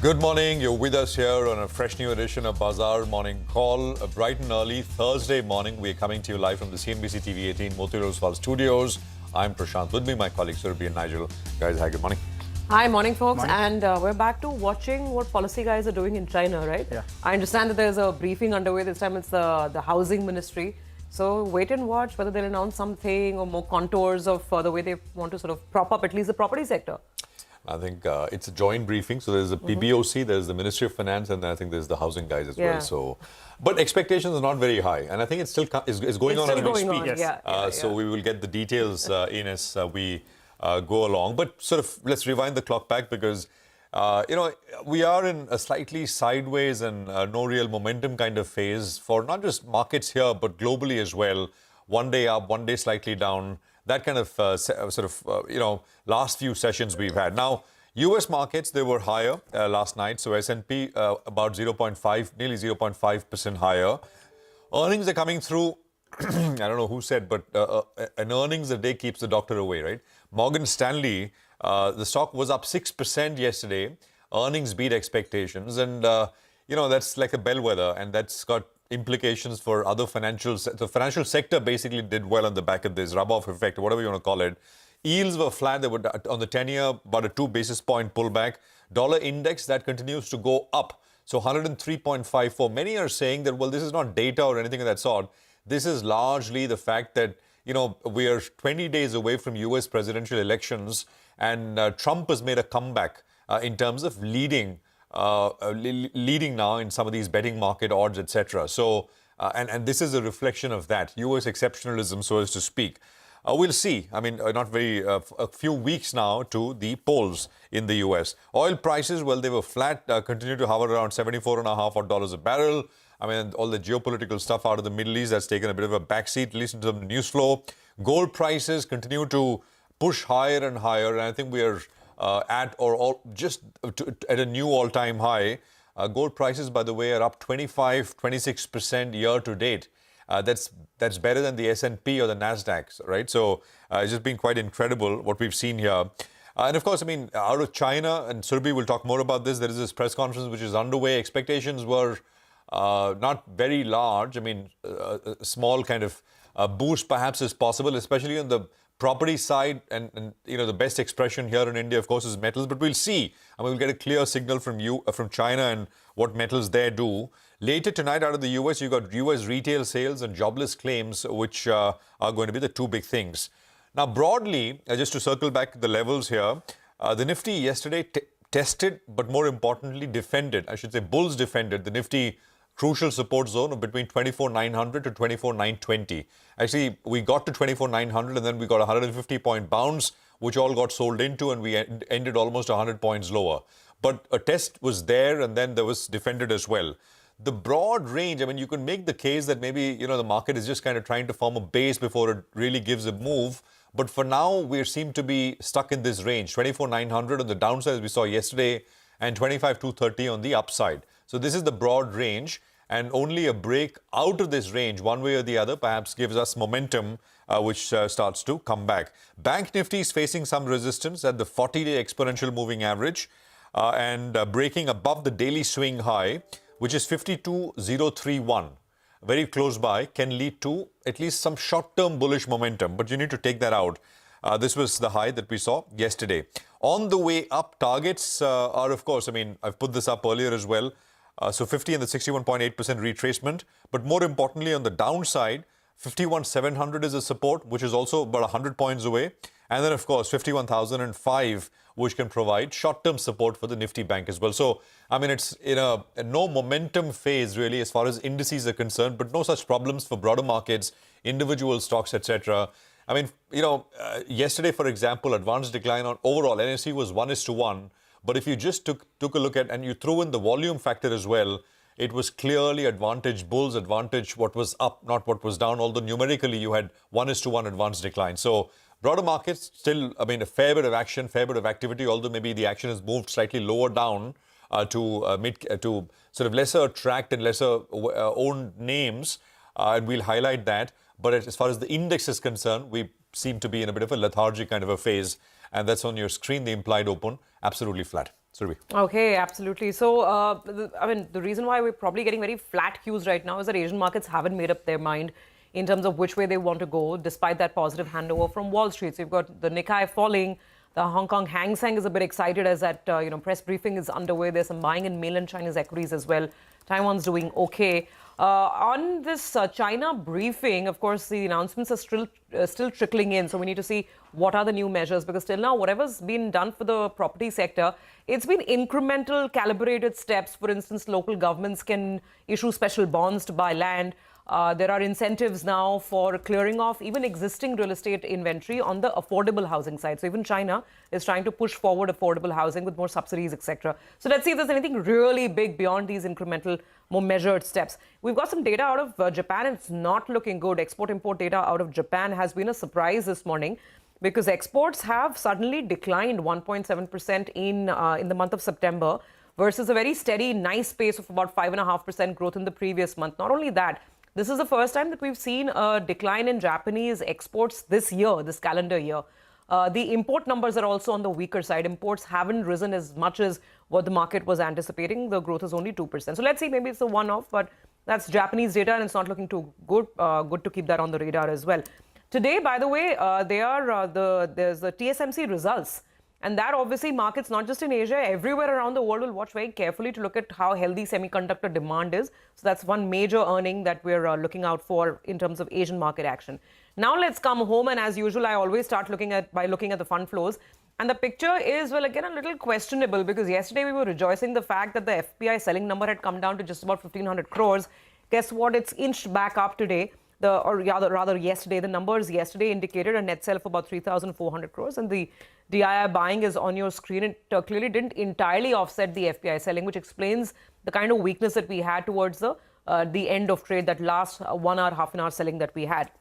Good morning. You're with us here on a fresh new edition of Bazaar Morning Call. A bright and early Thursday morning. We're coming to you live from the CNBC-TV18 Motilal studios. I'm Prashant. With me, my colleagues Surabhi and Nigel. Guys, hi, good morning. Hi, morning, folks. Morning. And we're back to watching what policy guys are doing in China, right? Yeah. I understand that there's a briefing underway. This time it's the housing ministry. So wait and watch whether they'll announce something or more contours of the way they want to sort of prop up at least the property sector. I think it's a joint briefing. So there's the PBOC, there's the Ministry of Finance, and then I think there's the housing guys as well. So, but expectations are not very high. And I think it's still is going on as we speak. Yes. So we will get the details in as we go along. But sort of let's rewind the clock back because, we are in a slightly sideways and no real momentum kind of phase for not just markets here, but globally as well. One day up, one day slightly down. That kind of last few sessions we've had. Now, U.S. markets, they were higher last night. So S&P about 0.5, nearly 0.5% higher. Earnings are coming through. I don't know who said, but an earnings a day keeps the doctor away, right? Morgan Stanley, the stock was up 6% yesterday. Earnings beat expectations. And, that's like a bellwether. And that's got implications for other financials. The financial sector basically did well on the back of this rub-off effect, whatever you want to call it. Yields were flat. They were on the 10-year, about a 2 basis point pullback. Dollar index, that continues to go up. So 103.54. Many are saying that, well, this is not data or anything of that sort. This is largely the fact that, we are 20 days away from U.S. presidential elections and Trump has made a comeback in terms of leading now in some of these betting market odds, etc. So, and this is a reflection of that, U.S. exceptionalism, so as to speak. We'll see. I mean, not very, a few weeks now to the polls in the U.S. Oil prices, well, they were flat, continue to hover around $74.5 a barrel. I mean, all the geopolitical stuff out of the Middle East, that's taken a bit of a backseat, at least in terms of news flow. Gold prices continue to push higher and higher, and I think we are at a new all-time high. Gold prices, by the way, are up 26% year to date. That's better than the S&P or the Nasdaq, right? So it's just been quite incredible what we've seen here. And of course, I mean, out of China, and Surabhi will talk more about this, there is this press conference which is underway. Expectations were not very large. I mean, a small kind of boost perhaps is possible, especially on the property side, and the best expression here in India, of course, is metals. But we'll see. I mean, we'll get a clear signal from China and what metals there do. Later tonight, out of the US, you got US retail sales and jobless claims, which are going to be the two big things. Now, broadly, just to circle back the levels here, the Nifty yesterday tested, but more importantly, defended. I should say, bulls defended the Nifty crucial support zone of between 24,900 to 24,920. Actually, we got to 24,900 and then we got a 150-point bounce, which all got sold into, and we ended almost 100 points lower. But a test was there, and then there was defended as well. The broad range, I mean, you can make the case that maybe, the market is just kind of trying to form a base before it really gives a move. But for now, we seem to be stuck in this range, 24,900 on the downside, as we saw yesterday, and 25,230 on the upside. So this is the broad range, and only a break out of this range, one way or the other, perhaps gives us momentum, which starts to come back. Bank Nifty is facing some resistance at the 40-day exponential moving average and breaking above the daily swing high, which is 52,031. Very close by, can lead to at least some short-term bullish momentum, but you need to take that out. This was the high that we saw yesterday. On the way up, targets are, of course, I mean, I've put this up earlier as well. So 50 and the 61.8% retracement. But more importantly, on the downside, 51,700 is a support, which is also about 100 points away. And then, of course, 51,005, which can provide short-term support for the Nifty Bank as well. So, I mean, it's in a no momentum phase, really, as far as indices are concerned, but no such problems for broader markets, individual stocks, etc. I mean, yesterday, for example, advanced decline on overall NSE was 1:1. But if you just took a look at, and you threw in the volume factor as well, it was clearly advantage bulls, advantage what was up, not what was down, although numerically you had 1:1 advanced decline. So broader markets still, I mean, a fair bit of action, fair bit of activity, although maybe the action has moved slightly lower down to sort of lesser tracked and lesser owned names, and we'll highlight that. But as far as the index is concerned, we seem to be in a bit of a lethargic kind of a phase, and that's on your screen, the implied open, absolutely flat. Surabhi. Okay, absolutely. So, the reason why we're probably getting very flat cues right now is that Asian markets haven't made up their mind in terms of which way they want to go, despite that positive handover from Wall Street. So, you've got the Nikkei falling. The Hong Kong Hang Seng is a bit excited as that, press briefing is underway. There's some buying in mainland China's equities as well. Taiwan's doing okay. On this China briefing, of course, the announcements are still trickling in. So we need to see what are the new measures, because till now, whatever's been done for the property sector, it's been incremental, calibrated steps. For instance, local governments can issue special bonds to buy land. There are incentives now for clearing off even existing real estate inventory on the affordable housing side. So even China is trying to push forward affordable housing with more subsidies, etc. So let's see if there's anything really big beyond these incremental, more measured steps. We've got some data out of Japan, and it's not looking good. Export-import data out of Japan has been a surprise this morning, because exports have suddenly declined 1.7% in the month of September, versus a very steady, nice pace of about 5.5% growth in the previous month. Not only that, this is the first time that we've seen a decline in Japanese exports this year, this calendar year. The import numbers are also on the weaker side. Imports haven't risen as much as what the market was anticipating. The growth is only 2%. So let's see, maybe it's a one-off, but that's Japanese data and it's not looking too good. Good to keep that on the radar as well. Today, by the way, there's the TSMC results. And that obviously markets, not just in Asia, everywhere around the world will watch very carefully to look at how healthy semiconductor demand is. So that's one major earning that we're looking out for in terms of Asian market action. Now let's come home, and as usual, I always start by looking at the fund flows. And the picture is, well, again, a little questionable, because yesterday we were rejoicing the fact that the FPI selling number had come down to just about 1,500 crores. Guess what? It's inched back up today. Rather yesterday, the numbers yesterday indicated a net sell of about 3,400 crores, and the DII buying is on your screen. It clearly didn't entirely offset the FPI selling, which explains the kind of weakness that we had towards the end of trade, that last 1 hour, half an hour selling that we had.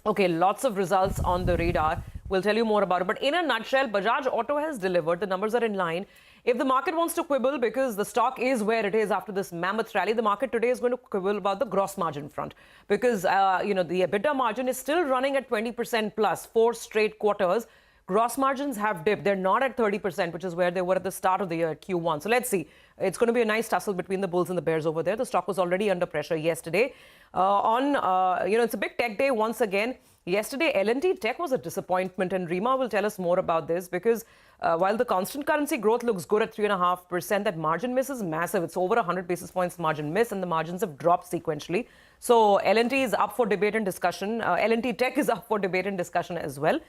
Okay, lots of results on the radar. We'll tell you more about it. But in a nutshell, Bajaj Auto has delivered. The numbers are in line. If the market wants to quibble, because the stock is where it is after this mammoth rally, the market today is going to quibble about the gross margin front, because, the EBITDA margin is still running at 20% plus, 4 straight quarters. Gross margins have dipped. They're not at 30%, which is where they were at the start of the year, Q1. So let's see. It's going to be a nice tussle between the bulls and the bears over there. The stock was already under pressure yesterday. It's a big tech day once again. Yesterday, L&T Tech was a disappointment, and Rima will tell us more about this, because while the constant currency growth looks good at 3.5%, that margin miss is massive. It's over 100 basis points margin miss, and the margins have dropped sequentially. So L&T is up for debate and discussion. L&T Tech is up for debate and discussion as well.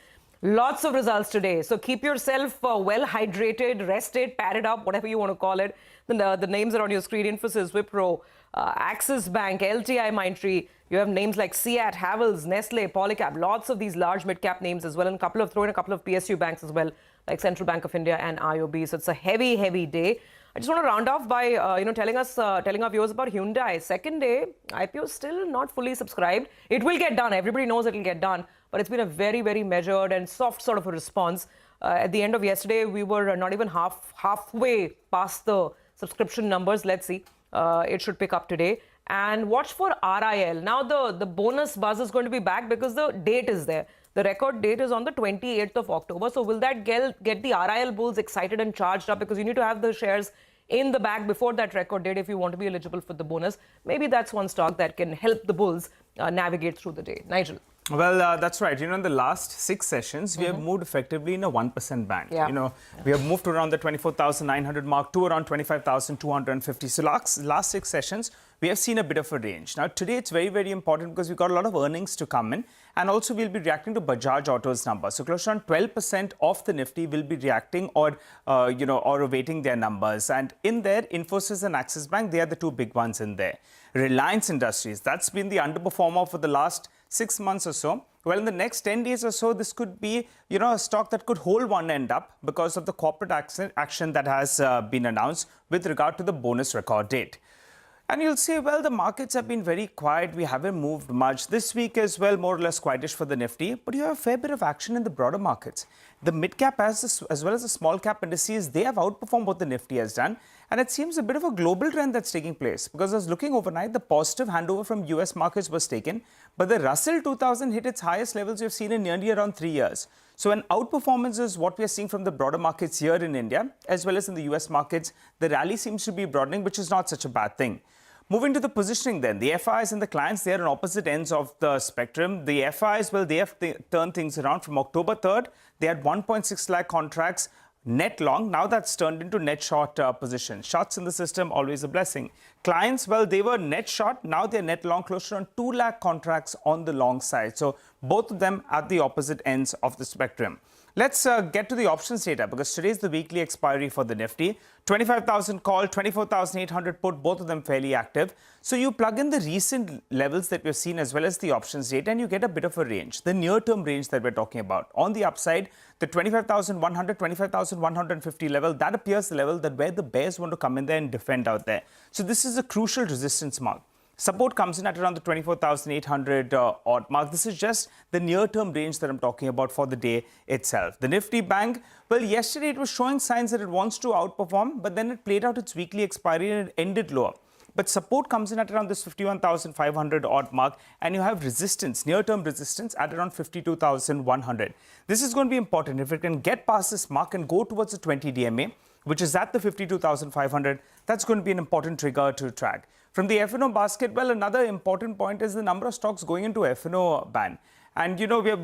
Lots of results today. So keep yourself well hydrated, rested, padded up, whatever you want to call it. The names are on your screen: Infosys, Wipro, Axis Bank, LTI Mindtree. You have names like Seat, Havells, Nestle, Polycab, lots of these large mid-cap names as well, and throw in a couple of PSU banks as well, like Central Bank of India and IOB. So it's a heavy, heavy day. I just want to round off by telling our viewers about Hyundai. Second day, IPO still not fully subscribed. It will get done. Everybody knows it will get done. But it's been a very, very measured and soft sort of a response. At the end of yesterday, we were not even halfway past the subscription numbers. Let's see. It should pick up today. And watch for RIL. Now, the bonus buzz is going to be back, because the date is there. The record date is on the 28th of October. So will that get the RIL bulls excited and charged up? Because you need to have the shares in the bag before that record date if you want to be eligible for the bonus. Maybe that's one stock that can help the bulls navigate through the day. Nigel. Well, that's right. In the last 6 sessions, we have moved effectively in a 1% band. Yeah. We have moved around the 24,900 mark to around 25,250. So last 6 sessions, we have seen a bit of a range. Now, today it's very, very important, because we've got a lot of earnings to come in. And also, we'll be reacting to Bajaj Auto's numbers. So close to around 12% of the Nifty will be reacting or awaiting their numbers. And in there, Infosys and Axis Bank, they are the 2 big ones in there. Reliance Industries, that's been the underperformer for the last 6 months or so. Well, in the next 10 days or so, this could be, a stock that could hold one end up because of the corporate action that has been announced with regard to the bonus record date. And you'll say, well, the markets have been very quiet. We haven't moved much. This week as well, more or less quietish for the Nifty. But you have a fair bit of action in the broader markets. The mid-cap as well as the small-cap indices, they have outperformed what the Nifty has done. And it seems a bit of a global trend that's taking place. Because I was looking overnight, the positive handover from US markets was taken. But the Russell 2000 hit its highest levels we've seen in nearly around 3 years. So an outperformance is what we are seeing from the broader markets here in India, as well as in the US markets. The rally seems to be broadening, which is not such a bad thing. Moving to the positioning then, the FIs and the clients, they are on opposite ends of the spectrum. The FIs, well, they have turned things around. From October 3rd, they had 1.6 lakh contracts net long. Now that's turned into net short position. Shorts in the system, always a blessing. Clients, well, they were net short. Now they're net long, close to around 2 lakh contracts on the long side. So both of them at the opposite ends of the spectrum. Let's get to the options data, because today is the weekly expiry for the Nifty. 25,000 call, 24,800 put, both of them fairly active. So you plug in the recent levels that we've seen as well as the options data, and you get a bit of a range, the near-term range that we're talking about. On the upside, the 25,100, 25,150 level, that appears the level that where the bears want to come in there and defend out there. So this is a crucial resistance mark. Support comes in at around the 24,800 odd mark. This is just the near-term range that I'm talking about for the day itself. The Nifty Bank, well, yesterday it was showing signs that it wants to outperform, but then it played out its weekly expiry and it ended lower. But support comes in at around this 51,500 odd mark, and you have resistance, near-term resistance at around 52,100. This is going to be important. If it can get past this mark and go towards the 20 DMA, which is at the 52,500, that's going to be an important trigger to track. From the F&O basket, well, another important point is the number of stocks going into F&O ban. And,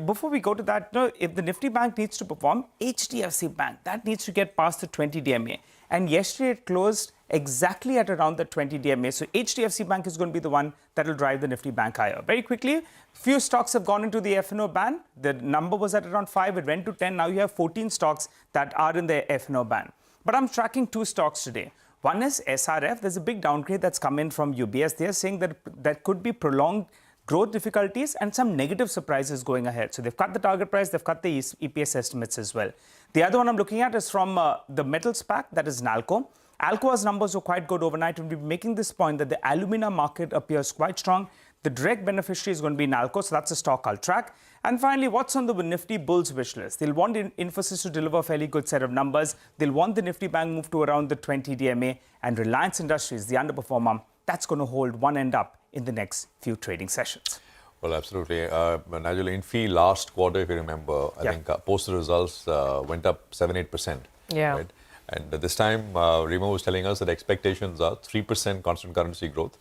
before we go to that, if the Nifty Bank needs to perform, HDFC Bank, that needs to get past the 20 DMA. And yesterday it closed exactly at around the 20 DMA. So HDFC Bank is going to be the one that will drive the Nifty Bank higher. Very quickly, few stocks have gone into the F&O ban. The number was at around 5, it went to 10. Now you have 14 stocks that are in the F&O ban. But I'm tracking two stocks today. One is SRF. There's a big downgrade that's come in from UBS. They're saying that there could be prolonged growth difficulties and some negative surprises going ahead. So they've cut the target price, they've cut the EPS estimates as well. The other one I'm looking at is from the metals pack, that is Nalco. Alcoa's numbers were quite good overnight, and we'll be making this point that the alumina market appears quite strong. The direct beneficiary is going to be Nalco, so that's a stock I'll track. And finally, what's on the Nifty Bulls wish list? They'll want Infosys to deliver a fairly good set of numbers. They'll want the Nifty Bank move to around the 20 DMA. And Reliance Industries, the underperformer, that's going to hold one end up in the next few trading sessions. Well, absolutely. Nigel, Infi last quarter, if you remember, I think post the results went up 7-8%. Yeah. Right? And this time, Remo was telling us that expectations are 3% constant currency growth.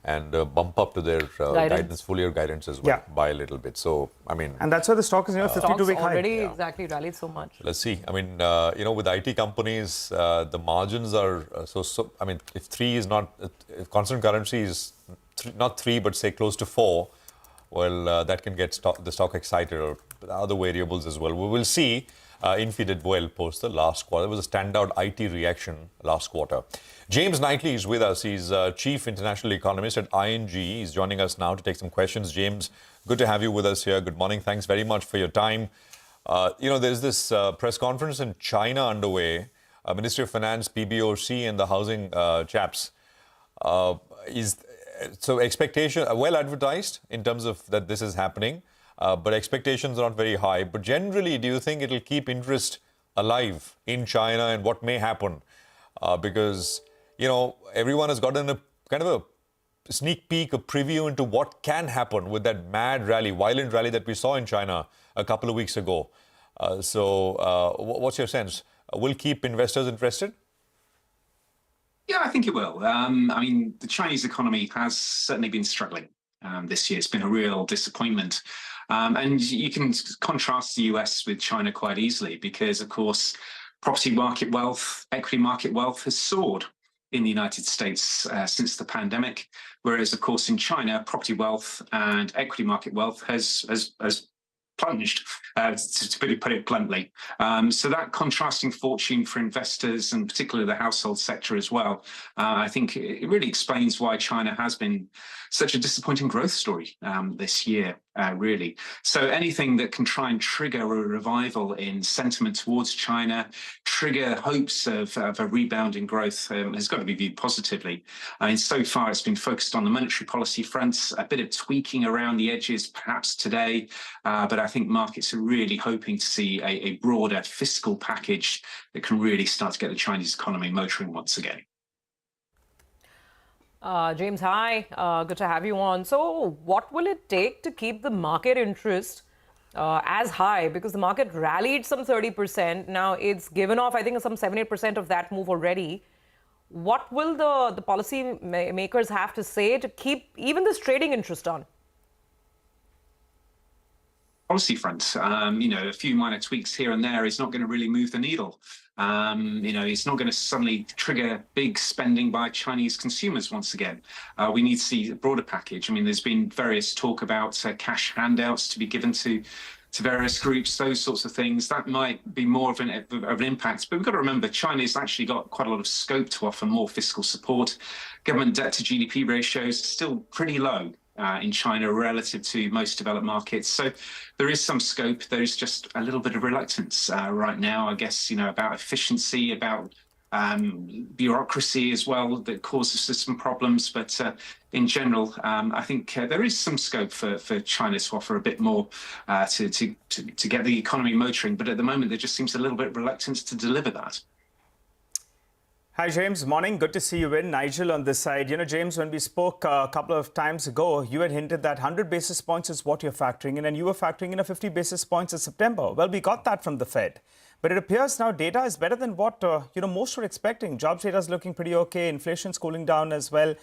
And bump up to their guidance, full year guidance as well, by a little bit. So, I mean... And that's why the stock is 52-week high. Already exactly rallied so much. Let's see. I mean, with IT companies, the margins are so. I mean, if 3 is not... If constant currency is not 3, but say close to 4, well, that can get the stock excited, or other variables as well. We will see. Infi did well post the last quarter. It was a standout IT reaction last quarter. James Knightley is with us. He's Chief International Economist at ING. He's joining us now to take some questions. James, good to have you with us here. Good morning. Thanks very much for your time. There's this press conference in China underway. Ministry of Finance, PBOC, and the housing chaps. So expectation, well advertised in terms of that this is happening. But expectations are not very high. But generally, do you think it'll keep interest alive in China and what may happen? Because, everyone has gotten a kind of a sneak peek, a preview into what can happen with that mad rally, violent rally that we saw in China a couple of weeks ago. So what's your sense? Will keep investors interested? Yeah, I think it will. The Chinese economy has certainly been struggling this year. It's been a real disappointment. And you can contrast the US with China quite easily because, of course, property market wealth, equity market wealth has soared in the United States since the pandemic, whereas, of course, in China, property wealth and equity market wealth has plunged, to put it bluntly. So that contrasting fortune for investors, and particularly the household sector as well, I think it really explains why China has been such a disappointing growth story this year, really. So anything that can try and trigger a revival in sentiment towards China, trigger hopes of a rebound in growth has got to be viewed positively. So far it's been focused on the monetary policy fronts, a bit of tweaking around the edges perhaps today, but I think markets are really hoping to see a broader fiscal package that can really start to get the Chinese economy motoring once again. James, hi. Good to have you on. So what will it take to keep the market interest as high because the market rallied some 30%. Now it's given off, I think, some 7-8% of that move already. What will the policy makers have to say to keep even this trading interest on? Policy front, a few minor tweaks here and there is not going to really move the needle. It's not going to suddenly trigger big spending by Chinese consumers once again. We need to see a broader package. I mean, there's been various talk about cash handouts to be given to various groups, those sorts of things. That might be more of an impact. But we've got to remember, China's actually got quite a lot of scope to offer more fiscal support. Government debt to GDP ratios are still pretty low in China relative to most developed markets. So there is some scope. There is just a little bit of reluctance right now, I guess, about efficiency, about bureaucracy as well that causes some problems. But in general, I think there is some scope for China to offer a bit more to get the economy motoring. But at the moment, there just seems a little bit of reluctance to deliver that. Hi, James. Morning. Good to see you in. Nigel on this side. James, when we spoke a couple of times ago, you had hinted that 100 basis points is what you're factoring in, and you were factoring in a 50 basis points in September. Well, we got that from the Fed. But it appears now data is better than what most were expecting. Jobs data is looking pretty okay. Inflation's cooling down as well.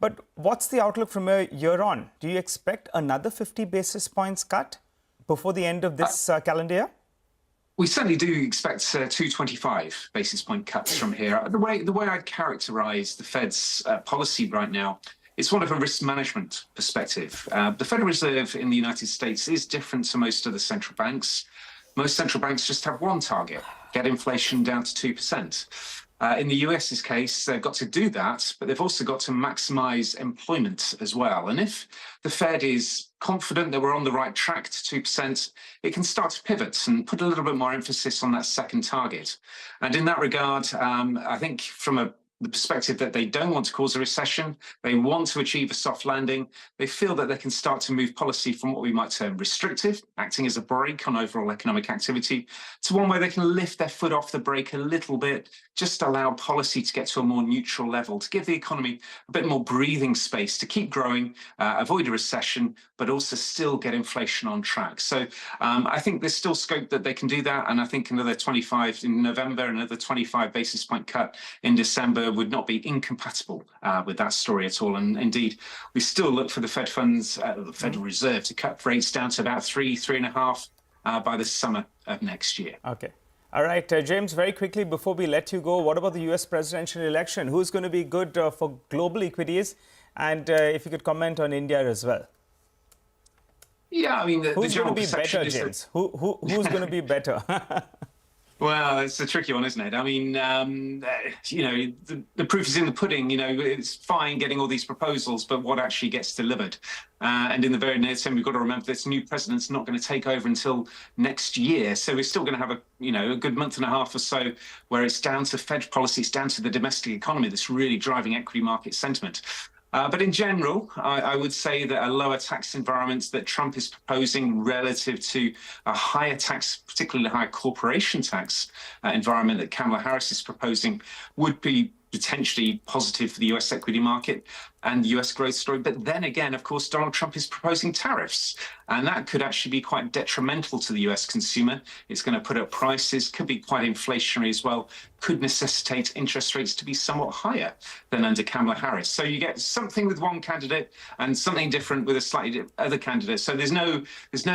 But what's the outlook from a year on? Do you expect another 50 basis points cut before the end of this calendar year? We certainly do expect 225 basis point cuts from here. The way I'd characterize the Fed's policy right now, it's one of a risk management perspective. The Federal Reserve in the United States is different to most of the central banks. Most central banks just have one target, get inflation down to 2%. In the US's case, they've got to do that, but they've also got to maximize employment as well. And if the Fed is confident that we're on the right track to 2%, it can start to pivot and put a little bit more emphasis on that second target. And in that regard, I think from the perspective that they don't want to cause a recession, they want to achieve a soft landing, they feel that they can start to move policy from what we might term restrictive, acting as a brake on overall economic activity, to one where they can lift their foot off the brake a little bit, just allow policy to get to a more neutral level, to give the economy a bit more breathing space to keep growing, avoid a recession, but also still get inflation on track. So I think there's still scope that they can do that. And I think another 25 in November, another 25 basis point cut in December would not be incompatible with that story at all. And indeed, we still look for the Fed funds, the Federal Reserve, to cut rates down to about 3.5 by the summer of next year. Okay. All right, James, very quickly before we let you go, what about the US presidential election? Who's going to be good for global equities? And if you could comment on India as well. Yeah, I mean, who's going to be better, James? Who's going to be better? Well, it's a tricky one, isn't it? I mean, the proof is in the pudding. It's fine getting all these proposals, but what actually gets delivered? And in the very near term, we've got to remember this new president's not going to take over until next year. So we're still going to have a good month and a half or so where it's down to Fed policy, it's down to the domestic economy that's really driving equity market sentiment. But in general, I would say that a lower tax environment that Trump is proposing relative to a higher tax, particularly a higher corporation tax environment that Kamala Harris is proposing would be potentially positive for the US equity market and the US growth story. But then again, of course, Donald Trump is proposing tariffs, and that could actually be quite detrimental to the US consumer. It's going to put up prices, could be quite inflationary as well, could necessitate interest rates to be somewhat higher than under Kamala Harris. So you get something with one candidate and something different with a slightly other candidate. So there's no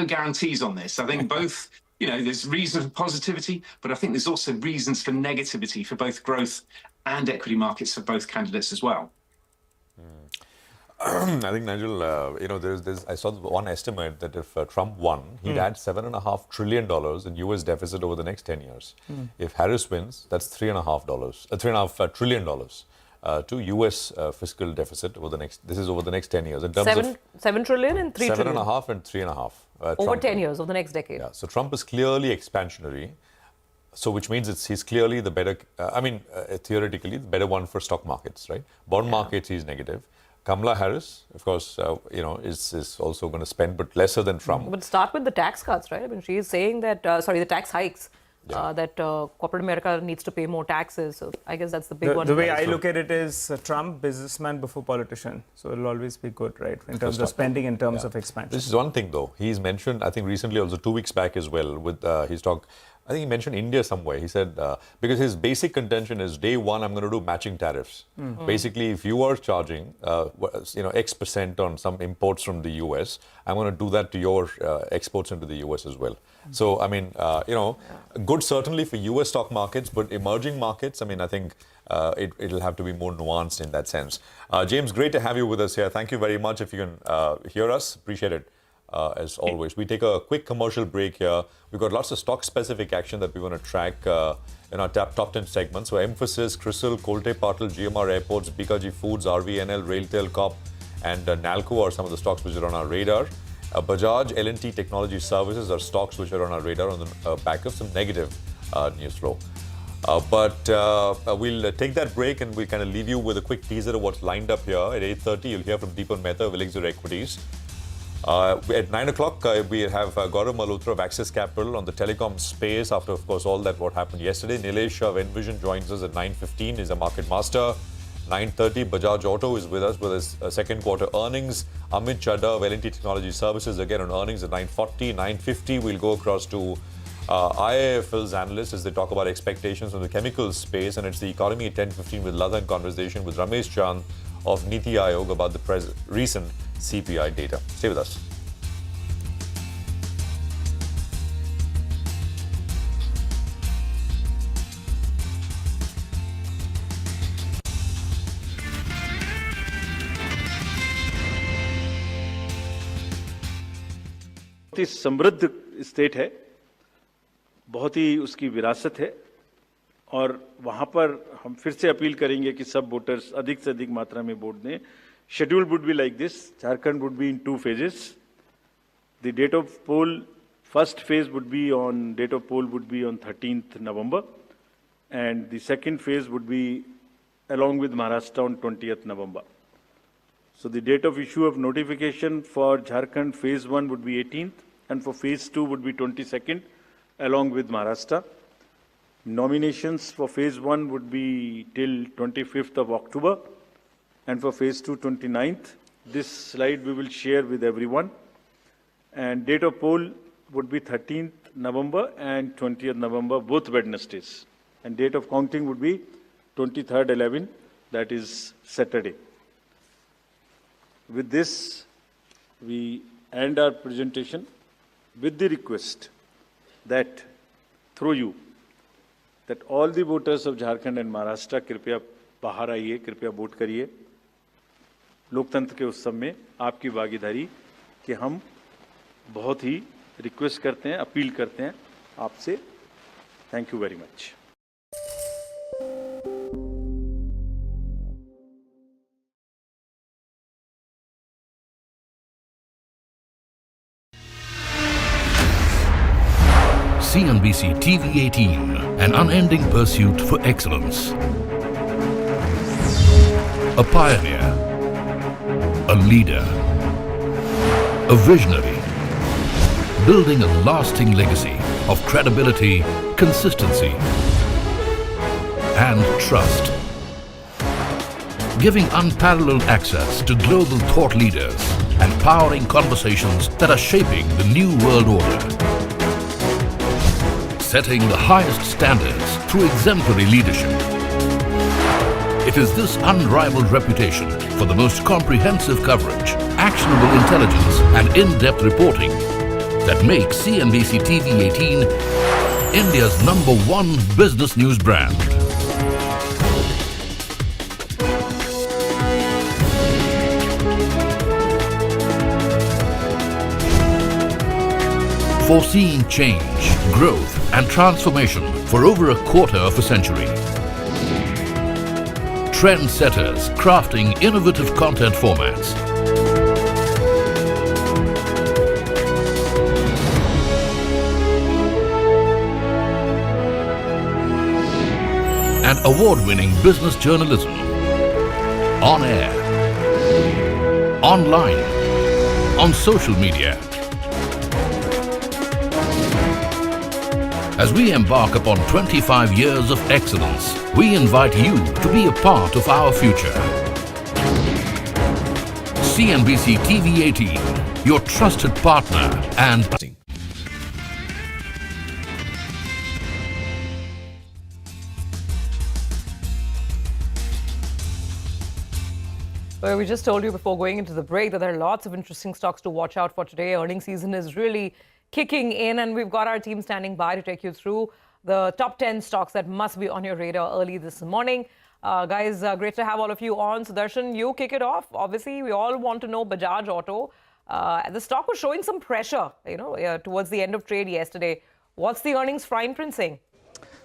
guarantees on this. I think both, there's reasons for positivity, but I think there's also reasons for negativity for both growth and equity markets for both candidates as well. I think, Nigel, I saw one estimate that if Trump won, he'd add $7.5 trillion in US deficit over the next 10 years. If Harris wins, that's $3.5 trillion to US fiscal deficit over the next 10 years. In terms $7 trillion and $3 trillion. 7.5 and 3.5. Over 10 years, over the next decade. Yeah, so Trump is clearly expansionary. So which means he's clearly the better, theoretically, the better one for stock markets, right? Bond markets, he's negative. Kamala Harris, of course, is also going to spend, but lesser than Trump. But start with the tax cuts, right? I mean, she is saying that, the tax hikes. that corporate America needs to pay more taxes. So I guess that's the big one. The way I look at it is Trump, businessman before politician. So it'll always be good, right? In terms of spending, in terms of expansion. This is one thing, though. He's mentioned, I think recently, also 2 weeks back as well, with his talk. I think he mentioned India somewhere. He said, because his basic contention is day one, I'm going to do matching tariffs. Basically, if you are charging, X% on some imports from the US, I'm going to do that to your exports into the US as well. So, I mean, good certainly for US stock markets, but emerging markets, I mean, I think it'll have to be more nuanced in that sense. James, great to have you with us here. Thank you very much. If you can hear us, appreciate it. As always, we take a quick commercial break here. We've got lots of stock-specific action that we want to track in our top 10 segments. So, Emphasis, CRISIL, Colte Patil, GMR Airports, BKG Foods, RVNL, Railtel Corp, and Nalco are some of the stocks which are on our radar. Bajaj, L&T Technology Services are stocks which are on our radar on the back of some negative news flow. But we'll take that break and we'll kind of leave you with a quick teaser of what's lined up here. At 8:30, you'll hear from Deepan Mehta of Elixir Equities. At 9 o'clock, we have Gaurav Malhotra of Axis Capital on the telecom space after, of course, all that what happened yesterday. Nilesh Shah of Envision joins us at 9:15. He's a market master. 9:30, Bajaj Auto is with us with his second quarter earnings. Amit Chadha of L&T Technology Services again on earnings at 9:40. 9:50, we'll go across to IIFL's analysts as they talk about expectations from the chemicals space, and it's the economy at 10:15 with Ratan conversation with Ramesh Chand of Niti Aayog about the recent CPI data. Stay with us. बहुत ही समृद्ध state है, बहुत ही उसकी विरासत है और वहां पर हम फिर से अपील करेंगे कि सब वोटर्स अधिक से अधिक मात्रा में वोट दें. Schedule would be like this. Jharkhand would be in 2 phases. The date of poll, first phase would be on 13th November, and the second phase would be along with Maharashtra on 20th November. So the date of issue of notification for Jharkhand phase 1 would be 18th, and for phase 2 would be 22nd, along with Maharashtra. Nominations for phase 1 would be till 25th of October, and for phase 2, 29th. This slide we will share with everyone. And date of poll would be 13th November and 20th November, both Wednesdays. And date of counting would be 23rd 11, that is Saturday. With this, we end our presentation with the request that through you, that all the voters of Jharkhand and Maharashtra कृपया बाहर आइए, कृपया vote करिए. लोकतंत्र के उत्सव में आपकी भागीदारी कि हम बहुत ही रिक्वेस्ट करते हैं, अपील करते हैं आपसे. Thank you very much. CNBC-TV18, an unending pursuit for excellence. A pioneer, a leader, a visionary, building a lasting legacy of credibility, consistency, and trust. Giving unparalleled access to global thought leaders and powering conversations that are shaping the new world order. Setting the highest standards through exemplary leadership. It is this unrivaled reputation for the most comprehensive coverage, actionable intelligence, and in-depth reporting that makes CNBC-TV18 India's #1 business news brand. Foreseeing change, growth, and transformation for over a quarter of a century. Trendsetters crafting innovative content formats. And award-winning business journalism. On air. Online. On social media. As we embark upon 25 years of excellence, we invite you to be a part of our future. CNBC-TV18, your trusted partner and Well, we just told you before going into the break that there are lots of interesting stocks to watch out for today. Earnings season is really kicking in, and we've got our team standing by to take you through the top 10 stocks that must be on your radar early this morning. Guys, great to have all of you on. Sudarshan, you kick it off. Obviously, we all want to know Bajaj Auto. The stock was showing some pressure, towards the end of trade yesterday. What's the earnings fine print saying?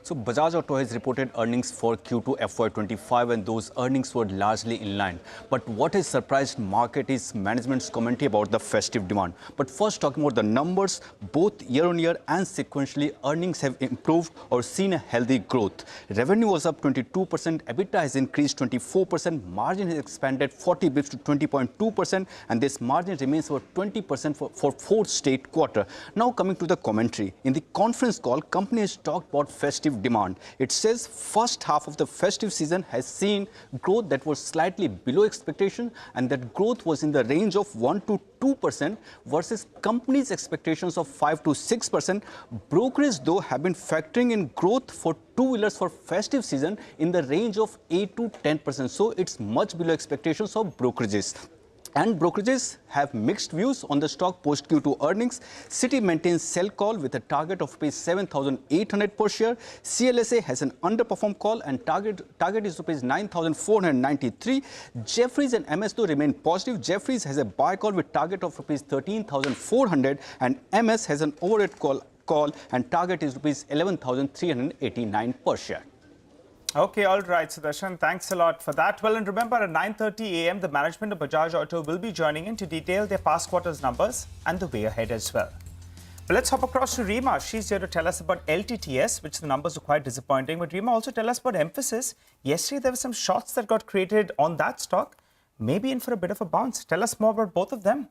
So Bajaj Auto has reported earnings for Q2 FY25 and those earnings were largely in line. But what has surprised market is management's commentary about the festive demand. But first talking about the numbers, both year on year and sequentially earnings have improved or seen a healthy growth. Revenue was up 22%, EBITDA has increased 24%, margin has expanded 40 bps to 20.2% and this margin remains over 20% for fourth straight quarter. Now coming to the commentary. In the conference call, company has talked about festive demand. It says first half of the festive season has seen growth that was slightly below expectation and that growth was in the range of 1 to 2% versus company's expectations of 5 to 6%. Brokerage though have been factoring in growth for two-wheelers for festive season in the range of 8 to 10%. So it's much below expectations of brokerages. And brokerages have mixed views on the stock post Q2 earnings. Citi maintains sell call with a target of rupees 7,800 per share. CLSA has an underperform call and target is rupees 9,493. Jefferies and MS though remain positive. Jefferies has a buy call with target of rupees 13,400 and MS has an overhead call and target is rupees 11,389 per share. Okay, all right, Sudarshan, thanks a lot for that. Well, and remember at 9:30 a.m., the management of Bajaj Auto will be joining in to detail their past quarter's numbers and the way ahead as well. But let's hop across to Rima. She's here to tell us about LTTS, which the numbers are quite disappointing. But Rima, also tell us about Emphasis. Yesterday, there were some shots that got created on that stock, maybe in for a bit of a bounce. Tell us more about both of them.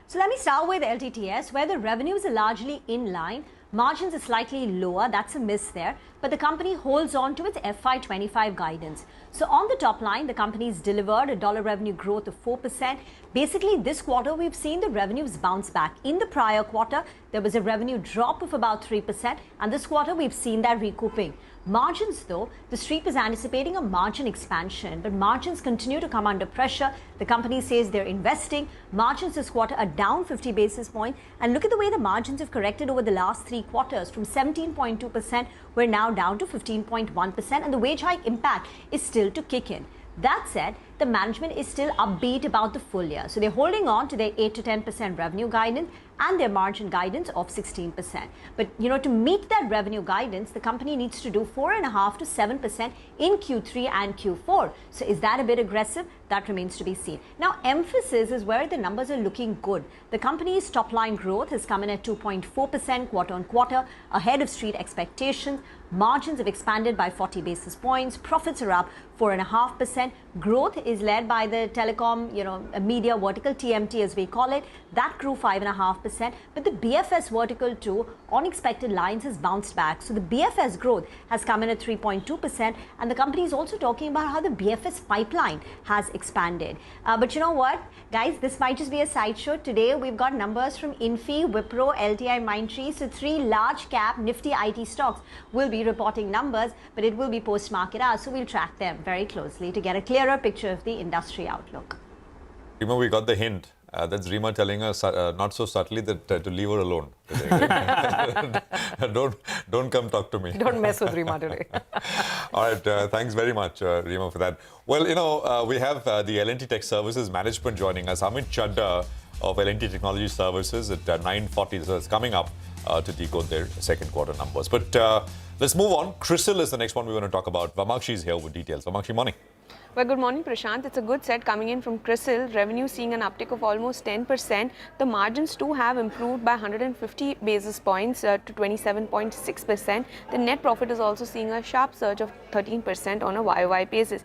So let me start with LTTS, where the revenues are largely in line. Margins are slightly lower, that's a miss there, but the company holds on to its FY25 guidance. So on the top line, the company's delivered a dollar revenue growth of 4%. Basically, this quarter, we've seen the revenues bounce back. In the prior quarter, there was a revenue drop of about 3%, and this quarter, we've seen that recouping. Margins, though, the street is anticipating a margin expansion, but margins continue to come under pressure. The company says they're investing. Margins this quarter are down 50 basis points. And look at the way the margins have corrected over the last 3 quarters. From 17.2%, we're now down to 15.1%, and the wage hike impact is still to kick in. That said, the management is still upbeat about the full year. So they're holding on to their 8 to 10% revenue guidance and their margin guidance of 16%. But, to meet that revenue guidance, the company needs to do 4.5 to 7% in Q3 and Q4. So is that a bit aggressive? That remains to be seen. Now, Emphasis is where the numbers are looking good. The company's top line growth has come in at 2.4% quarter on quarter, ahead of street expectations. Margins have expanded by 40 basis points. Profits are up 4.5%. Growth is led by the telecom, media vertical, TMT as we call it. That grew 5.5%. But the BFS vertical too, on expected lines, has bounced back. So the BFS growth has come in at 3.2%. And the company is also talking about how the BFS pipeline has expanded. But you know what, guys, this might just be a sideshow. Today, we've got numbers from Infi, Wipro, LTI, Mindtree. So 3 large cap Nifty IT stocks will be reporting numbers, but it will be post-market hours. So we'll track them very closely to get a clearer picture of the industry outlook. Rima, we got the hint. That's Rima telling us not so subtly that to leave her alone today. Don't come talk to me. Don't mess with Rima today. All right. Thanks very much, Rima, for that. Well, we have the L&T Tech Services Management joining us. Amit Chadda of L&T Technology Services at 9:40. So it's coming up to decode their second quarter numbers. But let's move on. CRISIL is the next one we want to talk about. Vamakshi is here with details. Vamakshi, morning. Well, good morning, Prashant. It's a good set coming in from CRISIL. Revenue seeing an uptick of almost 10%. The margins too have improved by 150 basis points to 27.6%. The net profit is also seeing a sharp surge of 13% on a YOY basis.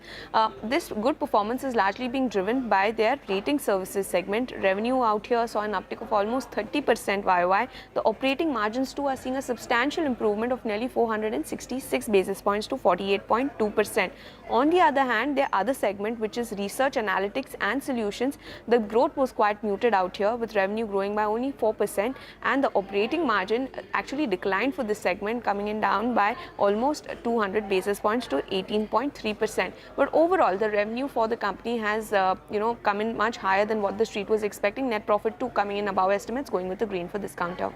This good performance is largely being driven by their rating services segment. Revenue out here saw an uptick of almost 30% YOY. The operating margins too are seeing a substantial improvement of nearly 466 basis points to 48.2%. On the other hand, their other segment, which is research, analytics and solutions, the growth was quite muted out here, with revenue growing by only 4%, and the operating margin actually declined for this segment, coming in down by almost 200 basis points to 18.3%. But overall, the revenue for the company has come in much higher than what the street was expecting. Net profit too coming in above estimates, going with the green for this counter.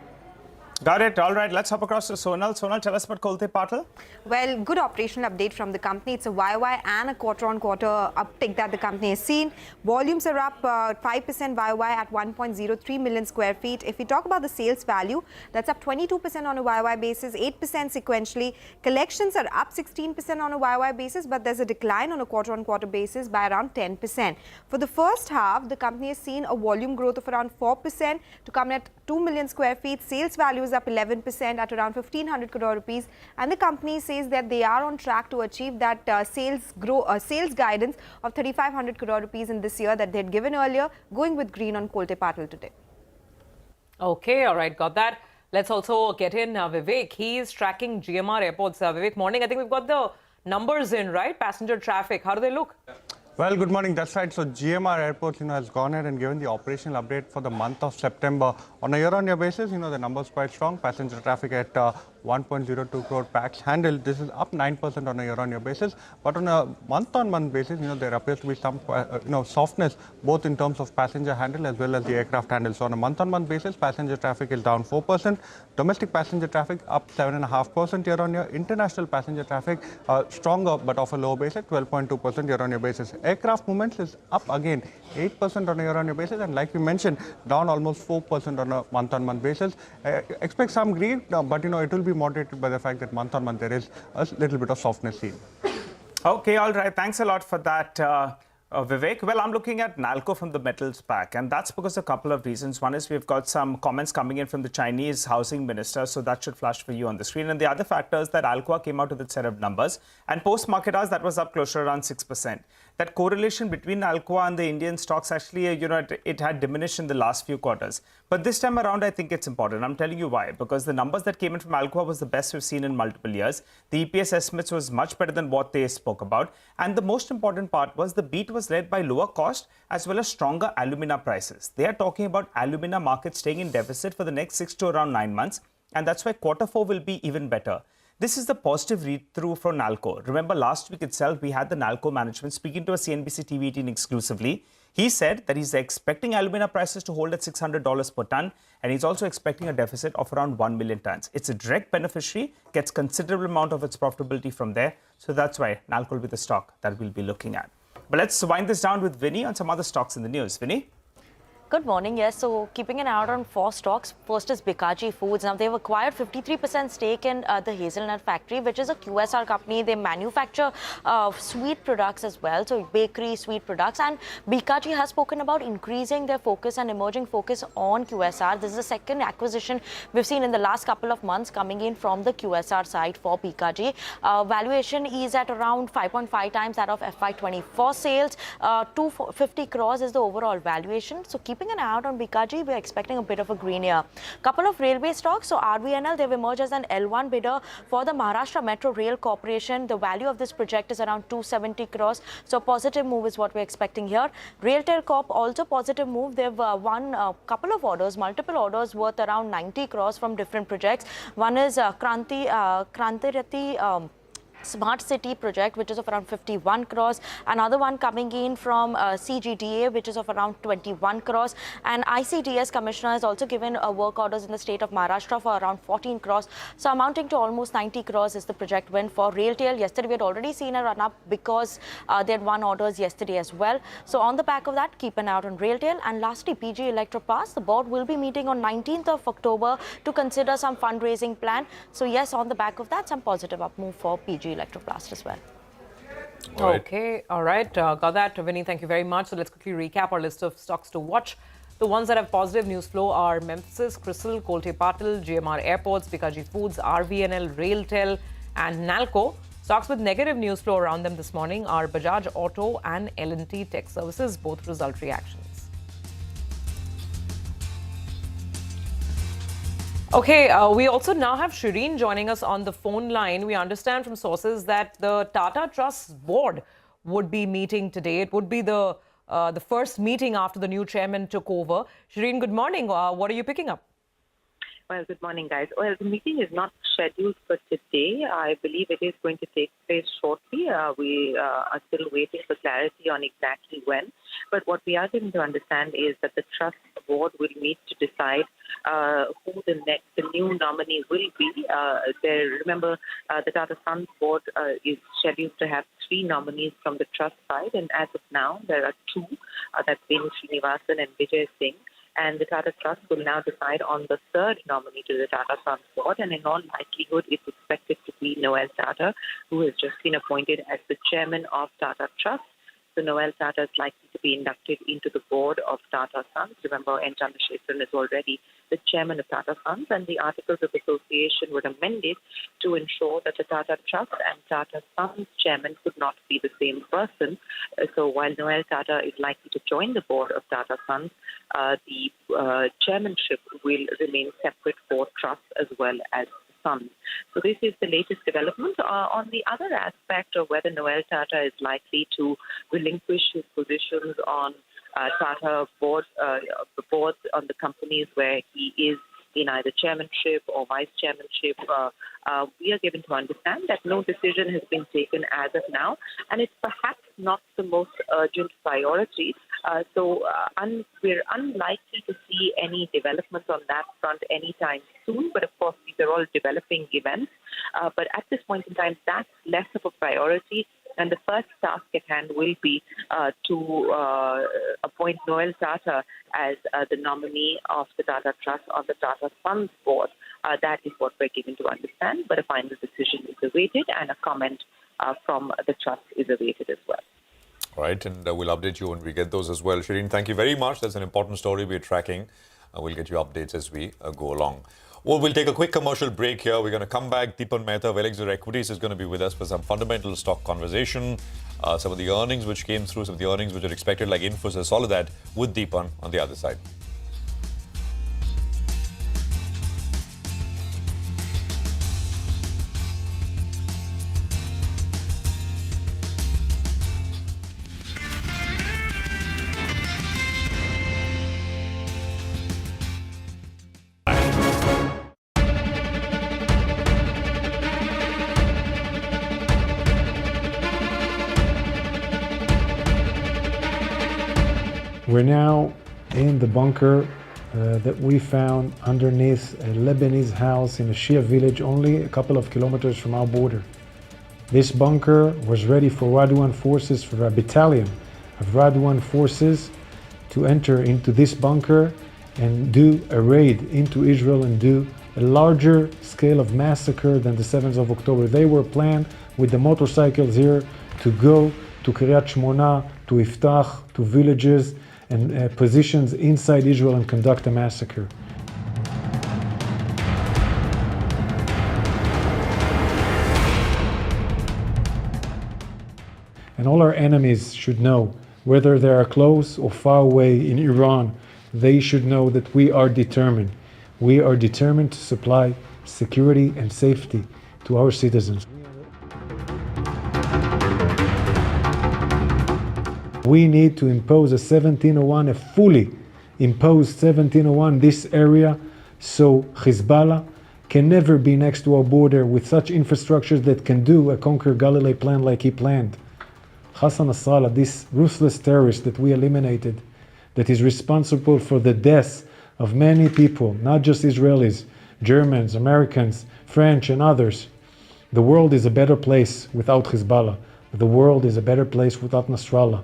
Got it. All right, let's hop across to Sonal. Sonal, tell us about Colte Patil. Well, good operational update from the company. It's a YOY and a quarter-on-quarter uptick that the company has seen. Volumes are up 5% YOY at 1.03 million square feet. If we talk about the sales value, that's up 22% on a YOY basis, 8% sequentially. Collections are up 16% on a YOY basis, but there's a decline on a quarter-on-quarter basis by around 10%. For the first half, the company has seen a volume growth of around 4% to come at 2 million square feet. Sales value is up 11% at around 1,500 crore rupees, and the company says that they are on track to achieve that sales guidance of 3,500 crore rupees in this year that they had given earlier, going with green on Colte Patil today. Okay, all right, got that. Let's also get in Vivek. He is tracking GMR airports. Vivek, morning. I think we've got the numbers in, right? Passenger traffic. How do they look? Well, good morning. That's right. So GMR Airports, has gone ahead and given the operational update for the month of September. On a year-on-year basis, the numbers quite strong. Passenger traffic at 1.02 crore pax handled. This is up 9% on a year-on-year basis. But on a month-on-month basis, there appears to be some, softness both in terms of passenger handle as well as the aircraft handle. So on a month-on-month basis, passenger traffic is down 4%. Domestic passenger traffic up 7.5% year-on-year. International passenger traffic stronger but off a low base at 12.2% year-on-year basis. Aircraft movements is up again 8% on a year-on-year basis, and like we mentioned, down almost 4% on a month-on-month basis. Expect some green, but it will be moderated by the fact that month-on-month there is a little bit of softness seen. Okay, all right. Thanks a lot for that, Vivek. Well, I'm looking at Nalco from the metals pack, and that's because of a couple of reasons. One is we've got some comments coming in from the Chinese housing minister, so that should flash for you on the screen. And the other factor is that Alcoa came out with its set of numbers, and post-market hours, that was up closer around 6%. That correlation between Alcoa and the Indian stocks actually, it had diminished in the last few quarters. But this time around, I think it's important. I'm telling you why. Because the numbers that came in from Alcoa was the best we've seen in multiple years. The EPS estimates was much better than what they spoke about. And the most important part was the beat was led by lower cost as well as stronger alumina prices. They are talking about alumina market staying in deficit for the next 6 to around 9 months. And that's why Q4 will be even better. This is the positive read-through for Nalco. Remember, last week itself, we had the Nalco management speaking to a CNBC-TV18 exclusively. He said that he's expecting alumina prices to hold at $600 per ton, and he's also expecting a deficit of around 1 million tons. It's a direct beneficiary, gets considerable amount of its profitability from there. So that's why Nalco will be the stock that we'll be looking at. But let's wind this down with Vinny on some other stocks in the news. Vinny? Good morning. Yes, so keeping an eye out on 4 stocks. First is Bikaji Foods. Now, they've acquired 53% stake in the Hazelnut Factory, which is a QSR company. They manufacture sweet products as well, so bakery, sweet products. And Bikaji has spoken about increasing their focus and emerging focus on QSR. This is the second acquisition we've seen in the last couple of months coming in from the QSR side for Bikaji. Valuation is at around 5.5 times that of FY24 sales. 250 crores is the overall valuation. So keeping an eye out on Bikaji, we're expecting a bit of a green year. Couple of railway stocks. So RVNL, they've emerged as an L1 bidder for the Maharashtra Metro Rail Corporation. The value of this project is around 270 crores. So a positive move is what we're expecting here. Railtel Corp, also positive move. They've won a couple of orders, multiple orders worth around 90 crores from different projects. One is Krantirati Smart City project, which is of around 51 crores. Another one coming in from CGDA, which is of around 21 crores. And ICDS Commissioner has also given work orders in the state of Maharashtra for around 14 crores. So amounting to almost 90 crores is the project win for Railtel. Yesterday, we had already seen a run-up because they had won orders yesterday as well. So on the back of that, keep an eye out on Railtel. And lastly, PG Electroplast. The board will be meeting on 19th of October to consider some fundraising plan. So yes, on the back of that, some positive up move for PG Electroplast as well. Okay, all right. Got that, Vinny. Thank you very much. So let's quickly recap our list of stocks to watch. The ones that have positive news flow are Memphis, Crystal, Colte Patil, GMR Airports, Bikaji Foods, RVNL, Railtel, and Nalco. Stocks with negative news flow around them this morning are Bajaj Auto and L&T Tech Services, both result reactions. Okay, we also now have Shireen joining us on the phone line. We understand from sources that the Tata Trust's board would be meeting today. It would be the first meeting after the new chairman took over. Shireen, good morning. What are you picking up? Well, good morning, guys. Well, the meeting is not scheduled for today. I believe it is going to take place shortly. We are still waiting for clarity on exactly when. But what we are going to understand is that the trust board will meet to decide who the new nominee will be. Remember, the Tata Sons board is scheduled to have 3 nominees from the trust side, and as of now, there are 2. That's Venu Srinivasan and Vijay Singh. And the Tata Trust will now decide on the 3rd nominee to the Tata Sons board, and in all likelihood, it's expected to be Noel Tata, who has just been appointed as the chairman of Tata Trust. So Noel Tata is likely to be inducted into the board of Tata Sons. Remember, N. Chandrasekaran is already the chairman of Tata Sons, and the Articles of Association were amended to ensure that the Tata Trust and Tata Sons chairman could not be the same person. So while Noel Tata is likely to join the board of Tata Sons, the chairmanship will remain separate for Trust as well as Sons. So this is the latest development. On the other aspect of whether Noel Tata is likely to relinquish his positions on Tata boards on the companies where he is in either chairmanship or vice chairmanship, we are given to understand that no decision has been taken as of now, and it's perhaps not the most urgent priority. So we're unlikely to see any developments on that front anytime soon, but of course these are all developing events. But at this point in time, that's less of a priority. And the first task at hand will be to appoint Noel Tata as the nominee of the Tata Trust on the Tata Sons board. That is what we're given to understand, but a final decision is awaited and a comment from the trust is awaited as well. All right, and we'll update you when we get those as well. Shireen, thank you very much. That's an important story we're tracking. We'll get you updates as we go along. Well, we'll take a quick commercial break here. We're going to come back. Deepan Mehta of Elixir Equities is going to be with us for some fundamental stock conversation. Some of the earnings which came through, some of the earnings which are expected, like Infosys, all of that with Deepan on the other side. We're now in the bunker that we found underneath a Lebanese house in a Shia village only a couple of kilometers from our border. This bunker was ready for Radwan forces, for a battalion of Radwan forces to enter into this bunker and do a raid into Israel and do a larger scale of massacre than the 7th of October. They were planned with the motorcycles here to go to Kiryat Shmona, to Iftach, to villages and positions inside Israel and conduct a massacre. And all our enemies should know, whether they are close or far away in Iran, they should know that we are determined. We are determined to supply security and safety to our citizens. We need to impose a 1701, a fully imposed 1701 this area, so Hezbollah can never be next to our border with such infrastructures that can do a Conquer Galilee plan like he planned. Hassan Nasrallah, this ruthless terrorist that we eliminated, that is responsible for the deaths of many people, not just Israelis, Germans, Americans, French and others. The world is a better place without Hezbollah. The world is a better place without Nasrallah.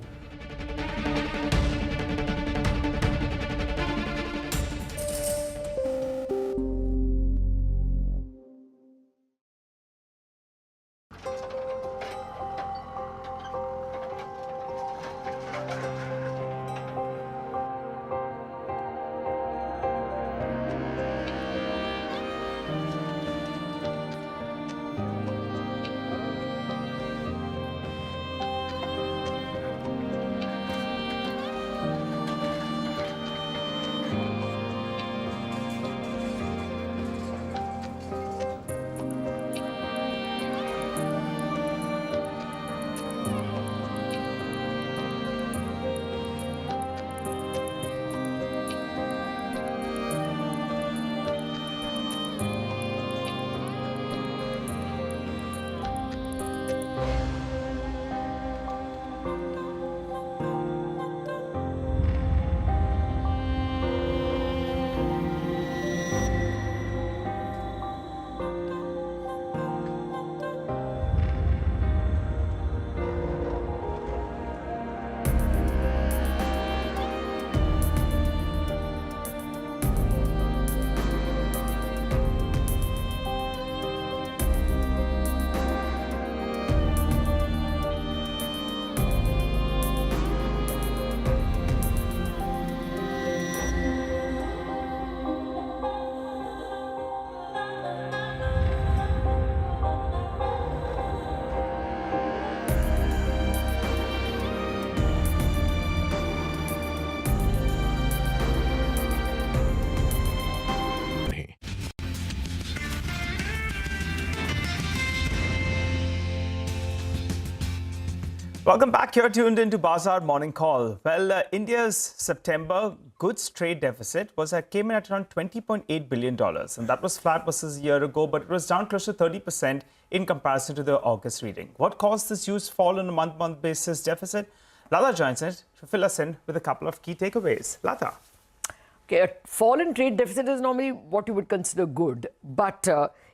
Welcome back. You're tuned into Bazaar Morning Call. Well, India's September goods trade deficit came in at around $20.8 billion. And that was flat versus a year ago, but it was down close to 30% in comparison to the August reading. What caused this huge fall on a month-to-month basis deficit? Lata joins us to fill us in with a couple of key takeaways. Lata. Okay, a fall in trade deficit is normally what you would consider good, but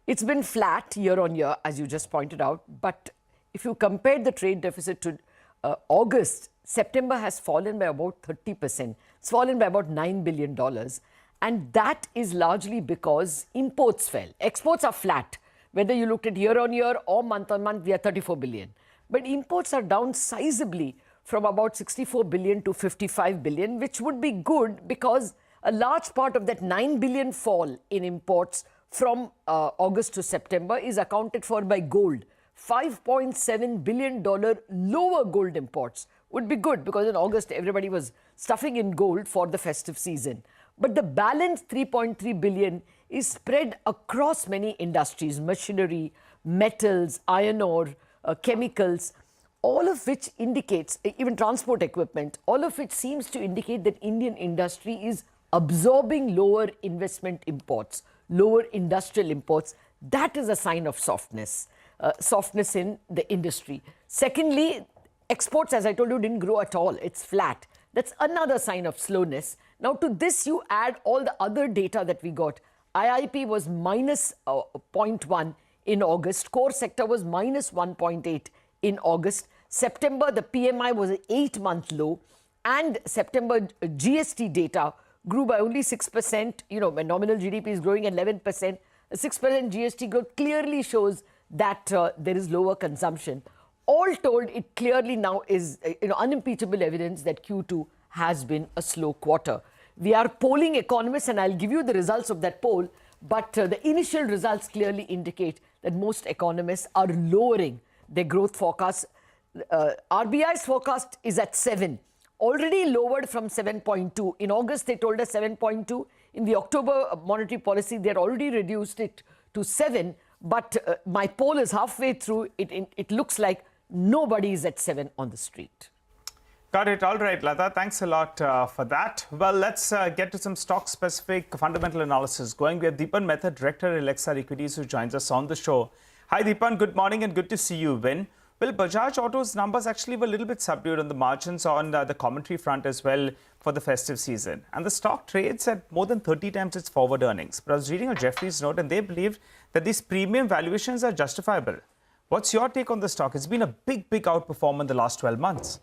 it's been flat year on year, as you just pointed out. But if you compare the trade deficit to August, September has fallen by about 30%. It's fallen by about $9 billion. And that is largely because imports fell. Exports are flat. Whether you looked at year on year or month on month, we are 34 billion. But imports are down sizably from about 64 billion to 55 billion, which would be good because a large part of that 9 billion fall in imports from August to September is accounted for by gold. $5.7 billion lower gold imports would be good because in August everybody was stuffing in gold for the festive season. But the balance 3.3 billion is spread across many industries, machinery, metals, iron ore, chemicals, all of which indicates, even transport equipment, all of which seems to indicate that Indian industry is absorbing lower investment imports, lower industrial imports. That is a sign of softness. Softness in the industry. Secondly, exports, as I told you, didn't grow at all. It's flat. That's another sign of slowness. Now, to this, you add all the other data that we got. IIP was minus 0.1 in August. Core sector was minus 1.8 in August. September, the PMI was an 8-month low. And September GST data grew by only 6%. You know, when nominal GDP is growing at 11%, a 6% GST growth clearly shows that there is lower consumption. All told, it clearly now is unimpeachable evidence that Q2 has been a slow quarter. We are polling economists, and I'll give you the results of that poll, but the initial results clearly indicate that most economists are lowering their growth forecasts. RBI's forecast is at 7, already lowered from 7.2. In August, they told us 7.2. In the October monetary policy, they had already reduced it to 7. But my poll is halfway through. It looks like nobody is at 7 on the street. Got it. All right, Lata. Thanks a lot for that. Well, let's get to some stock-specific fundamental analysis going. We have Deepan Mehta, Director at Elixir Equities, who joins us on the show. Hi, Deepan. Good morning and good to see you. Well, Bajaj Auto's numbers actually were a little bit subdued on the margins on the commentary front as well for the festive season. And the stock trades at more than 30 times its forward earnings. But I was reading a Jefferies note and they believed that these premium valuations are justifiable. What's your take on the stock? It's been a big outperform in the last 12 months.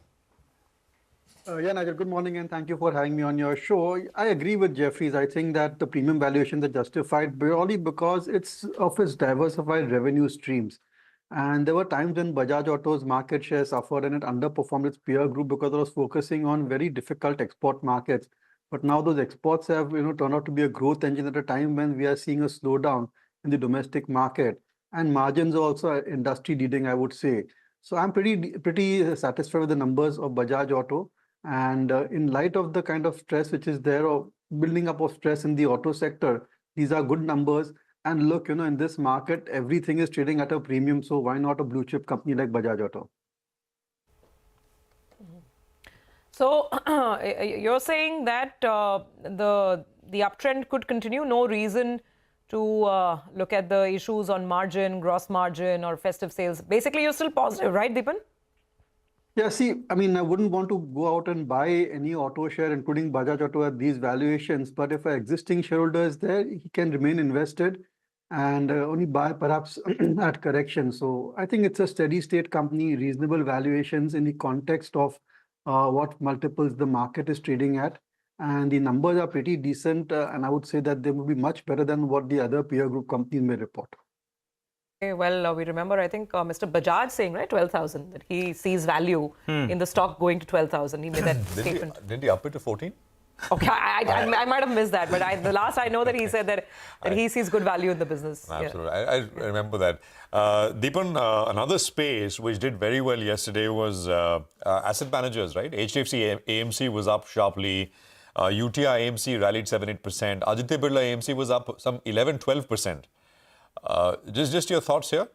Yeah, Nigel, good morning and thank you for having me on your show. I agree with Jefferies. I think that the premium valuations are justified purely because it's of its diversified revenue streams. And there were times when Bajaj Auto's market share suffered and it underperformed its peer group because it was focusing on very difficult export markets. But now those exports have turned out to be a growth engine at a time when we are seeing a slowdown in the domestic market. And margins are also industry leading, I would say. So I'm pretty satisfied with the numbers of Bajaj Auto. And in light of the kind of stress which is there, or building up of stress in the auto sector, these are good numbers. And look, in this market, everything is trading at a premium. So why not a blue chip company like Bajaj Auto? So you're saying that the uptrend could continue? No reason to look at the issues on margin, gross margin or festive sales. Basically, you're still positive, right, Deepan? Yeah, see, I mean, I wouldn't want to go out and buy any auto share, including Bajaj Auto at these valuations. But if an existing shareholder is there, he can remain invested and only buy perhaps at correction. So I think it's a steady state company, reasonable valuations in the context of what multiples the market is trading at. And the numbers are pretty decent. And I would say that they will be much better than what the other peer group companies may report. Okay, well, we remember, I think, Mr. Bajaj saying, right, 12,000, that he sees value in the stock going to 12,000. He made that statement. Did he up it to 14? Okay, I might have missed that, but the last I know that he said that he sees good value in the business. Absolutely. Yeah. I remember that. Deepan, another space which did very well yesterday was asset managers, right? HDFC AMC was up sharply. UTI AMC rallied 7-8%. Aditya Birla AMC was up some 11-12%. Just your thoughts here?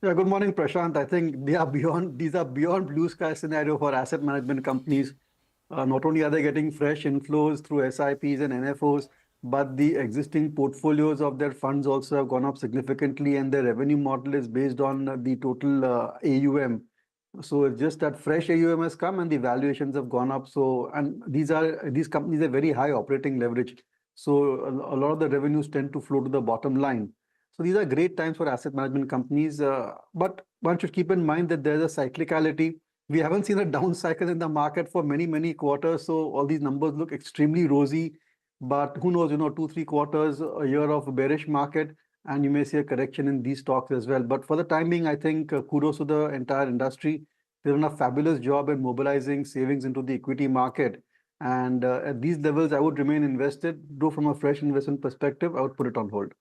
Yeah, good morning, Prashant. I think these are beyond blue sky scenario for asset management companies. Not only are they getting fresh inflows through SIPs and NFOs, but the existing portfolios of their funds also have gone up significantly, and their revenue model is based on the total AUM. So it's just that fresh AUM has come and the valuations have gone up. So, and these companies have very high operating leverage. So a lot of the revenues tend to flow to the bottom line. So these are great times for asset management companies. But one should keep in mind that there's a cyclicality. We haven't seen a down cycle in the market for many, many quarters. So all these numbers look extremely rosy. But who knows, 2, 3 quarters, a year of bearish market, and you may see a correction in these stocks as well. But for the time being, I think kudos to the entire industry. They've done a fabulous job in mobilizing savings into the equity market. And at these levels, I would remain invested. Though from a fresh investment perspective, I would put it on hold.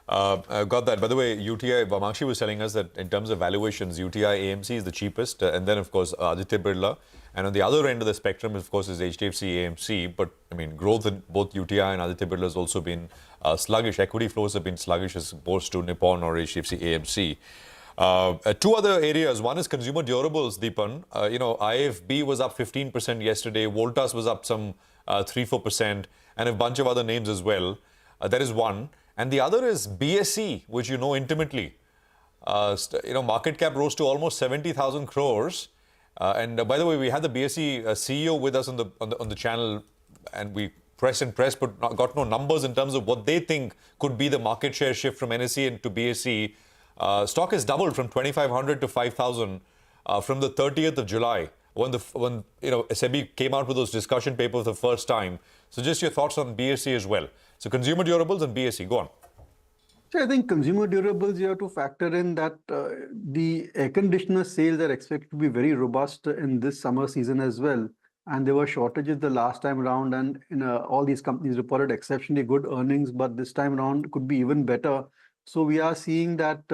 Got that. By the way, UTI, Vamakshi was telling us that in terms of valuations, UTI AMC is the cheapest, and then, of course, Aditya Birla. And on the other end of the spectrum, of course, is HDFC AMC. But, I mean, growth in both UTI and Aditya Birla has also been sluggish. Equity flows have been sluggish as opposed to Nippon or HDFC AMC. Two other areas. One is consumer durables, Deepan. IFB was up 15% yesterday. Voltas was up some 3-4%, and a bunch of other names as well. That is one. And the other is BSE, which you know intimately. Market cap rose to almost 70,000 crores. And by the way, we had the BSE CEO with us on the channel, and we pressed, but got no numbers in terms of what they think could be the market share shift from NSE into BSE. Stock has doubled from 2,500 to 5,000 from the 30th of July when SEBI came out with those discussion papers the first time. So just your thoughts on BSE as well. So consumer durables and BSE, go on. So I think consumer durables, you have to factor in that the air conditioner sales are expected to be very robust in this summer season as well. And there were shortages the last time around, and all these companies reported exceptionally good earnings, but this time around could be even better. So we are seeing that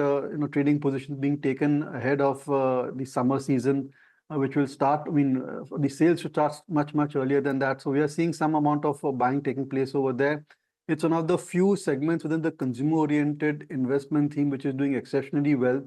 trading positions being taken ahead of the summer season, which will start. The sales should start much, much earlier than that. So we are seeing some amount of buying taking place over there. It's one of the few segments within the consumer-oriented investment theme which is doing exceptionally well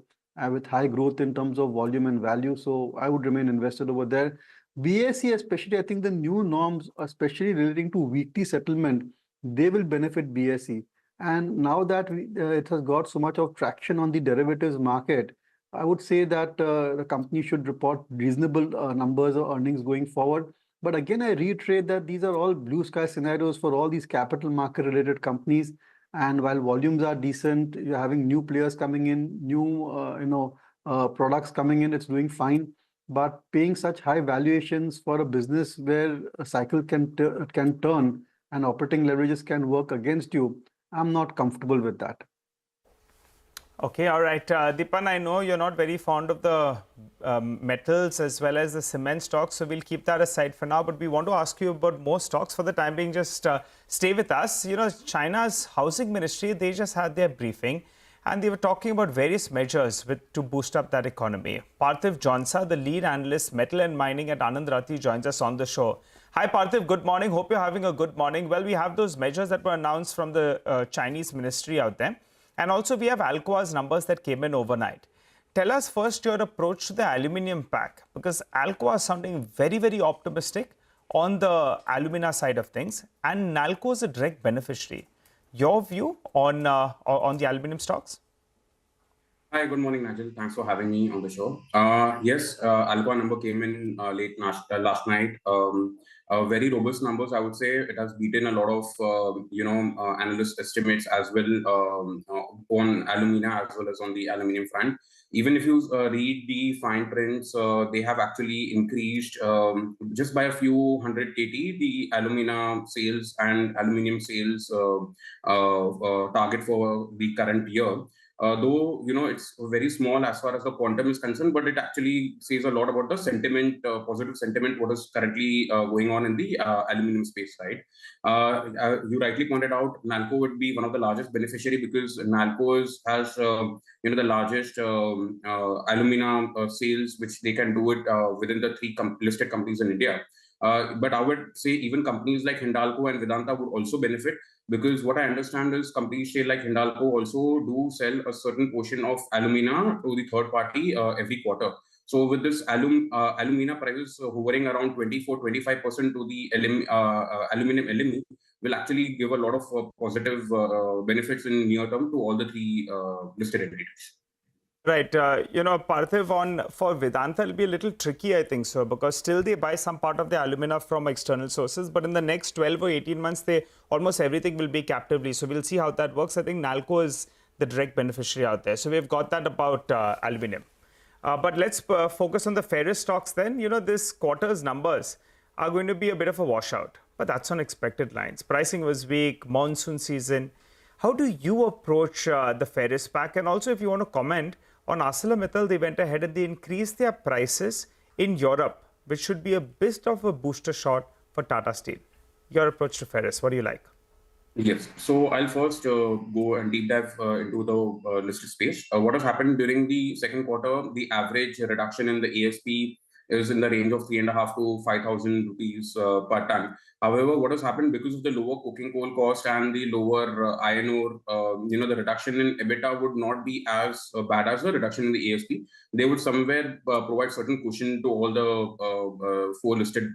with high growth in terms of volume and value. So I would remain invested over there. BSE especially, I think the new norms, especially relating to weekly settlement, they will benefit BSE. And now that it has got so much of traction on the derivatives market, I would say that the company should report reasonable numbers or earnings going forward. But again, I reiterate that these are all blue sky scenarios for all these capital market related companies. And while volumes are decent, you're having new players coming in, new products coming in, it's doing fine. But paying such high valuations for a business where a cycle can turn and operating leverages can work against you, I'm not comfortable with that. Okay, all right. Deepan, I know you're not very fond of the metals as well as the cement stocks, so we'll keep that aside for now. But we want to ask you about more stocks. For the time being, just stay with us. China's housing ministry, they just had their briefing, and they were talking about various measures to boost up that economy. Parthiv Jonsa, the lead analyst, metal and mining at Anand Rathi, joins us on the show. Hi, Parthiv. Good morning. Hope you're having a good morning. Well, we have those measures that were announced from the Chinese ministry out there. And also, we have Alcoa's numbers that came in overnight. Tell us first your approach to the aluminium pack, because Alcoa is sounding very, very optimistic on the alumina side of things, and Nalco is a direct beneficiary. Your view on the aluminium stocks? Hi, good morning, Nigel. Thanks for having me on the show. Yes, Alcoa number came in late last night. Very robust numbers, I would say. It has beaten a lot of analyst estimates as well on alumina as well as on the aluminium front. Even if you read the fine prints, they have actually increased just by a few hundred KT the alumina sales and aluminium sales target for the current year. Though it's very small as far as the quantum is concerned, but it actually says a lot about the sentiment, positive sentiment, what is currently going on in the aluminum space, right? You rightly pointed out, Nalco would be one of the largest beneficiary because Nalco has the largest alumina sales, which they can do it within the three listed companies in India. But I would say even companies like Hindalco and Vedanta would also benefit, because what I understand is companies say like Hindalco also do sell a certain portion of alumina to the third party every quarter. So with this alumina prices hovering around 24-25% to the aluminum LME, will actually give a lot of positive benefits in near term to all the three listed entities. Right. Parthiv, for Vedanta, it'll be a little tricky, I think so, because still they buy some part of the alumina from external sources, but in the next 12 or 18 months, almost everything will be captively. So we'll see how that works. I think Nalco is the direct beneficiary out there. So we've got that about aluminum. But let's focus on the ferrous stocks then. This quarter's numbers are going to be a bit of a washout, but that's on expected lines. Pricing was weak, monsoon season. How do you approach the ferrous pack? And also, if you want to comment on ArcelorMittal, they went ahead and they increased their prices in Europe, which should be a bit of a booster shot for Tata Steel. Your approach to ferrous, what do you like? Yes, so I'll first go and deep dive into the listed space. What has happened during the second quarter, the average reduction in the ASP is in the range of 3,500 to 5,000 rupees per ton. However, what has happened because of the lower coking coal cost and the lower iron ore, the reduction in EBITDA would not be as bad as the reduction in the ASP. They would somewhere provide certain cushion to all the four listed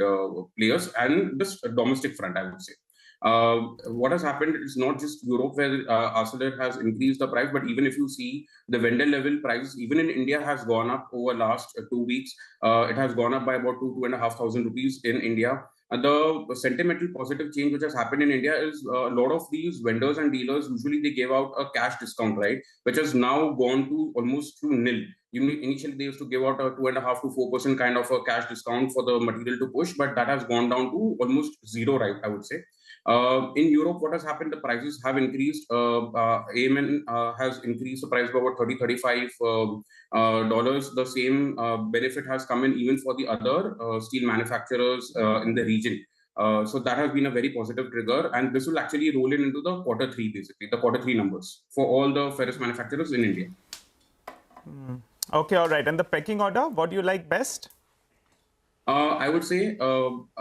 players and this domestic front, I would say. What has happened is not just Europe where Arcelor has increased the price, but even if you see the vendor level prices, even in India has gone up over last 2 weeks. It has gone up by about 2,500 rupees in India. The sentimental positive change which has happened in India is a lot of these vendors and dealers, usually they gave out a cash discount, right? Which has now gone to almost to nil. Initially, they used to give out a 2.5% to 4% kind of a cash discount for the material to push, but that has gone down to almost zero, right? I would say. In Europe, what has happened? The prices have increased. AMN has increased the price by about $30-35 dollars. The same benefit has come in even for the other steel manufacturers in the region. So that has been a very positive trigger, and this will actually roll into the quarter three, basically the quarter three numbers for all the ferrous manufacturers in India. Okay, all right. And the pecking order, what do you like best? I would say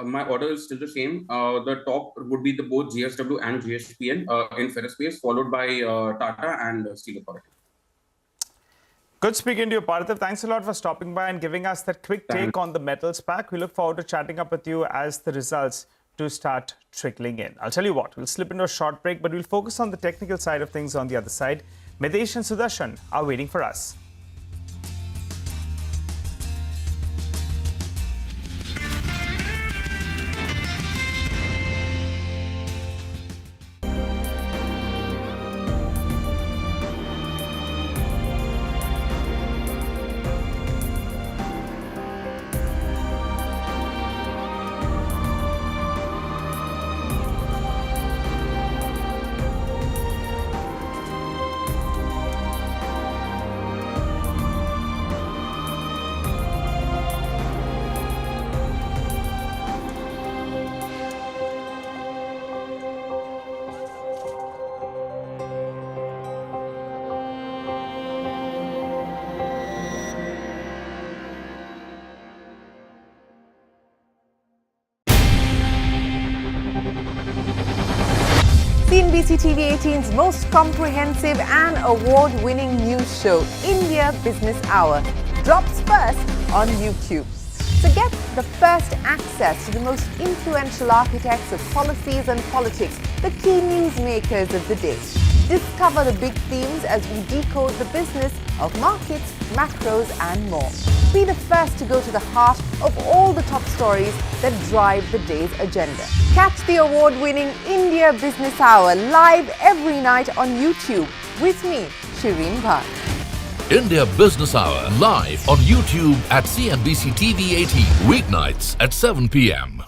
my order is still the same. The top would be the both GSW and GSPN in ferrous space, followed by Tata and Steel Authority. Good speaking to you, Parthiv. Thanks a lot for stopping by and giving us that quick take on the metals pack. We look forward to chatting up with you as the results do start trickling in. I'll tell you what, we'll slip into a short break, but we'll focus on the technical side of things on the other side. Midesh and Sudarshan are waiting for us. CNBC-TV18's most comprehensive and award-winning news show, India Business Hour, drops first on YouTube. So get the first access to the most influential architects of policies and politics, the key newsmakers of the day. Discover the big themes as we decode the business of markets, macros, and more. Be the first to go to the heart of all the top stories that drive the day's agenda. Catch the award-winning India Business Hour live every night on YouTube with me, Shireen Bhatt. India Business Hour live on YouTube at CNBC-TV18 weeknights at 7 p.m.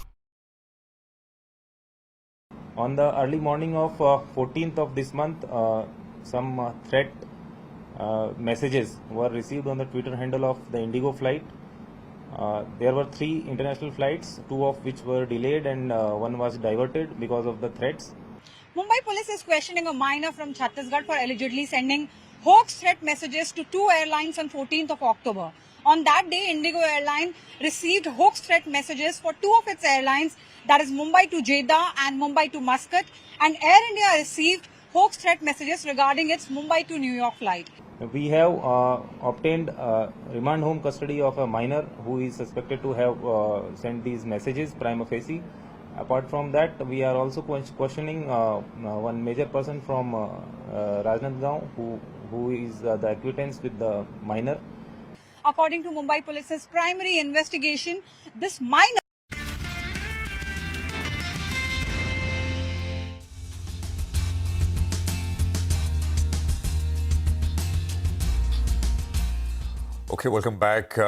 On the early morning of 14th of this month, some threat messages were received on the Twitter handle of the Indigo flight. There were 3 international flights, 2 of which were delayed and 1 was diverted because of the threats. Mumbai police is questioning a miner from Chhattisgarh for allegedly sending hoax threat messages to 2 airlines on 14th of October. On that day, Indigo Airline received hoax threat messages for two of its airlines, that is Mumbai to Jeddah and Mumbai to Muscat, and Air India received hoax threat messages regarding its Mumbai to New York flight. We have obtained remand home custody of a minor who is suspected to have sent these messages prima facie. Apart from that, we are also questioning one major person from Rajnandgaon who is the acquaintance with the minor. According to Mumbai Police's primary investigation, this minor Okay, welcome back.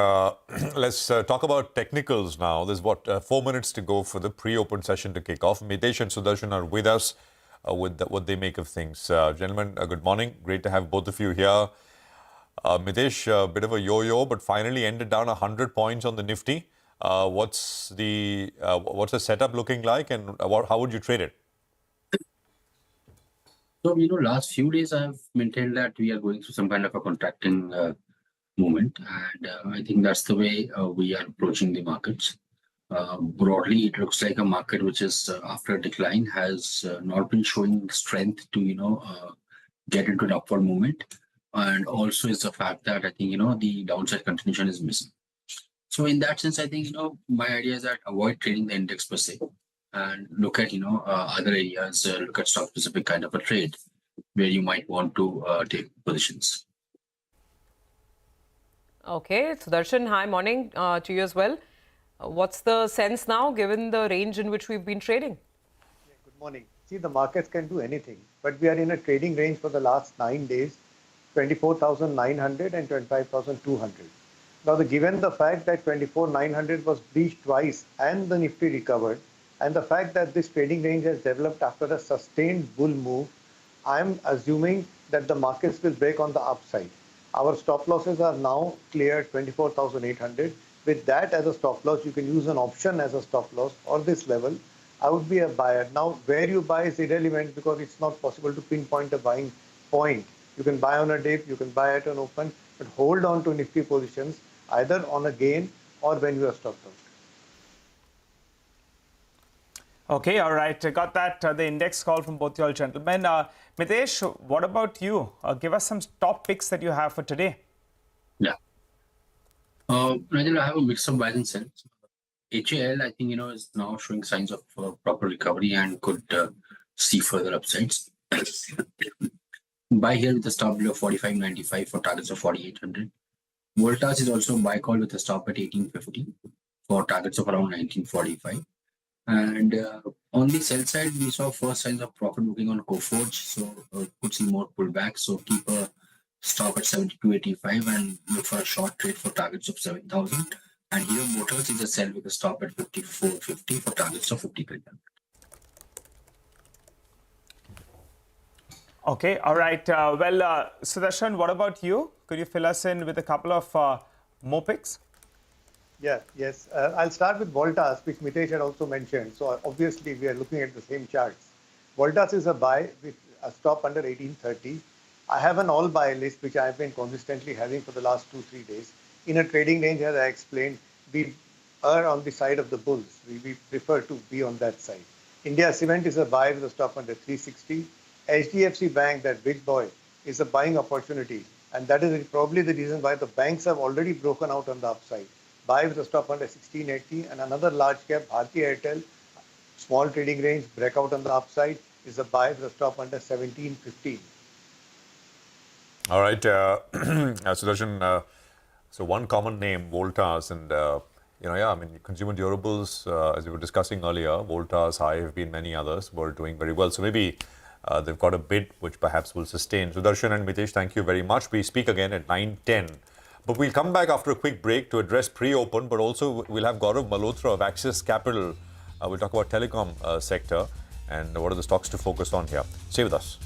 Let's talk about technicals now. There's 4 minutes to go for the pre-open session to kick off. Mitesh and Sudarshan are with us with what they make of things. Gentlemen, good morning. Great to have both of you here. Mitesh, a bit of a yo-yo, but finally ended down 100 points on the Nifty. What's the setup looking like, and how would you trade it? So, last few days I've maintained that we are going through some kind of a contracting movement, and I think that's the way we are approaching the markets. Broadly, it looks like a market which is after a decline has not been showing strength to get into an upward movement, and also is the fact that I think the downside continuation is missing. So in that sense, I think my idea is that avoid trading the index per se and look at other areas, look at stock specific kind of a trade where you might want to take positions. Okay, Sudarshan, hi, morning to you as well. What's the sense now, given the range in which we've been trading? Good morning. See, the markets can do anything, but we are in a trading range for the last 9 days, 24,900 and 25,200. Now, given the fact that 24,900 was breached twice and the Nifty recovered, and the fact that this trading range has developed after a sustained bull move, I'm assuming that the markets will break on the upside. Our stop losses are now cleared 24,800. With that as a stop loss, you can use an option as a stop loss or this level. I would be a buyer. Now, where you buy is irrelevant because it's not possible to pinpoint a buying point. You can buy on a dip, you can buy at an open, but hold on to Nifty positions either on a gain or when you are stopped out. Okay, all right. I got that, the index call from both you all gentlemen. Mitesh, what about you? Give us some top picks that you have for today. Yeah. Nigel, I have a mix of buys and sells. HAL, I think, is now showing signs of proper recovery and could see further upsides. Buy here with a stop below 45.95 for targets of 4,800. Voltas is also a buy call with a stop at 18.50 for targets of around 19.45. And on the sell side, we saw first signs of profit booking on Coforge, so could see more pullback. So keep a stop at 72.85 and look for a short trade for targets of 7,000. And Hero Motors is a sell with a stop at 54.50 for targets of 5300. Okay, all right. Sudarshan, what about you? Could you fill us in with a couple of more picks? Yes. I'll start with Voltas, which Mitesh had also mentioned. So obviously, we are looking at the same charts. Voltas is a buy with a stop under 1830. I have an all buy list, which I've been consistently having for the last 2-3 days. In a trading range, as I explained, we are on the side of the bulls. We prefer to be on that side. India Cement is a buy with a stop under 360. HDFC Bank, that big boy, is a buying opportunity. And that is probably the reason why the banks have already broken out on the upside. Buy with a stop under 1680, and another large cap, Bharti Airtel, small trading range, breakout on the upside, is a buy with a stop under 1715. All right, Sudarshan, so one common name, Voltas, and consumer durables, as we were discussing earlier, Voltas, Hive, been many others were doing very well. So maybe they've got a bid which perhaps will sustain. Sudarshan and Mitesh, thank you very much. We speak again at 9:10. But we'll come back after a quick break to address pre-open, but also we'll have Gaurav Malhotra of Axis Capital. We'll talk about telecom sector and what are the stocks to focus on here. Stay with us.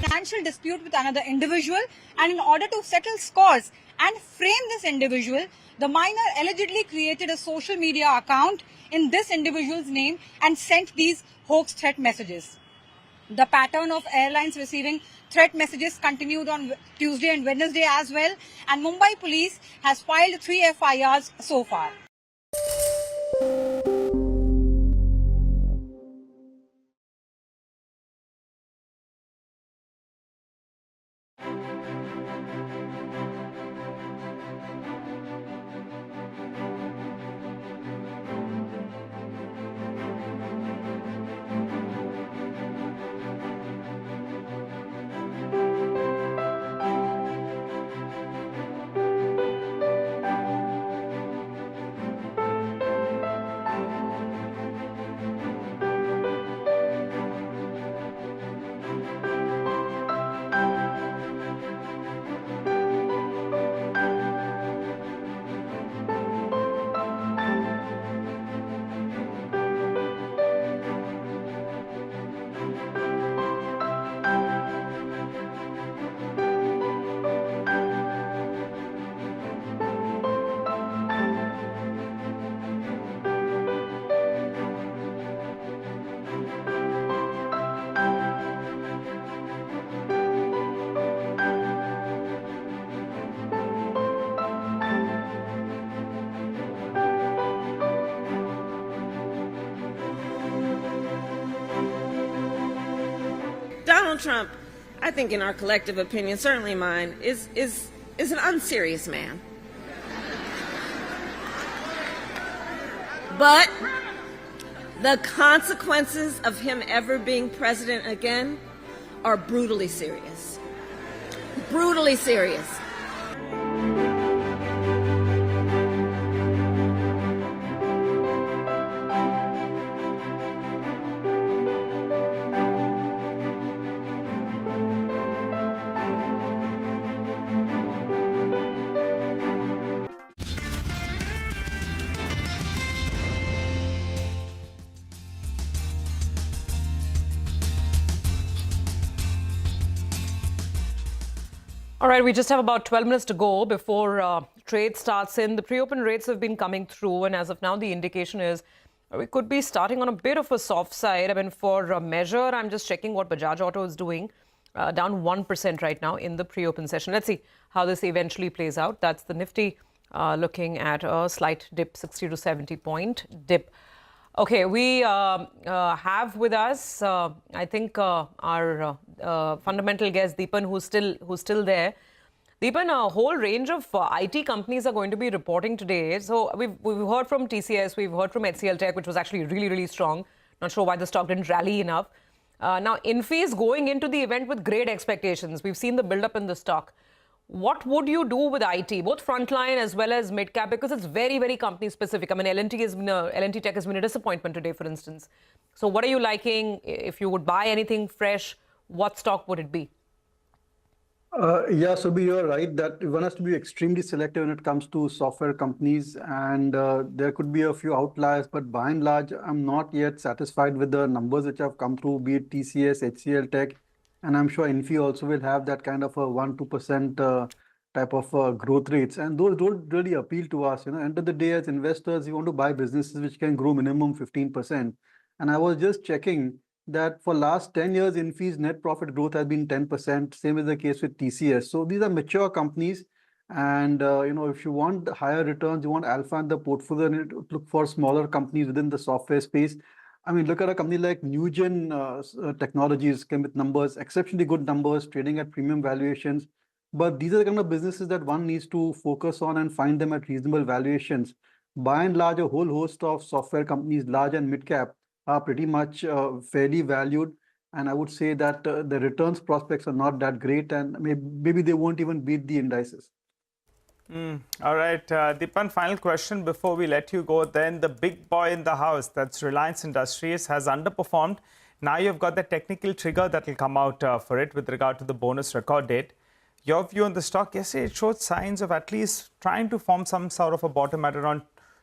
Financial dispute with another individual, and in order to settle scores and frame this individual, the minor allegedly created a social media account in this individual's name and sent these hoax threat messages. The pattern of airlines receiving threat messages continued on Tuesday and Wednesday as well, and Mumbai police has filed 3 FIRs so far. Donald Trump, I think in our collective opinion, certainly mine, is an unserious man. But the consequences of him ever being president again are brutally serious. Brutally serious. All right, we just have about 12 minutes to go before trade starts in. The pre-open rates have been coming through, and as of now, the indication is we could be starting on a bit of a soft side. I mean, for a measure, I'm just checking what Bajaj Auto is doing, down 1% right now in the pre-open session. Let's see how this eventually plays out. That's the Nifty looking at a slight dip, 60 to 70 point dip. Okay, we have with us, I think, our fundamental guest, Deepan, who's still there. Deepan, a whole range of IT companies are going to be reporting today. So we've heard from TCS, we've heard from HCL Tech, which was actually really, really strong. Not sure why the stock didn't rally enough. Now, Infy is going into the event with great expectations. We've seen the build-up in the stock. What would you do with IT, both frontline as well as mid-cap? Because it's very, very company-specific. I mean, L&T Tech has been a disappointment today, for instance. So what are you liking? If you would buy anything fresh, what stock would it be? Yeah, Subhi, you're right that one has to be extremely selective when it comes to software companies, and there could be a few outliers, but by and large, I'm not yet satisfied with the numbers which have come through, be it TCS, HCL Tech, and I'm sure Infy also will have that kind of a 1-2% type of growth rates, and those don't really appeal to us. End of the day, as investors, you want to buy businesses which can grow minimum 15%. And I was just checking that for last 10 years, Infy's net profit growth has been 10%. Same is the case with TCS. So these are mature companies. And, if you want higher returns, you want alpha in the portfolio, and look for smaller companies within the software space. I mean, look at a company like Newgen Technologies came with numbers, exceptionally good numbers, trading at premium valuations. But these are the kind of businesses that one needs to focus on and find them at reasonable valuations. By and large, a whole host of software companies, large and mid-cap, are pretty much fairly valued. And I would say that the returns prospects are not that great, and maybe they won't even beat the indices. All right, Deepan, final question before we let you go. Then the big boy in the house, that's Reliance Industries, has underperformed. Now you've got the technical trigger that will come out for it with regard to the bonus record date. Your view on the stock, yesterday it showed signs of at least trying to form some sort of a bottom at around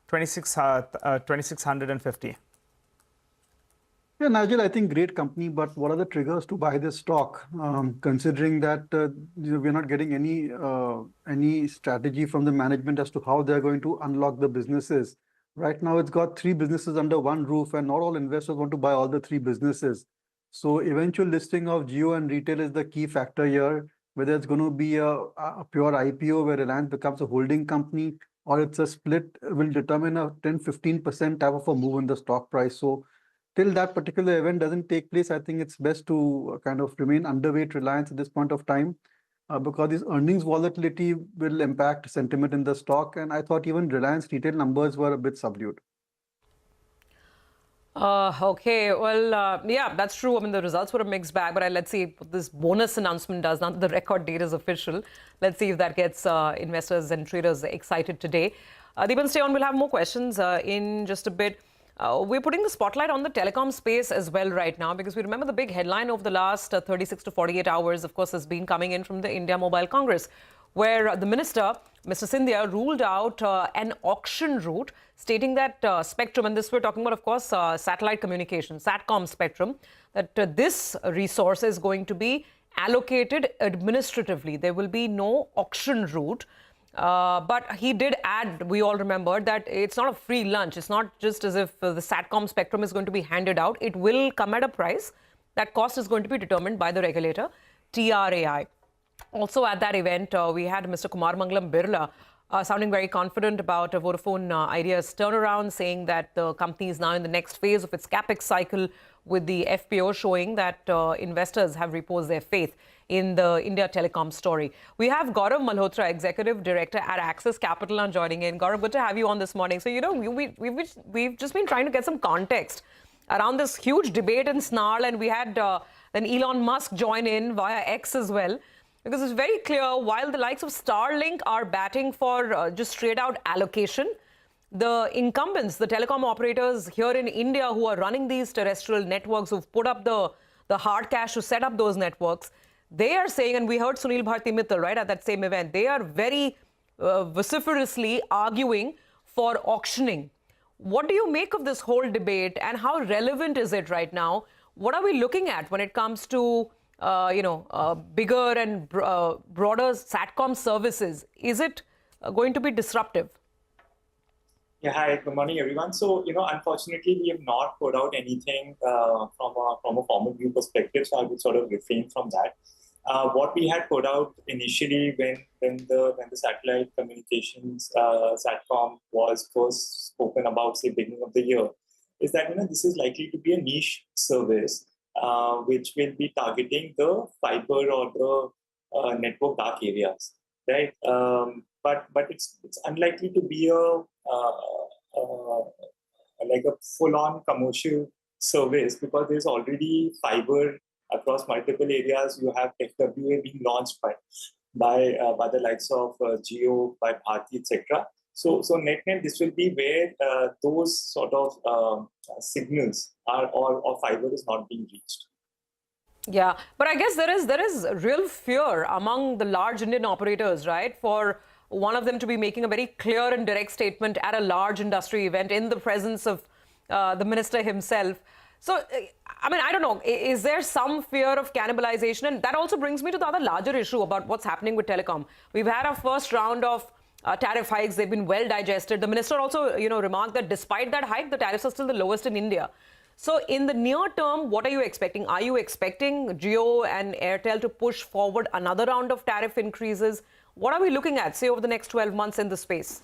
2650. Yeah, Nigel, I think great company, but what are the triggers to buy this stock? Considering that we're not getting any strategy from the management as to how they're going to unlock the businesses. Right now, it's got 3 businesses under one roof, and not all investors want to buy all the 3 businesses. So eventual listing of Jio and retail is the key factor here, whether it's going to be a pure IPO where Reliance becomes a holding company or it's a split will determine a 10-15% type of a move in the stock price. So till that particular event doesn't take place, I think it's best to kind of remain underweight Reliance at this point of time because this earnings volatility will impact sentiment in the stock. And I thought even Reliance retail numbers were a bit subdued. Okay, well, yeah, that's true. I mean, the results were a mixed bag, but let's see what this bonus announcement does. Now that the record date is official, let's see if that gets investors and traders excited today. Deepan, stay on. We'll have more questions in just a bit. We're putting the spotlight on the telecom space as well right now because we remember the big headline over the last 36 to 48 hours, of course, has been coming in from the India Mobile Congress, where the minister, Mr. Scindia, ruled out an auction route, stating that spectrum, and this we're talking about, of course, satellite communication, SATCOM spectrum, that this resource is going to be allocated administratively. There will be no auction route. But he did add, we all remember, that it's not a free lunch. It's not just as if the SATCOM spectrum is going to be handed out. It will come at a price. That cost is going to be determined by the regulator, TRAI. Also at that event, we had Mr. Kumar Mangalam Birla sounding very confident about Vodafone Idea's turnaround, saying that the company is now in the next phase of its capex cycle, with the FPO showing that investors have reposed their faith in the India telecom story. We have Gaurav Malhotra, Executive Director at Axis Capital, on joining in. Gaurav, good to have you on this morning. So, you know, we've just been trying to get some context around this huge debate and snarl, and we had then Elon Musk join in via X as well. Because it's very clear, while the likes of Starlink are batting for just straight out allocation, the incumbents, the telecom operators here in India who are running these terrestrial networks, who've put up the hard cash to set up those networks, they are saying, and we heard Sunil Bharti Mittal, right, at that same event, they are very vociferously arguing for auctioning. What do you make of this whole debate, and how relevant is it right now? What are we looking at when it comes to bigger and broader SATCOM services? Is it going to be disruptive? Yeah, hi, good morning, everyone. So, unfortunately, we have not put out anything from a formal view perspective, so I would sort of refrain from that. What we had put out initially when the satellite communications SATCOM was first spoken about, say, beginning of the year, is that this is likely to be a niche service which will be targeting the fiber or the network dark areas, right? But it's unlikely to be like a full-on commercial service because there's already fiber across multiple areas. You have FWA being launched by the likes of Jio, by Bharti, etc. So net-net, this will be where those sort of signals are or fiber is not being reached. Yeah, but I guess there is real fear among the large Indian operators, right, for one of them to be making a very clear and direct statement at a large industry event in the presence of the minister himself. So, I mean, I don't know, is there some fear of cannibalization? And that also brings me to the other larger issue about what's happening with telecom. We've had our first round of tariff hikes. They've been well digested. The minister also, remarked that despite that hike, the tariffs are still the lowest in India. So in the near term, what are you expecting? Are you expecting Jio and Airtel to push forward another round of tariff increases? What are we looking at, say, over the next 12 months in the space?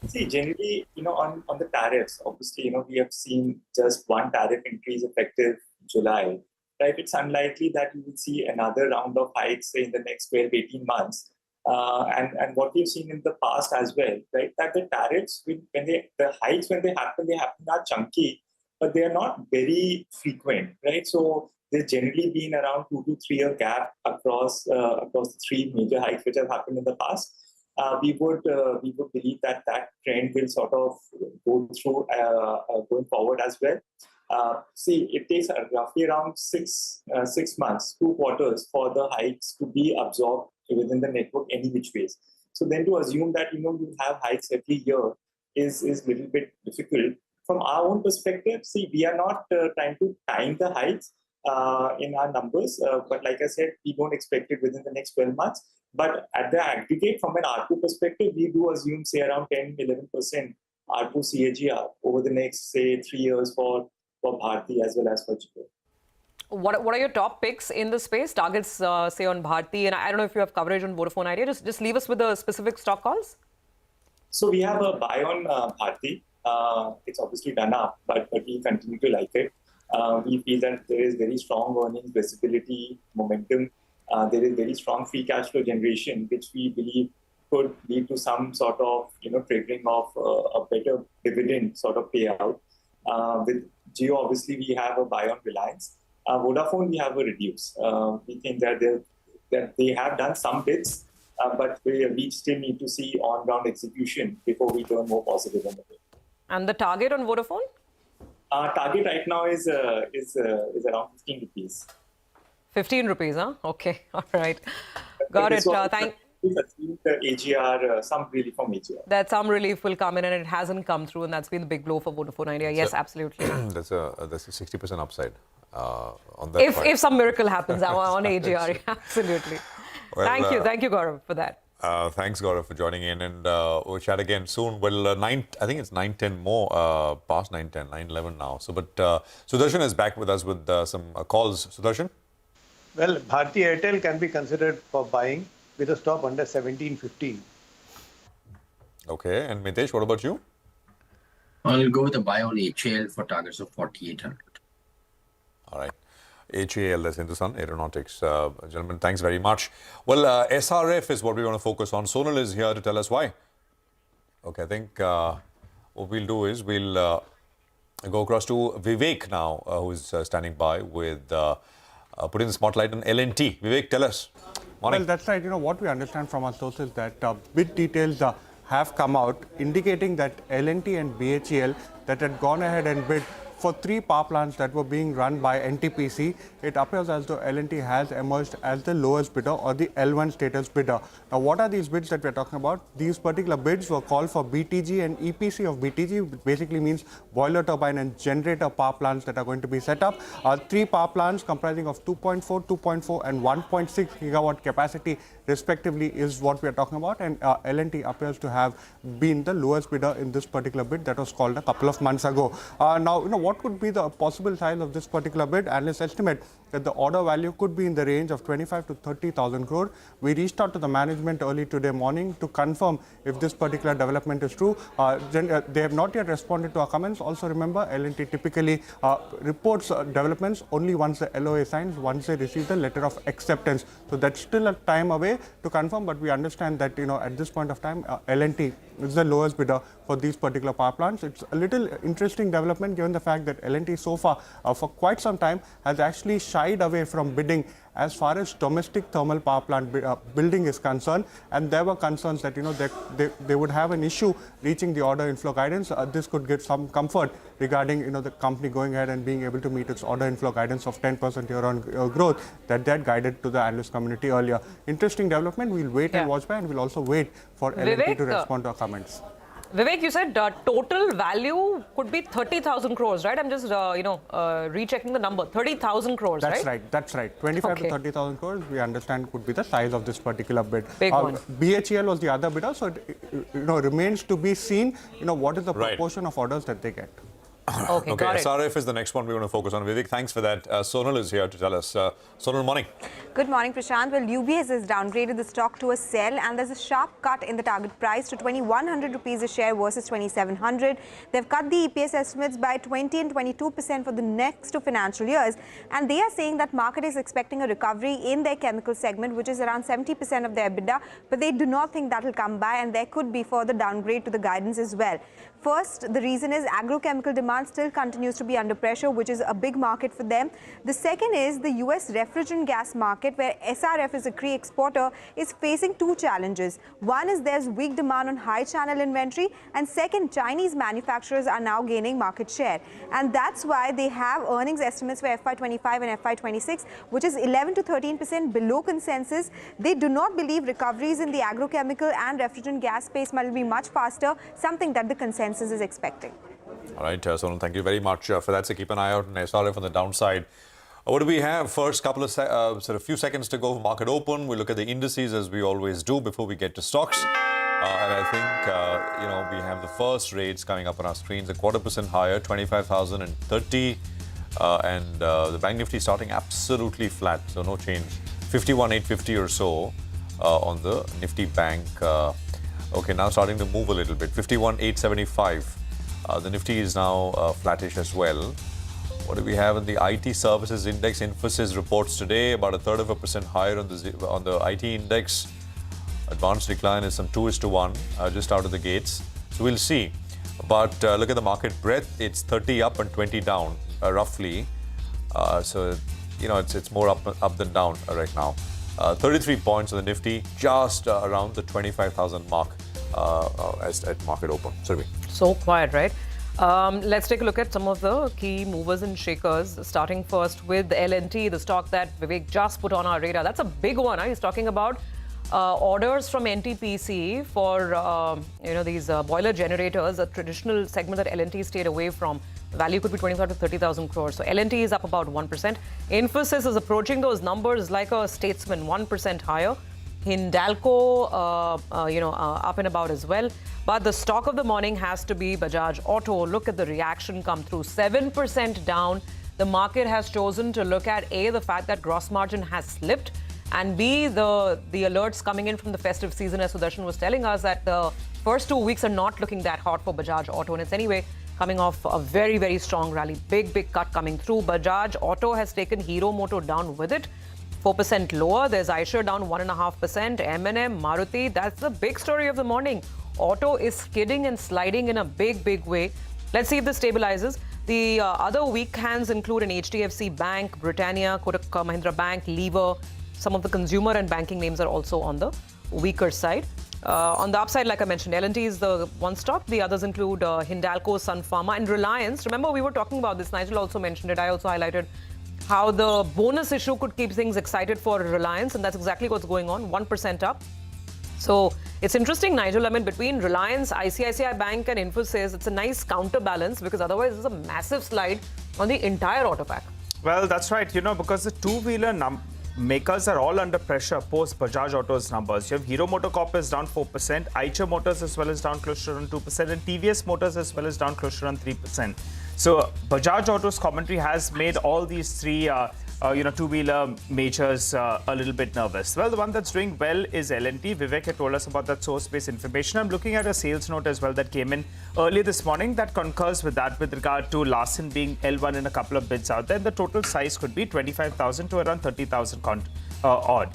See, generally, on the tariffs, obviously, we have seen just one tariff increase effective July, right? It's unlikely that we will see another round of hikes, say, in the next 12, 18 months. And what we've seen in the past as well, right? That the tariffs, the hikes, when they happen are chunky, but they are not very frequent, right? So there's generally been around 2 to 3 year gap across the three major hikes which have happened in the past. We would believe that trend will sort of go through going forward as well. See, it takes roughly around 6 months, 2 quarters for the hikes to be absorbed within the network any which ways. So then to assume that you have hikes every year is a little bit difficult. From our own perspective, see, we are not trying to time the hikes in our numbers, but like I said, we don't expect it within the next 12 months. But at the aggregate, from an ARPU perspective, we do assume, say, around 10-11% ARPU CAGR over the next, say, 3 years for Bharti as well as for Jio. What are your top picks in the space? Targets, say, on Bharti, and I don't know if you have coverage on Vodafone Idea. Just leave us with the specific stock calls. So we have a buy on Bharti. It's obviously done up, but we continue to like it. We feel that there is very strong earnings visibility, momentum. There is very strong free cash flow generation, which we believe could lead to some sort of, triggering of a better dividend sort of payout. With Jio, obviously, we have a buy on Reliance. Vodafone, we have a reduce. We think that they have done some bits, but we still need to see on-ground execution before we turn more positive on the way. And the target on Vodafone? Target right now is around 15 rupees. 15 rupees, huh? Okay, all right. Got it. Thank. The AGR, some relief from AGR. That some relief will come in, and it hasn't come through, and that's been the big blow for Vodafone Idea. Yes, absolutely. That's a 60% upside on that. If some miracle happens on AGR, absolutely. Well, thank you, Gaurav, for that. Thanks, Gaurav, for joining in, and we'll chat again soon. Well, I think it's 9:10 more, past 9:10, 9:11 now. So, but Sudarshan is back with us with some calls. Sudarshan? Well, Bharti Airtel can be considered for buying with a stop under 17.15. Okay, and Mitesh, what about you? I'll go with a buy on HAL for targets of 4,800. All right. HAL, that's Hindustan Aeronautics. Gentlemen, thanks very much. Well, SRF is what we want to focus on. Sonal is here to tell us why. Okay, I think what we'll do is we'll go across to Vivek now, who's standing by with putting the spotlight on L&T. Vivek, tell us. Morning. Well, that's right. What we understand from our sources that bid details have come out indicating that L&T and BHEL that had gone ahead and bid for 3 power plants that were being run by NTPC. It appears as though L&T has emerged as the lowest bidder or the L1 status bidder. Now, what are these bids that we're talking about? These particular bids were called for BTG and EPC of BTG, which basically means boiler turbine and generator power plants that are going to be set up. 3 power plants comprising of 2.4, 2.4 and 1.6 gigawatt capacity respectively is what we are talking about, and L&T appears to have been the lowest bidder in this particular bid that was called a couple of months ago. Now, what could be the possible size of this particular bid? Analysts estimate that the order value could be in the range of 25 to 30,000 crore. We reached out to the management early today morning to confirm if this particular development is true. They have not yet responded to our comments. Also remember, L&T typically reports developments only once the LOA signs, once they receive the letter of acceptance. So that's still a time away to confirm, but we understand that at this point of time, L&T is the lowest bidder for these particular power plants. It's a little interesting development given the fact that L&T so far for quite some time has actually shied away from bidding as far as domestic thermal power plant building is concerned, and there were concerns that they would have an issue reaching the order inflow guidance. This could give some comfort regarding the company going ahead and being able to meet its order inflow guidance of 10% year-on growth that they had guided to the analyst community earlier. Interesting development. We'll wait and watch by, and we'll also wait for L&T to respond to our comments. Vivek, you said total value could be 30,000 crores, right? I'm just, rechecking the number. 30,000 crores, That's right? That's right. 25 to 30,000 crores, we understand, could be the size of this particular bid. Big one. BHEL was the other bidder, so it remains to be seen, what is the proportion of orders that they get. Okay, got it. SRF is the next one we want to focus on. Vivek, thanks for that. Sonal is here to tell us. Sonal, morning. Good morning, Prashant. Well, UBS has downgraded the stock to a sell, and there's a sharp cut in the target price to 2,100 rupees a share versus 2,700. They've cut the EPS estimates by 20 and 22% for the next 2 financial years, and they are saying that market is expecting a recovery in their chemical segment, which is around 70% of their EBITDA, but they do not think that will come by, and there could be further downgrade to the guidance as well. First, the reason is agrochemical demand still continues to be under pressure, which is a big market for them. The second is the US refrigerant gas market, where SRF is a key exporter, is facing 2 challenges. One is there's weak demand on high channel inventory, and second, Chinese manufacturers are now gaining market share. And that's why they have earnings estimates for FY25 and FY26, which is 11 to 13% below consensus. They do not believe recoveries in the agrochemical and refrigerant gas space might be much faster, something that the consensus is expecting. All right, Sonal, thank you very much for that. So keep an eye out on SRF on the downside. What do we have? First couple of few seconds to go for market open. We look at the indices as we always do before we get to stocks. And I think, we have the first rates coming up on our screens, 0.25% higher, 25,030. and the Bank Nifty starting absolutely flat, so no change. 51,850 or so on the Nifty Bank. Okay, now starting to move a little bit. 51,875. The Nifty is now flattish as well. What do we have in the IT services index? Infosys reports today about 1/3% higher on the IT index. Advanced decline is some 2:1 just out of the gates. So we'll see. But look at the market breadth. It's 30 up and 20 down roughly. So you know it's more up than down right now. 33 points on the Nifty, just around the 25,000 mark at market open. Sorry. So quiet, right? Let's take a look at some of the key movers and shakers. Starting first with L&T, the stock that Vivek just put on our radar. That's a big one. He's talking about orders from NTPC for these boiler generators, a traditional segment that L&T stayed away from. The value could be 25 to 30,000 crores. So L&T is up about 1%. Infosys is approaching those numbers like a statesman, 1% higher. Hindalco, up and about as well. But the stock of the morning has to be Bajaj Auto. Look at the reaction come through. 7% down. The market has chosen to look at A, the fact that gross margin has slipped, and B, the alerts coming in from the festive season, as Sudarshan was telling us, that the first 2 weeks are not looking that hot for Bajaj Auto. And it's anyway coming off a very, very strong rally. Big cut coming through. Bajaj Auto has taken Hero Moto down with it. 4% lower. There's Eicher down 1.5%. M&M, Maruti, that's the big story of the morning. Auto is skidding and sliding in a big way. Let's see if this stabilizes. The other weak hands include an HDFC Bank, Britannia, Kotak Mahindra Bank, Lever. Some of the consumer and banking names are also on the weaker side. On the upside, like I mentioned, L&T is the one stock. The others include Hindalco, Sun Pharma, and Reliance. Remember, we were talking about this. Nigel also mentioned it. I also highlighted how the bonus issue could keep things excited for Reliance, and that's exactly what's going on. 1% up. So it's interesting, Nigel. I mean, between Reliance, ICICI Bank, and Infosys, it's a nice counterbalance, because otherwise there's a massive slide on the entire auto pack. Well, that's right. Because the two-wheeler makers are all under pressure post Bajaj Auto's numbers. You have Hero MotoCorp is down 4%, Eicher Motors as well as down close to around 2%, and TVS Motors as well as down close to around 3%. So Bajaj Auto's commentary has made all these three two-wheeler majors a little bit nervous. Well, the one that's doing well is L&T. Vivek had told us about that source-based information. I'm looking at a sales note as well that came in early this morning that concurs with that with regard to Larsen being L1 in a couple of bids out there. The total size could be 25,000 to around 30,000 odd.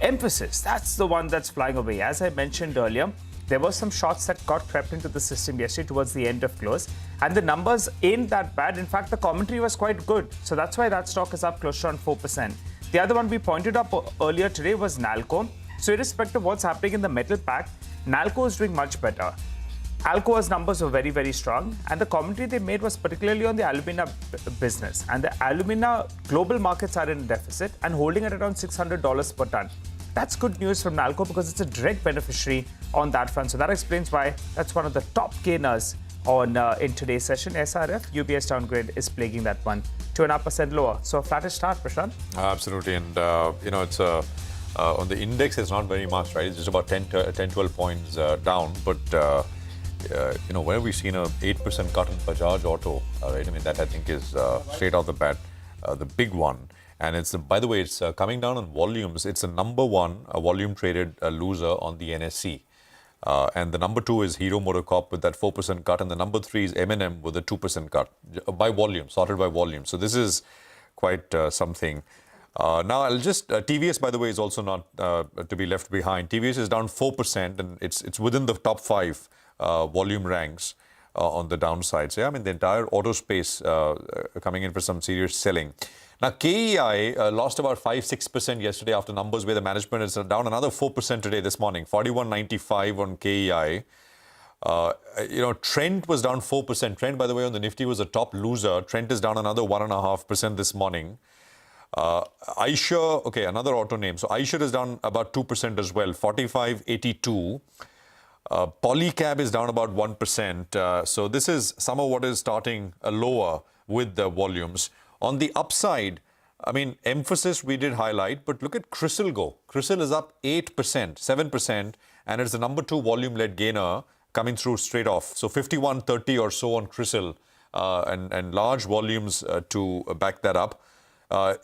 Emphasis, that's the one that's flying away. As I mentioned earlier, there were some shots that got crept into the system yesterday towards the end of close. And the numbers ain't that bad. In fact, the commentary was quite good. So that's why that stock is up close to around 4%. The other one we pointed up earlier today was Nalco. So irrespective of what's happening in the metal pack, Nalco is doing much better. Alcoa's numbers were very, very strong. And the commentary they made was particularly on the alumina business. And the alumina global markets are in deficit and holding at around $600 per ton. That's good news from Nalco because it's a direct beneficiary on that front. So that explains why that's one of the top gainers on in today's session. SRF, UBS downgrade is plaguing that one. 2.5% lower. So a flattish start, Prashant. Absolutely. And, it's on the index, it's not very much, right? It's just about 10-12 points down. But, where have we seen a 8% cut in Bajaj Auto, right? I mean, that I think is straight off the bat, the big one. And it's, by the way, it's coming down on volumes. It's the number one volume traded loser on the NSE. And the number two is Hero MotoCorp with that 4% cut. And the number three is M&M with a 2% cut by volume, sorted by volume. So this is quite something. Now, I'll just, TVS, by the way, is also not to be left behind. TVS is down 4% and it's within the top 5 volume ranks on the downside. So, yeah, I mean, the entire auto space coming in for some serious selling. Now, KEI lost about 5-6% yesterday after numbers where the management is down another 4% today, this morning, 41.95 on KEI. Trent was down 4%. Trent, by the way, on the Nifty was a top loser. Trent is down another 1.5% this morning. Eicher, okay, another auto name. So Eicher is down about 2% as well, 45.82. Polycab is down about 1%. So this is some of what is starting lower with the volumes. On the upside, I mean, Emphasis we did highlight, but look at CRISIL go. CRISIL is up 8%, 7%, and it's the number 2 volume-led gainer coming through straight off. So 51.30 or so on CRISIL and large volumes to back that up.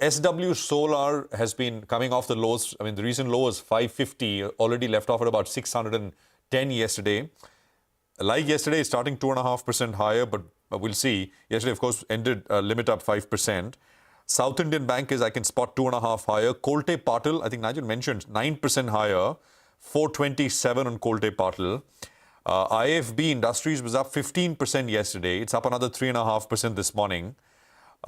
SW Solar has been coming off the lows. I mean, the recent low was 550, already left off at about 610 yesterday. Like yesterday, it's starting 2.5% higher, but we'll see. Yesterday, of course, ended limit up 5%. South Indian Bank is, I can spot 2.5 higher. Kolte Patil, I think Nigel mentioned, 9% higher, 427 on Kolte Patil. IFB Industries was up 15% yesterday. It's up another 3.5% this morning.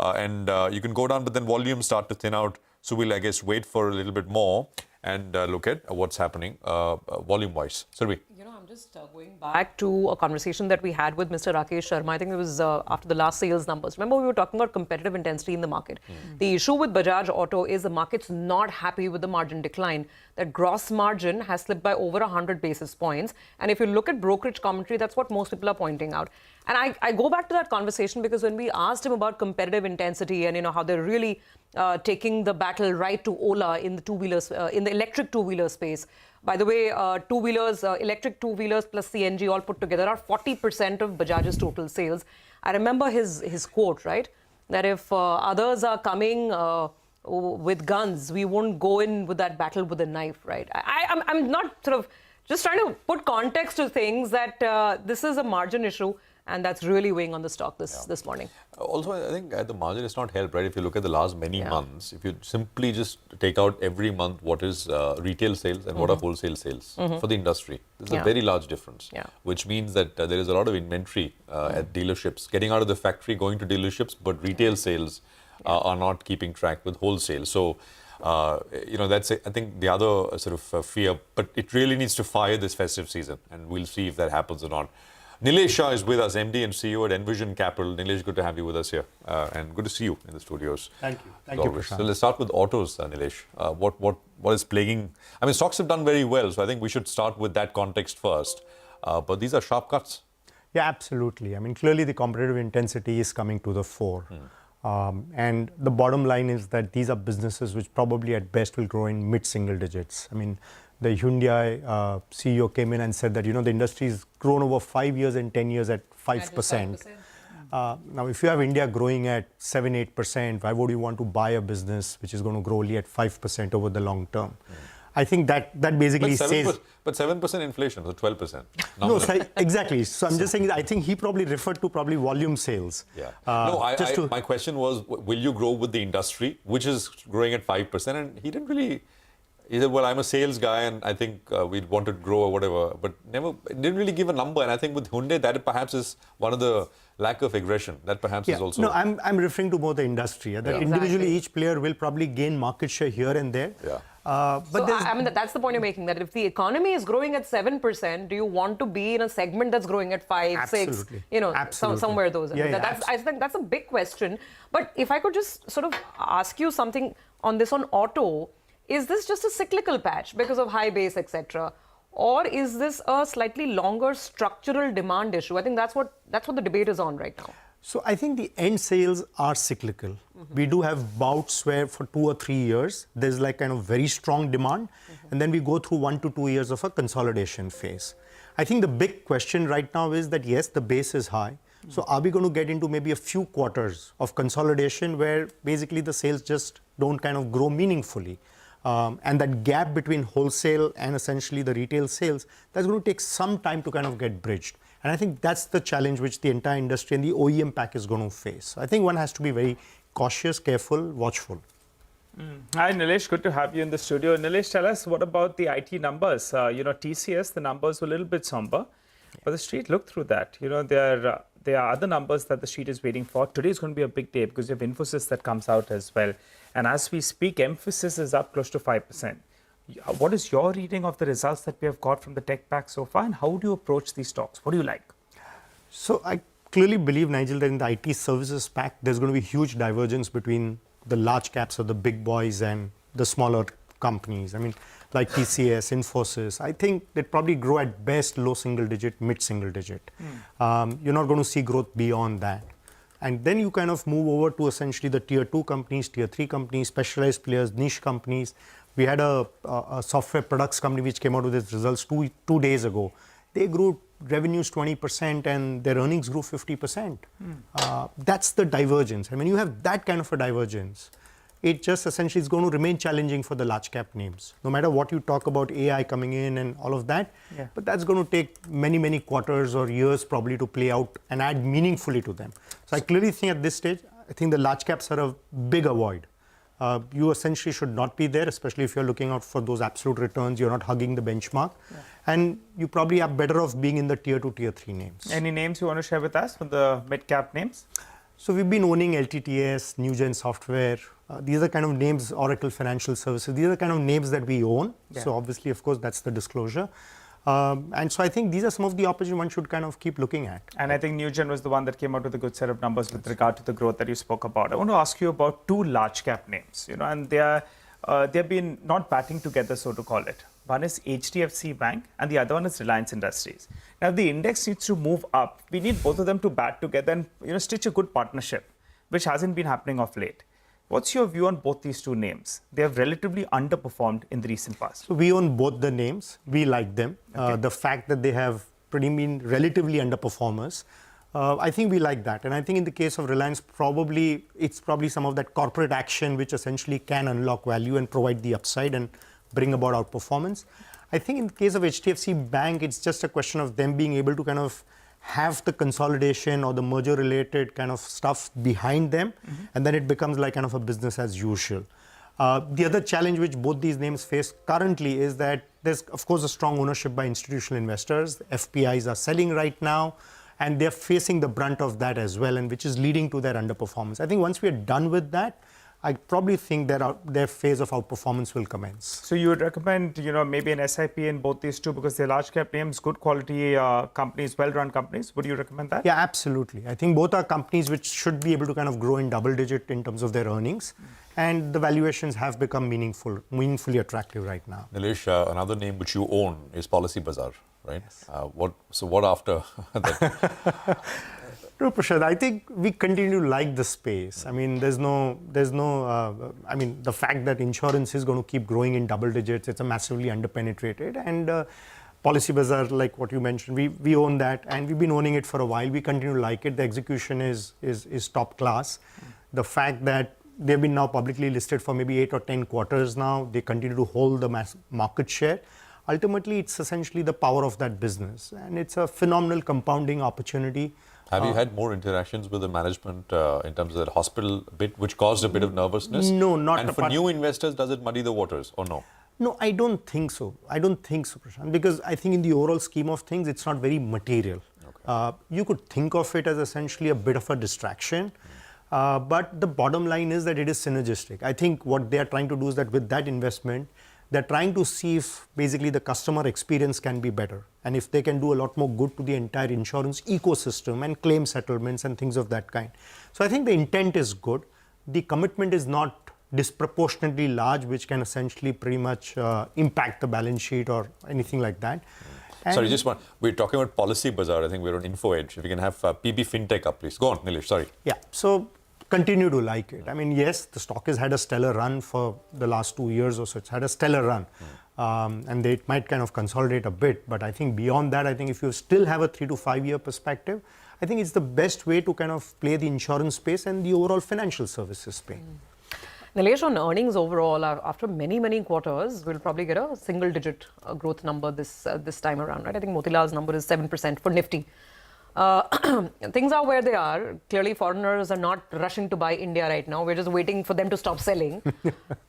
And you can go down, but then volumes start to thin out. So we'll, I guess, wait for a little bit more and look at what's happening volume-wise. Surabhi. You know, I'm just going back to a conversation that we had with Mr. Rakesh Sharma. I think it was after the last sales numbers. Remember, we were talking about competitive intensity in the market. The issue with Bajaj Auto is the market's not happy with the margin decline. That gross margin has slipped by over 100 basis points. And if you look at brokerage commentary, that's what most people are pointing out. And I go back to that conversation because when we asked him about competitive intensity and, you know, how they're really taking the battle right to Ola in the two-wheelers, in the electric two-wheeler space. By the way, two-wheelers, electric two-wheelers plus CNG all put together are 40% of Bajaj's total sales. I remember his quote, right? That if others are coming with guns, we won't go in with that battle with a knife, right? I'm not sort of just trying to put context to things that this is a margin issue. And that's really weighing on the stock this morning. Also, I think at the margin, it's not helped, right? If you look at the last many months, if you simply just take out every month what is retail sales and what are wholesale sales for the industry, there's a very large difference, which means that there is a lot of inventory at dealerships, getting out of the factory, going to dealerships, but retail sales are not keeping track with wholesale. So, you know, that's, I think, the other sort of fear, but it really needs to fire this festive season, and we'll see if that happens or not. Nilesh Shah is with us, MD and CEO at Envision Capital. Nilesh, good to have you with us here and good to see you in the studios. Thank you. Thank you, Prashant. So let's start with autos, Nilesh. What is plaguing? I mean, stocks have done very well, so I think we should start with that context first. But these are sharp cuts. Yeah, absolutely. I mean, clearly the competitive intensity is coming to the fore. And the bottom line is that these are businesses which probably at best will grow in mid-single digits. I mean, the Hyundai CEO came in and said that, you know, the industry has grown over 5 years and 10 years at 5%. Now, if you have India growing at 7-8%, why would you want to buy a business which is going to grow only at 5% over the long term? I think that basically says... But 7% inflation, so 12%. No, exactly. So I'm just saying, I think he probably referred to probably volume sales. Yeah. My question was, will you grow with the industry, which is growing at 5%? And he didn't really... He said, well, I'm a sales guy and I think we'd want to grow or whatever, but didn't really give a number. And I think with Hyundai, that perhaps is one of the lack of aggression. That perhaps is also... No, I'm referring to more the industry. That individually each player will probably gain market share here and there. Yeah. But I mean, that's the point you're making, that if the economy is growing at 7%, do you want to be in a segment that's growing at 5, 6, you know, somewhere those? I think that's a big question. But if I could just sort of ask you something on this on auto, is this just a cyclical patch because of high base, etc.? Or is this a slightly longer structural demand issue? I think that's what the debate is on right now. So I think the end sales are cyclical. We do have bouts where for 2 or 3 years, there's like kind of very strong demand. And then we go through 1 to 2 years of a consolidation phase. I think the big question right now is that, yes, the base is high. So are we going to get into maybe a few quarters of consolidation where basically the sales just don't kind of grow meaningfully? And that gap between wholesale and essentially the retail sales, that's going to take some time to kind of get bridged. And I think that's the challenge which the entire industry and the OEM pack is going to face. So I think one has to be very cautious, careful, watchful. Hi, Nilesh. Good to have you in the studio. Nilesh, tell us, what about the IT numbers? You know, TCS, the numbers were a little bit somber, but the street looked through that. You know, there are other numbers that the street is waiting for. Today is going to be a big day because you have Infosys that comes out as well. And as we speak, Mphasis is up close to 5%. What is your reading of the results that we have got from the tech pack so far, and how do you approach these stocks? What do you like? So I clearly believe, Nigel, that in the IT services pack, there's going to be huge divergence between the large caps or the big boys and the smaller companies. I mean, like TCS, Infosys, I think they'd probably grow at best low single digit, mid single digit. You're not going to see growth beyond that. And then you kind of move over to essentially the tier 2 companies, tier 3 companies, specialized players, niche companies. We had a software products company which came out with its results two days ago. They grew revenues 20% and their earnings grew 50%. That's the divergence. And when you have that kind of a divergence, it just essentially is going to remain challenging for the large cap names. No matter what you talk about AI coming in and all of that, but that's going to take many, many quarters or years probably to play out and add meaningfully to them. So I clearly think at this stage, I think the large caps are a big avoid. You essentially should not be there, especially if you're looking out for those absolute returns. You're not hugging the benchmark. And you probably are better off being in the tier 2, tier 3 names. Any names you want to share with us from the mid-cap names? So we've been owning LTTS, Newgen Software. These are kind of names, Oracle Financial Services. These are the kind of names that we own. So obviously, of course, that's the disclosure. And so I think these are some of the opportunities one should kind of keep looking at. And I think Newgen was the one that came out with a good set of numbers with regard to the growth that you spoke about. I want to ask you about two large cap names, and they've been not batting together, so to call it. One is HDFC Bank and the other one is Reliance Industries. Now, if the index needs to move up, we need both of them to bat together and stitch a good partnership, which hasn't been happening of late. What's your view on both these two names? They have relatively underperformed in the recent past. So we own both the names. We like them. The fact that they have been relatively underperformers, I think we like that. And I think in the case of Reliance, it's probably some of that corporate action which essentially can unlock value and provide the upside and bring about outperformance. I think in the case of HDFC Bank, it's just a question of them being able to kind of have the consolidation or the merger related kind of stuff behind them, and then it becomes like kind of a business as usual. The other challenge which both these names face currently is that there's of course a strong ownership by institutional investors. FPIs are selling right now and they're facing the brunt of that as well, and which is leading to their underperformance. I think once we are done with that, I probably think that their phase of outperformance will commence. So you would recommend, maybe an SIP in both these two because they're large cap names, good quality companies, well-run companies. Would you recommend that? Yeah, absolutely. I think both are companies which should be able to kind of grow in double digit in terms of their earnings. And the valuations have become meaningfully attractive right now. Nilesh, another name which you own is Policy Bazaar, right? Yes. What after that? No, Prashad, I think we continue to like the space. I mean, there's no, I mean, the fact that insurance is going to keep growing in double digits, it's a massively underpenetrated. And Policy Bazaar, like what you mentioned, we own that and we've been owning it for a while. We continue to like it. The execution is top class. The fact that they've been now publicly listed for maybe 8 or 10 quarters now, they continue to hold the market share. Ultimately, it's essentially the power of that business. And it's a phenomenal compounding opportunity. Have you had more interactions with the management in terms of that hospital bit, which caused a bit of nervousness? No, not. And for new investors, does it muddy the waters or no? No, I don't think so. I don't think so, Prashant, because I think in the overall scheme of things, it's not very material. Okay. You could think of it as essentially a bit of a distraction, but the bottom line is that it is synergistic. I think what they are trying to do is that with that investment, they're trying to see if basically the customer experience can be better. And if they can do a lot more good to the entire insurance ecosystem and claim settlements and things of that kind. So I think the intent is good. The commitment is not disproportionately large, which can essentially pretty much impact the balance sheet or anything like that. And sorry, we're talking about Policy Bazaar. I think we're on Info Edge. If we can have PB Fintech up, please. Go on, Nilesh, sorry. Yeah, so continue to like it. I mean, yes, the stock has had a stellar run for the last 2 years or so. It's had a stellar run. And it might kind of consolidate a bit. But I think beyond that, I think if you still have a 3 to 5 year perspective, I think it's the best way to kind of play the insurance space and the overall financial services space. Nilesh, on earnings overall, after many, many quarters, we'll probably get a single-digit growth number this time around, right? I think Motilal's number is 7% for Nifty. Things are where they are. Clearly, foreigners are not rushing to buy India right now. We're just waiting for them to stop selling.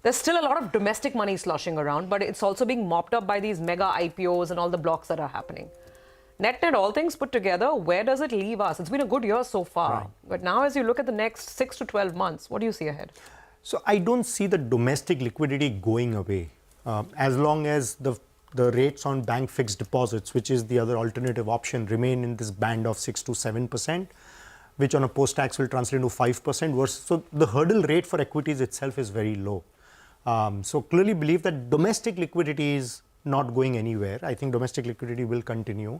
There's still a lot of domestic money sloshing around, but it's also being mopped up by these mega IPOs and all the blocks that are happening. Net, all things put together, where does it leave us? It's been a good year so far. Right. But now as you look at the next 6 to 12 months, what do you see ahead? So I don't see the domestic liquidity going away as long as the rates on bank fixed deposits, which is the other alternative option, remain in this band of 6 to 7%, which on a post-tax will translate into 5%. So the hurdle rate for equities itself is very low. So clearly believe that domestic liquidity is not going anywhere. I think domestic liquidity will continue.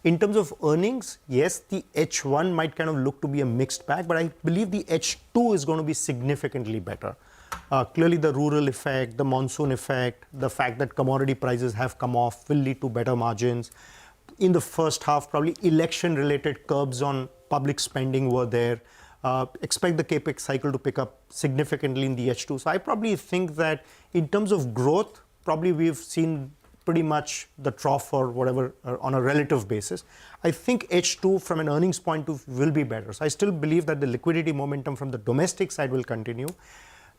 In terms of earnings, yes, the H1 might kind of look to be a mixed bag, but I believe the H2 is going to be significantly better. Clearly the rural effect, the monsoon effect, the fact that commodity prices have come off will lead to better margins. in the first half, probably election-related curbs on public spending were there. Expect the capex cycle to pick up significantly in the H2. So I probably think that in terms of growth, probably we've seen pretty much the trough or whatever on a relative basis. I think H2 from an earnings point of view will be better. So I still believe that the liquidity momentum from the domestic side will continue.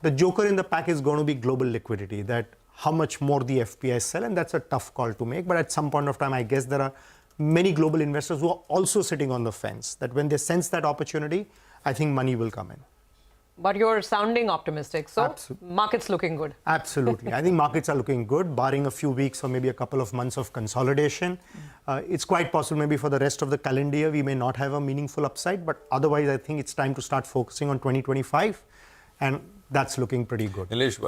The joker in the pack is going to be global liquidity, that how much more the FPIs sell, and that's a tough call to make. But at some point of time, I guess there are many global investors who are also sitting on the fence, that when they sense that opportunity, I think money will come in. But you're sounding optimistic, so market's looking good. Absolutely. I think markets are looking good, barring a few weeks or maybe a couple of months of consolidation. It's quite possible maybe for the rest of the calendar year, we may not have a meaningful upside, but otherwise I think it's time to start focusing on 2025, and that's looking pretty good. Nilesh,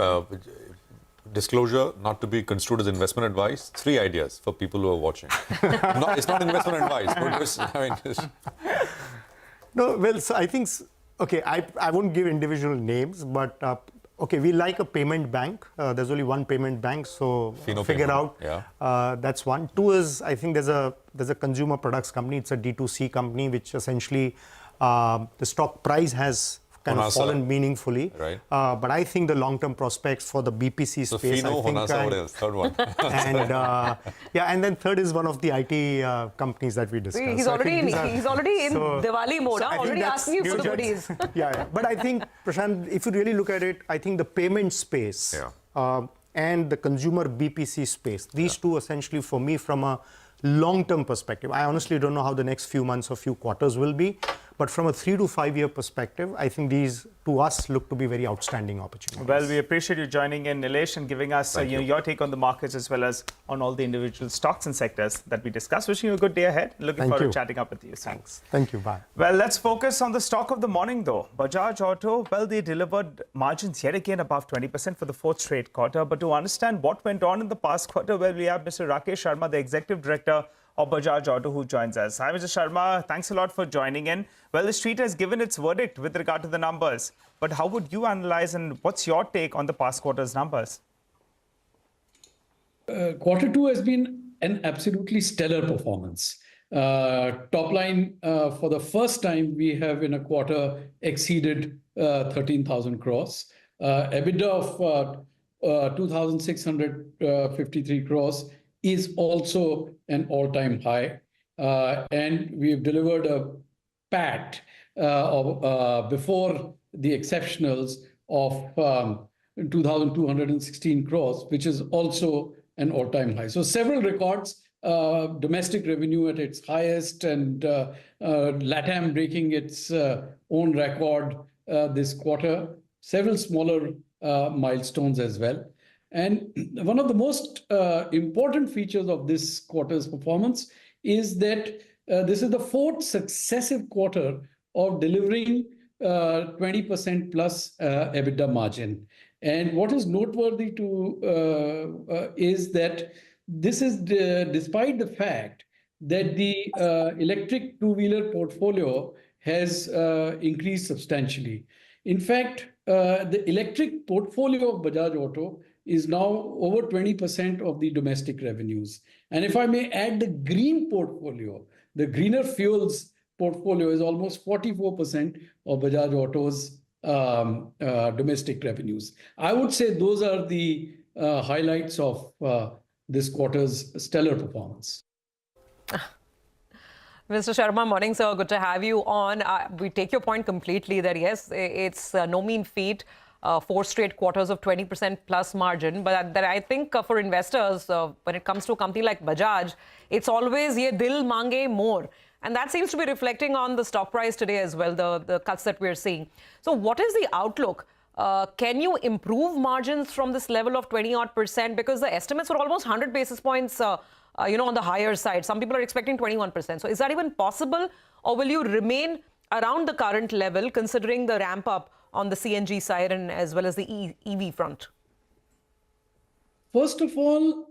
disclosure, not to be construed as investment advice, 3 ideas for people who are watching. It's not investment advice, but just. No, well, so I think, okay, I won't give individual names, but okay, we like a payment bank. There's only one payment bank, so figure out. Yeah. That's one. 2 is, I think there's a consumer products company. It's a D2C company, which essentially the stock price has kind of fallen meaningfully. Right. But I think the long-term prospects for the BPC so space, Fino, I think... Honasa, what else? Third one. And yeah, and then third is one of the IT companies that we discussed. He's already in Diwali mode, already asking you for the goodies. Yeah. But I think, Prashant, if you really look at it, I think the payment space and the consumer BPC space, these two essentially for me from a long-term perspective, I honestly don't know how the next few months or few quarters will be. But from a 3 to 5 year perspective, I think these, to us, look to be very outstanding opportunities. Well, we appreciate you joining in, Nilesh, and giving us your take on the markets as well as on all the individual stocks and sectors that we discussed. Wishing you a good day ahead. Looking forward to chatting up with you. Thanks. Thank you. Bye. Well, let's focus on the stock of the morning, though. Bajaj Auto, well, they delivered margins yet again above 20% for the 4th straight quarter. But to understand what went on in the past quarter, well, we have Mr. Rakesh Sharma, the Executive Director of Bajaj Auto, who joins us. Hi, Mr. Sharma. Thanks a lot for joining in. Well, the street has given its verdict with regard to the numbers. But how would you analyze and what's your take on the past quarter's numbers? Quarter 2 has been an absolutely stellar performance. Top line, for the first time, we have in a quarter exceeded 13,000 crores. EBITDA of 2,653 crores is also an all-time high. And we've delivered a PAT before the exceptionals of 2,216 crores, which is also an all-time high. So several records, domestic revenue at its highest and LATAM breaking its own record this quarter, several smaller milestones as well. And one of the most important features of this quarter's performance is that this is the 4th successive quarter of delivering 20% plus EBITDA margin. And what is noteworthy is that this is despite the fact that the electric two-wheeler portfolio has increased substantially. In fact, the electric portfolio of Bajaj Auto is now over 20% of the domestic revenues. And if I may add the green portfolio, the greener fuels portfolio is almost 44% of Bajaj Auto's domestic revenues. I would say those are the highlights of this quarter's stellar performance. Mr. Sharma, morning, sir. Good to have you on. We take your point completely that, yes, it's no mean feat. 4 straight quarters of 20% plus margin. But that I think for investors, when it comes to a company like Bajaj, it's always ye dil mange more. And that seems to be reflecting on the stock price today as well, the cuts that we're seeing. So what is the outlook? Can you improve margins from this level of 20-odd%? Because the estimates were almost 100 basis points on the higher side. Some people are expecting 21%. So is that even possible? Or will you remain around the current level, considering the ramp up on the CNG side and as well as the EV front? First of all,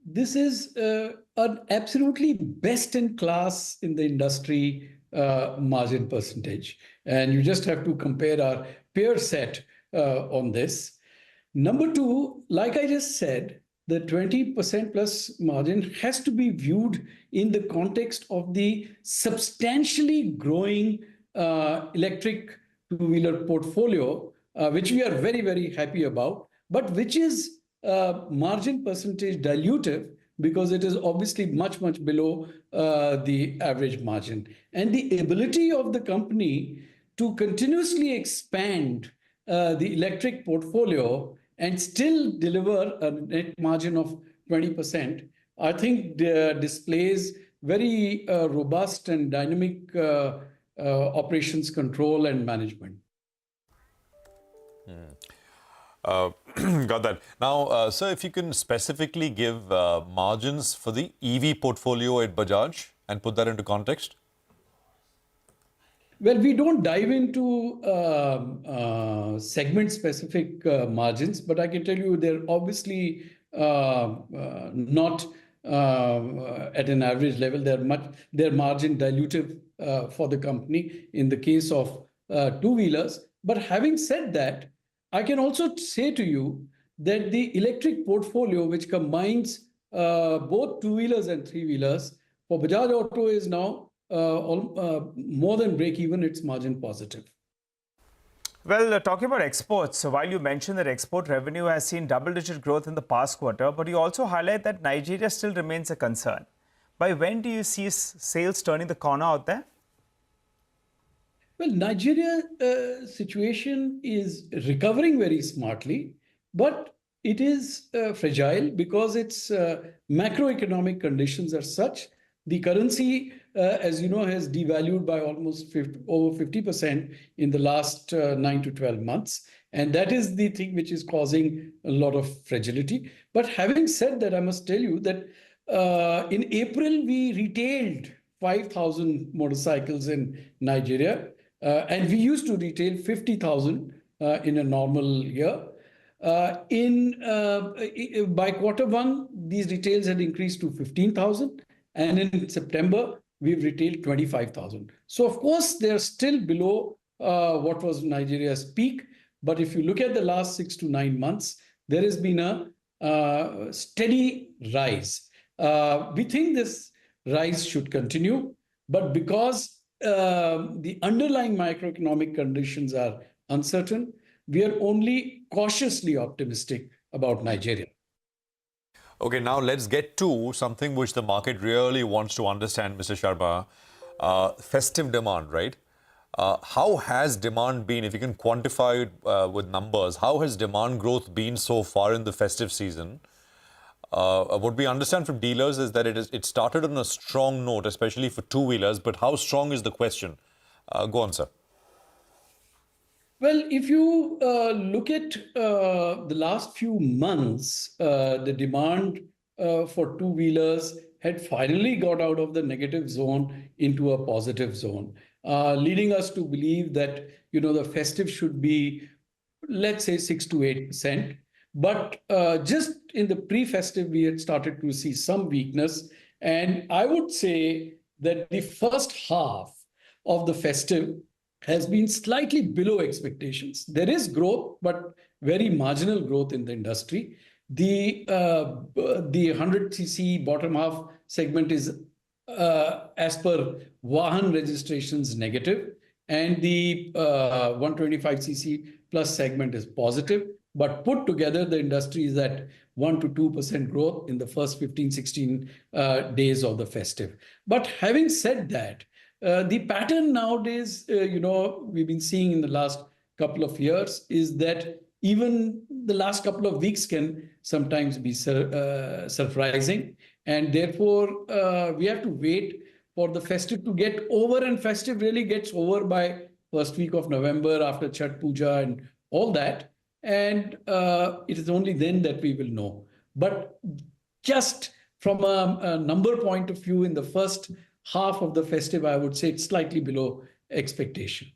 this is an absolutely best in class in the industry margin percentage. And you just have to compare our peer set on this. Number 2, like I just said, the 20% plus margin has to be viewed in the context of the substantially growing electric two-wheeler portfolio, which we are very, very happy about, but which is margin percentage dilutive because it is obviously much, much below the average margin. And the ability of the company to continuously expand the electric portfolio and still deliver a net margin of 20%, I think displays very robust and dynamic operations control and management. Got that. Now, sir, if you can specifically give margins for the EV portfolio at Bajaj and put that into context. Well, we don't dive into segment-specific margins, but I can tell you they're obviously not at an average level. They're margin dilutive for the company in the case of two-wheelers. But having said that, I can also say to you that the electric portfolio, which combines both two-wheelers and three-wheelers, for Bajaj Auto is now more than break even, it's margin positive. Well, talking about exports, so while you mentioned that export revenue has seen double-digit growth in the past quarter, but you also highlight that Nigeria still remains a concern. By when do you see sales turning the corner out there? Well, Nigeria situation is recovering very smartly, but it is fragile because its macroeconomic conditions are such. The currency, as you know, has devalued by almost over 50% in the last 9 to 12 months. And that is the thing which is causing a lot of fragility. But having said that, I must tell you that in April, we retailed 5,000 motorcycles in Nigeria. And we used to retail 50,000 in a normal year. By quarter one, these retails had increased to 15,000. And in September, we've retailed 25,000. So, of course, they're still below what was Nigeria's peak. But if you look at the last 6 to 9 months, there has been a steady rise. We think this rise should continue. But because the underlying macroeconomic conditions are uncertain, we are only cautiously optimistic about Nigeria. Okay, now let's get to something which the market really wants to understand, Mr. Sharma. Festive demand, right? How has demand been, if you can quantify it with numbers, how has demand growth been so far in the festive season? What we understand from dealers is that it started on a strong note, especially for two-wheelers, but how strong is the question? Go on, sir. Well, if you look at the last few months, the demand for two-wheelers had finally got out of the negative zone into a positive zone, leading us to believe that, the festive should be, let's say, 6 to 8%. But just in the pre-festive, we had started to see some weakness. And I would say that the first half of the festive has been slightly below expectations. There is growth, but very marginal growth in the industry. The 100cc bottom half segment is, as per Vahan registrations, negative. And the 125cc plus segment is positive. But put together, the industry is at 1 to 2% growth in the first 15, 16 days of the festive. But having said that, the pattern nowadays, we've been seeing in the last couple of years is that even the last couple of weeks can sometimes be surprising. And therefore, we have to wait for the festive to get over. And festive really gets over by first week of November after Chhath Puja and all that. And it is only then that we will know. But just from a number point of view, in the first half of the festive, I would say it's slightly below expectation.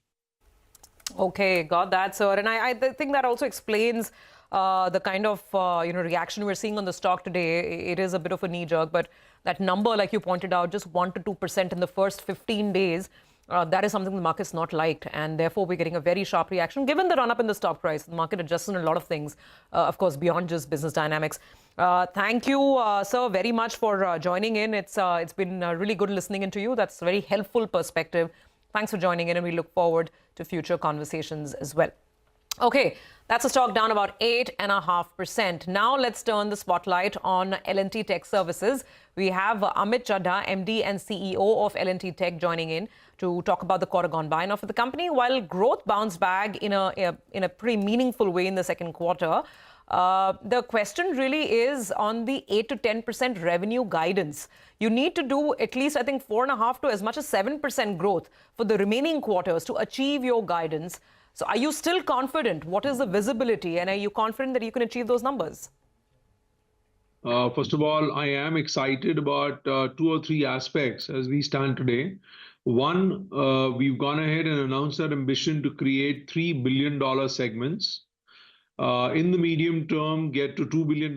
Okay, got that, sir. And I think that also explains the kind of reaction we're seeing on the stock today. It is a bit of a knee jerk, but that number, like you pointed out, just 1 to 2% in the first 15 days. That is something the market's not liked, and therefore we're getting a very sharp reaction. Given the run-up in the stock price, the market adjusted a lot of things, of course, beyond just business dynamics. Thank you, sir, very much for joining in. It's been really good listening into you. That's a very helpful perspective. Thanks for joining in, and we look forward to future conversations as well. Okay, that's a stock down about 8.5%. Now let's turn the spotlight on L&T Tech Services. We have Amit Chadha, MD and CEO of L&T Tech, joining in to talk about the quarter gone by. Now, for the company, while growth bounced back in a pretty meaningful way in the second quarter, the question really is on the 8 to 10% revenue guidance. You need to do at least, I think, 4.5 to as much as 7% growth for the remaining quarters to achieve your guidance. So are you still confident? What is the visibility? And are you confident that you can achieve those numbers? First of all, I am excited about 2 or 3 aspects as we stand today. One, we've gone ahead and announced our ambition to create $3 billion segments. In the medium term, get to $2 billion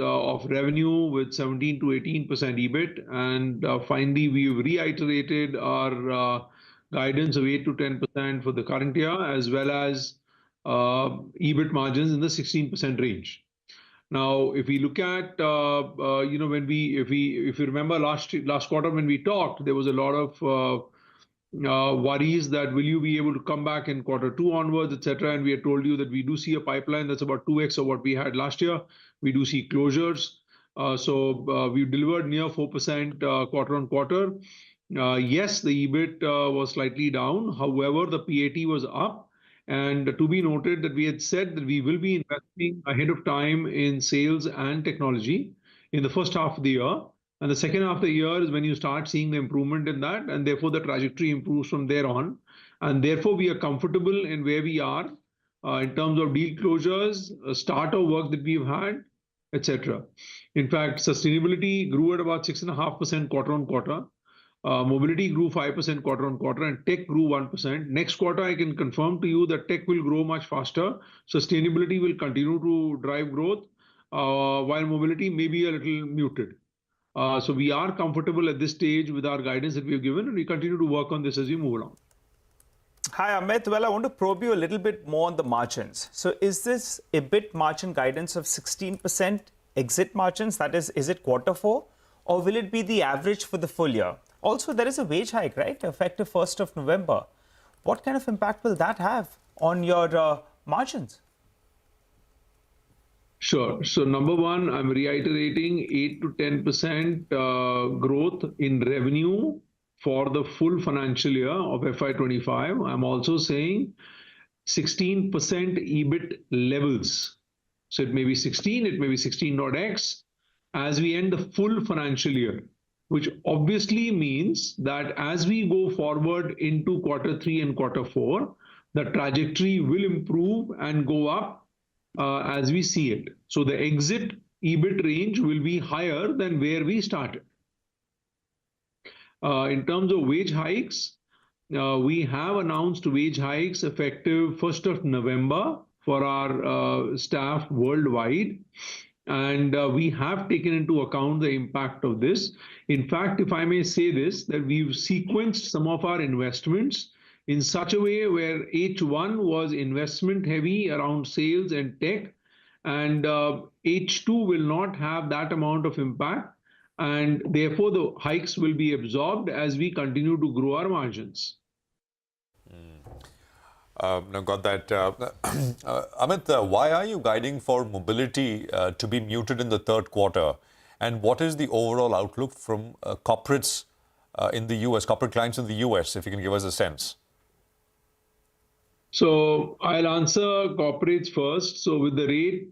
of revenue with 17 to 18% EBIT. And finally, we've reiterated our guidance of 8 to 10% for the current year, as well as EBIT margins in the 16% range. Now, if we look at, if you remember last quarter when we talked, there was a lot of worries that will you be able to come back in Q2 onwards, etc. And we had told you that we do see a pipeline that's about 2x of what we had last year. We do see closures. So we've delivered near 4% quarter on quarter. Yes, the EBIT was slightly down. However, the PAT was up. And to be noted that we had said that we will be investing ahead of time in sales and technology in the first half of the year. And the second half of the year is when you start seeing the improvement in that. And therefore, the trajectory improves from there on. And therefore, we are comfortable in where we are in terms of deal closures, start of work that we've had, etc. In fact, sustainability grew at about 6.5% quarter on quarter. Mobility grew 5% quarter on quarter, and tech grew 1%. Next quarter, I can confirm to you that tech will grow much faster. Sustainability will continue to drive growth, while mobility may be a little muted. So we are comfortable at this stage with our guidance that we have given, and we continue to work on this as we move along. Hi, Amit. Well, I want to probe you a little bit more on the margins. So is this EBIT margin guidance of 16% exit margins? That is it Q4? Or will it be the average for the full year? Also, there is a wage hike, right? Effective 1st of November. What kind of impact will that have on your margins? Sure. So number one, I'm reiterating 8 to 10% growth in revenue for the full financial year of FY25. I'm also saying 16% EBIT levels. So it may be 16, it may be 16 odd X as we end the full financial year, which obviously means that as we go forward into Q3 and Q4, the trajectory will improve and go up as we see it. So the exit EBIT range will be higher than where we started. In terms of wage hikes, we have announced wage hikes effective 1st of November for our staff worldwide. And we have taken into account the impact of this. In fact, if I may say this, that we've sequenced some of our investments in such a way where H1 was investment heavy around sales and tech, and H2 will not have that amount of impact. And therefore, the hikes will be absorbed as we continue to grow our margins. Now got that. Amit, why are you guiding for mobility to be muted in the third quarter? And what is the overall outlook from corporates in the US, corporate clients in the US, if you can give us a sense? So I'll answer corporates first. So with the rate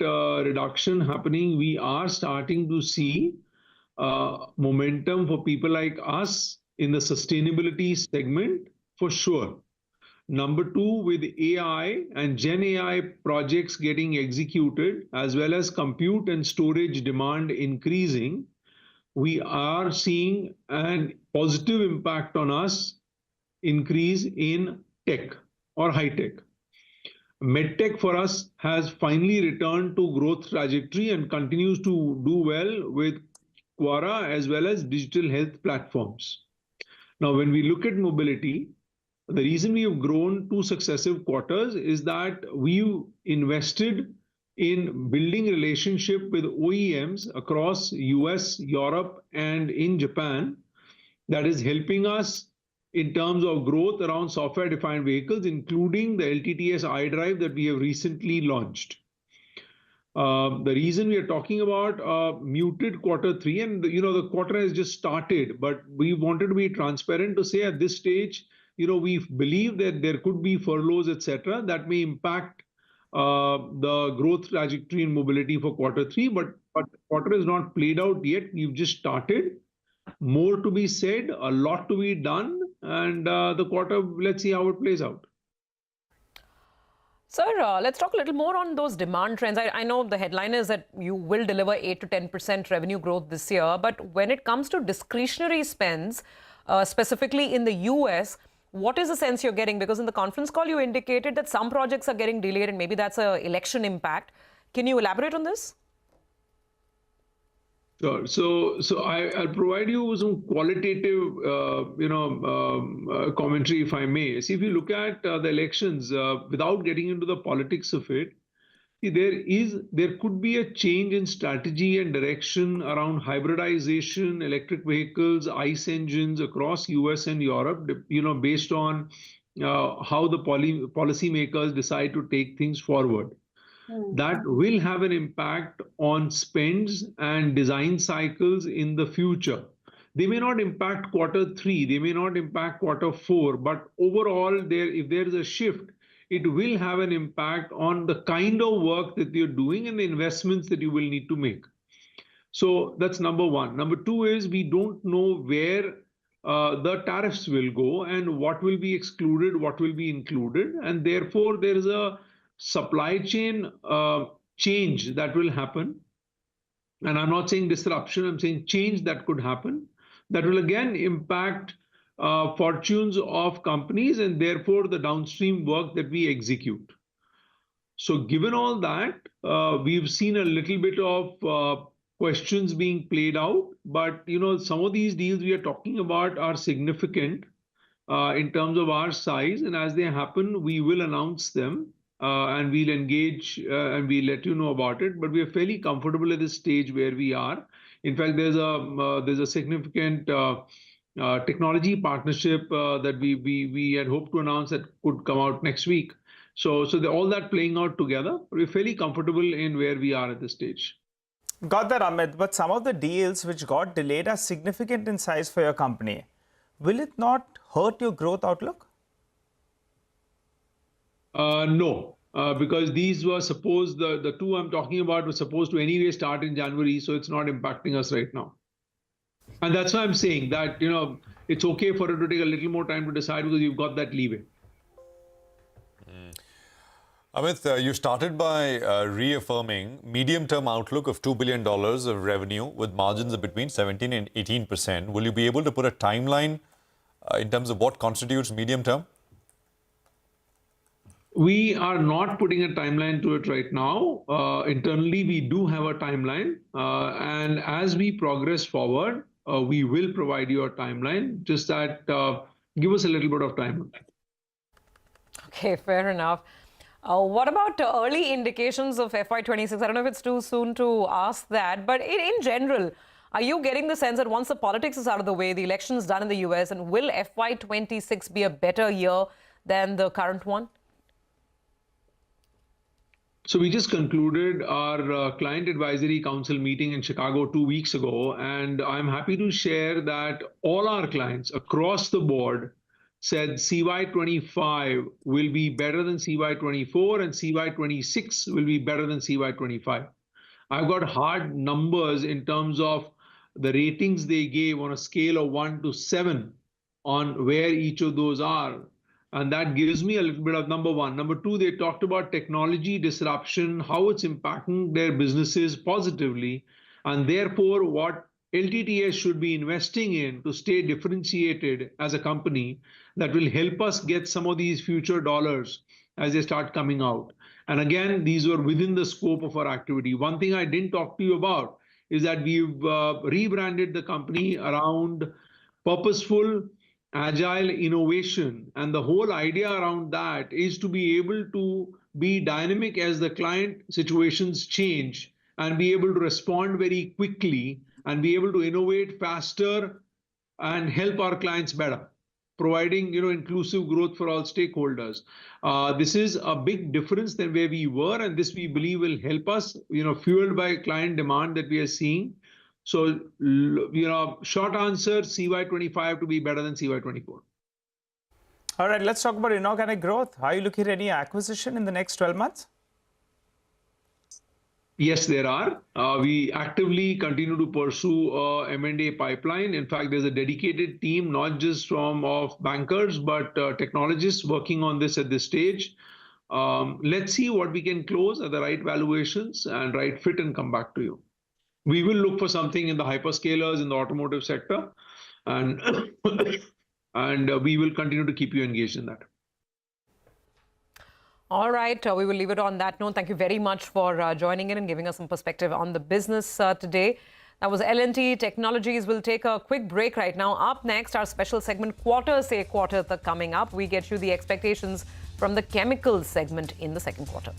reduction happening, we are starting to see momentum for people like us in the sustainability segment for sure. Number two, with AI and Gen AI projects getting executed, as well as compute and storage demand increasing, we are seeing a positive impact on us increase in tech or high tech. MedTech for us has finally returned to growth trajectory and continues to do well with Quora as well as digital health platforms. Now, when we look at mobility, the reason we have grown 2 successive quarters is that we've invested in building relationship with OEMs across US, Europe, and in Japan that is helping us in terms of growth around software-defined vehicles, including the LTTS iDrive that we have recently launched. The reason we are talking about muted Q3, and the quarter has just started, but we wanted to be transparent to say at this stage, we believe that there could be furloughs, etc., that may impact the growth trajectory in mobility for Q3, but quarter is not played out yet. We've just started. More to be said, a lot to be done, and the quarter, let's see how it plays out. Sir, let's talk a little more on those demand trends. I know the headline is that you will deliver 8 to 10% revenue growth this year, but when it comes to discretionary spends, specifically in the US, what is the sense you're getting? Because in the conference call, you indicated that some projects are getting delayed and maybe that's an election impact. Can you elaborate on this? Sure. So I'll provide you with some qualitative, commentary, if I may. See, if you look at the elections, without getting into the politics of it, there could be a change in strategy and direction around hybridization, electric vehicles, ICE engines across US and Europe, based on how the policymakers decide to take things forward. That will have an impact on spends and design cycles in the future. They may not impact Q3, they may not impact Q4, but overall, if there is a shift, it will have an impact on the kind of work that you're doing and the investments that you will need to make. So that's number one. Number two is we don't know where the tariffs will go and what will be excluded, what will be included, and therefore there is a supply chain change that will happen. And I'm not saying disruption, I'm saying change that could happen. That will again impact fortunes of companies and therefore the downstream work that we execute. So given all that, we've seen a little bit of questions being played out, but some of these deals we are talking about are significant in terms of our size, and as they happen, we will announce them. And we'll engage and we'll let you know about it. But we are fairly comfortable at this stage where we are. In fact, there's a significant technology partnership that we had hoped to announce that could come out next week. So all that playing out together, we're fairly comfortable in where we are at this stage. Got that, Amit. But some of the deals which got delayed are significant in size for your company. Will it not hurt your growth outlook? No, because these were supposed, the two I'm talking about were supposed to anyway start in January, so it's not impacting us right now. And that's why I'm saying that, it's okay for it to take a little more time to decide because you've got that leeway. Amit, you started by reaffirming medium-term outlook of $2 billion of revenue with margins of between 17 and 18%. Will you be able to put a timeline in terms of what constitutes medium-term? We are not putting a timeline to it right now. Internally, we do have a timeline. And as we progress forward, we will provide you a timeline. Just that, give us a little bit of time. Okay, fair enough. What about early indications of FY26? I don't know if it's too soon to ask that, but in general, are you getting the sense that once the politics is out of the way, the election's done in the US, and will FY26 be a better year than the current one? So we just concluded our Client Advisory Council meeting in Chicago 2 weeks ago, and I'm happy to share that all our clients across the board said CY25 will be better than CY24 and CY26 will be better than CY25. I've got hard numbers in terms of the ratings they gave on a scale of 1 to 7 on where each of those are. And that gives me a little bit of number one. Number two, they talked about technology disruption, how it's impacting their businesses positively, and therefore what LTTS should be investing in to stay differentiated as a company that will help us get some of these future dollars as they start coming out. And again, these were within the scope of our activity. One thing I didn't talk to you about is that we've rebranded the company around purposeful, agile innovation. And the whole idea around that is to be able to be dynamic as the client situations change and be able to respond very quickly and be able to innovate faster and help our clients better, providing inclusive growth for all stakeholders. This is a big difference than where we were, and this we believe will help us, fueled by client demand that we are seeing. So, short answer, CY25 to be better than CY24. All right, let's talk about inorganic growth. Are you looking at any acquisition in the next 12 months? Yes, there are. We actively continue to pursue M&A pipeline. In fact, there's a dedicated team, not just of bankers, but technologists working on this at this stage. Let's see what we can close at the right valuations and right fit and come back to you. We will look for something in the hyperscalers in the automotive sector, and we will continue to keep you engaged in that. All right, we will leave it on that note. Thank you very much for joining in and giving us some perspective on the business today. That was L&T Technologies. We'll take a quick break right now. Up next, our special segment, Quarter Say Quarter, coming up. We get you the expectations from the chemicals segment in the second quarter.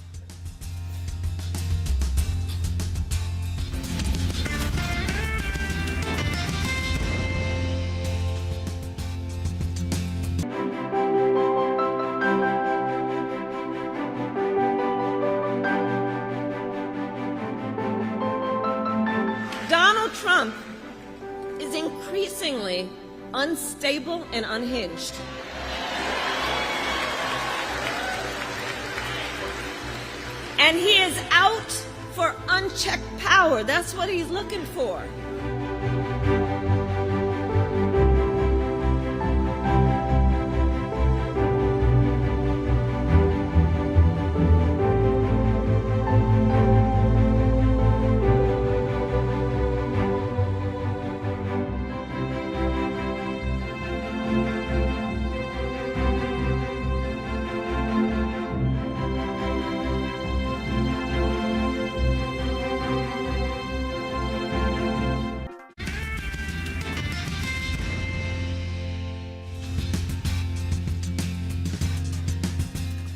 Trump is increasingly unstable and unhinged. And he is out for unchecked power. That's what he's looking for.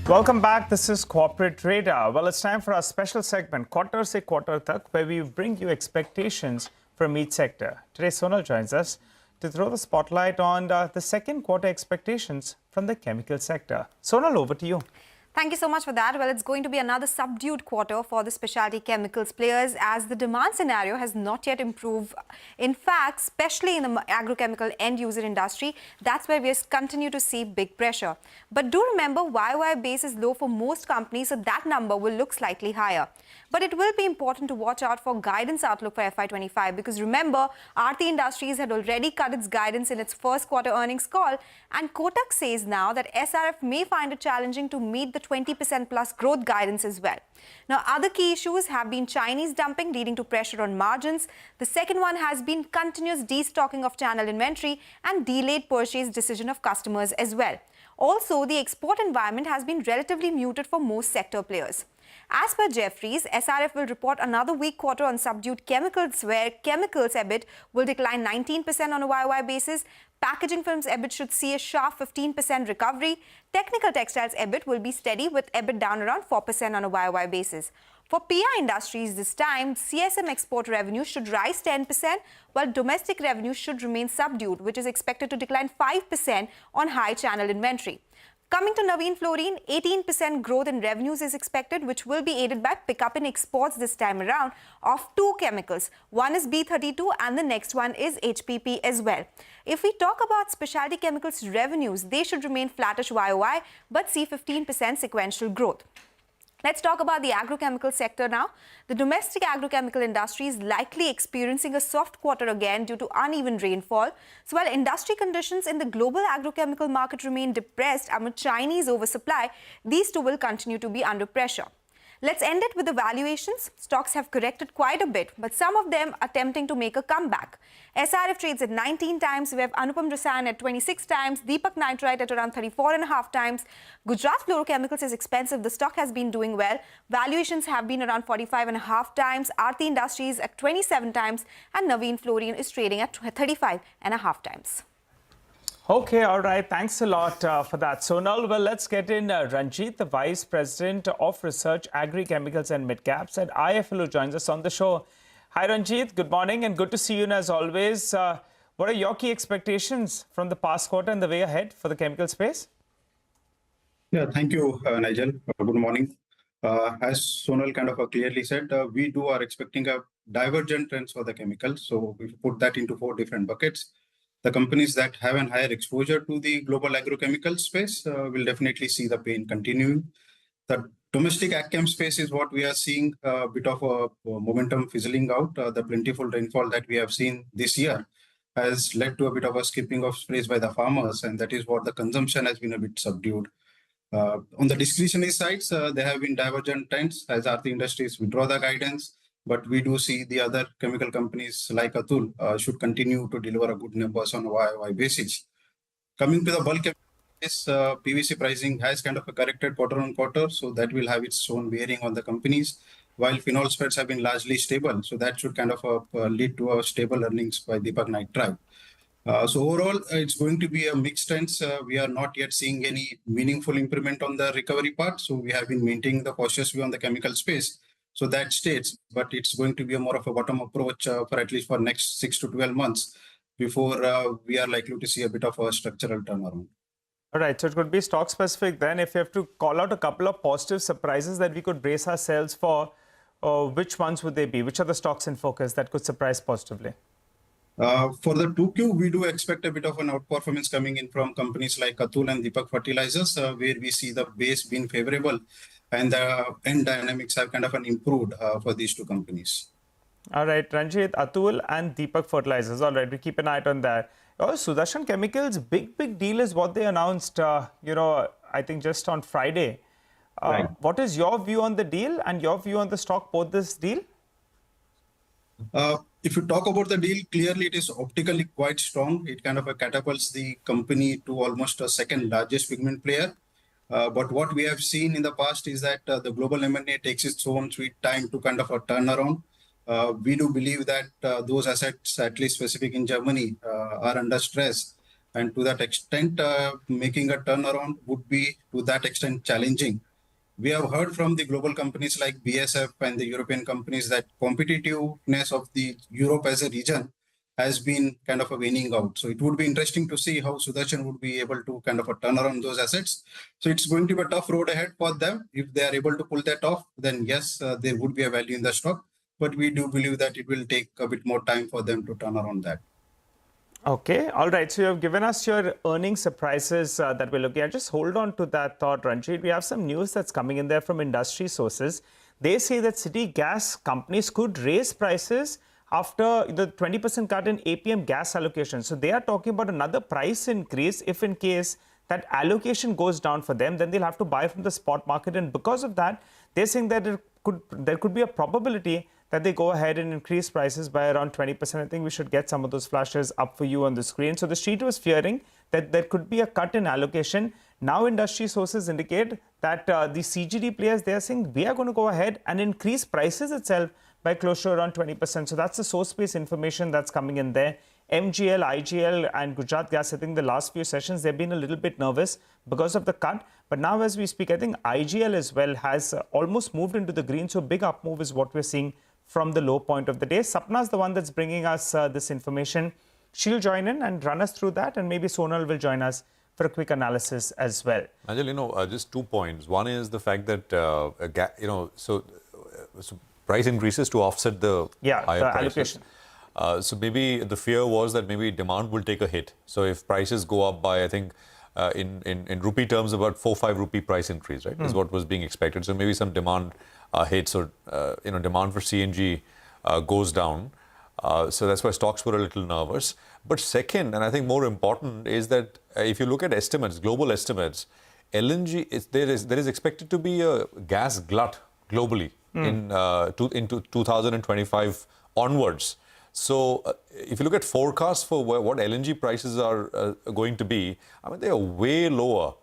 Welcome back. This is Corporate Radar. Well, it's time for our special segment, Quarter Se Quarter Tak, where we bring you expectations from each sector. Today, Sonal joins us to throw the spotlight on the second quarter expectations from the chemical sector. Sonal, over to you. Thank you so much for that. Well, it's going to be another subdued quarter for the specialty chemicals players as the demand scenario has not yet improved. In fact, especially in the agrochemical end user industry, that's where we continue to see big pressure. But do remember, YOY base is low for most companies, so that number will look slightly higher. But it will be important to watch out for guidance outlook for FY25 because remember, Aarti Industries had already cut its guidance in its first quarter earnings call, and Kotak says now that SRF may find it challenging to meet the 20% plus growth guidance as well. Now, other key issues have been Chinese dumping leading to pressure on margins. The second one has been continuous destocking of channel inventory and delayed purchase decision of customers as well. Also, the export environment has been relatively muted for most sector players. As per Jefferies, SRF will report another weak quarter on subdued chemicals, where chemicals EBIT will decline 19% on a YOY basis. Packaging films EBIT should see a sharp 15% recovery. Technical textiles EBIT will be steady with EBIT down around 4% on a YOY basis. For PI Industries this time, CSM export revenue should rise 10%, while domestic revenue should remain subdued, which is expected to decline 5% on high channel inventory. Coming to Navin Fluorine, 18% growth in revenues is expected, which will be aided by pickup in exports this time around of two chemicals. One is B32 and the next one is HPP as well. If we talk about specialty chemicals revenues, they should remain flattish YOY but see 15% sequential growth. Let's talk about the agrochemical sector now. The domestic agrochemical industry is likely experiencing a soft quarter again due to uneven rainfall. So while industry conditions in the global agrochemical market remain depressed amid Chinese oversupply, these two will continue to be under pressure. Let's end it with the valuations. Stocks have corrected quite a bit, but some of them are attempting to make a comeback. SRF trades at 19 times. We have Anupam Rasayan at 26 times. Deepak Nitrite at around 34.5 times. Gujarat Fluorochemicals is expensive. The stock has been doing well. Valuations have been around 45.5 times. Aarti Industries at 27 times. And Navin Fluorine is trading at 35.5 times. Okay, all right. Thanks a lot for that, Sonal. Well, let's get in Ranjit, the Vice President of Research, Agri-Chemicals and Midcaps at IFL, who joins us on the show. Hi, Ranjit. Good morning and good to see you as always. What are your key expectations from the past quarter and the way ahead for the chemical space? Yeah, thank you, Nigel. Good morning. As Sonal kind of clearly said, we are expecting a divergent trends for the chemicals. So we put that into 4 different buckets. The companies that have a higher exposure to the global agrochemical space will definitely see the pain continuing. The domestic agchem space is what we are seeing a bit of a momentum fizzling out. The plentiful rainfall that we have seen this year has led to a bit of a skipping of sprays by the farmers, and that is what the consumption has been a bit subdued. On the discretionary sides, there have been divergent trends as Aarti Industries withdraw the guidance, but we do see the other chemical companies like Atul should continue to deliver a good numbers on a YOY basis. Coming to the bulk PVC pricing has kind of a corrected quarter on quarter, so that will have its own bearing on the companies, while phenol spreads have been largely stable. So that should kind of lead to a stable earnings by Deepak Nitrite. So overall, it's going to be a mixed trends. We are not yet seeing any meaningful improvement on the recovery part. So we have been maintaining the cautious view on the chemical space. So that states, but it's going to be a more of a bottom approach for at least for next 6 to 12 months before we are likely to see a bit of a structural turnaround. All right, so it could be stock specific then. If you have to call out a couple of positive surprises that we could brace ourselves for, which ones would they be? Which are the stocks in focus that could surprise positively? For the 2Q, we do expect a bit of an outperformance coming in from companies like Atul and Deepak Fertilizers, where we see the base being favorable and the end dynamics have kind of an improved for these 2 companies. All right, Ranjit, Atul and Deepak Fertilizers. All right, we keep an eye on that. Oh, Sudarshan Chemicals, big deal is what they announced, I think just on Friday. Right. What is your view on the deal and your view on the stock post this deal? If you talk about the deal, clearly it is optically quite strong. It kind of catapults the company to almost a second largest pigment player. But what we have seen in the past is that the global M&A takes its own sweet time to kind of a turnaround. We do believe that those assets, at least specific in Germany, are under stress. And to that extent, making a turnaround would be to that extent challenging. We have heard from the global companies like BASF and the European companies that competitiveness of the Europe as a region has been kind of a waning out. So it would be interesting to see how Sudarshan would be able to kind of turn around those assets. So it's going to be a tough road ahead for them. If they are able to pull that off, then yes, there would be a value in the stock. But we do believe that it will take a bit more time for them to turn around that. Okay, all right. So you have given us your earnings surprises that we're looking at. Just hold on to that thought, Ranjit. We have some news that's coming in there from industry sources. They say that city gas companies could raise prices after the 20% cut in APM gas allocation. So they are talking about another price increase if in case that allocation goes down for them, then they'll have to buy from the spot market. And because of that, they're saying that there could be a probability that they go ahead and increase prices by around 20%. I think we should get some of those flashes up for you on the screen. So the street was fearing that there could be a cut in allocation. Now industry sources indicate that the CGD players, they are saying we are going to go ahead and increase prices itself by close to around 20%. So that's the source-based information that's coming in there. MGL, IGL and Gujarat Gas, I think the last few sessions, they've been a little bit nervous because of the cut. But now as we speak, I think IGL as well has almost moved into the green. So big up move is what we're seeing from the low point of the day. Sapna's the one that's bringing us this information. She'll join in and run us through that, and maybe Sonal will join us for a quick analysis as well. Nigel, just 2 points. One is the fact that, so price increases to offset the higher prices. Allocation. So maybe the fear was that maybe demand will take a hit. So if prices go up by, I think, in rupee terms, about 4-5 rupee price increase, right, is what was being expected. So maybe some demand hits or, demand for CNG goes down. So that's why stocks were a little nervous. But second, and I think more important, is that if you look at estimates, global estimates, LNG, there is expected to be a gas glut globally into 2025 onwards. So if you look at forecasts for what LNG prices are going to be, I mean, they are way lower.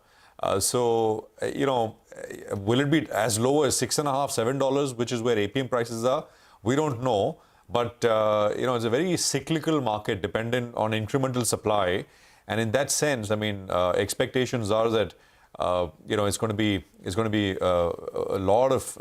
So, will it be as low as $6.5, $7, which is where APM prices are? We don't know. But, it's a very cyclical market dependent on incremental supply. And in that sense, I mean, expectations are that it's going to be a lot of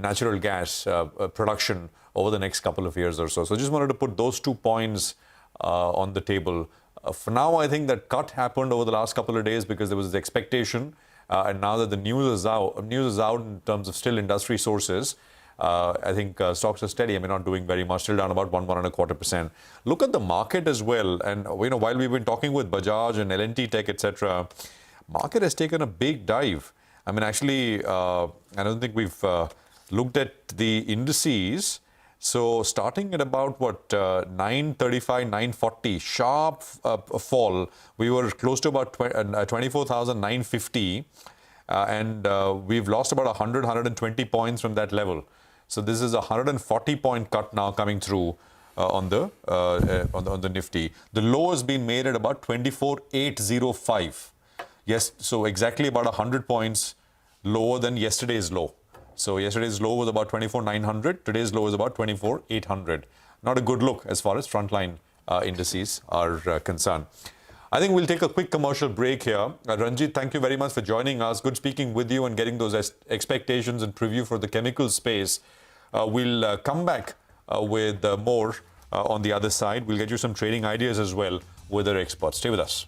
natural gas production over the next couple of years or so. So just wanted to put those 2 points on the table. For now, I think that cut happened over the last couple of days because there was this expectation, and now that the news is out in terms of still industry sources, I think stocks are steady. I mean, not doing very much, still down about 1.25%. Look at the market as well. And while we've been talking with Bajaj and L&T Tech, etc., market has taken a big dive. I mean, actually, I don't think we've looked at the indices. So starting at about 935, 940, sharp fall. We were close to about 24,950, and we've lost about 120 points from that level. So this is a 140-point cut now coming through on the Nifty. The low has been made at about 24,805. Yes, so exactly about 100 points lower than yesterday's low. So yesterday's low was about 24,900. Today's low is about 24,800. Not a good look as far as frontline indices are concerned. I think we'll take a quick commercial break here. Ranjit, thank you very much for joining us. Good speaking with you and getting those expectations and preview for the chemical space. We'll come back with more on the other side. We'll get you some trading ideas as well with our experts. Stay with us.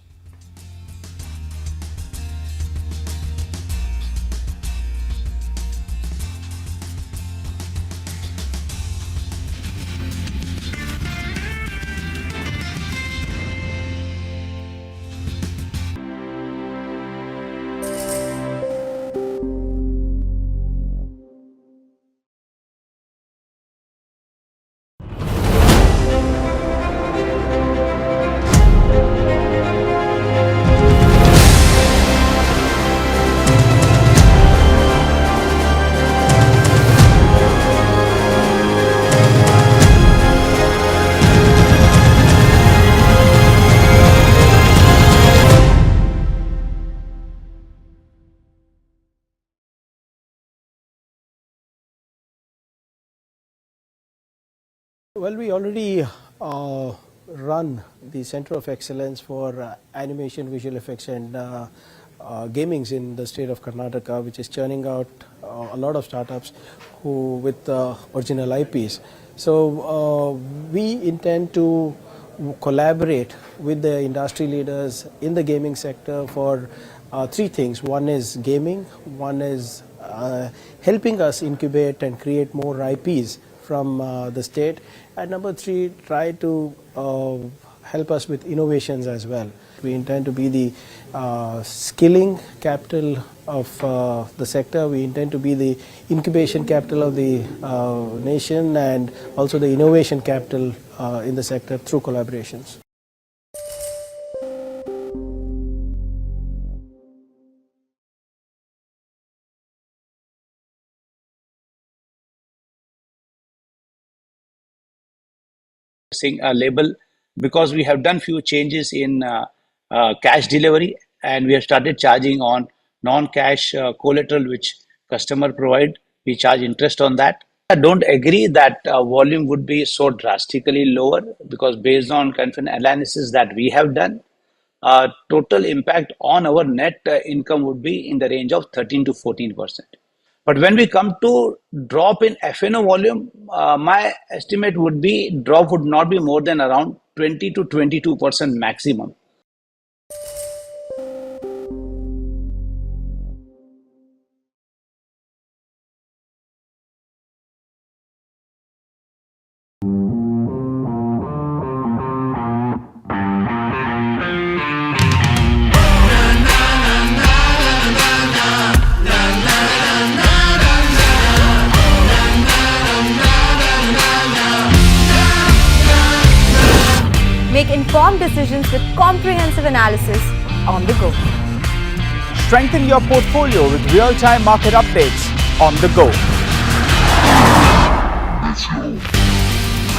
Well, we already run the Center of Excellence for Animation, Visual Effects and Gamings in the state of Karnataka, which is churning out a lot of startups with original IPs. So we intend to collaborate with the industry leaders in the gaming sector for three things. One is gaming, one is helping us incubate and create more IPs from the state, and number three, try to help us with innovations as well. We intend to be the skilling capital of the sector. We intend to be the incubation capital of the nation and also the innovation capital in the sector through collaborations. A label because we have done few changes in cash delivery, and we have started charging on non-cash collateral which customer provide. We charge interest on that. I don't agree that volume would be so drastically lower, because based on kind of an analysis that we have done, total impact on our net income would be in the range of 13 to 14%. But when we come to drop in F&O volume, my estimate would be drop would not be more than around 20 to 22% maximum. Make informed decisions with comprehensive analysis on the go. Strengthen your portfolio with real-time market updates on the go.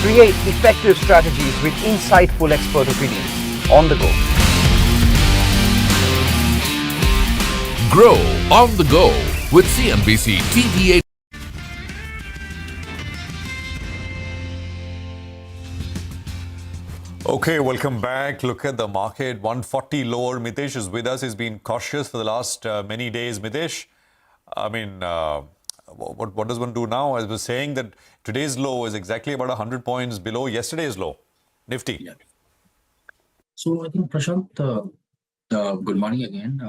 Create effective strategies with insightful expert opinions on the go. Grow on the go with CNBC-TV18. Okay, welcome back. Look at the market, 140 lower. Mitesh is with us. He's been cautious for the last many days. Mitesh, I mean, what does one do now? I was saying that today's low is exactly about 100 points below yesterday's low. Nifty. Yeah. So I think, Prashant, good morning again.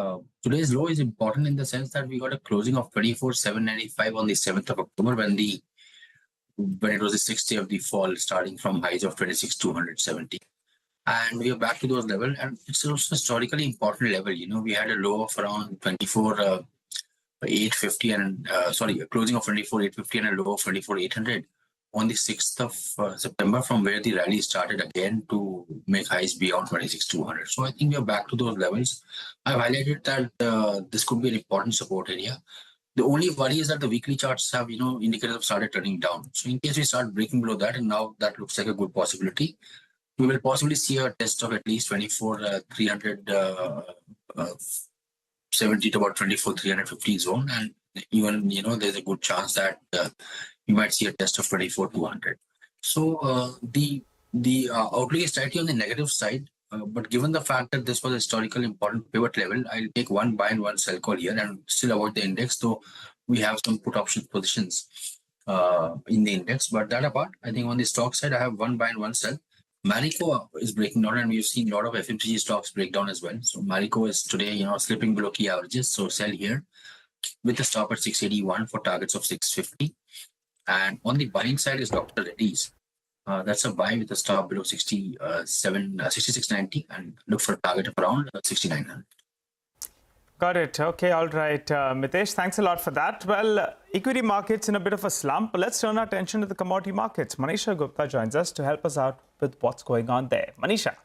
Today's low is important in the sense that we got a closing of 24,795 on the 7th of October when it was the 6th day of the fall, starting from highs of 26,270. And we are back to those levels, and it's also historically important level. You know, we had a low of around 24,850 and a closing of 24,850 and a low of 24,800 on the 6th of September, from where the rally started again to make highs beyond 26,200. So I think we are back to those levels. I've highlighted that this could be an important support area. The only worry is that the weekly charts have, indicators have started turning down. So in case we start breaking below that, and now that looks like a good possibility, we will possibly see a test of at least 24,370 to about 24,350 zone. And even, there's a good chance that you might see a test of 24,200. So the outlook is slightly on the negative side. But given the fact that this was a historically important pivot level, I'll take one buy and one sell call here and still avoid the index, though we have some put option positions in the index. But that apart, I think on the stock side, I have one buy and one sell. Marico is breaking down, and we've seen a lot of FMCG stocks break down as well. So Marico is today, slipping below key averages. So sell here with a stop at 681 for targets of 650. And on the buying side is Dr. Reddy's. That's a buy with a stop below 66.90 and look for a target of around 6900. Got it. Okay, all right. Mitesh, thanks a lot for that. Well, equity markets in a bit of a slump. Let's turn our attention to the commodity markets. Manisha Gupta joins us to help us out with what's going on there. Manisha.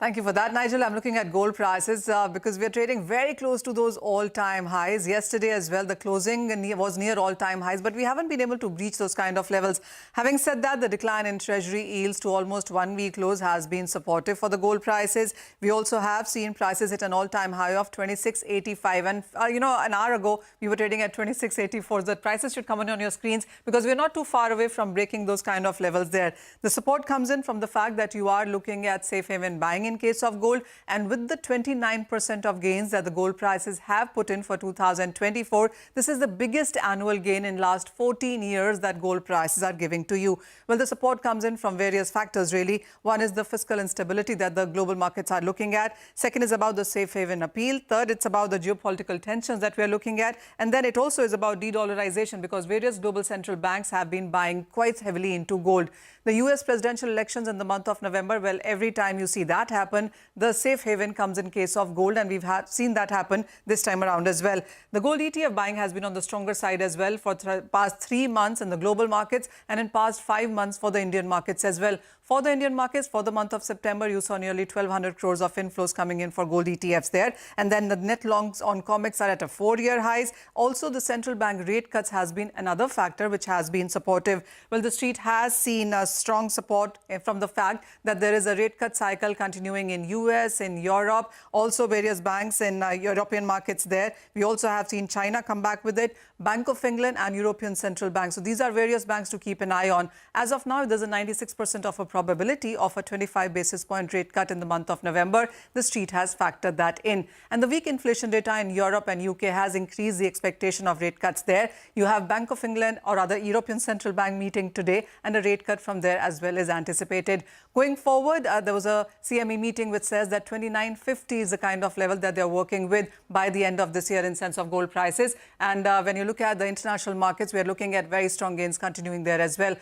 Thank you for that, Nigel. I'm looking at gold prices because we're trading very close to those all-time highs. Yesterday as well, the closing was near all-time highs, but we haven't been able to breach those kind of levels. Having said that, the decline in treasury yields to almost one-week lows has been supportive for the gold prices. We also have seen prices hit an all-time high of 26.85. And, an hour ago, we were trading at 26.84. The prices should come on your screens because we're not too far away from breaking those kind of levels there. The support comes in from the fact that you are looking at safe haven buying in case of gold, and with the 29% of gains that the gold prices have put in for 2024, this is the biggest annual gain in last 14 years that gold prices are giving to you. Well, the support comes in from various factors really. One is the fiscal instability that the global markets are looking at. Second is about the safe haven appeal. Third, it's about the geopolitical tensions that we are looking at. And then it also is about de-dollarization because various global central banks have been buying quite heavily into gold. The US presidential elections in the month of November, well, every time you see that happen, the safe haven comes in case of gold, and we've seen that happen this time around as well. The gold ETF buying has been on the stronger side as well for past 3 months in the global markets and in past 5 months for the Indian markets as well. For the Indian markets, for the month of September, you saw nearly 1,200 crores of inflows coming in for gold ETFs there. And then the net longs on COMEX are at a 4-year highs. Also, the central bank rate cuts has been another factor which has been supportive. Well, the street has seen a strong support from the fact that there is a rate cut cycle continuing in US, in Europe, also various banks in European markets there. We also have seen China come back with it, Bank of England and European Central Bank. So these are various banks to keep an eye on. As of now, there's a 96% of a probability of a 25 basis point rate cut in the month of November. The street has factored that in. And the weak inflation data in Europe and UK has increased the expectation of rate cuts there. You have Bank of England or other European Central Bank meeting today, and a rate cut from there as well is anticipated. Going forward, there was a CME meeting which says that 29.50 is the kind of level that they're working with by the end of this year in sense of gold prices. And when you look at the international markets, we're looking at very strong gains continuing there as well.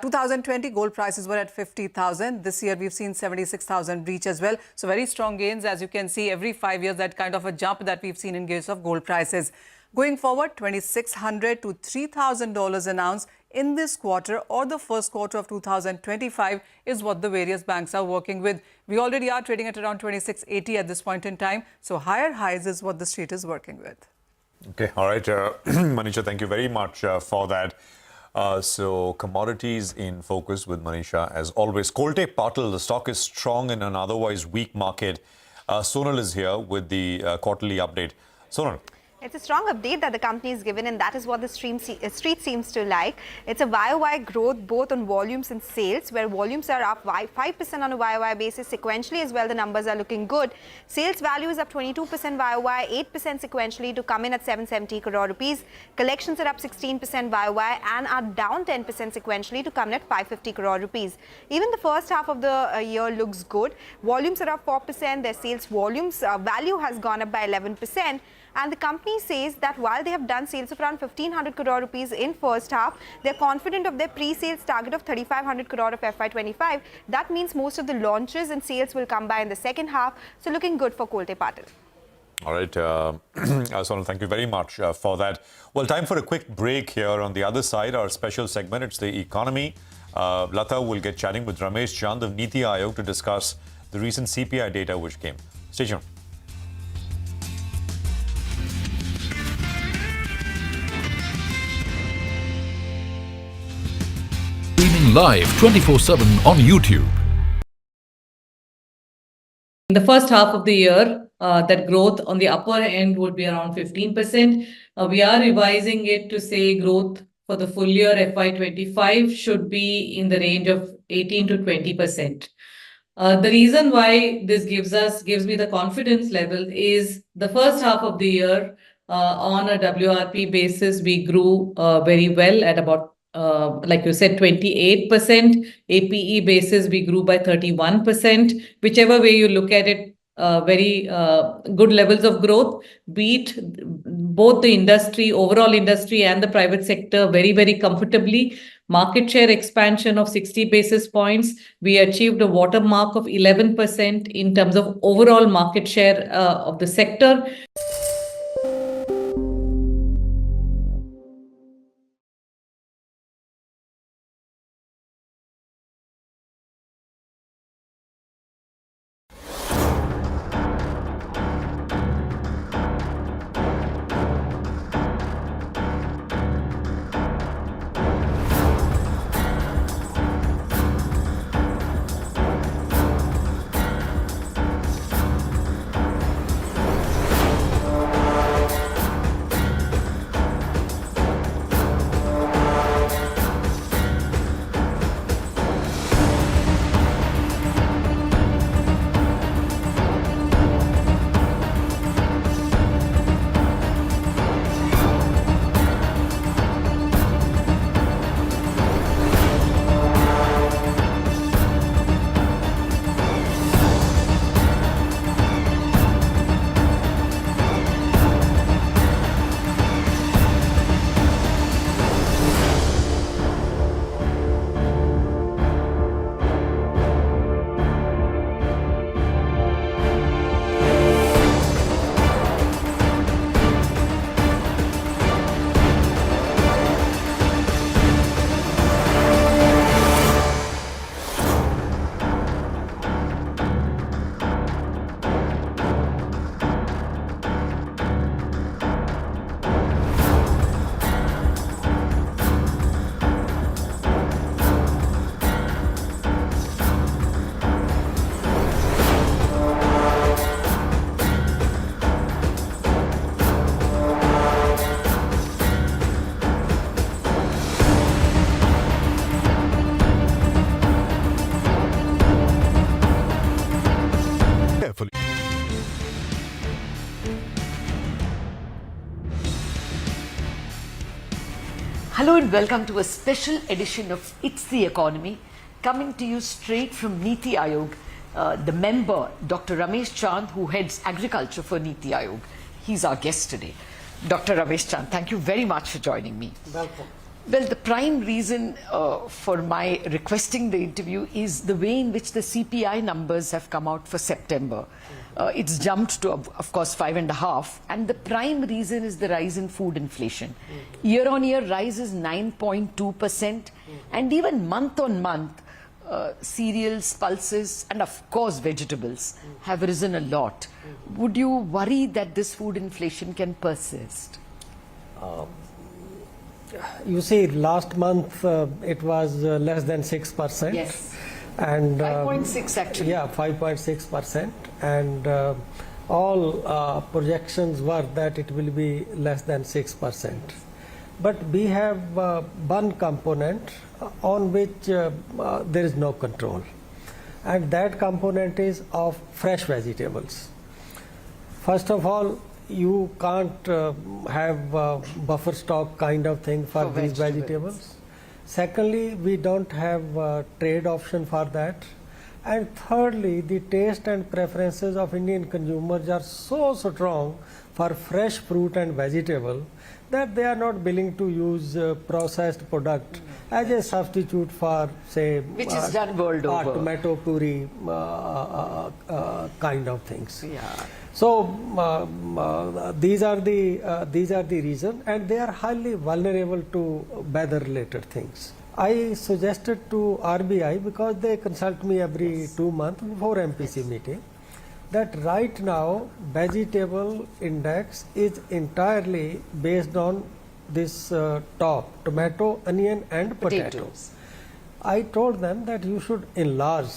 2020 gold prices were at 50,000. This year we've seen 76,000 breach as well. So very strong gains, as you can see, every 5 years, that kind of a jump that we've seen in case of gold prices. Going forward, $2,600 to $3,000 an ounce in this quarter or the first quarter of 2025 is what the various banks are working with. We already are trading at around 26.80 at this point in time. So higher highs is what the street is working with. Okay, all right. Manisha, thank you very much for that. So commodities in focus with Manisha as always. Colte Patil, the stock is strong in an otherwise weak market. Sonal is here with the quarterly update. Sonal. It's a strong update that the company is given, and that is what the street seems to like. It's a YOY growth both on volumes and sales, where volumes are up 5% on a YOY basis. Sequentially as well, the numbers are looking good. Sales value is up 22% YOY, 8% sequentially to come in at 770 crore rupees. Collections are up 16% YOY and are down 10% sequentially to come in at 550 crore rupees. Even the first half of the year looks good. Volumes are up 4%. Their sales volumes value has gone up by 11%. And the company says that while they have done sales of around 1,500 crore rupees in first half, they're confident of their pre-sales target of 3,500 crore of FY25. That means most of the launches and sales will come by in the second half. So looking good for Colte Patil. All right, Sonal, thank you very much for that. Well, time for a quick break here. On the other side, our special segment, it's the economy. Lata will get chatting with Ramesh Chand of Niti Aayog to discuss the recent CPI data which came. Stay tuned. Streaming live 24/7 on YouTube. In the first half of the year, that growth on the upper end would be around 15%. We are revising it to say growth for the full year FY25 should be in the range of 18 to 20%. The reason why this gives me the confidence level is the first half of the year on a WRP basis, we grew very well at about like you said, 28%. APE basis, we grew by 31%. Whichever way you look at it, very good levels of growth. Beat both the industry, overall industry and the private sector very, very comfortably. Market share expansion of 60 basis points. We achieved a watermark of 11% in terms of overall market share of the sector. Hello and welcome to a special edition of It's the Economy, coming to you straight from Niti Aayog. The member, Dr. Ramesh Chand, who heads agriculture for Niti Aayog. He's our guest today. Dr. Ramesh Chand, thank you very much for joining me. Welcome. Well, the prime reason for my requesting the interview is the way in which the CPI numbers have come out for September. It's jumped to, of course, 5.5%. And the prime reason is the rise in food inflation. Year-on-year rise is 9.2%. And even month-on-month, cereals, pulses, and of course, vegetables have risen a lot. Would you worry that this food inflation can persist? You see, last month it was less than 6%. Yes. And 5.6 actually. Yeah, 5.6%. And all projections were that it will be less than 6%. But we have one component on which there is no control, and that component is of fresh vegetables. First of all, you can't have buffer stock kind of thing for these vegetables. Secondly, we don't have a trade option for that. And thirdly, the taste and preferences of Indian consumers are so strong for fresh fruit and vegetable that they are not willing to use processed product as a substitute for, say, which is done world over, tomato puree kind of things. Yeah. So these are the reason, and they are highly vulnerable to weather-related things. I suggested to RBI, because they consult me every 2 months before MPC meeting, that right now vegetable index is entirely based on this top tomato, onion and potatoes. I told them that you should enlarge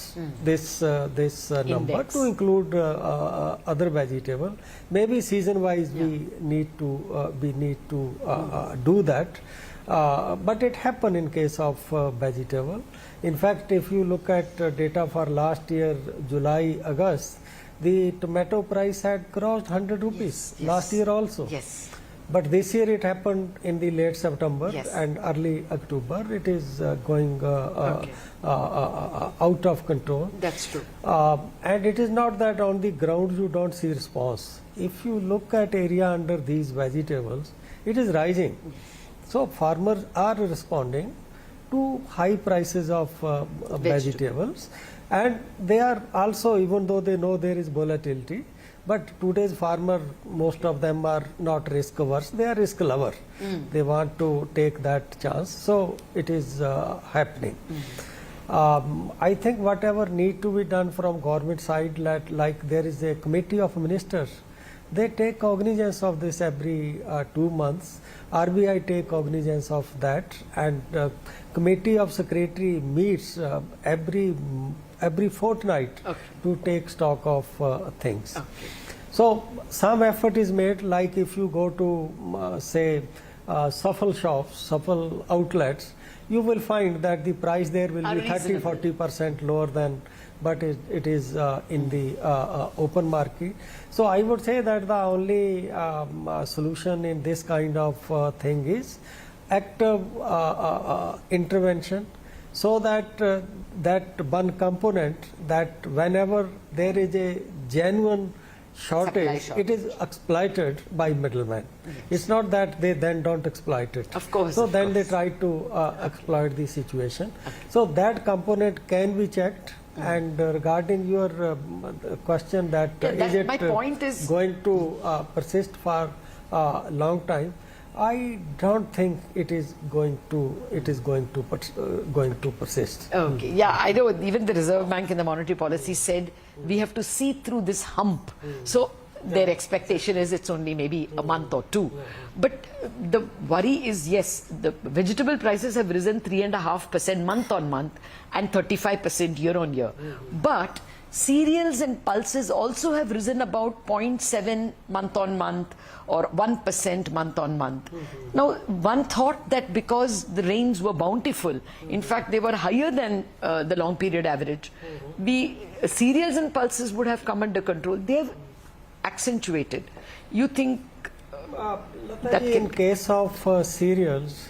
this number to include other vegetable. Maybe season wise we need to do that. But it happened in case of vegetable. In fact, if you look at data for last year, July, August, the tomato price had crossed 100 rupees last year also. Yes. But this year it happened in the late September and early October. It is going out of control. That's true. And it is not that on the ground you don't see response. If you look at area under these vegetables, it is rising. So farmers are responding to high prices of vegetables, and they are also, even though they know there is volatility, but today's farmer, most of them are not risk averse, they are risk lover. They want to take that chance, so it is happening. I think whatever need to be done from government side, like there is a committee of ministers, they take cognizance of this every 2 months. RBI take cognizance of that, and committee of secretary meets every fortnight to take stock of things. So some effort is made, like if you go to say Shuffle shops, Shuffle outlets, you will find that the price there will be 30-40% lower than, but it is in the open market. So I would say that the only solution in this kind of thing is active intervention, so that that one component, that whenever there is a genuine shortage, it is exploited by middlemen. It's not that they then don't exploit it. Of course. So then they try to exploit the situation. So that component can be checked. And regarding your question that is it my point is going to persist for a long time, I don't think it is going to persist. Okay. Yeah, I know. Even the Reserve Bank in the monetary policy said we have to see through this hump. So their expectation is it's only maybe a month or two. But the worry is, yes, the vegetable prices have risen 3.5% month on month and 35% year on year. But cereals and pulses also have risen about 0.7 month on month or 1% month on month. Now, one thought that because the rains were bountiful, in fact, they were higher than the long period average, cereals and pulses would have come under control. They have accentuated. You think that in case of cereals,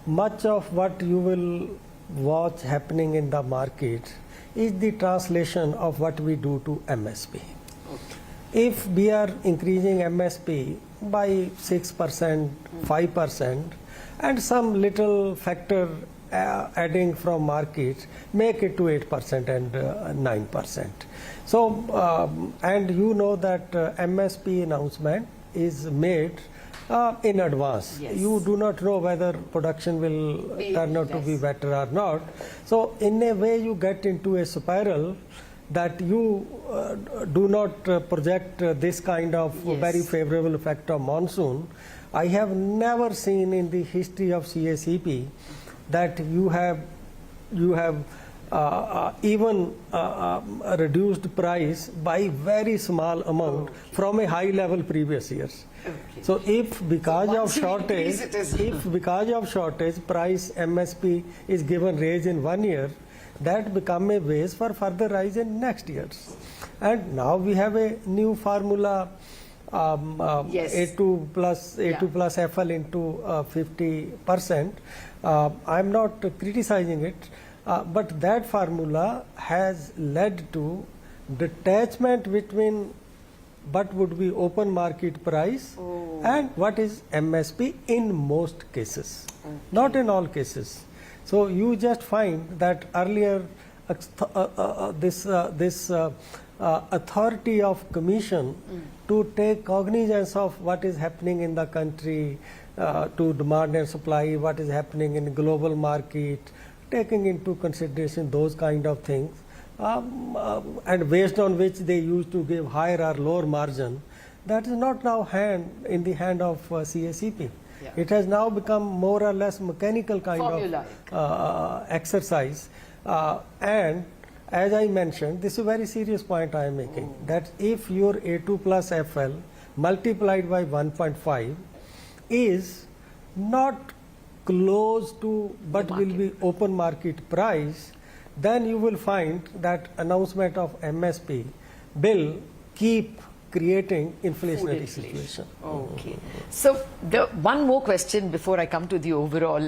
much of what you will watch happening in the market is the translation of what we do to MSP. If we are increasing MSP by 6%, 5%, and some little factor adding from markets, make it to 8% and 9%. So, and you know that MSP announcement is made in advance. You do not know whether production will turn out to be better or not. So in a way you get into a spiral that you do not project this kind of very favorable effect of monsoon. I have never seen in the history of CACP that you have even a reduced price by very small amount from a high level previous years. So if because of shortage, price MSP is given raise in 1 year, that become a base for further rise in next years. And now we have a new formula, A2 plus FL into 50%. I'm not criticizing it, but that formula has led to detachment between what would be open market price and what is MSP in most cases, not in all cases. So you just find that earlier this authority of commission to take cognizance of what is happening in the country, to demand and supply, what is happening in global market, taking into consideration those kind of things, and based on which they used to give higher or lower margin, that is not now in the hand of CACP. It has now become more or less mechanical kind of exercise. And as I mentioned, this is a very serious point I am making, that if your A2 plus FL multiplied by 1.5 is not close to what will be open market price, then you will find that announcement of MSP will keep creating inflationary situation. Okay. So the one more question before I come to the overall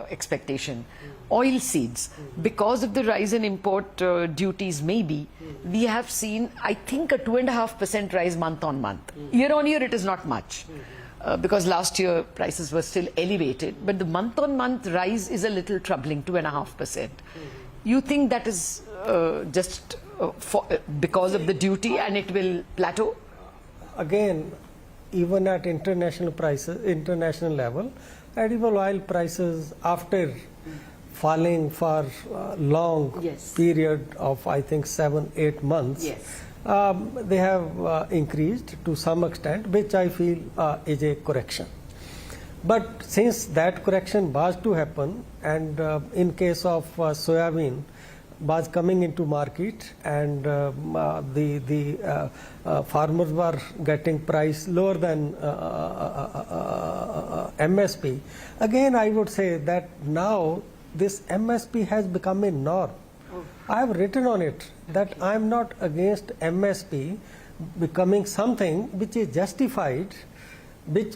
expectation. Oil seeds, because of the rise in import duties maybe, we have seen, I think, a 2.5% rise month on month. Year on year it is not much. Because last year prices were still elevated, but the month on month rise is a little troubling, 2.5%. You think that is just because of the duty and it will plateau? Again, even at international level, edible oil prices after falling for long period of I think 7-8 months, they have increased to some extent, which I feel is a correction. But since that correction was to happen, and in case of soybean was coming into market, and the farmers were getting price lower than MSP, again I would say that now this MSP has become a norm. I have written on it that I am not against MSP becoming something which is justified, which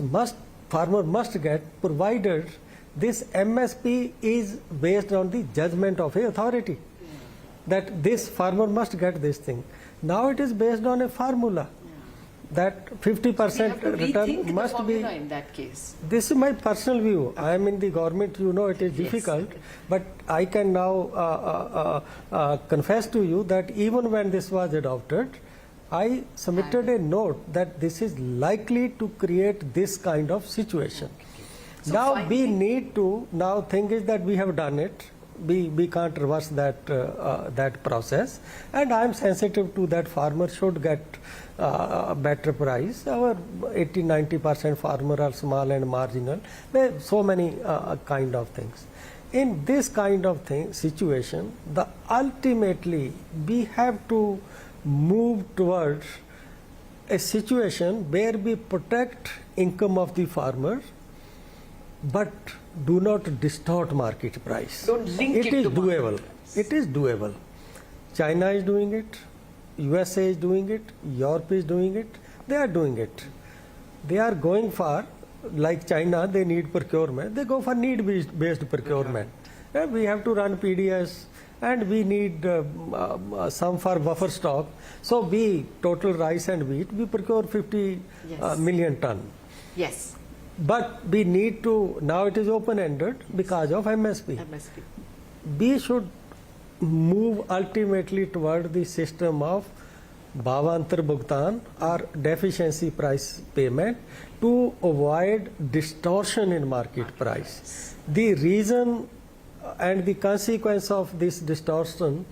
farmer must get, provided this MSP is based on the judgment of a authority, that this farmer must get this thing. Now it is based on a formula that 50% return must be. In that case, this is my personal view. I am in the government, you know, it is difficult, but I can now confess to you that even when this was adopted, I submitted a note that this is likely to create this kind of situation. So now we need to, now thing is that we have done it. We can't reverse that that process, and I am sensitive to that farmer should get a better price. Our 80-90% farmer are small and marginal. There are so many kind of things. In this kind of situation, ultimately we have to move towards a situation where we protect income of the farmer, but do not distort market price. Don't link it is to doable. market. It is doable. China is doing it. USA is doing it. Europe is doing it. They are doing it. They are going for, like China, they need procurement. They go for need-based procurement. And we have to run PDS, and we need some for buffer stock. So we, total rice and wheat, we procure 50 million ton. Yes. But we need to, now it is open-ended because of MSP. We should move ultimately toward the system of Bhavantar Bhugtan or deficiency price payment to avoid distortion in market price. The reason and the consequence of this distortion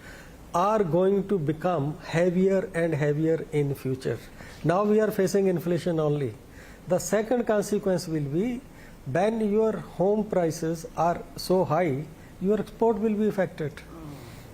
are going to become heavier and heavier in future. Now we are facing inflation only. The second consequence will be when your home prices are so high, your export will be affected.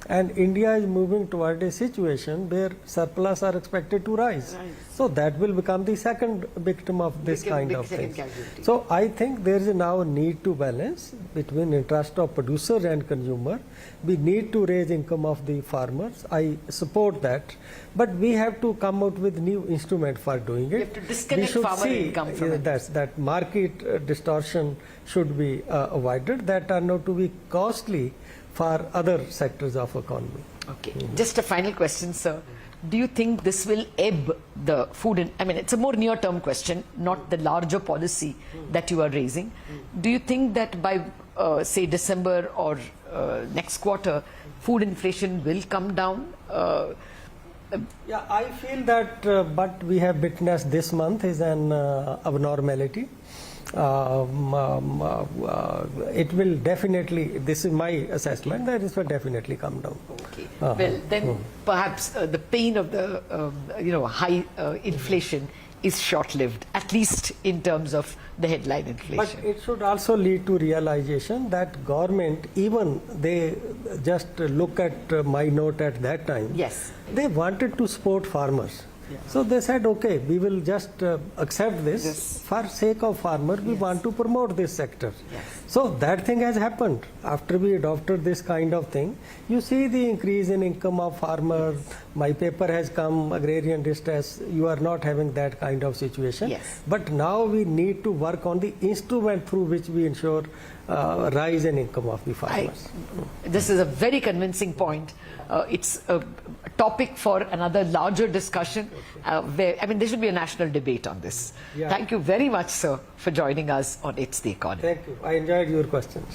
And India is moving toward a situation where surplus are expected to rise. So that will become the second victim of this kind of thing. So I think there is now a need to balance between interest of producer and consumer. We need to raise income of the farmers. I support that. But we have to come out with new instrument for doing it. You have to disconnect farmer income from it. That market distortion should be avoided. That turned out to be costly for other sectors of economy. Okay. Just a final question, sir. Do you think this will ebb the food? I mean, it's a more near-term question, not the larger policy that you are raising. Do you think that by, say, December or next quarter, food inflation will come down? Yeah, I feel that what we have witnessed this month is an abnormality. It will definitely, this is my assessment, that it will definitely come down. Okay. Well, then perhaps the pain of the high inflation is short-lived, at least in terms of the headline inflation. But it should also lead to realization that government, even they just look at my note at that time. Yes. They wanted to support farmers. So they said, okay, we will just accept this for sake of farmer. We want to promote this sector. So that thing has happened. After we adopted this kind of thing, you see the increase in income of farmers. My paper has come, agrarian distress. You are not having that kind of situation. But now we need to work on the instrument through which we ensure rise in income of the farmers. This is a very convincing point. It's a topic for another larger discussion. Where, I mean, there should be a national debate on this. Thank you very much, sir, for joining us on It's the Economy. Thank you. I enjoyed your questions.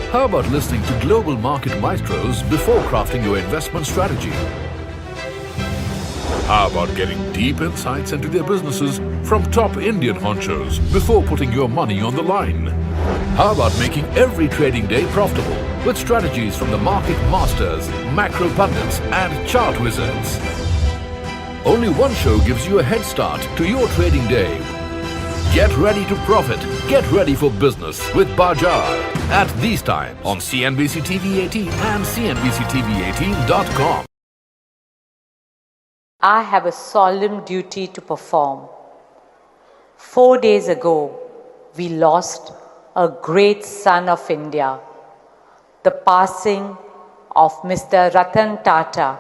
How about listening to global market maestros before crafting your investment strategy? How about getting deep insights into their businesses from top Indian honchos before putting your money on the line? How about making every trading day profitable with strategies from the market masters, macro pundits and chart wizards? Only one show gives you a head start to your trading day. Get ready to profit. Get ready for business with Bajaj at these times on CNBC-TV18 and CNBC-TV18.com. I have a solemn duty to perform. 4 days ago, we lost a great son of India. The passing of Mr. Ratan Tata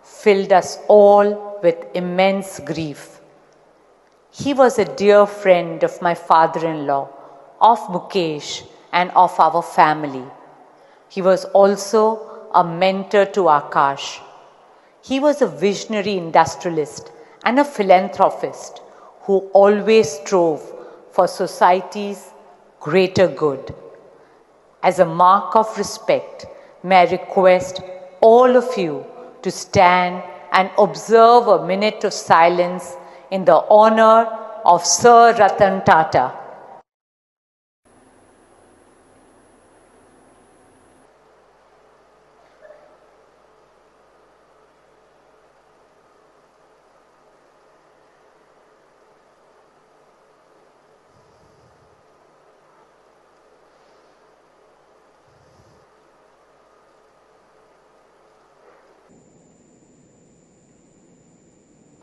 filled us all with immense grief. He was a dear friend of my father-in-law, of Mukesh, and of our family. He was also a mentor to Akash. He was a visionary industrialist and a philanthropist who always strove for society's greater good. As a mark of respect, may I request all of you to stand and observe a minute of silence in the honor of Sir Ratan Tata.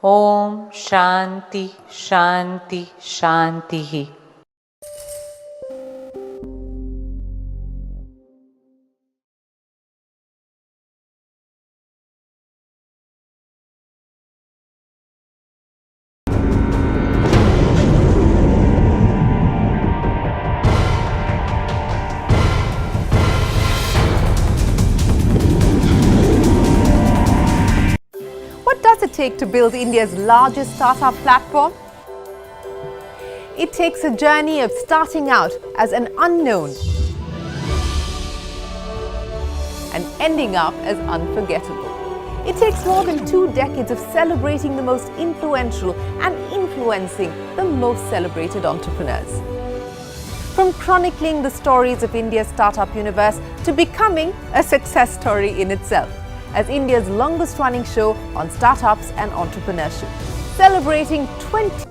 Om Shanti Shanti Shanti. What does it take to build India's largest startup platform? It takes a journey of starting out as an unknown and ending up as unforgettable. It takes more than 2 decades of celebrating the most influential and influencing the most celebrated entrepreneurs. From chronicling the stories of India's startup universe to becoming a success story in itself, as India's longest running show on startups and entrepreneurship, celebrating 20.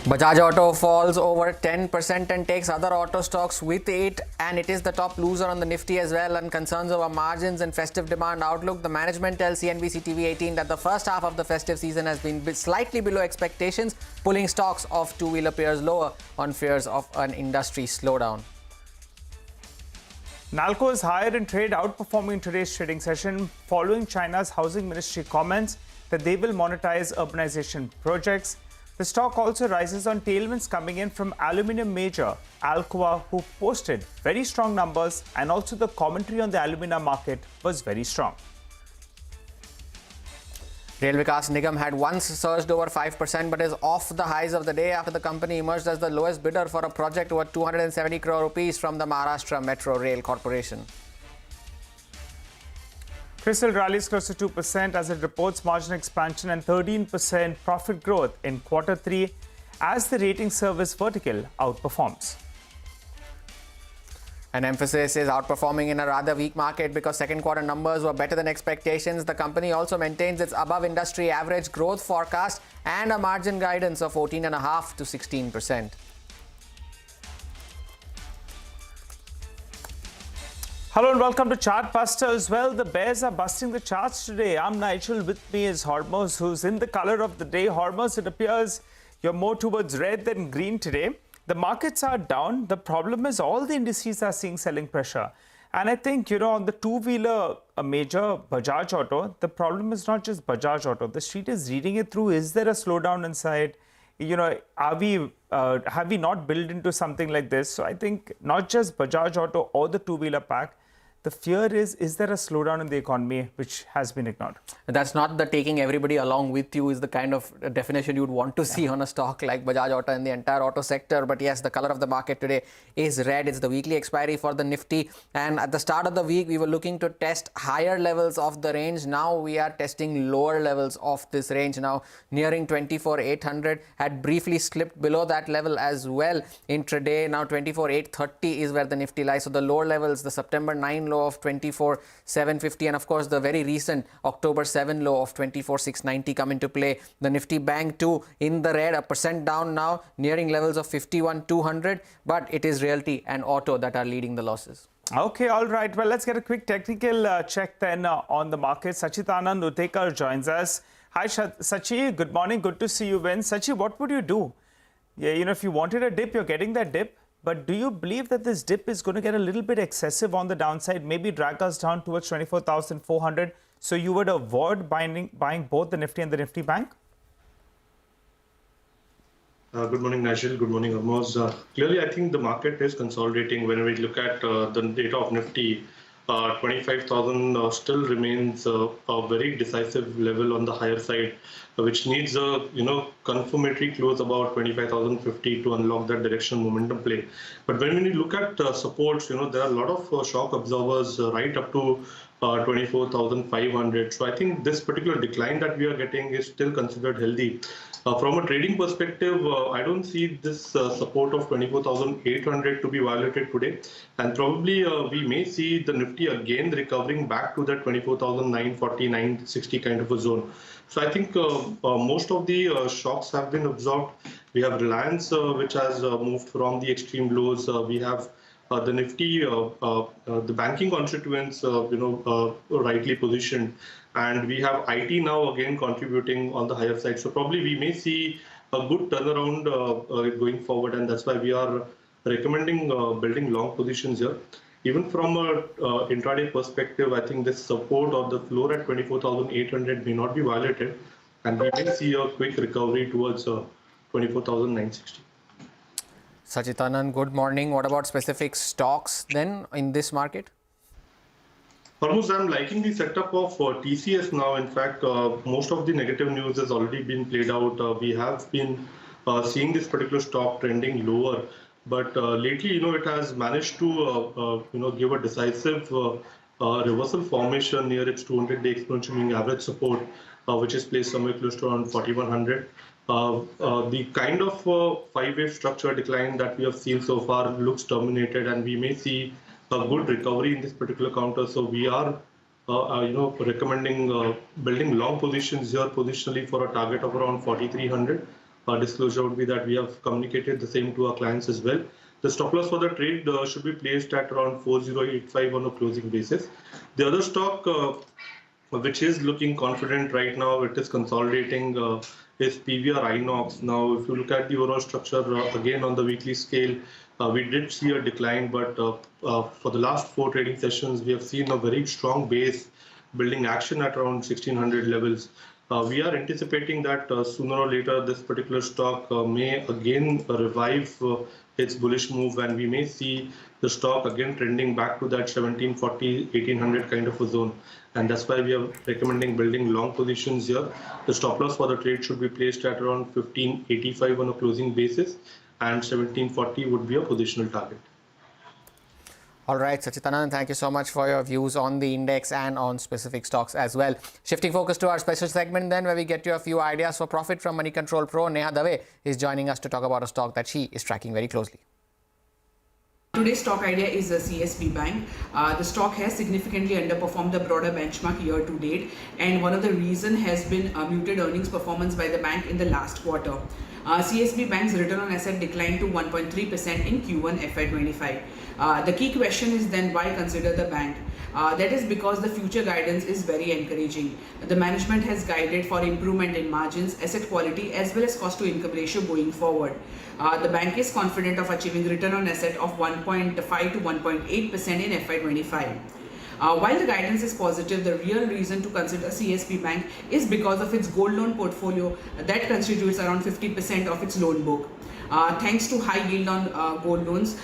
Bajaj Auto falls over 10% and takes other auto stocks with it, and it is the top loser on the Nifty as well. And concerns over margins and festive demand outlook. The management tells CNBC-TV18 that the first half of the festive season has been slightly below expectations, pulling stocks of two-wheeler peers lower on fears of an industry slowdown. Nalco is higher in trade, outperforming today's trading session following China's housing ministry comments that they will monetize urbanization projects. The stock also rises on tailwinds coming in from aluminium major Alcoa, who posted very strong numbers, and also the commentary on the alumina market was very strong. Rail Vikas Nigam had once surged over 5% but is off the highs of the day after the company emerged as the lowest bidder for a project worth 270 crore rupees from the Maharashtra Metro Rail Corporation. CRISIL rallies close to 2% as it reports margin expansion and 13% profit growth in Q3 as the rating service vertical outperforms. An emphasis is outperforming in a rather weak market because second quarter numbers were better than expectations. The company also maintains its above industry average growth forecast and a margin guidance of 14.5% to 16%. Hello and welcome to Chartbusters. Well, the bears are busting the charts today. I'm Nigel. With me is Hormuz, who's in the color of the day. Hormuz, it appears you're more towards red than green today. The markets are down. The problem is all the indices are seeing selling pressure. And I think, on the two-wheeler major Bajaj Auto, the problem is not just Bajaj Auto. The street is reading it through. Is there a slowdown inside? Have we not built into something like this? So I think not just Bajaj Auto or the two-wheeler pack. The fear is there a slowdown in the economy which has been ignored? That's not the taking everybody along with you is the kind of definition you'd want to see on a stock like Bajaj Auto and the entire auto sector. But yes, the color of the market today is red. It's the weekly expiry for the Nifty. And at the start of the week, we were looking to test higher levels of the range. Now we are testing lower levels of this range. Now nearing 24,800, had briefly slipped below that level as well intraday. Now 24,830 is where the Nifty lies. So the lower levels, the September 9 low of 24,750 and of course the very recent October 7 low of 24,690 come into play. The Nifty Bank too in the red, 1% down now, nearing levels of 51,200, but it is realty and auto that are leading the losses. Okay, all right. Well, let's get a quick technical check then on the market. Sachidanand Utekar joins us. Hi, Sachi. Good morning. Good to see you, Ben. Sachi, what would you do? Yeah, if you wanted a dip, you're getting that dip. But do you believe that this dip is going to get a little bit excessive on the downside, maybe drag us down towards 24,400? So you would avoid buying both the Nifty and the Nifty Bank? Good morning, Nigel. Good morning, Hormuz. Clearly, I think the market is consolidating. When we look at the data of Nifty, 25,000 still remains a very decisive level on the higher side, which needs a confirmatory close about 25,050 to unlock that directional momentum play. But when we look at supports, there are a lot of shock absorbers right up to 24,500. So I think this particular decline that we are getting is still considered healthy. From a trading perspective, I don't see this support of 24,800 to be violated today. And probably we may see the Nifty again recovering back to that 24,940, 960 kind of a zone. So I think most of the shocks have been absorbed. We have Reliance, which has moved from the extreme lows. We have the Nifty, the banking constituents, rightly positioned. And we have IT now again contributing on the higher side. So probably we may see a good turnaround going forward. And that's why we are recommending building long positions here. Even from a intraday perspective, I think this support or the floor at 24,800 may not be violated. And we may see a quick recovery towards 24,960. Sachidanand, good morning. What about specific stocks then in this market? Hormuz, I'm liking the setup of TCS now. In fact, most of the negative news has already been played out. We have been seeing this particular stock trending lower. But lately, it has managed to, give a decisive reversal formation near its 200-day exponential moving average support, which is placed somewhere close to around 4100. The kind of five-wave structure decline that we have seen so far looks terminated, and we may see a good recovery in this particular counter. So we are, recommending building long positions here positionally for a target of around 4300. Disclosure would be that we have communicated the same to our clients as well. The stop loss for the trade should be placed at around 4085 on a closing basis. The other stock which is looking confident right now, it is consolidating, is PVR Inox. Now, if you look at the overall structure, again on the weekly scale, we did see a decline, but for the last 4 trading sessions, we have seen a very strong base building action at around 1600 levels. We are anticipating that sooner or later this particular stock may again revive its bullish move, and we may see the stock again trending back to that 1740, 1800 kind of a zone. And that's why we are recommending building long positions here. The stop loss for the trade should be placed at around 1585 on a closing basis, and 1740 would be a positional target. All right, Sachitanand, thank you so much for your views on the index and on specific stocks as well. Shifting focus to our special segment then, where we get you a few ideas for profit from Money Control Pro. Neha Dave is joining us to talk about a stock that she is tracking very closely. Today's stock idea is a CSB Bank. The stock has significantly underperformed the broader benchmark year to date, and one of the reasons has been muted earnings performance by the bank in the last quarter. CSB Bank's return on asset declined to 1.3% in Q1 FY25. The key question is then, why consider the bank? That is because the future guidance is very encouraging. The management has guided for improvement in margins, asset quality as well as cost to income ratio going forward. The bank is confident of achieving return on asset of 1.5 to 1.8% in FY25. While the guidance is positive, the real reason to consider CSB Bank is because of its gold loan portfolio that constitutes around 50% of its loan book. Thanks to high yield on gold loans,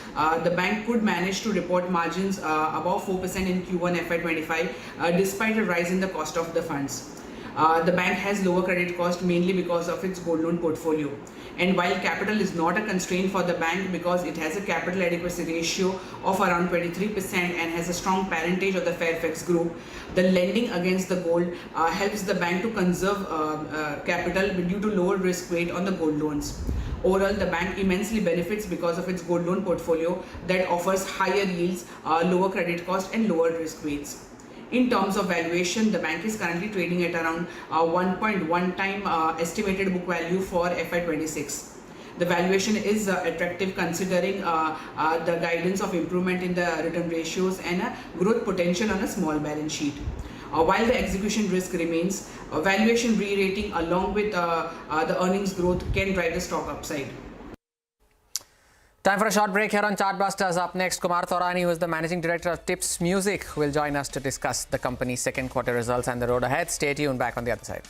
the bank could manage to report margins above 4% in Q1 FY25 despite a rise in the cost of the funds. The bank has lower credit cost mainly because of its gold loan portfolio. And while capital is not a constraint for the bank because it has a capital adequacy ratio of around 23% and has a strong parentage of the Fairfax Group, the lending against the gold helps the bank to conserve capital due to lower risk weight on the gold loans. Overall, the bank immensely benefits because of its gold loan portfolio that offers higher yields, lower credit cost and lower risk weights. In terms of valuation, the bank is currently trading at around 1.1 time estimated book value for FY26. The valuation is attractive considering the guidance of improvement in the return ratios and growth potential on a small balance sheet. While the execution risk remains, valuation re-rating along with the earnings growth can drive the stock upside. Time for a short break here on Chartbusters. Up next, Kumar Thorani, who is the Managing Director of Tips Music, will join us to discuss the company's second quarter results and the road ahead. Stay tuned, back on the other side.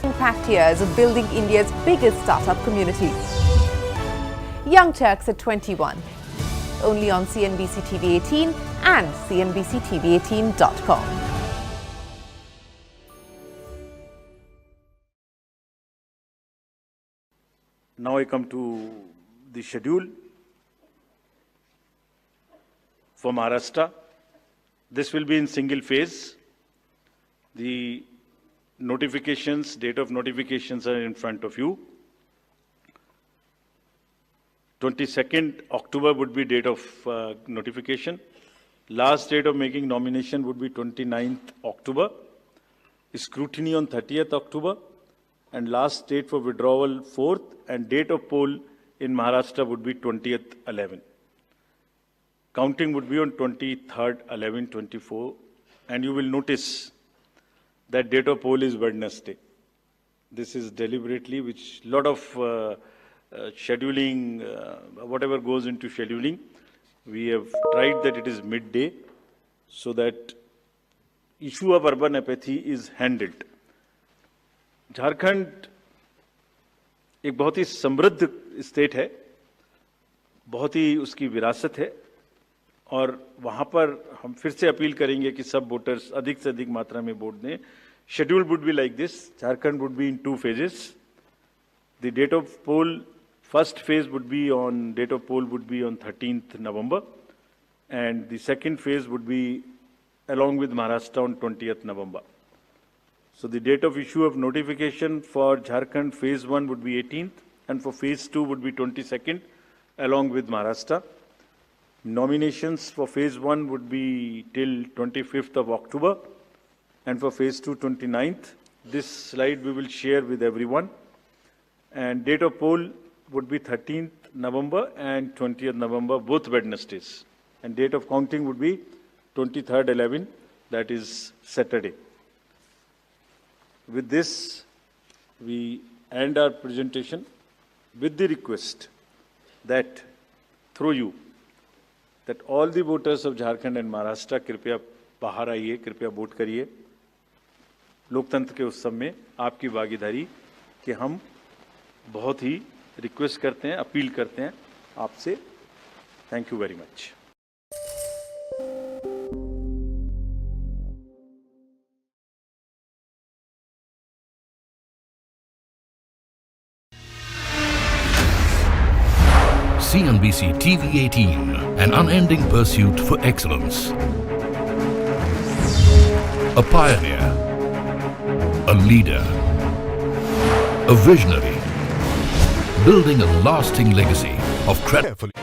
Impact years of building India's biggest startup community. Young Turks at 21. Only on CNBC-TV18 and CNBC-TV18.com. Now I come to the schedule for Maharashtra. This will be in single phase. The notifications, date of notifications are in front of you. 22nd October would be date of notification. Last date of making nomination would be 29th October. Scrutiny on 30th October. And last date for withdrawal 4th, and date of poll in Maharashtra would be 20th 11. Counting would be on 23rd 11 24, and you will notice that date of poll is Wednesday. This is deliberately, which lot of scheduling, whatever goes into scheduling, we have tried that it is midday so that issue of urban apathy is handled. Jharkhand एक बहुत ही समृद्ध state है, बहुत ही उसकी विरासत है, और वहाँ पर हम फिर से अपील करेंगे कि सब वोटर्स अधिक से अधिक मात्रा में वोट दें. Schedule would be like this. Jharkhand would be in 2 phases. The date of poll, first phase would be on 13th November. And the second phase would be along with Maharashtra on 20th November. So the date of issue of notification for Jharkhand phase 1 would be 18th and for phase 2 would be 22nd along with Maharashtra. Nominations for phase 1 would be till 25th of October and for phase 2, 29th. This slide we will share with everyone. And date of poll would be 13th November and 20th November, both Wednesdays. And date of counting would be 23rd 11, that is Saturday. With this, we end our presentation with the request that through you, that all the voters of Jharkhand and Maharashtra कृपया बाहर आइए, कृपया vote करिए. लोकतंत्र के उत्सव में आपकी भागीदारी कि हम बहुत ही रिक्वेस्ट करते हैं, अपील करते हैं आपसे. Thank you very much. CNBC-TV18, an unending pursuit for excellence. A pioneer, a leader, a visionary, building a lasting legacy of credibility.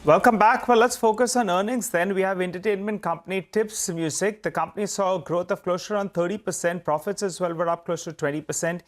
Welcome back. Well, let's focus on earnings then. We have entertainment company Tips Music. The company saw a growth of close to around 30%. Profits as well were up close to 20%,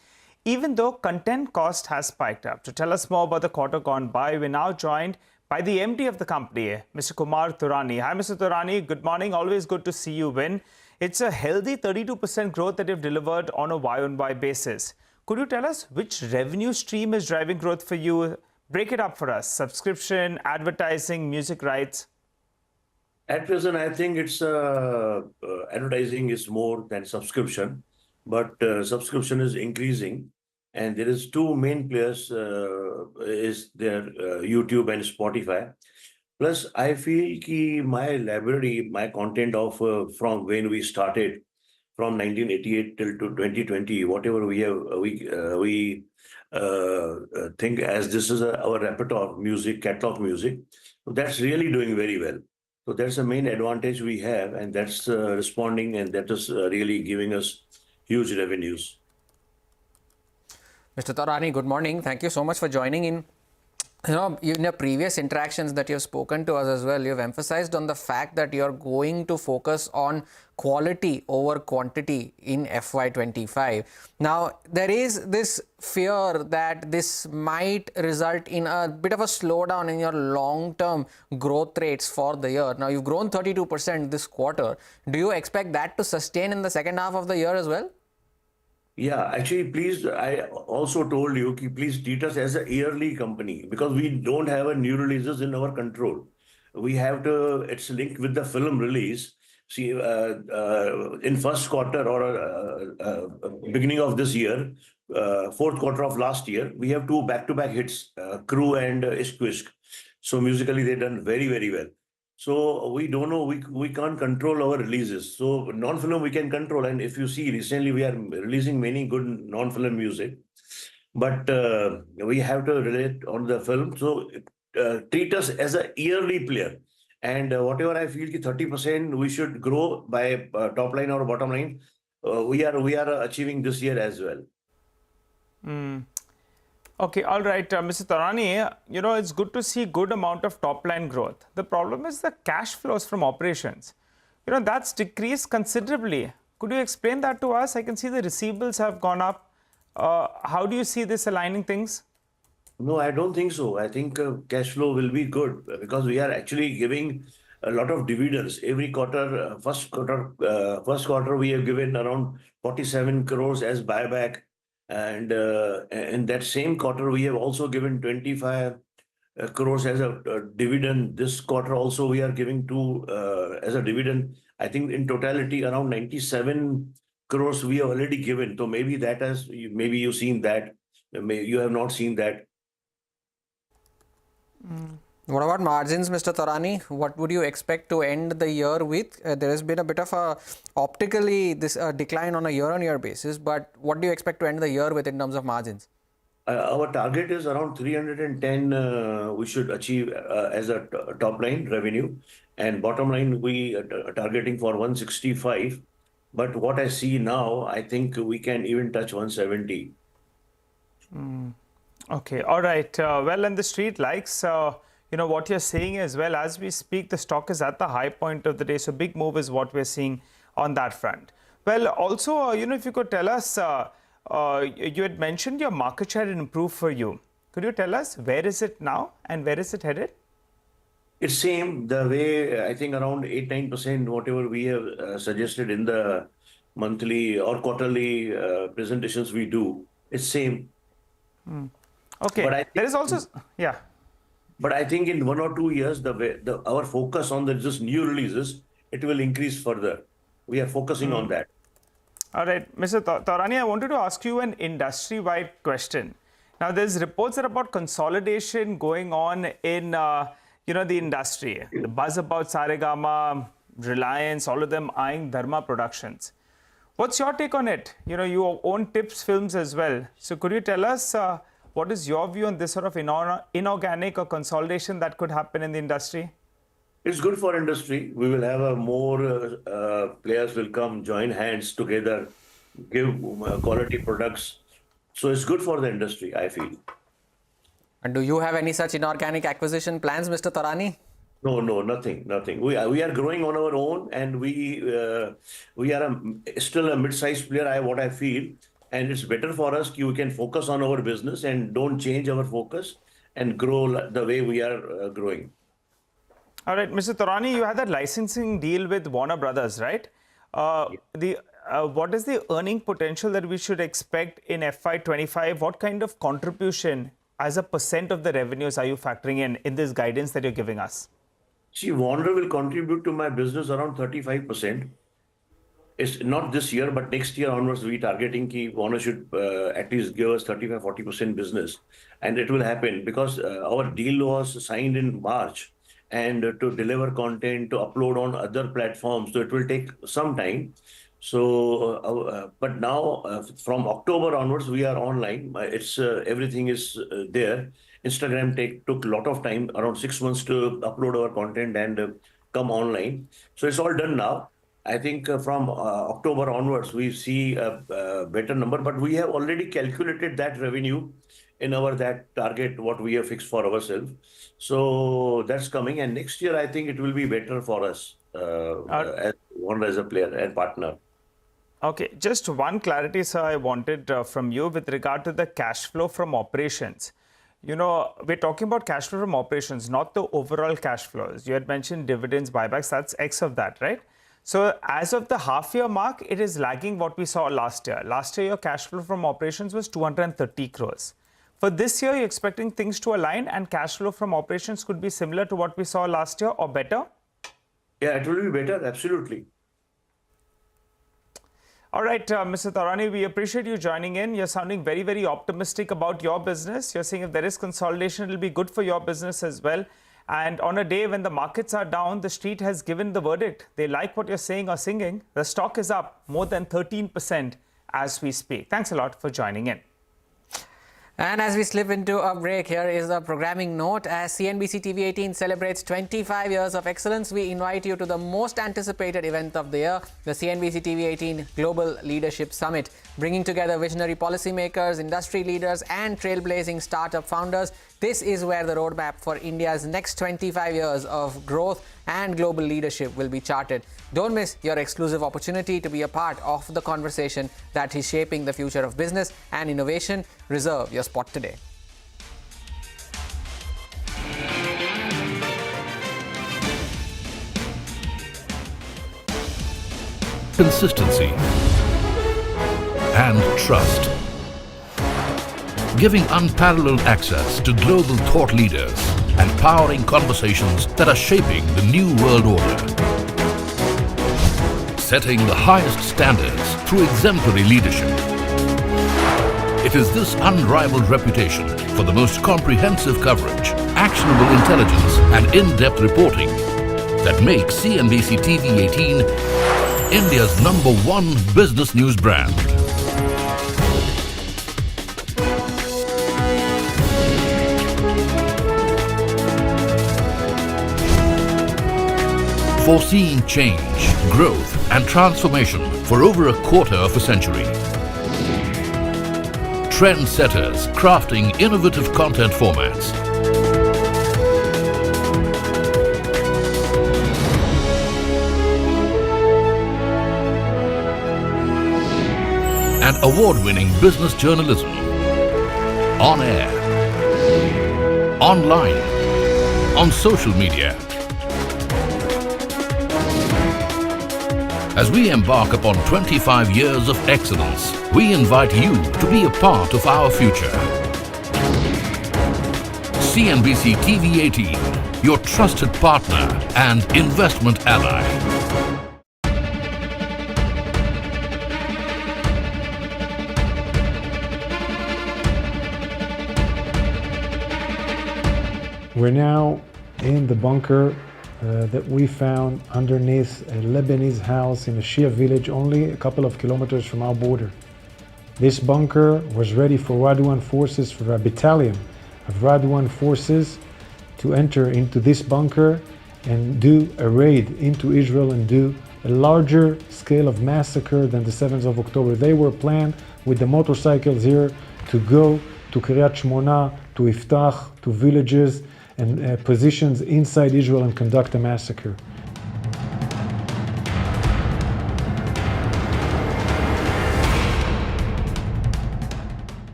even though content cost has spiked up. To tell us more about the quarter gone by, we're now joined by the MD of the company, Mr. Kumar Thurani. Hi, Mr. Thurani. Good morning. Always good to see you win. It's a healthy 32% growth that you've delivered on a Y-on-Y basis. Could you tell us which revenue stream is driving growth for you? Break it up for us. Subscription, advertising, music rights. At present, I think it's advertising is more than subscription, but subscription is increasing, and there is two main players. Is there YouTube and Spotify. Plus, I feel ki my library, my content of from when we started, from 1988 till to 2020, whatever we have, we think as this is our repertoire music, catalog music, so that's really doing very well. So that's the main advantage we have, and that's responding, and that is really giving us huge revenues. Mr. Thurani, good morning. Thank you so much for joining in. You know, in your previous interactions that you've spoken to us as well, you've emphasized on the fact that you're going to focus on quality over quantity in FY25. Now, there is this fear that this might result in a bit of a slowdown in your long-term growth rates for the year. Now, you've grown 32% this quarter. Do you expect that to sustain in the second half of the year as well? Yeah, actually, please, I also told you, please treat us as a yearly company, because we don't have a new releases in our control. We have to, it's linked with the film release. See, in first quarter or beginning of this year, fourth quarter of last year, we have two back-to-back hits, Crew and Ishq Vishk. So musically, they've done very, very well. So we don't know, we can't control our releases. So non-film we can control. And if you see, recently we are releasing many good non-film music, but we have to relate on the film. So treat us as a yearly player. And whatever I feel 30% we should grow by top line or bottom line, we are achieving this year as well. Okay, all right, Mr. Thurani, you know, it's good to see good amount of top line growth. The problem is the cash flows from operations. You know, that's decreased considerably. Could you explain that to us? I can see the receivables have gone up. How do you see this aligning things? No, I don't think so. I think cash flow will be good because we are actually giving a lot of dividends every quarter. First quarter we have given around 47 crores as buyback. And in that same quarter, we have also given 25 crores as a dividend. This quarter also, we are giving as a dividend. I think in totality, around 97 crores we have already given. So maybe that has, maybe you've seen that. You have not seen that. What about margins, Mr. Taurani? What would you expect to end the year with? There has been a bit of a optically this decline on a year-on-year basis, but what do you expect to end the year with in terms of margins? Our target is around 310 we should achieve as a top line revenue, and bottom line we are targeting for 165. But what I see now, I think we can even touch 170. Okay, all right. Well, and the street likes what you're saying as well. As we speak, the stock is at the high point of the day. So big move is what we're seeing on that front. Well, also, if you could tell us, you had mentioned your market share had improved for you. Could you tell us where is it now and where is it headed? It's same the way, I think around 8-9%, whatever we have suggested in the monthly or quarterly presentations we do. It's same. Okay. But there is also, yeah. But I think in 1 or 2 years, our focus on just new releases, it will increase further. We are focusing on that. All right, Mr. Taurani, I wanted to ask you an industry-wide question. Now, there's reports that about consolidation going on in, the industry. The buzz about Saregama, Reliance, all of them eyeing Dharma Productions. What's your take on it? You own Tips Films as well. So could you tell us what is your view on this sort of inorganic or consolidation that could happen in the industry? It's good for industry. We will have more players will come, join hands together, give quality products. So it's good for the industry, I feel. And do you have any such inorganic acquisition plans, Mr. Taurani? No, nothing. We are growing on our own, and we are still a mid-sized player, what I feel. And it's better for us we can focus on our business and don't change our focus and grow the way we are growing. All right, Mr. Taurani, you had that licensing deal with Warner Brothers, right? What is the earning potential that we should expect in FY25? What kind of contribution as a % of the revenues are you factoring in this guidance that you're giving us? See, Warner will contribute to my business around 35%. It's not this year, but next year onwards, we targeting Warner should at least give us 35-40% business. And it will happen because our deal was signed in March. And to deliver content, to upload on other platforms. So it will take some time. So, but now from October onwards, we are online. Everything is there. Instagram took a lot of time, around 6 months to upload our content and come online. So it's all done now. I think from October onwards, we see a better number, but we have already calculated that revenue in that target, what we have fixed for ourselves. So that's coming. And next year, I think it will be better for us as Warner as a player and partner. Okay, just one clarity, sir, I wanted from you with regard to the cash flow from operations. We're talking about cash flow from operations, not the overall cash flows. You had mentioned dividends, buybacks, that's X of that, right? So as of the half-year mark, it is lagging what we saw last year. Last year, your cash flow from operations was 230 crores. For this year, you're expecting things to align and cash flow from operations could be similar to what we saw last year or better? Yeah, it will be better, absolutely. All right, Mr. Taurani, we appreciate you joining in. You're sounding very, very optimistic about your business. You're saying if there is consolidation, it will be good for your business as well. And on a day when the markets are down, the street has given the verdict. They like what you're saying or singing. The stock is up more than 13% as we speak. Thanks a lot for joining in. And as we slip into a break, here is a programming note. As CNBC-TV18 celebrates 25 years of excellence, we invite you to the most anticipated event of the year, the CNBC-TV18 Global Leadership Summit, bringing together visionary policymakers, industry leaders, and trailblazing startup founders. This is where the roadmap for India's next 25 years of growth and global leadership will be charted. Don't miss your exclusive opportunity to be a part of the conversation that is shaping the future of business and innovation. Reserve your spot today. Consistency and trust. Giving unparalleled access to global thought leaders and powering conversations that are shaping the new world order. Setting the highest standards through exemplary leadership. It is this unrivaled reputation for the most comprehensive coverage, actionable intelligence, and in-depth reporting that makes CNBC-TV18 India's #1 business news brand. Foreseeing change, growth, and transformation for over a quarter of a century. Trendsetters crafting innovative content formats. And award-winning business journalism. On air, online, on social media. As we embark upon 25 years of excellence, we invite you to be a part of our future. CNBC TV18, your trusted partner and investment ally. We're now in the bunker that we found underneath a Lebanese house in a Shia village only a couple of kilometers from our border. This bunker was ready for Radwan forces, for a battalion of Radwan forces to enter into this bunker and do a raid into Israel and do a larger scale of massacre than the 7th of October. They were planned with the motorcycles here to go to Kiryat Shmona, to Iftach, to villages and positions inside Israel and conduct a massacre.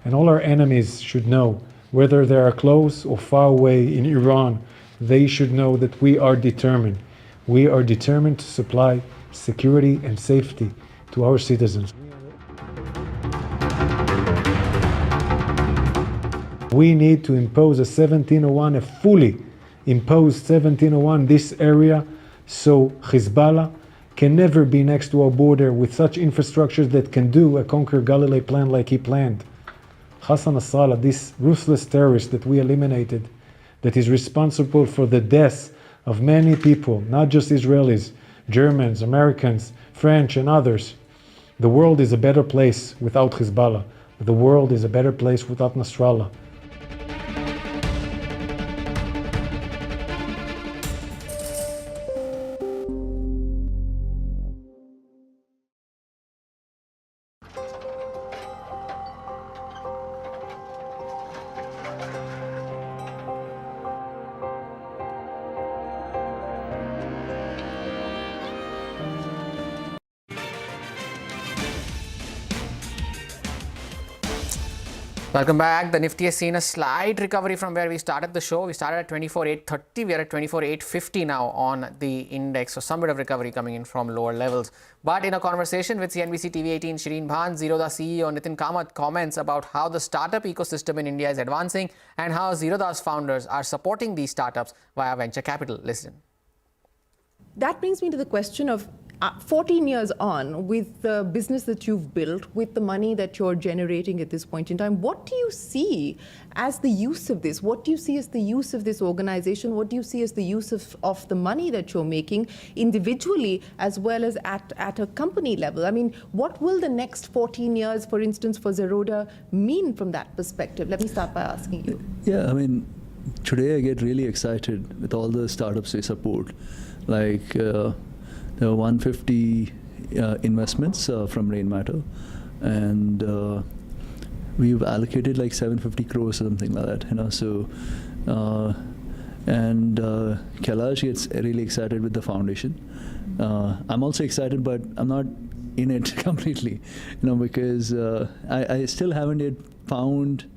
And all our enemies should know, whether they are close or far away in Iran, they should know that we are determined. We are determined to supply security and safety to our citizens. We need to impose a 1701, a fully imposed 1701, this area, so Hezbollah can never be next to our border with such infrastructures that can do a Conquer Galilee plan like he planned. Hassan Nasrallah, this ruthless terrorist that we eliminated, that is responsible for the deaths of many people, not just Israelis, Germans, Americans, French, and others. The world is a better place without Hezbollah. The world is a better place without Nasrallah. Welcome back. The Nifty has seen a slight recovery from where we started the show. We started at 24,830. We are at 24,850 now on the index. So some bit of recovery coming in from lower levels. But in a conversation with CNBC TV18, Shireen Bhan, Zerodha CEO Nitin Kamath comments about how the startup ecosystem in India is advancing and how Zerodha's founders are supporting these startups via venture capital. Listen. That brings me to the question of 14 years on, with the business that you've built, with the money that you're generating at this point in time, what do you see as the use of this? What do you see as the use of this organization? What do you see as the use of the money that you're making individually as well as at a company level? I mean, what will the next 14 years, for instance, for Zerodha mean from that perspective? Let me start by asking you. Yeah, I mean, today I get really excited with all the startups we support. Like, there were 150 investments from Rainmatter, and we've allocated like 750 crores or something like that, you know. So, and Kailash gets really excited with the foundation. I'm also excited, but I'm not in it completely, you know, because I still haven't yet found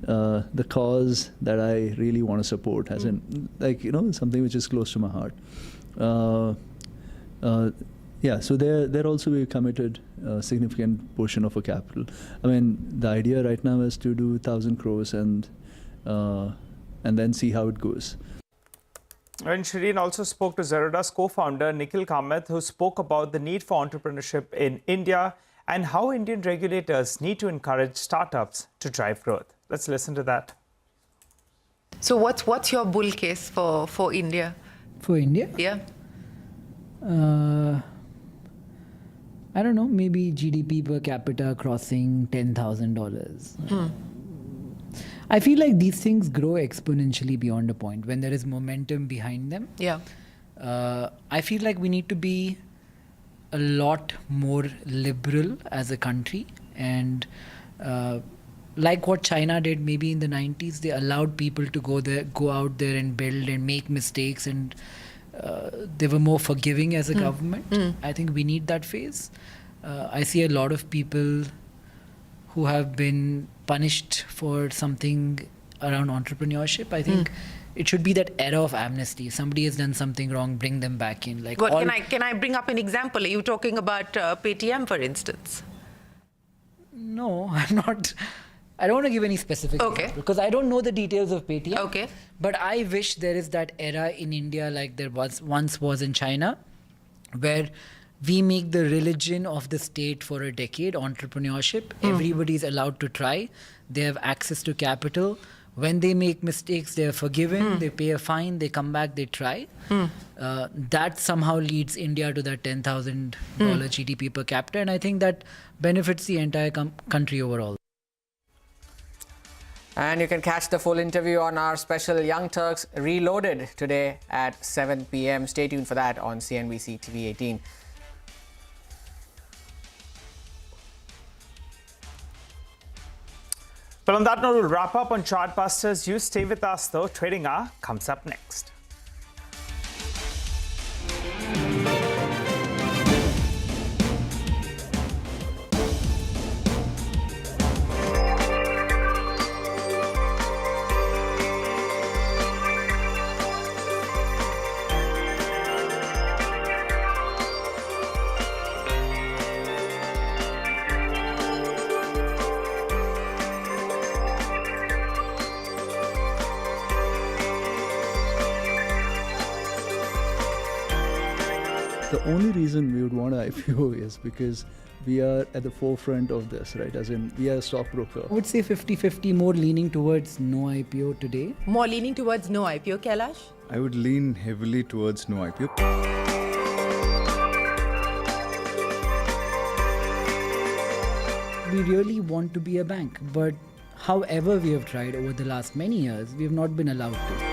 the cause that I really want to support, as in, like, you know, something which is close to my heart. Yeah, so they're also we committed a significant portion of our capital. I mean, the idea right now is to do 1,000 crores and then see how it goes. And Shireen also spoke to Zerodha's co-founder Nikhil Kamath, who spoke about the need for entrepreneurship in India and how Indian regulators need to encourage startups to drive growth. Let's listen to that. So what's your bull case for India? For India? Yeah. I don't know, maybe GDP per capita crossing $10,000. I feel like these things grow exponentially beyond a point when there is momentum behind them. Yeah. I feel like we need to be a lot more liberal as a country, and like what China did maybe in the 90s, they allowed people to go out there and build and make mistakes, and they were more forgiving as a government. I think we need that phase. I see a lot of people who have been punished for something around entrepreneurship. I think it should be that era of amnesty. If somebody has done something wrong, bring them back in. Like, What can I bring up an example? Are you talking about Paytm, for instance? No, I'm not. I don't want to give any specific example because I don't know the details of Paytm. Okay. But I wish there is that era in India like there once was in China, where we make the religion of the state for a decade, entrepreneurship. Everybody's allowed to try. They have access to capital. When they make mistakes, they are forgiven. They pay a fine. They come back. They try. That somehow leads India to that $10,000 GDP per capita, and I think that benefits the entire country overall. And you can catch the full interview on our special Young Turks Reloaded today at 7 p.m. Stay tuned for that on CNBC-TV18. Well, on that note, we'll wrap up on Chartbusters. You stay with us, though. Trading Hour comes up next. The only reason we would want to IPO is because we are at the forefront of this, right? As in, we are a stockbroker. I would say 50-50, more leaning towards no IPO today. More leaning towards no IPO, Kailash? I would lean heavily towards no IPO. We really want to be a bank, but however we have tried over the last many years, we have not been allowed to.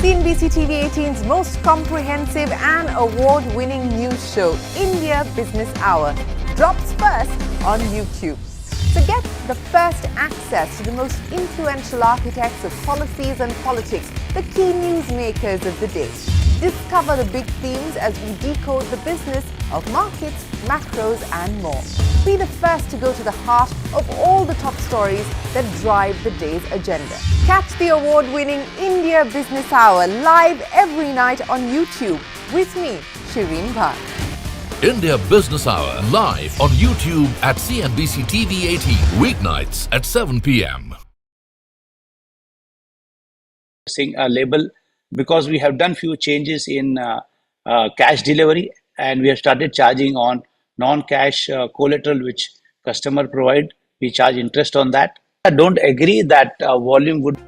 CNBC TV18's most comprehensive and award-winning news show, India Business Hour, drops first on YouTube. So get the first access to the most influential architects of policies and politics, the key newsmakers of the day. Discover the big themes as we decode the business of markets, macros and more. Be the first to go to the heart of all the top stories that drive the day's agenda. Catch the award-winning India Business Hour live every night on YouTube with me, Shireen Bhat. India Business Hour live on YouTube at CNBC-TV18 weeknights at 7 p.m. Seeing a label because we have done few changes in cash delivery, and we have started charging on non-cash collateral which customer provide. We charge interest on that. I don't agree that volume would.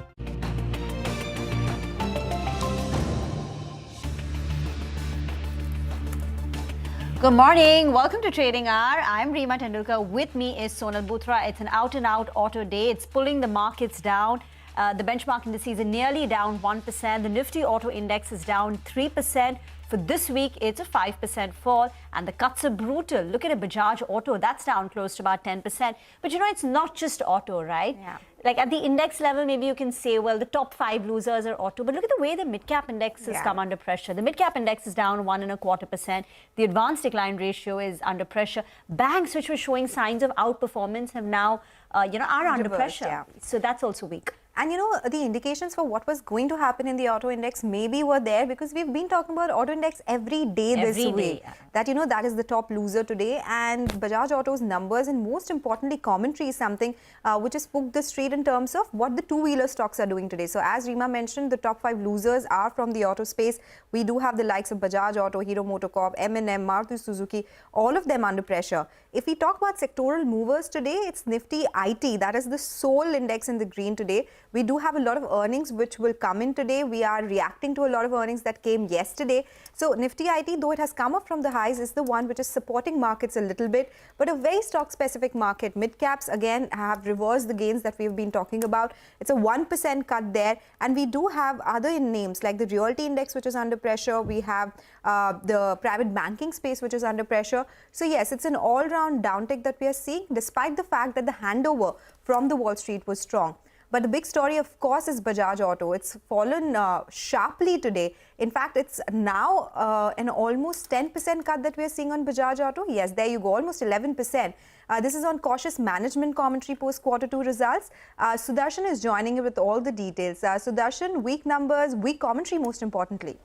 Good morning. Welcome to Trading Hour. I'm Reema Tendulkar. With me is Sonal Bhutra. It's an out-and-out auto day. It's pulling the markets down. The benchmark indices are nearly down 1%. The Nifty Auto Index is down 3%. For this week, it's a 5% fall, and the cuts are brutal. Look at a Bajaj Auto, that's down close to about 10%. But you know, it's not just auto, right? Yeah. Like at the index level, maybe you can say, well, the top 5 losers are auto. But look at the way the mid-cap index has come under pressure. The mid-cap index is down 1.25%. The advanced decline ratio is under pressure. Banks, which were showing signs of outperformance, have now, are under pressure. Yeah. So that's also weak. And you know, the indications for what was going to happen in the auto index maybe were there because we've been talking about auto index every day this week. Yeah. That, you know, that is the top loser today. And Bajaj Auto's numbers and most importantly, commentary is something which has spooked the street in terms of what the two-wheeler stocks are doing today. So as Reema mentioned, the top 5 losers are from the auto space. We do have the likes of Bajaj Auto, Hero MotoCorp, M&M, Maruti Suzuki, all of them under pressure. If we talk about sectoral movers today, it's Nifty IT. That is the sole index in the green today. We do have a lot of earnings which will come in today. We are reacting to a lot of earnings that came yesterday. So Nifty IT, though it has come up from the highs, is the one which is supporting markets a little bit. But a very stock-specific market. Mid-caps, again, have reversed the gains that we've been talking about. It's a 1% cut there. And we do have other names like the Realty Index, which is under pressure. We have the private banking space, which is under pressure. So yes, it's an all-round downtick that we are seeing, despite the fact that the handover from the Wall Street was strong. But the big story, of course, is Bajaj Auto. It's fallen sharply today. In fact, it's now an almost 10% cut that we're seeing on Bajaj Auto. Yes, there you go, almost 11%. This is on cautious management commentary post Q2 results. Sudarshan is joining you with all the details. Sudarshan, weak numbers, weak commentary most importantly.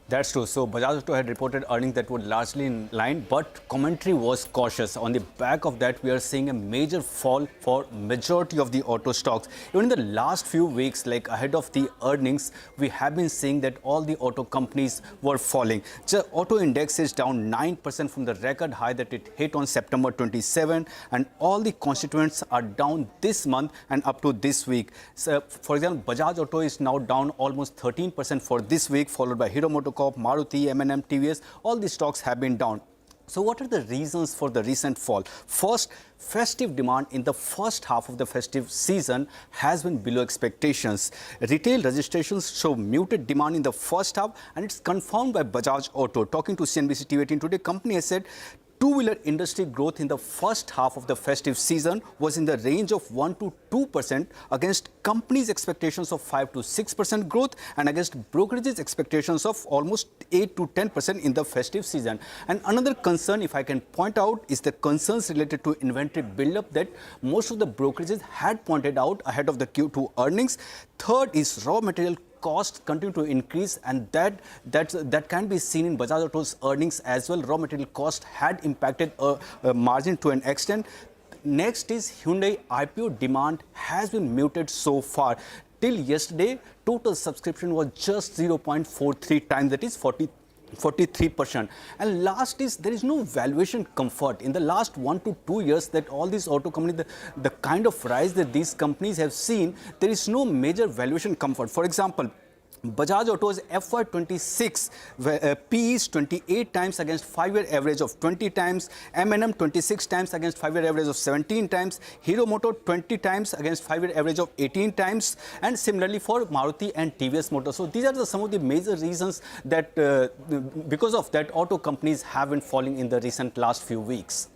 That's true. So Bajaj Auto had reported earnings that were largely in line, but commentary was cautious. On the back of that, we are seeing a major fall for majority of the auto stocks. Even in the last few weeks, like ahead of the earnings, we have been seeing that all the auto companies were falling. The auto index is down 9% from the record high that it hit on September 27, and all the constituents are down this month and up to this week. So, for example, Bajaj Auto is now down almost 13% for this week, followed by Hero MotoCorp, Maruti, M&M, TVS, all these stocks have been down. So what are the reasons for the recent fall? First, festive demand in the first half of the festive season has been below expectations. Retail registrations show muted demand in the first half, and it's confirmed by Bajaj Auto. Talking to CNBC-TV18 today, company has said two-wheeler industry growth in the first half of the festive season was in the range of 1 to 2% against companies' expectations of 5 to 6% growth and against brokerages' expectations of almost 8 to 10% in the festive season. And another concern, if I can point out, is the concerns related to inventory buildup that most of the brokerages had pointed out ahead of the Q2 earnings. Third is raw material costs continue to increase, and that can be seen in Bajaj Auto's earnings as well. Raw material cost had impacted margin to an extent. Next is Hyundai IPO demand has been muted so far. Till yesterday, total subscription was just 0.43 times, that is 43%. And last is there is no valuation comfort. In the last 1 to 2 years that all these auto companies, the kind of rise that these companies have seen, there is no major valuation comfort. For example, Bajaj Auto's FY26 P is 28 times against 5-year average of 20 times, M&M 26 times against 5-year average of 17 times, Hero Moto 20 times against 5-year average of 18 times, and similarly for Maruti and TVS Motor. So these are some of the major reasons that because of that auto companies have been falling in the recent last few weeks.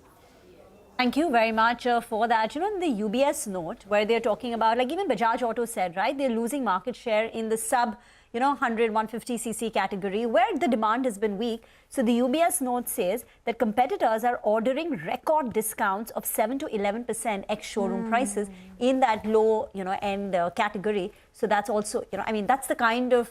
Thank you very much for that. You know, in the UBS note, where they're talking about, like even Bajaj Auto said, right, they're losing market share in the sub, 100, 150cc category, where the demand has been weak. So the UBS note says that competitors are ordering record discounts of 7 to 11% ex-showroom prices in that low, end category. So that's also, that's the kind of,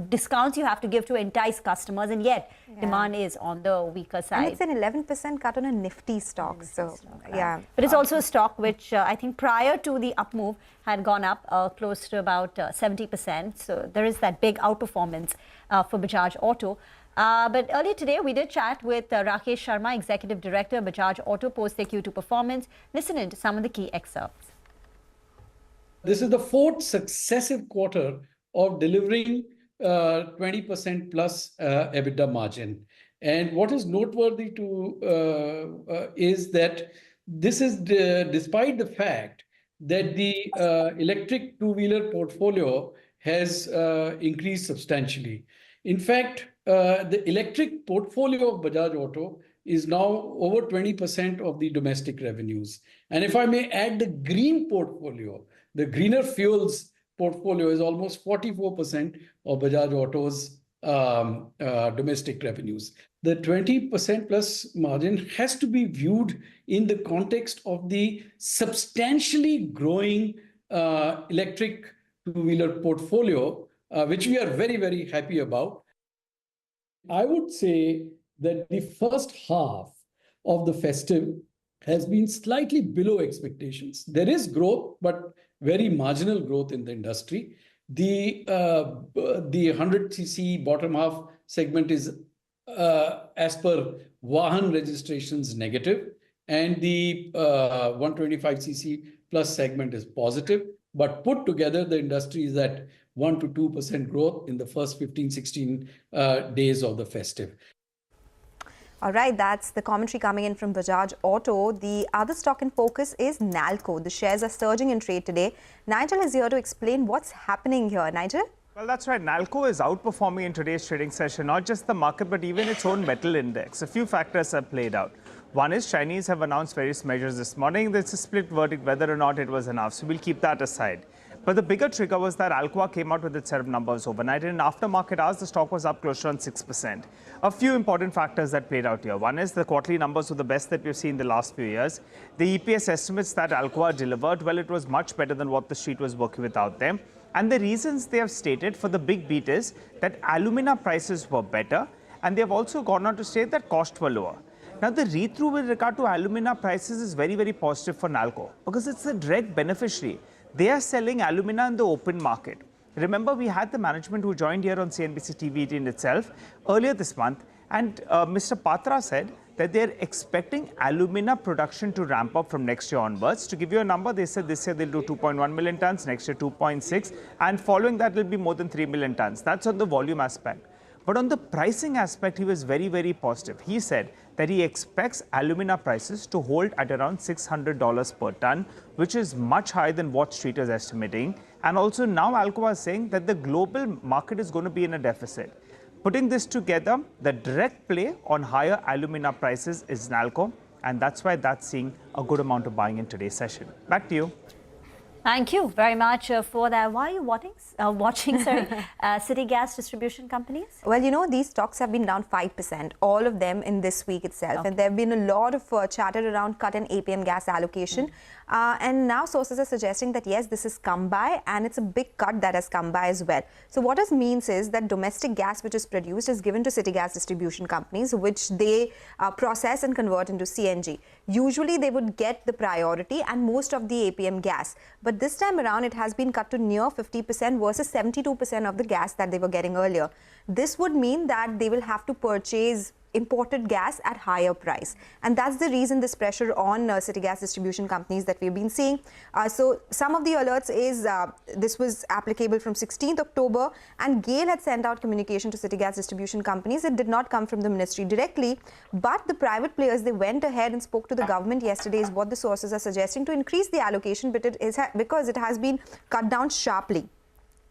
discounts you have to give to entice customers, and yet demand is on the weaker side. And it's an 11% cut on a Nifty stock. Yeah. But it's also a stock which I think prior to the up move had gone up close to about 70%. So there is that big outperformance for Bajaj Auto. But earlier today, we did chat with Rakesh Sharma, Executive Director, Bajaj Auto, post their Q2 performance. Listen in to some of the key excerpts. This is the fourth successive quarter of delivering 20% plus EBITDA margin. And what is noteworthy is that this is despite the fact that the electric two-wheeler portfolio has increased substantially. In fact, the electric portfolio of Bajaj Auto is now over 20% of the domestic revenues. And if I may add the green portfolio, the greener fuels portfolio is almost 44% of Bajaj Auto's domestic revenues. The 20% plus margin has to be viewed in the context of the substantially growing electric two-wheeler portfolio, which we are very, very happy about. I would say that the first half of the festive has been slightly below expectations. There is growth, but very marginal growth in the industry. The 100cc bottom half segment is, as per Vahan registrations, negative, and the 125cc plus segment is positive. But put together, the industry is at 1 to 2% growth in the first 15-16 days of the festive. All right, that's the commentary coming in from Bajaj Auto. The other stock in focus is Nalco. The shares are surging in trade today. Nigel is here to explain what's happening here. Nigel? Well, that's right. Nalco is outperforming in today's trading session, not just the market, but even its own metal index. A few factors have played out. One is Chinese have announced various measures this morning. There's a split verdict whether or not it was enough, so we'll keep that aside. But the bigger trigger was that Alcoa came out with its set of numbers overnight, and in aftermarket hours, the stock was up close to around 6%. A few important factors that played out here. One is the quarterly numbers were the best that we've seen in the last few years. The EPS estimates that Alcoa delivered, well, it was much better than what the street was working with out there. And the reasons they have stated for the big beat is that alumina prices were better, and they have also gone on to state that costs were lower. Now, the read-through with regard to alumina prices is very, very positive for Nalco because it's a direct beneficiary. They are selling alumina in the open market. Remember, we had the management who joined here on CNBC-TV18 itself earlier this month, and Mr. Patra said that they're expecting alumina production to ramp up from next year onwards. To give you a number, they said this year they'll do 2.1 million tons, next year 2.6, and following that will be more than 3 million tons. That's on the volume aspect. But on the pricing aspect, he was very, very positive. He said that he expects alumina prices to hold at around $600 per ton, which is much higher than what Street is estimating. And also now Alcoa is saying that the global market is going to be in a deficit. Putting this together, the direct play on higher alumina prices is Nalco, and that's why that's seeing a good amount of buying in today's session. Back to you. Thank you very much for that. Why are you watching city gas distribution companies? Well, you know, these stocks have been down 5%, all of them in this week itself. Okay. And there have been a lot of chatter around cut in APM gas allocation. And now sources are suggesting that, yes, this has come by and it's a big cut that has come by as well. So what this means is that domestic gas which is produced is given to city gas distribution companies, which they process and convert into CNG. Usually they would get the priority and most of the APM gas. But this time around, it has been cut to near 50% versus 72% of the gas that they were getting earlier. This would mean that they will have to purchase imported gas at higher price. And that's the reason this pressure on city gas distribution companies that we've been seeing. So some of the alerts is this was applicable from 16th October, and GAIL had sent out communication to city gas distribution companies. It did not come from the ministry directly, but the private players, they went ahead and spoke to the government yesterday, is what the sources are suggesting, to increase the allocation, but it is because it has been cut down sharply.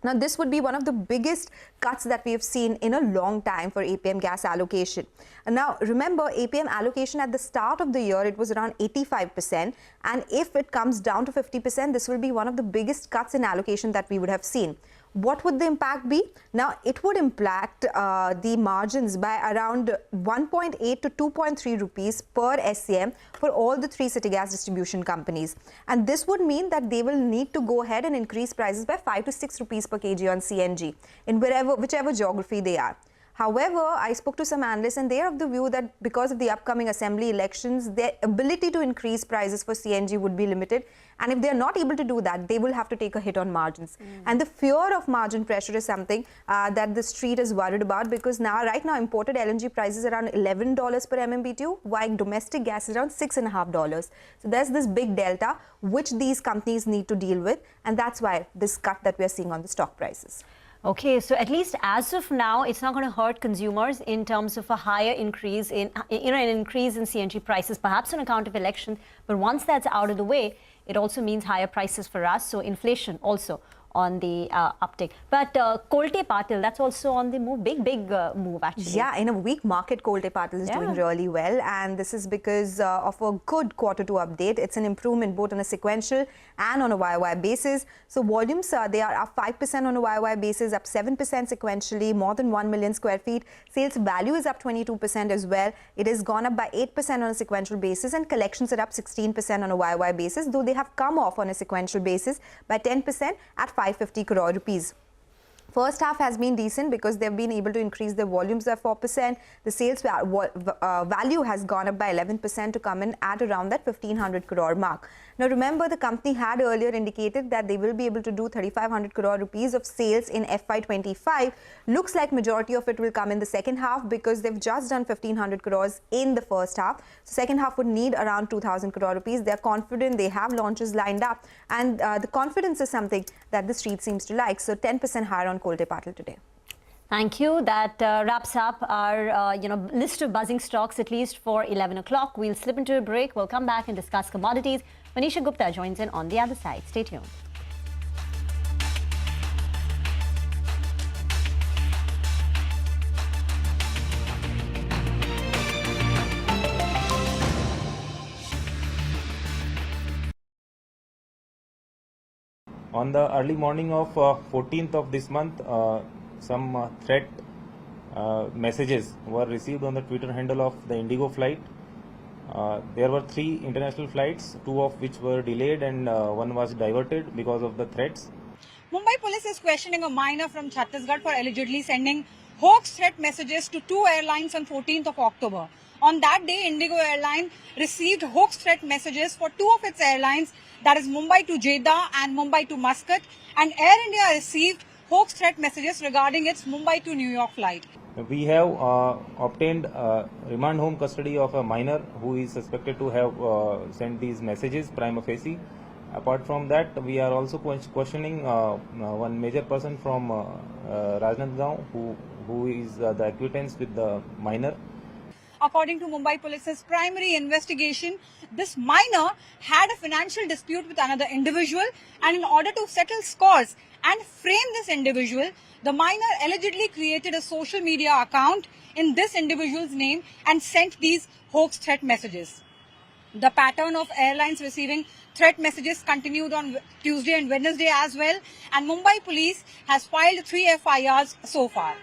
Now, this would be one of the biggest cuts that we have seen in a long time for APM gas allocation. And now, remember, APM allocation at the start of the year, it was around 85%. And if it comes down to 50%, this will be one of the biggest cuts in allocation that we would have seen. What would the impact be? Now, it would impact the margins by around 1.8 to 2.3 rupees per SCM for all the 3 city gas distribution companies. And this would mean that they will need to go ahead and increase prices by 5 to 6 rupees per kg on CNG in whichever geography they are. However, I spoke to some analysts and they are of the view that because of the upcoming assembly elections, their ability to increase prices for CNG would be limited. And if they are not able to do that, they will have to take a hit on margins. And the fear of margin pressure is something that the street is worried about, because right now imported LNG prices around $11 per MMBTU, while domestic gas is around $6.50. So there's this big delta which these companies need to deal with, and that's why this cut that we are seeing on the stock prices. Okay, so at least as of now, it's not going to hurt consumers in terms of a higher increase in, an increase in CNG prices, perhaps on account of election. But once that's out of the way, it also means higher prices for us. So inflation also on the uptick. But Coal-Tar Patil, that's also on the move. Big move, actually. Yeah, in a weak market, Coal-Tar Patil is doing really well. And this is because of a good Q2 update. It's an improvement both on a sequential and on a YOY basis. So volumes, they are up 5% on a YOY basis, up 7% sequentially, more than 1 million square feet. Sales value is up 22% as well. It has gone up by 8% on a sequential basis, and collections are up 16% on a YOY basis, though they have come off on a sequential basis by 10% at 550 crore rupees. First half has been decent because they've been able to increase their volumes by 4%. The sales value has gone up by 11% to come in at around that 1500 crore mark. Now remember, the company had earlier indicated that they will be able to do 3500 crore rupees of sales in FY25. Looks like majority of it will come in the second half because they've just done 1500 crores in the first half. So second half would need around 2000 crore rupees. They're confident, they have launches lined up, and the confidence is something that the street seems to like. So 10% higher on Coal-Tar Patil today. Thank you. That wraps up our list of buzzing stocks, at least for 11 o'clock. We'll slip into a break. We'll come back and discuss commodities. Manisha Gupta joins in on the other side. Stay tuned. On the early morning of 14th of this month, some threat messages were received on the Twitter handle of the Indigo flight. There were 3 international flights, 2 of which were delayed and 1 was diverted because of the threats. Mumbai police is questioning a miner from Chhattisgarh for allegedly sending hoax threat messages to 2 airlines on 14th of October. On that day, Indigo Airline received hoax threat messages for 2 of its airlines, that is Mumbai to Jeddah and Mumbai to Muscat, and Air India received hoax threat messages regarding its Mumbai to New York flight. We have obtained remand home custody of a miner who is suspected to have sent these messages prima facie. Apart from that, we are also questioning one major person from Rajnandgaon who is the acquaintance with the miner. According to Mumbai Police's primary investigation, this miner had a financial dispute with another individual, and in order to settle scores and frame this individual, the miner allegedly created a social media account in this individual's name and sent these hoax threat messages. The pattern of airlines receiving threat messages continued on Tuesday and Wednesday as well, and Mumbai Police has filed 3 FIRs so far.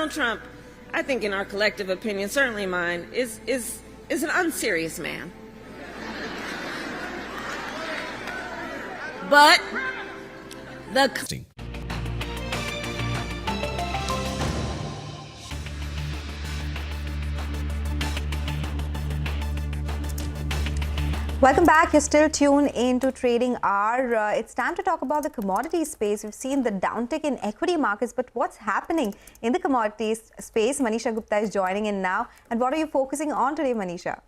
Donald Trump, I think in our collective opinion, certainly mine, is an unserious man. But the... Welcome back. You're still tuned into Trading Hour. It's time to talk about the commodities space. We've seen the downtick in equity markets, but what's happening in the commodities space? Manisha Gupta is joining in now. And what are you focusing on today, Manisha?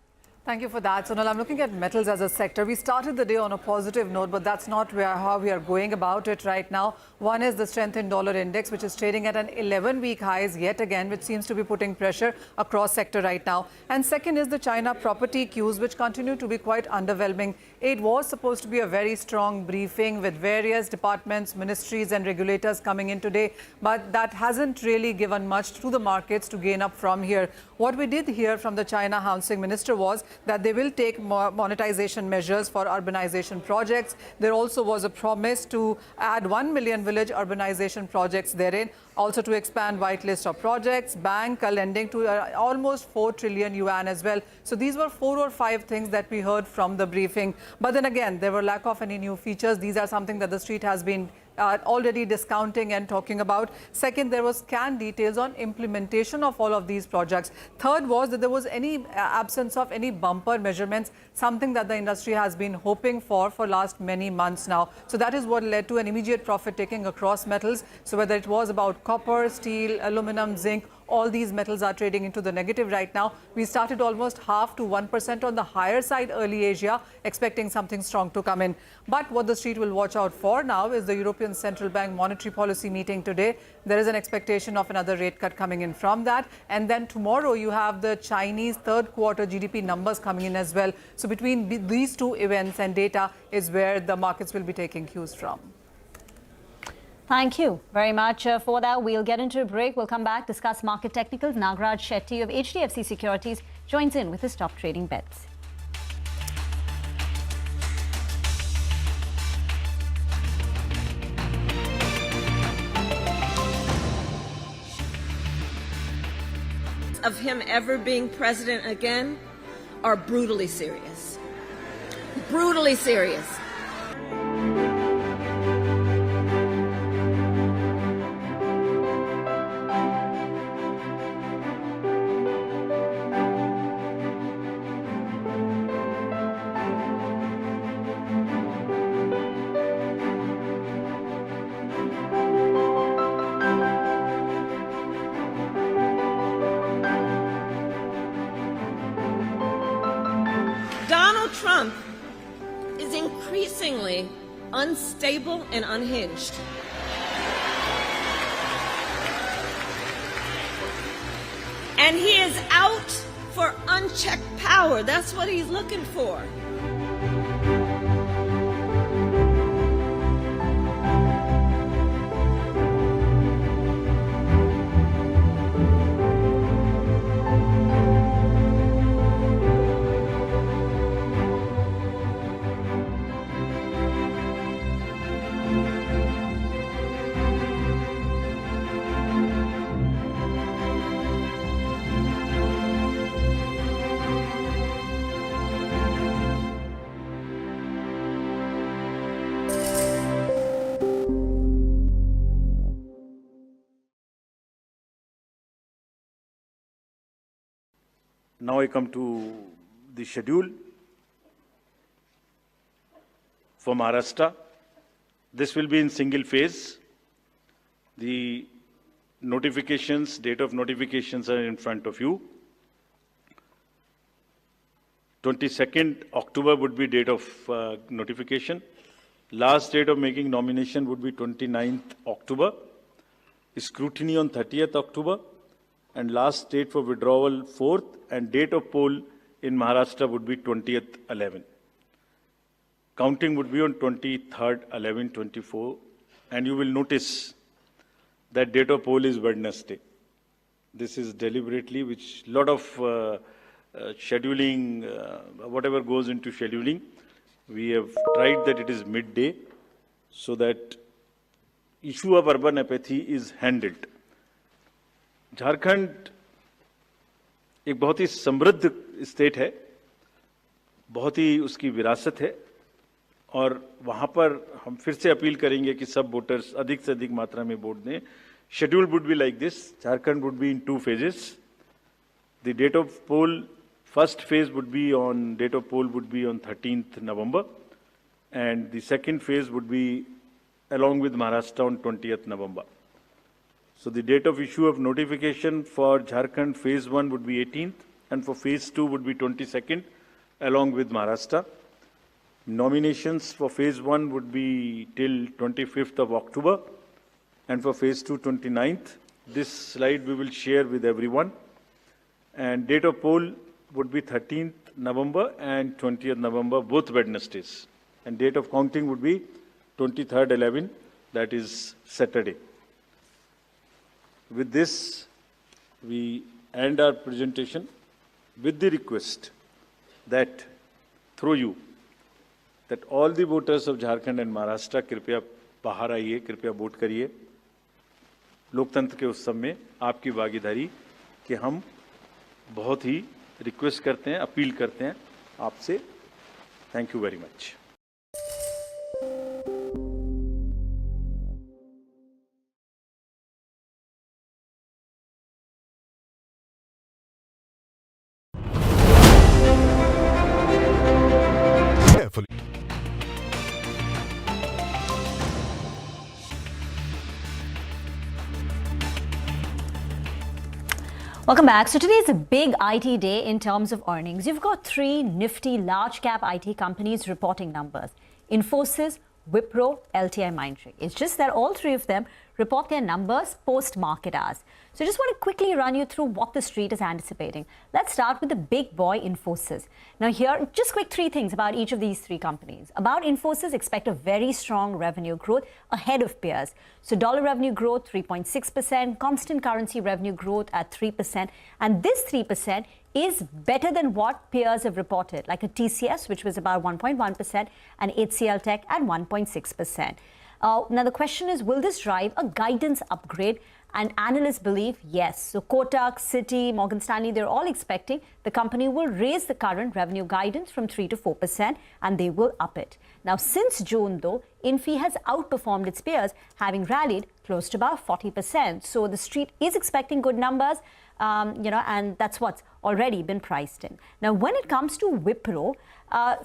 Thank you for that, Sonal. I'm looking at metals as a sector. We started the day on a positive note, but that's not how we are going about it right now. One is the strength in dollar index, which is trading at an 11-week highs yet again, which seems to be putting pressure across sector right now. And second is the China property cues, which continue to be quite underwhelming. It was supposed to be a very strong briefing with various departments, ministries and regulators coming in today, but that hasn't really given much to the markets to gain up from here. What we did hear from the China housing minister was that they will take monetization measures for urbanization projects. There also was a promise to add 1 million village urbanization projects therein, also to expand whitelist of projects, bank lending to almost 4 trillion yuan as well. So these were 4 or 5 things that we heard from the briefing. But then again, there were lack of any new features. These are something that the street has been already discounting and talking about. Second, there was scant details on implementation of all of these projects. Third was that there was any absence of any bumper measurements, something that the industry has been hoping for last many months now. So that is what led to an immediate profit taking across metals. So whether it was about copper, steel, aluminum, zinc, all these metals are trading into the negative right now. We started almost 0.5 to 1% on the higher side early Asia, expecting something strong to come in. But what the street will watch out for now is the European Central Bank monetary policy meeting today. There is an expectation of another rate cut coming in from that. And then tomorrow you have the Chinese third quarter GDP numbers coming in as well. So between these two events and data is where the markets will be taking cues from. Thank you very much for that. We'll get into a break. We'll come back, discuss market technicals. Nagraj Shetty of HDFC Securities joins in with his top trading bets. Of him ever being president again are brutally serious. Brutally serious. Trump is increasingly unstable and unhinged. And he is out for unchecked power. That's what he's looking for. Now I come to the schedule for Maharashtra. This will be in single phase. The notifications, date of notifications are in front of you. 22nd October would be date of notification. Last date of making nomination would be 29th October. Scrutiny on 30th October. And last date for withdrawal 4th, and date of poll in Maharashtra would be 20th 11. Counting would be on 23rd 11 24, and you will notice that date of poll is Wednesday. This is deliberately, which lot of scheduling, whatever goes into scheduling, we have tried that it is midday, so that issue of urban apathy is handled. Jharkhand एक बहुत ही समृद्ध state है, बहुत ही उसकी विरासत है और वहाँ पर हम फिर से अपील करेंगे कि सब वोटर्स अधिक से अधिक मात्रा में वोट दें. Schedule would be like this. Jharkhand would be in 2 phases. The date of poll, first phase would be on, date of poll would be on 13th November. And the second phase would be along with Maharashtra on 20th November. So the date of issue of notification for Jharkhand phase 1 would be 18th and for phase 2 would be 22nd along with Maharashtra. Nominations for phase 1 would be till 25th of October. And for phase 2, 29th. This slide we will share with everyone. And date of poll would be 13th November and 20th November, both Wednesdays. And date of counting would be 23rd 11, that is Saturday. With this, we end our presentation with the request that through you, that all the voters of Jharkhand and Maharashtra कृपया बाहर आइए, कृपया vote करिए. लोकतंत्र के उत्सव में आपकी भागीदारी कि हम बहुत ही रिक्वेस्ट करते हैं, अपील करते हैं आपसे. Thank you very much. Welcome back. So today is a big IT day in terms of earnings. You've got 3 nifty large cap IT companies reporting numbers. Infosys, Wipro, LTI Mindtree. It's just that all 3 of them report their numbers post-market hours. So I just want to quickly run you through what the street is anticipating. Let's start with the big boy Infosys. Now here, just quick 3 things about each of these 3 companies. About Infosys, expect a very strong revenue growth ahead of peers. So dollar revenue growth 3.6%, constant currency revenue growth at 3%. And this 3% is better than what peers have reported, like a TCS, which was about 1.1%, and HCL Tech at 1.6%. Now the question is, will this drive a guidance upgrade? And analysts believe yes. So Kotak, Citi, Morgan Stanley, they're all expecting the company will raise the current revenue guidance from 3 to 4% and they will up it. Now since June though, Infi has outperformed its peers, having rallied close to about 40%. So the street is expecting good numbers, and that's what's already been priced in. Now when it comes to Wipro,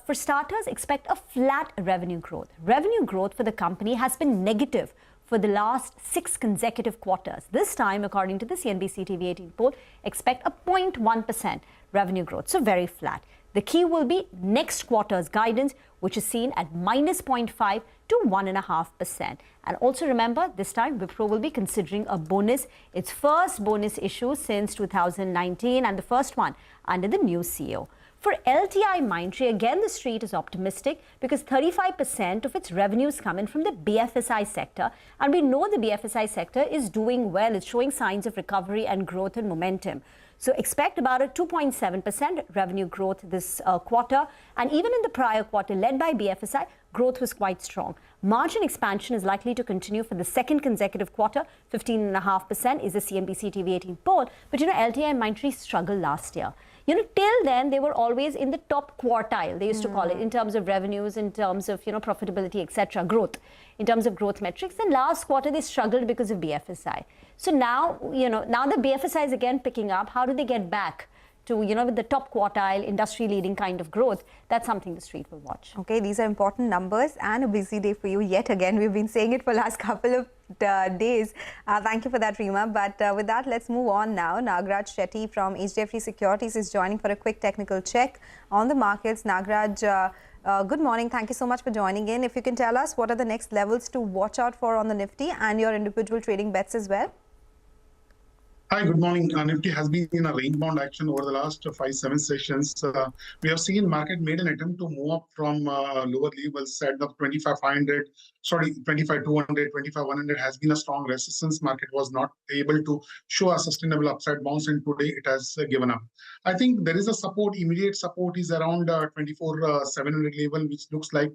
for starters, expect a flat revenue growth. Revenue growth for the company has been negative for the last 6 consecutive quarters. This time, according to the CNBC-TV18 poll, expect a 0.1% revenue growth, so very flat. The key will be next quarter's guidance, which is seen at -0.5 to 1.5%. And also remember, this time Wipro will be considering a bonus, its first bonus issue since 2019 and the first one under the new CEO. For LTI Mindtree, again, the street is optimistic because 35% of its revenues come in from the BFSI sector. And we know the BFSI sector is doing well. It's showing signs of recovery and growth and momentum. So expect about a 2.7% revenue growth this quarter. And even in the prior quarter, led by BFSI, growth was quite strong. Margin expansion is likely to continue for the second consecutive quarter. 15.5% is the CNBC-TV18 poll. But, LTI and Mindtree struggled last year. Till then, they were always in the top quartile, they used to call it, in terms of revenues, in terms of, profitability, etc., growth, in terms of growth metrics. And last quarter, they struggled because of BFSI. So now, now the BFSI is again picking up. How do they get back to, with the top quartile, industry-leading kind of growth? That's something the street will watch. Okay, these are important numbers and a busy day for you yet again. We've been saying it for the last couple of days. Thank you for that, Rima. But with that, let's move on now. Nagraj Shetty from HDFC Securities is joining for a quick technical check on the markets. Nagraj, good morning. Thank you so much for joining in. If you can tell us what are the next levels to watch out for on the Nifty and your individual trading bets as well. Hi, good morning. Nifty has been in a range-bound action over the last 5-7 sessions. We have seen market made an attempt to move up from lower levels at the 25,500, sorry, 25,200, 25,100 has been a strong resistance. Market was not able to show a sustainable upside bounce, and today it has given up. I think there is a support, immediate support is around 24,700 level, which looks like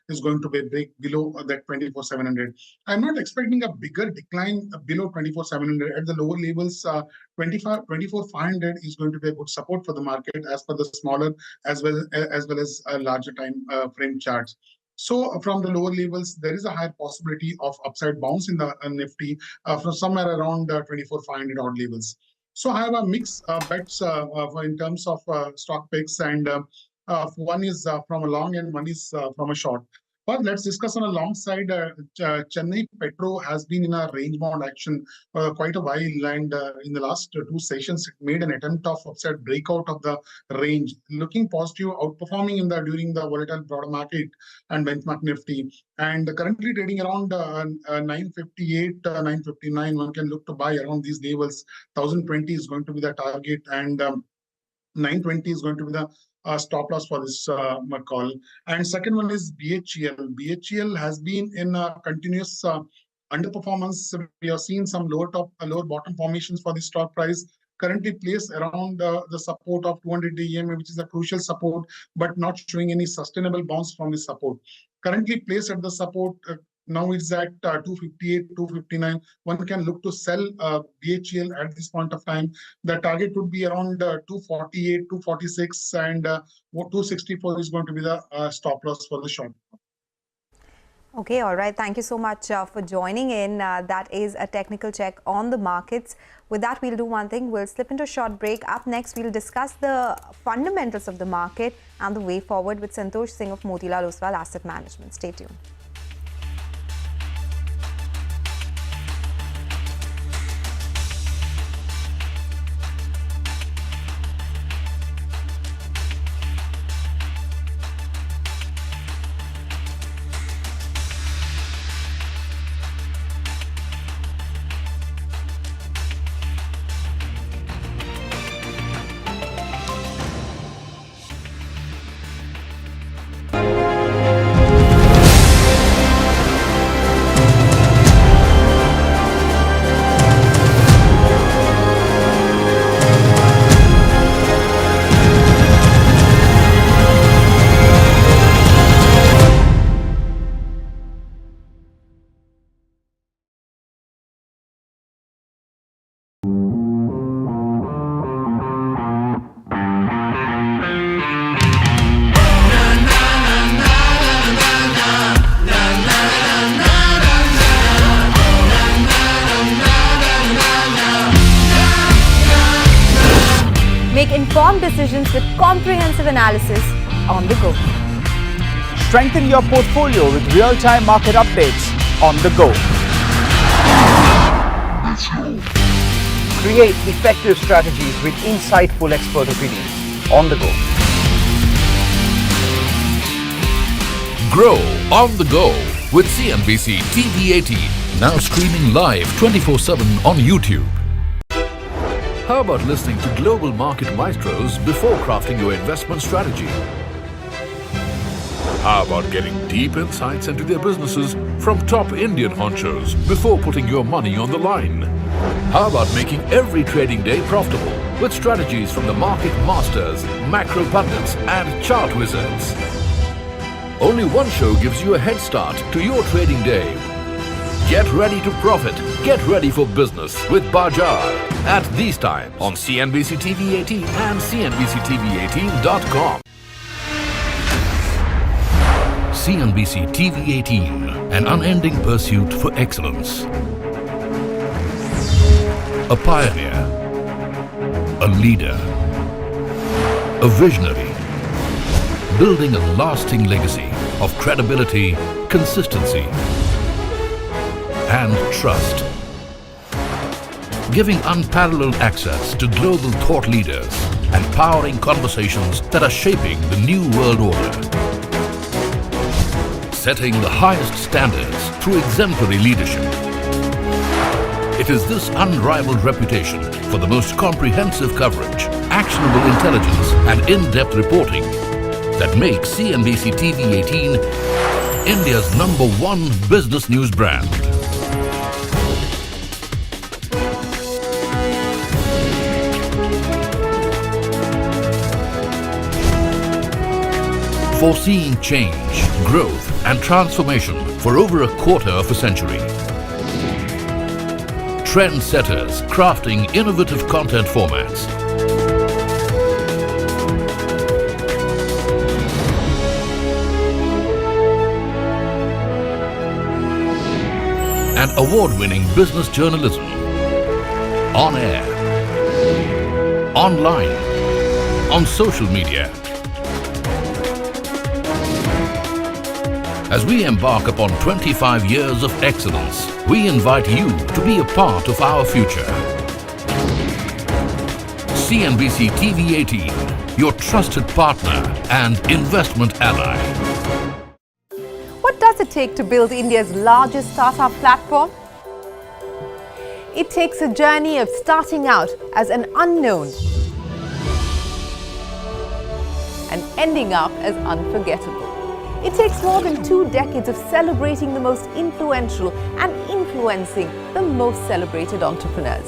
is going to be break below that 24,700. I'm not expecting a bigger decline below 24,700 at the lower levels. levels, 24,500 is going to be a good support for the market as per the smaller as well as larger time frame charts. So from the lower levels, there is a higher possibility of upside bounce in the Nifty from somewhere around 24,500 odd levels. So I have a mix bets in terms of stock picks, and one is from a long and one is from a short. But let's discuss on a long side. Chennai Petro has been in a range bound action quite a while, and in the last two sessions, it made an attempt of upside breakout of the range, looking positive, outperforming during the volatile broader market and benchmark Nifty. And currently trading around 958, 959. One can look to buy around these levels. 1020 is going to be the target, and 920 is going to be the stop loss for this call. And second one is BHEL. BHEL has been in a continuous underperformance. We have seen some lower bottom formations for the stock price. Currently placed around the support of 200 EMA, which is a crucial support, but not showing any sustainable bounce from the support. Currently placed at the support. Now it's at 258, 259. One can look to sell BHEL at this point of time. The target would be around 248, 246, and 264 is going to be the stop loss for the short. Okay, all right. Thank you so much for joining in. That is a technical check on the markets. With that, we'll do one thing. We'll slip into a short break. Up next, we'll discuss the fundamentals of the market and the way forward with Santosh Singh of Motilal Oswal Asset Management. Stay tuned. Make informed decisions with comprehensive analysis on the go. Strengthen your portfolio with real-time market updates on the go. Create effective strategies with insightful expert opinions on the go. Grow on the go with CNBC-TV18, now streaming live 24/7 on YouTube. How about listening to global market maestros before crafting your investment strategy? How about getting deep insights into their businesses from top Indian honchos before putting your money on the line? How about making every trading day profitable with strategies from the market masters, macro pundits and chart wizards? Only one show gives you a head start to your trading day. Get ready to profit. Get ready for business with Bajaj at these times on CNBC-TV18 and CNBC-TV18.com. CNBC-TV18, an unending pursuit for excellence. A pioneer, a leader, a visionary, building a lasting legacy of credibility, consistency, and trust. Giving unparalleled access to global thought leaders and powering conversations that are shaping the new world order. Setting the highest standards through exemplary leadership. It is this unrivaled reputation for the most comprehensive coverage, actionable intelligence, and in-depth reporting that makes CNBC-TV18 India's #1 business news brand. Foreseeing change, growth, and transformation for over a quarter of a century. trendsetters crafting innovative content formats. And award-winning business journalism. On air, online, on social media. As we embark upon 25 years of excellence, we invite you to be a part of our future. CNBC-TV18, your trusted partner and investment ally. What does it take to build India's largest startup platform? It takes a journey of starting out as an unknown and ending up as unforgettable. It takes more than 2 decades of celebrating the most influential and influencing the most celebrated entrepreneurs.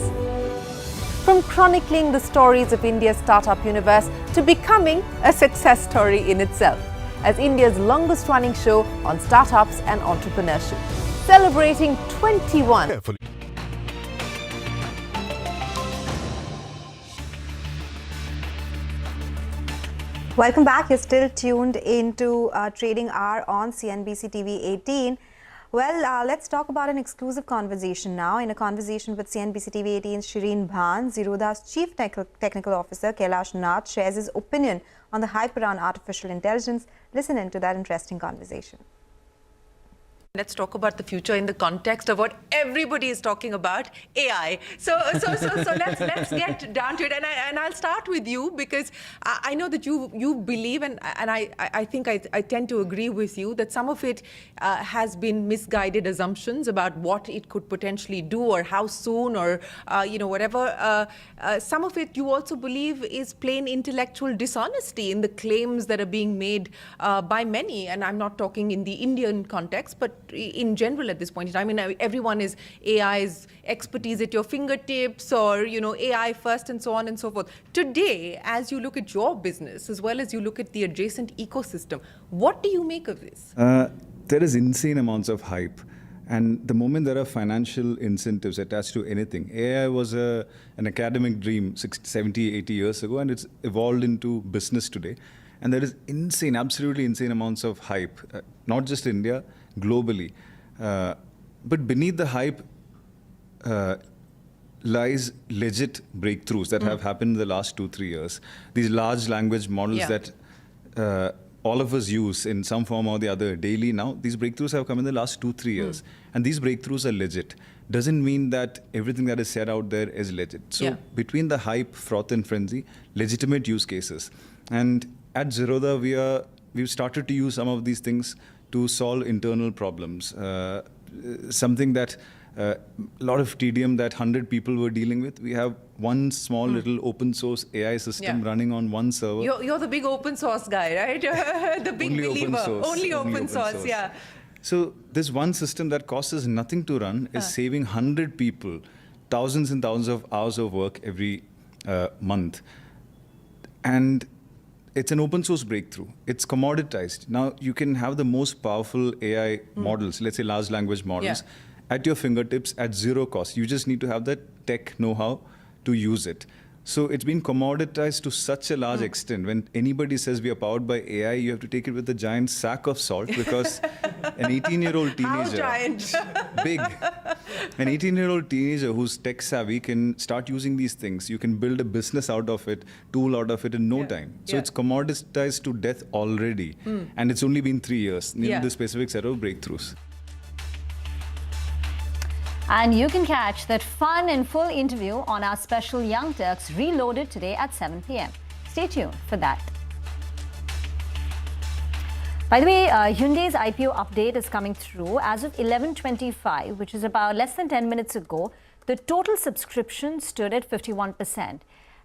From chronicling the stories of India's startup universe to becoming a success story in itself, as India's longest running show on startups and entrepreneurship, celebrating 21. Welcome back. You're still tuned into Trading Hour on CNBC TV18. Well, let's talk about an exclusive conversation now. In a conversation with CNBC TV18's Shireen Bhan, Zerodha's Chief Technical Officer Kailash Nath shares his opinion on the hype around artificial intelligence. Listen into that interesting conversation. Let's talk about the future in the context of what everybody is talking about, AI. So let's get down to it. And I'll start with you because I know that you believe, and I think I tend to agree with you, that some of it has been misguided assumptions about what it could potentially do or how soon or, whatever. Some of it you also believe is plain intellectual dishonesty in the claims that are being made by many. And I'm not talking in the Indian context, but in general at this point in time. I mean, everyone is AI's expertise at your fingertips or, AI first and so on and so forth. Today, as you look at your business, as well as you look at the adjacent ecosystem, what do you make of this? There is insane amounts of hype. And the moment there are financial incentives attached to anything, AI was an academic dream 60, 70, 80 years ago, and it's evolved into business today. And there is insane, absolutely insane amounts of hype, not just India, globally. But beneath the hype lies legit breakthroughs that have happened in the last 2-3 years. These large language models that all of us use in some form or the other daily now, these breakthroughs have come in the last 2-3 years. And these breakthroughs are legit. Doesn't mean that everything that is said out there is legit. So between the hype, froth and frenzy, legitimate use cases. And at Zerodha, we've started to use some of these things to solve internal problems. Something that a lot of tedium that 100 people were dealing with. We have one small little open source AI system running on one server. You're the big open source guy, right? The big believer. Only open source, yeah. So this one system that costs us nothing to run is saving 100 people thousands and thousands of hours of work every month. And it's an open source breakthrough. It's commoditized. Now you can have the most powerful AI models, let's say large language models, at your fingertips at zero cost. You just need to have that tech know-how to use it. So it's been commoditized to such a large extent. When anybody says we are powered by AI, you have to take it with a giant sack of salt, because an 18-year-old teenager, big, an 18-year-old teenager who's tech savvy can start using these things. You can build a business out of it, tool out of it in no time. So it's commoditized to death already. And it's only been 3 years, near the specific set of breakthroughs. And you can catch that fun and full interview on our special Young Turks Reloaded today at 7 p.m. Stay tuned for that. By the way, Hyundai's IPO update is coming through. As of 11:25, which is about less than 10 minutes ago, the total subscription stood at 51%.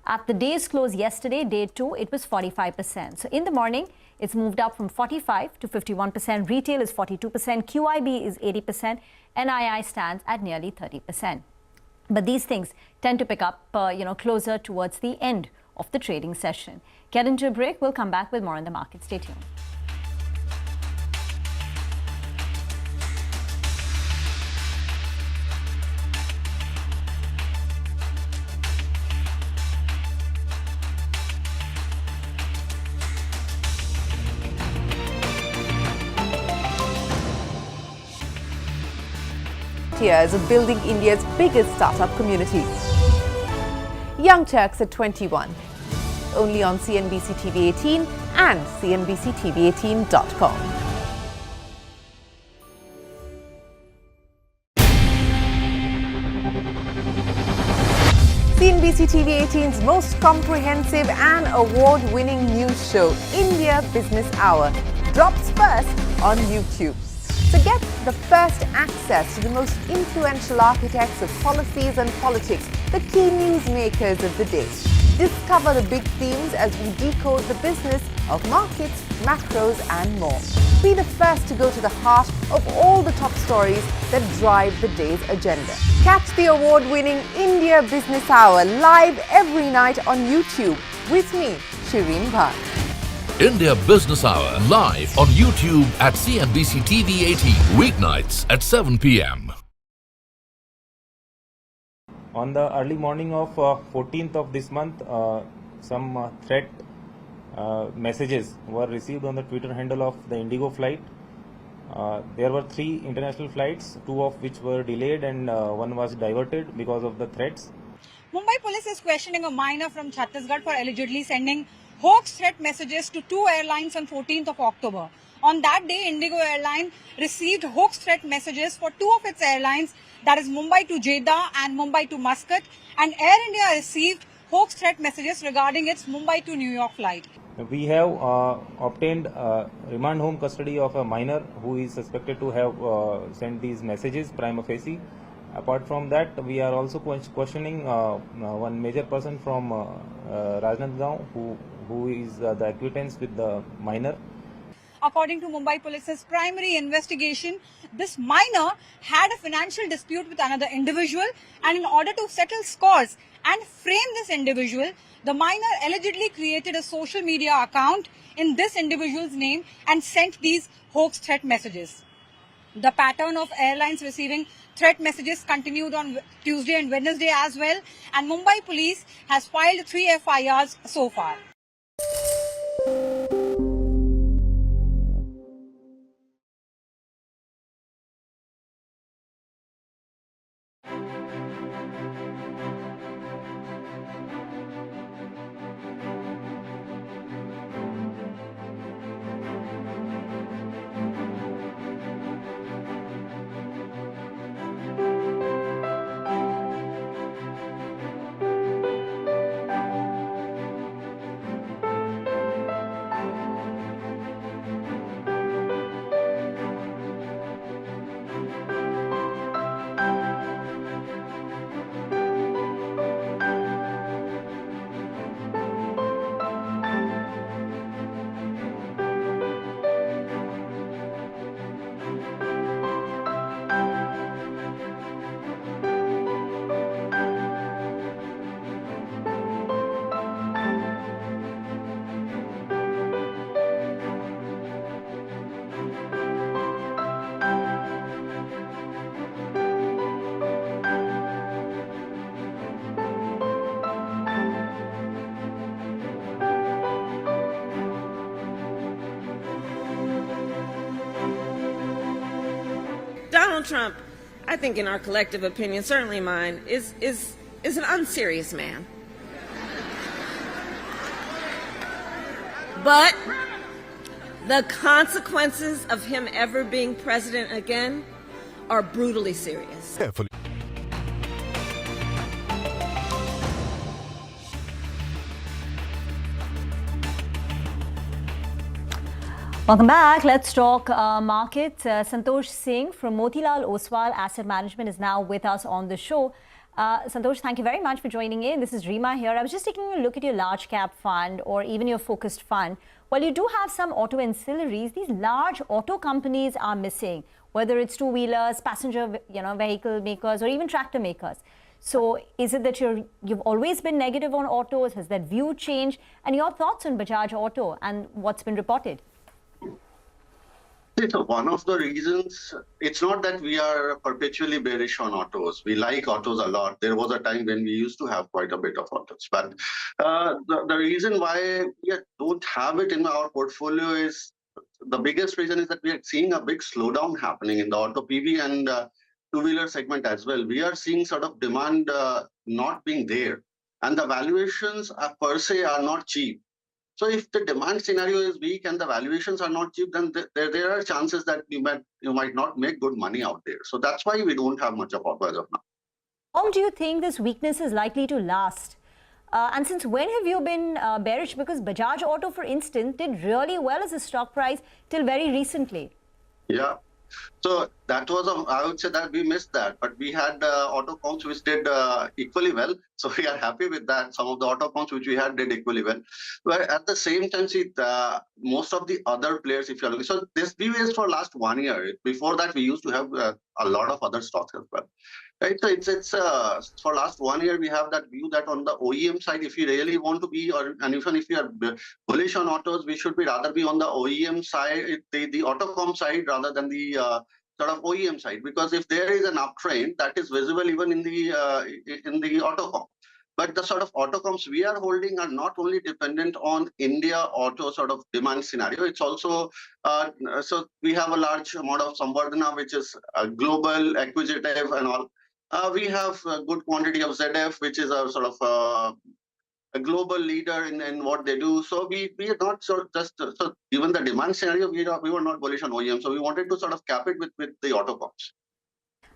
At the day's close yesterday, day 2, it was 45%. So in the morning, it's moved up from 45 to 51%. Retail is 42%. QIB is 80%. NII stands at nearly 30%. But these things tend to pick up, closer towards the end of the trading session. Get into a break. We'll come back with more on the market. Stay tuned. years of building India's biggest startup community. Young Turks at 21. Only on CNBC-TV18 and CNBC-TV18.com. CNBC-TV18's most comprehensive and award-winning news show, India Business Hour, drops first on YouTube. So get the first access to the most influential architects of policies and politics, the key newsmakers of the day. Discover the big themes as we decode the business of markets, macros and more. Be the first to go to the heart of all the top stories that drive the day's agenda. Catch the award-winning India Business Hour live every night on YouTube with me, Shireen Bhatt. India Business Hour live on YouTube at CNBC TV 18 weeknights at 7 p.m. On the early morning of 14th of this month, some threat messages were received on the Twitter handle of the Indigo flight. There were 3 international flights, 2 of which were delayed and 1 was diverted because of the threats. Mumbai police is questioning a miner from Chhattisgarh for allegedly sending hoax threat messages to 2 airlines on 14th of October. On that day, Indigo Airline received hoax threat messages for 2 of its airlines, that is Mumbai to Jeddah and Mumbai to Muscat, and Air India received hoax threat messages regarding its Mumbai to New York flight. We have obtained remand home custody of a minor who is suspected to have sent these messages prima facie. Apart from that, we are also questioning one major person from Rajnandgaon who is the acquaintance with the minor. According to Mumbai Police's primary investigation, this miner had a financial dispute with another individual, and in order to settle scores and frame this individual, the miner allegedly created a social media account in this individual's name and sent these hoax threat messages. The pattern of airlines receiving threat messages continued on Tuesday and Wednesday as well, and Mumbai Police has filed 3 FIRs so far. Donald Trump, I think in our collective opinion, certainly mine, is an unserious man. But the consequences of him ever being president again are brutally serious. Welcome back. Let's talk markets. Santosh Singh from Motilal Oswal Asset Management is now with us on the show. Santosh, thank you very much for joining in. This is Rima here. I was just taking a look at your large cap fund or even your focused fund. While you do have some auto ancillaries, these large auto companies are missing, whether it's two-wheelers, passenger vehicle makers, or even tractor makers. So is it that you've always been negative on autos? Has that view changed? And your thoughts on Bajaj Auto and what's been reported? So one of the reasons, it's not that we are perpetually bearish on autos. We like autos a lot. There was a time when we used to have quite a bit of autos. But the reason why we don't have it in our portfolio is, the biggest reason is that we are seeing a big slowdown happening in the auto PV, and two-wheeler segment as well, we are seeing sort of demand not being there. And the valuations per se are not cheap. So if the demand scenario is weak and the valuations are not cheap, then there are chances that you might not make good money out there. So that's why we don't have much of auto as of now. How long do you think this weakness is likely to last? And since when have you been bearish? Because Bajaj Auto, for instance, did really well as a stock price till very recently. Yeah. So that was, I would say that we missed that, but we had auto comps which did equally well. So we are happy with that. Some of the auto comps which we had did equally well. But at the same time, see, most of the other players, if you're looking, so this view is for last 1 year. Before that, we used to have a lot of other stocks as well. Right, so it's for last 1 year we have that view that on the OEM side, if you really want to be, and even if you are bullish on autos, we should be rather be on the OEM side, the autocom side rather than the sort of OEM side, because if there is an uptrend that is visible even in the autocom. But the sort of autocoms we are holding are not only dependent on India auto sort of demand scenario, it's also, so we have a large amount of Samvardhana, which is global, acquisitive and all. We have a good quantity of ZF, which is a sort of a global leader in what they do. So we are not sort of just, so given the demand scenario, we were not bullish on OEM. So we wanted to sort of cap it with the autocoms.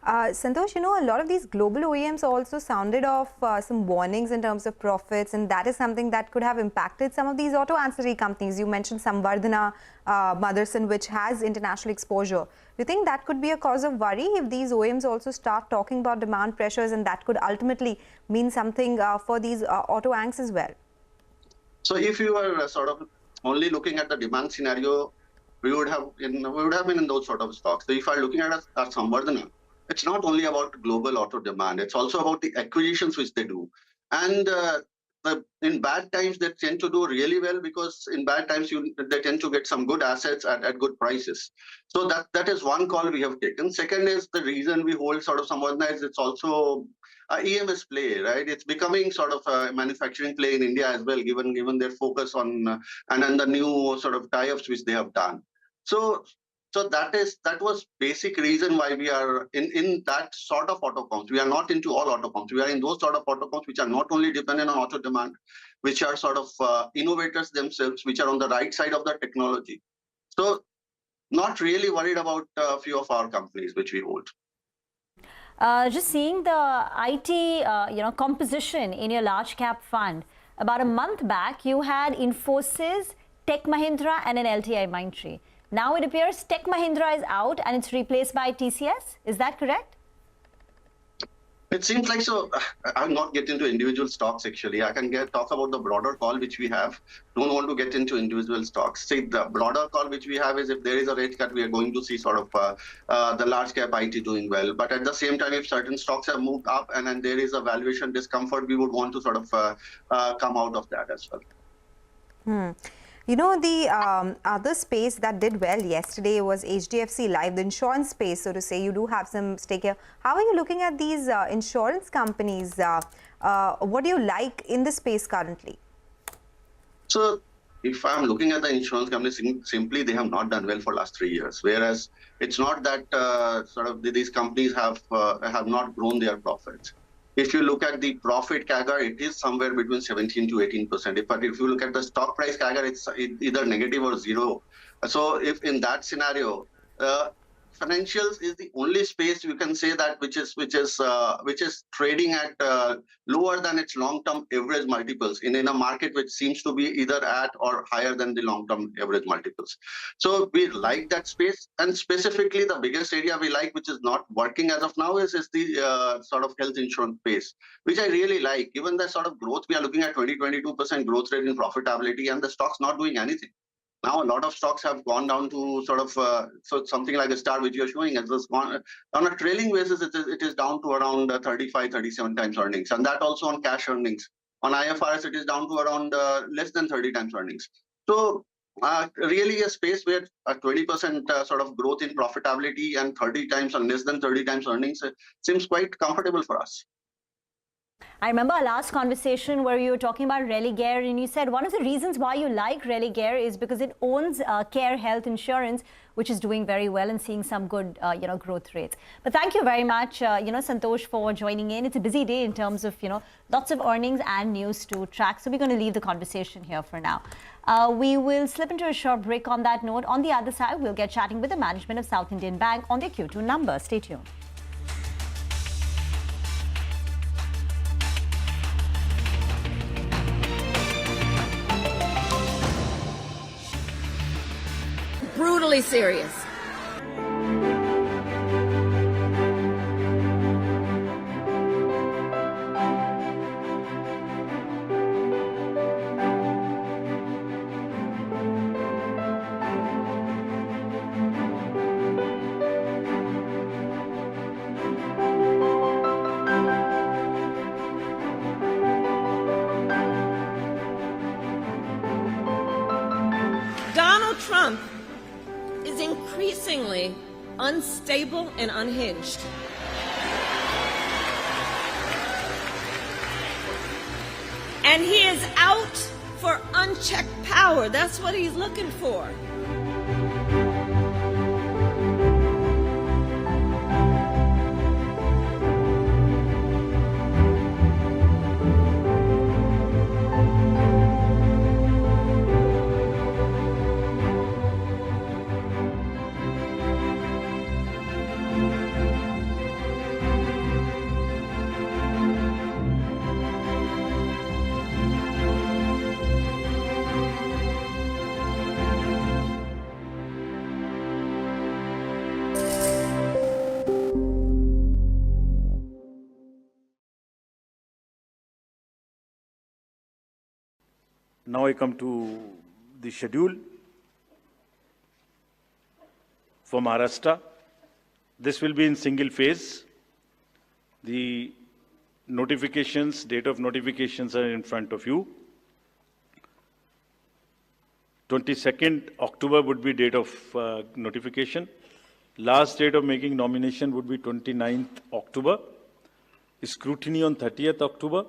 Santosh, you know, a lot of these global OEMs also sounded off some warnings in terms of profits, and that is something that could have impacted some of these auto ancillary companies. You mentioned Samvardhana, Motherson, which has international exposure. Do you think that could be a cause of worry if these OEMs also start talking about demand pressures, and that could ultimately mean something for these auto anchs as well? So if you were sort of only looking at the demand scenario, we would have been in those sort of stocks. So if I'm looking at Samvardhana, it's not only about global auto demand, it's also about the acquisitions which they do. And in bad times, they tend to do really well, because in bad times, they tend to get some good assets at good prices. So that is one call we have taken. Second is the reason we hold sort of Samvardhana is it's also a EMS play, right? It's becoming sort of a manufacturing play in India as well, given their focus on and the new sort of tie-ups which they have done. So that was basic reason why we are in that sort of auto comps. We are not into all auto comps. We are in those sort of auto comps which are not only dependent on auto demand, which are sort of innovators themselves, which are on the right side of the technology. So not really worried about a few of our companies which we hold. Just seeing the IT composition in your large cap fund. About a month back, you had Infosys, Tech Mahindra and an LTI Mindtree. Now it appears Tech Mahindra is out and it's replaced by TCS. Is that correct? It seems like so. I'll not get into individual stocks actually. I can talk about the broader call which we have. Don't want to get into individual stocks. See, the broader call which we have is if there is a rate cut, we are going to see sort of the large cap IT doing well. But at the same time, if certain stocks have moved up and then there is a valuation discomfort, we would want to sort of come out of that as well. You know, the other space that did well yesterday was HDFC Life, the insurance space, so to say. You do have some stake here. How are you looking at these insurance companies? What do you like in the space currently? So if I'm looking at the insurance companies, simply they have not done well for last 3 years. Whereas it's not that sort of these companies have not grown their profits. If you look at the profit CAGR, it is somewhere between 17 to 18%. But if you look at the stock price CAGR, it's either negative or zero. So if in that scenario, financials is the only space you can say that which is trading at lower than its long-term average multiples in a market which seems to be either at or higher than the long-term average multiples. So we like that space, and specifically the biggest area we like, which is not working as of now, is the sort of health insurance space, which I really like. Given the sort of growth we are looking at, 20-22% growth rate in profitability, and the stock's not doing anything. Now a lot of stocks have gone down to sort of so something like a Star which you're showing as on a trailing basis, it is down to around 35-37 times earnings, and that also on cash earnings. On IFRS, it is down to around less than 30 times earnings. So really a space where a 20% sort of growth in profitability and 30 times or less than 30 times earnings seems quite comfortable for us. I remember our last conversation where you were talking about Religare, and you said one of the reasons why you like Religare is because it owns Care Health Insurance, which is doing very well and seeing some good, growth rates. But thank you very much, Santosh, for joining in. It's a busy day in terms of, lots of earnings and news to track. So we're going to leave the conversation here for now. We will slip into a short break on that note. On the other side, we'll get chatting with the management of South Indian Bank on their Q2 numbers. Stay tuned. Brutally serious. Donald Trump is increasingly unstable and unhinged. And he is out for unchecked power. That's what he's looking for. Now I come to the schedule for Maharashtra. This will be in single phase. The notifications, date of notifications are in front of you. 22nd October would be date of notification. Last date of making nomination would be 29th October. Scrutiny on 30th October.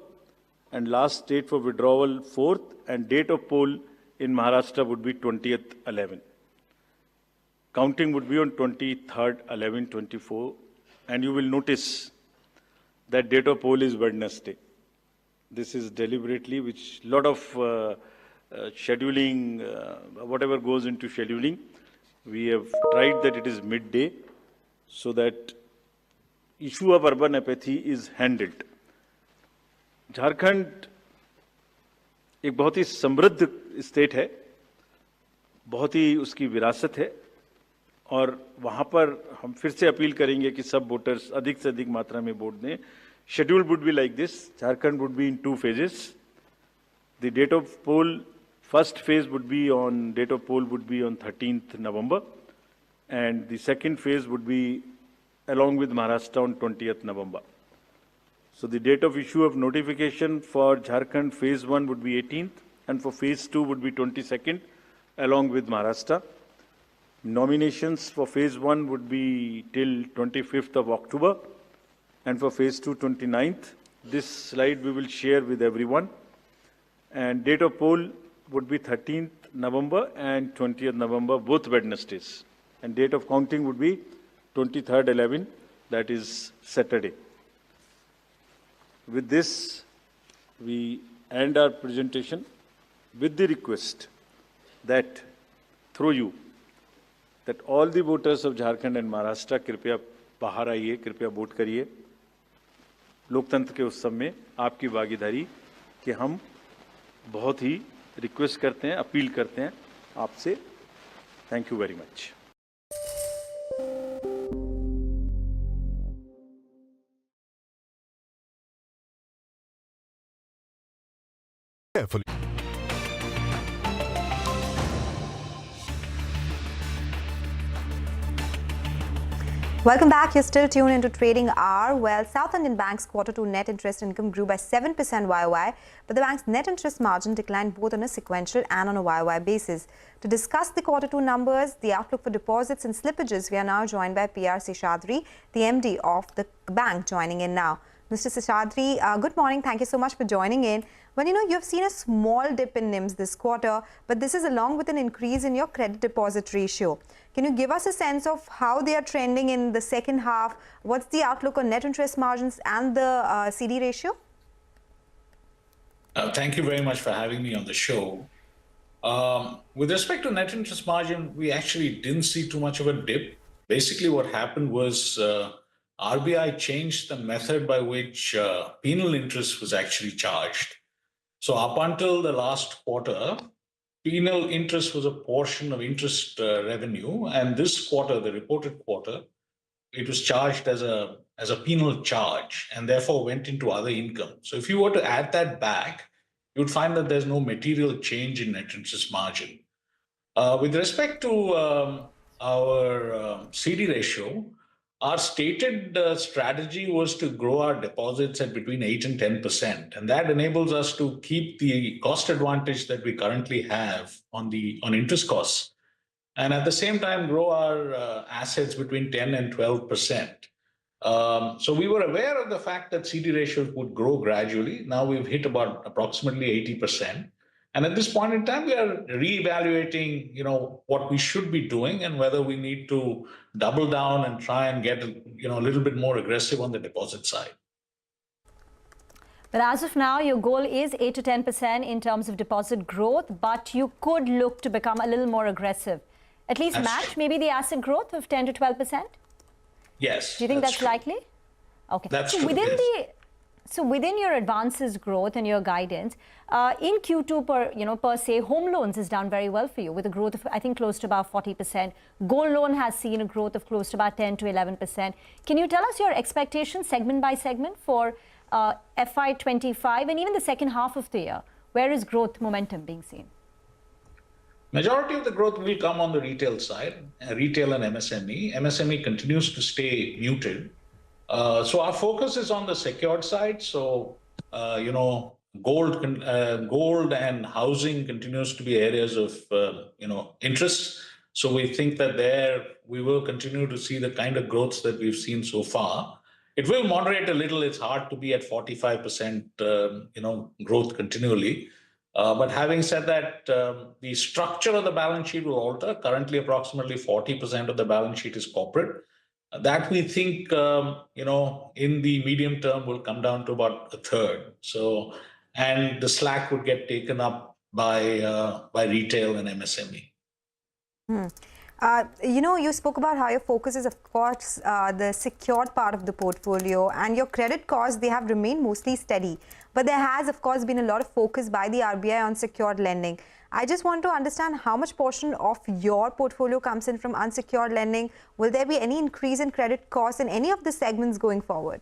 And last date for withdrawal 4th, and date of poll in Maharashtra would be 20th 11. Counting would be on 23rd 11/24, and you will notice that date of poll is Wednesday. This is deliberately, which lot of scheduling, whatever goes into scheduling, we have tried that it is midday, so that issue of urban apathy is handled. Jharkhand एक बहुत ही समृद्ध state है, बहुत ही उसकी विरासत है, और वहाँ पर हम फिर से अपील करेंगे कि सब वोटर्स अधिक से अधिक मात्रा में वोट दें. Schedule would be like this. Jharkhand would be in 2 phases. The date of poll, first phase would be on, date of poll would be on 13th November, and the second phase would be along with Maharashtra on 20th November. So the date of issue of notification for Jharkhand phase 1 would be 18th, and for phase 2 would be 22nd, along with Maharashtra. Nominations for phase 1 would be till 25th of October, and for phase 2, 29th. This slide we will share with everyone. And date of poll would be 13th November and 20th November, both Wednesdays. And date of counting would be 23rd 11, that is Saturday. With this, we end our presentation with the request that through you, that all the voters of Jharkhand and Maharashtra कृपया बाहर आइए, कृपया vote करिए. लोकतंत्र के उत्सव में आपकी भागीदारी कि हम बहुत ही रिक्वेस्ट करते हैं, अपील करते हैं आपसे. Thank you very much. Carefully. Welcome back. You're still tuned into Trading Hour. Well, South Indian Bank's Q2 net interest income grew by 7% YOY, but the bank's net interest margin declined both on a sequential and on a YOY basis. To discuss the Q2 numbers, the outlook for deposits and slippages, we are now joined by PR Seshadri, the MD of the bank, joining in now. Mr. Seshadri, good morning. Thank you so much for joining in. Well, you've seen a small dip in NIMs this quarter, but this is along with an increase in your credit deposit ratio. Can you give us a sense of how they are trending in the second half? What's the outlook on net interest margins and the CD ratio? Thank you very much for having me on the show. With respect to net interest margin, we actually didn't see too much of a dip. Basically, what happened was RBI changed the method by which penal interest was actually charged. So up until the last quarter, penal interest was a portion of interest revenue, and this quarter, the reported quarter, it was charged as a penal charge and therefore went into other income. So if you were to add that back, you would find that there's no material change in net interest margin. With respect to our CD ratio, our stated strategy was to grow our deposits at between 8 and 10%, and that enables us to keep the cost advantage that we currently have on interest costs, and at the same time grow our assets between 10 and 12%. So we were aware of the fact that CD ratios would grow gradually. Now we've hit about approximately 80%. And at this point in time, we are reevaluating, what we should be doing and whether we need to double down and try and get, a little bit more aggressive on the deposit side. But as of now, your goal is 8 to 10% in terms of deposit growth, but you could look to become a little more aggressive. At least match maybe the asset growth of 10 to 12%? Yes. Do you think that's likely? Okay. That's so true, within your advances growth and your guidance, in Q2 per se, home loans is done very well for you with a growth of, I think, close to about 40%. Gold loan has seen a growth of close to about 10 to 11%. Can you tell us your expectations segment by segment for FY25 and even the second half of the year? Where is growth momentum being seen? Majority of the growth will come on the retail side, retail and MSME. MSME continues to stay muted. So our focus is on the secured side. So, gold and housing continues to be areas of, interest. So we think that there we will continue to see the kind of growth that we've seen so far. It will moderate a little. It's hard to be at 45%, growth continually. But having said that, the structure of the balance sheet will alter. Currently, approximately 40% of the balance sheet is corporate. That we think, in the medium term will come down to about a third. So, and the slack would get taken up by retail and MSME. You spoke about how your focus is, of course, the secured part of the portfolio, and your credit costs, they have remained mostly steady. But there has, of course, been a lot of focus by the RBI on secured lending. I just want to understand how much portion of your portfolio comes in from unsecured lending. Will there be any increase in credit costs in any of the segments going forward?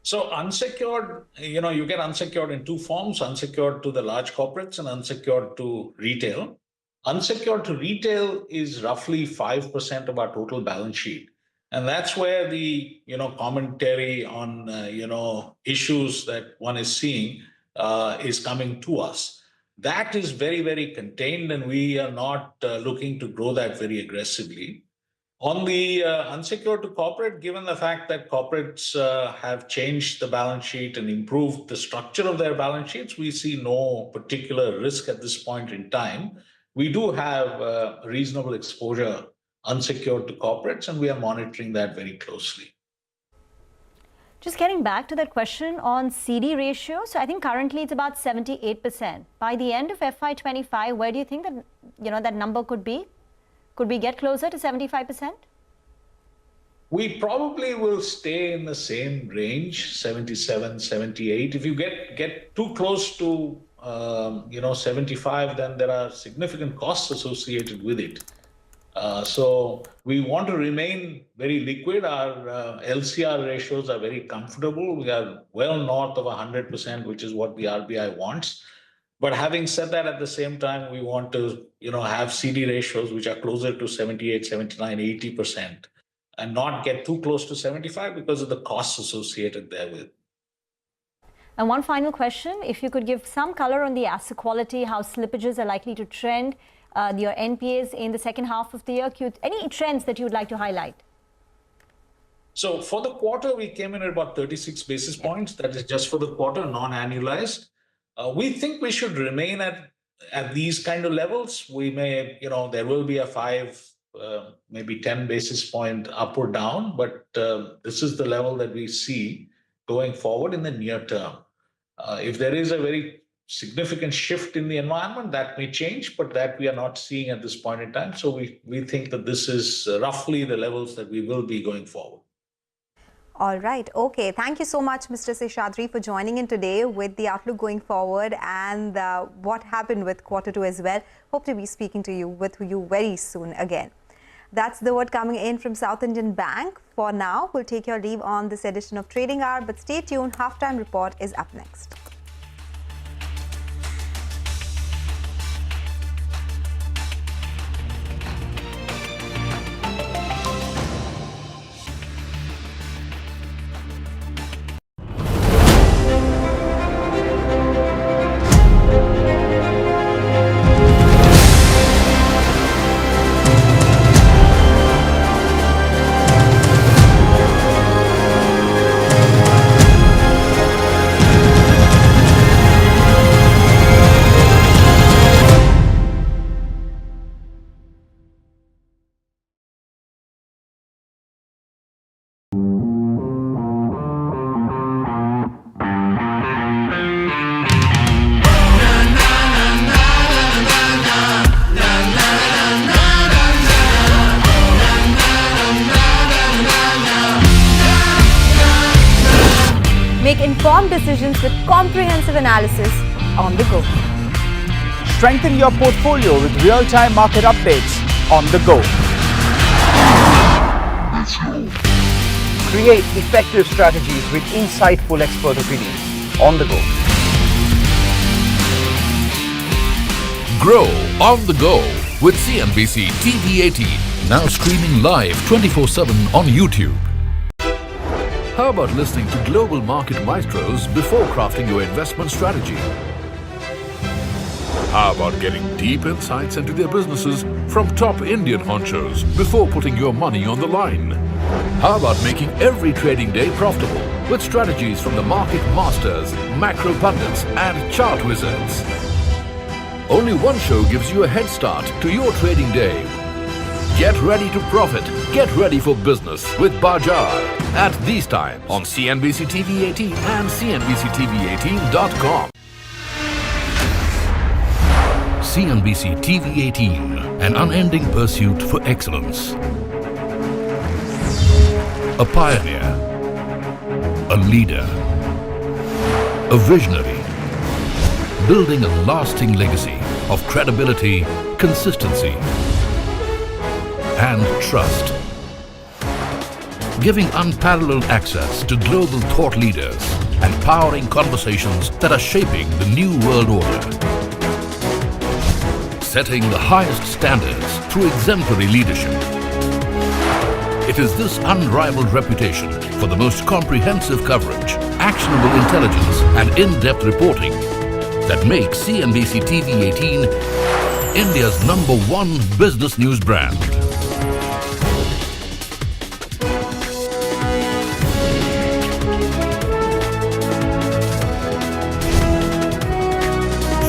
So unsecured, you get unsecured in two forms, unsecured to the large corporates and unsecured to retail. Unsecured to retail is roughly 5% of our total balance sheet. And that's where the, commentary on, issues that one is seeing is coming to us. That is very, very contained, and we are not looking to grow that very aggressively. On the unsecured to corporate, given the fact that corporates have changed the balance sheet and improved the structure of their balance sheets, we see no particular risk at this point in time. We do have reasonable exposure unsecured to corporates, and we are monitoring that very closely. Just getting back to that question on CD ratio. So I think currently it's about 78%. By the end of FY25, where do you think that, that number could be? Could we get closer to 75%? We probably will stay in the same range, 77, 78. If you get too close to 75, then there are significant costs associated with it. So we want to remain very liquid. Our LCR ratios are very comfortable. We are well north of 100%, which is what the RBI wants. But having said that, at the same time, we want to, have CD ratios which are closer to 78, 79, 80%, and not get too close to 75 because of the costs associated therewith. And one final question, if you could give some color on the asset quality, how slippages are likely to trend, your NPAs in the second half of the year, any trends that you would like to highlight? So for the quarter, we came in at about 36 basis points. That is just for the quarter, non-annualized. We think we should remain at these kind of levels. We may, there will be a 5, maybe 10 basis point up or down, but this is the level that we see going forward in the near term. If there is a very significant shift in the environment, that may change, but that we are not seeing at this point in time. So we think that this is roughly the levels that we will be going forward. All right. Okay. Thank you so much, Mr. Seshadri, for joining in today with the outlook going forward and what happened with Q2 as well. Hope to be speaking to you very soon again. That's the word coming in from South Indian Bank. For now, we'll take your leave on this edition of Trading Hour, but stay tuned. Halftime report is up next. Make informed decisions with comprehensive analysis on the go. Strengthen your portfolio with real-time market updates on the go. Create effective strategies with insightful expert opinions on the go. Grow on the go with CNBC-TV18, now streaming live 24/7 on YouTube. How about listening to global market maestros before crafting your investment strategy? How about getting deep insights into their businesses from top Indian honchos before putting your money on the line? How about making every trading day profitable with strategies from the market masters, macro pundits and chart wizards? Only one show gives you a head start to your trading day. Get ready to profit. Get ready for business with Bajaj at these times on CNBC-TV18 and CNBC-TV18.com. CNBC-TV18, an unending pursuit for excellence. A pioneer, a leader, a visionary, building a lasting legacy of credibility, consistency, and trust. Giving unparalleled access to global thought leaders and powering conversations that are shaping the new world order. Setting the highest standards through exemplary leadership. It is this unrivaled reputation for the most comprehensive coverage, actionable intelligence, and in-depth reporting that makes CNBC-TV18 India's #1 business news brand.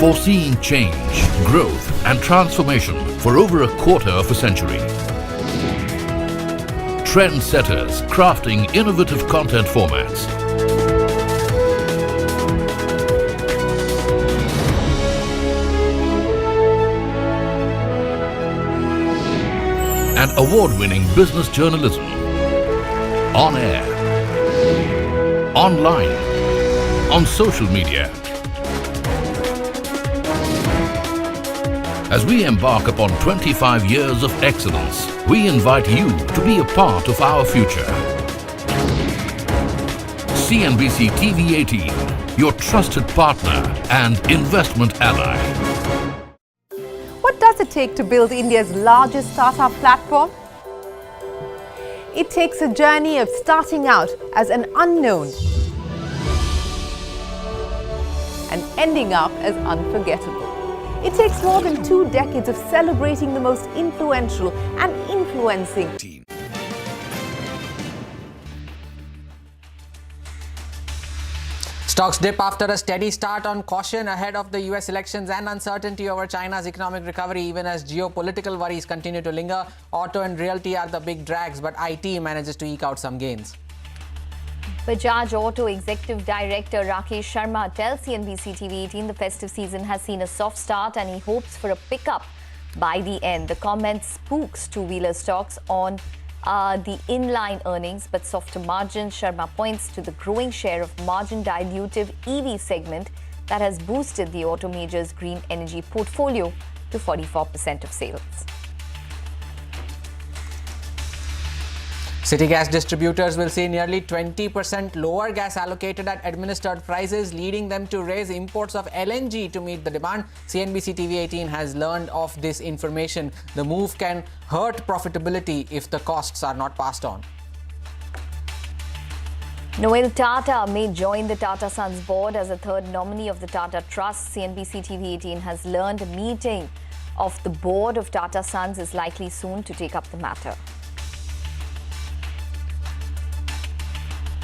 Foreseeing change, growth, and transformation for over a quarter of a century. Trendsetters crafting innovative content formats. And award-winning business journalism. On air, online, on social media. As we embark upon 25 years of excellence, we invite you to be a part of our future. CNBC-TV18, your trusted partner and investment ally. What does it take to build India's largest startup platform? It takes a journey of starting out as an unknown and ending up as unforgettable. It takes more than 2 decades of celebrating the most influential and influencing. Stocks dip after a steady start on caution ahead of the US elections and uncertainty over China's economic recovery, even as geopolitical worries continue to linger. Auto and realty are the big drags, but IT manages to eke out some gains. Bajaj Auto Executive Director Rakesh Sharma tells CNBC-TV18 the festive season has seen a soft start and he hopes for a pickup by the end. The comment spooks two-wheeler stocks on the inline earnings but softer margins. Sharma points to the growing share of margin-dilutive EV segment that has boosted the auto major's green energy portfolio to 44% of sales. City gas distributors will see nearly 20% lower gas allocated at administered prices, leading them to raise imports of LNG to meet the demand. CNBC-TV18 has learned of this information. The move can hurt profitability if the costs are not passed on. Noel Tata may join the Tata Sons board as a third nominee of the Tata Trust. CNBC-TV18 has learned a meeting of the board of Tata Sons is likely soon to take up the matter.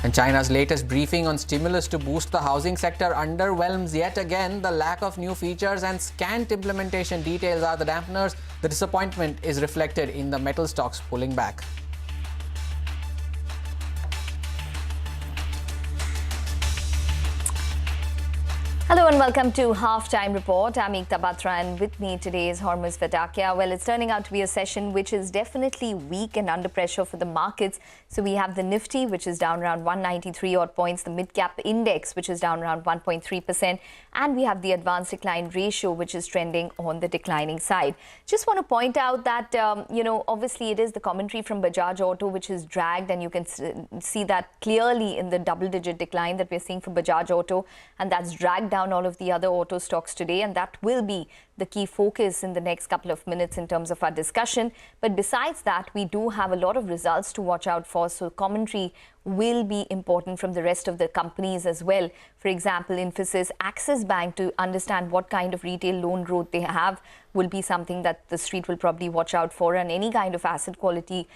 And China's latest briefing on stimulus to boost the housing sector underwhelms yet again. The lack of new features and scant implementation details are the dampeners. The disappointment is reflected in the metal stocks pulling back. Hello and welcome to Halftime Report. I'm Ekta Batra and with me today is Hormuz Fatakia. Well, it's turning out to be a session which is definitely weak and under pressure for the markets. So we have the Nifty, which is down around 193 odd points, the mid-cap index, which is down around 1.3%, and we have the advanced decline ratio, which is trending on the declining side. Just want to point out that, obviously it is the commentary from Bajaj Auto, which is dragged, and you can see that clearly in the double-digit decline that we're seeing for Bajaj Auto, and that's dragged down all of the other auto stocks today, and that will be the key focus in the next couple of minutes in terms of our discussion. But besides that, we do have a lot of results to watch out for, so commentary will be important from the rest of the companies as well. For example, Infosys, Axis Bank, to understand what kind of retail loan growth they have will be something that the street will probably watch out for, and any kind of asset quality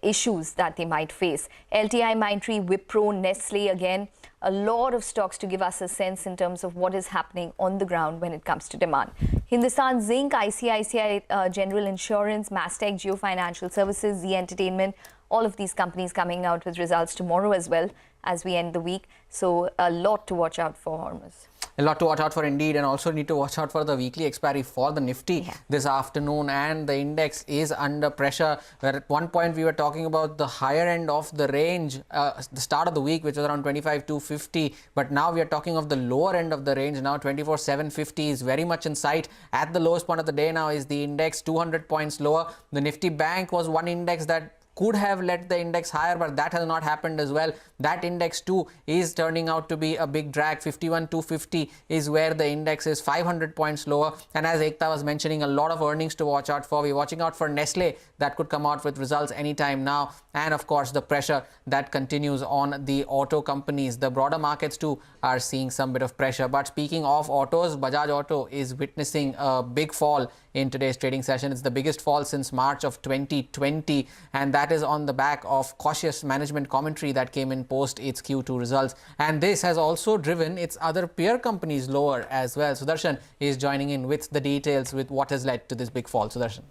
issues that they might face. LTI, Mindtree, Wipro, Nestle, again, a lot of stocks to give us a sense in terms of what is happening on the ground when it comes to demand. Hindustan Zinc, ICICI General Insurance, Mastech, Geo Financial Services, Z Entertainment, all of these companies coming out with results tomorrow as well as we end the week. So a lot to watch out for, Hormuz. A lot to watch out for indeed, and also need to watch out for the weekly expiry for the Nifty this afternoon, and the index is under pressure, where at one point we were talking about the higher end of the range, the start of the week, which was around 25,250, but now we are talking of the lower end of the range. Now 24,750 is very much in sight. At the lowest point of the day now is the index 200 points lower. The Nifty Bank was one index that could have led the index higher, but that has not happened as well. That index too is turning out to be a big drag. 51,250 is where the index is, 500 points lower. And as Ekta was mentioning, a lot of earnings to watch out for. We're watching out for Nestle, that could come out with results anytime now. And of course, the pressure that continues on the auto companies. The broader markets too are seeing some bit of pressure. But speaking of autos, Bajaj Auto is witnessing a big fall in today's trading session. It's the biggest fall since March of 2020, and that is on the back of cautious management commentary that came in post its Q2 results. And this has also driven its other peer companies lower as well. Sudarshan is joining in with the details with what has led to this big fall. Sudarshan.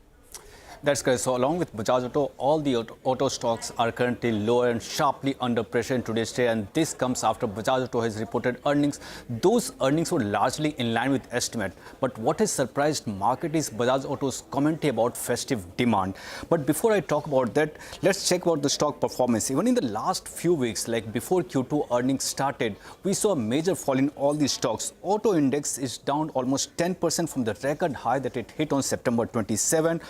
That's correct. So along with Bajaj Auto, all the auto stocks are currently lower and sharply under pressure in today's day, and this comes after Bajaj Auto has reported earnings. Those earnings were largely in line with estimate, but what has surprised market is Bajaj Auto's commentary about festive demand. But before I talk about that, let's check about the stock performance. Even in the last few weeks, like before Q2 earnings started, we saw a major fall in all these stocks. Auto index is down almost 10% from the record high that it hit on September 27.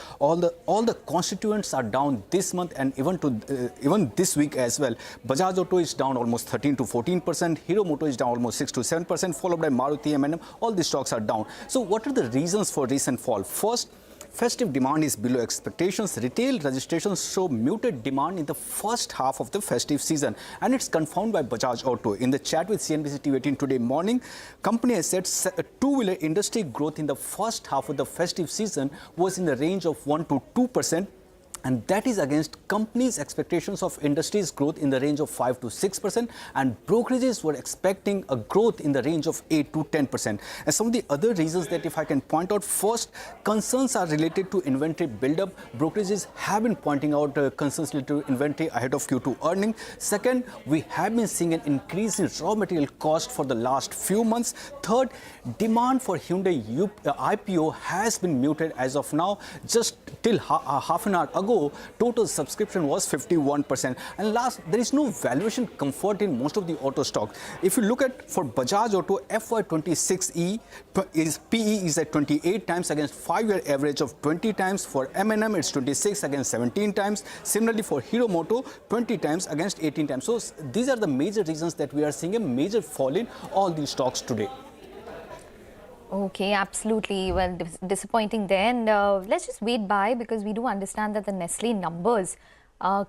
All the constituents are down this month and even this week as well. Bajaj Auto is down almost 13 to 14%. Hero Moto is down almost 6 to 7%, followed by Maruti, M&M. All these stocks are down. So what are the reasons for recent fall? First, festive demand is below expectations. Retail registrations show muted demand in the first half of the festive season, and it's confirmed by Bajaj Auto. In the chat with CNBC-TV18 today morning, company has said two-wheeler industry growth in the first half of the festive season was in the range of 1 to 2%. and that is against companies' expectations of industry's growth in the range of 5 to 6%, and brokerages were expecting a growth in the range of 8 to 10%. And some of the other reasons that if I can point out, first, concerns are related to inventory buildup. Brokerages have been pointing out concerns related to inventory ahead of Q2 earnings. Second, we have been seeing an increase in raw material cost for the last few months. Third, demand for Hyundai IPO has been muted as of now. Just till half an hour ago, total subscription was 51%. And last, there is no valuation comfort in most of the auto stocks. If you look at for Bajaj Auto, FY26 PE is at 28 times against 5-year average of 20 times. For M&M, it's 26 against 17 times. Similarly, for Hero Moto, 20 times against 18 times. So these are the major reasons that we are seeing a major fall in all these stocks today. Okay, absolutely. Well, disappointing there. And let's just wait by, because we do understand that the Nestle numbers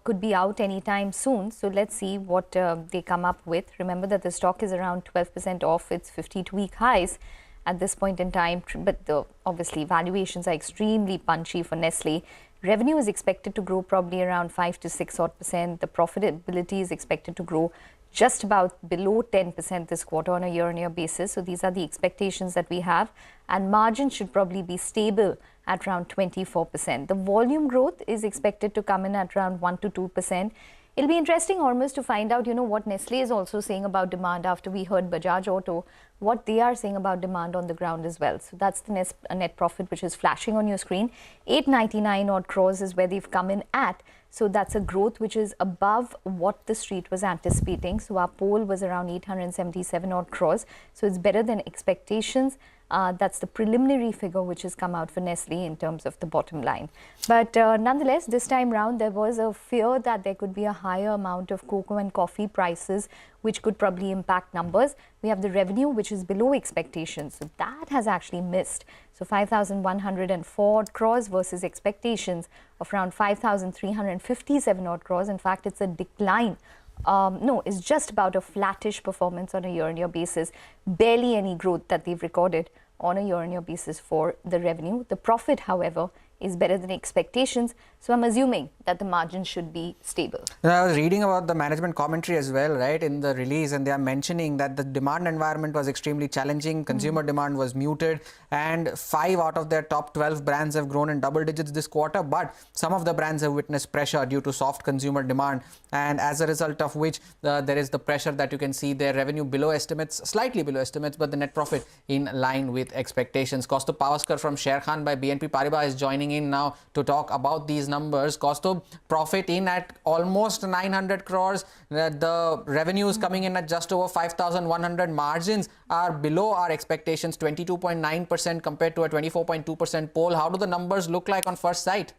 could be out anytime soon. So let's see what they come up with. Remember that the stock is around 12% off its 52-week highs at this point in time. But obviously, valuations are extremely punchy for Nestle. Revenue is expected to grow probably around 5 to 6%. The profitability is expected to grow just about below 10% this quarter on a year-on-year basis. So these are the expectations that we have, and margins should probably be stable at around 24%. The volume growth is expected to come in at around 1 to 2%. It'll be interesting almost to find out, what Nestle is also saying about demand after we heard Bajaj Auto, what they are saying about demand on the ground as well. So that's the net profit which is flashing on your screen. 899 odd crores is where they've come in at. So that's a growth which is above what the street was anticipating. So our poll was around 877 odd crores. So it's better than expectations. That's the preliminary figure which has come out for Nestle in terms of the bottom line. But nonetheless, this time round, there was a fear that there could be a higher amount of cocoa and coffee prices, which could probably impact numbers. We have the revenue, which is below expectations. So that has actually missed. So 5,104 crores versus expectations of around 5,357 odd crores. In fact, it's a decline. No, it's just about a flattish performance on a year-on-year basis. Barely any growth that they've recorded on a year-on-year basis for the revenue. The profit, however, is better than expectations. So I'm assuming that the margin should be stable. I was reading about the management commentary as well, right, in the release, and they are mentioning that the demand environment was extremely challenging. Consumer demand was muted, and 5 out of their top 12 brands have grown in double digits this quarter. But some of the brands have witnessed pressure due to soft consumer demand, and as a result of which there is the pressure that you can see their revenue below estimates, slightly below estimates, but the net profit in line with expectations. Kaustubh Pawaskar from Sharekhan by BNP Paribas is joining in now to talk about these numbers. Kaustubh, profit in at almost 900 crores. The revenues coming in at just over 5,100. Margins are below our expectations, 22.9% compared to a 24.2% poll. How do the numbers look like on first sight?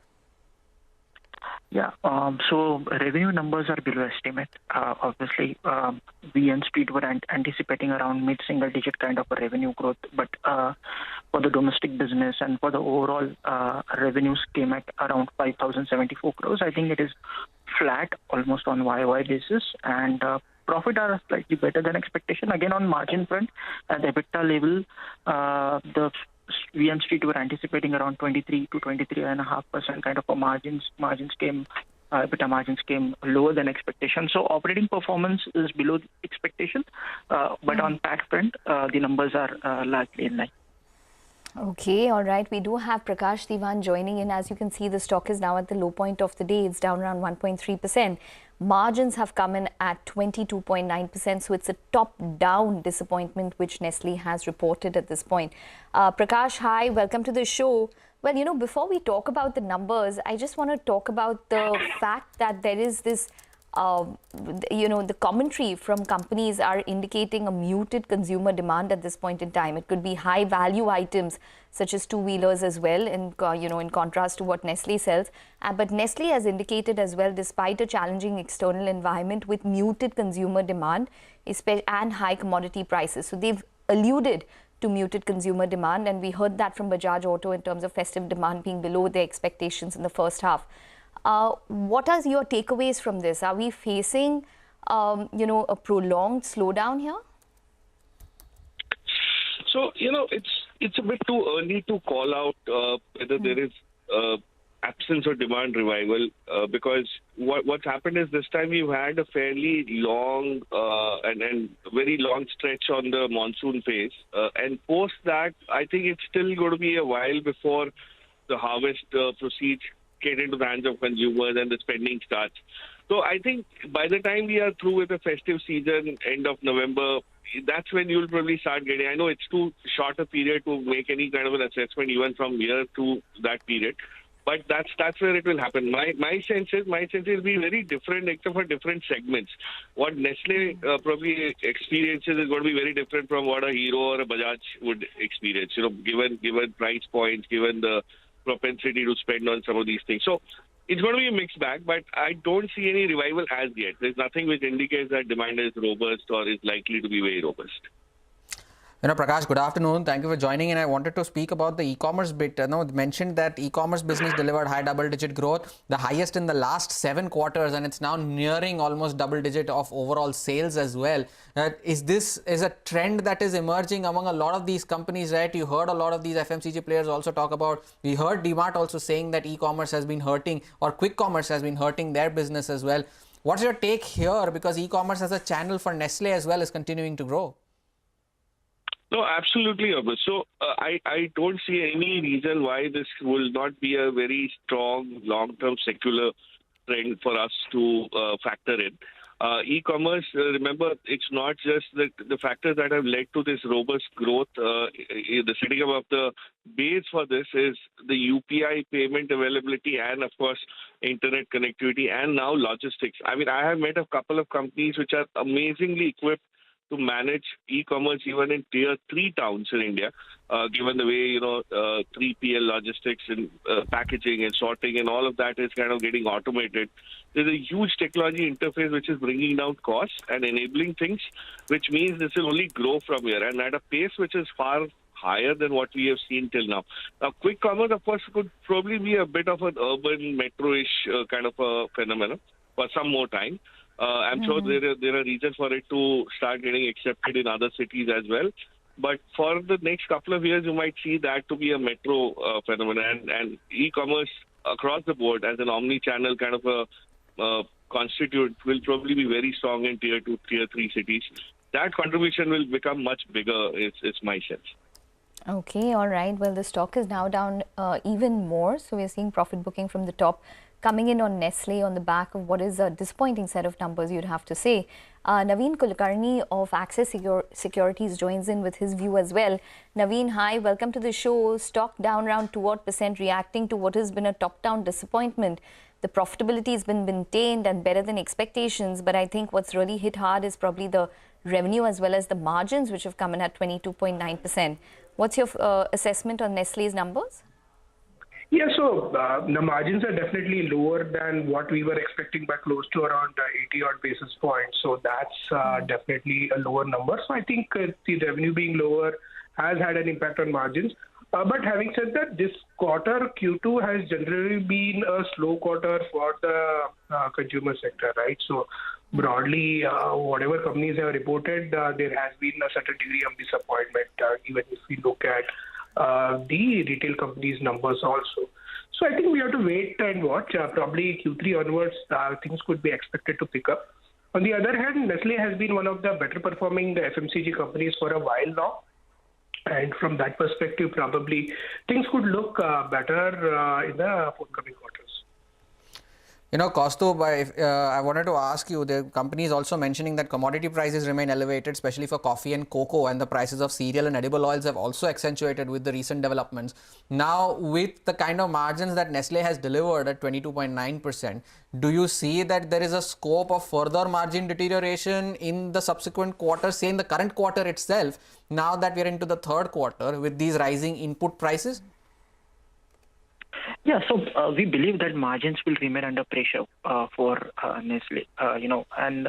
Yeah, so revenue numbers are below estimate. Obviously, we and Street were anticipating around mid-single digit kind of a revenue growth. But for the domestic business and for the overall revenues came at around 5,074 crores. I think it is flat almost on YOY basis. And profit are slightly better than expectation. Again, on margin front, at the EBITDA level, we and Street were anticipating around 23 to 23.5% kind of a margins came, EBITDA margins came lower than expectation. So operating performance is below expectation, but on PAT front, the numbers are largely in line. Okay, all right. We do have Prakash Diwan joining in. As you can see, the stock is now at the low point of the day. It's down around 1.3%. Margins have come in at 22.9%. So it's a top-down disappointment which Nestle has reported at this point. Prakash, hi. Welcome to the show. Well, before we talk about the numbers, I just want to talk about the fact that there is this the commentary from companies are indicating a muted consumer demand at this point in time. It could be high value items such as two-wheelers as well, in contrast to what Nestle sells. But Nestle has indicated as well, despite a challenging external environment with muted consumer demand and high commodity prices. So they've alluded to muted consumer demand, and we heard that from Bajaj Auto in terms of festive demand being below their expectations in the first half. What are your takeaways from this? Are we facing, a prolonged slowdown here? So, it's a bit too early to call out whether there is absence of demand revival because what's happened is this time we've had a fairly long and very long stretch on the monsoon phase. And post that, I think it's still going to be a while before the harvest proceeds get into the hands of consumers and the spending starts. So I think by the time we are through with the festive season, end of November, that's when you'll probably start getting. I know it's too short a period to make any kind of an assessment even from here to that period, but that's where it will happen. My sense will be very different except for different segments. What Nestle probably experiences is going to be very different from what a Hero or a Bajaj would experience. Given price points, given the propensity to spend on some of these things. So it's going to be a mixed bag, but I don't see any revival as yet. There's nothing which indicates that demand is robust or is likely to be very robust. Prakash, good afternoon. Thank you for joining. And I wanted to speak about the e-commerce bit. Mentioned that e-commerce business delivered high double-digit growth, the highest in the last 7 quarters, and it's now nearing almost double-digit of overall sales as well. Is this a trend that is emerging among a lot of these companies, right? You heard a lot of these FMCG players also talk about. We heard DMart also saying that e-commerce has been hurting, or quick commerce has been hurting their business as well. What's your take here? Because e-commerce as a channel for Nestle as well is continuing to grow. No, absolutely, Abhi. So I don't see any reason why this will not be a very strong long-term secular trend for us to factor in. E-commerce, remember, it's not just the factors that have led to this robust growth. The setting up of the base for this is the UPI payment availability and, of course, internet connectivity and now logistics. I mean, I have met a couple of companies which are amazingly equipped to manage e-commerce even in tier 3 towns in India, given the way, 3PL logistics and packaging and sorting and all of that is kind of getting automated. There's a huge technology interface which is bringing down costs and enabling things, which means this will only grow from here and at a pace which is far higher than what we have seen till now. Now, quick commerce, of course, could probably be a bit of an urban, metro-ish kind of a phenomenon for some more time. I'm sure there are reasons for it to start getting accepted in other cities as well. But for the next couple of years, you might see that to be a metro phenomenon. And e-commerce across the board as an omni-channel kind of a constitute will probably be very strong in tier 2, tier 3 cities. That contribution will become much bigger, it's my sense. Okay, all right. Well, the stock is now down even more. So we're seeing profit booking from the top coming in on Nestle on the back of what is a disappointing set of numbers, you'd have to say. Naveen Kulkarni of Axis Securities joins in with his view as well. Naveen, hi, welcome to the show. Stock down around 2% reacting to what has been a top-down disappointment. The profitability has been maintained and better than expectations, but I think what's really hit hard is probably the revenue as well as the margins, which have come in at 22.9%. What's your assessment on Nestle's numbers? Yeah, so the margins are definitely lower than what we were expecting by close to around 80 odd basis points. So that's definitely a lower number. So I think the revenue being lower has had an impact on margins. But having said that, this quarter, Q2 has generally been a slow quarter for the consumer sector, right? So broadly, whatever companies have reported, there has been a certain degree of disappointment, even if we look at the retail companies' numbers also. So I think we have to wait and watch. Probably Q3 onwards, things could be expected to pick up. On the other hand, Nestle has been one of the better performing FMCG companies for a while now. And from that perspective, probably things could look better in the forthcoming quarters. Kaustubh, I wanted to ask you, the company is also mentioning that commodity prices remain elevated, especially for coffee and cocoa, and the prices of cereal and edible oils have also accentuated with the recent developments. Now, with the kind of margins that Nestle has delivered at 22.9%, do you see that there is a scope of further margin deterioration in the subsequent quarters, say in the current quarter itself, now that we are into the third quarter with these rising input prices? Yeah, so we believe that margins will remain under pressure for Nestle, and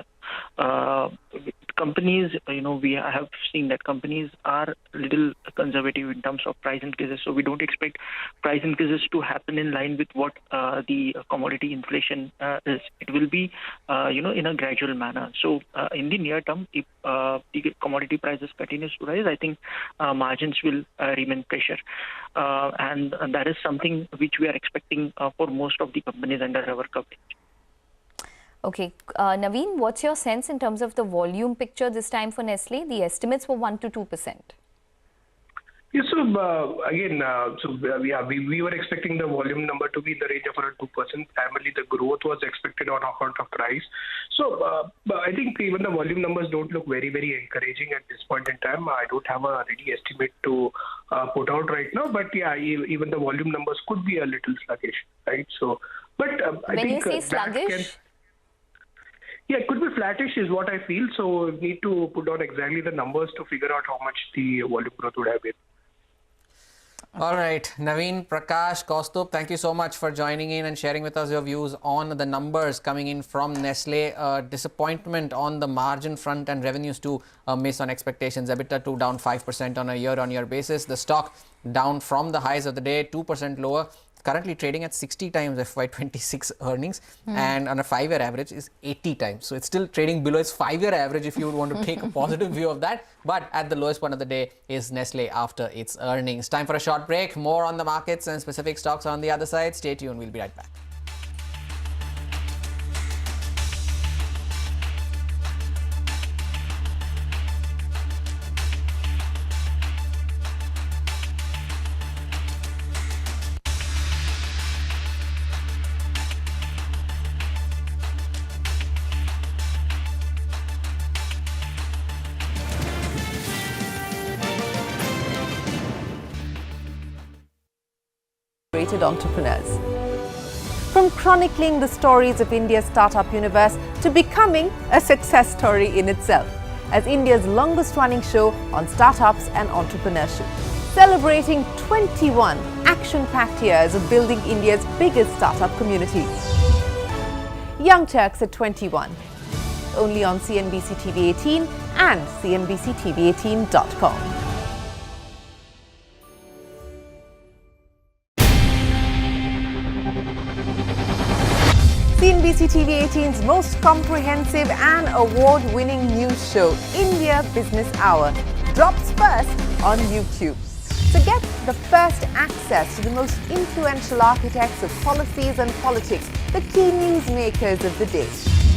but companies, we have seen that companies are a little conservative in terms of price increases. So we don't expect price increases to happen in line with what the commodity inflation is. It will be, in a gradual manner. So in the near term, if the commodity prices continues to rise, I think margins will remain pressure. And that is something which we are expecting for most of the companies under our coverage. Okay, Naveen, what's your sense in terms of the volume picture this time for Nestle? The estimates were 1 to 2%. Yeah, so we were expecting the volume number to be in the range of around 2%. Primarily, the growth was expected on account of price. So I think even the volume numbers don't look very, very encouraging at this point in time. I don't have a ready estimate to put out right now, but yeah, even the volume numbers could be a little sluggish, right? So, but I when think you say sluggish. Yeah, it could be flattish is what I feel. So need to put down exactly the numbers to figure out how much the volume growth would have been. All right, Naveen, Prakash, Kaustubh, thank you so much for joining in and sharing with us your views on the numbers coming in from Nestle. Disappointment on the margin front and revenues to miss on expectations. EBITDA 2 down 5% on a year-on-year basis. The stock down from the highs of the day, 2% lower. Currently trading at 60 times FY26 earnings and on a 5-year average is 80 times. So it's still trading below its 5-year average if you would want to take a positive view of that. But at the lowest point of the day is Nestle after its earnings. Time for a short break. More on the markets and specific stocks on the other side. Stay tuned. We'll be right back. Entrepreneurs. From chronicling the stories of India's startup universe to becoming a success story in itself, as India's longest running show on startups and entrepreneurship, celebrating 21 action-packed years of building India's biggest startup community. Young Turks at 21, only on CNBC-TV18 and CNBC-TV18.com. CNBC-TV18's most comprehensive and award-winning news show, India Business Hour, drops first on YouTube. So get the first access to the most influential architects of policies and politics, the key newsmakers of the day.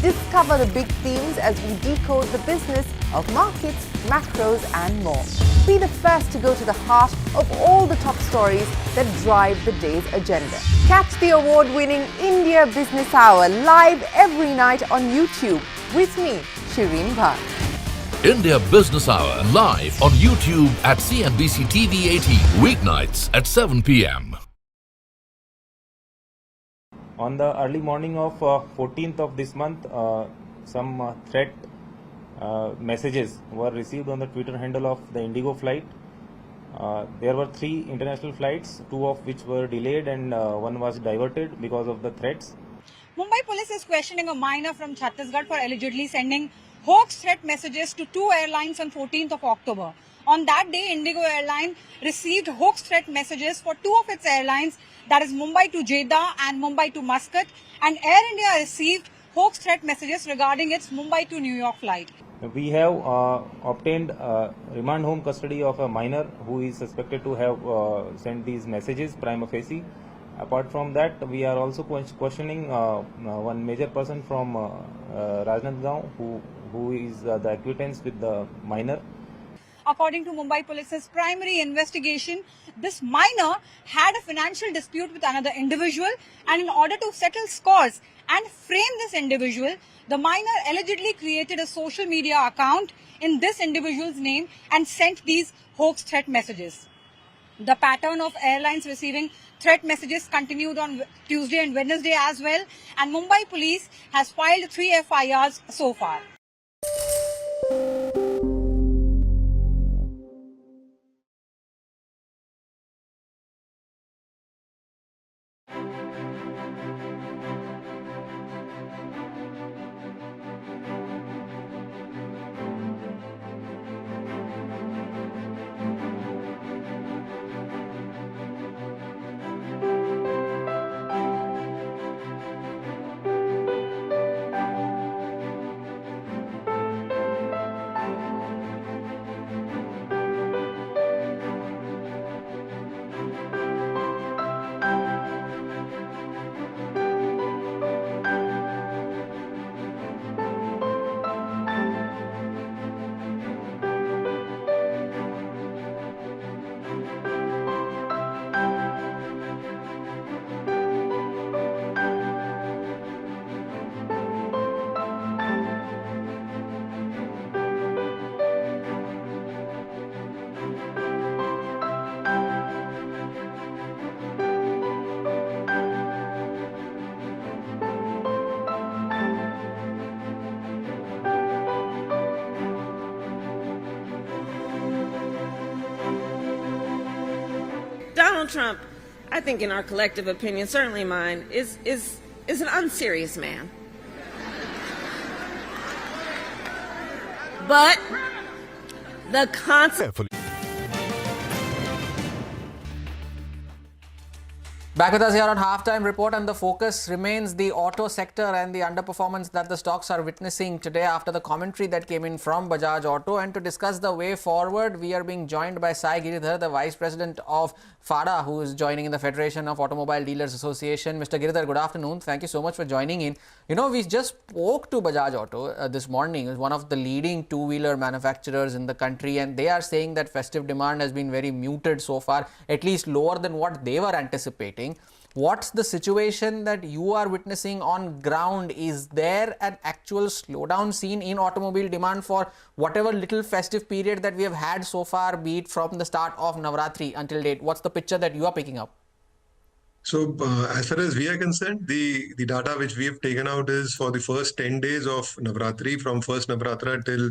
Discover the big themes as we decode the business of markets, macros and more. Be the first to go to the heart of all the top stories that drive the day's agenda. Catch the award-winning India Business Hour live every night on YouTube with me, Shireen Bhatt. India Business Hour live on YouTube at CNBC-TV18 weeknights at 7 p.m. On the early morning of 14th of this month, some threat messages were received on the Twitter handle of the Indigo flight. There were 3 international flights, 2 of which were delayed and 1 was diverted because of the threats. Mumbai police is questioning a miner from Chhattisgarh for allegedly sending hoax threat messages to 2 airlines on 14th of October. On that day, Indigo Airline received hoax threat messages for 2 of its airlines, that is Mumbai to Jeddah and Mumbai to Muscat, and Air India received hoax threat messages regarding its Mumbai to New York flight. We have obtained remand home custody of a minor who is suspected to have sent these messages prima facie. Apart from that, we are also questioning one major person from Rajnandgaon who is the acquaintance with the minor. According to Mumbai Police's primary investigation, this miner had a financial dispute with another individual, and in order to settle scores and frame this individual, the miner allegedly created a social media account in this individual's name and sent these hoax threat messages. The pattern of airlines receiving threat messages continued on Tuesday and Wednesday as well, and Mumbai Police has filed 3 FIRs so far. Donald Trump, I think in our collective opinion, certainly mine, is an unserious man. But the consequence. Back with us here on Halftime Report, and the focus remains the auto sector and the underperformance that the stocks are witnessing today after the commentary that came in from Bajaj Auto. And to discuss the way forward, we are being joined by Sai Giridhar, the Vice President of FADA, who is joining in the Federation of Automobile Dealers Association. Mr. Giridhar, good afternoon. Thank you so much for joining in. You know, we just spoke to Bajaj Auto this morning. It's one of the leading two-wheeler manufacturers in the country, and they are saying that festive demand has been very muted so far, at least lower than what they were anticipating. What's the situation that you are witnessing on ground? Is there an actual slowdown seen in automobile demand for whatever little festive period that we have had so far, be it from the start of Navratri until date? What's the picture that you are picking up? So as far as we are concerned, the data which we have taken out is for the first 10 days of Navratri, from first Navratra till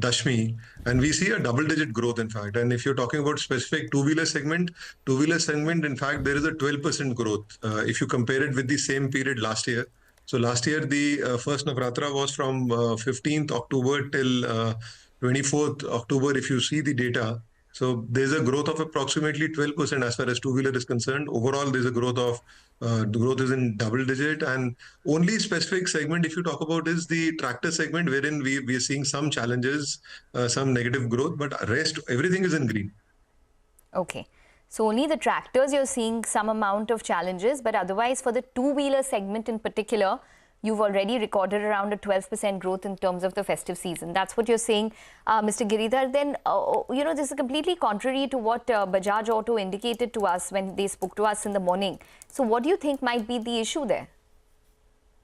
Dashmi, and we see a double-digit growth, in fact. And if you're talking about specific two-wheeler segment, in fact, there is a 12% growth if you compare it with the same period last year. So last year, the first Navratra was from 15th October till 24th October, if you see the data. So there's a growth of approximately 12% as far as two-wheeler is concerned. Overall, there's a growth of, the growth is in double digit, and only specific segment, if you talk about, is the tractor segment, wherein we are seeing some challenges, some negative growth, but rest, everything is in green. Okay. So only the tractors you're seeing some amount of challenges, but otherwise for the two-wheeler segment in particular, you've already recorded around a 12% growth in terms of the festive season. That's what you're saying, Mr. Giridhar. Then, you know, this is completely contrary to what Bajaj Auto indicated to us when they spoke to us in the morning. So what do you think might be the issue there?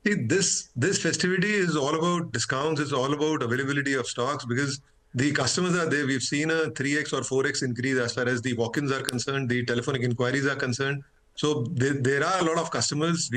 See, this festivity is all about discounts. It's all about availability of stocks, because the customers are there. We've seen a 3x or 4x increase as far as the walk-ins are concerned, the telephonic inquiries are concerned. So there are a lot of customers.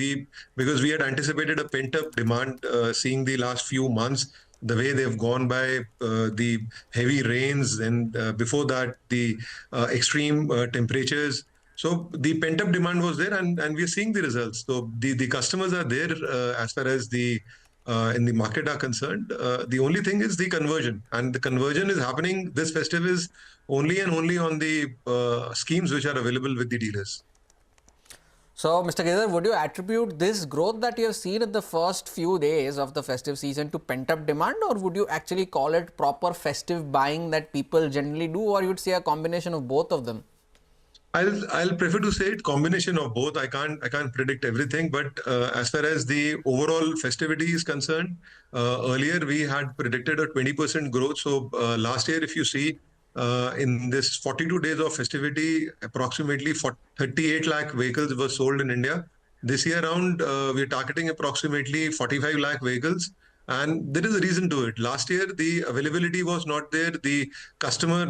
Because we had anticipated a pent-up demand, seeing the last few months, the way they've gone by, the heavy rains, and before that, the extreme temperatures. So the pent-up demand was there, and we're seeing the results. So the customers are there as far as the in the market are concerned. The only thing is the conversion, and the conversion is happening. This festive is only and only on the schemes which are available with the dealers. So, Mr. Giridhar, would you attribute this growth that you have seen in the first few days of the festive season to pent-up demand, or would you actually call it proper festive buying that people generally do, or you'd say a combination of both of them? I'll prefer to say it combination of both. I can't predict everything, but as far as the overall festivity is concerned, earlier we had predicted a 20% growth. So last year, if you see, in this 42 days of festivity, approximately 38 lakh vehicles were sold in India. This year around, we're targeting approximately 45 lakh vehicles. And there is a reason to it. Last year, the availability was not there. The customer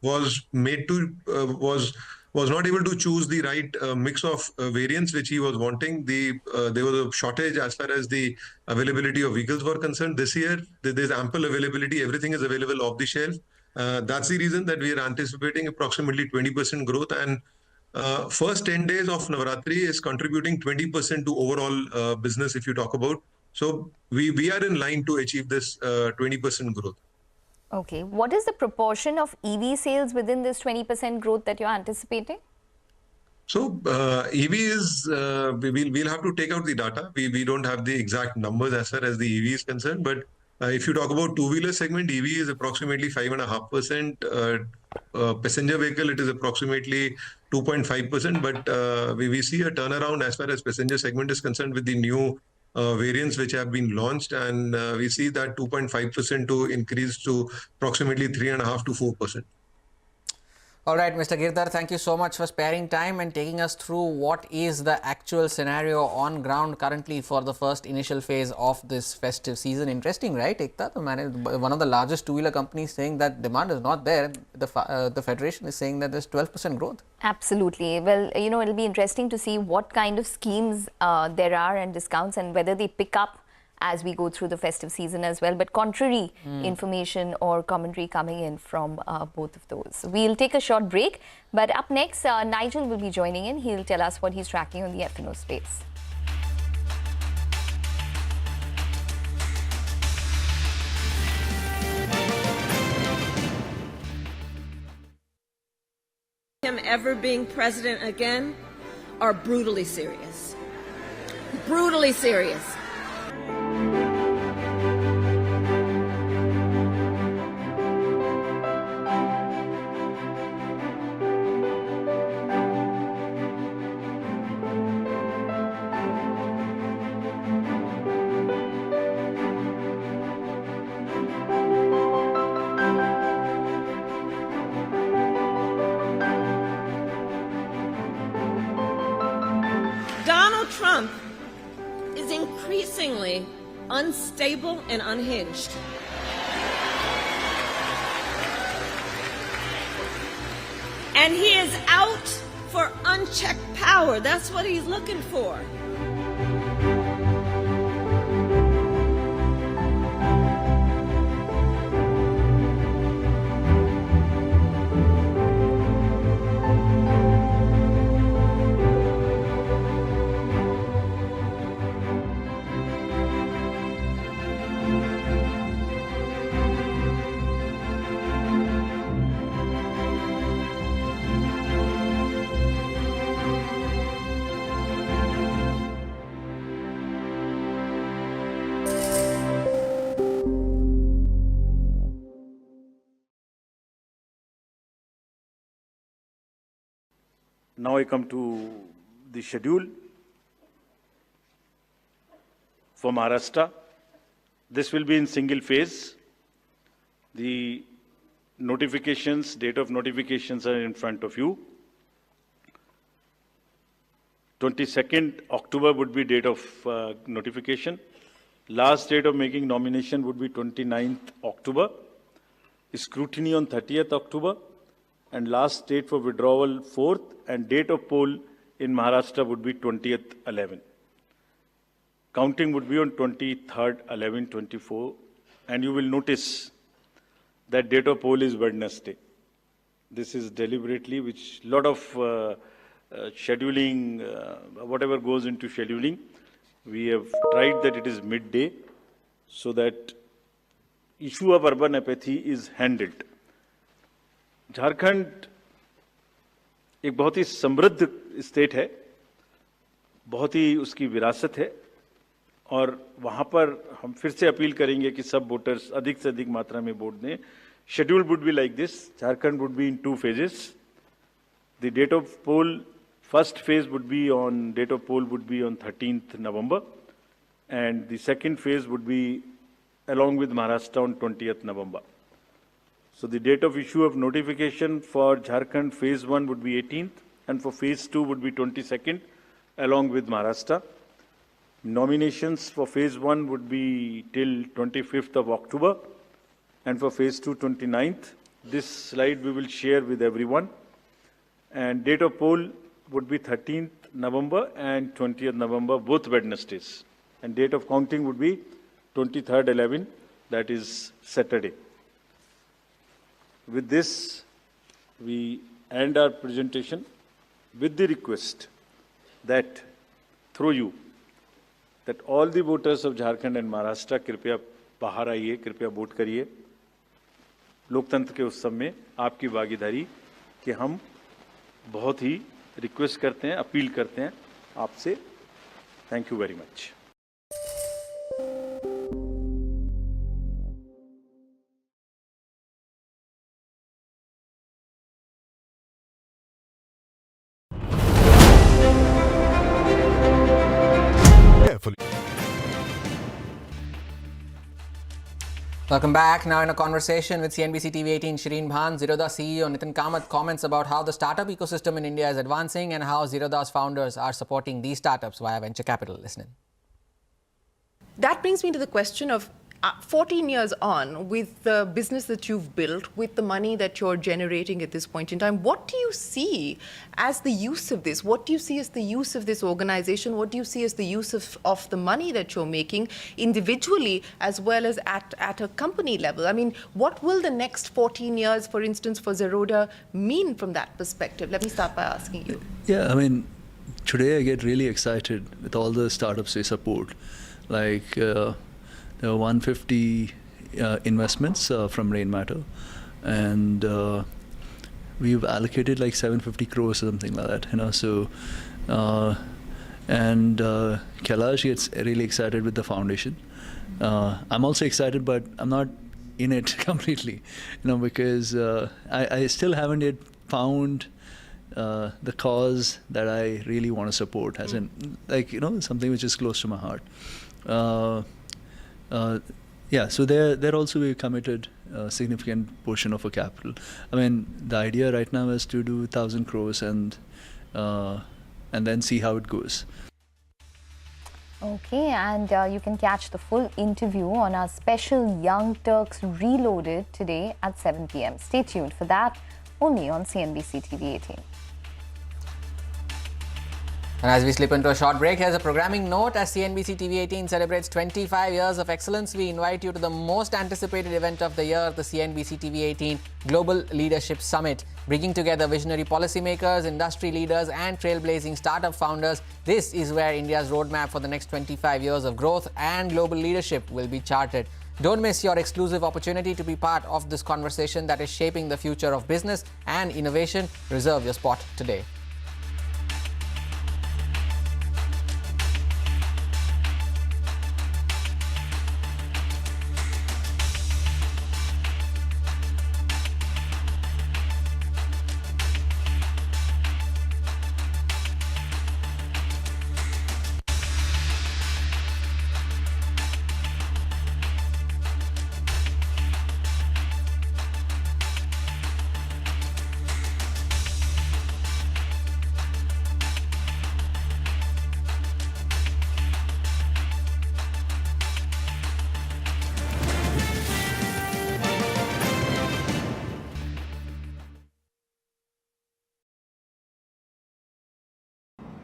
was not able to choose the right mix of variants which he was wanting. There was a shortage as far as the availability of vehicles were concerned. This year, there's ample availability. Everything is available off the shelf. That's the reason that we are anticipating approximately 20% growth, and first 10 days of Navratri is contributing 20% to overall business, if you talk about. So we are in line to achieve this 20% growth. Okay. What is the proportion of EV sales within this 20% growth that you're anticipating? So EV is, we'll have to take out the data. We don't have the exact numbers as far as the EV is concerned, but if you talk about two-wheeler segment, EV is approximately 5.5%. Passenger vehicle, it is approximately 2.5%. But we see a turnaround as far as passenger segment is concerned with the new variants which have been launched, and we see that 2.5% to increase to approximately 3.5% to 4%. All right, Mr. Giridhar, thank you so much for sparing time and taking us through what is the actual scenario on ground currently for the first initial phase of this festive season. Interesting, right, Ekta? One of the largest two-wheeler companies saying that demand is not there. The Federation is saying that there's 12% growth. Absolutely. Well, you know, it'll be interesting to see what kind of schemes there are and discounts, and whether they pick up as we go through the festive season as well. But contrary information or commentary coming in from both of those. We'll take a short break. But up next, Nigel will be joining in. He'll tell us what he's tracking on the F&O space. Him ever being president again are brutally serious. Brutally serious. Donald Trump is increasingly unstable and unhinged. And he is out for unchecked power. That's what he's looking for. Now I come to the schedule for Maharashtra. This will be in single phase. The notifications, date of notifications are in front of you. 22nd October would be date of notification. Last date of making nomination would be 29th October. Scrutiny on 30th October. And last date for withdrawal 4th, and date of poll in Maharashtra would be 20th 11. Counting would be on 23rd 11 24, and you will notice that date of poll is Wednesday. This is deliberately, which lot of scheduling, whatever goes into scheduling, we have tried that it is midday so that issue of urban apathy is handled. Jharkhand एक बहुत ही समृद्ध state है, बहुत ही उसकी विरासत है, और वहाँ पर हम फिर से अपील करेंगे कि सब वोटर्स अधिक से अधिक मात्रा में वोट दें. Schedule would be like this. Jharkhand would be in 2 phases. The date of poll, first phase would be on, date of poll would be on 13th November, and the second phase would be along with Maharashtra on 20th November. So the date of issue of notification for Jharkhand phase 1 would be 18th, and for phase 2 would be 22nd, along with Maharashtra. Nominations for phase 1 would be till 25th of October, and for phase 2, 29th. This slide we will share with everyone. And date of poll would be 13th November and 20th November, both Wednesdays. And date of counting would be 23rd 11, that is Saturday. With this, we end our presentation with the request that through you, that all the voters of Jharkhand and Maharashtra कृपया बाहर आइए, कृपया vote करिए. लोकतंत्र के उत्सव में आपकी भागीदारी कि हम बहुत ही रिक्वेस्ट करते हैं, अपील करते हैं आपसे. Thank you very much. Welcome back. Now in a conversation with CNBC-TV18 Shireen Bhan, Zerodha CEO Nitin Kamath comments about how the startup ecosystem in India is advancing and how Zerodha's founders are supporting these startups via venture capital. Listen in. That brings me to the question of, 14 years on, with the business that you've built, with the money that you're generating at this point in time, what do you see as the use of this? What do you see as the use of this organization? What do you see as the use of the money that you're making individually as well as at a company level? I mean, what will the next 14 years, for instance, for Zerodha mean from that perspective? Let me start by asking you. Yeah, I mean, today I get really excited with all the startups we support. Like, there were 150 investments from Rainmatter, and we've allocated like 750 crores or something like that, you know. So, and Kailash gets really excited with the foundation. I'm also excited, but I'm not in it completely, you know, because I still haven't yet found the cause that I really want to support, as in, like, you know, something which is close to my heart. Yeah, so there also we committed a significant portion of our capital. I mean, the idea right now is to do 1,000 crores and then see how it goes. Okay, and you can catch the full interview on our special Young Turks Reloaded today at 7 p.m. Stay tuned for that, only on CNBC-TV18. And as we slip into a short break, here's a programming note. As CNBC-TV18 celebrates 25 years of excellence, we invite you to the most anticipated event of the year, the CNBC-TV18 Global Leadership Summit. Bringing together visionary policymakers, industry leaders and trailblazing startup founders, this is where India's roadmap for the next 25 years of growth and global leadership will be charted. Don't miss your exclusive opportunity to be part of this conversation that is shaping the future of business and innovation. Reserve your spot today.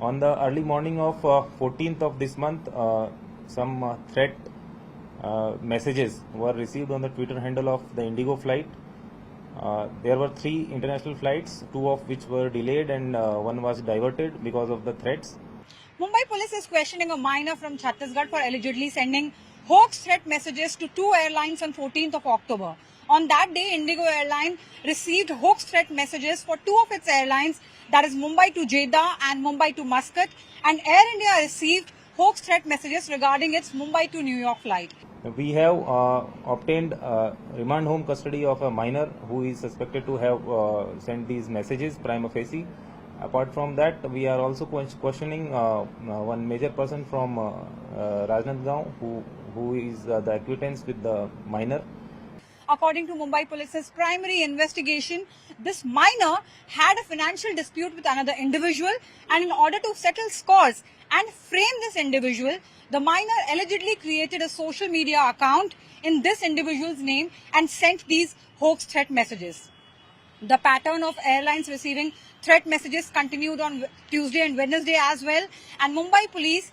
On the early morning of 14th of this month, some threat messages were received on the Twitter handle of the Indigo flight. There were 3 international flights, 2 of which were delayed and 1 was diverted because of the threats. Mumbai police is questioning a minor from Chhattisgarh for allegedly sending hoax threat messages to 2 airlines on 14th of October. On that day, Indigo Airline received hoax threat messages for 2 of its airlines, that is Mumbai to Jeddah and Mumbai to Muscat, and Air India received hoax threat messages regarding its Mumbai to New York flight. We have obtained remand home custody of a minor who is suspected to have sent these messages prima facie. Apart from that, we are also questioning one major person from Rajnathgaon who is the acquaintance with the minor. According to Mumbai Police's primary investigation, this minor had a financial dispute with another individual, and in order to settle scores and frame this individual, the minor allegedly created a social media account in this individual's name and sent these hoax threat messages. The pattern of airlines receiving threat messages continued on Tuesday and Wednesday as well, and Mumbai Police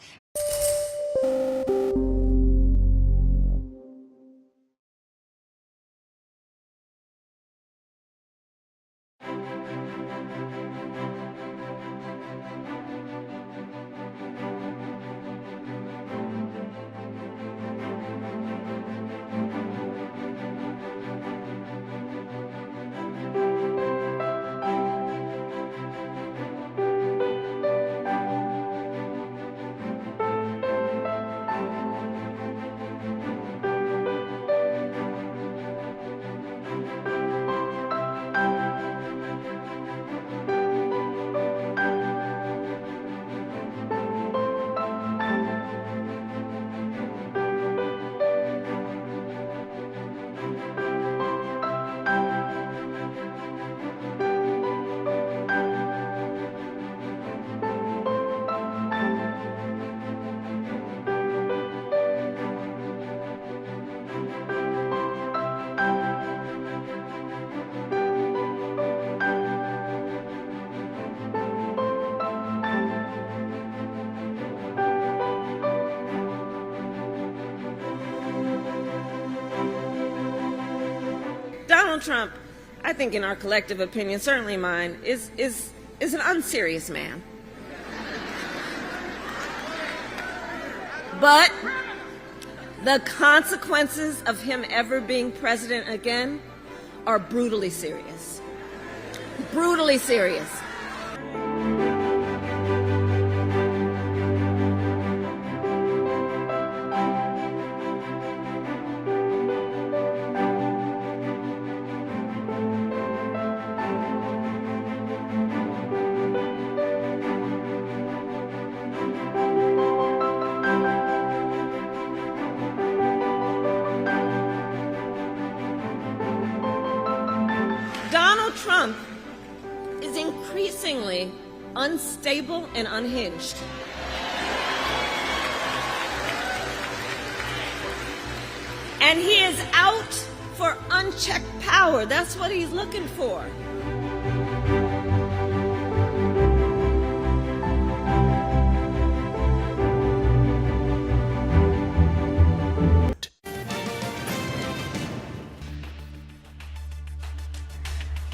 Donald Trump, I think in our collective opinion, certainly mine, is an unserious man. But the consequences of him ever being president again are brutally serious. Brutally serious. Donald Trump is increasingly unstable and unhinged. And he is out for unchecked power. That's what he's looking for.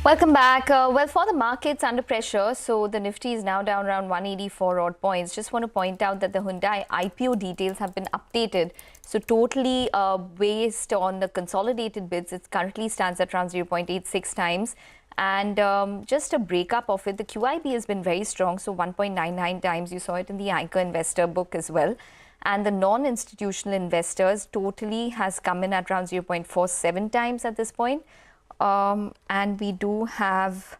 Welcome back. Well, for the markets under pressure, so the Nifty is now down around 184 odd points. Just want to point out that the Hyundai IPO details have been updated. So totally based on the consolidated bids, it currently stands at around 0.86 times. And just a breakup of it, the QIB has been very strong. So 1.99 times. You saw it in the anchor investor book as well. And the non-institutional investors totally has come in at around 0.47 times at this point. And we do have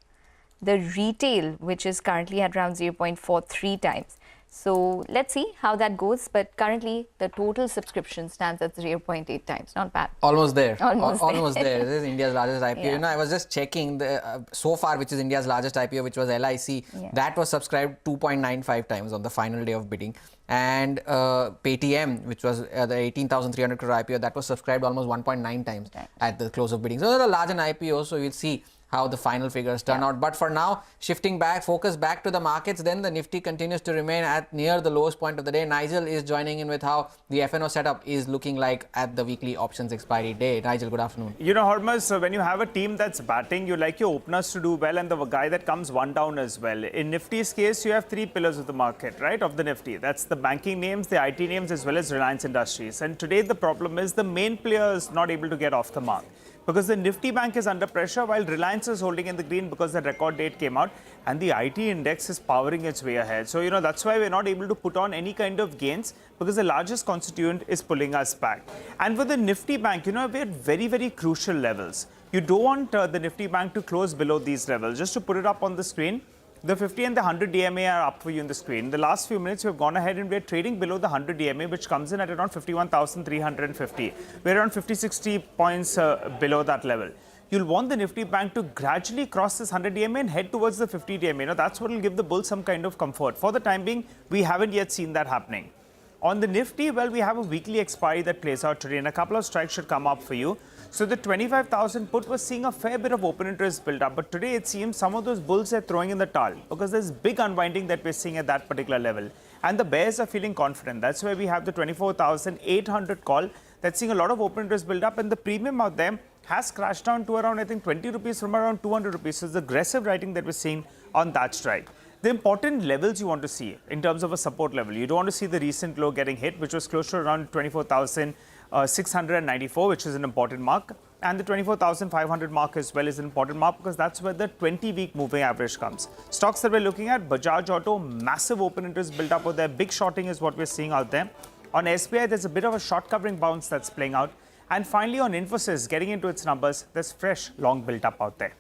the retail, which is currently at around 0.43 times. So let's see how that goes. But currently, the total subscription stands at 0.8 times. Not bad. Almost there. Almost there. This is India's largest IPO. Yeah. You know, I was just checking the so far, which is India's largest IPO, which was LIC. Yeah. That was subscribed 2.95 times on the final day of bidding. And Paytm, which was the 18,300 crore IPO, that was subscribed almost 1.9 times at the close of bidding. So they're a large IPO. So we'll see how the final figures turn out. But for now, shifting back, focus back to the markets, then the Nifty continues to remain at near the lowest point of the day. Nigel is joining in with how the FNO setup is looking like at the weekly options expiry day. Nigel, good afternoon. You know, Hormuz, when you have a team that's batting, you like your openers to do well and the guy that comes one down as well. In Nifty's case, you have three pillars of the market, right, of the Nifty. That's the banking names, the IT names, as well as Reliance Industries. And today the problem is the main player is not able to get off the mark, because the Nifty Bank is under pressure while Reliance is holding in the green because the record date came out and the IT index is powering its way ahead. So, you know, that's why we're not able to put on any kind of gains because the largest constituent is pulling us back. And with the Nifty Bank, you know, we're at very, very crucial levels. You don't want the Nifty Bank to close below these levels. Just to put it up on the screen, the 50 and the 100 DMA are up for you in the screen. In the last few minutes, we've gone ahead and we're trading below the 100 DMA, which comes in at around 51,350. We're around 50-60 points below that level. You'll want the Nifty Bank to gradually cross this 100 DMA and head towards the 50 DMA. You know, that's what will give the bull some kind of comfort. For the time being, we haven't yet seen that happening. On the Nifty, well, we have a weekly expiry that plays out today and a couple of strikes should come up for you. So the 25,000 put was seeing a fair bit of open interest build up, but today it seems some of those bulls are throwing in the towel because there's big unwinding that we're seeing at that particular level. And the bears are feeling confident. That's why we have the 24,800 call that's seeing a lot of open interest build up, and the premium out there has crashed down to around, I think, 20 rupees from around 200 rupees. So it's the aggressive writing that we're seeing on that strike. The important levels you want to see in terms of a support level, you don't want to see the recent low getting hit, which was close to around 24,694, which is an important mark. And the 24,500 mark as well is an important mark because that's where the 20-week moving average comes. Stocks that we're looking at, Bajaj Auto, massive open interest built up over there. Big shorting is what we're seeing out there. On SBI, there's a bit of a short covering bounce that's playing out. And finally, on Infosys, getting into its numbers, there's fresh long built up out there.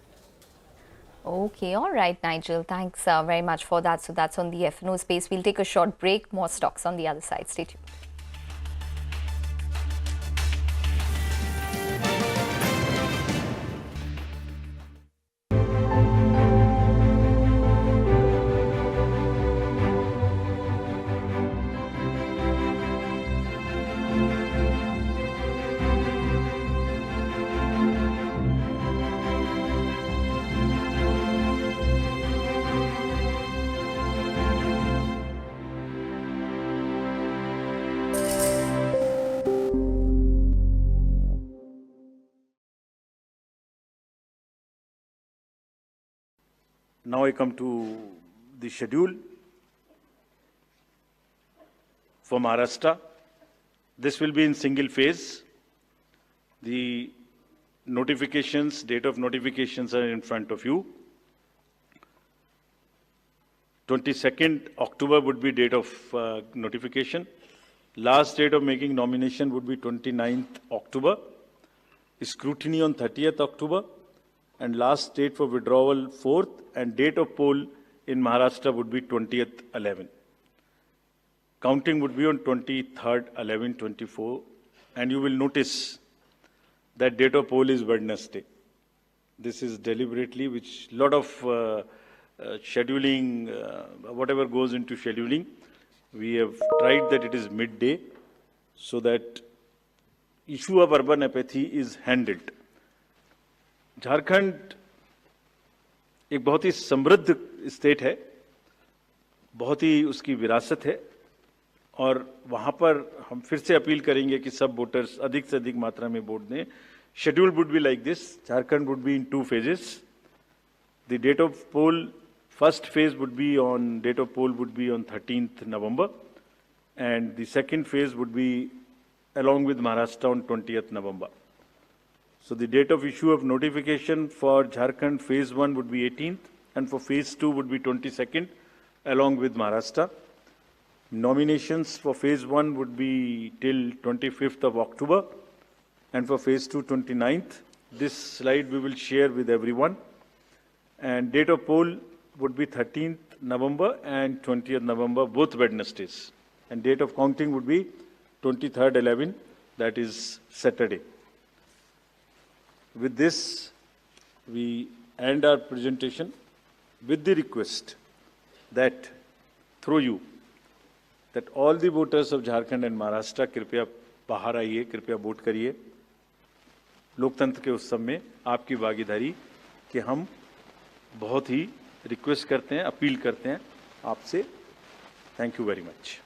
Okay, all right, Nigel. Thanks very much for that. So that's on the FNO space. We'll take a short break. More stocks on the other side. Stay tuned. Now I come to the schedule for Maharashtra. This will be in single phase. The notifications, date of notifications are in front of you. 22nd October would be date of notification. Last date of making nomination would be 29th October. Scrutiny on 30th October. And last date for withdrawal 4th, and date of poll in Maharashtra would be 20th 11. Counting would be on 23rd 11 24, and you will notice that date of poll is Wednesday. This is deliberately, which lot of scheduling, whatever goes into scheduling, we have tried that it is midday so that issue of urban apathy is handled. Jharkhand एक बहुत ही समृद्ध state है, बहुत ही उसकी विरासत है, और वहाँ पर हम फिर से अपील करेंगे कि सब वोटर्स अधिक से अधिक मात्रा में वोट दें. Schedule would be like this. Jharkhand would be in 2 phases. The date of poll, first phase would be on, date of poll would be on 13th November, and the second phase would be along with Maharashtra on 20th November. So the date of issue of notification for Jharkhand phase 1 would be 18th, and for phase 2 would be 22nd, along with Maharashtra. Nominations for phase 1 would be till 25th of October, and for phase 2, 29th. This slide we will share with everyone. And date of poll would be 13th November and 20th November, both Wednesdays. And date of counting would be 23rd 11, that is Saturday. With this, we end our presentation with the request that through you, that all the voters of Jharkhand and Maharashtra कृपया बाहर आइए, कृपया vote करिए. लोकतंत्र के उत्सव में आपकी भागीदारी कि हम बहुत ही रिक्वेस्ट करते हैं, अपील करते हैं आपसे. Thank you very much.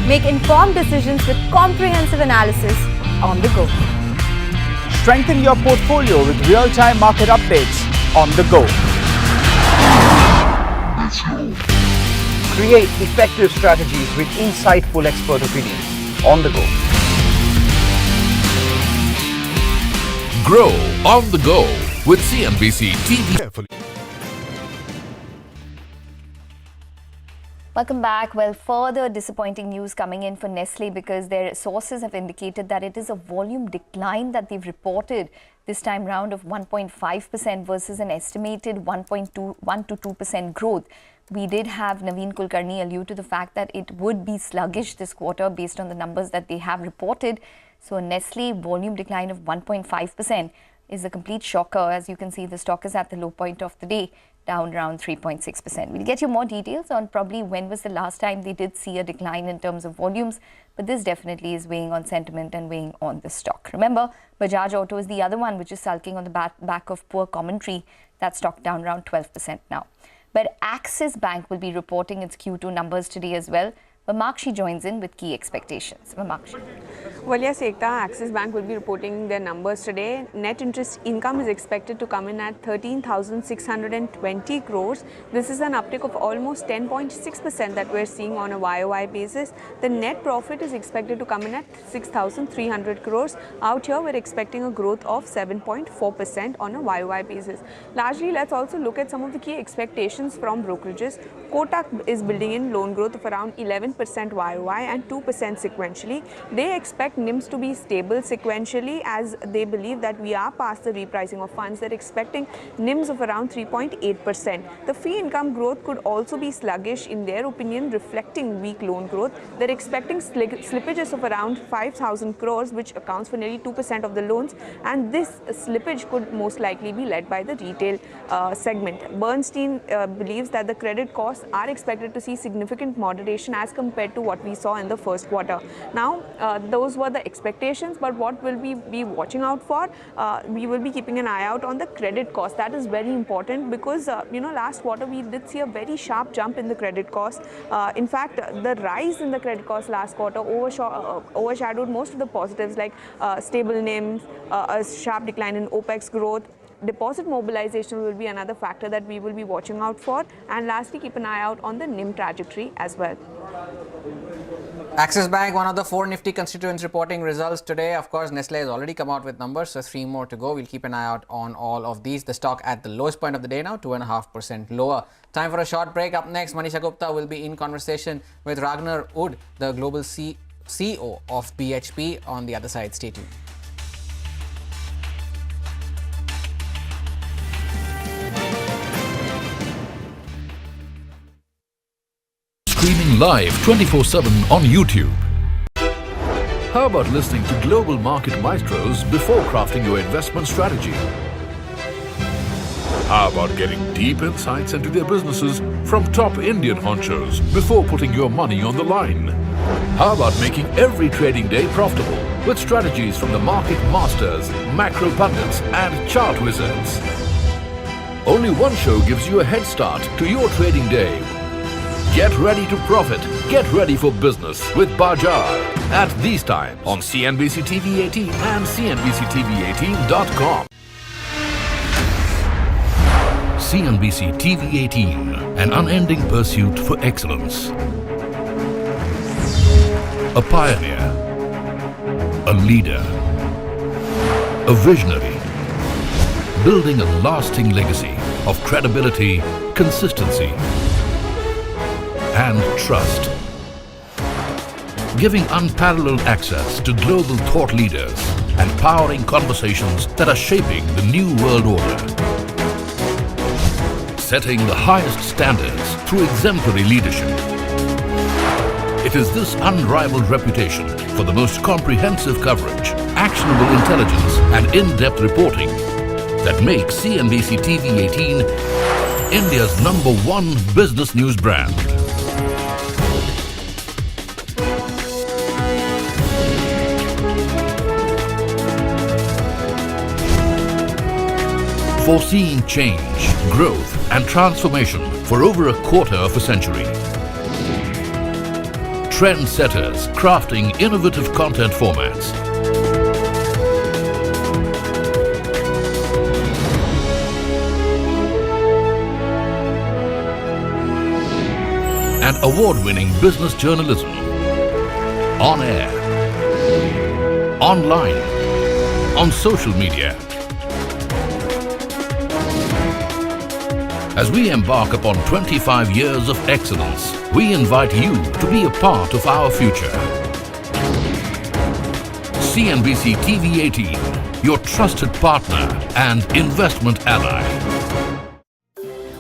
Make informed decisions with comprehensive analysis on the go. Strengthen your portfolio with real-time market updates on the go. Create effective strategies with insightful expert opinions on the go. Grow on the go with CNBC-TV. Welcome back. Well, further disappointing news coming in for Nestle because their sources have indicated that it is a volume decline that they've reported this time round of 1.5% versus an estimated 1 to 2% growth. We did have Naveen Kulkarni allude to the fact that it would be sluggish this quarter based on the numbers that they have reported. So a Nestle volume decline of 1.5% is a complete shocker. As you can see, the stock is at the low point of the day, down around 3.6%. We'll get you more details on probably when was the last time they did see a decline in terms of volumes, but this definitely is weighing on sentiment and weighing on the stock. Remember, Bajaj Auto is the other one which is sulking on the back of poor commentary. That stock down around 12% now. But Axis Bank will be reporting its Q2 numbers today as well. Mamakshi joins in with key expectations. Mamakshi. Well, yes, Ekta, Axis Bank will be reporting their numbers today. Net interest income is expected to come in at 13,620 crores. This is an uptick of almost 10.6% that we're seeing on a YOY basis. The net profit is expected to come in at 6,300 crores. Out here, we're expecting a growth of 7.4% on a YOY basis. Largely, let's also look at some of the key expectations from brokerages. Kotak is building in loan growth of around 11% YOY and 2% sequentially. They expect NIMs to be stable sequentially as they believe that we are past the repricing of funds. They're expecting NIMs of around 3.8%. The fee income growth could also be sluggish in their opinion, reflecting weak loan growth. They're expecting slippages of around 5,000 crores, which accounts for nearly 2% of the loans, and this slippage could most likely be led by the retail segment. Bernstein believes that the credit costs are expected to see significant moderation as compared to what we saw in the first quarter. Now, those were the expectations, but what will we be watching out for? We will be keeping an eye out on the credit cost. That is very important because last quarter we did see a very sharp jump in the credit cost. In fact, the rise in the credit cost last quarter overshadowed most of the positives like stable NIMs, a sharp decline in OPEX growth. Deposit mobilization will be another factor that we will be watching out for, and lastly, keep an eye out on the NIM trajectory as well. Axis Bank, one of the 4 Nifty constituents reporting results today. Of course, Nestle has already come out with numbers, so 3 more to go. We'll keep an eye out on all of these. The stock at the lowest point of the day now, 2.5% lower. Time for a short break. Up next, Manisha Gupta will be in conversation with Ragnar Wood, the global CEO of BHP. On the other side, stay tuned. Streaming live 24/7 on YouTube. How about listening to global market maestros before crafting your investment strategy? How about getting deep insights into their businesses from top Indian honchos before putting your money on the line? How about making every trading day profitable with strategies from the market masters, macro pundits and chart wizards? Only one show gives you a head start to your trading day. Get ready to profit. Get ready for business with Bajaj at these times on CNBC-TV18 and CNBC-TV18.com. CNBC-TV18, an unending pursuit for excellence. A pioneer, a leader, a visionary, building a lasting legacy of credibility, consistency, and trust, giving unparalleled access to global thought leaders and powering conversations that are shaping the new world order, setting the highest standards through exemplary leadership. It is this unrivaled reputation for the most comprehensive coverage, actionable intelligence, and in-depth reporting that makes CNBC-TV18 India's #1 business news brand. Foreseeing change, growth, and transformation for over a quarter of a century. Trendsetters crafting innovative content formats. And award-winning business journalism. On air, online, on social media. As we embark upon 25 years of excellence, we invite you to be a part of our future. CNBC TV18, your trusted partner and investment ally.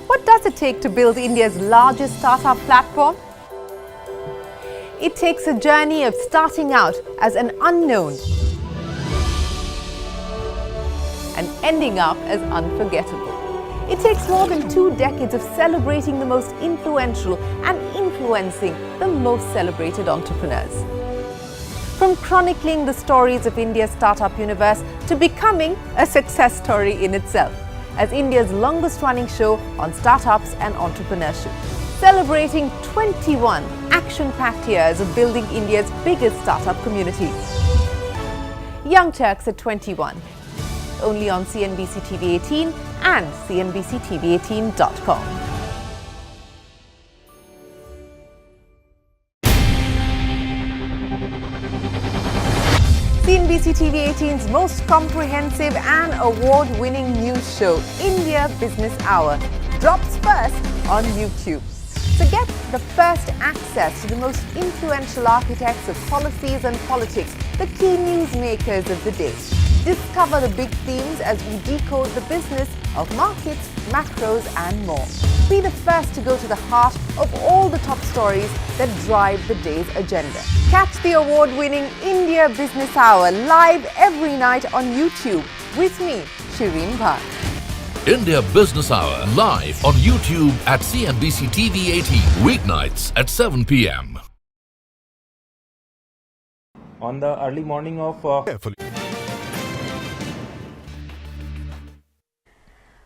What does it take to build India's largest startup platform? It takes a journey of starting out as an unknown and ending up as unforgettable. It takes more than 2 decades of celebrating the most influential and influencing the most celebrated entrepreneurs. From chronicling the stories of India's startup universe to becoming a success story in itself, as India's longest running show on startups and entrepreneurship, celebrating 21 action-packed years of building India's biggest startup community. Young Turks at 21. Only on CNBC-TV18 and CNBC-TV18.com. CNBC-TV18's most comprehensive and award-winning news show, India Business Hour, drops first on YouTube. So get the first access to the most influential architects of policies and politics, the key newsmakers of the day. Discover the big themes as we decode the business of markets, macros and more. Be the first to go to the heart of all the top stories that drive the day's agenda. Catch the award-winning India Business Hour live every night on YouTube with me, Shireen Bhatt. India Business Hour live on YouTube at CNBC TV18 weeknights at 7 p.m. On the early morning of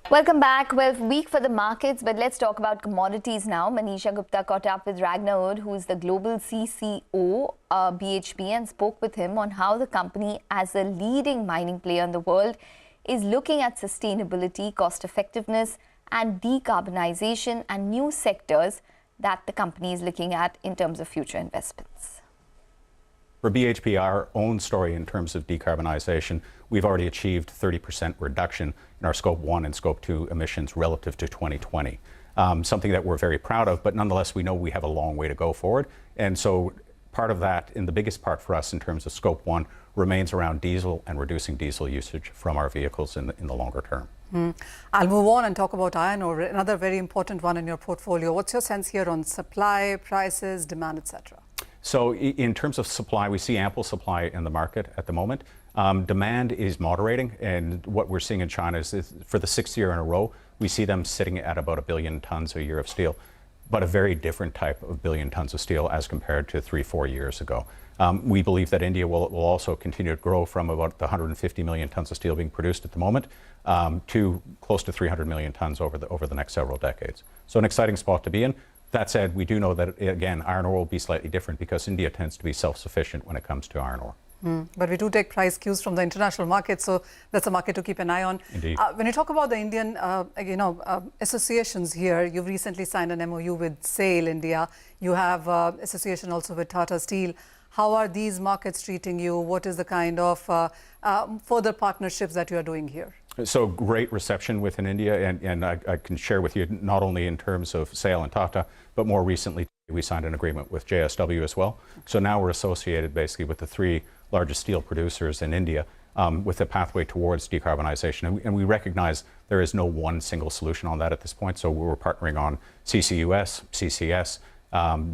Welcome back. Well, week for the markets, but let's talk about commodities now. Manisha Gupta caught up with Ragnar Ud, who is the global CCO, BHP, and spoke with him on how the company, as a leading mining player in the world, is looking at sustainability, cost effectiveness, and decarbonization, and new sectors that the company is looking at in terms of future investments. For BHP, our own story in terms of decarbonization, we've already achieved 30% reduction in our Scope 1 and Scope 2 emissions relative to 2020. Something that we're very proud of, but nonetheless, we know we have a long way to go forward. And so part of that, and the biggest part for us in terms of Scope 1, remains around diesel and reducing diesel usage from our vehicles in the longer term. I'll move on and talk about iron ore, another very important one in your portfolio. What's your sense here on supply, prices, demand, etc.? So in terms of supply, we see ample supply in the market at the moment. Demand is moderating, and what we're seeing in China is for the 6th year in a row, we see them sitting at about 1 billion tons a year of steel, but a very different type of billion tons of steel as compared to 3-4 years ago. We believe that India will also continue to grow from about the 150 million tons of steel being produced at the moment to close to 300 million tons over the next several decades. So an exciting spot to be in. That said, we do know that, again, iron ore will be slightly different because India tends to be self-sufficient when it comes to iron ore. But we do take price cues from the international market, so that's a market to keep an eye on. Indeed. When you talk about the Indian, associations here, you've recently signed an MOU with SAIL India. You have association also with Tata Steel. How are these markets treating you? What is the kind of further partnerships that you are doing here? So great reception within India, and I can share with you not only in terms of SAIL and Tata, but more recently we signed an agreement with JSW as well. So now we're associated basically with the 3 largest steel producers in India with a pathway towards decarbonization. And we recognize there is no one single solution on that at this point. So we're partnering on CCUS, CCS,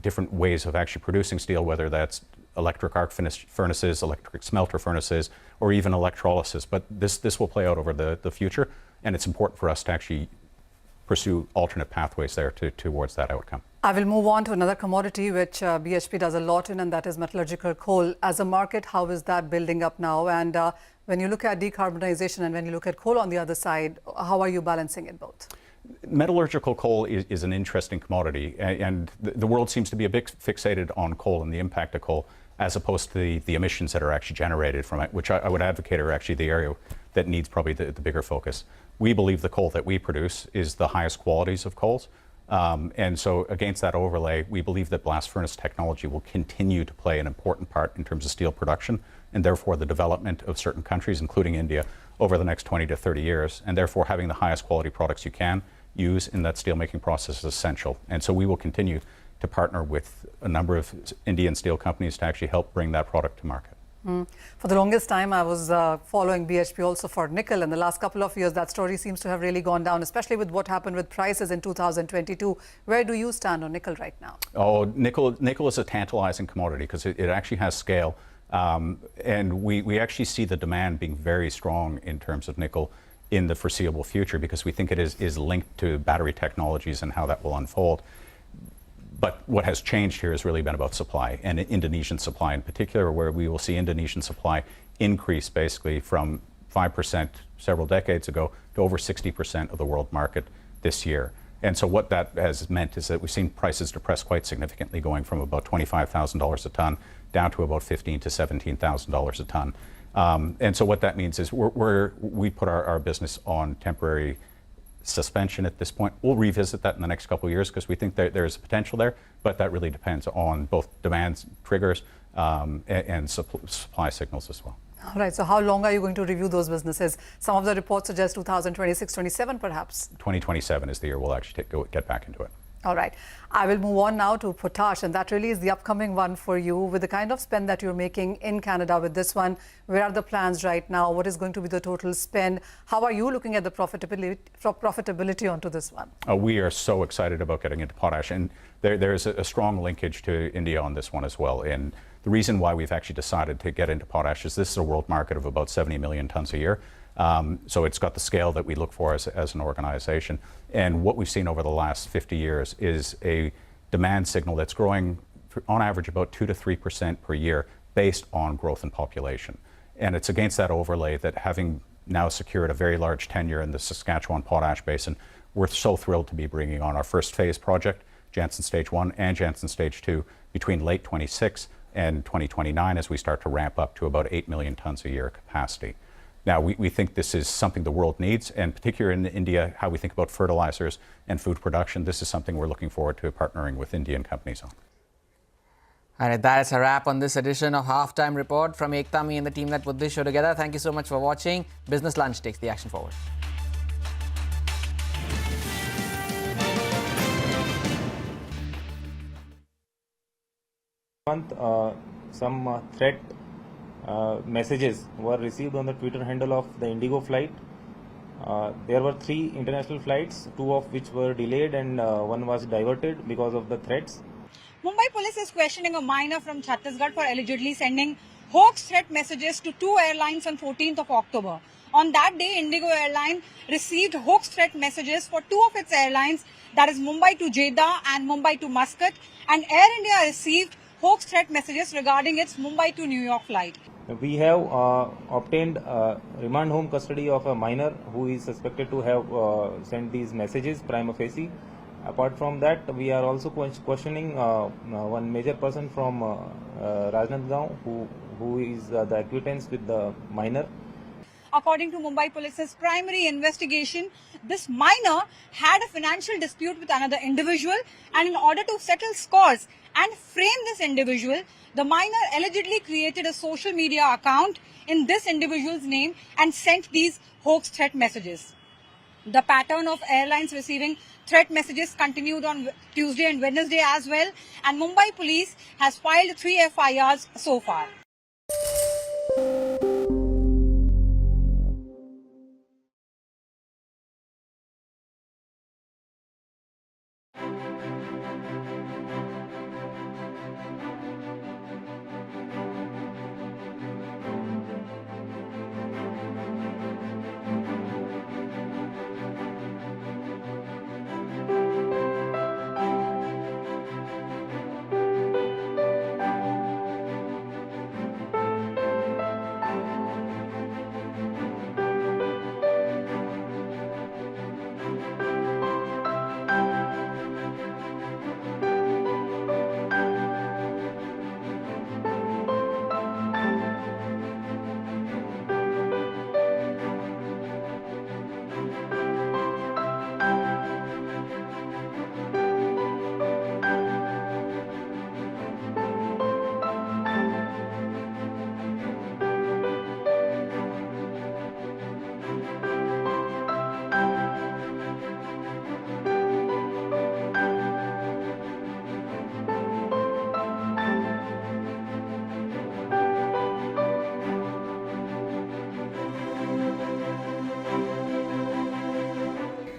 different ways of actually producing steel, whether that's electric arc furnaces, electric smelter furnaces, or even electrolysis. But this will play out over the future, and it's important for us to actually pursue alternate pathways there towards that outcome. I will move on to another commodity which BHP does a lot in, and that is metallurgical coal. As a market, how is that building up now? And when you look at decarbonization and when you look at coal on the other side, how are you balancing it both? Metallurgical coal is an interesting commodity, and the world seems to be a bit fixated on coal and the impact of coal, as opposed to the emissions that are actually generated from it, which I would advocate are actually the area that needs probably the bigger focus. We believe the coal that we produce is the highest qualities of coals. And so against that overlay, we believe that blast furnace technology will continue to play an important part in terms of steel production, and therefore the development of certain countries, including India, over the next 20 to 30 years. And therefore having the highest quality products you can use in that steelmaking process is essential. And so we will continue to partner with a number of Indian steel companies to actually help bring that product to market. For the longest time, I was following BHP also for nickel. In the last couple of years, that story seems to have really gone down, especially with what happened with prices in 2022. Where do you stand on nickel right now? Oh, nickel is a tantalizing commodity because it actually has scale. And we actually see the demand being very strong in terms of nickel in the foreseeable future because we think it is linked to battery technologies and how that will unfold. But what has changed here has really been about supply, and Indonesian supply in particular, where we will see Indonesian supply increase basically from 5% several decades ago to over 60% of the world market this year. And so what that has meant is that we've seen prices depress quite significantly, going from about $25,000 a ton down to about $15,000 to $17,000 a ton. And so what that means is we put our business on temporary suspension at this point. We'll revisit that in the next couple of years because we think that there's potential there, but that really depends on both demand triggers and supply signals as well. All right, so how long are you going to review those businesses? Some of the reports suggest 2026-27 perhaps. 2027 is the year we'll actually get back into it. All right, I will move on now to potash, and that really is the upcoming one for you. With the kind of spend that you're making in Canada with this one, where are the plans right now? What is going to be the total spend? How are you looking at the profitability onto this one? We are so excited about getting into potash, and there's a strong linkage to India on this one as well. And the reason why we've actually decided to get into potash is this is a world market of about 70 million tons a year. So it's got the scale that we look for as an organization. And what we've seen over the last 50 years is a demand signal that's growing on average about 2 to 3% per year based on growth in population. And it's against that overlay that, having now secured a very large tenure in the Saskatchewan Potash Basin, we're so thrilled to be bringing on our first phase project, Jansen Stage 1 and Jansen Stage 2, between late 26 and 2029 as we start to ramp up to about 8 million tons a year capacity. Now, we think this is something the world needs, and particularly in India, how we think about fertilizers and food production, this is something we're looking forward to partnering with Indian companies on. All right, that's a wrap on this edition of Halftime Report from Ekta, me and the team that put this show together. Thank you so much for watching. Business Lunch takes the action forward. Some threat messages were received on the Twitter handle of the Indigo flight. There were 3 international flights, 2 of which were delayed and 1 was diverted because of the threats. Mumbai police is questioning a miner from Chhattisgarh for allegedly sending hoax threat messages to 2 airlines on 14th of October. On that day, Indigo Airline received hoax threat messages for 2 of its airlines, that is Mumbai to Jeddah and Mumbai to Muscat, and Air India received hoax threat messages regarding its Mumbai to New York flight. We have obtained remand home custody of a miner who is suspected to have sent these messages prima facie. Apart from that, we are also questioning one major person from Rajnathgaon who is the acquaintance with the miner. According to Mumbai Police's primary investigation, this miner had a financial dispute with another individual, and in order to settle scores and frame this individual, the miner allegedly created a social media account in this individual's name and sent these hoax threat messages. The pattern of airlines receiving threat messages continued on Tuesday and Wednesday as well, and Mumbai Police has filed 3 FIRs so far.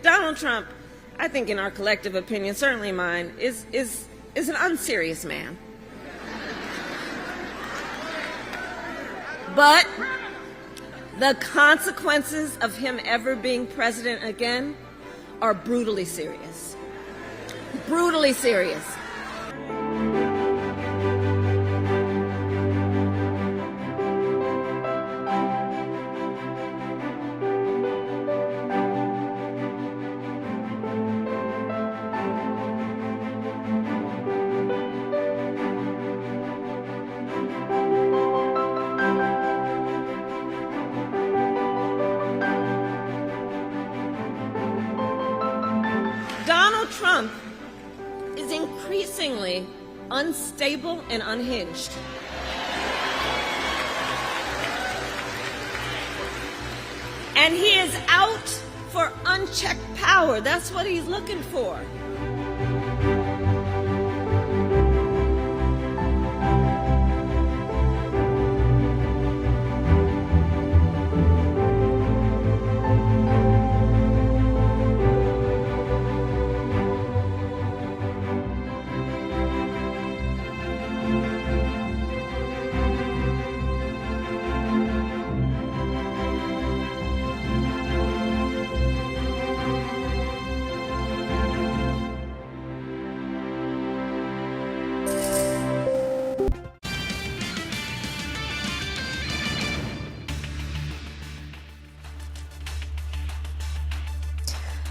Donald Trump, I think in our collective opinion, certainly mine, is an unserious man. But the consequences of him ever being president again are brutally serious. Brutally serious. Trump is increasingly unstable and unhinged. And he is out for unchecked power. That's what he's looking for.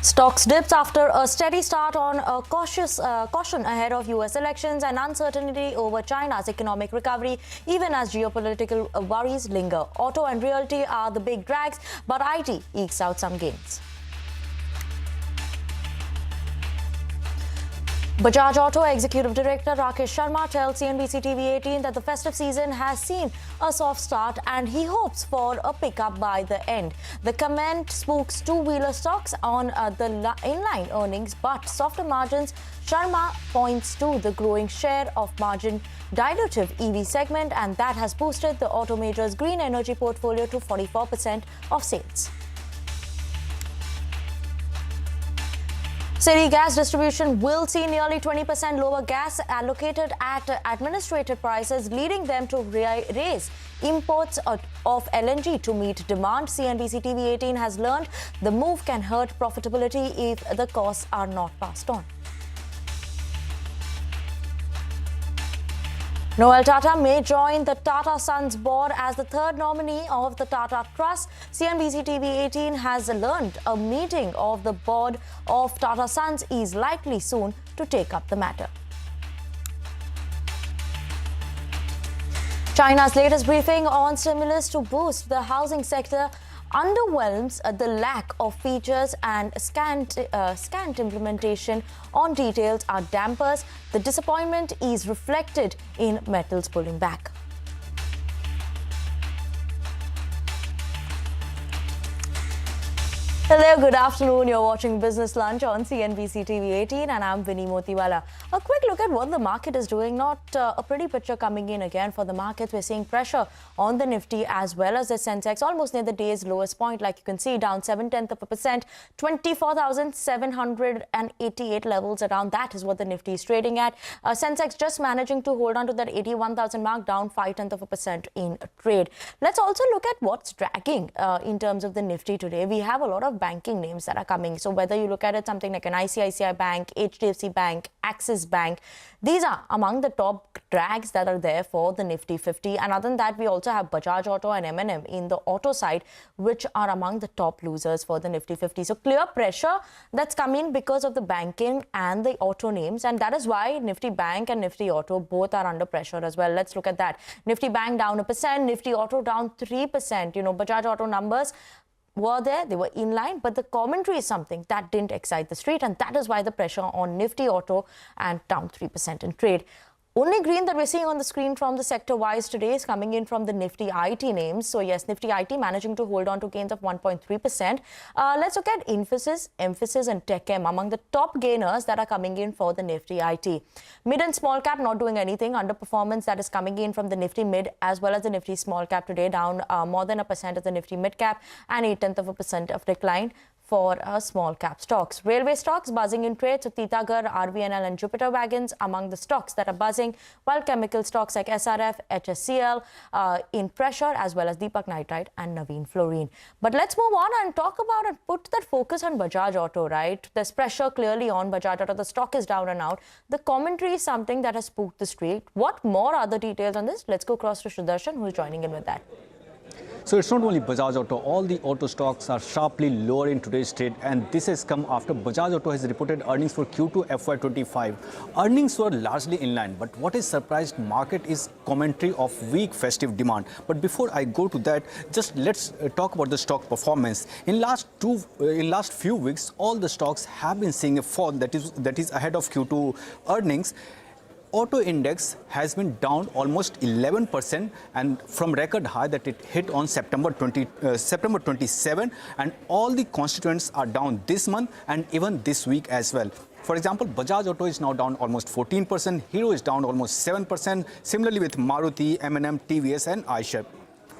Stocks dipped after a steady start on a caution ahead of US elections and uncertainty over China's economic recovery, even as geopolitical worries linger. Auto and realty are the big drags, but IT ekes out some gains. Bajaj Auto Executive Director Rakesh Sharma tells CNBC-TV18 that the festive season has seen a soft start and he hopes for a pickup by the end. The comment spooks two-wheeler stocks on the inline earnings, but softer margins. Sharma points to the growing share of margin dilutive EV segment, and that has boosted the auto major's green energy portfolio to 44% of sales. City gas distribution will see nearly 20% lower gas allocated at administrated prices, leading them to raise imports of LNG to meet demand. CNBC-TV18 has learned the move can hurt profitability if the costs are not passed on. Noel Tata may join the Tata Sons board as the third nominee of the Tata Trust. CNBC-TV18 has learned a meeting of the board of Tata Sons is likely soon to take up the matter. China's latest briefing on stimulus to boost the housing sector underwhelms the lack of features and scant implementation on details are dampers. The disappointment is reflected in metals pulling back. Hello, good afternoon. You're watching Business Lunch on CNBC-TV18 and I'm Vinny Motiwala. A quick look at what the market is doing. Not a pretty picture coming in again for the markets. We're seeing pressure on the Nifty as well as the Sensex, almost near the day's lowest point. Like you can see, down 0.7%, 24,788 levels. Around that is what the Nifty is trading at. Sensex just managing to hold on to that 81,000 mark, down 0.5% in trade. Let's also look at what's dragging in terms of the Nifty today. We have a lot of banking names that are coming. So whether you look at it something like an ICICI Bank, HDFC Bank, Axis Bank, these are among the top drags that are there for the Nifty 50. And other than that, we also have Bajaj Auto and M&M in the auto side, which are among the top losers for the Nifty 50. So clear pressure that's coming because of the banking and the auto names. And that is why Nifty Bank and Nifty Auto both are under pressure as well. Let's look at that. Nifty Bank down 1%, Nifty Auto down 3%. You know, Bajaj Auto numbers were there, they were in line, but the commentary is something that didn't excite the street, and that is why the pressure on Nifty Auto and down 3% in trade. Only green that we're seeing on the screen from the sector-wise today is coming in from the Nifty IT names. So yes, Nifty IT managing to hold on to gains of 1.3%. Let's look at Infosys, Mphasis and TechM among the top gainers that are coming in for the Nifty IT. Mid and small cap not doing anything. Underperformance that is coming in from the Nifty Mid as well as the Nifty Small Cap today, down more than 1% of the Nifty Mid Cap and 0.8% of decline for small cap stocks. Railway stocks buzzing in trade, so Titagarh, RVNL and Jupiter Wagons among the stocks that are buzzing, while chemical stocks like SRF, HSCL in pressure, as well as Deepak Nitrite and Navin Fluorine. But let's move on and talk about and put that focus on Bajaj Auto, right? There's pressure clearly on Bajaj Auto. The stock is down and out. The commentary is something that has spooked the street. What more are the details on this? Let's go across to Sudarshan, who's joining in with that. So it's not only Bajaj Auto, all the auto stocks are sharply lower in today's trade, and this has come after Bajaj Auto has reported earnings for Q2 FY25. Earnings were largely in line, but what has surprised market is commentary of weak festive demand. But before I go to that, just let's talk about the stock performance. In last few weeks, all the stocks have been seeing a fall that is ahead of Q2 earnings. Auto index has been down almost 11% and from record high that it hit on September 27, and all the constituents are down this month and even this week as well. For example, Bajaj Auto is now down almost 14%, Hero is down almost 7%, similarly with Maruti, M&M, TVS and Eicher.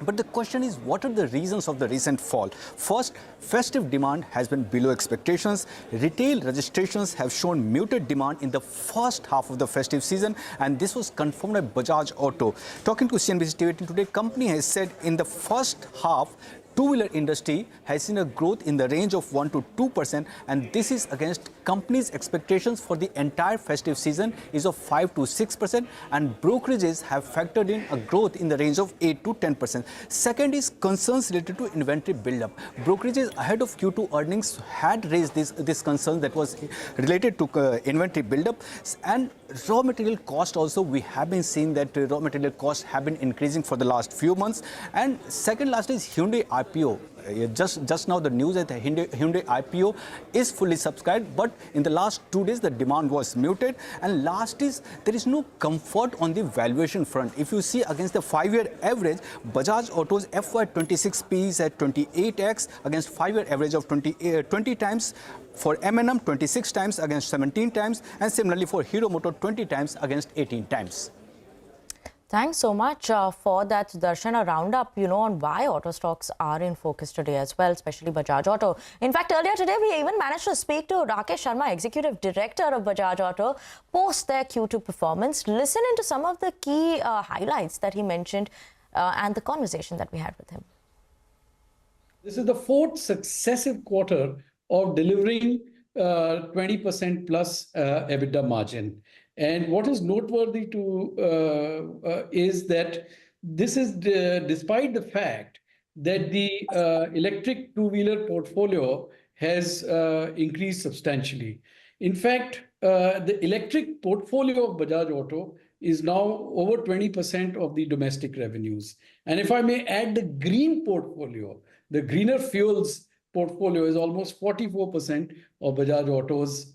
But the question is, what are the reasons of the recent fall? First, festive demand has been below expectations. Retail registrations have shown muted demand in the first half of the festive season, and this was confirmed by Bajaj Auto. Talking to CNBC-TV18 today, company has said in the first half, two-wheeler industry has seen a growth in the range of 1 to 2%, and this is against company's expectations for the entire festive season is of 5 to 6%, and brokerages have factored in a growth in the range of 8 to 10%. Second is concerns related to inventory buildup. Brokerages ahead of Q2 earnings had raised this concern that was related to inventory buildup, and raw material cost also. We have been seeing that raw material costs have been increasing for the last few months. And second last is Hyundai IPO. Just now the news that the Hyundai IPO is fully subscribed, but in the last 2 days the demand was muted. And last is there is no comfort on the valuation front. If you see against the 5-year average, Bajaj Auto's FY26 P is at 28x against 5-year average of 20 times. For M&M, 26 times against 17 times, and similarly for Hero Motor, 20 times against 18 times. Thanks so much for that, Darshan, a roundup, on why auto stocks are in focus today as well, especially Bajaj Auto. In fact, earlier today, we even managed to speak to Rakesh Sharma, Executive Director of Bajaj Auto, post their Q2 performance. Listen into some of the key highlights that he mentioned and the conversation that we had with him. This is the 4th successive quarter of delivering 20% plus EBITDA margin. And what is noteworthy is that this is despite the fact that the electric two-wheeler portfolio has increased substantially. In fact, the electric portfolio of Bajaj Auto is now over 20% of the domestic revenues. And if I may add the green portfolio, the greener fuels portfolio is almost 44% of Bajaj Auto's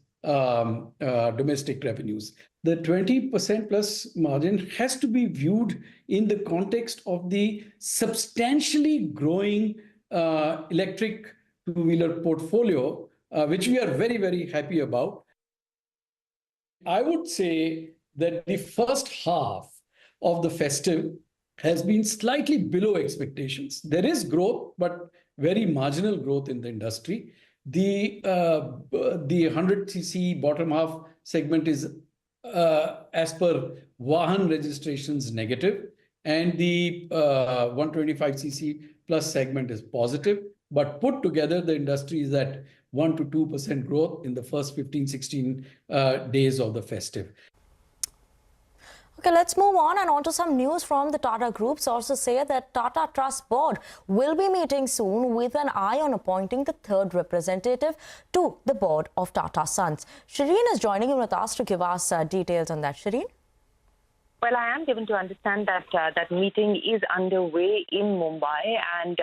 domestic revenues. The 20% plus margin has to be viewed in the context of the substantially growing electric two-wheeler portfolio, which we are very, very happy about. I would say that the first half of the festive has been slightly below expectations. There is growth, but very marginal growth in the industry. The 100cc bottom half segment is, as per Vahan registrations, negative, and the 125cc plus segment is positive. But put together, the industry is at 1 to 2% growth in the first 15-16 days of the festive. Okay, let's move on to some news from the Tata Group. Sources say that Tata Trust Board will be meeting soon with an eye on appointing the third representative to the board of Tata Sons. Shireen is joining in with us to give us details on that. Shireen? Well, I am given to understand that that meeting is underway in Mumbai, and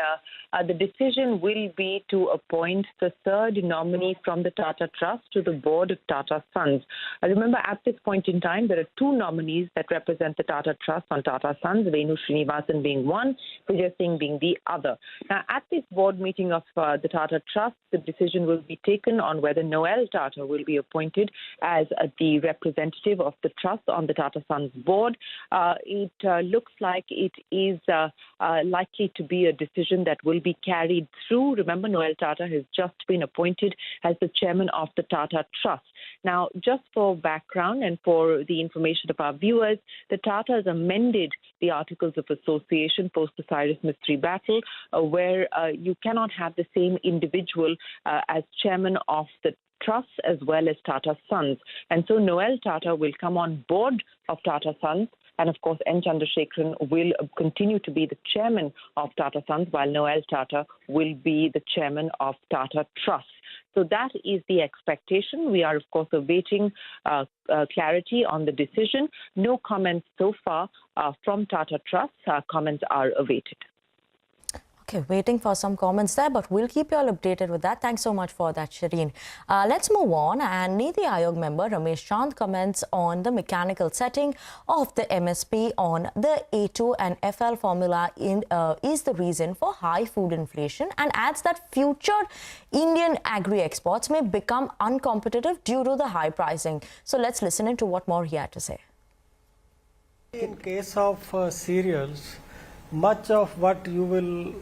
the decision will be to appoint the third nominee from the Tata Trust to the board of Tata Sons. Remember, at this point in time, there are two nominees that represent the Tata Trust on Tata Sons, Venu Srinivasan being one, Vijay Singh being the other. Now, at this board meeting of the Tata Trust, the decision will be taken on whether Noel Tata will be appointed as the representative of the trust on the Tata Sons board. It looks like it is likely to be a decision that will be carried through. Remember, Noel Tata has just been appointed as the chairman of the Tata Trust. Now, just for background and for the information of our viewers, the Tata has amended the Articles of Association post the Cyrus Mistry battle, where you cannot have the same individual as chairman of the Trust as well as Tata Sons. And so Noel Tata will come on board of Tata Sons And of course, N. Chandrasekaran will continue to be the chairman of Tata Sons, while Noel Tata will be the chairman of Tata Trust. So that is the expectation. We are, of course, awaiting clarity on the decision. No comments so far from Tata Trust. Comments are awaited. Okay, waiting for some comments there, but we'll keep you all updated with that. Thanks so much for that, Shireen. Let's move on. And Niti Aayog member Ramesh Chand comments on the mechanical setting of the MSP on the A2 and FL formula is the reason for high food inflation, and adds that future Indian agri-exports may become uncompetitive due to the high pricing. So let's listen into what more he had to say. In case of cereals, much of what you will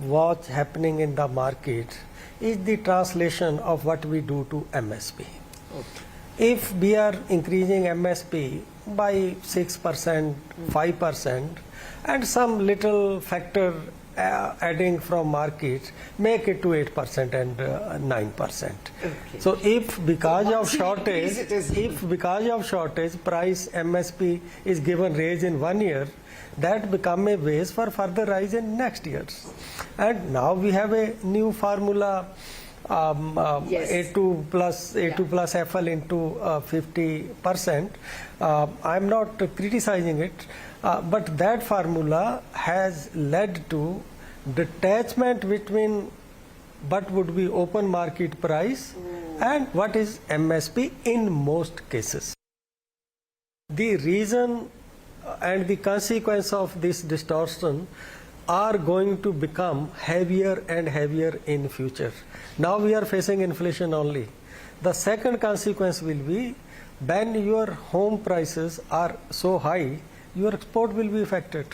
watch happening in the market is the translation of what we do to MSP. Okay. If we are increasing MSP by 6%, 5%, and some little factor adding from markets, make it to 8% and 9%. Okay. So if because of shortage, price MSP is given raise in 1 year, that become a base for further rise in next years. And now we have a new formula, A2 plus FL into 50%. I'm not criticizing it, but that formula has led to detachment between what would be open market price and what is MSP in most cases. The reason and the consequence of this distortion are going to become heavier and heavier in future. Now we are facing inflation only. The second consequence will be when your home prices are so high, your export will be affected.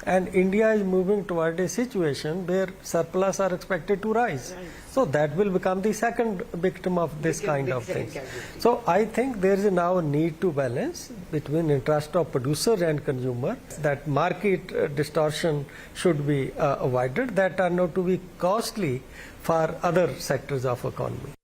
And India is moving toward a situation where surplus are expected to rise. So that will become the second victim of this kind of things. So I think there is now a need to balance between interest of producer and consumer. That market distortion should be avoided, that are not to be costly for other sectors of economy.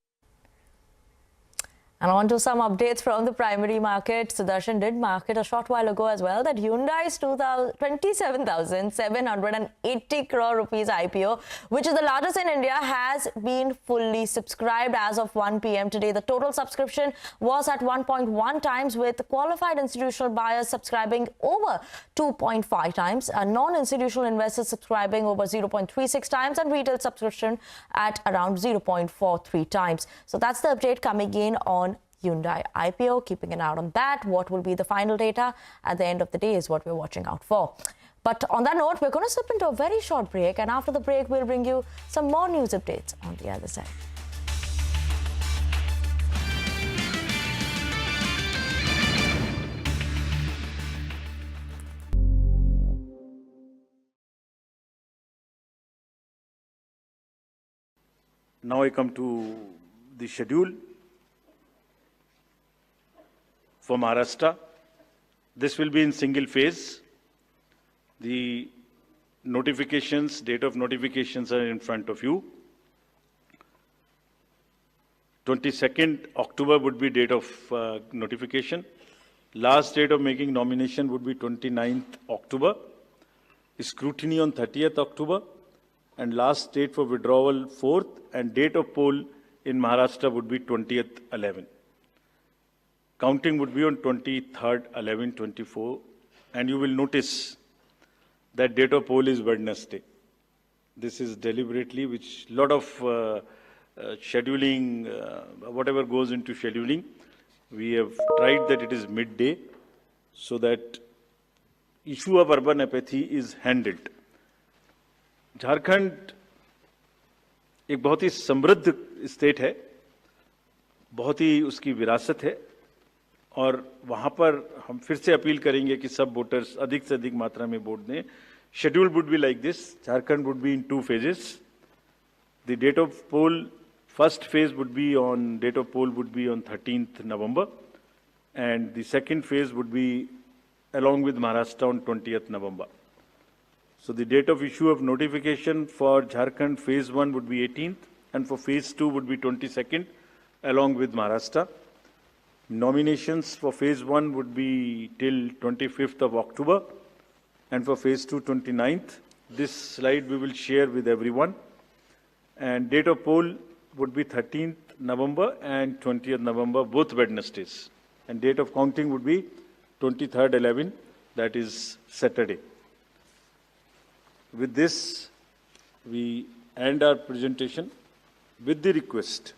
And on to some updates from the primary market. Sudarshan did market a short while ago as well that Hyundai's 27,780 crore rupees IPO, which is the largest in India, has been fully subscribed as of 1 p.m. today. The total subscription was at 1.1 times, with qualified institutional buyers subscribing over 2.5 times, non-institutional investors subscribing over 0.36 times, and retail subscription at around 0.43 times. So that's the update coming in on Hyundai IPO. Keeping an eye on that. What will be the final data at the end of the day is what we're watching out for. But on that note, we're going to slip into a very short break, and after the break, we'll bring you some more news updates on the other side. Now I come to the schedule for Maharashtra. This will be in single phase. The notifications, date of notifications are in front of you. 22nd October would be date of notification. Last date of making nomination would be 29th October. Scrutiny on 30th October. And last date for withdrawal 4th, and date of poll in Maharashtra would be 20th 11. Counting would be on 23rd 11 24, and you will notice that date of poll is Wednesday. This is deliberately, which lot of scheduling, whatever goes into scheduling, we have tried that it is midday so that issue of urban apathy is handled. Jharkhand एक बहुत ही समृद्ध state है, बहुत ही उसकी विरासत है, और वहाँ पर हम फिर से अपील करेंगे कि सब वोटर्स अधिक से अधिक मात्रा में वोट दें. Schedule would be like this. Jharkhand would be in 2 phases. The date of poll, first phase would be on, date of poll would be on 13th November, and the second phase would be along with Maharashtra on 20th November. So the date of issue of notification for Jharkhand phase 1 would be 18th, and for phase 2 would be 22nd along with Maharashtra. Nominations for phase 1 would be till 25th of October and for phase 2, 29th. This slide we will share with everyone. And date of poll would be 13th November and 20th November, both Wednesdays. And date of counting would be 23rd 11, that is Saturday. With this, we end our presentation with the request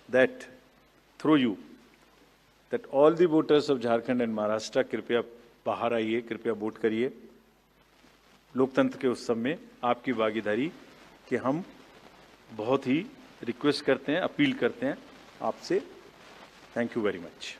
that through you, that all the voters of Jharkhand and Maharashtra कृपया बाहर आइए, कृपया vote करिए। लोकतंत्र के उत्सव में आपकी भागीदारी कि हम बहुत ही रिक्वेस्ट करते हैं, अपील करते हैं आपसे। Thank you very much.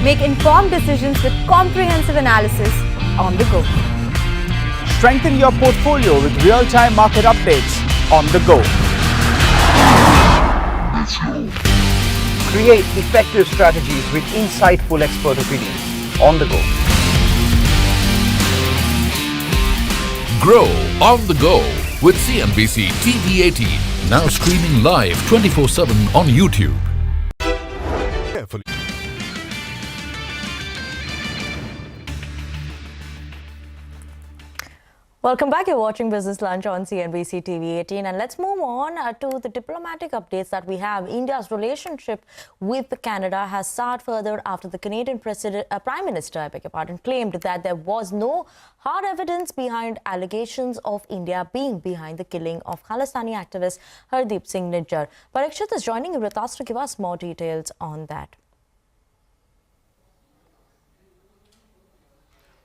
Make informed decisions with comprehensive analysis on the go. Strengthen your portfolio with real-time market updates on the go. Create effective strategies with insightful expert opinions on the go. Grow on the go with CNBC-TV18, now streaming live 24/7 on YouTube. Welcome back. You're watching Business Lunch on CNBC TV18, and let's move on to the diplomatic updates that we have. India's relationship with Canada has soured further after the Canadian Prime Minister, claimed that there was no hard evidence behind allegations of India being behind the killing of Khalistani activist Hardeep Singh Nijjar. Parikshit is joining with us to give us more details on that.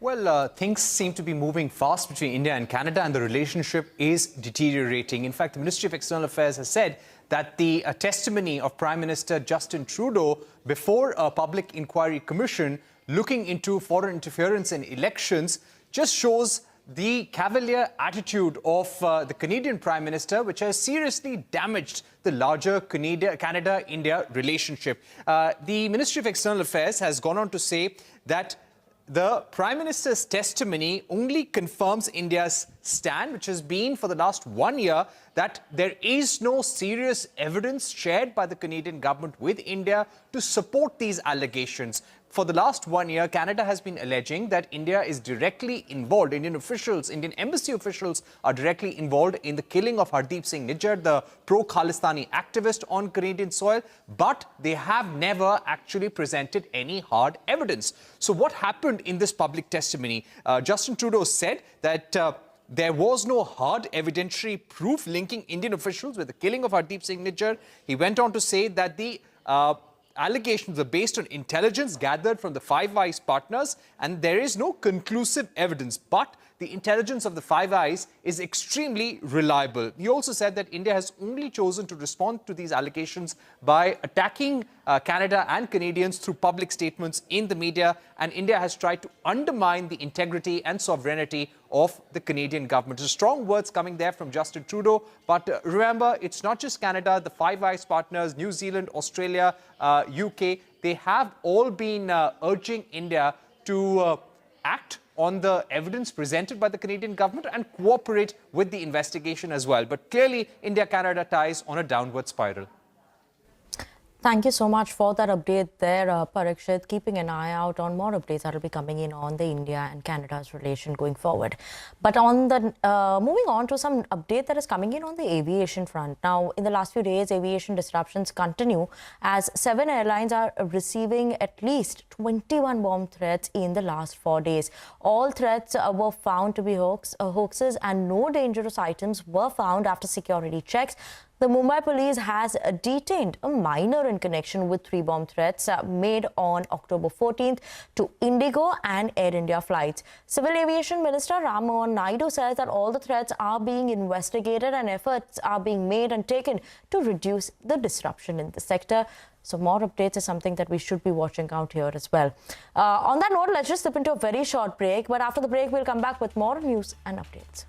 Well, things seem to be moving fast between India and Canada, and the relationship is deteriorating. In fact, the Ministry of External Affairs has said that the testimony of Prime Minister Justin Trudeau before a public inquiry commission looking into foreign interference in elections just shows the cavalier attitude of the Canadian Prime Minister, which has seriously damaged the larger Canada-India relationship. The Ministry of External Affairs has gone on to say that the Prime Minister's testimony only confirms India's stand, which has been for the last 1 year, that there is no serious evidence shared by the Canadian government with India to support these allegations. For the last 1 year, Canada has been alleging that India is directly involved. Indian officials, Indian embassy officials are directly involved in the killing of Hardeep Singh Nijjar, the pro-Khalistani activist on Canadian soil, but they have never actually presented any hard evidence. So what happened in this public testimony? Justin Trudeau said that there was no hard evidentiary proof linking Indian officials with the killing of Hardeep Singh Nijjar. He went on to say that the allegations are based on intelligence gathered from the Five Eyes partners, and there is no conclusive evidence. But the intelligence of the Five Eyes is extremely reliable. He also said that India has only chosen to respond to these allegations by attacking Canada and Canadians through public statements in the media, and India has tried to undermine the integrity and sovereignty of the Canadian government. So strong words coming there from Justin Trudeau. But remember, it's not just Canada. The Five Eyes partners, New Zealand, Australia, UK, they have all been urging India to act on the evidence presented by the Canadian government and cooperate with the investigation as well. But clearly, India-Canada ties on a downward spiral. Thank you so much for that update there, Parikshit. Keeping an eye out on more updates that will be coming in on the India and Canada's relation going forward. But on the moving on to some update that is coming in on the aviation front. Now, in the last few days, aviation disruptions continue as 7 airlines are receiving at least 21 bomb threats in the last 4 days. All threats were found to be hoaxes, and no dangerous items were found after security checks. The Mumbai police has detained a minor in connection with 3 bomb threats made on October 14th to Indigo and Air India flights. Civil Aviation Minister Ram Mohan Naidu says that all the threats are being investigated and efforts are being made and taken to reduce the disruption in the sector. So more updates is something that we should be watching out here as well. On that note, let's just slip into a very short break. But after the break, we'll come back with more news and updates.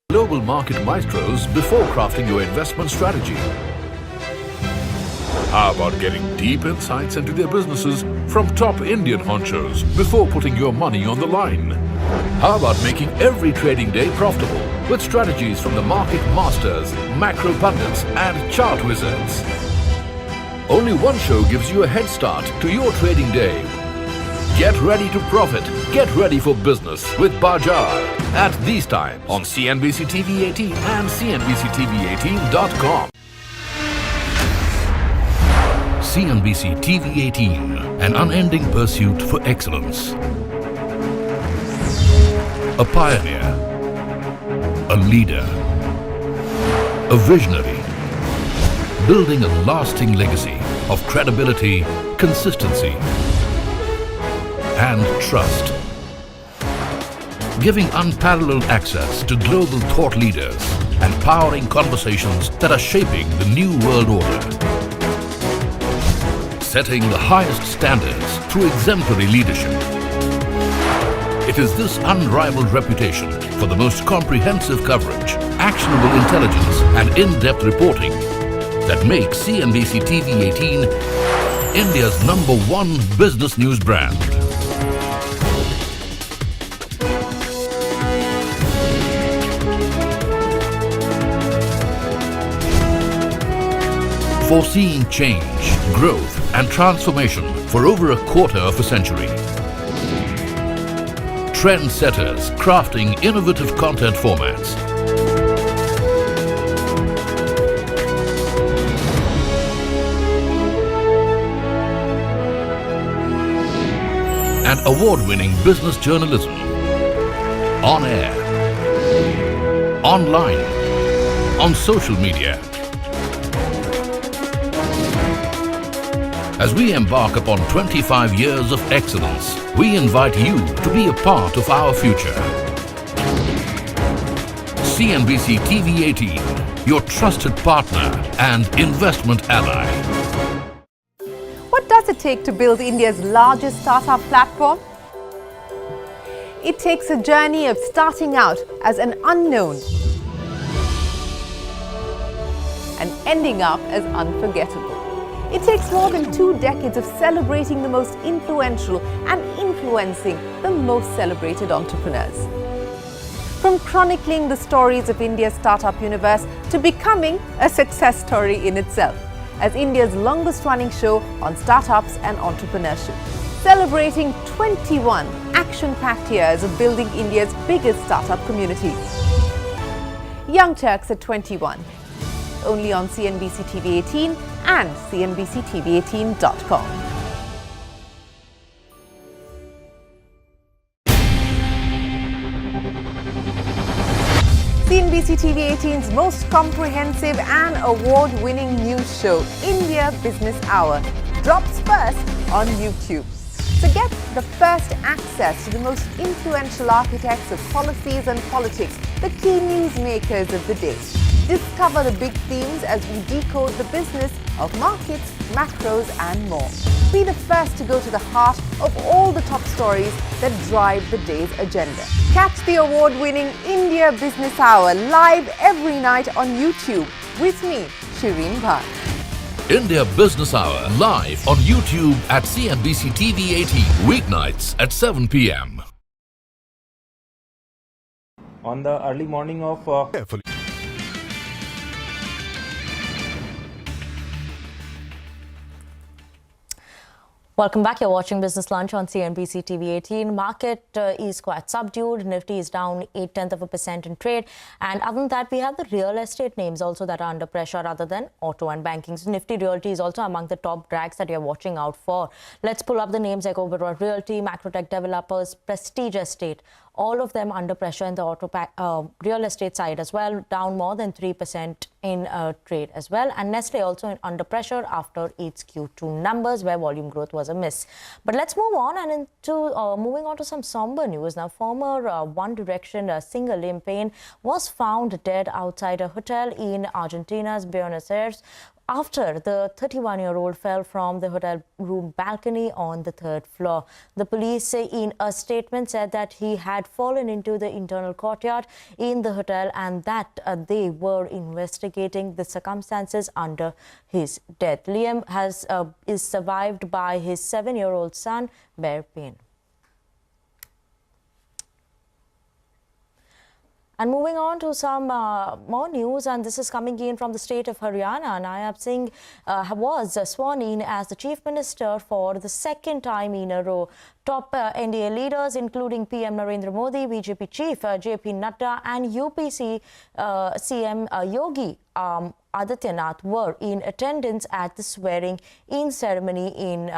Global market maestros before crafting your investment strategy. How about getting deep insights into their businesses from top Indian honchos before putting your money on the line? How about making every trading day profitable with strategies from the market masters, macro pundits and chart wizards? Only one show gives you a head start to your trading day. Get ready to profit. Get ready for business with Bajaj at these times on CNBC-TV18 and CNBC-TV18.com. CNBC-TV18, an unending pursuit for excellence. A pioneer, a leader, a visionary, building a lasting legacy of credibility, consistency, and trust. Giving unparalleled access to global thought leaders and powering conversations that are shaping the new world order. Setting the highest standards through exemplary leadership. It is this unrivaled reputation for the most comprehensive coverage, actionable intelligence and in-depth reporting that makes CNBC-TV18 India's #1 business news brand. Foreseeing change, growth and transformation for over a quarter of a century. Trendsetters crafting innovative content formats. And award-winning business journalism. On air, online, on social media. As we embark upon 25 years of excellence, we invite you to be a part of our future. CNBC-TV18, your trusted partner and investment ally. What does it take to build India's largest startup platform? It takes a journey of starting out as an unknown and ending up as unforgettable. It takes more than 2 decades of celebrating the most influential and influencing the most celebrated entrepreneurs. From chronicling the stories of India's startup universe to becoming a success story in itself, as India's longest running show on startups and entrepreneurship, celebrating 21 action-packed years of building India's biggest startup community. Young Turks at 21. Only on CNBC-TV18 and CNBC-TV18.com. CNBC-TV18's most comprehensive and award-winning news show, India Business Hour, drops first on YouTube. So get the first access to the most influential architects of policies and politics, the key newsmakers of the day. Discover the big themes as we decode the business of markets, macros and more. Be the first to go to the heart of all the top stories that drive the day's agenda. Catch the award-winning India Business Hour live every night on YouTube with me, Shireen Bhatt. India Business Hour live on YouTube at CNBC-TV18 weeknights at 7 p.m. On the early morning of Welcome back. You're watching Business Lunch on CNBC-TV18. Market is quite subdued. Nifty is down 0.8% in trade. And other than that, we have the real estate names also that are under pressure other than auto and banking. So Nifty Realty is also among the top drags that you're watching out for. Let's pull up the names like Oberoi Realty, Macrotech Developers, Prestige Estate. All of them under pressure in the real estate side as well, down more than 3% in trade as well. And Nestle also under pressure after its Q2 numbers, where volume growth was a miss. But let's move on and into moving on to some somber news. Now, former One Direction singer Liam Payne was found dead outside a hotel in Argentina's Buenos Aires after the 31-year-old fell from the hotel room balcony on the 3rd floor. The police in a statement said that he had fallen into the internal courtyard in the hotel and that they were investigating the circumstances under his death. Liam is survived by his 7-year-old son, Bear Payne. And moving on to some more news, and this is coming in from the state of Haryana. Nayab Singh was sworn in as the Chief Minister for the 2nd time in a row. Top NDA leaders, including PM Narendra Modi, BJP Chief JP Nadda, and UPC CM Yogi Adityanath were in attendance at the swearing-in ceremony in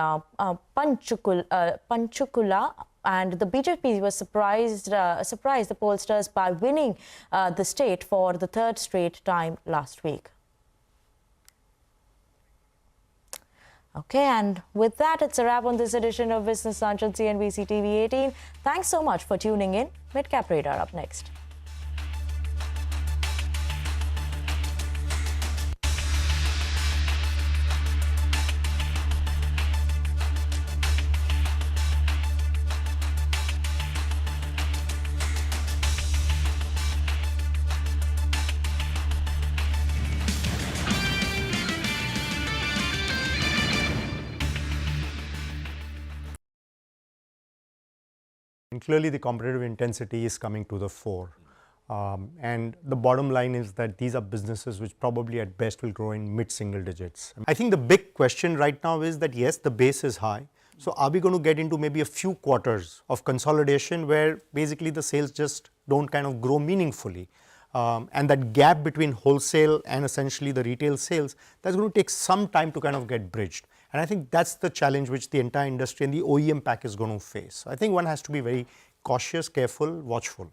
Panchkula. And the BJP was surprised the pollsters by winning the state for the 3rd straight time last week. Okay, and with that, it's a wrap on this edition of Business Lunch on CNBC TV18. Thanks so much for tuning in. Midcap Radar up next. And clearly the competitive intensity is coming to the fore. And the bottom line is that these are businesses which probably at best will grow in mid-single digits. I think the big question right now is that yes, the base is high. So are we going to get into maybe a few quarters of consolidation where basically the sales just don't kind of grow meaningfully? And that gap between wholesale and essentially the retail sales, that's going to take some time to kind of get bridged. And I think that's the challenge which the entire industry and the OEM pack is going to face. I think one has to be very cautious, careful, watchful.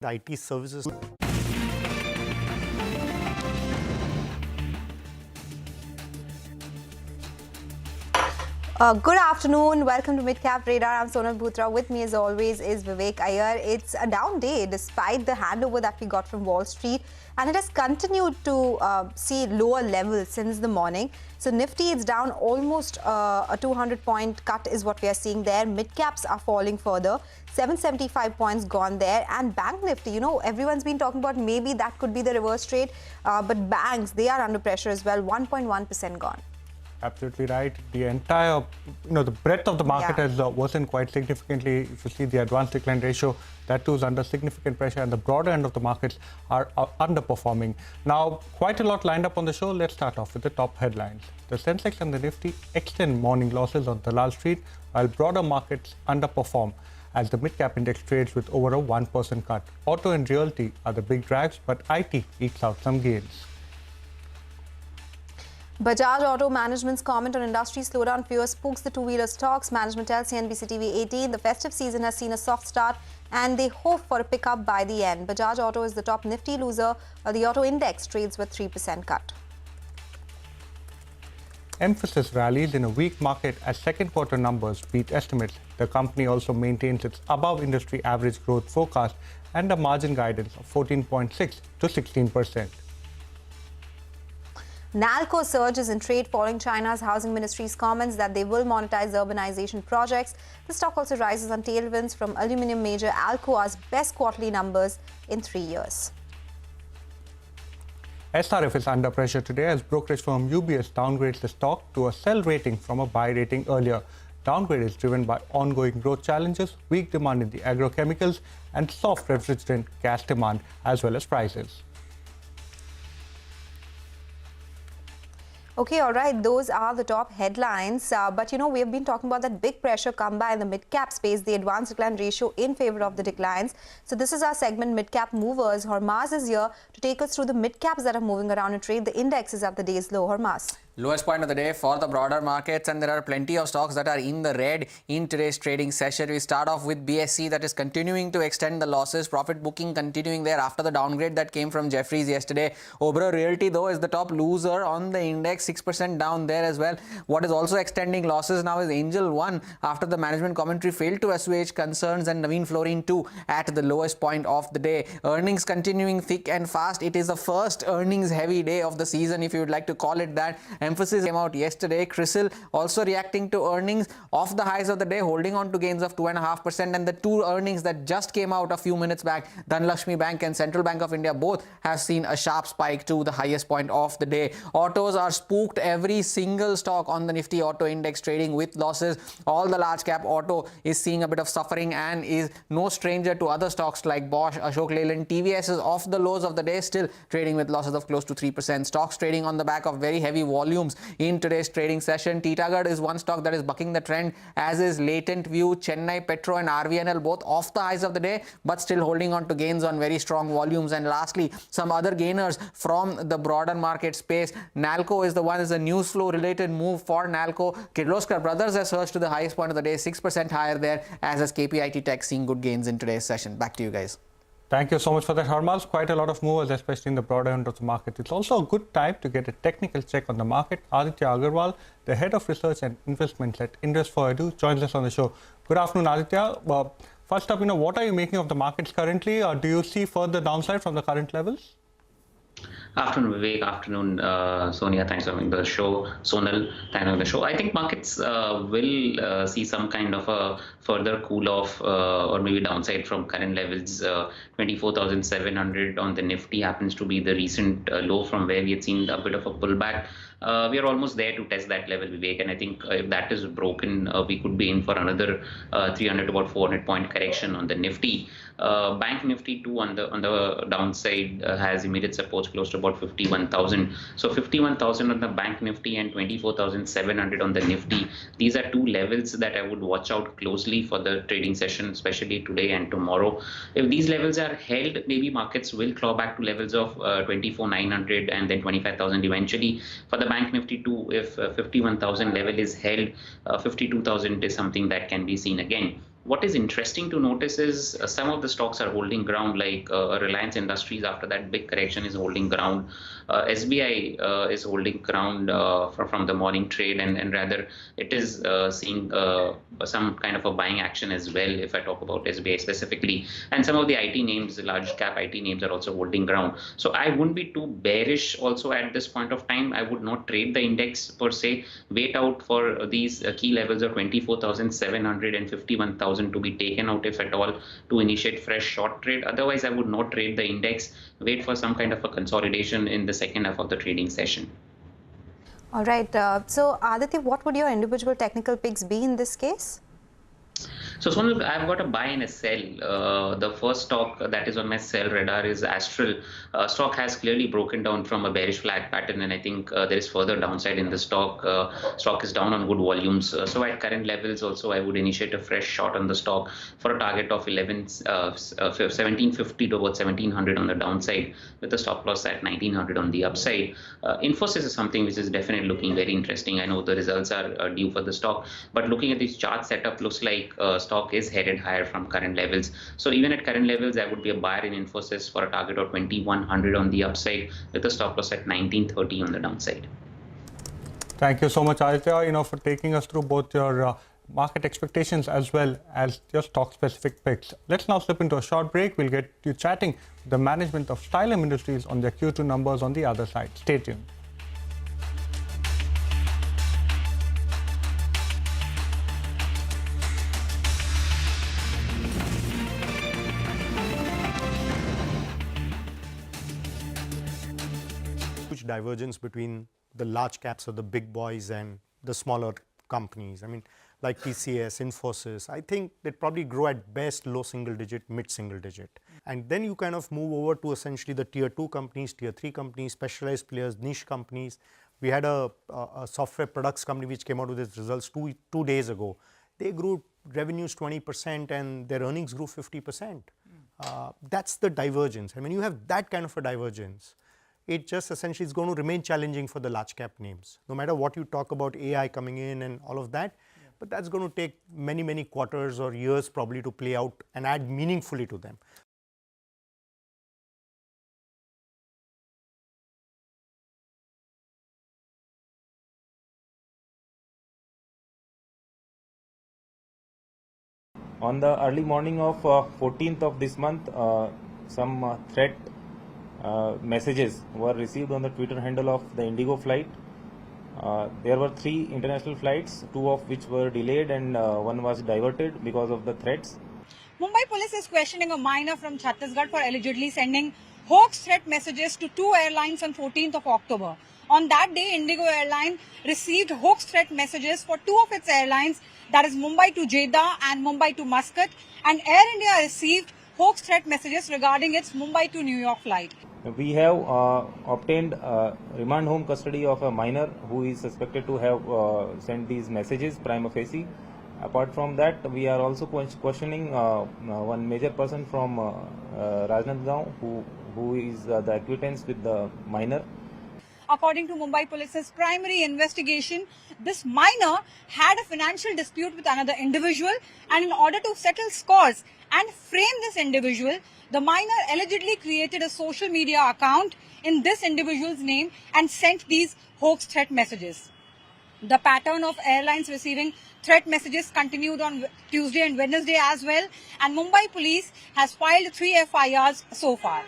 IT services. Good afternoon. Welcome to Midcap Radar. I'm Sonal Bhutra. With me, as always, is Vivek Iyer. It's a down day despite the handover that we got from Wall Street, and it has continued to see lower levels since the morning. So Nifty is down almost a 200-point cut is what we are seeing there. Mid-caps are falling further. 775 points gone there. And Bank Nifty, you know, everyone's been talking about maybe that could be the reverse trade. But banks, they are under pressure as well. 1.1% gone. Absolutely right. The entire, the breadth of the market has worsened quite significantly. If you see the advanced decline ratio, that too is under significant pressure, and the broader end of the markets are underperforming. Now, quite a lot lined up on the show. Let's start off with the top headlines. The Sensex and the Nifty extend morning losses on Dalal Street, while broader markets underperform as the mid-cap index trades with over a 1% cut. Auto and realty are the big drags, but IT ekes out some gains. Bajaj Auto management's comment on industry slowdown fear spooks the two-wheeler stocks. Management tells CNBC-TV18 the festive season has seen a soft start and they hope for a pickup by the end. Bajaj Auto is the top Nifty loser, while the auto index trades with 3% cut. Emphasis rallies in a weak market as second quarter numbers beat estimates. The company also maintains its above industry average growth forecast and a margin guidance of 14.6 to 16%. NALCO surges in trade following China's housing ministry's comments that they will monetize urbanization projects. The stock also rises on tailwinds from aluminium major Alcoa's best quarterly numbers in 3 years. SRF is under pressure today as brokerage firm UBS downgrades the stock to a sell rating from a buy rating earlier. Downgrade is driven by ongoing growth challenges, weak demand in the agrochemicals, and soft refrigerant gas demand, as well as prices. Okay, all right, those are the top headlines. But, you know, we have been talking about that big pressure come by in the mid-cap space, the advanced decline ratio in favor of the declines. So this is our segment, Mid-Cap Movers. Hormaz is here to take us through the mid-caps that are moving around in trade. The index is at the day's low. Hormaz. Lowest point of the day for the broader markets, and there are plenty of stocks that are in the red in today's trading session. We start off with BSE that is continuing to extend the losses. Profit booking continuing there after the downgrade that came from Jefferies yesterday. Oberoi Realty though is the top loser on the index, 6% down there as well. What is also extending losses now is Angel One after the management commentary failed to assuage concerns, and Navin Fluorine too at the lowest point of the day. Earnings continuing thick and fast. It is the first earnings heavy day of the season, if you would like to call it that. Emphasis came out yesterday. CRISIL also reacting to earnings off the highs of the day, holding on to gains of 2.5%. And the two earnings that just came out a few minutes back, Dhanlaxmi Bank and Central Bank of India, both have seen a sharp spike to the highest point of the day. Autos are spooked. Every single stock on the Nifty Auto Index trading with losses. All the large cap auto is seeing a bit of suffering and is no stranger to other stocks like Bosch, Ashok Leyland. TVS is off the lows of the day, still trading with losses of close to 3%. Stocks trading on the back of very heavy volumes in today's trading session. Titagarh is one stock that is bucking the trend, as is Latent View, Chennai Petro and RVNL, both off the highs of the day but still holding on to gains on very strong volumes. And lastly, some other gainers from the broader market space. NALCO is the one, is a news flow related move for NALCO. Kirloskar Brothers has surged to the highest point of the day, 6% higher there, as has KPIT Tech seeing good gains in today's session. Back to you guys. Thank you so much for that, Hormaz. Quite a lot of movers, especially in the broader end of the market. It's also a good time to get a technical check on the market. Aditya Agarwal, the head of research and investments at Invest4Edu, joins us on the show. Good afternoon, Aditya. First up, what are you making of the markets currently? Do you see further downside from the current levels? Afternoon, Vivek. Afternoon, Sonia. Thanks for having the show. Sonal, thanks for the show. I think markets will see some kind of a further cool off or maybe downside from current levels. 24,700 on the Nifty happens to be the recent low from where we had seen a bit of a pullback. We are almost there to test that level, Vivek, and I think if that is broken, we could be in for another 300 to about 400 point correction on the Nifty. Bank Nifty too on the downside has immediate supports close to about 51,000. So 51,000 on the Bank Nifty and 24,700 on the Nifty. These are two levels that I would watch out closely for the trading session, especially today and tomorrow. If these levels are held, maybe markets will claw back to levels of 24,900 and then 25,000 eventually. For the Bank Nifty too, if 51,000 level is held, 52,000 is something that can be seen again. What is interesting to notice is some of the stocks are holding ground, like Reliance Industries after that big correction is holding ground. SBI is holding ground from the morning trade, and rather it is seeing some kind of a buying action as well, if I talk about SBI specifically. And some of the IT names, large cap IT names, are also holding ground. So I wouldn't be too bearish also at this point of time. I would not trade the index per se. Wait out for these key levels of 24,700 and 51,000 to be taken out, if at all, to initiate fresh short trade. Otherwise, I would not trade the index. Wait for some kind of a consolidation in the second half of the trading session. All right. So, Aditya, what would your individual technical picks be in this case? So Sonal, I've got a buy and a sell. The first stock that is on my sell radar is Astral. Stock has clearly broken down from a bearish flag pattern, and I think there is further downside in the stock. Stock is down on good volumes. So at current levels also, I would initiate a fresh short on the stock for a target of 1750 to about 1700 on the downside, with the stop loss at 1900 on the upside. Infosys is something which is definitely looking very interesting. I know the results are due for the stock, but looking at this chart setup, looks like stock is headed higher from current levels. So even at current levels, I would be a buyer in Infosys for a target of 2100 on the upside, with a stop loss at 1930 on the downside. Thank you so much, Aditya, for taking us through both your market expectations as well as your stock-specific picks. Let's now slip into a short break. We'll get you chatting with the management of Styalam Industries on their Q2 numbers on the other side. Stay tuned. Divergence between the large caps of the big boys and the smaller companies. I mean, like TCS, Infosys, I think they'd probably grow at best low single digit, mid single digit. And then you kind of move over to essentially the tier 2 companies, tier 3 companies, specialized players, niche companies. We had a software products company which came out with its results two days ago. They grew revenues 20% and their earnings grew 50%. That's the divergence. And when you have that kind of a divergence, it just essentially is going to remain challenging for the large cap names. No matter what you talk about AI coming in and all of that, but that's going to take many, many quarters or years probably to play out and add meaningfully to them. On the early morning of 14th of this month, some threat messages were received on the Twitter handle of the Indigo flight. There were 3 international flights, 2 of which were delayed and 1 was diverted because of the threats. Mumbai police is questioning a miner from Chhattisgarh for allegedly sending hoax threat messages to 2 airlines on 14th of October. On that day, Indigo Airline received hoax threat messages for 2 of its airlines, that is Mumbai to Jeddah and Mumbai to Muscat, and Air India received hoax threat messages regarding its Mumbai to New York flight. We have obtained remand home custody of a miner who is suspected to have sent these messages prima facie. Apart from that, we are also questioning one major person from Rajnandgaon who is the acquaintance with the miner. According to Mumbai Police's primary investigation, this miner had a financial dispute with another individual, and in order to settle scores and frame this individual, the miner allegedly created a social media account in this individual's name and sent these hoax threat messages. The pattern of airlines receiving threat messages continued on Tuesday and Wednesday as well, and Mumbai Police has filed 3 FIRs so far.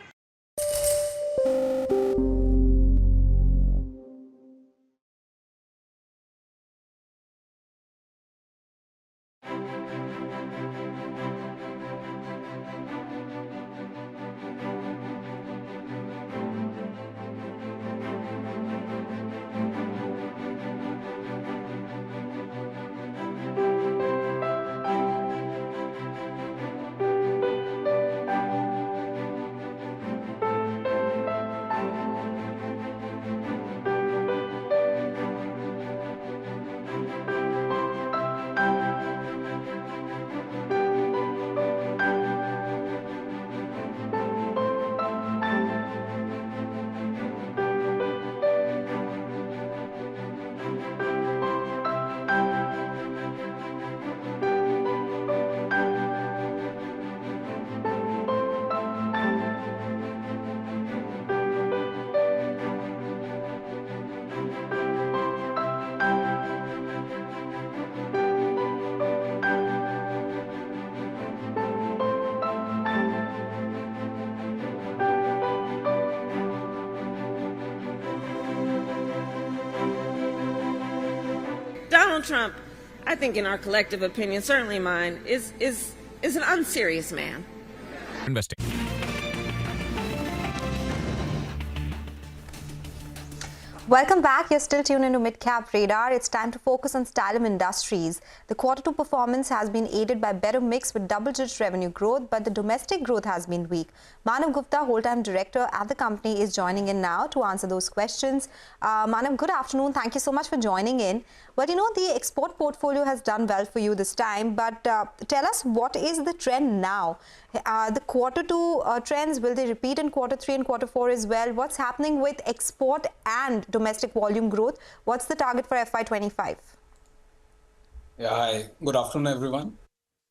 Donald Trump, I think in our collective opinion, certainly mine, is an unserious man. Investing. Welcome back. You're still tuned into Mid-Cap Radar. It's time to focus on Styalam Industries. The Q2 performance has been aided by better mix with double-digit revenue growth, but the domestic growth has been weak. Manav Gupta, whole-time director at the company, is joining in now to answer those questions. Manav, good afternoon. Thank you so much for joining in. But you know, the export portfolio has done well for you this time. But tell us, what is the trend now? The Q2 trends, will they repeat in Q3 and Q4 as well? What's happening with export and domestic volume growth? What's the target for FY25? Yeah, hi. Good afternoon, everyone.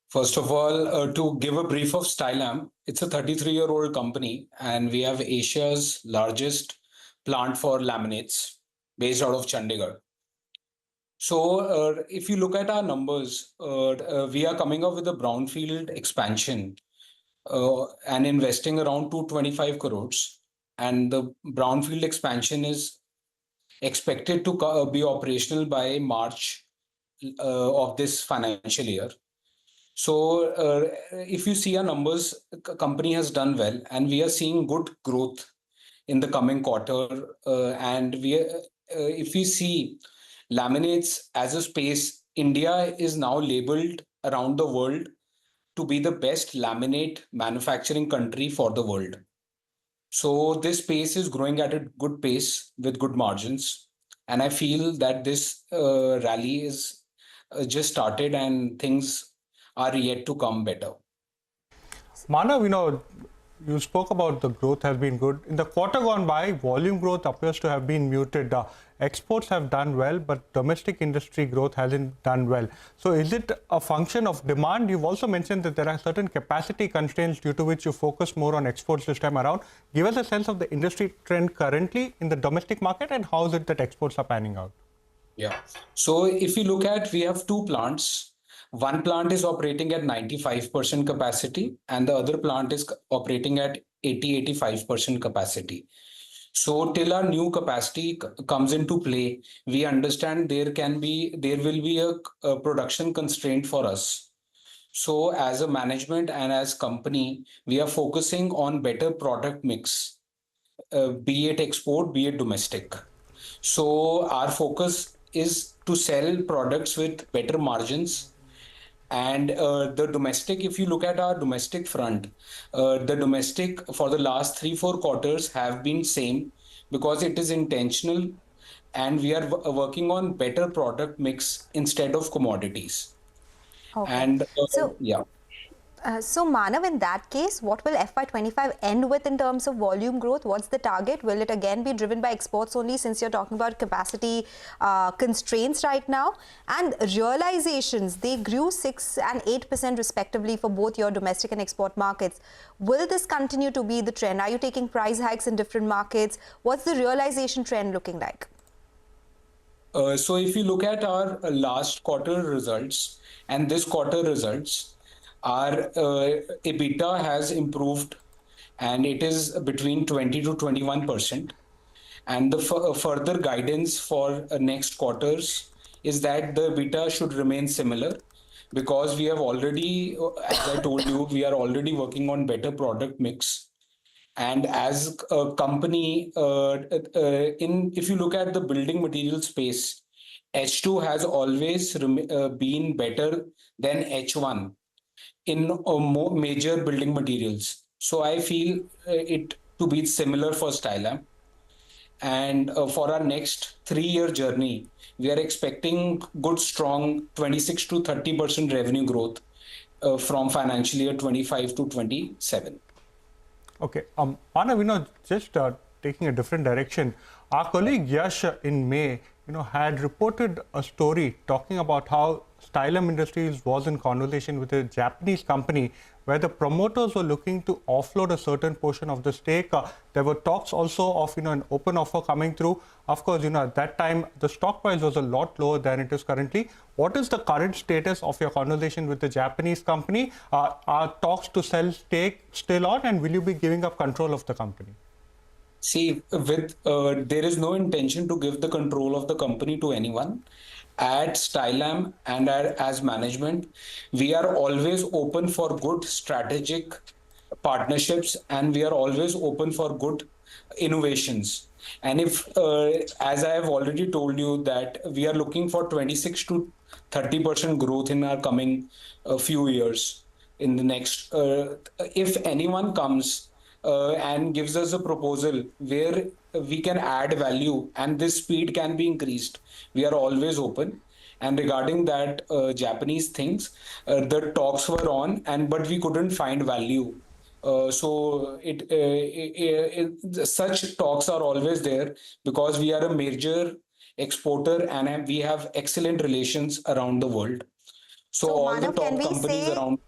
First of all, to give a brief of Styalam, it's a 33-year-old company, and we have Asia's largest plant for laminates based out of Chandigarh. So if you look at our numbers, we are coming up with a brownfield expansion and investing around 225 crores. And the brownfield expansion is expected to be operational by March of this financial year. So if you see our numbers, the company has done well, and we are seeing good growth in the coming quarter. And if we see laminates as a space, India is now labeled around the world to be the best laminate manufacturing country for the world. So this space is growing at a good pace with good margins. And I feel that this rally is just started and things are yet to come better. Manav, you know, you spoke about the growth has been good. In the quarter gone by, volume growth appears to have been muted. Exports have done well, but domestic industry growth hasn't done well. So is it a function of demand? You've also mentioned that there are certain capacity constraints due to which you focus more on exports this time around. Give us a sense of the industry trend currently in the domestic market, and how is it that exports are panning out? Yeah. So if you look at, we have two plants. One plant is operating at 95% capacity, and the other plant is operating at 85% capacity. So till our new capacity comes into play, we understand there will be a production constraint for us. So as a management and as company, we are focusing on better product mix, be it export, be it domestic. So our focus is to sell products with better margins. And the domestic, if you look at our domestic front, the domestic for the last 3-4 quarters have been same, because it is intentional, and we are working on better product mix instead of commodities. Okay. And So Manav, in that case, what will FY25 end with in terms of volume growth? What's the target? Will it again be driven by exports only, since you're talking about capacity constraints right now? And realizations, they grew 6% and 8% respectively for both your domestic and export markets. Will this continue to be the trend? Are you taking price hikes in different markets? What's the realization trend looking like? So if you look at our last quarter results and this quarter results, our EBITDA has improved, and it is between 20 to 21%. And the further guidance for next quarters is that the EBITDA should remain similar, because we have already, as I told you, we are already working on better product mix. And as a company, if you look at the building material space, H2 has always been better than H1 in major building materials. So I feel it to be similar for Styalam. And for our next 3-year journey, we are expecting good, strong 26 to 30% revenue growth from financial year 25 to 27. Okay, Manav, just taking a different direction, our colleague Yash in May, had reported a story talking about how Styalam Industries was in conversation with a Japanese company where the promoters were looking to offload a certain portion of the stake. There were talks also of an open offer coming through. Of course, at that time the stock price was a lot lower than it is currently. What is the current status of your conversation with the Japanese company? Are talks to sell stake still on, and will you be giving up control of the company? See, there is no intention to give the control of the company to anyone. at Styalam and as management, we are always open for good strategic partnerships, and we are always open for good innovations. And if, as I have already told you, that we are looking for 26 to 30% growth in our coming few years. In the next, if anyone comes and gives us a proposal where we can add value and this speed can be increased, we are always open. And regarding that Japanese things, the talks were on, and but we couldn't find value. Such talks are always there because we are a major exporter and we have excellent relations around the world. So all the Manav, can top we companies say, around.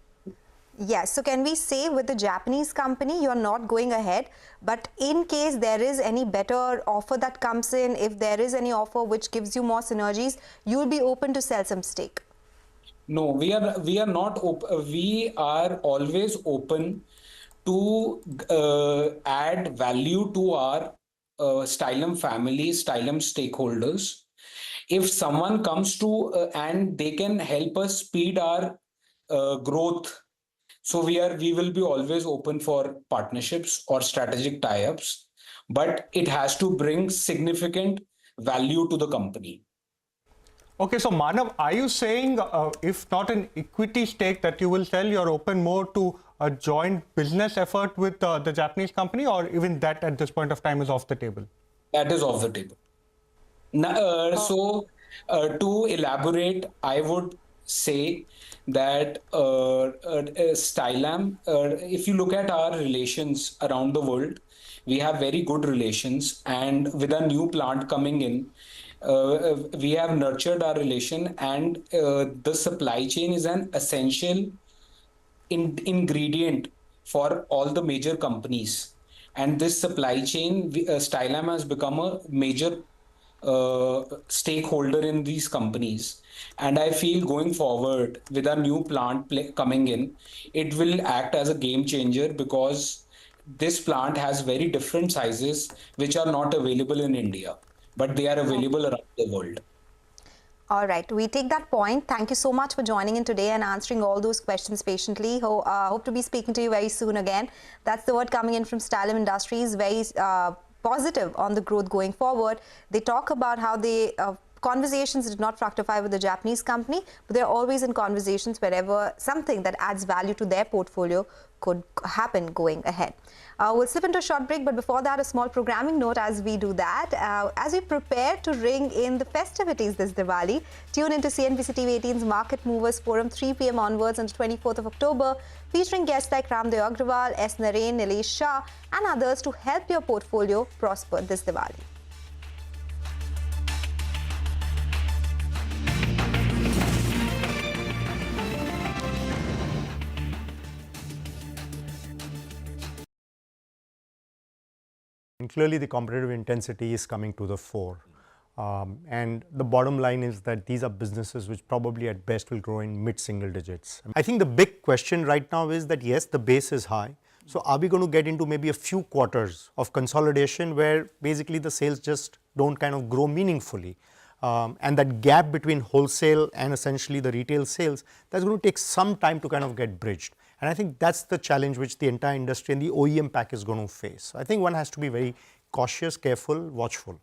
yes, so can we say with the Japanese company, you're not going ahead, but in case there is any better offer that comes in, if there is any offer which gives you more synergies, you'll be open to sell some stake? No, we are not open. We are always open to add value to our Styalam family, Styalam stakeholders. If someone comes to and they can help us speed our growth, so we will be always open for partnerships or strategic tie-ups, but it has to bring significant value to the company. Okay, so Manav, are you saying if not an equity stake that you will sell, you're open more to a joint business effort with the Japanese company, or even that at this point of time is off the table? That is off the table. Now, to elaborate, I would say that Styalam, if you look at our relations around the world, we have very good relations, and with a new plant coming in, we have nurtured our relation, and the supply chain is an essential ingredient for all the major companies. And this supply chain, Styalam has become a major stakeholder in these companies. And I feel going forward with a new plant coming in, it will act as a game changer because this plant has very different sizes which are not available in India, but they are available around the world. All right, we take that point. Thank you so much for joining in today and answering all those questions patiently. Hope to be speaking to you very soon again. That's the word coming in from Styalam Industries, very positive on the growth going forward. They talk about how they conversations did not fructify with the Japanese company, but they're always in conversations wherever something that adds value to their portfolio could happen going ahead. We'll slip into a short break, but before that, a small programming note as we do that. As we prepare to ring in the festivities this Diwali, tune into CNBC-TV18's Market Movers Forum 3 p.m. onwards on the 24th of October, featuring guests like Ramdev Agrawal, S. Naren, Nilesh Shah, and others to help your portfolio prosper this Diwali. And clearly the competitive intensity is coming to the fore. And the bottom line is that these are businesses which probably at best will grow in mid-single digits. I think the big question right now is that yes, the base is high. So are we going to get into maybe a few quarters of consolidation where basically the sales just don't kind of grow meaningfully? And that gap between wholesale and essentially the retail sales, that's going to take some time to kind of get bridged. And I think that's the challenge which the entire industry and the OEM pack is going to face. I think one has to be very cautious, careful, watchful.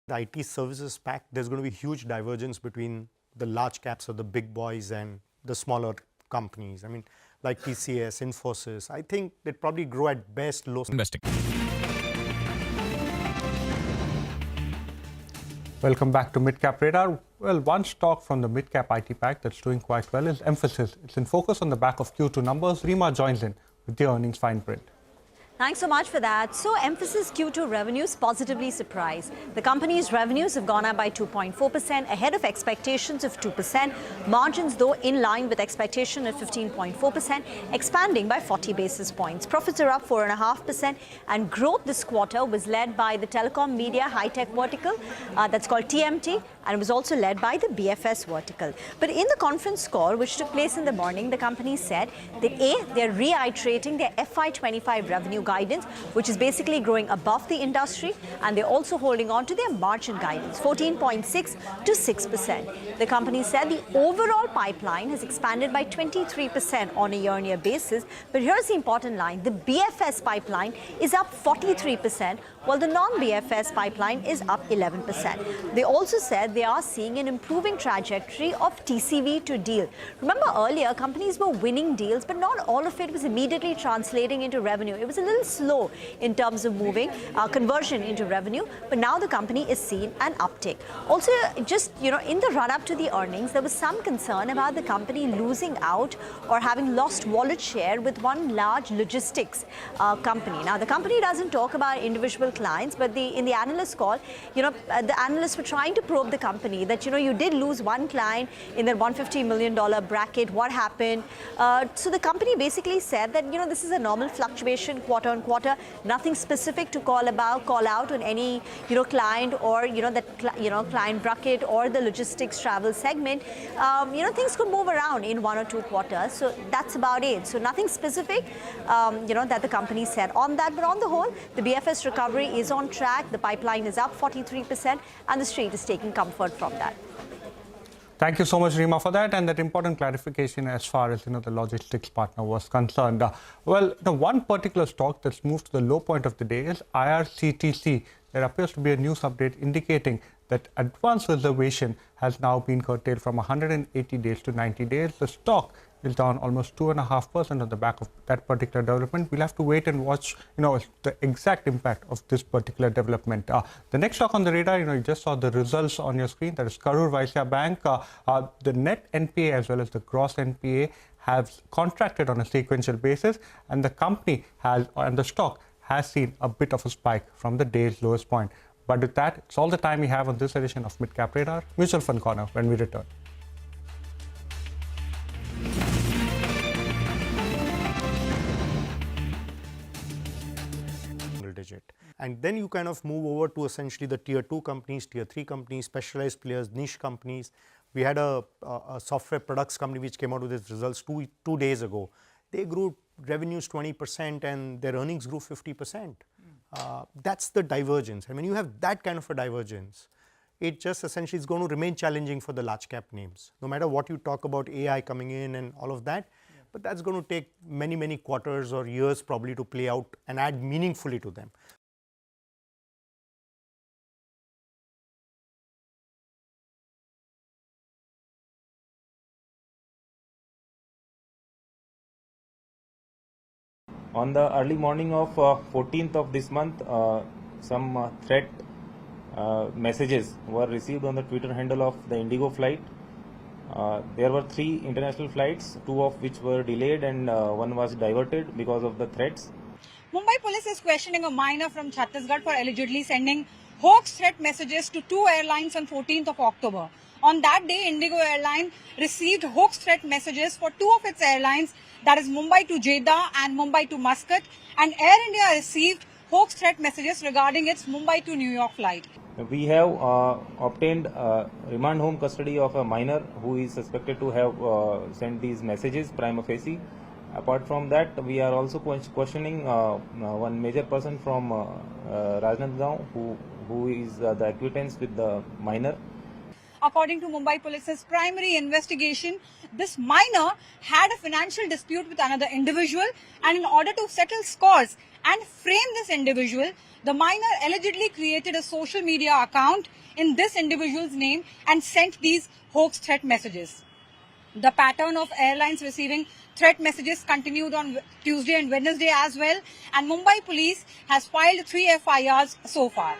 The IT services pack, there's going to be huge divergence between the large caps or the big boys and the smaller companies. I mean, like TCS, Infosys, I think they'd probably grow at best low. Investing. Welcome back to Midcap Radar. Well, one stock from the Midcap IT pack that's doing quite well is Mphasis. It's in focus on the back of Q2 numbers. Rima joins in with the earnings fine print. Thanks so much for that. So Mphasis Q2 revenues positively surprised. The company's revenues have gone up by 2.4%, ahead of expectations of 2%. Margins, though, in line with expectation at 15.4%, expanding by 40 basis points. Profits are up 4.5%, and growth this quarter was led by the telecom, media, high-tech vertical, that's called TMT, and it was also led by the BFS vertical. But in the conference call, which took place in the morning, the company said that they're reiterating their FY25 revenue guidance, which is basically growing above the industry, and they're also holding on to their margin guidance, 14.6 to 6%. The company said the overall pipeline has expanded by 23% on a year-on-year basis, but here's the important line. The BFS pipeline is up 43%, while the non-BFS pipeline is up 11%. They also said they are seeing an improving trajectory of TCV to deal. Remember earlier, companies were winning deals, but not all of it was immediately translating into revenue. It was a little slow in terms of moving conversion into revenue, but now the company is seeing an uptick. Also, just in the run-up to the earnings, there was some concern about the company losing out or having lost wallet share with one large logistics company. Now, the company doesn't talk about individual clients, but in the analyst call, the analysts were trying to probe the company that you did lose one client in that $150 million bracket. What happened? So the company basically said that this is a normal fluctuation quarter on quarter, nothing specific to call out on any client or client bracket or the logistics travel segment. Things could move around in 1 or 2 quarters, so that's about it. So nothing specific that the company said on that, but on the whole, the BFS recovery is on track. The pipeline is up 43%, and the street is taking comfort from that. Thank you so much, Rima, for that, and that important clarification as far as the logistics partner was concerned. Well, the one particular stock that's moved to the low point of the day is IRCTC. There appears to be a news update indicating that advance reservation has now been curtailed from 180 days to 90 days. The stock is down almost 2.5% on the back of that particular development. We'll have to wait and watch, the exact impact of this particular development. The next stock on the radar, you just saw the results on your screen. That is Karur Vysya Bank. The net NPA as well as the gross NPA have contracted on a sequential basis, and the company and the stock has seen a bit of a spike from the day's lowest point. But with that, it's all the time we have on this edition of Midcap Radar. Mutual Fund Corner when we return. Digit. And then you kind of move over to essentially the tier 2 companies, tier 3 companies, specialized players, niche companies. We had a software products company which came out with its results two days ago. They grew revenues 20% and their earnings grew 50%. That's the divergence. And when you have that kind of a divergence, it just essentially is going to remain challenging for the large cap names. No matter what you talk about AI coming in and all of that, but that's going to take many, many quarters or years probably to play out and add meaningfully to them. On the early morning of 14th of this month, some threat messages were received on the Twitter handle of the Indigo flight. There were 3 international flights, 2 of which were delayed and 1 was diverted because of the threats. Mumbai police is questioning a miner from Chhattisgarh for allegedly sending hoax threat messages to 2 airlines on 14th of October. On that day, Indigo Airline received hoax threat messages for 2 of its airlines, that is Mumbai to Jeddah and Mumbai to Muscat, and Air India received hoax threat messages regarding its Mumbai to New York flight. We have obtained remand home custody of a miner who is suspected to have sent these messages prima facie. Apart from that, we are also questioning one major person from Rajnathgaon who is the acquaintance with the miner. according to Mumbai Police's primary investigation, this minor had a financial dispute with another individual, and in order to settle scores and frame this individual, the minor allegedly created a social media account in this individual's name and sent these hoax threat messages. The pattern of airlines receiving threat messages continued on Tuesday and Wednesday as well, and Mumbai Police has filed 3 FIRs so far.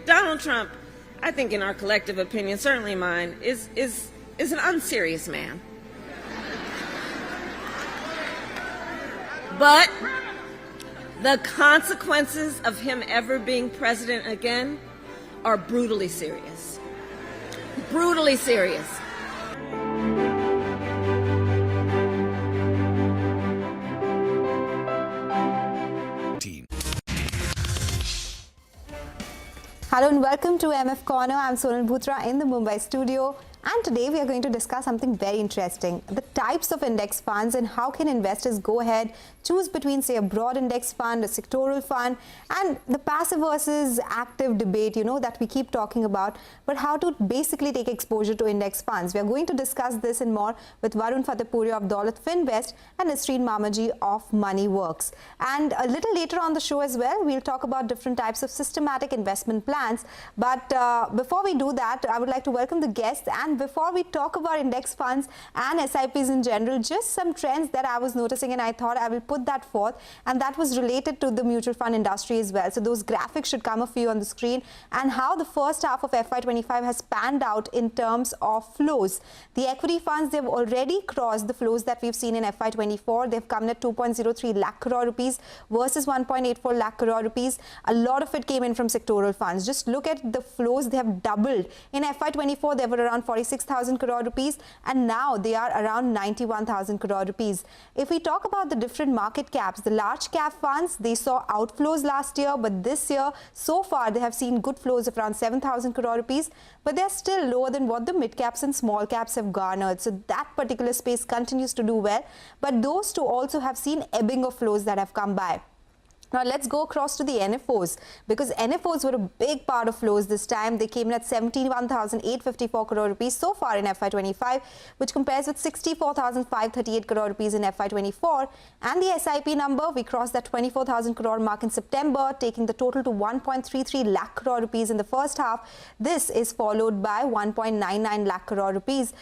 Donald Trump, I think in our collective opinion, certainly mine, is an unserious man. But the consequences of him ever being president again are brutally serious. Brutally serious. Hello and welcome to MF Corner. I'm Sonal Bhutra in the Mumbai studio. And today we are going to discuss something very interesting, the types of index funds and how can investors go ahead, choose between say a broad index fund, a sectoral fund, and the passive versus active debate, that we keep talking about, but how to basically take exposure to index funds. We are going to discuss this and more with Varun Fatehpuria of Daulat Finvest and Nisreen Mamaji of MoneyWorks. And a little later on the show as well, we'll talk about different types of systematic investment plans. But before we do that, I would like to welcome the guests. And before we talk about index funds and SIPs in general, just some trends that I was noticing and I thought I will put that forth, and that was related to the mutual fund industry as well. So those graphics should come up for you on the screen, and how the first half of FY25 has panned out in terms of flows. The equity funds, they've already crossed the flows that we've seen in FY24. They've come at 2.03 lakh crore rupees versus 1.84 lakh crore rupees. A lot of it came in from sectoral funds. Just look at the flows, they have doubled. In FY24, they were around 46,000 crore rupees, and now they are around 91,000 crore rupees. If we talk about the different market caps, the large cap funds, they saw outflows last year, but this year, so far, they have seen good flows of around 7,000 crore rupees, but they're still lower than what the mid caps and small caps have garnered. So that particular space continues to do well, but those two also have seen ebbing of flows that have come by. Now let's go across to the NFOs, because NFOs were a big part of flows this time. They came in at 71,854 crore rupees so far in FY25, which compares with 64,538 crore rupees in FY24. And the SIP number, we crossed that 24,000 crore mark in September, taking the total to 1.33 lakh crore rupees in the first half. This is followed by 1.99 lakh crore rupees,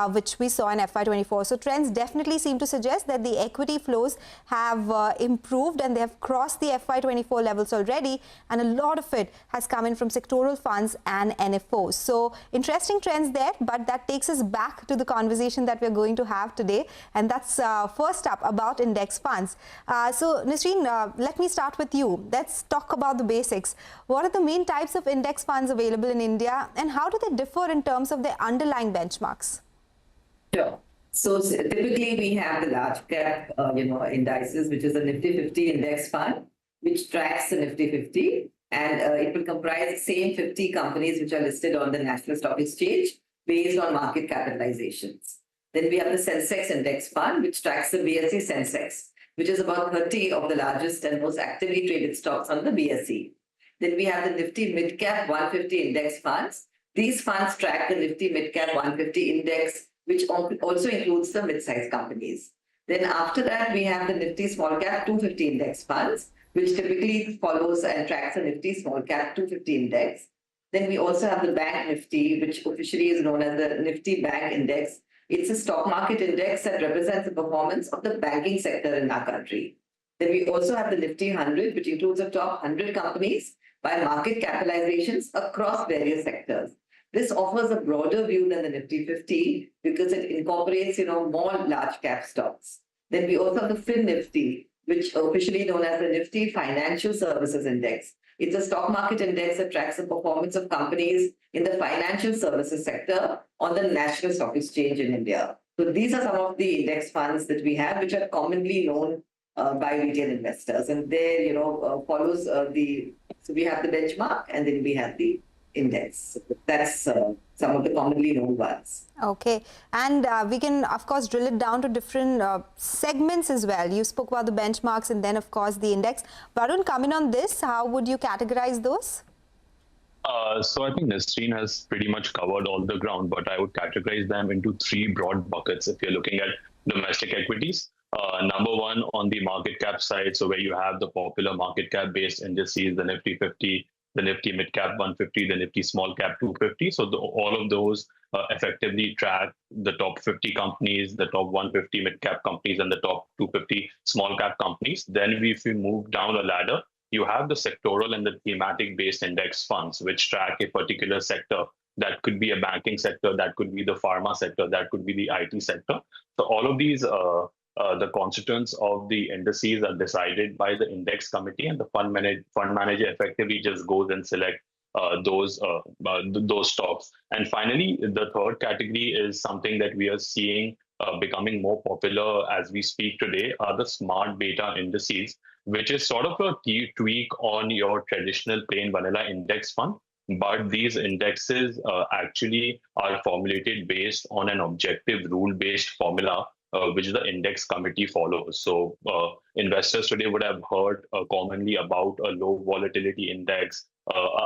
which we saw in FY24. So trends definitely seem to suggest that the equity flows have improved and they have crossed the FY24 levels already, and a lot of it has come in from sectoral funds and NFOs. So interesting trends there, but that takes us back to the conversation that we're going to have today, and that's first up about index funds. So Nisreen, let me start with you. Let's talk about the basics. What are the main types of index funds available in India, and how do they differ in terms of their underlying benchmarks? Sure. So typically we have the large cap, indices, which is a Nifty 50 index fund, which tracks the Nifty 50, and it will comprise the same 50 companies which are listed on the National Stock Exchange based on market capitalizations. Then we have the Sensex index fund, which tracks the BSE Sensex. which is about 30 of the largest and most actively traded stocks on the BSE. Then we have the Nifty Midcap 150 Index funds. These funds track the Nifty Midcap 150 Index, which also includes the mid-sized companies. Then after that, we have the Nifty Small Cap 250 Index funds, which typically follows and tracks the Nifty Small Cap 250 Index. Then we also have the Bank Nifty, which officially is known as the Nifty Bank Index. It's a stock market index that represents the performance of the banking sector in our country. Then we also have the Nifty 100, which includes the top 100 companies by market capitalizations across various sectors. This offers a broader view than the Nifty 50 because it incorporates, more large cap stocks. Then we also have the Fin Nifty, which officially known as the Nifty Financial Services Index. It's a stock market index that tracks the performance of companies in the financial services sector on the National Stock Exchange in India. So these are some of the index funds that we have, which are commonly known by retail investors. And there, follows so we have the benchmark and then we have the index. That's some of the commonly known ones. Okay, and we can of course drill it down to different segments as well. You spoke about the benchmarks and then of course the index. Varun, come in on this. How would you categorize those? So I think Nasreen has pretty much covered all the ground, but I would categorize them into three broad buckets if you're looking at domestic equities. Number one, on the market cap side, so where you have the popular market cap based indices, the Nifty 50, the Nifty Midcap 150, the Nifty Small Cap 250. So all of those effectively track the top 50 companies, the top 150 mid-cap companies, and the top 250 small-cap companies. Then if we move down a ladder, you have the sectoral and the thematic-based index funds, which track a particular sector. That could be a banking sector, that could be the pharma sector, that could be the IT sector. So all of these the constituents of the indices are decided by the index committee, and the fund manager effectively just goes and select those stocks. And finally, the third category is something that we are seeing becoming more popular as we speak today, are the smart beta indices, which is sort of a tweak on your traditional plain vanilla index fund. But these indexes actually are formulated based on an objective rule-based formula which the index committee follows. So investors today would have heard commonly about a low volatility index,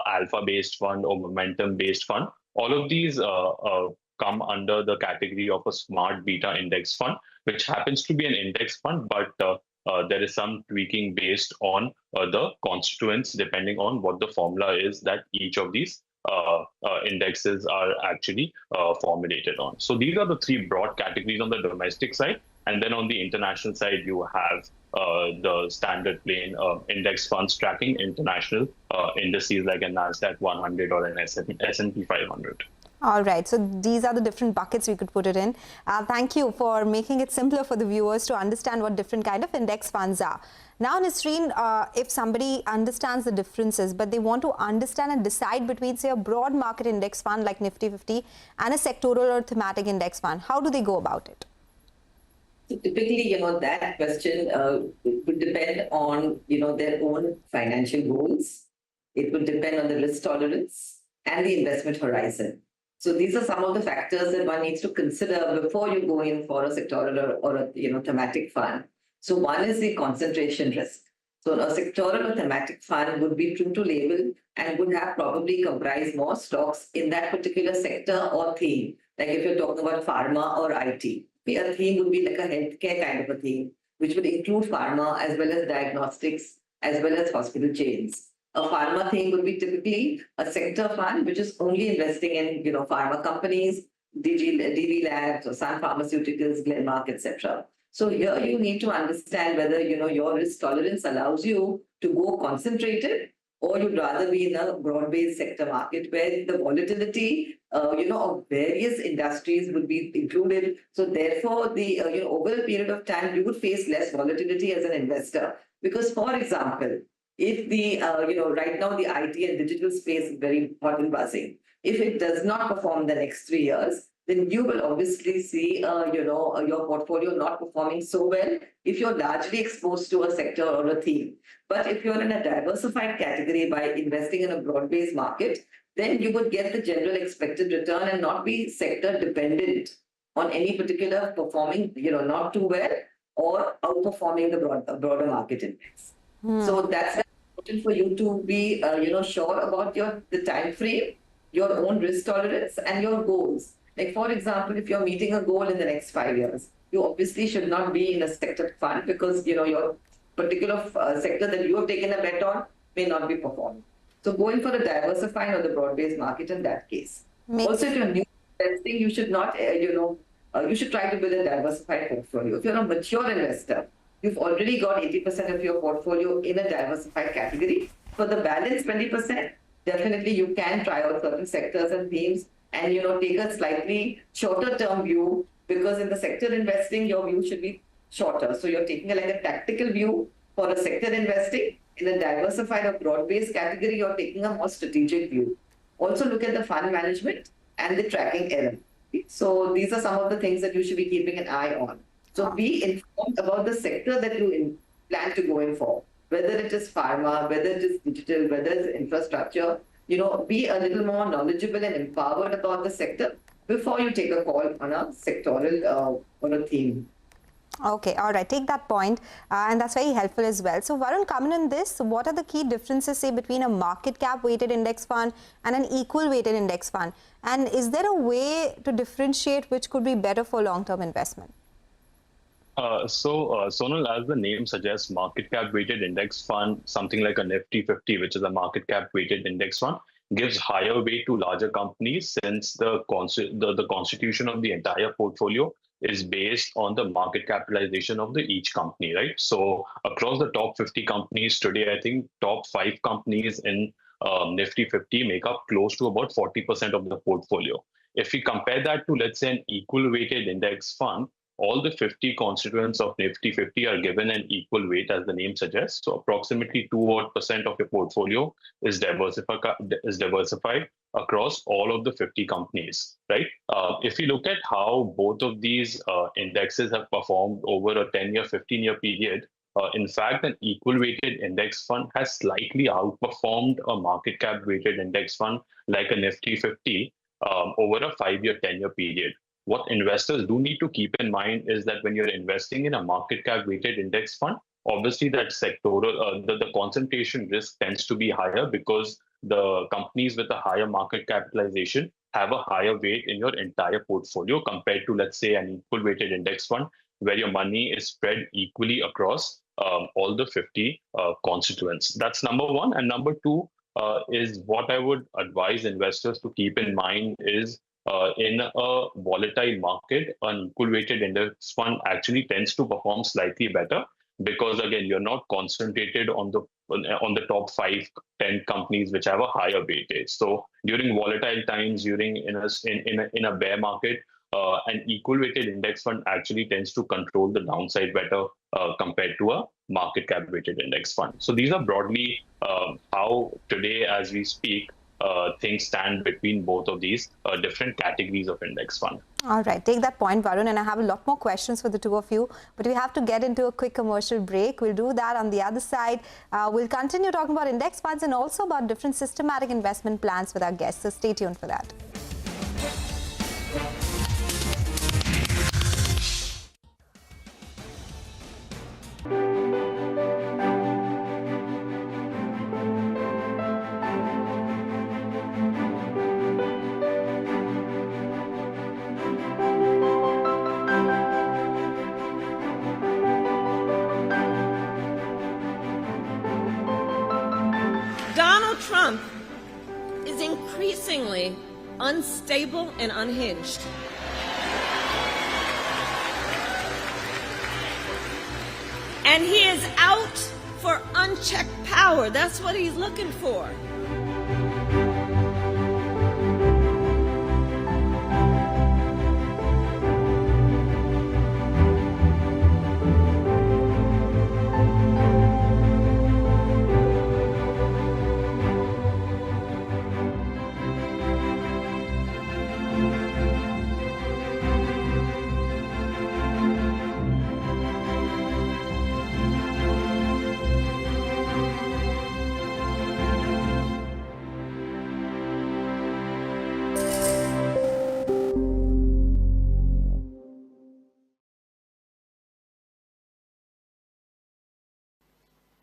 alpha-based fund or momentum-based fund. All of these come under the category of a smart beta index fund, which happens to be an index fund, but there is some tweaking based on the constituents depending on what the formula is that each of these indexes are actually formulated on. So these are the three broad categories on the domestic side. And then on the international side, you have the standard plain index funds tracking international indices like a NASDAQ 100 or an S&P 500. All right, so these are the different buckets we could put it in. Thank you for making it simpler for the viewers to understand what different kind of index funds are. Now, Nasreen, if somebody understands the differences, but they want to understand and decide between, say, a broad market index fund like Nifty 50 and a sectoral or thematic index fund, how do they go about it? So typically, that question would depend on, their own financial goals. It would depend on the risk tolerance and the investment horizon. So these are some of the factors that one needs to consider before you go in for a sectoral or a thematic fund. So one is the concentration risk. So a sectoral or thematic fund would be true to label and would have probably comprised more stocks in that particular sector or theme. Like if you're talking about pharma or IT, a theme would be like a healthcare kind of a theme, which would include pharma as well as diagnostics, as well as hospital chains. A pharma theme would be typically a sector fund, which is only investing in, pharma companies, DG Labs or Sun Pharmaceuticals, Glenmark, etc. So here you need to understand whether, your risk tolerance allows you to go concentrated, or you'd rather be in a broad-based sector market where the volatility, of various industries would be included. So therefore, the over a period of time, you would face less volatility as an investor. Because, for example, if the, right now the IT and digital space is very hot and buzzing. If it does not perform the next 3 years, then you will obviously see, your portfolio not performing so well if you're largely exposed to a sector or a theme. But if you're in a diversified category by investing in a broad-based market, then you would get the general expected return and not be sector dependent on any particular performing, not too well or outperforming the broader market index. So that's very important for you to be, sure about the time frame, your own risk tolerance, and your goals. Like, for example, if you're meeting a goal in the next 5 years, you obviously should not be in a sector fund because, your particular sector that you have taken a bet on may not be performing. So going for the diversified or the broad-based market in that case. Also, if you're new investing, you should not, you should try to build a diversified portfolio. If you're a mature investor, you've already got 80% of your portfolio in a diversified category. For the balance 20%, definitely you can try out certain sectors and themes and, take a slightly shorter term view, because in the sector investing, your view should be shorter. So you're taking like a tactical view for a sector investing. In a diversified or broad-based category, you're taking a more strategic view. Also look at the fund management and the tracking error. So these are some of the things that you should be keeping an eye on. So be informed about the sector that you plan to go in for, whether it is pharma, whether it is digital, whether it's infrastructure. Be a little more knowledgeable and empowered about the sector before you take a call on a sectoral or a theme. Okay, all right, take that point, and that's very helpful as well. So Varun, coming in this, what are the key differences, say, between a market cap weighted index fund and an equal weighted index fund? And is there a way to differentiate which could be better for long-term investment? Sonal, as the name suggests, market cap weighted index fund, something like a Nifty 50, which is a market cap weighted index fund, gives higher weight to larger companies since the constitution of the entire portfolio is based on the market capitalization of each company, right? So across the top 50 companies today, I think top 5 companies in Nifty 50 make up close to about 40% of the portfolio. If we compare that to, let's say, an equal weighted index fund, all the 50 constituents of Nifty 50 are given an equal weight, as the name suggests. So approximately 2% of your portfolio is diversified across all of the 50 companies, right? If you look at how both of these indexes have performed over a 10-year, 15-year period, in fact, an equal weighted index fund has slightly outperformed a market cap weighted index fund like a Nifty 50 over a 5-year, 10-year period. What investors do need to keep in mind is that when you're investing in a market cap weighted index fund, obviously that sectoral, the concentration risk tends to be higher because the companies with a higher market capitalization have a higher weight in your entire portfolio compared to, let's say, an equal weighted index fund where your money is spread equally across all the 50 constituents. That's number one. And number two is what I would advise investors to keep in mind is in a volatile market, an equal weighted index fund actually tends to perform slightly better because, again, you're not concentrated on the top 5-10 companies which have a higher weightage. So during volatile times, in a bear market, an equal weighted index fund actually tends to control the downside better compared to a market cap weighted index fund. So these are broadly how today, as we speak, things stand between both of these different categories of index fund. All right, take that point, Varun, and I have a lot more questions for the two of you, but we have to get into a quick commercial break. We'll do that on the other side. We'll continue talking about index funds and also about different systematic investment plans with our guests, so stay tuned for that. Donald Trump is increasingly unstable and unhinged. And he is out for unchecked power. That's what he's looking for.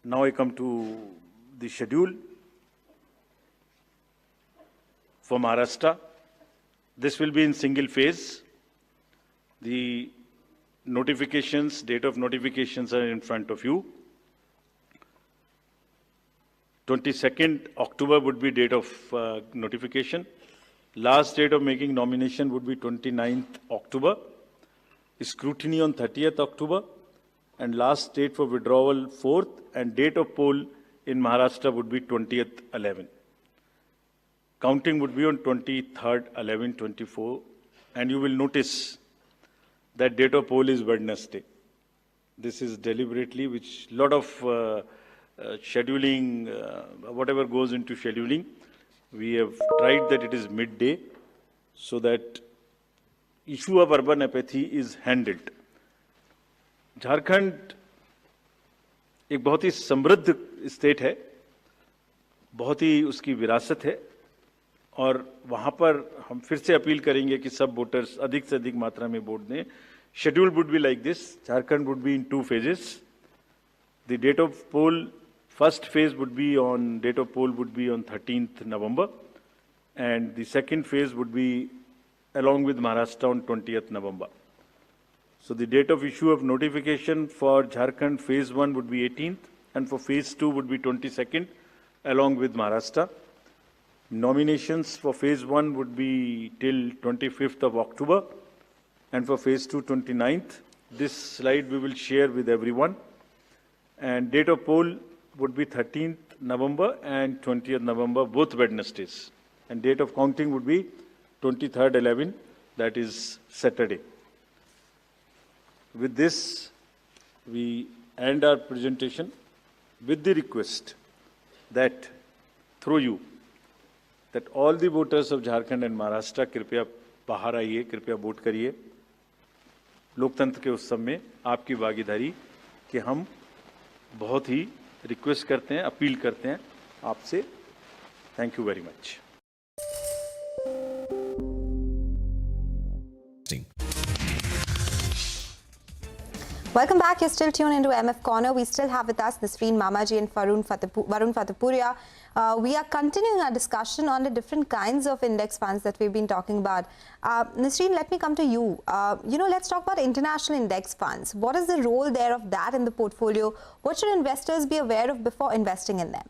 Now I come to the schedule for Maharashtra. This will be in single phase. The notifications, date of notifications are in front of you. 22nd October would be date of notification. Last date of making nomination would be 29th October. Scrutiny on 30th October. And last date for withdrawal 4th, and date of poll in Maharashtra would be 20th 11. Counting would be on 23rd 11/24, and you will notice that date of poll is Wednesday. This is deliberately, which lot of scheduling, whatever goes into scheduling, we have tried that it is midday so that issue of urban apathy is handled. Jharkhand एक बहुत ही समृद्ध state है, बहुत ही उसकी विरासत है, और वहाँ पर हम फिर से अपील करेंगे कि सब वोटर्स अधिक से अधिक मात्रा में वोट दें. Schedule would be like this. Jharkhand would be in 2 phases. The date of poll, first phase would be on, date of poll would be on 13th November, and the second phase would be along with Maharashtra on 20th November. So the date of issue of notification for Jharkhand phase 1 would be 18th, and for phase 2 would be 22nd, along with Maharashtra. Nominations for phase 1 would be till 25th of October, and for phase 2, 29th. This slide we will share with everyone. And date of poll would be 13th November and 20th November, both Wednesdays. And date of counting would be 23rd 11, that is Saturday. With this, we end our presentation with the request that through you, that all the voters of Jharkhand and Maharashtra कृपया बाहर आइए, कृपया vote करिए. लोकतंत्र के उत्सव में आपकी भागीदारी कि हम बहुत ही रिक्वेस्ट करते हैं, अपील करते हैं आपसे. Thank you very much. Welcome back. You're still tuned into MF Corner. We still have with us Nasreen Mamaji and Varun Fatehpuria. We are continuing our discussion on the different kinds of index funds that we've been talking about. Nasreen, let me come to you. Let's talk about international index funds. What is the role there of that in the portfolio? What should investors be aware of before investing in them?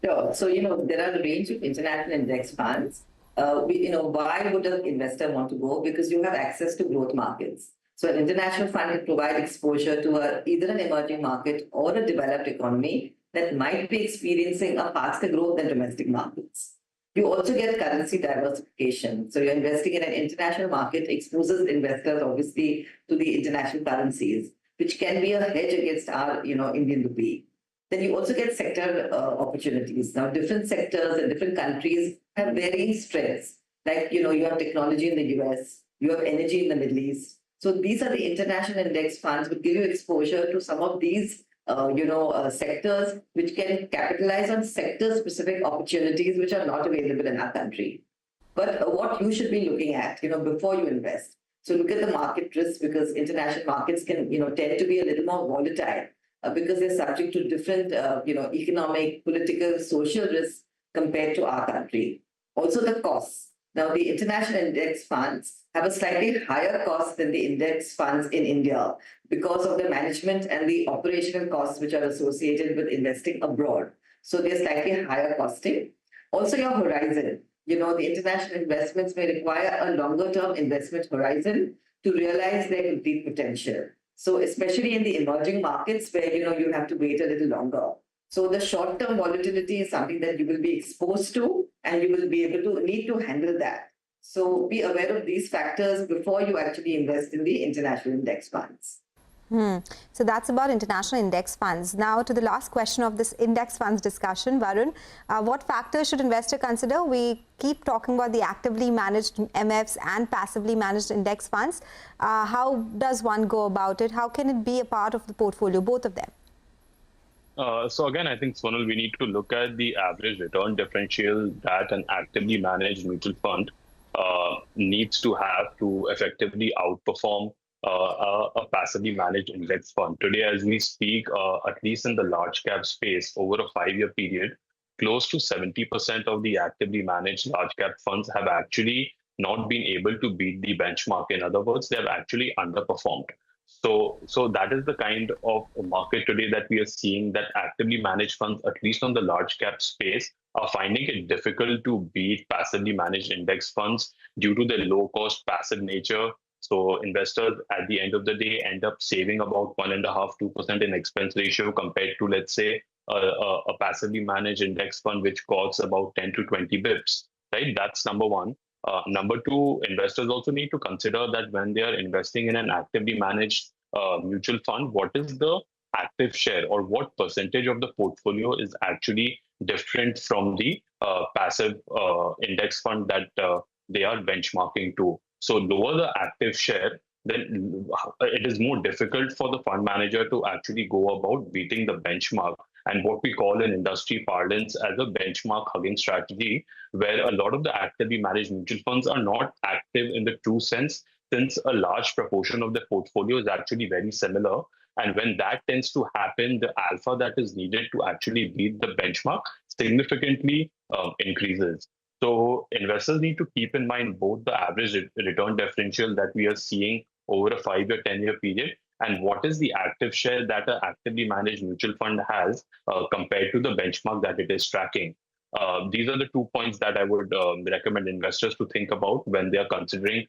Sure. So, there are a range of international index funds. Why would an investor want to go? Because you have access to growth markets. So an international fund will provide exposure to either an emerging market or a developed economy that might be experiencing a faster growth than domestic markets. You also get currency diversification. So you're investing in an international market, exposes investors obviously to the international currencies, which can be a hedge against our Indian rupee. Then you also get sector opportunities. Now different sectors and different countries have varying strengths. Like, you have technology in the US, you have energy in the Middle East. So these are the international index funds which give you exposure to some of these, sectors which can capitalize on sector-specific opportunities which are not available in our country. But what you should be looking at, before you invest. So look at the market risk, because international markets can, tend to be a little more volatile because they're subject to different, economic, political, social risks compared to our country. Also the costs. Now, the international index funds have a slightly higher cost than the index funds in India because of the management and the operational costs which are associated with investing abroad. So they're slightly higher costing. Also, your horizon. The international investments may require a longer-term investment horizon to realize their complete potential. So especially in the emerging markets where, you have to wait a little longer. So the short-term volatility is something that you will be exposed to, and you will be able to need to handle that. So be aware of these factors before you actually invest in the international index funds. So that's about international index funds. Now to the last question of this index funds discussion, Varun, what factors should investor consider? We keep talking about the actively managed MFs and passively managed index funds. How does one go about it? How can it be a part of the portfolio, both of them? So again, I think, Sonal, we need to look at the average return differential that an actively managed mutual fund needs to have to effectively outperform a passively managed index fund. Today, as we speak, at least in the large cap space, over a 5-year period, close to 70% of the actively managed large cap funds have actually not been able to beat the benchmark. In other words, they have actually underperformed. So that is the kind of market today that we are seeing, that actively managed funds, at least on the large cap space, are finding it difficult to beat passively managed index funds due to the low cost passive nature. So investors at the end of the day end up saving about 1.5–2% in expense ratio compared to, let's say, a passively managed index fund, which costs about 10 to 20 bips, right? That's number one. Number two, investors also need to consider that when they are investing in an actively managed mutual fund, what is the active share, or what percentage of the portfolio is actually different from the passive index fund that they are benchmarking to. So lower the active share, then it is more difficult for the fund manager to actually go about beating the benchmark, and what we call in industry parlance as a benchmark hugging strategy, where a lot of the actively managed mutual funds are not active in the true sense, since a large proportion of the portfolio is actually very similar. And when that tends to happen, the alpha that is needed to actually beat the benchmark significantly increases. So investors need to keep in mind both the average return differential that we are seeing over a 5-year, 10-year period, and what is the active share that an actively managed mutual fund has compared to the benchmark that it is tracking. These are the 2 points that I would recommend investors to think about when they are considering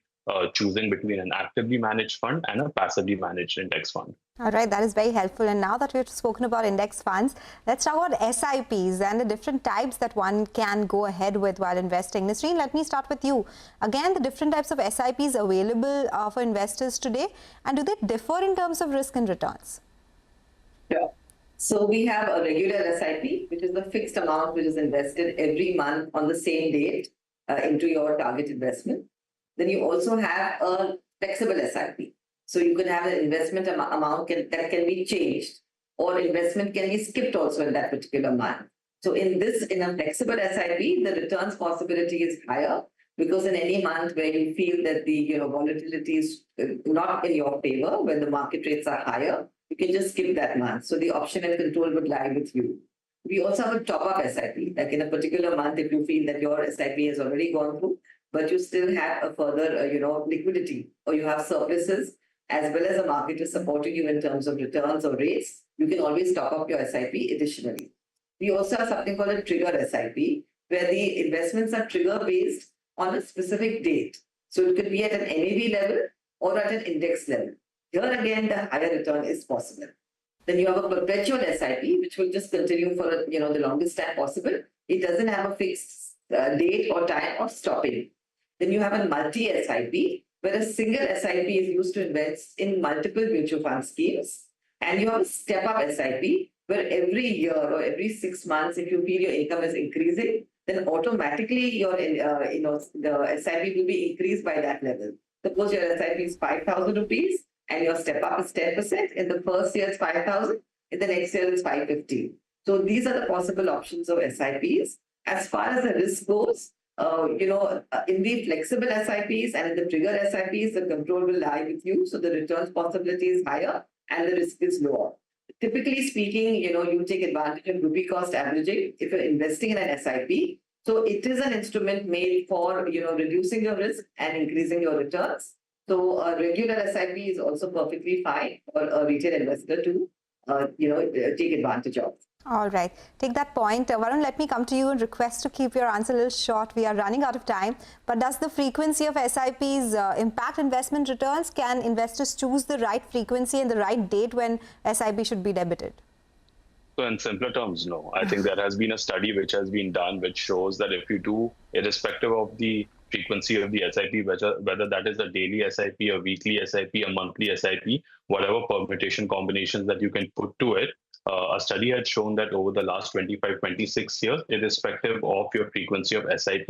choosing between an actively managed fund and a passively managed index fund. All right, that is very helpful. And now that we've spoken about index funds, let's talk about SIPs and the different types that one can go ahead with while investing. Nisreen, let me start with you. Again, the different types of SIPs available for investors today, and do they differ in terms of risk and returns? Yeah. So we have a regular SIP, which is the fixed amount which is invested every month on the same date into your target investment. Then you also have a flexible SIP. So you can have an investment amount that can be changed, or investment can be skipped also in that particular month. So in a flexible SIP, the returns possibility is higher, because in any month where you feel that the volatility is not in your favor, when the market rates are higher, you can just skip that month. So the option and control would lie with you. We also have a top-up SIP, like in a particular month, if you feel that your SIP has already gone through, but you still have a further, liquidity, or you have surpluses, as well as the market is supporting you in terms of returns or rates, you can always top up your SIP additionally. We also have something called a trigger SIP, where the investments are trigger based on a specific date. So it could be at an NAV level or at an index level. Here again, the higher return is possible. Then you have a perpetual SIP, which will just continue for the longest time possible. It doesn't have a fixed date or time of stopping. Then you have a multi-SIP, where a single SIP is used to invest in multiple mutual fund schemes. And you have a step-up SIP, where every year or every 6 months, if you feel your income is increasing, then automatically your the SIP will be increased by that level. Suppose your SIP is 5,000 rupees and your step-up is 10%. In the first year, it's 5,000. In the next year, it's 550. So these are the possible options of SIPs. As far as the risk goes, in the flexible SIPs and in the trigger SIPs, the control will lie with you. So the returns possibility is higher and the risk is lower. Typically speaking, you take advantage of rupee cost averaging if you're investing in an SIP. So it is an instrument made for, reducing your risk and increasing your returns. So a regular SIP is also perfectly fine for a retail investor to, take advantage of. All right. Take that point. Varun, let me come to you and request to keep your answer a little short. We are running out of time. But does the frequency of SIPs impact investment returns? Can investors choose the right frequency and the right date when SIP should be debited? So in simpler terms, no. I think there has been a study which has been done which shows that if you do, irrespective of the frequency of the SIP, whether that is a daily SIP, a weekly SIP, a monthly SIP, whatever permutation combinations that you can put to it, a study had shown that over the last 25-26 years, irrespective of your frequency of SIP,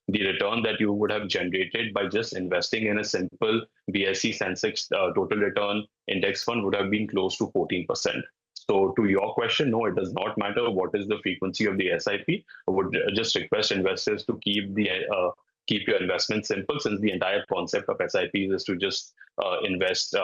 the return that you would have generated by just investing in a simple BSE Sensex total return index fund would have been close to 14%. So to your question, no, it does not matter what is the frequency of the SIP. I would just request investors to keep keep your investment simple, since the entire concept of SIPs is to just invest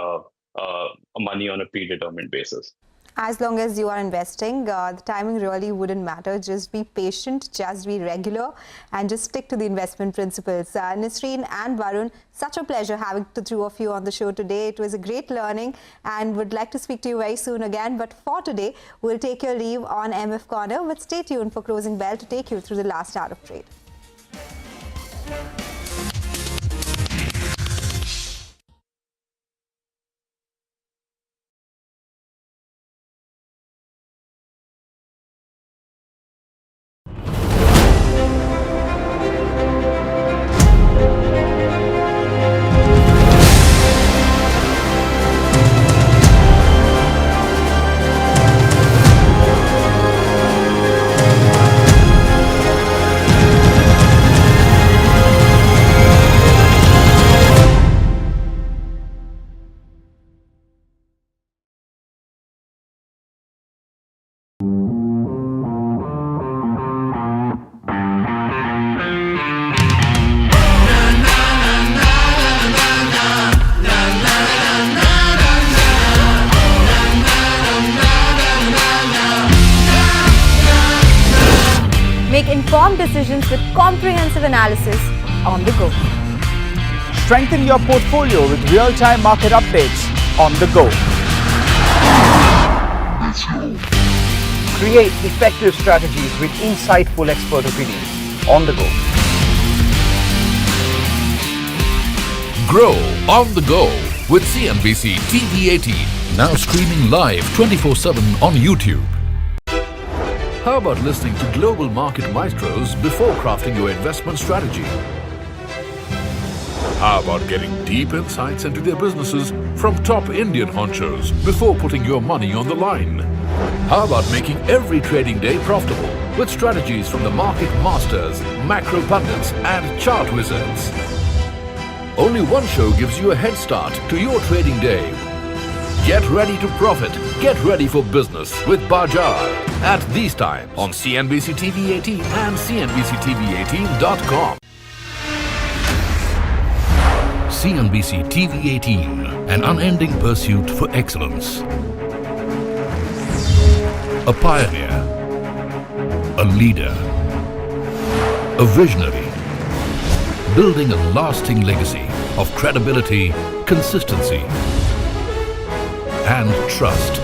money on a predetermined basis. As long as you are investing, the timing really wouldn't matter. Just be patient, just be regular, and just stick to the investment principles. Nisreen and Varun, such a pleasure having the two of you on the show today. It was a great learning, and would like to speak to you very soon again. But for today, we'll take your leave on MF Corner. But stay tuned for Closing Bell to take you through the last hour of trade. Make informed decisions with comprehensive analysis on the go. Strengthen your portfolio with real-time market updates on the go. Create effective strategies with insightful expert opinions on the go. Grow on the go with CNBC-TV18, now streaming live 24/7 on YouTube. How about listening to global market maestros before crafting your investment strategy? How about getting deep insights into their businesses from top Indian honchos before putting your money on the line? How about making every trading day profitable with strategies from the market masters, macro pundits and chart wizards? Only one show gives you a head start to your trading day. Get ready to profit. Get ready for business with Bajaj at these times on CNBC-TV18 and CNBC-TV18.com. CNBC-TV18, an unending pursuit for excellence. A pioneer, a leader, a visionary, building a lasting legacy of credibility, consistency, and trust.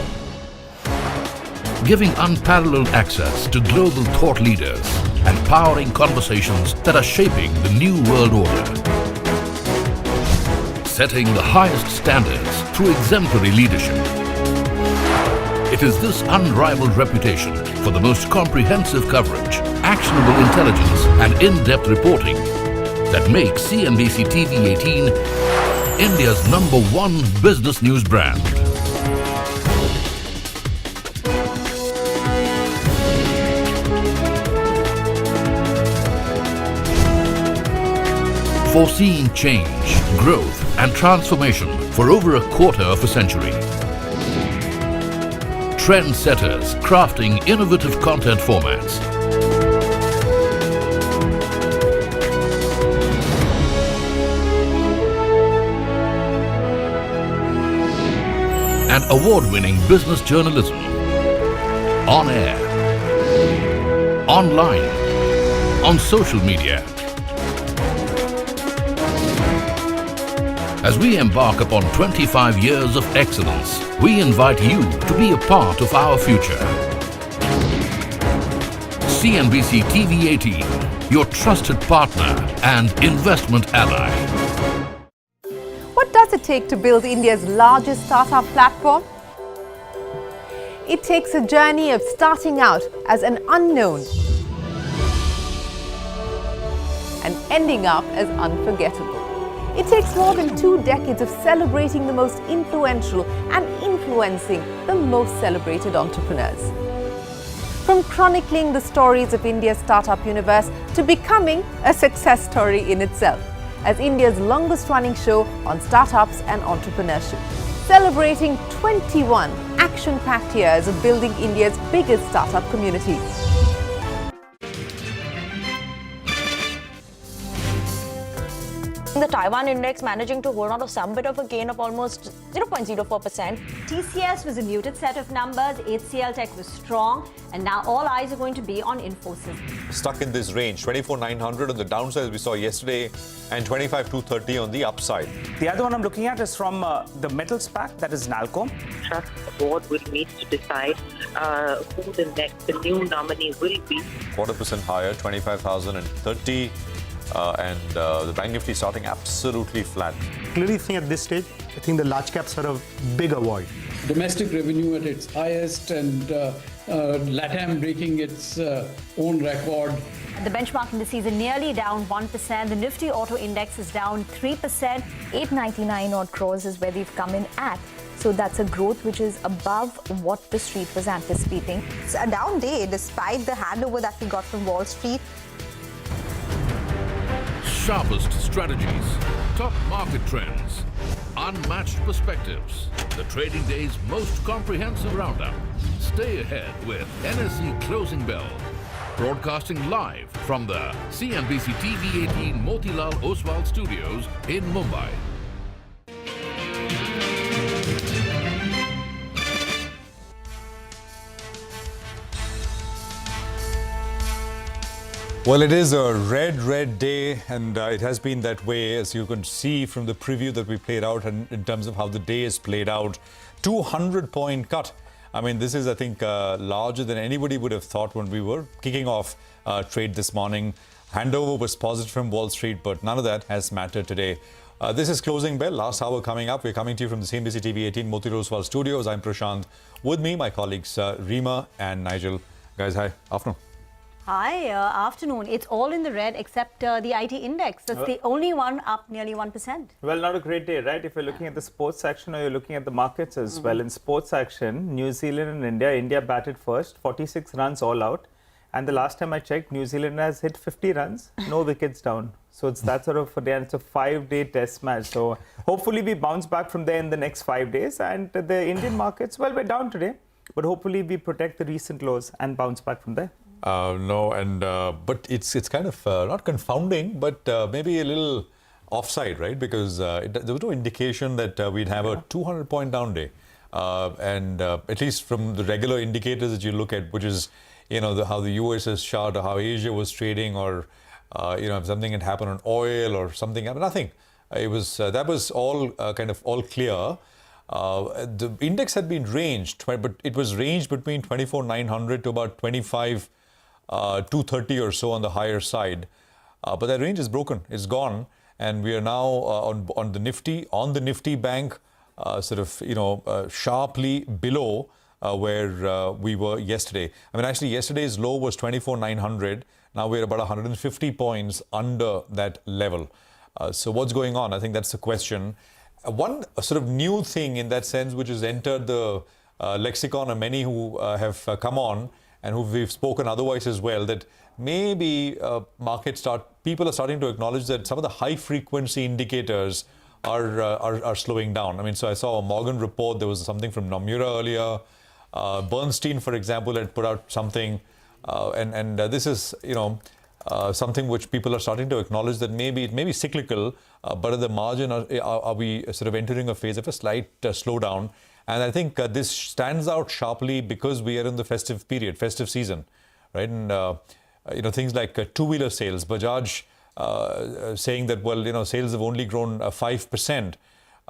Giving unparalleled access to global thought leaders and powering conversations that are shaping the new world order. Setting the highest standards through exemplary leadership. It is this unrivaled reputation for the most comprehensive coverage, actionable intelligence, and in-depth reporting that makes CNBC-TV18 India's #1 business news brand. Foreseeing change, growth, and transformation for over a quarter of a century. Trendsetters crafting innovative content formats. And award-winning business journalism. On air, online, on social media. As we embark upon 25 years of excellence, we invite you to be a part of our future. CNBC-TV18, your trusted partner and investment ally. What does it take to build India's largest startup platform? It takes a journey of starting out as an unknown and ending up as unforgettable. It takes more than 2 decades of celebrating the most influential and influencing the most celebrated entrepreneurs. From chronicling the stories of India's startup universe to becoming a success story in itself as India's longest running show on startups and entrepreneurship, celebrating 21 action-packed years of building India's biggest startup community. The Taiwan index managing to hold on to some bit of a gain of almost 0.04%. TCS was a muted set of numbers, HCL Tech was strong, and now all eyes are going to be on Infosys. Stuck in this range, 24,900 on the downside as we saw yesterday and 25,230 on the upside. The other one I'm looking at is from the metals pack, that is Nalcom. Trust the board will need to decide who the new nominee will be. 0.25% higher, 25,030. And the Bank Nifty starting absolutely flat. Clearly think at this stage, I think the large caps are a big avoid. Domestic revenue at its highest and LATAM breaking its own record. The benchmark indices are nearly down 1%. The Nifty Auto Index is down 3%. 899 odd crores is where we've come in at. So that's a growth which is above what the street was anticipating. It's a down day despite the handover that we got from Wall Street. Sharpest strategies, top market trends, unmatched perspectives. The trading day's most comprehensive roundup. Stay ahead with NSE Closing Bell. Broadcasting live from the CNBC-TV18 Motilal Oswal Studios in Mumbai. Well, it is a red day, and it has been that way, as you can see from the preview that we played out, and in terms of how the day is played out. 200-point cut. I mean, this is, I think, larger than anybody would have thought when we were kicking off trade this morning. Handover was positive from Wall Street, but none of that has mattered today. This is Closing Bell, last hour coming up. We're coming to you from the CNBC-TV18 Motilal Oswal Studios. I'm Prashant. With me, my colleagues Reema and Nigel. Guys, hi. Afternoon. Hi, afternoon. It's all in the red except the IT index. That's the only one up nearly 1%. Well, not a great day, right? If you're looking at the sports section or you're looking at the markets as well. In sports section, New Zealand and India batted first, 46 runs all out. And the last time I checked, New Zealand has hit 50 runs, no wickets down. So it's that sort of a day, and it's a 5-day test match. So hopefully we bounce back from there in the next 5 days. And the Indian markets, well, we're down today, but hopefully we protect the recent lows and bounce back from there. But it's kind of not confounding, but maybe a little offside, right? Because there was no indication that we'd have a 200-point down day. At least from the regular indicators that you look at, which is, how the US is shot, or how Asia was trading, or, if something had happened on oil or something, nothing. It was, that was all kind of all clear. The index had been ranged, but it was ranged between 24,900 to about 25,230 or so on the higher side. But that range is broken. It's gone. And we are now on the Nifty bank, sharply below where we were yesterday. I mean, actually, yesterday's low was 24,900. Now we're about 150 points under that level. So what's going on? I think that's the question. One sort of new thing in that sense, which has entered the lexicon of many who have come on and who we've spoken otherwise as well, that maybe people are starting to acknowledge that some of the high frequency indicators are slowing down. I mean, so I saw a Morgan report. There was something from Nomura earlier. Bernstein, for example, had put out something, and this is something which people are starting to acknowledge that maybe it may be cyclical, but at the margin, are we sort of entering a phase of a slight slowdown? And I think this stands out sharply because we are in the festive period, festive season, right? And things like two-wheeler sales, Bajaj saying that, well, sales have only grown 5%.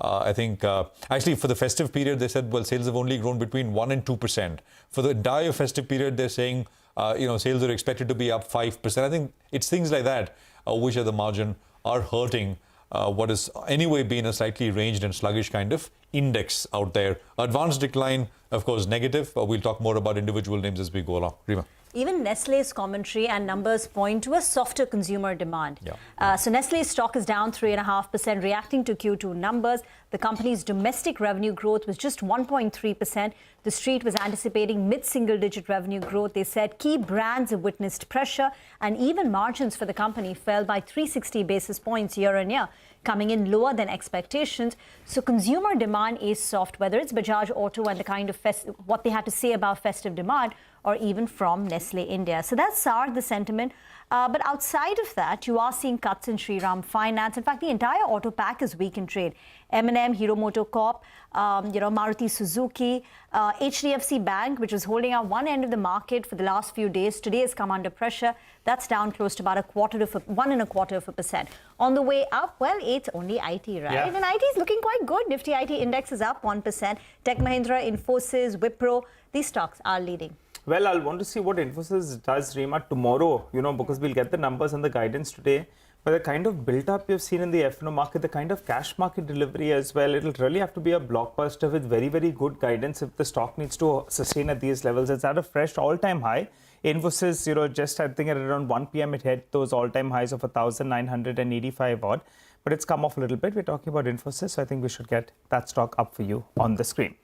I think actually for the festive period, they said, well, sales have only grown between 1% and 2%. For the entire festive period, they're saying, sales are expected to be up 5%. I think it's things like that which at the margin are hurting what has anyway been a slightly ranged and sluggish kind of index out there. Advanced decline, of course, negative. We'll talk more about individual names as we go along. Reema. Even Nestle's commentary and numbers point to a softer consumer demand. Yeah. So Nestle's stock is down 3.5%, reacting to Q2 numbers. The company's domestic revenue growth was just 1.3%. The street was anticipating mid-single-digit revenue growth. They said key brands have witnessed pressure, and even margins for the company fell by 360 basis points year on year, coming in lower than expectations. So consumer demand is soft, whether it's Bajaj Auto and the kind of what they had to say about festive demand, or even from Nestle India. So that's the sentiment. But outside of that, you are seeing cuts in Shriram Finance. In fact, the entire auto pack is weak in trade. M&M, Hero MotoCorp, Maruti Suzuki, HDFC Bank, which was holding out one end of the market for the last few days, today has come under pressure. That's down close to about 1.25%. On the way up, well, it's only IT, right? Yeah. And IT is looking quite good. Nifty IT index is up 1%. Tech Mahindra, Infosys, Wipro, these stocks are leading. Well, I'll want to see what Infosys does, Reema, tomorrow, because we'll get the numbers and the guidance today. But the kind of build-up you've seen in the F&O market, the kind of cash market delivery as well, it'll really have to be a blockbuster with very, very good guidance if the stock needs to sustain at these levels. It's at a fresh all-time high. Infosys, just I think at around 1 p.m. it hit those all-time highs of 1,985 odd. But it's come off a little bit. We're talking about Infosys, so I think we should get that stock up for you on the screen.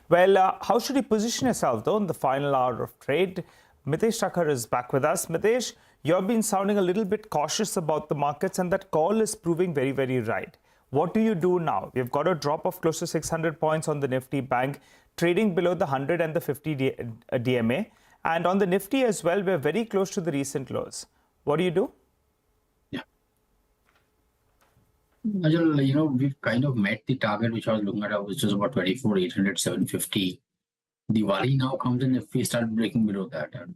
Well, how should you position yourself, though, in the final hour of trade? Mitesh Thakkar is back with us. Mitesh, you've been sounding a little bit cautious about the markets, and that call is proving very, very right. What do you do now? We've got a drop of close to 600 points on the Nifty Bank, trading below the 100 and the 50 DMA. And on the Nifty as well, we're very close to the recent lows. What do you do? Ajal, we've kind of met the target which I was looking at, which was about 24,800, 750. The worry now comes in if we start breaking below that, and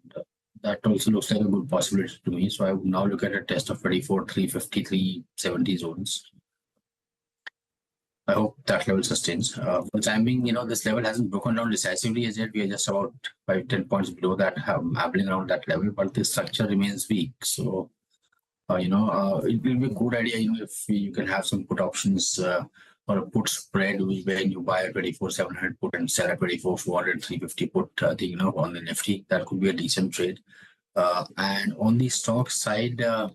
that also looks like a good possibility to me. So I would now look at a test of 24,350, 370 zones. I hope that level sustains. For the time being, this level hasn't broken down decisively as yet. We are just about 5-10 points below that, hobbling around that level, but the structure remains weak. So it will be a good idea, if you can have some put options or a put spread where you buy a 24,700 put and sell a 24,400, 350 put, on the Nifty. That could be a decent trade. And on the stock side, I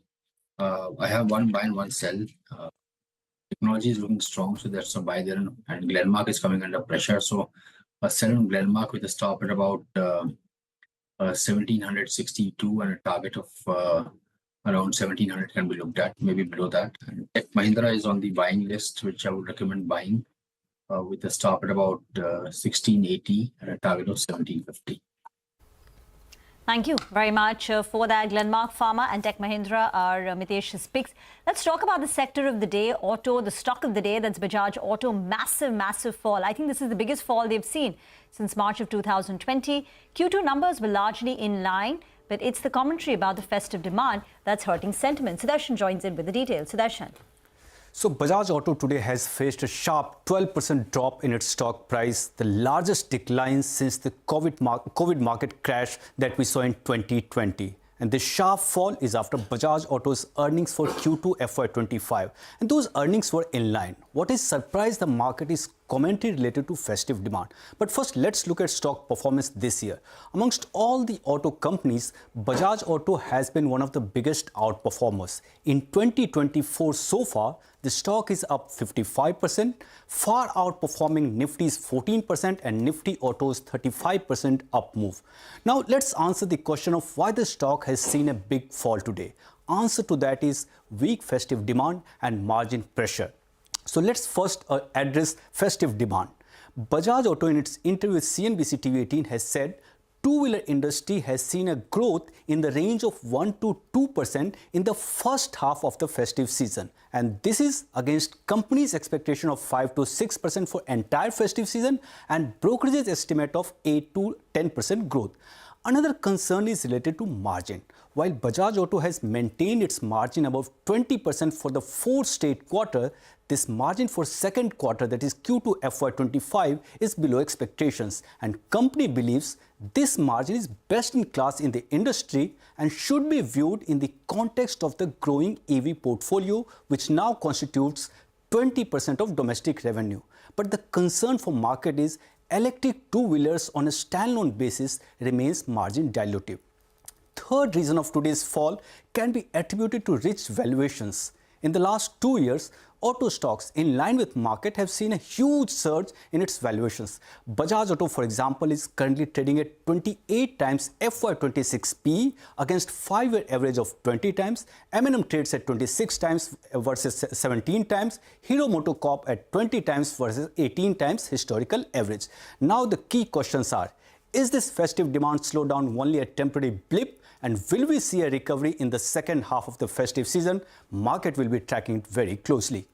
have one buy and one sell. Technology is looking strong, so that's a buy there. And Glenmark is coming under pressure. So a sell on Glenmark with a stop at about 1,762 and a target of around 1,700 can be looked at, maybe below that. And Tech Mahindra is on the buying list, which I would recommend buying with a stop at about 1,680 and a target of 1,750. Thank you very much for that. Glenmark Pharma and Tech Mahindra are Mitesh's picks. Let's talk about the sector of the day, auto, the stock of the day. That's Bajaj Auto. Massive fall. I think this is the biggest fall they've seen since March of 2020. Q2 numbers were largely in line, but it's the commentary about the festive demand that's hurting sentiment. Sudarshan joins in with the details. Sudarshan. So Bajaj Auto today has faced a sharp 12% drop in its stock price, the largest decline since the COVID market crash that we saw in 2020. And this sharp fall is after Bajaj Auto's earnings for Q2 FY25. And those earnings were in line. What has surprised the market is commentary related to festive demand. But first, let's look at stock performance this year. Amongst all the auto companies, Bajaj Auto has been one of the biggest outperformers. In 2024 so far, the stock is up 55%, far outperforming Nifty's 14% and Nifty Auto's 35% up move. Now, let's answer the question of why the stock has seen a big fall today. Answer to that is weak festive demand and margin pressure. So let's first address festive demand. Bajaj Auto in its interview with CNBC-TV18 has said two-wheeler industry has seen a growth in the range of 1 to 2% in the first half of the festive season. And this is against companies' expectation of 5 to 6% for entire festive season and brokerage's estimate of 8 to 10% growth. Another concern is related to margin. While Bajaj Auto has maintained its margin above 20% for the fourth straight quarter, this margin for second quarter, that is Q2 FY25, is below expectations, and company believes this margin is best in class in the industry and should be viewed in the context of the growing EV portfolio, which now constitutes 20% of domestic revenue. But the concern for market is electric two-wheelers on a standalone basis remains margin dilutive. Third reason of today's fall can be attributed to rich valuations. In the last 2 years, auto stocks in line with market have seen a huge surge in its valuations. Bajaj Auto, for example, is currently trading at 28 times FY26 PE against 5-year average of 20 times. M&M trades at 26 times versus 17 times. Hero MotoCorp at 20 times versus 18 times historical average. Now the key questions are, is this festive demand slowdown only a temporary blip? And will we see a recovery in the second half of the festive season? Market will be tracking it very closely.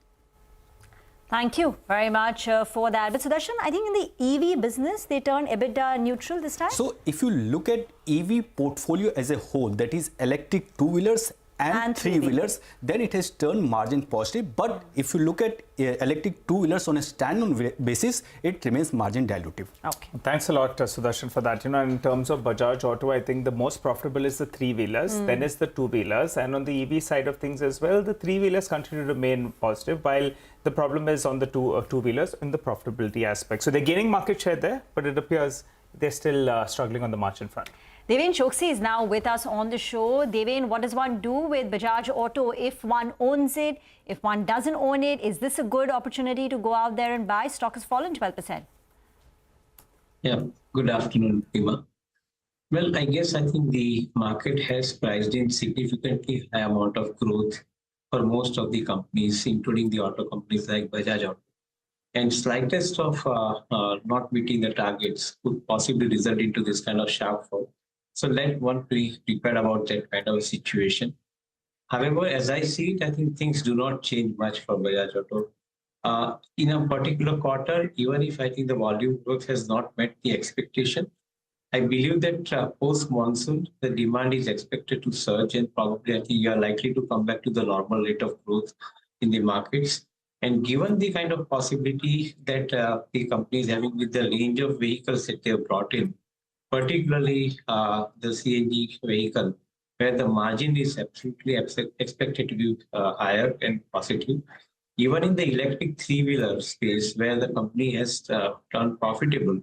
Thank you very much for that. But Sudarshan, I think in the EV business, they turned EBITDA neutral this time. So if you look at EV portfolio as a whole, that is electric two-wheelers and three-wheelers, then it has turned margin positive. But if you look at electric two-wheelers on a standalone basis, it remains margin dilutive. Okay. Thanks a lot, Sudarshan, for that. In terms of Bajaj Auto, I think the most profitable is the three-wheelers, then is the two-wheelers. And on the EV side of things as well, the three-wheelers continue to remain positive, while the problem is on the two-wheelers in the profitability aspect. So they're gaining market share there, but it appears they're still struggling on the margin front. Deven Choksi is now with us on the show. Deven, what does one do with Bajaj Auto if one owns it? If one doesn't own it, is this a good opportunity to go out there and buy? Stock has fallen 12%. Yeah, good afternoon, Eva. Well, I think the market has priced in significantly high amount of growth for most of the companies, including the auto companies like Bajaj Auto. And slightest of not meeting the targets could possibly result into this kind of sharp fall. So let one be prepared about that kind of a situation. However, as I see it, I think things do not change much for Bajaj Auto. In a particular quarter, even if I think the volume growth has not met the expectation, I believe that post-monsoon, the demand is expected to surge, and probably I think you are likely to come back to the normal rate of growth in the markets. And given the kind of possibility that the company is having with the range of vehicles that they have brought in, particularly the CNG vehicle, where the margin is absolutely expected to be higher and positive. Even in the electric three-wheeler space, where the company has turned profitable,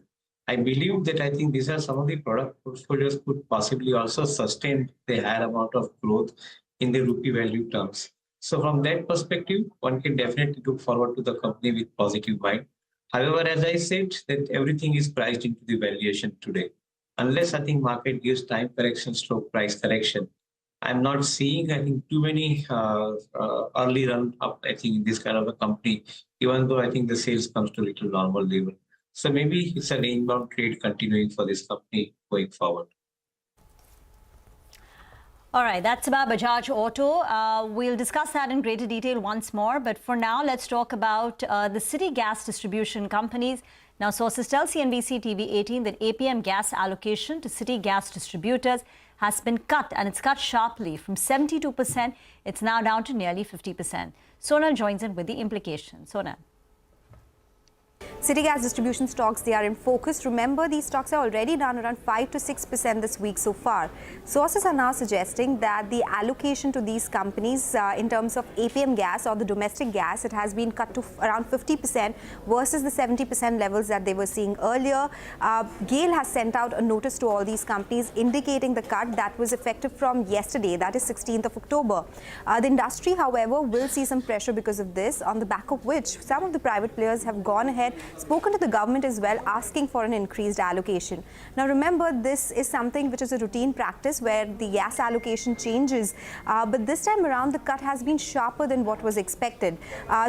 I believe that I think these are some of the product portfolios could possibly also sustain the higher amount of growth in the rupee value terms. So from that perspective, one can definitely look forward to the company with positive mind. However, as I said, that everything is priced into the valuation today. Unless I think market gives time correction stroke price correction, I'm not seeing, I think, too many early run up, I think, in this kind of a company, even though I think the sales comes to a little normal level. So maybe it's a range-bound trade continuing for this company going forward. All right, that's about Bajaj Auto. We'll discuss that in greater detail once more. But for now, let's talk about the city gas distribution companies. Now, sources tell CNBC-TV18 that APM gas allocation to city gas distributors has been cut, and it's cut sharply from 72%. It's now down to nearly 50%. Sonal joins in with the implications. Sonal. City gas distribution stocks, they are in focus. Remember, these stocks are already down around 5 to 6% this week so far. Sources are now suggesting that the allocation to these companies in terms of APM gas or the domestic gas, it has been cut to around 50% versus the 70% levels that they were seeing earlier. GAIL has sent out a notice to all these companies indicating the cut that was effective from yesterday, that is 16th of October. The industry, however, will see some pressure because of this, on the back of which some of the private players have gone ahead, spoken to the government as well, asking for an increased allocation. Now remember, this is something which is a routine practice where the gas allocation changes, but this time around the cut has been sharper than what was expected.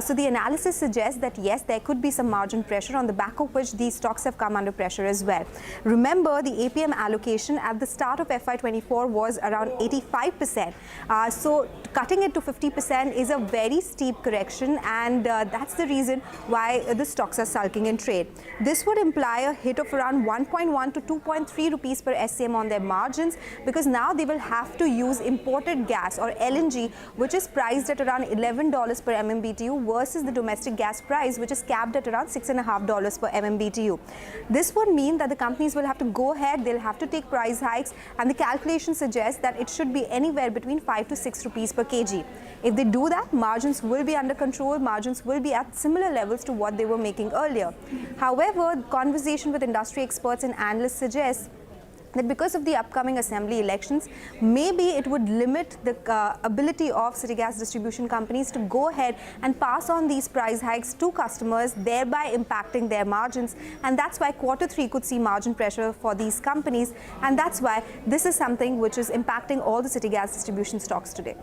So the analysis suggests that yes, there could be some margin pressure, on the back of which these stocks have come under pressure as well. Remember, the APM allocation at the start of FY24 was around 85%. So cutting it to 50% is a very steep correction, and that's the reason why the stocks are sulking in trade. This would imply a hit of around 1.1 to 2.3 rupees per SCM on their margins, because now they will have to use imported gas or LNG, which is priced at around $11 per MMBTU versus the domestic gas price, which is capped at around $6.50 per MMBTU. This would mean that the companies will have to go ahead, they'll have to take price hikes, and the calculation suggests that it should be anywhere between 5 to 6 rupees per kg. If they do that, margins will be under control, margins will be at similar levels to what they were making earlier. However, conversation with industry experts and analysts suggests that because of the upcoming assembly elections, maybe it would limit the ability of city gas distribution companies to go ahead and pass on these price hikes to customers, thereby impacting their margins. And that's why Q3 could see margin pressure for these companies. And that's why this is something which is impacting all the city gas distribution stocks today.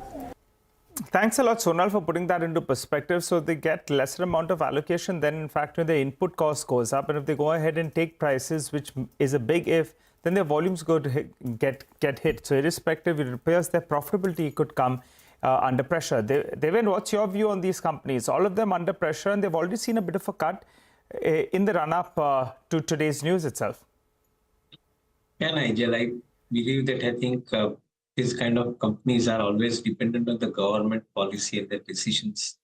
Thanks a lot, Sonal, for putting that into perspective. So they get lesser amount of allocation, then in fact when the input cost goes up, and if they go ahead and take prices, which is a big if, then their volumes go to get hit. So irrespective, it appears their profitability could come under pressure. Devin, what's your view on these companies? All of them under pressure, and they've already seen a bit of a cut in the run-up to today's news itself. Yeah, Nigel, I believe that I think these kind of companies are always dependent on the government policy and their decisions.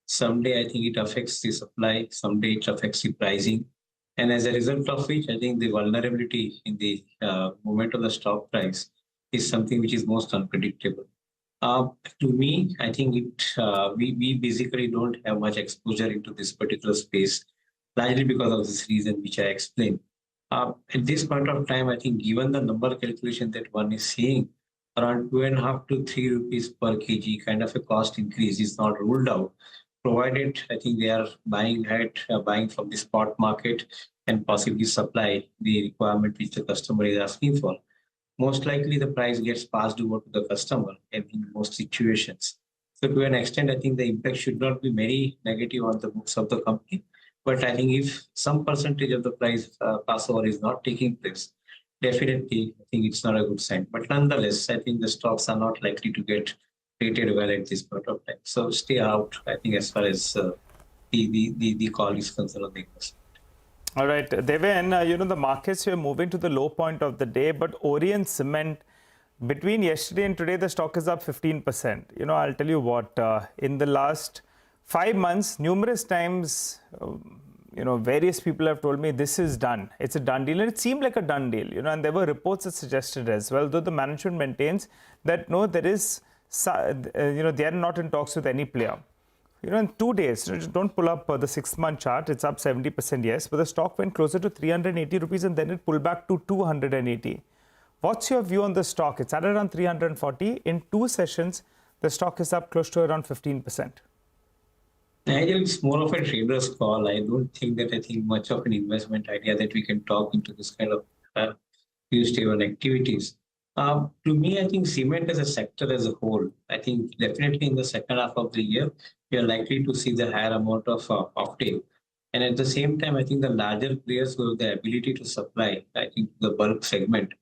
Someday I think it affects the supply, someday it affects the pricing. And as a result of which, I think the vulnerability in the movement of the stock price is something which is most unpredictable. To me, I think we basically don't have much exposure into this particular space, largely because of this reason which I explained. At this point of time, I think given the number calculation that one is seeing, around 2.5 to 3 rupees per kg kind of a cost increase is not ruled out, provided I think they are buying from the spot market and possibly supply the requirement which the customer is asking for. Most likely the price gets passed over to the customer in most situations. So to an extent, I think the impact should not be very negative on the books of the company. But I think if some percentage of the price passover is not taking place, definitely I think it's not a good sign. But nonetheless, I think the stocks are not likely to get rated well at this point of time. So stay out, I think, as far as the call is concerned on the investment. All right, Devin, the markets were moving to the low point of the day, but Orient Cement, between yesterday and today, the stock is up 15%. I'll tell you what, in the last 5 months, numerous times, various people have told me this is done. It's a done deal, and it seemed like a done deal, and there were reports that suggested as well, though the management maintains that no, there is, they are not in talks with any player. In 2 days, don't pull up the 6-month chart, it's up 70%, yes, but the stock went closer to 380 rupees and then it pulled back to 280. What's your view on the stock? It's at around 340. In 2 sessions, the stock is up close to around 15%. It's more of a trader's call. I don't think much of an investment idea that we can talk into this kind of stable activities. To me, I think cement as a sector as a whole, I think definitely in the second half of the year, we are likely to see the higher amount of offtake. And at the same time, I think the larger players who have the ability to supply, I think the bulk segment,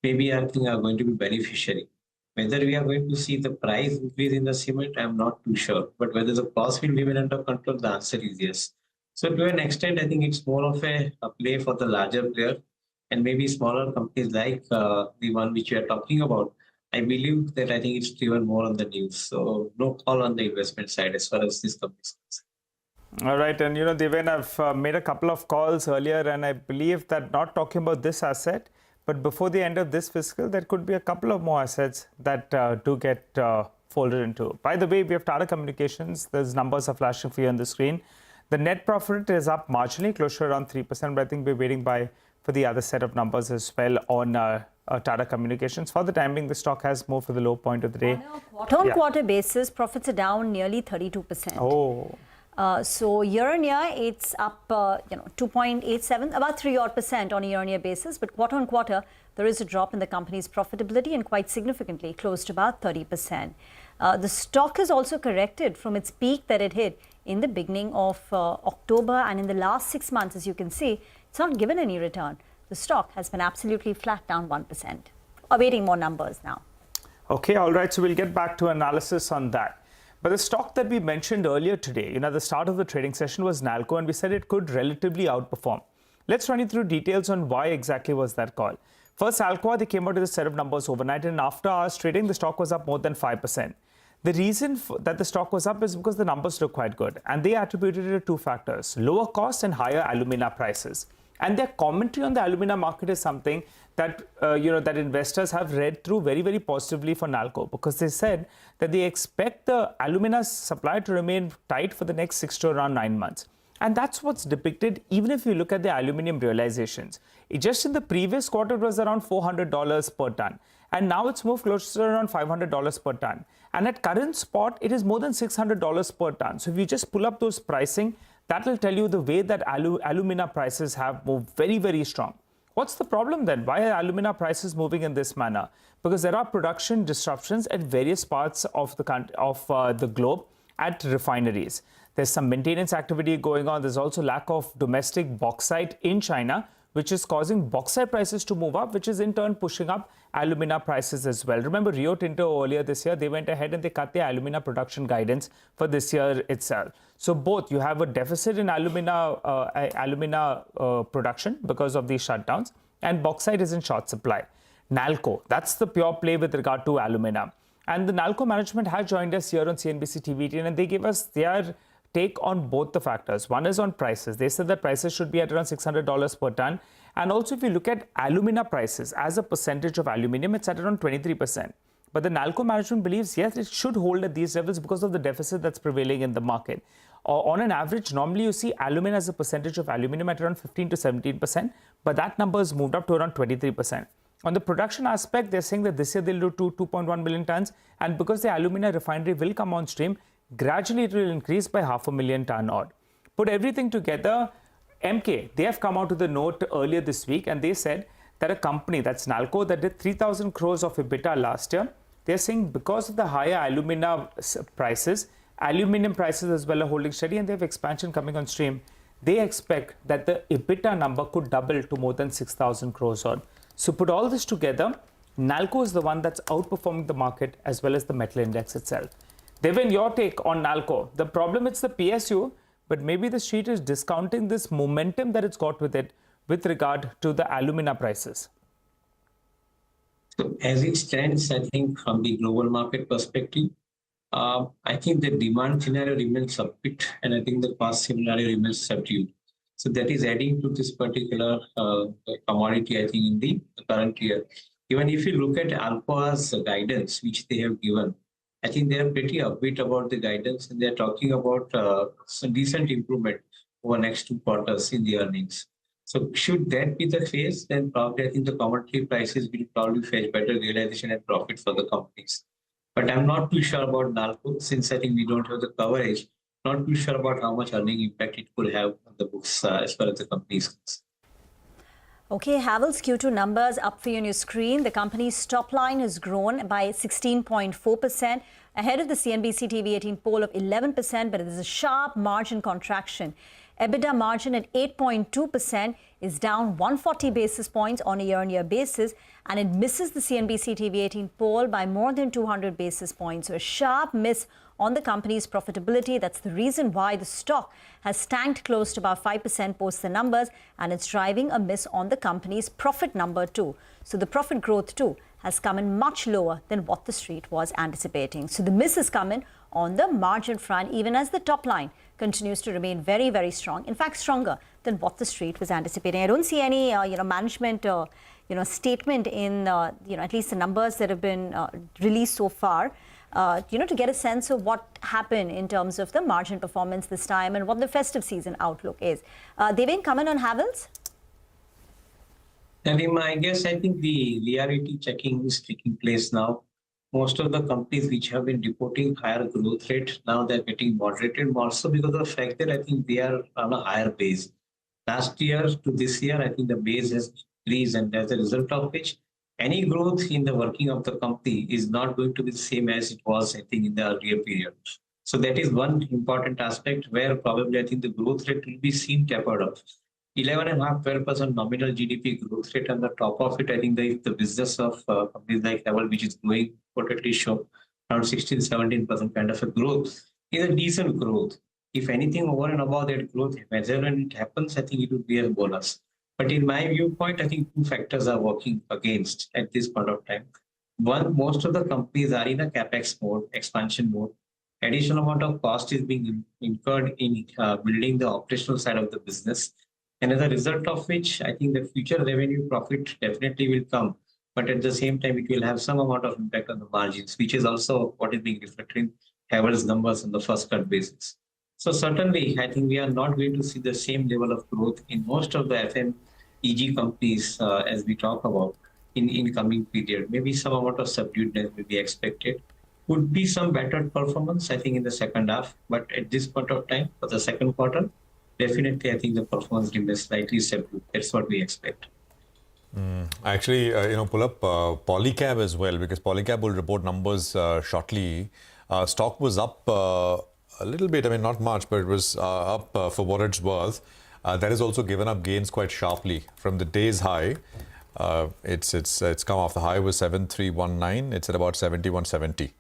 maybe I think are going to be beneficiary. Whether we are going to see the price increase in the cement, I'm not too sure. But whether the cost will remain under control, the answer is yes. So to an extent, I think it's more of a play for the larger player and maybe smaller companies like the one which we are talking about. I believe that I think it's driven more on the news. So no call on the investment side as far as this company is concerned. All right. And, Devin, I've made a couple of calls earlier, and I believe that not talking about this asset, but before the end of this fiscal, there could be a couple of more assets that do get folded into. By the way, we have Tata Communications. There's numbers are flashing for you on the screen. The net profit is up marginally, close to around 3%, but I think we're waiting for the other set of numbers as well on Tata Communications. For the time being, the stock has moved for the low point of the day. On a quarter-on-quarter basis, profits are down nearly 32%. Oh. So year-on-year, it's up, 2.87, about 3% on a year-on-year basis. But quarter-on-quarter, there is a drop in the company's profitability, and quite significantly, close to about 30%. The stock has also corrected from its peak that it hit in the beginning of October, and in the last 6 months, as you can see, it's not given any return. The stock has been absolutely flat, down 1%. Awaiting more numbers now. Okay, all right. So we'll get back to analysis on that. But the stock that we mentioned earlier today, the start of the trading session was Nalco, and we said it could relatively outperform. Let's run you through details on why exactly was that call. First, Alcoa, they came out with a set of numbers overnight, and after hours trading, the stock was up more than 5%. The reason that the stock was up is because the numbers look quite good, and they attributed it to 2 factors: lower costs and higher alumina prices. And their commentary on the alumina market is something that that investors have read through very, very positively for Nalco, because they said that they expect the alumina supply to remain tight for the next 6 to around 9 months. And that's what's depicted even if you look at the aluminium realizations. Just in the previous quarter, it was around $400 per ton. And now it's moved closer to around $500 per ton. And at current spot, it is more than $600 per ton. So if you just pull up those pricing, that will tell you the way that alumina prices have moved very, very strong. What's the problem then? Why are alumina prices moving in this manner? Because there are production disruptions at various parts of the globe at refineries. There's some maintenance activity going on. There's also lack of domestic bauxite in China, which is causing bauxite prices to move up, which is in turn pushing up alumina prices as well. Remember Rio Tinto earlier this year, they went ahead and they cut their alumina production guidance for this year itself. So both, you have a deficit in alumina production because of these shutdowns, and bauxite is in short supply. Nalco, that's the pure play with regard to alumina. And the Nalco management has joined us here on CNBC-TV18, and they gave us their take on both the factors. One is on prices. They said that prices should be at around $600 per ton. And also, if you look at alumina prices as a percentage of aluminium, it's at around 23%. But the Nalco management believes, yes, it should hold at these levels because of the deficit that's prevailing in the market. On an average, normally you see alumina as a percentage of aluminium at around 15 to 17%, but that number has moved up to around 23%. On the production aspect, they're saying that this year they'll do 2.1 million tons, and because the alumina refinery will come on stream, gradually it will increase by 500,000 ton odd. Put everything together, MK, they have come out with a note earlier this week, and they said that a company, that's Nalco, that did 3,000 crores of EBITDA last year, they're saying because of the higher alumina prices, aluminium prices as well are holding steady, and they have expansion coming on stream. They expect that the EBITDA number could double to more than 6,000 crores odd. So put all this together, Nalco is the one that's outperforming the market as well as the metal index itself. Devin, your take on Nalco. The problem is the PSU, but maybe the street is discounting this momentum that it's got with it with regard to the alumina prices. So as it stands, I think from the global market perspective, I think the demand scenario remains upbeat, and I think the cost scenario remains subdued. So that is adding to this particular commodity, I think, in the current year. Even if you look at Alcoa's guidance, which they have given, I think they are pretty upbeat about the guidance, and they're talking about some decent improvement over next 2 quarters in the earnings. So should that be the case, then probably I think the commodity prices will probably fetch better realization and profit for the companies. But I'm not too sure about Nalco, since I think we don't have the coverage. Not too sure about how much earning impact it could have on the books as far as the company is concerned. Okay, Havells Q2 numbers up for you on your screen. The company's top line has grown by 16.4%, ahead of the CNBC-TV18 poll of 11%, but it is a sharp margin contraction. EBITDA margin at 8.2% is down 140 basis points on a year-on-year basis, and it misses the CNBC-TV18 poll by more than 200 basis points. So a sharp miss on the company's profitability. That's the reason why the stock has tanked close to about 5% post the numbers, and it's driving a miss on the company's profit number too. So the profit growth too has come in much lower than what the street was anticipating. So the miss is coming on the margin front, even as the top line continues to remain very, very strong. In fact, stronger than what the street was anticipating. I don't see any, management, statement in, at least the numbers that have been released so far. To get a sense of what happened in terms of the margin performance this time and what the festive season outlook is. Devin, comment on Havells? Nadeem, I think the reality checking is taking place now. Most of the companies which have been reporting higher growth rate, now they're getting moderated, also because of the fact that I think they are on a higher base. Last year to this year, I think the base has increased, and as a result of which, any growth in the working of the company is not going to be the same as it was, I think, in the earlier period. So that is one important aspect where probably I think the growth rate will be seen tapered off. 11.5-12% nominal GDP growth rate, on the top of it, I think the business of companies like Havells, which is going potentially show around 16-17% kind of a growth, is a decent growth. If anything over and above that growth, when it happens, I think it would be a bonus. But in my viewpoint, I think 2 factors are working against at this point of time. One, most of the companies are in a capex mode, expansion mode. Additional amount of cost is being incurred in building the operational side of the business. And as a result of which, I think the future revenue profit definitely will come. But at the same time, it will have some amount of impact on the margins, which is also what is being reflected in Havells numbers on the first cut basis. So certainly, I think we are not going to see the same level of growth in most of the FMCG companies as we talk about in coming period. Maybe some amount of subduedness will be expected. Would be some better performance, I think, in the second half. But at this point of time, for the second quarter, definitely, I think the performance remains slightly subdued. That's what we expect. Actually, pull up Polycab as well, because Polycab will report numbers shortly. Stock was up a little bit, I mean, not much, but it was up for what it's worth. That has also given up gains quite sharply from the day's high. It's come off. The high was 7319. It's at about 7170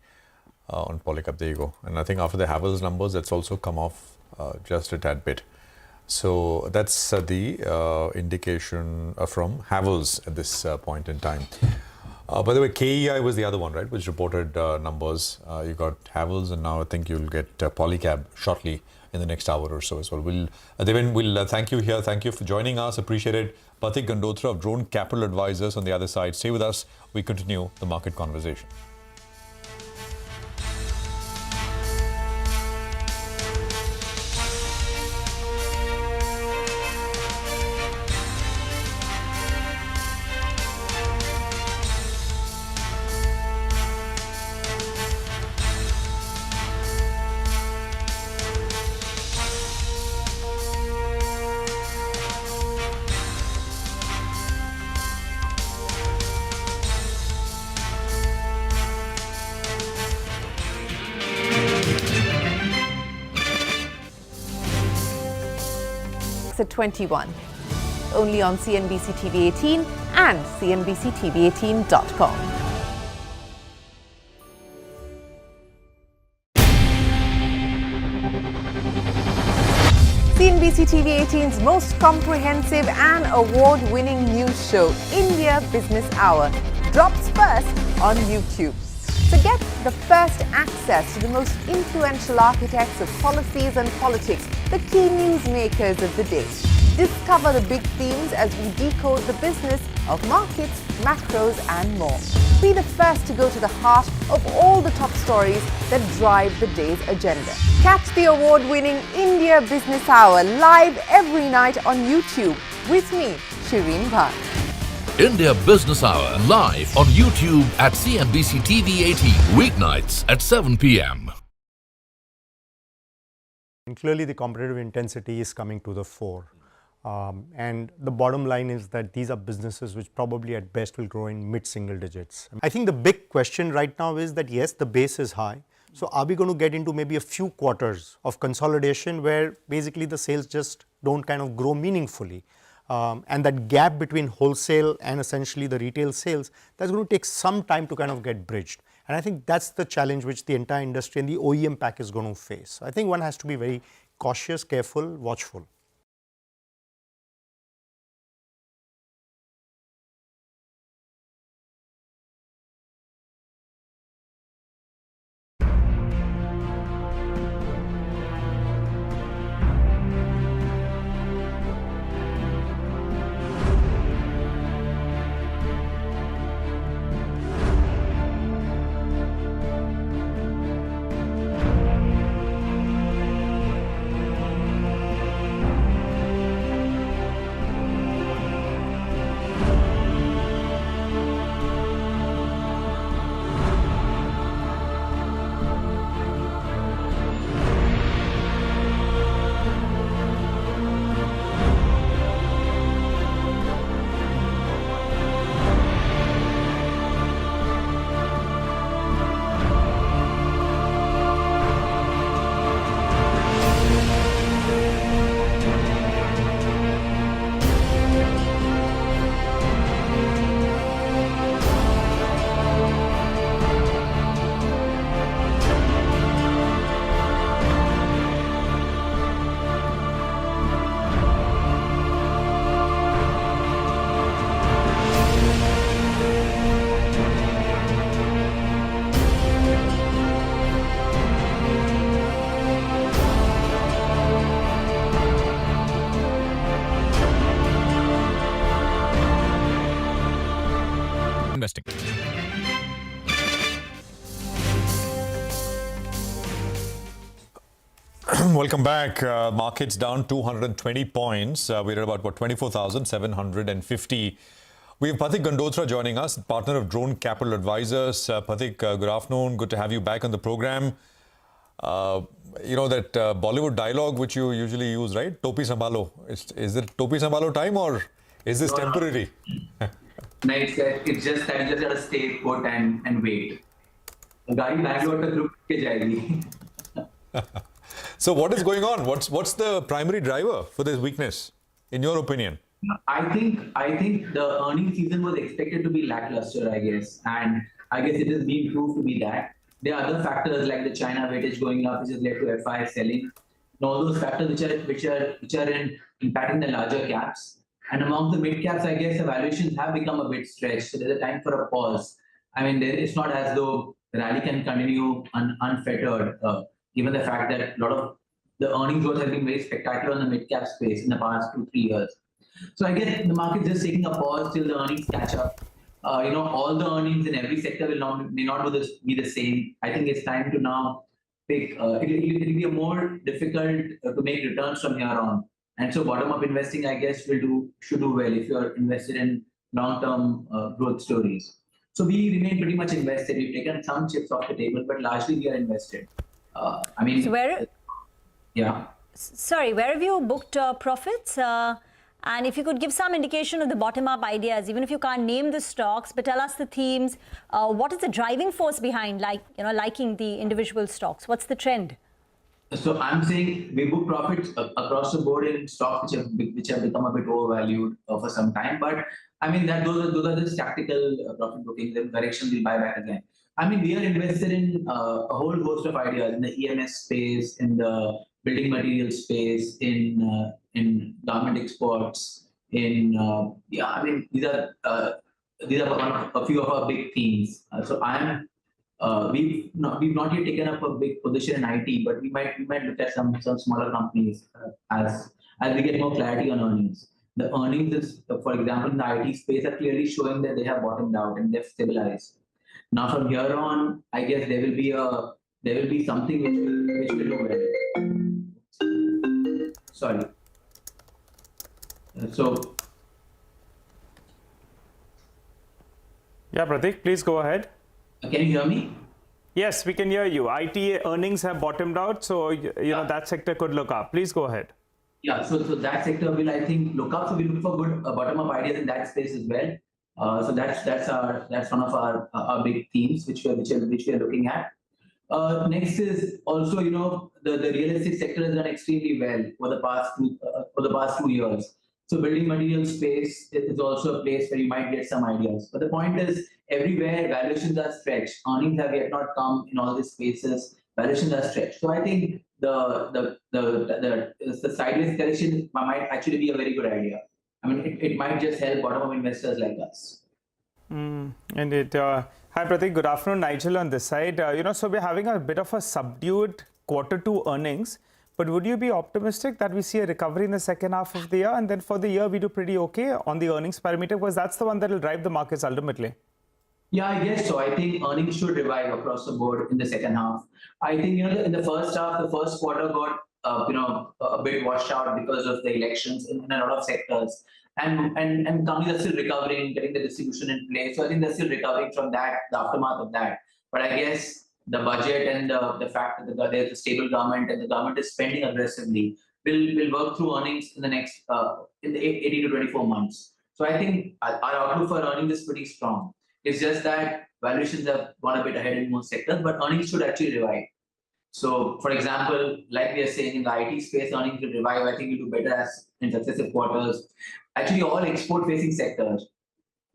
on Polycab. There you go. And I think after the Havells numbers, that's also come off just a tad bit. So that's the indication from Havells at this point in time. By the way, KEI was the other one, right, which reported numbers. You got Havells, and now I think you'll get Polycab shortly in the next hour or so as well. Devin, we'll thank you here. Thank you for joining us. Appreciate it. Pathik Gandotra of Drone Capital Advisors on the other side. Stay with us. We continue the market conversation. At 21, only on CNBC-TV18 and CNBC-TV18.com. CNBC-TV18's most comprehensive and award-winning news show, India Business Hour, drops first on YouTube. So get the first access to the most influential architects of policies and politics, the key newsmakers of the day. Discover the big themes as we decode the business of markets, macros, and more. Be the first to go to the heart of all the top stories that drive the day's agenda. Catch the award-winning India Business Hour live every night on YouTube with me, Shireen Bhatt. India Business Hour live on YouTube at CNBC TV18 weeknights at 7 p.m. And clearly the competitive intensity is coming to the fore. And the bottom line is that these are businesses which probably at best will grow in mid-single digits. I think the big question right now is that yes, the base is high. So are we going to get into maybe a few quarters of consolidation where basically the sales just don't kind of grow meaningfully? And that gap between wholesale and essentially the retail sales, that's going to take some time to kind of get bridged. And I think that's the challenge which the entire industry and the OEM pack is going to face. I think one has to be very cautious, careful, watchful. Investing. Welcome back. Markets down 220 points. We're at about 24,750. We have Pathik Gandotra joining us, partner of Drone Capital Advisors. Pathik, good afternoon. Good to have you back on the program. You know that Bollywood dialogue which you usually use, right? Topi Sambhalo. Is it Topi Sambhalo time or is this temporary? No, it's just that you just gotta stay put and wait. गाड़ी बैंगलोर तक रुक के जाएगी. So what is going on? What's the primary driver for this weakness, in your opinion? I think the earnings season was expected to be lackluster, I guess, and I guess it has been proved to be that. There are other factors like the China weightage going up, which has led to FI selling, and all those factors which are impacting the larger caps. And among the mid caps, I guess the valuations have become a bit stretched. So there's a time for a pause. I mean, it's not as though the rally can continue unfettered, given the fact that a lot of the earnings growth has been very spectacular in the mid cap space in the past 2-3 years. So I guess the market just taking a pause till the earnings catch up. All the earnings in every sector may not be the same. I think it's time to now pick. It'll be a more difficult to make returns from here on. And so bottom-up investing, I guess, should do well if you're invested in long-term growth stories. So we remain pretty much invested. We've taken some chips off the table, but largely we are invested. Sorry, where have you booked profits? And if you could give some indication of the bottom-up ideas, even if you can't name the stocks, but tell us the themes. What is the driving force behind, liking the individual stocks? What's the trend? So I'm saying we book profits across the board in stocks which have become a bit overvalued for some time. But I mean those are just tactical profit booking. The direction we'll buy back again. I mean we are invested in a whole host of ideas in the EMS space, in the building material space, in garment exports. I mean these are a few of our big themes. We've not yet taken up a big position in IT, but we might look at some smaller companies as we get more clarity on earnings. The earnings is, for example, in the IT space are clearly showing that they have bottomed out and they've stabilized. Now from here on, I guess there will be something which will do well. Sorry. Yeah, Pratik, please go ahead. Can you hear me? Yes, we can hear you. IT earnings have bottomed out, so that sector could look up. Please go ahead. Yeah, so that sector will, I think, look up. So we look for good bottom-up ideas in that space as well. So that's one of our big themes which we are looking at. Next is also the real estate sector has done extremely well for the past 2 years. So building material space is also a place where you might get some ideas. But the point is, everywhere valuations are stretched. Earnings have yet not come in all these spaces. Valuations are stretched. So I think the sideways correction might actually be a very good idea. I mean, it might just help bottom-up investors like us. Indeed. Hi, Pratik. Good afternoon. Nigel on this side. So we're having a bit of a subdued Q2 earnings. But would you be optimistic that we see a recovery in the second half of the year, and then for the year we do pretty okay on the earnings parameter, because that's the one that will drive the markets ultimately? Yeah, I guess so. I think earnings should revive across the board in the second half. I think in the first half, the first quarter got a bit washed out because of the elections in a lot of sectors, and companies are still recovering, getting the distribution in place. So I think they're still recovering from that, the aftermath of that. But I guess the budget and the fact that there's a stable government and the government is spending aggressively will work through earnings in the next in the 18 to 24 months. So I think our outlook for earnings is pretty strong. It's just that valuations have gone a bit ahead in most sectors, but earnings should actually revive. So, for example, like we are saying in the IT space, earnings will revive. I think we'll do better as in successive quarters. Actually, all export-facing sectors,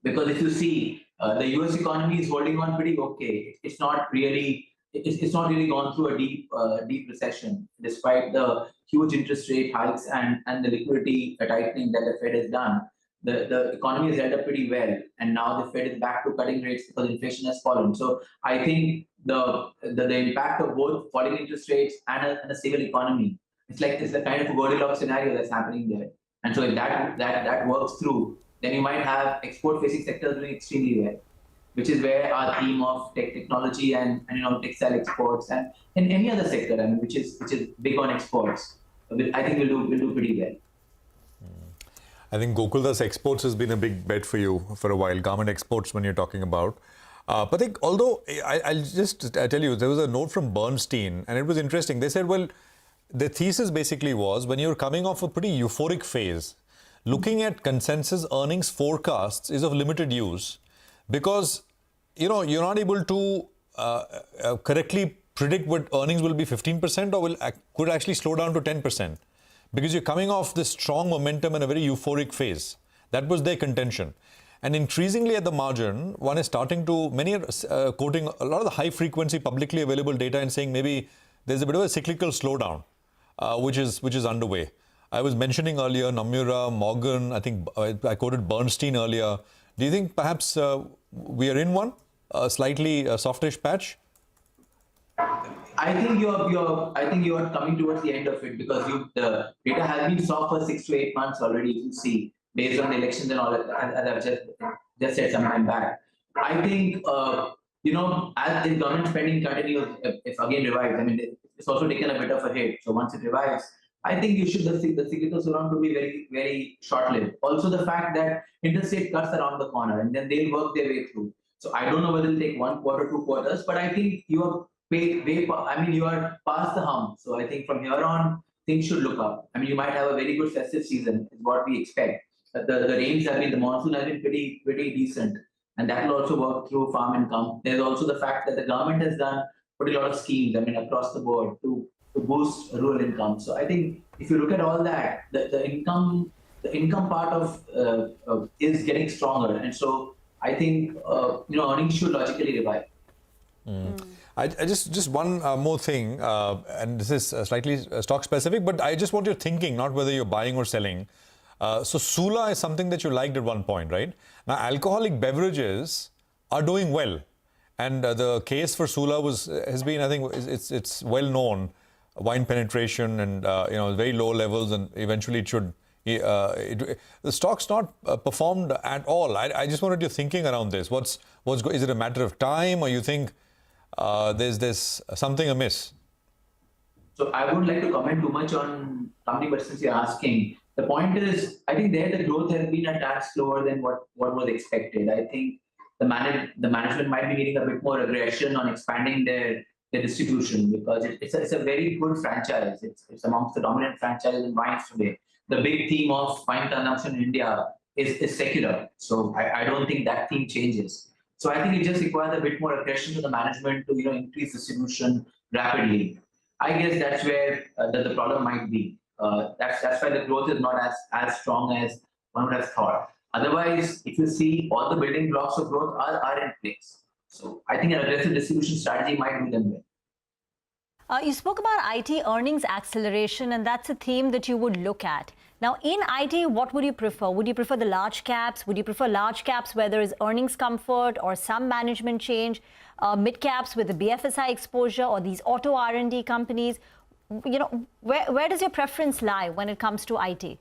because if you see, the US economy is holding on pretty okay. It's not really gone through a deep recession, despite the huge interest rate hikes and the liquidity tightening that the Fed has done. The economy has held up pretty well, and now the Fed is back to cutting rates because inflation has fallen. So I think the impact of both falling interest rates and a stable economy, it's a kind of a Goldilocks scenario that's happening there. And so if that works through, then you might have export-facing sectors doing extremely well, which is where our theme of technology and textile exports and in any other sector, I mean, which is big on exports, I think we'll do pretty well. I think Gokuldas exports has been a big bet for you for a while. Garment exports, when you're talking about. But I think, although I'll just tell you, there was a note from Bernstein, and it was interesting. They said, well, the thesis basically was when you're coming off a pretty euphoric phase, looking at consensus earnings forecasts is of limited use because, you know, you're not able to correctly predict what earnings will be 15% or could actually slow down to 10% because you're coming off this strong momentum in a very euphoric phase. That was their contention. And increasingly at the margin, one is starting to, many are quoting a lot of the high frequency publicly available data and saying maybe there's a bit of a cyclical slowdown, which is underway. I was mentioning earlier Nomura, Morgan, I think I quoted Bernstein earlier. Do you think perhaps we are in one, a slightly softish patch? I think you're coming towards the end of it because the data has been soft for 6 to 8 months already. You can see based on the elections and all that, as I've just said some time back. I think you know, as the government spending continues, if again revives, I mean it's also taken a bit of a hit. So once it revives, I think the cyclical slowdown could be very, very short-lived. Also, the fact that interest rate cuts around the corner and then they'll work their way through. So I don't know whether it'll take 1 quarter, 2 quarters, but I think you are you are past the hump. So I think from here on, things should look up. I mean, you might have a very good festive season, is what we expect. The rains have been, the monsoon has been pretty decent, and that will also work through farm income. There's also the fact that the government has done pretty lot of schemes, I mean, across the board to boost rural income. So I think if you look at all that, the income part of is getting stronger, and so I think you know, earnings should logically revive. I just one more thing, and this is slightly stock specific, but I just want your thinking, not whether you're buying or selling. So Sula is something that you liked at one point, right? Now alcoholic beverages are doing well, and the case for Sula has been, I think, it's well known, wine penetration and you know, very low levels, and eventually it should. The stock's not performed at all. I just wanted your thinking around this. Is it a matter of time, or you think there's something amiss? So I wouldn't like to comment too much on company, but since you're asking, the point is, I think there the growth has been a tad slower than what was expected. I think the management might be needing a bit more aggression on expanding their distribution because it's a very good franchise. It's amongst the dominant franchises in wines today. The big theme of wine consumption in India is secular. So I don't think that theme changes. So I think it just requires a bit more aggression to the management to, you know, increase distribution rapidly. I guess that's where the problem might be. That's why the growth is not as strong as one would have thought. Otherwise, if you see, all the building blocks of growth are in place. So I think an aggressive distribution strategy might do them well. You spoke about IT earnings acceleration, and that's a theme that you would look at. Now, in IT, what would you prefer? Would you prefer the large caps? Would you prefer large caps where there is earnings comfort or some management change? Mid caps with the BFSI exposure, or these auto R&D companies? You know, where does your preference lie when it comes to IT?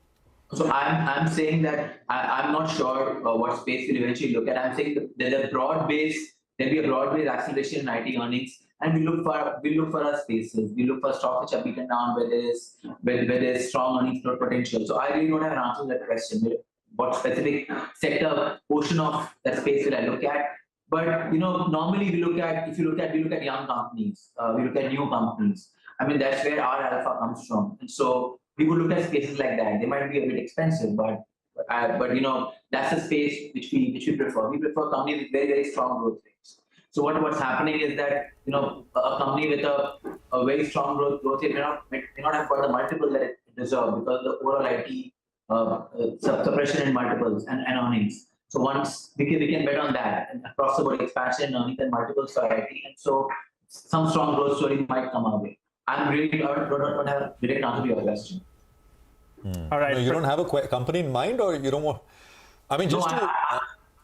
So I'm saying that I'm not sure what space we'll eventually look at. I'm saying that there'll be a broad-based acceleration in IT earnings, and we look for our spaces. We look for stocks which are beaten down where there's strong earnings growth potential. So I really don't have an answer to that question. What specific sector portion of that space will I look at? But you know, normally we look at young companies, we look at new companies. I mean, that's where our alpha comes from. And so we would look at spaces like that. They might be a bit expensive, but you know, that's a space which we prefer. We prefer companies with very, very strong growth rates. So what's happening is that, you know, a company with a very strong growth rate may not have got the multiple that it deserves because of the overall IT suppression in multiples and earnings. So once we can bet on that and across the board expansion, earnings and multiples for IT, and so some strong growth story might come our way. I'm really don't have a direct answer to your question. All right. No, you don't have a company in mind, or you don't want? I mean, just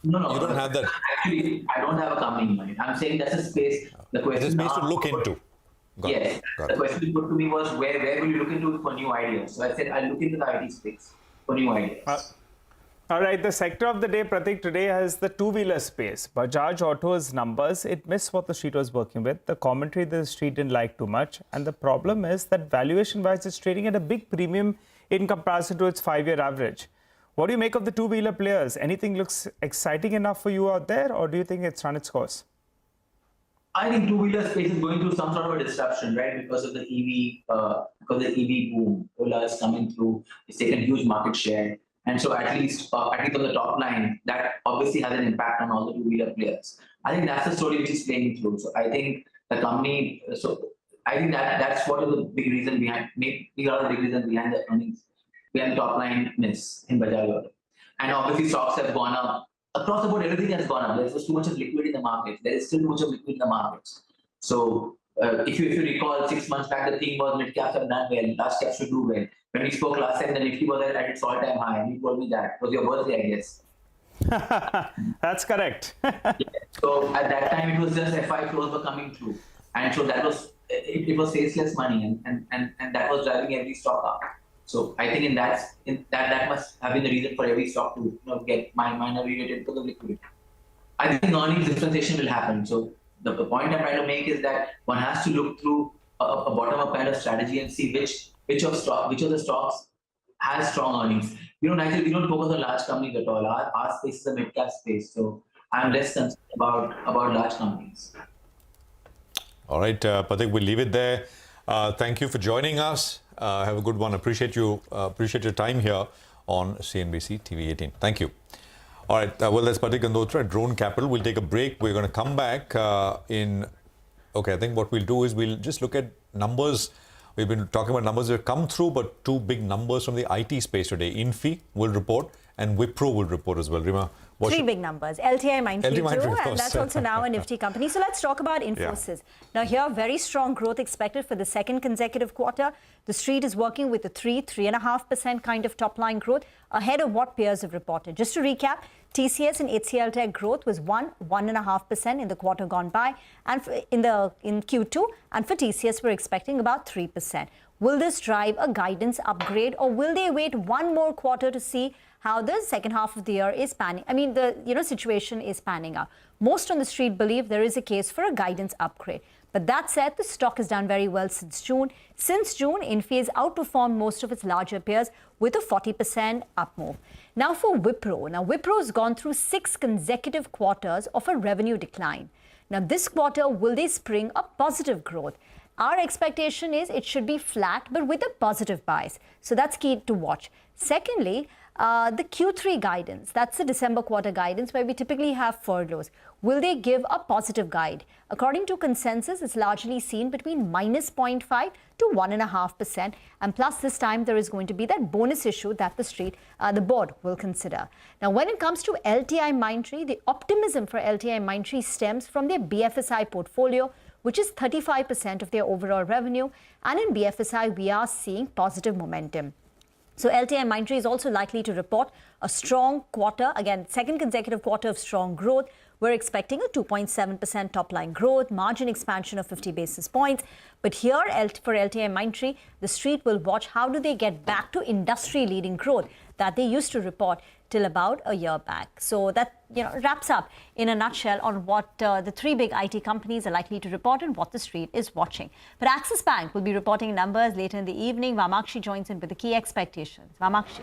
no. You don't have that. Actually, I don't have a company in mind. I'm saying that's a space. The question is a space to look into. Yes. The question you put to me was where will you look into for new ideas? So I said I'll look into the IT space for new ideas. All right, the sector of the day, Pratik, today has the two-wheeler space. Bajaj Auto's numbers, it missed what the street was working with. The commentary the street didn't like too much. And the problem is that valuation-wise, it's trading at a big premium in comparison to its 5-year average. What do you make of the two-wheeler players? Anything looks exciting enough for you out there, or do you think it's run its course? I think two-wheeler space is going through some sort of a disruption, right? Because of the EV boom. Ola is coming through. It's taken huge market share. And so at least on the top line, that obviously has an impact on all the two-wheeler players. I think that's the story which is playing through. So I think the company, I think that's what is the big reason behind, maybe the big reason behind the earnings, behind the top line miss in Bajaj Auto. And obviously stocks have gone up. Across the board, everything has gone up. There's too much of liquid in the market. There is still too much of liquid in the markets. So if you recall, 6 months back, the theme was mid caps have done well, large caps should do well. When we spoke last time, the Nifty was at its all-time high, and you told me that. It was your birthday, I guess. That's correct. So at that time, it was just FI flows were coming through. And so that was, it was faceless money, and that was driving every stock up. So I think that must have been the reason for every stock to get minor related to the liquidity. I think earnings differentiation will happen. So the point I'm trying to make is that one has to look through a bottom-up kind of strategy and see which of the stocks has strong earnings. Nigel, we don't focus on large companies at all. Our space is a mid-cap space, so I'm less concerned about large companies. All right, Pathik, we'll leave it there. Thank you for joining us. Have a good one. Appreciate your time here on CNBC-TV18. Thank you. All right, well, that's Pathik Gandotra at Drone Capital. We'll take a break. We're going to come back I think what we'll do is we'll just look at numbers. We've been talking about numbers that have come through, but two big numbers from the IT space today. Infi will report and Wipro will report as well. Rima, Three big numbers. LTI Mindtree too, and that's also now a Nifty company. So let's talk about Infosys. Now here, very strong growth expected for the second consecutive quarter. The street is working with a 3.5% kind of top line growth ahead of what peers have reported. Just to recap, TCS and HCL Tech growth was 1.5% in the quarter gone by, and in Q2, and for TCS we're expecting about 3%. Will this drive a guidance upgrade, or will they wait one more quarter to see how the second half of the year is panning? I mean, the situation is panning out. Most on the street believe there is a case for a guidance upgrade. But that said, the stock has done very well since June. Since June, Infi has outperformed most of its larger peers with a 40% up move. Now for Wipro. Now Wipro has gone through 6 consecutive quarters of a revenue decline. Now this quarter, will they spring a positive growth? Our expectation is it should be flat, but with a positive bias. So that's key to watch. Secondly, the Q3 guidance, that's the December quarter guidance where we typically have furloughs. Will they give a positive guide? According to consensus, it's largely seen between -0.5 to 1.5%. And plus this time there is going to be that bonus issue that the board will consider. Now, when it comes to LTI Mindtree, the optimism for LTI Mindtree stems from their BFSI portfolio, which is 35% of their overall revenue. And in BFSI, we are seeing positive momentum. So LTI Mindtree is also likely to report a strong quarter. Again, second consecutive quarter of strong growth. We're expecting a 2.7% top line growth, margin expansion of 50 basis points. But here for LTI Mindtree, the street will watch how do they get back to industry leading growth that they used to report till about a year back. So that wraps up in a nutshell on what the 3 big IT companies are likely to report and what the street is watching. But Axis Bank will be reporting numbers later in the evening. Vamakshi joins in with the key expectations. Vamakshi.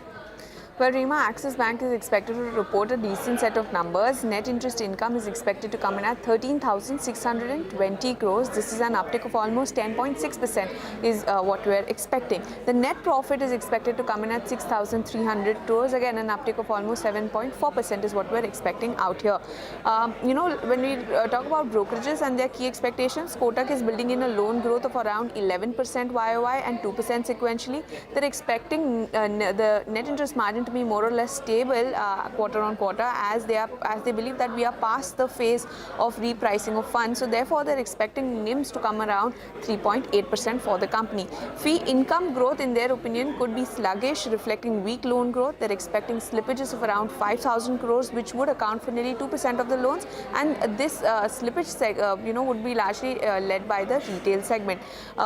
Well, Rima, Axis Bank is expected to report a decent set of numbers. Net interest income is expected to come in at 13,620 crores. This is an uptick of almost 10.6% is what we're expecting. The net profit is expected to come in at 6,300 crores. Again, an uptick of almost 7.4% is what we're expecting out here. When we talk about brokerages and their key expectations, Kotak is building in a loan growth of around 11% YOY and 2% sequentially. They're expecting the net interest margin to be more or less stable quarter on quarter as they believe that we are past the phase of repricing of funds. So therefore, they're expecting NIMs to come around 3.8% for the company. Fee income growth, in their opinion, could be sluggish, reflecting weak loan growth. They're expecting slippages of around 5,000 crores, which would account for nearly 2% of the loans. And this slippage, would be largely led by the retail segment.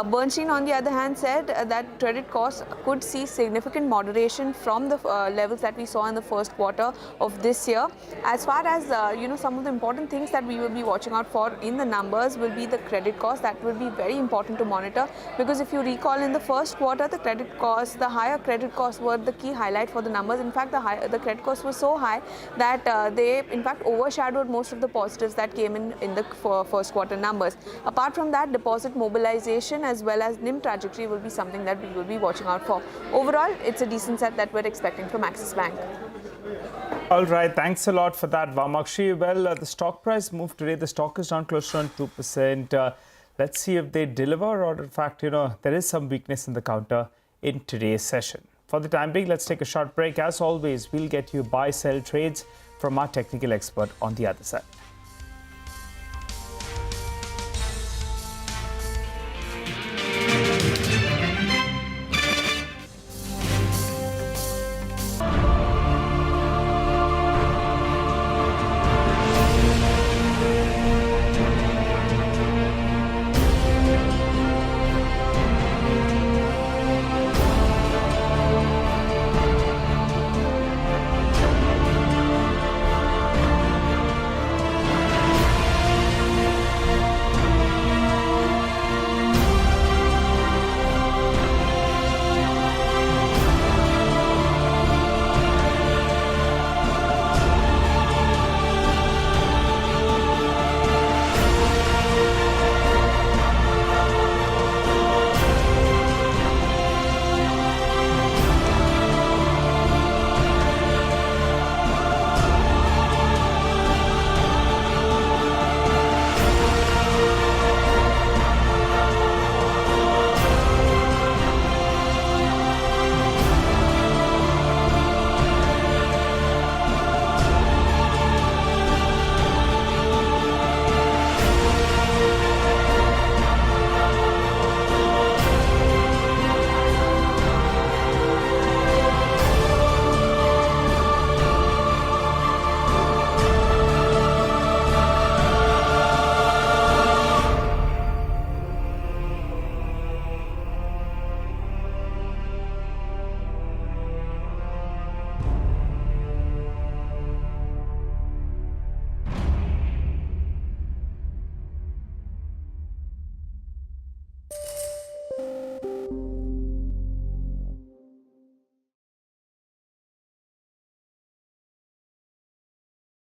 Bernstein, on the other hand, said that credit costs could see significant moderation from the levels that we saw in the first quarter of this year. As far as some of the important things that we will be watching out for in the numbers will be the credit cost. That will be very important to monitor, because if you recall, in the first quarter, the higher credit costs were the key highlight for the numbers. In fact, the credit costs were so high that they in fact overshadowed most of the positives that came in the first quarter numbers. Apart from that, deposit mobilization as well as NIM trajectory will be something that we will be watching out for. Overall, it's a decent set that we're expecting from Axis Bank. All right, thanks a lot for that, Vamakshi. Well, the stock price moved today. The stock is down close to around 2%. Let's see if they deliver, or in fact, there is some weakness in the counter in today's session. For the time being, let's take a short break. As always, we'll get you buy-sell trades from our technical expert on the other side.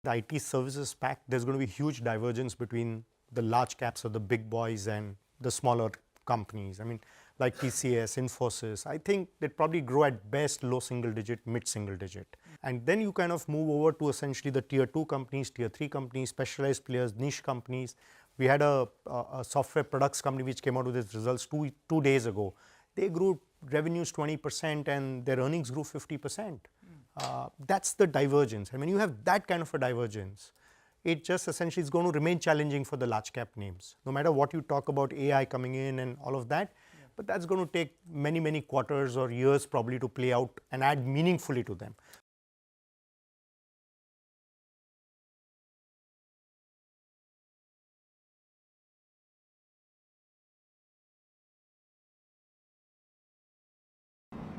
The IT services pack, there's going to be huge divergence between the large caps or the big boys and the smaller companies. I mean, like TCS, Infosys, I think they'd probably grow at best low single digit, mid single digit. And then you kind of move over to essentially the tier 2 companies, tier 3 companies, specialized players, niche companies. We had a software products company which came out with its results two days ago. They grew revenues 20% and their earnings grew 50%. That's the divergence. And when you have that kind of a divergence, it just essentially is going to remain challenging for the large cap names. No matter what you talk about AI coming in and all of that, but that's going to take many, many quarters or years probably to play out and add meaningfully to them.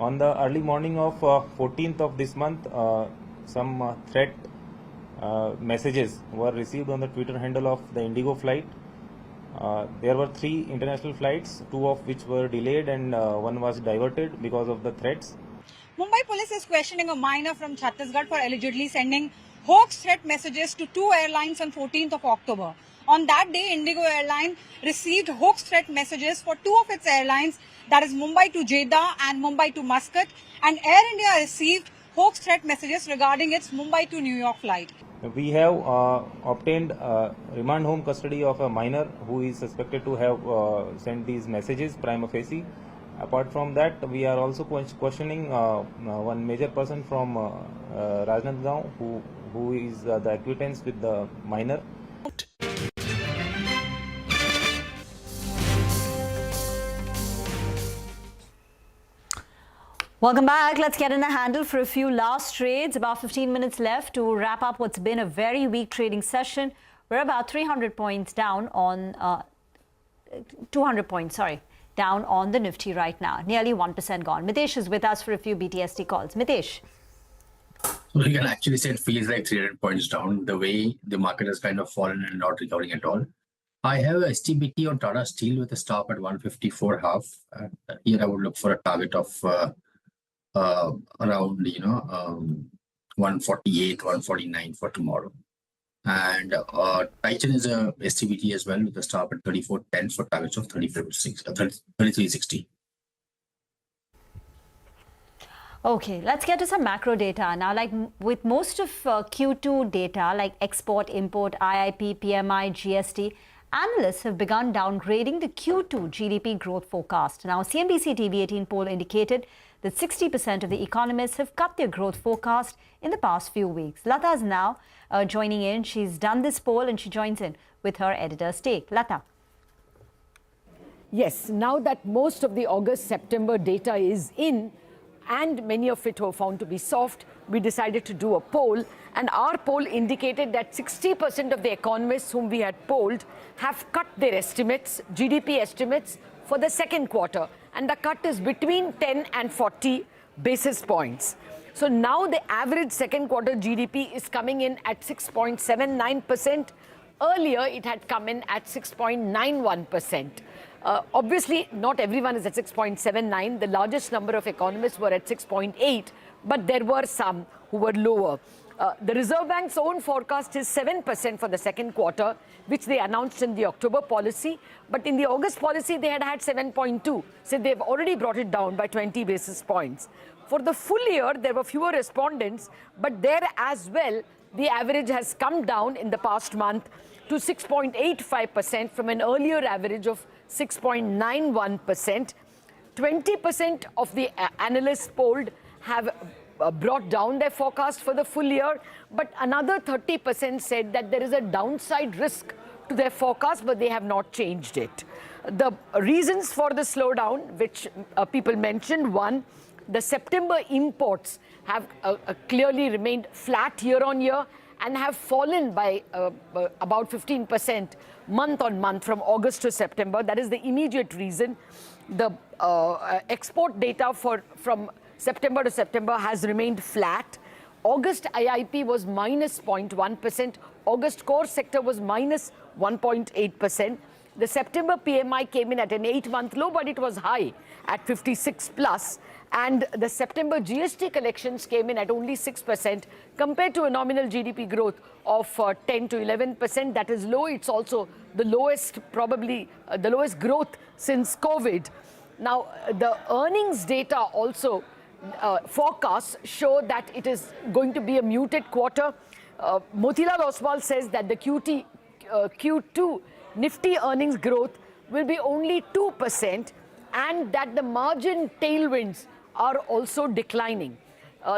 On the early morning of 14th of this month, some threat messages were received on the Twitter handle of the Indigo flight. There were 3 international flights, 2 of which were delayed and 1 was diverted because of the threats. Mumbai police is questioning a miner from Chhattisgarh for allegedly sending hoax threat messages to 2 airlines on 14th of October. On that day, Indigo Airline received hoax threat messages for 2 of its airlines, that is Mumbai to Jeddah and Mumbai to Muscat, and Air India received hoax threat messages regarding its Mumbai to New York flight. We have obtained remand home custody of a miner who is suspected to have sent these messages prima facie. Apart from that, we are also questioning one major person from Rajnandgaon who is the acquaintance with the miner. Welcome back. Let's get in a handle for a few last trades. About 15 minutes left to wrap up what's been a very weak trading session. We're about 300 points down on 200 points, sorry, down on the Nifty right now. Nearly 1% gone. Mitesh is with us for a few BTST calls. Mitesh. So you can actually say it feels like 300 points down, the way the market has kind of fallen and not recovering at all. I have a STBT on Tata Steel with a stop at 154.5. Here I would look for a target of around 148, 149 for tomorrow. And Titan is a STBT as well with a stop at 34.10 for targets of 33.60. Okay, let's get to some macro data. Now, like with most of Q2 data, like export, import, IIP, PMI, GST, analysts have begun downgrading the Q2 GDP growth forecast. Now, CNBC-TV18 poll indicated that 60% of the economists have cut their growth forecast in the past few weeks. Lata is now joining in. She's done this poll and she joins in with her editor's take. Lata. Yes, now that most of the August-September data is in, and many of it were found to be soft, we decided to do a poll, and our poll indicated that 60% of the economists whom we had polled have cut their estimates, GDP estimates, for the second quarter, and the cut is between 10 and 40 basis points. So now the average second quarter GDP is coming in at 6.79%. Earlier, it had come in at 6.91%. Obviously, not everyone is at 6.79. The largest number of economists were at 6.8, but there were some who were lower. The Reserve Bank's own forecast is 7% for the second quarter, which they announced in the October policy. But in the August policy, they had 7.2. So they've already brought it down by 20 basis points. For the full year, there were fewer respondents, but there as well, the average has come down in the past month to 6.85% from an earlier average of 6.91%. 20% of the analysts polled have brought down their forecast for the full year, but another 30% said that there is a downside risk to their forecast, but they have not changed it. The reasons for the slowdown, which people mentioned: one, the September imports have clearly remained flat year on year and have fallen by about 15% month on month from August to September. That is the immediate reason. The export data from September to September has remained flat. August IIP was minus 0.1%. August core sector was minus 1.8%. The September PMI came in at an 8-month low, but it was high at 56 plus. And the September GST collections came in at only 6% compared to a nominal GDP growth of 10 to 11%. That is low. It's also the lowest, probably the lowest growth since COVID. Now, the earnings data also forecasts show that it is going to be a muted quarter. Motilal Oswal says that the Q2 Nifty earnings growth will be only 2% and that the margin tailwinds are also declining.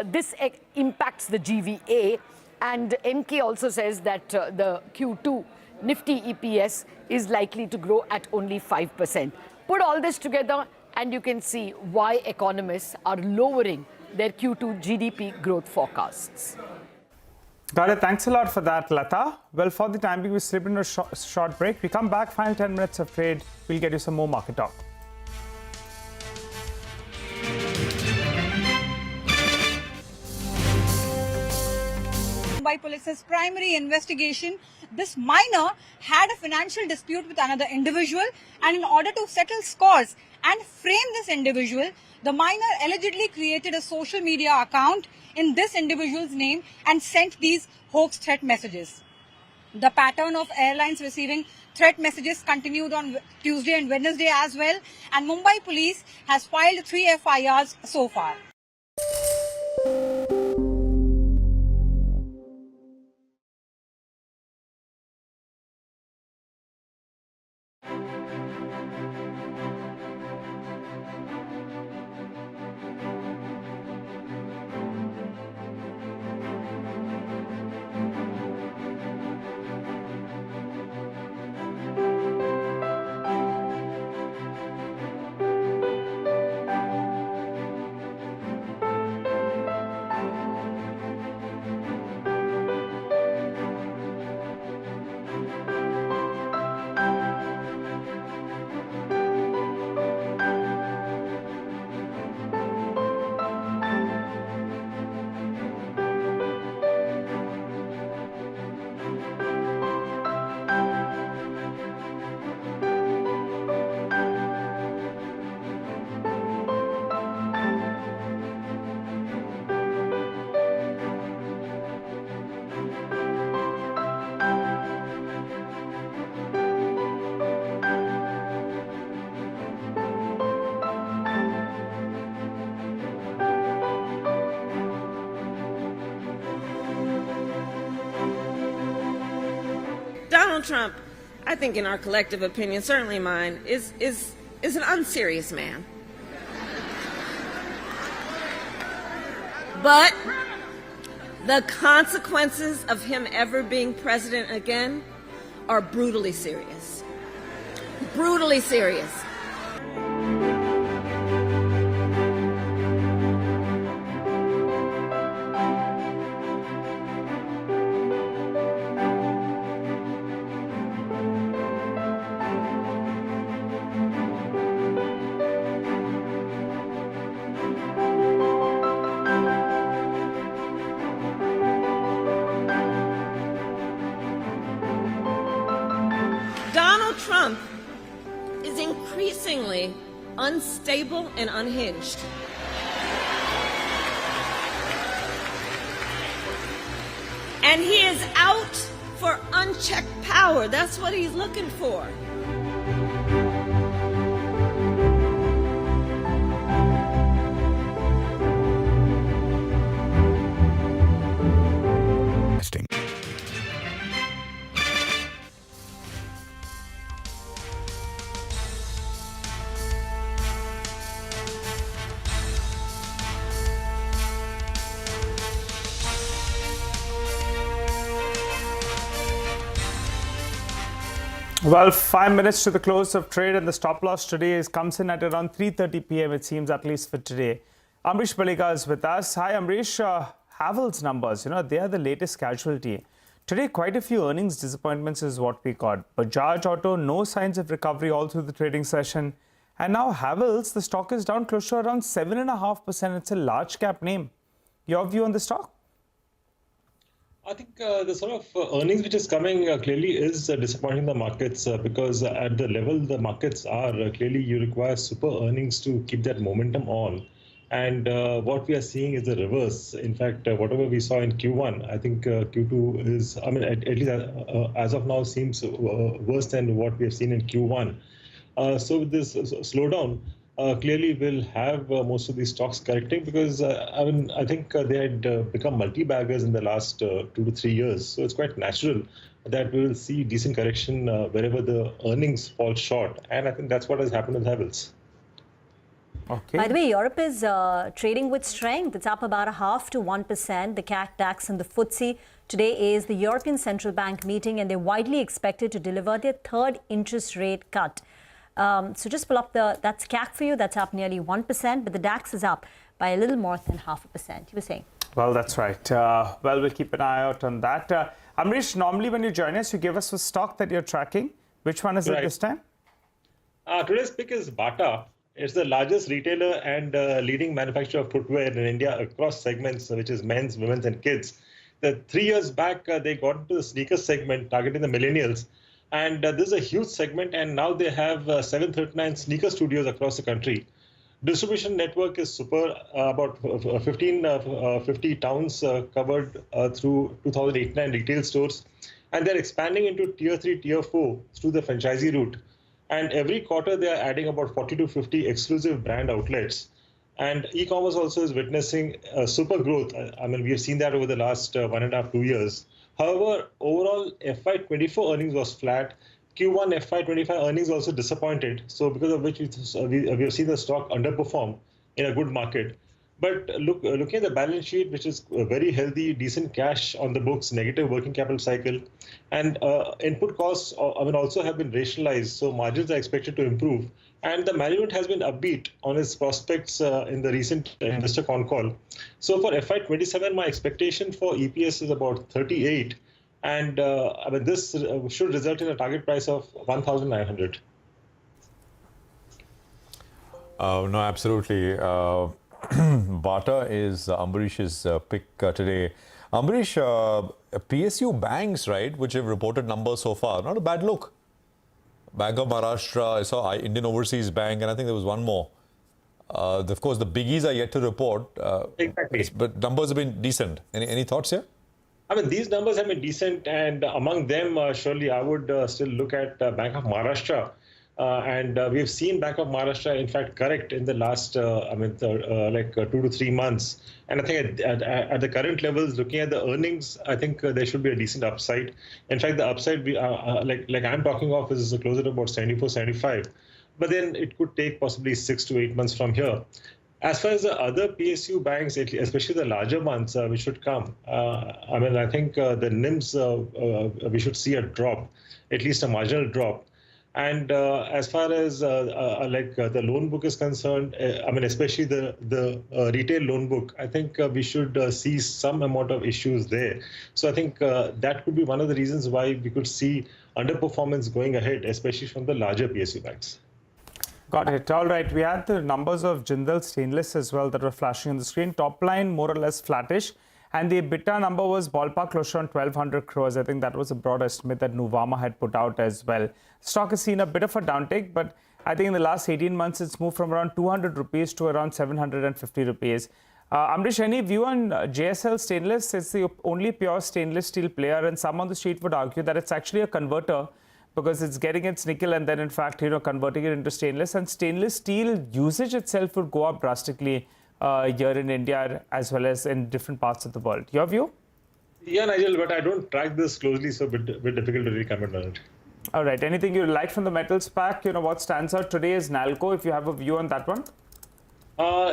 This impacts the GVA, and MK also says that the Q2 Nifty EPS is likely to grow at only 5%. Put all this together and you can see why economists are lowering their Q2 GDP growth forecasts. Got it. Thanks a lot for that, Lata. Well, for the time being, we slip into a short break. We come back, final 10 minutes of trade. We'll get you some more market talk. By police's primary investigation, this miner had a financial dispute with another individual, and in order to settle scores and frame this individual, the miner allegedly created a social media account in this individual's name and sent these hoax threat messages. The pattern of airlines receiving threat messages continued on Tuesday and Wednesday as well, and Mumbai police has filed 3 FIRs so far. Donald Trump, I think in our collective opinion, certainly mine, is an unserious man. But the consequences of him ever being president again are brutally serious. Brutally serious. Donald Trump is increasingly unstable and unhinged. And he is out for unchecked power. That's what he's looking for. Well, 5 minutes to the close of trade, and the stop loss today comes in at around 3:30 p.m. It seems, at least for today. Amrish Balika is with us. Hi, Amrish. Havells numbers, they are the latest casualty. Today, quite a few earnings disappointments is what we got. Bajaj Auto, no signs of recovery all through the trading session. And now Havells, the stock is down close to around 7.5%. It's a large cap name. Your view on the stock? I think the sort of earnings which is coming clearly is disappointing the markets because at the level the markets are, clearly you require super earnings to keep that momentum on. And what we are seeing is the reverse. In fact, whatever we saw in Q1, I think Q2 is, at least as of now, seems worse than what we have seen in Q1. So with this slowdown, clearly will have most of these stocks correcting because I think they had become multi-baggers in the last 2 to 3 years. So it's quite natural that we will see decent correction wherever the earnings fall short. And I think that's what has happened with Havells. Okay. By the way, Europe is trading with strength. It's up about 0.5 to 1%. The CAC DAX and the FTSE. Today is the European Central Bank meeting, and they're widely expected to deliver their third interest rate cut. So just pull up that's CAC for you. That's up nearly 1%, but the DAX is up by a little more than 0.5%. You were saying? Well, that's right. Well, we'll keep an eye out on that. Amrish, normally when you join us, you give us a stock that you're tracking. Which one is it this time? Today's pick is Bata. It's the largest retailer and leading manufacturer of footwear in India across segments, which is men's, women's, and kids. 3 years back, they got into the sneakers segment, targeting the millennials. And this is a huge segment, and now they have 739 sneaker studios across the country. Distribution network is super, about 50 towns covered through 2,089 retail stores. And they're expanding into Tier 3, Tier 4 through the franchisee route. And every quarter, they are adding about 40 to 50 exclusive brand outlets. And e-commerce also is witnessing super growth. We have seen that over the last 1.5 to 2 years. However, overall, FY24 earnings was flat. Q1 FY25 earnings also disappointed. So because of which we have seen the stock underperform in a good market. But looking at the balance sheet, which is very healthy, decent cash on the books, negative working capital cycle, and input costs also have been rationalized. So margins are expected to improve. And the management has been upbeat on its prospects in the recent investor con call. So for FY27, my expectation for EPS is about 38. And this should result in a target price of 1,900. No, absolutely. Bata is Ambarish's pick today. Ambarish, PSU banks, right, which have reported numbers so far, not a bad look. Bank of Maharashtra, I saw Indian Overseas Bank, and I think there was one more. Of course, the biggies are yet to report. Exactly. But numbers have been decent. Any thoughts here? These numbers have been decent, and among them, surely I would still look at Bank of Maharashtra. And we've seen Bank of Maharashtra, in fact, correct in the last, 2 to 3 months. And I think at the current levels, looking at the earnings, I think there should be a decent upside. In fact, the upside, like I'm talking of, is closer to about 74, 75. But then it could take possibly 6 to 8 months from here. As far as the other PSU banks, especially the larger ones, which should come, I think the NIMs, we should see a drop, at least a marginal drop. And as far as the loan book is concerned, especially the retail loan book, I think we should see some amount of issues there. So I think that could be one of the reasons why we could see underperformance going ahead, especially from the larger PSU banks. Got it. All right. We had the numbers of Jindal Stainless as well that were flashing on the screen. Top line more or less flattish. And the EBITDA number was ballpark closer on 1,200 crores. I think that was a broad estimate that Nuvama had put out as well. Stock has seen a bit of a downtick, but I think in the last 18 months, it's moved from around 200 rupees to around 750 rupees. Amrish, any view on JSL Stainless? It's the only pure stainless steel player, and some on the street would argue that it's actually a converter because it's getting its nickel and then, in fact, converting it into stainless. And stainless steel usage itself would go up drastically here in India as well as in different parts of the world. Your view? Yeah, Nigel, but I don't track this closely, so a bit difficult to really comment on it. All right. Anything you like from the metals pack? What stands out today is Nalco, if you have a view on that one.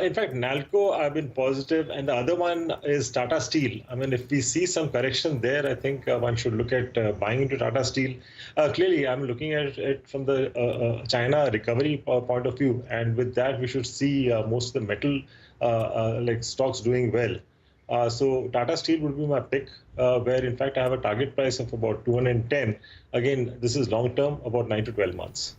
In fact, Nalco, I've been positive, and the other one is Tata Steel. If we see some correction there, I think one should look at buying into Tata Steel. Clearly, I'm looking at it from the China recovery point of view, and with that, we should see most of the metal stocks doing well. So Tata Steel would be my pick, where in fact I have a target price of about 210. Again, this is long term, about 9 to 12 months.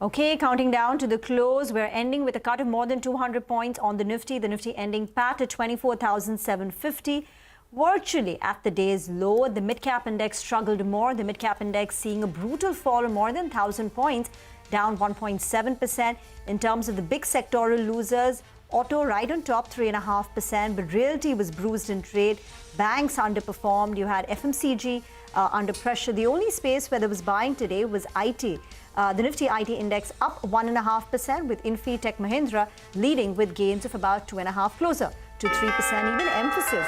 Okay, counting down to the close, we're ending with a cut of more than 200 points on the Nifty ending pat at 24,750. Virtually at the day's low, the mid-cap index struggled more. The mid-cap index seeing a brutal fall of more than 1,000 points, down 1.7%. In terms of the big sectoral losers, auto right on top, 3.5%, but realty was bruised in trade. Banks underperformed. You had FMCG under pressure. The only space where there was buying today was IT. The Nifty IT index up 1.5%, with Infy Tech Mahindra leading with gains of about 2.5%, closer to 3%. Even Emphasis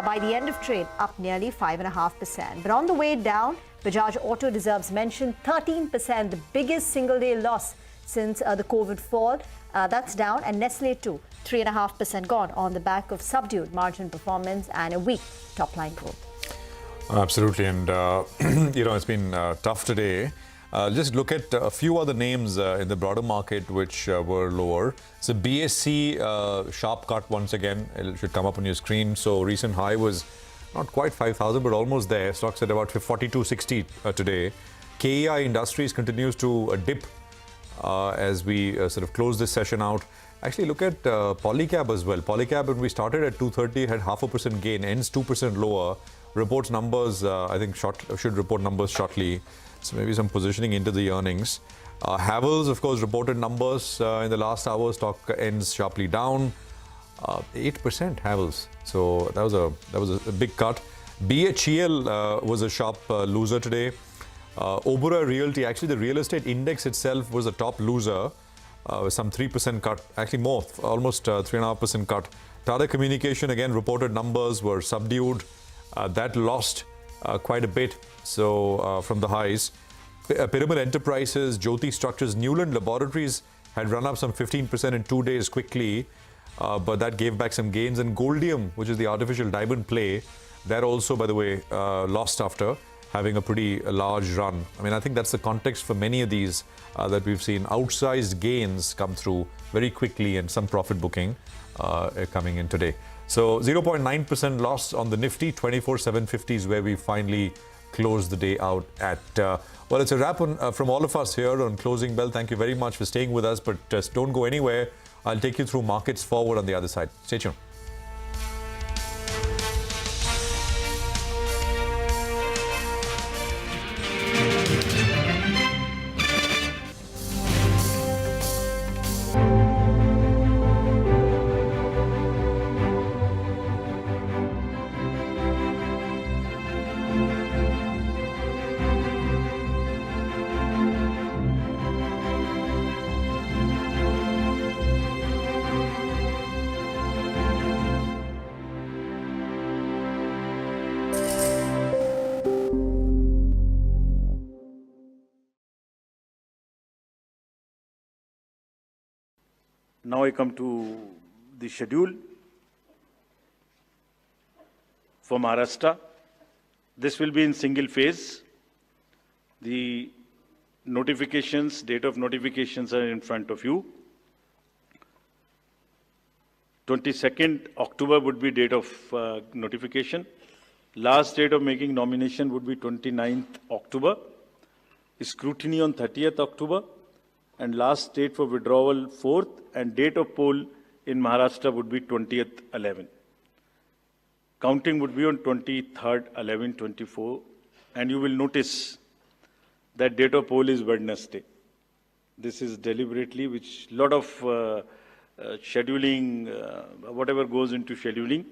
by the end of trade up nearly 5.5%. But on the way down, Bajaj Auto deserves mention, 13%, the biggest single-day loss since the COVID fall. That's down, and Nestle too, 3.5% gone on the back of subdued margin performance and a weak top-line growth. Absolutely, and it's been tough today. Just look at a few other names in the broader market which were lower. So BSC sharp cut once again. It should come up on your screen. So recent high was not quite 5,000, but almost there. Stocks at about 42.60 today. KEI Industries continues to dip as we sort of close this session out. Actually, look at Polycab as well. Polycab, when we started at 230, had 0.5% gain, ends 2% lower. Reports numbers, I think should report numbers shortly. So maybe some positioning into the earnings. Havells, of course, reported numbers in the last hour. Stock ends sharply down, 8% Havells. So that was a big cut. BHEL was a sharp loser today. Oberoi Realty, actually the real estate index itself was a top loser, with some 3% cut, actually more, almost 3.5% cut. Tata Communication, again, reported numbers were subdued. That lost quite a bit, so from the highs. Pyramid Enterprises, Jyoti Structures, Newland Laboratories had run up some 15% in 2 days quickly, but that gave back some gains. And Goldium, which is the artificial diamond play, that also, by the way, lost after having a pretty large run. I think that's the context for many of these that we've seen outsized gains come through very quickly and some profit booking coming in today. So 0.9% loss on the Nifty, 24,750 is where we finally close the day out at. Well, it's a wrap from all of us here on Closing Bell. Thank you very much for staying with us, but don't go anywhere. I'll take you through markets forward on the other side. Stay tuned. Now I come to the schedule for Maharashtra. This will be in single phase. The notifications, date of notifications are in front of you. 22nd October would be date of notification. Last date of making nomination would be 29th October. Scrutiny on 30th October. And last date for withdrawal 4th, and date of poll in Maharashtra would be 20th 11. Counting would be on 23rd 11 24, and you will notice that date of poll is Wednesday. This is deliberately, which lot of scheduling, whatever goes into scheduling,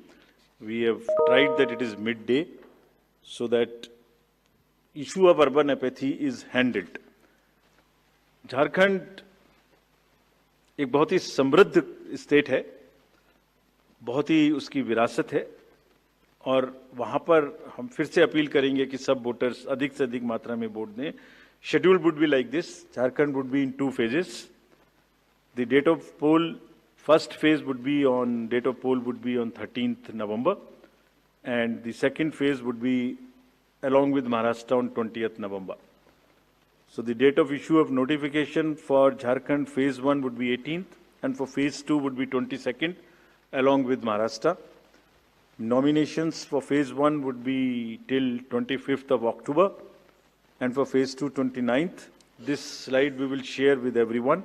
we have tried that it is midday so that issue of urban apathy is handled. Jharkhand एक बहुत ही समृद्ध state है, बहुत ही उसकी विरासत है, और वहां पर हम फिर से अपील करेंगे कि सब वोटर्स अधिक से अधिक मात्रा में वोट दें. Schedule would be like this. Jharkhand would be in 2 phases. The date of poll, first phase would be on, date of poll would be on 13th November. And the second phase would be along with Maharashtra on 20th November. So the date of issue of notification for Jharkhand phase 1 would be 18th, and for phase 2 would be 22nd along with Maharashtra. Nominations for phase 1 would be till 25th of October, and for phase 2, 29th. This slide we will share with everyone.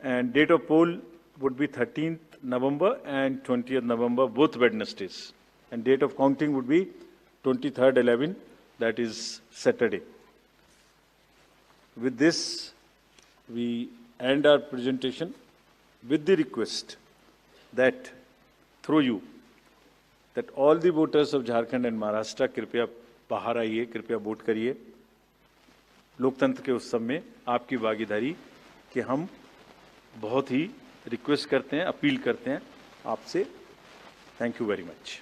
And date of poll would be 13th November and 20th November, both Wednesdays. And date of counting would be 23rd 11, that is Saturday. With this, we end our presentation with the request that through you, that all the voters of Jharkhand and Maharashtra कृपया बाहर आइए, कृपया vote करिए. लोकतंत्र के उत्सव में आपकी भागीदारी कि हम बहुत ही रिक्वेस्ट करते हैं, अपील करते हैं आपसे. Thank you very much.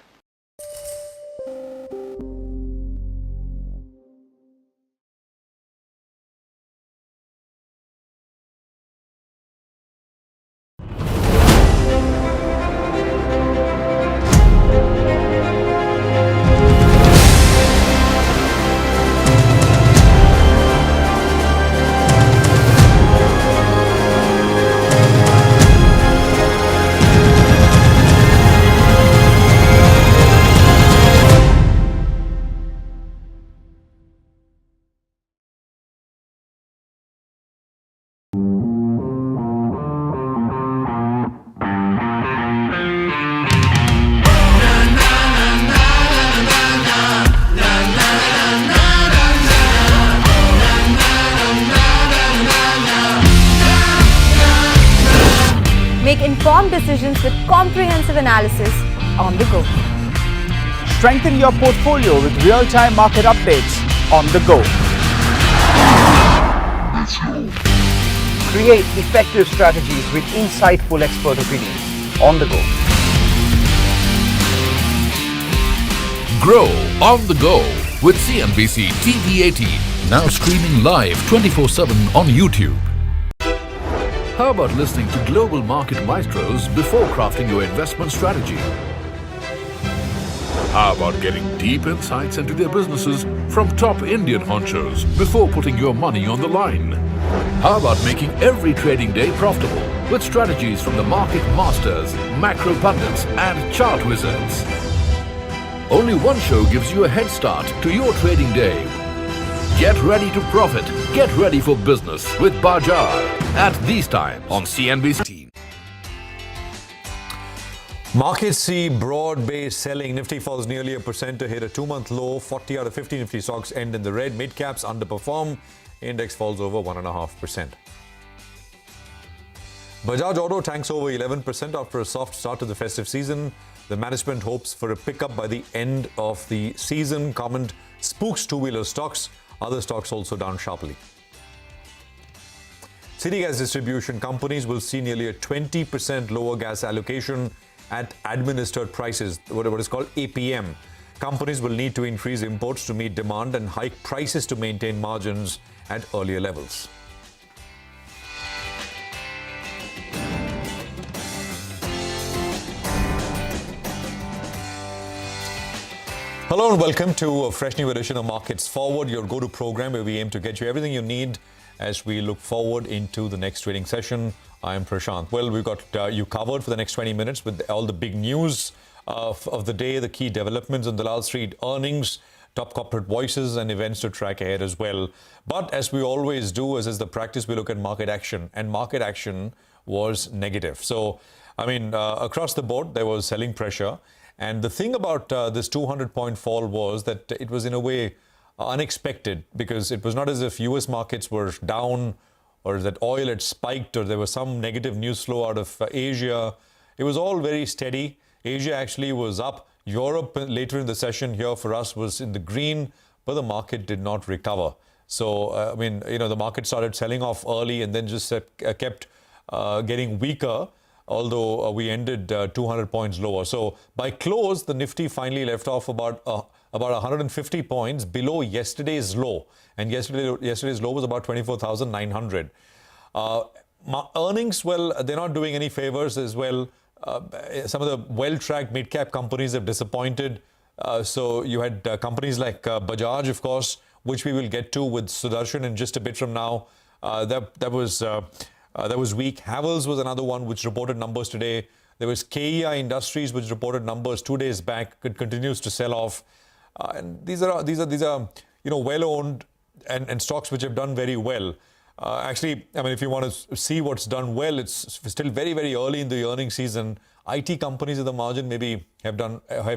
Make informed decisions with comprehensive analysis on the go. Strengthen your portfolio with real-time market updates on the go. Create effective strategies with insightful expert opinions on the go. Grow on the go with CNBC-TV18, now streaming live 24/7 on YouTube. How about listening to global market maestros before crafting your investment strategy? How about getting deep insights into their businesses from top Indian honchos before putting your money on the line? How about making every trading day profitable with strategies from the market masters, macro pundits and chart wizards? Only one show gives you a head start to your trading day. Get ready to profit. Get ready for business with Bajaj at these times on CNBC. Markets see broad-based selling. Nifty falls nearly 1% to hit a 2-month low. 40 out of 50 Nifty stocks end in the red. Mid-caps underperform. Index falls over 1.5%. Bajaj Auto tanks over 11% after a soft start to the festive season. The management hopes for a pickup by the end of the season. Comment spooks two-wheeler stocks. Other stocks also down sharply. City gas distribution companies will see nearly a 20% lower gas allocation at administered prices, what is called APM. Companies will need to increase imports to meet demand and hike prices to maintain margins at earlier levels. Hello and welcome to a fresh new edition of Markets Forward, your go-to program where we aim to get you everything you need as we look forward into the next trading session. I'm Prashant. Well, we've got you covered for the next 20 minutes with all the big news of the day, the key developments on Dalal Street, earnings, top corporate voices and events to track ahead as well. But as we always do, as is the practice, we look at market action, and market action was negative. So, I mean, across the board, there was selling pressure. And the thing about this 200-point fall was that it was in a way unexpected, because it was not as if US markets were down or that oil had spiked or there was some negative news flow out of Asia. It was all very steady. Asia actually was up. Europe later in the session here for us was in the green, but the market did not recover. So, I mean, you know, the market started selling off early and then just kept getting weaker, although we ended 200 points lower. So by close, the Nifty finally left off about 150 points below yesterday's low. And yesterday's low was about 24,900. Earnings, well, they're not doing any favors as well. Some of the well-tracked mid-cap companies have disappointed. So you had companies like Bajaj, of course, which we will get to with Sudarshan in just a bit from now. That was weak. Havells was another one which reported numbers today. There was KEI Industries which reported numbers 2 days back. It continues to sell off. And these are well-owned and stocks which have done very well. Actually, I mean, if you want to see what's done well, it's still very, very early in the earnings season. IT companies at the margin maybe have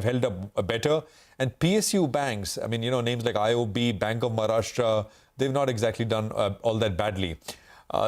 held up better. And PSU banks, I mean, names like IOB, Bank of Maharashtra, they've not exactly done all that badly.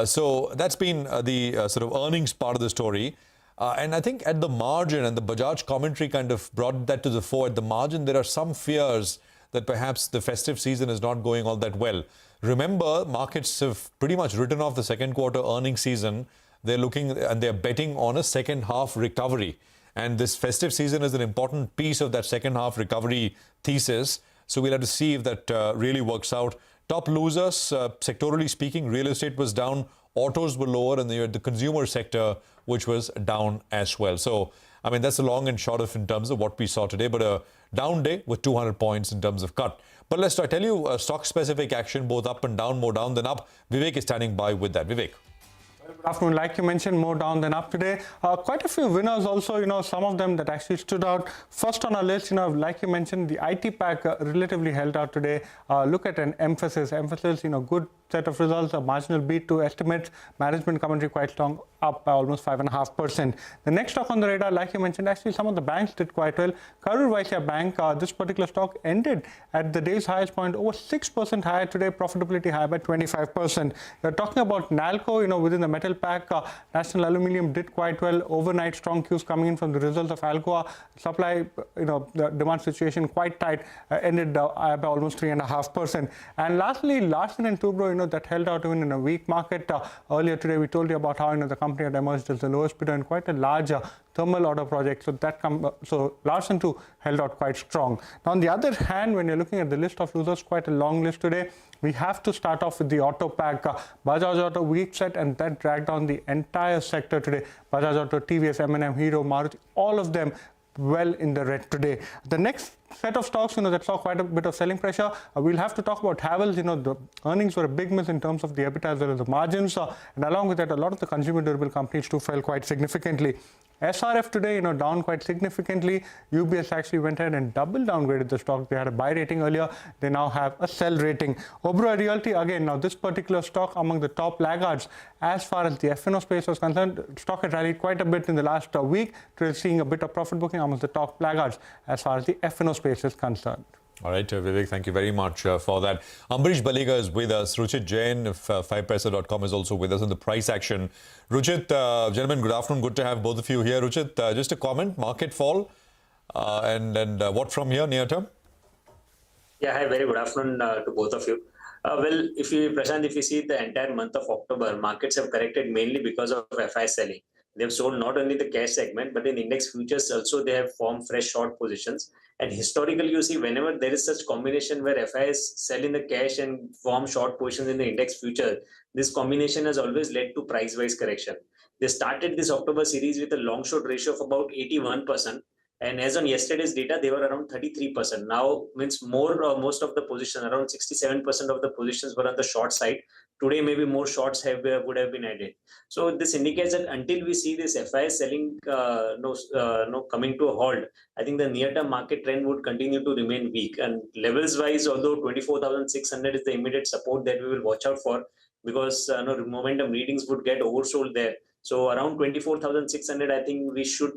So that's been the sort of earnings part of the story. And I think at the margin, and the Bajaj commentary kind of brought that to the fore, at the margin, there are some fears that perhaps the festive season is not going all that well. Remember, markets have pretty much written off the second quarter earnings season. They're looking and they're betting on a second half recovery. And this festive season is an important piece of that second half recovery thesis. So we'll have to see if that really works out. Top losers, sectorally speaking, real estate was down, autos were lower, and the consumer sector, which was down as well. So, I mean, that's the long and short of in terms of what we saw today, but a down day with 200 points in terms of cut. But let's tell you stock-specific action, both up and down, more down than up. Vivek is standing by with that. Vivek. Good afternoon. Like you mentioned, more down than up today. Quite a few winners also, some of them that actually stood out. First on our list, like you mentioned, the IT pack relatively held out today. Look at an Emphasis, good set of results, a marginal beat to estimates, management commentary quite strong, up by almost 5.5%. The next stock on the radar, like you mentioned, actually some of the banks did quite well. Karur Vysya Bank, this particular stock ended at the day's highest point, over 6% higher today, profitability higher by 25%. You're talking about NALCO, within the metal pack, National Aluminium did quite well. Overnight strong cues coming in from the results of Alcoa. Supply, the demand situation quite tight, ended by almost 3.5%. And lastly, Larsen & Toubro, that held out even in a weak market. Earlier today, we told you about how the company had emerged as the lowest bidder in quite a large thermal order project. So Larsen too held out quite strong. Now, on the other hand, when you're looking at the list of losers, quite a long list today. We have to start off with the auto pack. Bajaj Auto weak set, and that dragged down the entire sector today. Bajaj Auto, TVS, M&M, Hero, Maruti, all of them well in the red today. The next set of stocks, that saw quite a bit of selling pressure. We'll have to talk about Havells. The earnings were a big miss in terms of the EBITDA as well as the margins. And along with that, a lot of the consumer durable companies too fell quite significantly. SRF today, down quite significantly. UBS actually went ahead and double downgraded the stock. They had a buy rating earlier. They now have a sell rating. Oberoi Realty, again, now this particular stock among the top laggards as far as the F&O space was concerned. Stock had rallied quite a bit in the last week. Today seeing a bit of profit booking amongst the top laggards as far as the F&O space is concerned. All right, Vivek, thank you very much for that. Ambrish Baliga is with us. Ruchit Jain of 5paisa.com is also with us in the price action. Ruchit, gentlemen, good afternoon. Good to have both of you here. Ruchit, just a comment, market fall and what from here near term? Yeah, hi, very good afternoon to both of you. Well, if you see the entire month of October, markets have corrected mainly because of FI selling. They've sold not only the cash segment, but in index futures also they have formed fresh short positions. And historically, you see, whenever there is such combination where FIs sell in the cash and form short positions in the index future, this combination has always led to price-wise correction. They started this October series with a long-short ratio of about 81%. And as on yesterday's data, they were around 33%. Now, means most of the position, around 67% of the positions were on the short side. Today, maybe more shorts would have been added. So this indicates that until we see this FIS selling coming to a halt, I think the near-term market trend would continue to remain weak. And levels-wise, although 24,600 is the immediate support that we will watch out for, because momentum readings would get oversold there. So around 24,600, I think we should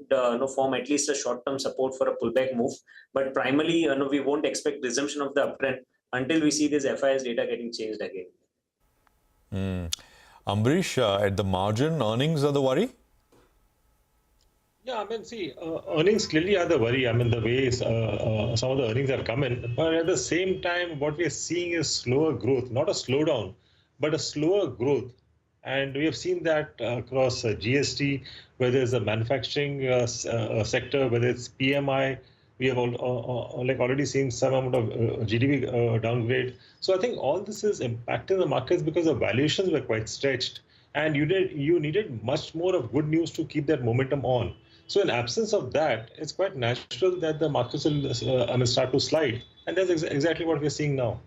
form at least a short-term support for a pullback move. But primarily, we won't expect resumption of the uptrend until we see this FIS data getting changed again. Ambrish, at the margin, earnings are the worry? Yeah, I mean, see, earnings clearly are the worry. I mean, the way some of the earnings are coming. But at the same time, what we are seeing is slower growth, not a slowdown, but a slower growth. And we have seen that across GST, whether it's the manufacturing sector, whether it's PMI, we have already seen some amount of GDP downgrade. So I think all this is impacting the markets because the valuations were quite stretched, and you needed much more of good news to keep that momentum on. So in absence of that, it's quite natural that the markets will start to slide, and that's exactly what we're seeing now.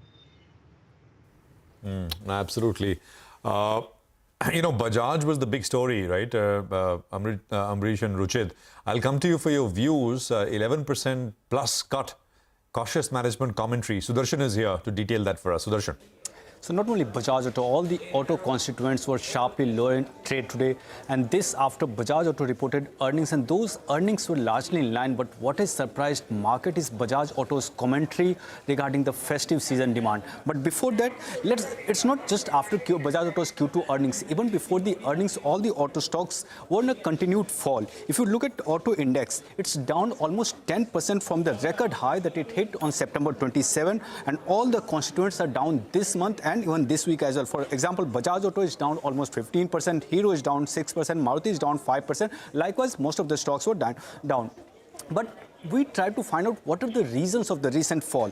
Absolutely. Bajaj was the big story, right? Ambrish and Ruchit. I'll come to you for your views. 11% plus cut. Cautious management commentary. Sudarshan is here to detail that for us. Sudarshan. So not only Bajaj Auto, all the auto constituents were sharply lower in trade today, and this after Bajaj Auto reported earnings, and those earnings were largely in line. But what has surprised market is Bajaj Auto's commentary regarding the festive season demand. But before that, it's not just after Bajaj Auto's Q2 earnings. Even before the earnings, all the auto stocks were in a continued fall. If you look at auto index, it's down almost 10% from the record high that it hit on September 27, and all the constituents are down this month and even this week as well. For example, Bajaj Auto is down almost 15%, Hero is down 6%, Maruti is down 5%. Likewise, most of the stocks were down. But we tried to find out what are the reasons of the recent fall.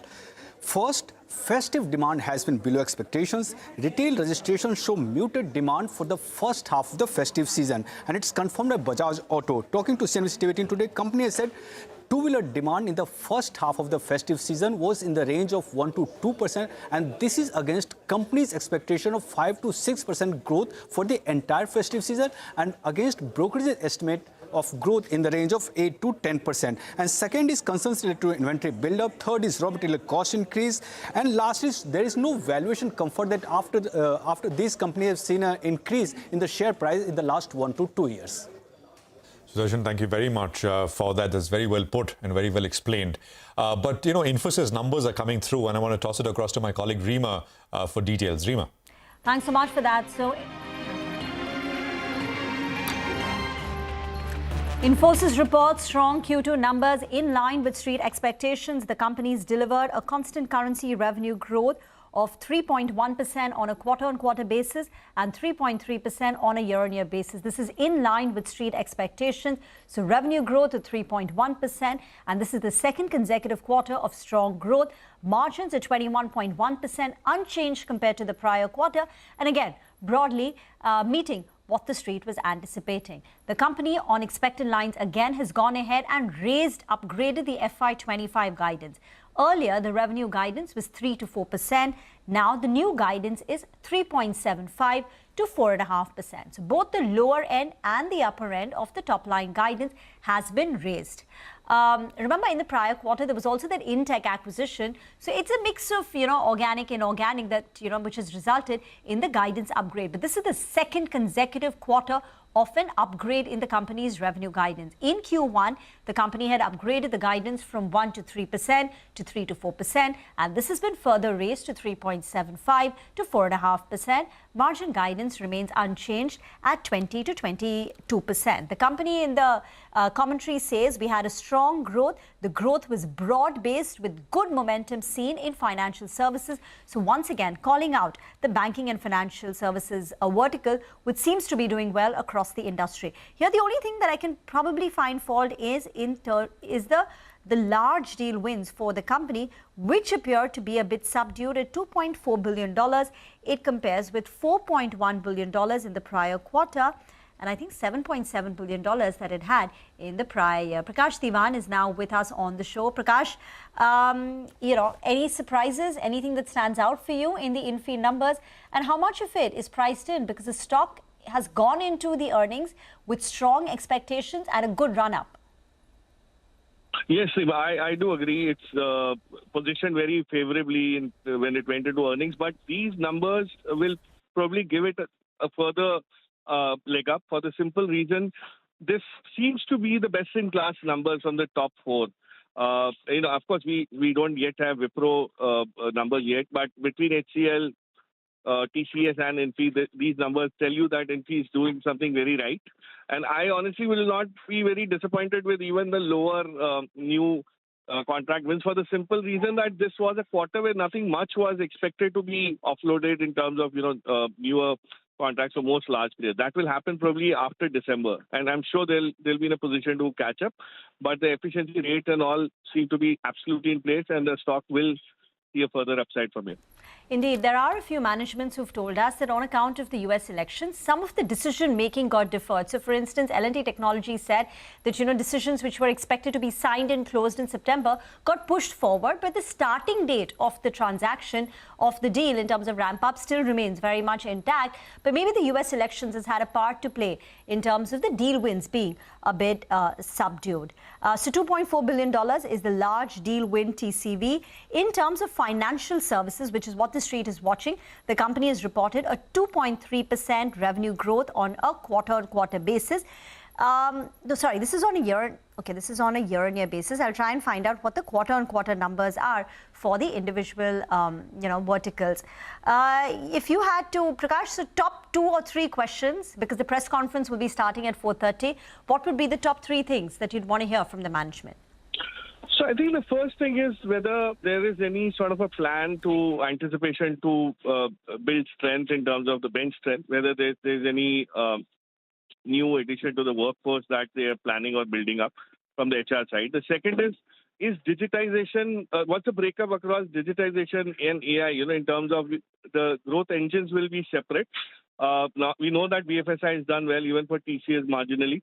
First, festive demand has been below expectations. Retail registrations show muted demand for the first half of the festive season, and it's confirmed by Bajaj Auto. Talking to CNBC-TV18 today, company has said two-wheeler demand in the first half of the festive season was in the range of 1 to 2%, and this is against company's expectation of 5 to 6% growth for the entire festive season, and against brokerage's estimate of growth in the range of 8 to 10%. And second is concerns related to inventory build-up. Third is raw material cost increase. And last is there is no valuation comfort that after these companies have seen an increase in the share price in the last 1 to 2 years. Sudarshan, thank you very much for that. That's very well put and very well explained. But, Infosys numbers are coming through, and I want to toss it across to my colleague Reema for details. Reema. Thanks so much for that. So, Infosys reports strong Q2 numbers in line with street expectations. The company's delivered a constant currency revenue growth of 3.1% on a quarter-on-quarter basis and 3.3% on a year-on-year basis. This is in line with street expectations. So revenue growth of 3.1%, and this is the second consecutive quarter of strong growth. Margins at 21.1%, unchanged compared to the prior quarter, and again, broadly meeting what the street was anticipating. The company on expected lines again has gone ahead and upgraded the FY25 guidance. Earlier, the revenue guidance was 3 to 4%. Now, the new guidance is 3.75 to 4.5%. So, both the lower end and the upper end of the top line guidance has been raised. Remember, in the prior quarter, there was also that Intech acquisition. So, it's a mix of, organic and inorganic that, which has resulted in the guidance upgrade. But this is the second consecutive quarter of an upgrade in the company's revenue guidance. In Q1, the company had upgraded the guidance from 1 to 3% to 3 to 4%, and this has been further raised to 3.75 to 4.5%. Margin guidance remains unchanged at 20 to 22%. The company in the commentary says we had a strong growth. The growth was broad-based with good momentum seen in financial services. So once again, calling out the banking and financial services vertical, which seems to be doing well across the industry. Here, the only thing that I can probably find fault is the large deal wins for the company, which appear to be a bit subdued at $2.4 billion. It compares with $4.1 billion in the prior quarter. and I think $7.7 billion that it had in the prior year. Prakash Diwan is now with us on the show. Prakash, any surprises, anything that stands out for you in the Infi numbers, and how much of it is priced in? Because the stock has gone into the earnings with strong expectations and a good run-up. Yes, I do agree. It's positioned very favorably when it went into earnings, but these numbers will probably give it a further leg up for the simple reason this seems to be the best-in-class numbers on the top four. Of course, we don't yet have Wipro numbers yet, but between HCL, TCS and Infi, these numbers tell you that Infi is doing something very right. And I honestly will not be very disappointed with even the lower new contract wins for the simple reason that this was a quarter where nothing much was expected to be offloaded in terms of newer contracts for most large players. That will happen probably after December, and I'm sure they'll be in a position to catch up. But the efficiency rate and all seem to be absolutely in place, and the stock will see a further upside from here. Indeed, there are a few managements who've told us that on account of the US elections, some of the decision-making got deferred. So, for instance, L&T Technology said that, decisions which were expected to be signed and closed in September got pushed forward, but the starting date of the transaction, of the deal in terms of ramp-up still remains very much intact. But maybe the US elections has had a part to play in terms of the deal wins being a bit subdued. So, $2.4 billion is the large deal win TCV. In terms of financial services, which is what the street is watching, the company has reported a 2.3% revenue growth on a quarter-on-quarter basis. Sorry, this is on a year. Okay, this is on a year-on-year basis. I'll try and find out what the quarter-on-quarter numbers are for the individual, verticals. If you had to, Prakash, so top 2 or 3 questions, because the press conference will be starting at 4:30. What would be the top 3 things that you'd want to hear from the management? So I think the first thing is whether there is any sort of a plan to anticipation to build strength in terms of the bench strength, whether there's any new addition to the workforce that they are planning or building up from the HR side. The second is digitization. What's the breakup across digitization and AI? In terms of the growth engines will be separate. Now we know that BFSI has done well even for TCS marginally.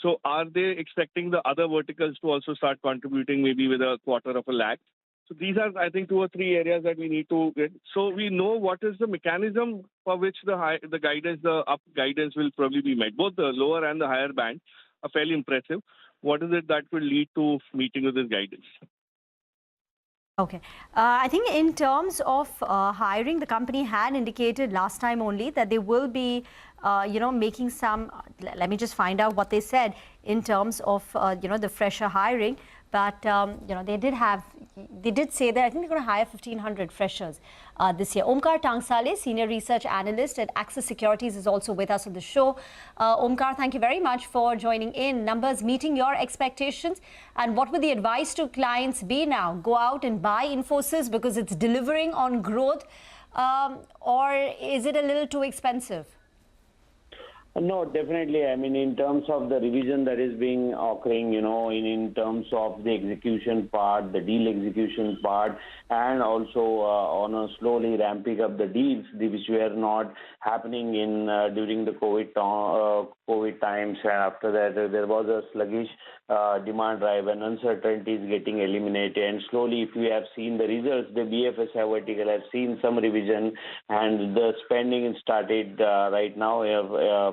So are they expecting the other verticals to also start contributing maybe with a quarter of a lag? So these are, I think, 2 or 3 areas that we need to get. So we know what is the mechanism for which the up guidance will probably be met. Both the lower and the higher band are fairly impressive. What is it that will lead to meeting with this guidance? Okay. I think in terms of hiring, the company had indicated last time only that they will be, making some, let me just find out what they said in terms of, the fresher hiring. But, they did say that I think they're going to hire 1,500 freshers this year. Omkar Tangsale, Senior Research Analyst at Axis Securities, is also with us on the show. Omkar, thank you very much for joining in. Numbers meeting your expectations. And what would the advice to clients be now? Go out and buy Infosys because it's delivering on growth, or is it a little too expensive? No, definitely. I mean, in terms of the revision that is being occurring, in terms of the execution part, the deal execution part, and also on a slowly ramping up the deals, which were not happening during the COVID times. And after that, there was a sluggish demand drive and uncertainties getting eliminated. And slowly, if you have seen the results, the BFSI vertical has seen some revision, and the spending started right now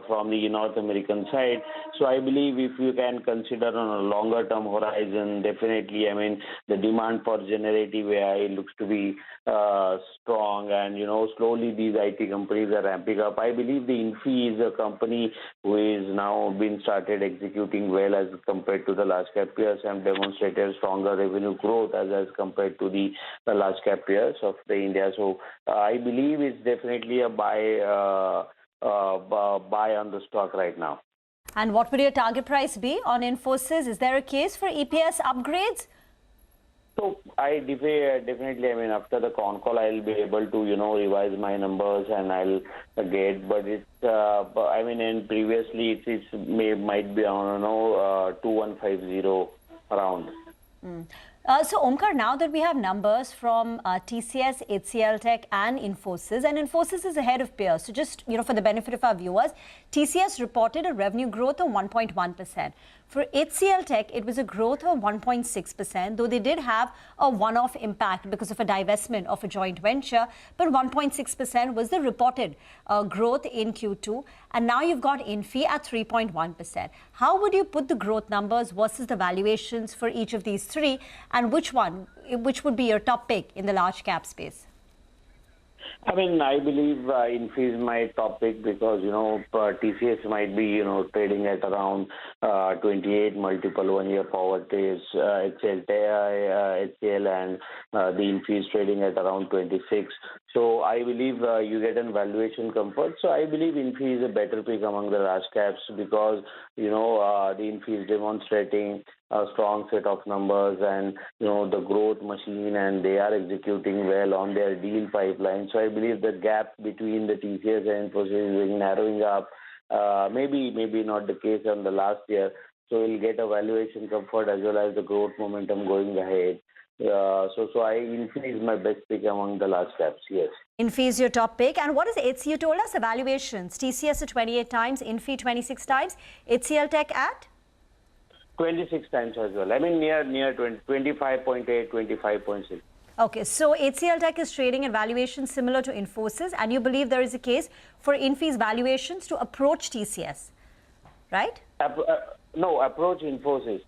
from the North American side. So I believe if you can consider on a longer term horizon, definitely, I mean, the demand for generative AI looks to be strong, and slowly these IT companies are ramping up. I believe the Infi is a company who is now been started executing well as compared to the large cap peers and demonstrated stronger revenue growth as compared to the large cap peers of the India. So I believe it's definitely a buy on the stock right now. And what would your target price be on Infosys? Is there a case for EPS upgrades? So I definitely, I mean, after the con call, I'll be able to, revise my numbers and I'll get, but it's, I mean, and previously might be on, 2150 around. So Omkar, now that we have numbers from TCS, HCL Tech and Infosys, and Infosys is ahead of peers. So just, for the benefit of our viewers, TCS reported a revenue growth of 1.1%. For HCL Tech, it was a growth of 1.6%, though they did have a one-off impact because of a divestment of a joint venture, but 1.6% was the reported growth in Q2. And now you've got Infi at 3.1%. How would you put the growth numbers versus the valuations for each of these three? And which would be your top pick in the large cap space? I mean, I believe Infi is my top pick because, TCS might be, trading at around 28 multiple 1 year forward days. HCL and the Infi is trading at around 26. So I believe you get an valuation comfort. So I believe Infi is a better pick among the large caps because, the Infi is demonstrating a strong set of numbers and, the growth machine, and they are executing well on their deal pipeline. So I believe the gap between the TCS and Infosys is narrowing up. Maybe not the case on the last year. So we'll get a valuation comfort as well as the growth momentum going ahead. Infi is my best pick among the large caps, yes. Infi is your top pick. And what is HCL? You told us the valuations. TCS at 28 times, Infi 26 times, HCL Tech at? 26 times as well. I mean, near 25.8, 25.6. Okay, so HCL Tech is trading at valuations similar to Infosys, and you believe there is a case for Infi's valuations to approach TCS, right? No, approach Infosys.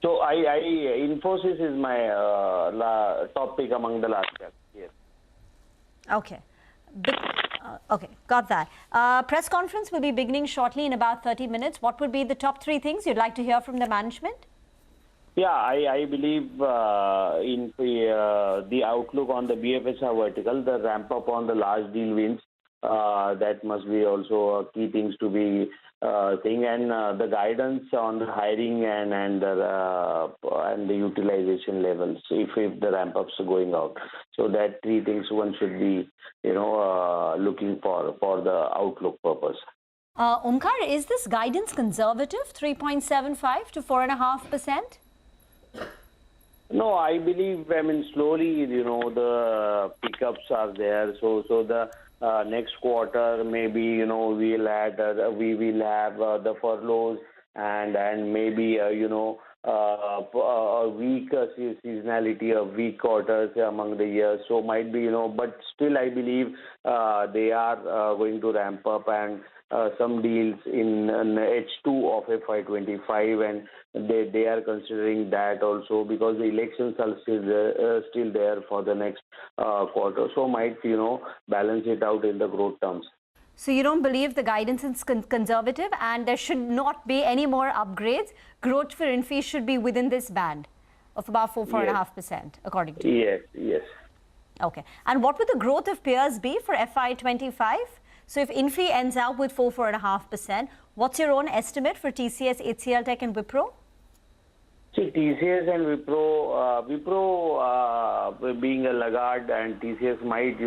So Infosys is my top pick among the large caps. Yes. Okay. Okay, got that. Press conference will be beginning shortly in about 30 minutes. What would be the top three things you'd like to hear from the management? Yeah, I believe in the outlook on the BFSI vertical, the ramp up on the large deal wins, that must be also key things to be thing, and the guidance on the hiring and the utilization levels if the ramp ups are going out. So that three things one should be looking for the outlook purpose. Omkar, is this guidance conservative, 3.75 to 4.5%? No, I believe, slowly, the pickups are there. So the next quarter, maybe, we will have the furloughs and maybe, a weak seasonality of weak quarters among the years. So might be, but still I believe they are going to ramp up and some deals in H2 of FY25, and they are considering that also because the elections are still there for the next quarter. So might, balance it out in the growth terms. So you don't believe the guidance is conservative and there should not be any more upgrades? Growth for Infi should be within this band of about 4.5%, according to you? Yes. Okay. And what would the growth of peers be for FY25? So if Infi ends up with 4.5%, what's your own estimate for TCS, HCL Tech and Wipro? See, TCS and Wipro being a laggard, and TCS might,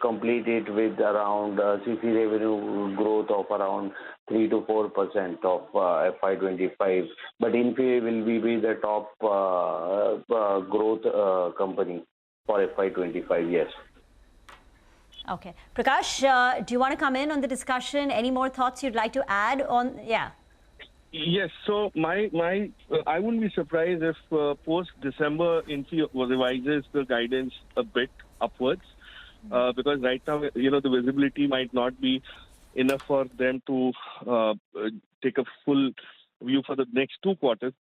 complete it with around CC revenue growth of around 3 to 4% of FY25. But Infi will be the top growth company for FY25, yes. Okay. Prakash, do you want to come in on the discussion? Any more thoughts you'd like to add on? Yeah. Yes. So I wouldn't be surprised if post-December Infi revises the guidance a bit upwards because right now, the visibility might not be enough for them to take a full view for the next 2 quarters.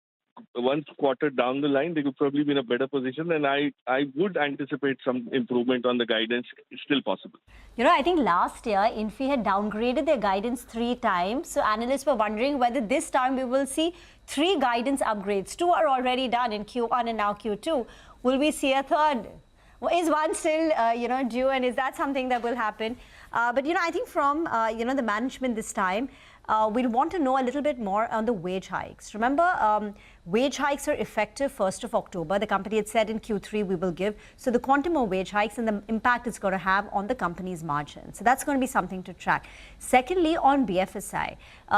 One quarter down the line, they could probably be in a better position, and I would anticipate some improvement on the guidance. It's still possible. I think last year, Infi had downgraded their guidance 3 times. So analysts were wondering whether this time we will see 3 guidance upgrades. 2 are already done in Q1 and now Q2. Will we see a third? Is one still, due, and is that something that will happen? But, I think from, the management this time, we'll want to know a little bit more on the wage hikes. Remember, wage hikes are effective 1st of October. The company had said in Q3 we will give. So the quantum of wage hikes and the impact it's going to have on the company's margin. So that's going to be something to track. Secondly, on BFSI,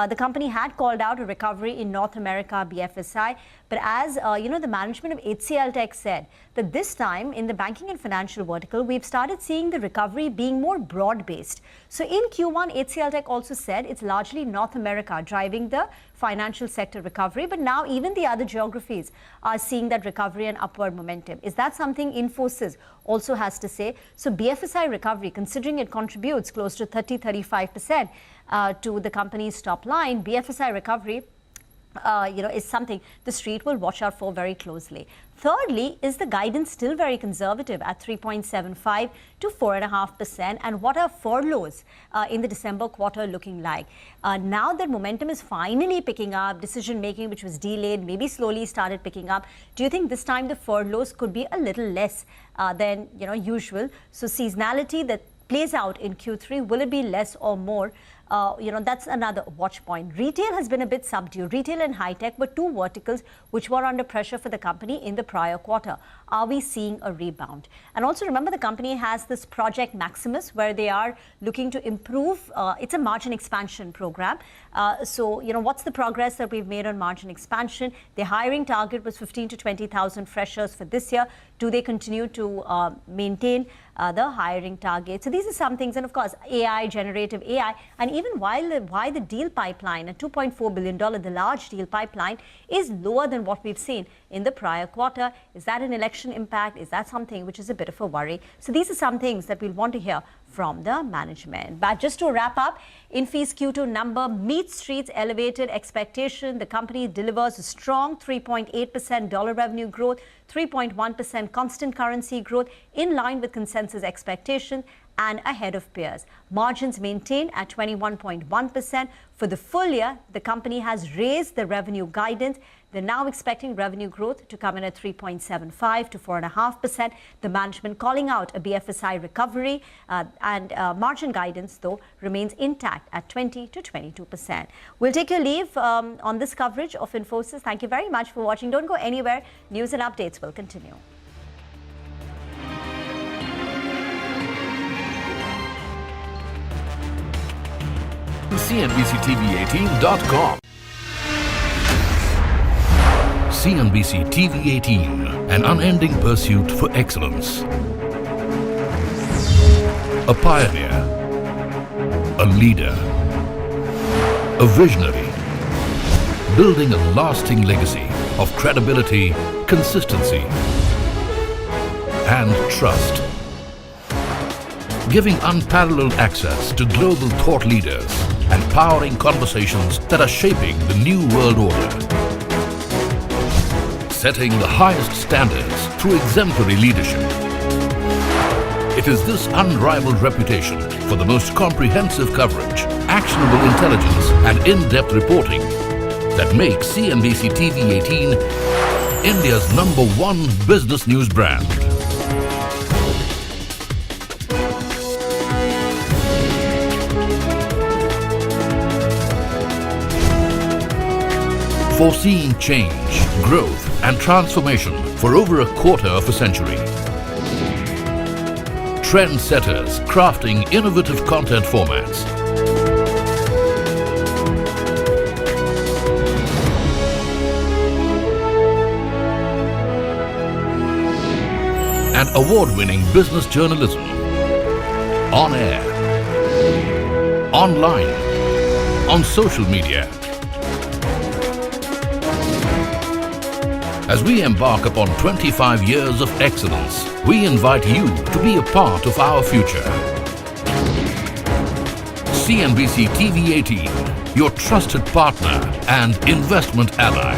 the company had called out a recovery in North America BFSI. But as the management of HCL Tech said, that this time in the banking and financial vertical, we've started seeing the recovery being more broad-based. So in Q1, HCL Tech also said it's largely North America driving the financial sector recovery, but now even the other geographies are seeing that recovery and upward momentum. Is that something Infosys also has to say? So BFSI recovery, considering it contributes close to 30-35% to the company's top line, BFSI recovery is something the street will watch out for very closely. Thirdly, is the guidance still very conservative at 3.75 to 4.5%? And what are furloughs in the December quarter looking like? Now that momentum is finally picking up, decision making which was delayed, maybe slowly started picking up, do you think this time the furloughs could be a little less than usual? So seasonality that plays out in Q3, will it be less or more? That's another watch point. Retail has been a bit subdued. Retail and high-tech were two verticals which were under pressure for the company in the prior quarter. Are we seeing a rebound? And also remember, the company has this Project Maximus where they are looking to improve. It's a margin expansion program. So what's the progress that we've made on margin expansion? The hiring target was 15 to 20,000 freshers for this year. Do they continue to maintain the hiring target? So these are some things. And of course, AI, generative AI, and even why the deal pipeline at $2.4 billion, the large deal pipeline, is lower than what we've seen in the prior quarter. Is that an election impact? Is that something which is a bit of a worry? So these are some things that we'll want to hear from the management. But just to wrap up, Infy's Q2 number meets Street's elevated expectation. The company delivers a strong 3.8% dollar revenue growth, 3.1% constant currency growth, in line with consensus expectation and ahead of peers. Margins maintained at 21.1%. For the full year, the company has raised the revenue guidance. They're now expecting revenue growth to come in at 3.75 to 4.5%. The management calling out a BFSI recovery and margin guidance, though, remains intact at 20 to 22%. We'll take your leave on this coverage of Infosys. Thank you very much for watching. Don't go anywhere. News and updates will continue. CNBC-TV18.com. CNBC-TV18, an unending pursuit for excellence. A pioneer, a leader, a visionary, building a lasting legacy of credibility, consistency, and trust. Giving unparalleled access to global thought leaders and powering conversations that are shaping the new world order. Setting the highest standards through exemplary leadership. It is this unrivaled reputation for the most comprehensive coverage, actionable intelligence, and in-depth reporting that makes CNBC-TV18 India's #1 business news brand. Foreseeing change, growth, and transformation for over a quarter of a century. Trendsetters crafting innovative content formats. And award-winning business journalism. On air, online, on social media. As we embark upon 25 years of excellence, we invite you to be a part of our future. CNBC-TV18, your trusted partner and investment ally.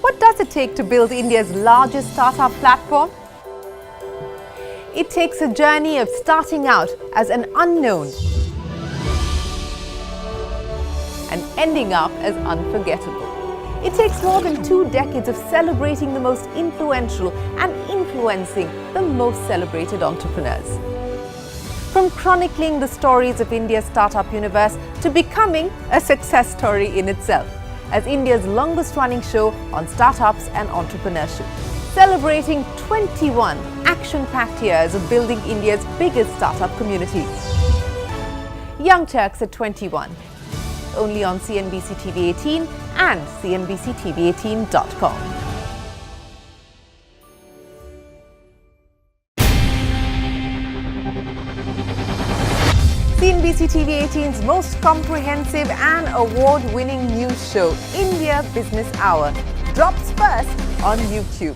What does it take to build India's largest startup platform? It takes a journey of starting out as an unknown and ending up as unforgettable. It takes more than 2 decades of celebrating the most influential and influencing the most celebrated entrepreneurs. From chronicling the stories of India's startup universe to becoming a success story in itself, as India's longest-running show on startups and entrepreneurship, celebrating 21 action-packed years of building India's biggest startup community. Young Turks at 21, only on CNBC-TV18 and CNBC-TV18.com. CNBC-TV18's most comprehensive and award-winning news show, India Business Hour, drops first on YouTube.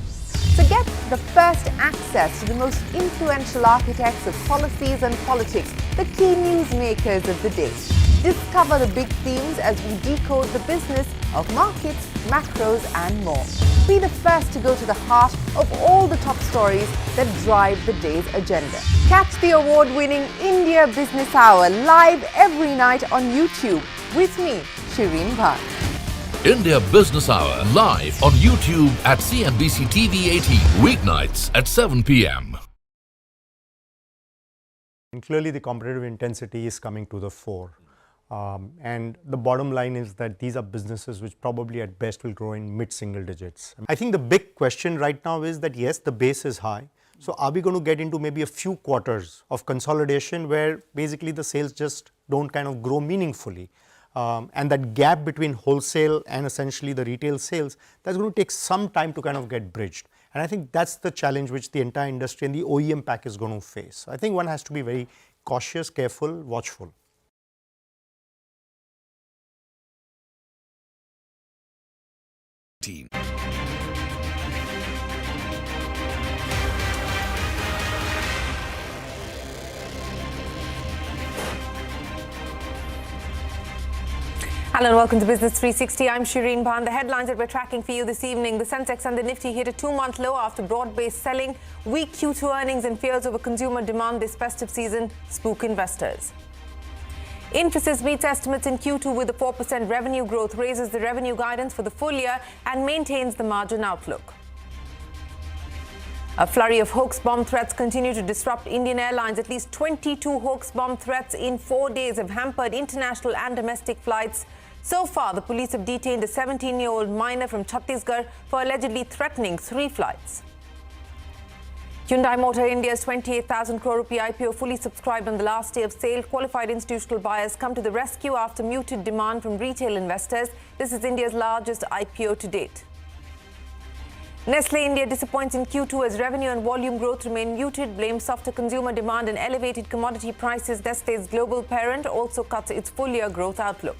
So get the first access to the most influential architects of policies and politics, the key newsmakers of the day. Discover the big themes as we decode the business of markets, macros and more. Be the first to go to the heart of all the top stories that drive the day's agenda. Catch the award-winning India Business Hour live every night on YouTube with me, Shireen Bhat. India Business Hour live on YouTube at CNBC-TV18 weeknights at 7 p.m. And clearly the competitive intensity is coming to the fore. And the bottom line is that these are businesses which probably at best will grow in mid-single digits. I think the big question right now is that yes, the base is high. So are we going to get into maybe a few quarters of consolidation where basically the sales just don't kind of grow meaningfully? And that gap between wholesale and essentially the retail sales, that's going to take some time to kind of get bridged. And I think that's the challenge which the entire industry and the OEM pack is going to face. I think one has to be very cautious, careful, watchful. Hello and welcome to Business 360. I'm Shireen Bhat. The headlines that we're tracking for you this evening. The Sensex and the Nifty hit a 2-month low after broad-based selling. Weak Q2 earnings and fears over consumer demand this festive season spook investors. Infosys meets estimates in Q2 with a 4% revenue growth, raises the revenue guidance for the full year and maintains the margin outlook. A flurry of hoax bomb threats continue to disrupt Indian Airlines. At least 22 hoax bomb threats in 4 days have hampered international and domestic flights. So far, the police have detained a 17-year-old minor from Chhattisgarh for allegedly threatening 3 flights. Hyundai Motor India's 28,000 crore rupee IPO fully subscribed on the last day of sale. Qualified institutional buyers come to the rescue after muted demand from retail investors. This is India's largest IPO to date. Nestle India disappoints in Q2 as revenue and volume growth remain muted, blames softer consumer demand and elevated commodity prices. Nestle's global parent also cuts its full-year growth outlook.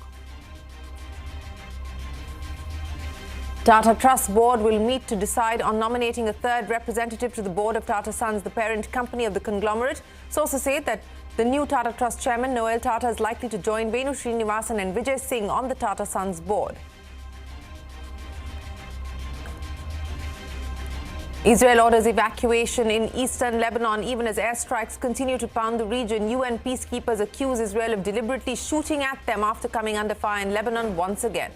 Tata Trust Board will meet to decide on nominating a third representative to the board of Tata Sons, the parent company of the conglomerate. Sources say that the new Tata Trust chairman, Noel Tata, is likely to join Venu Srinivasan and Vijay Singh on the Tata Sons board. Israel orders evacuation in eastern Lebanon even as airstrikes continue to pound the region. UN peacekeepers accuse Israel of deliberately shooting at them after coming under fire in Lebanon once again.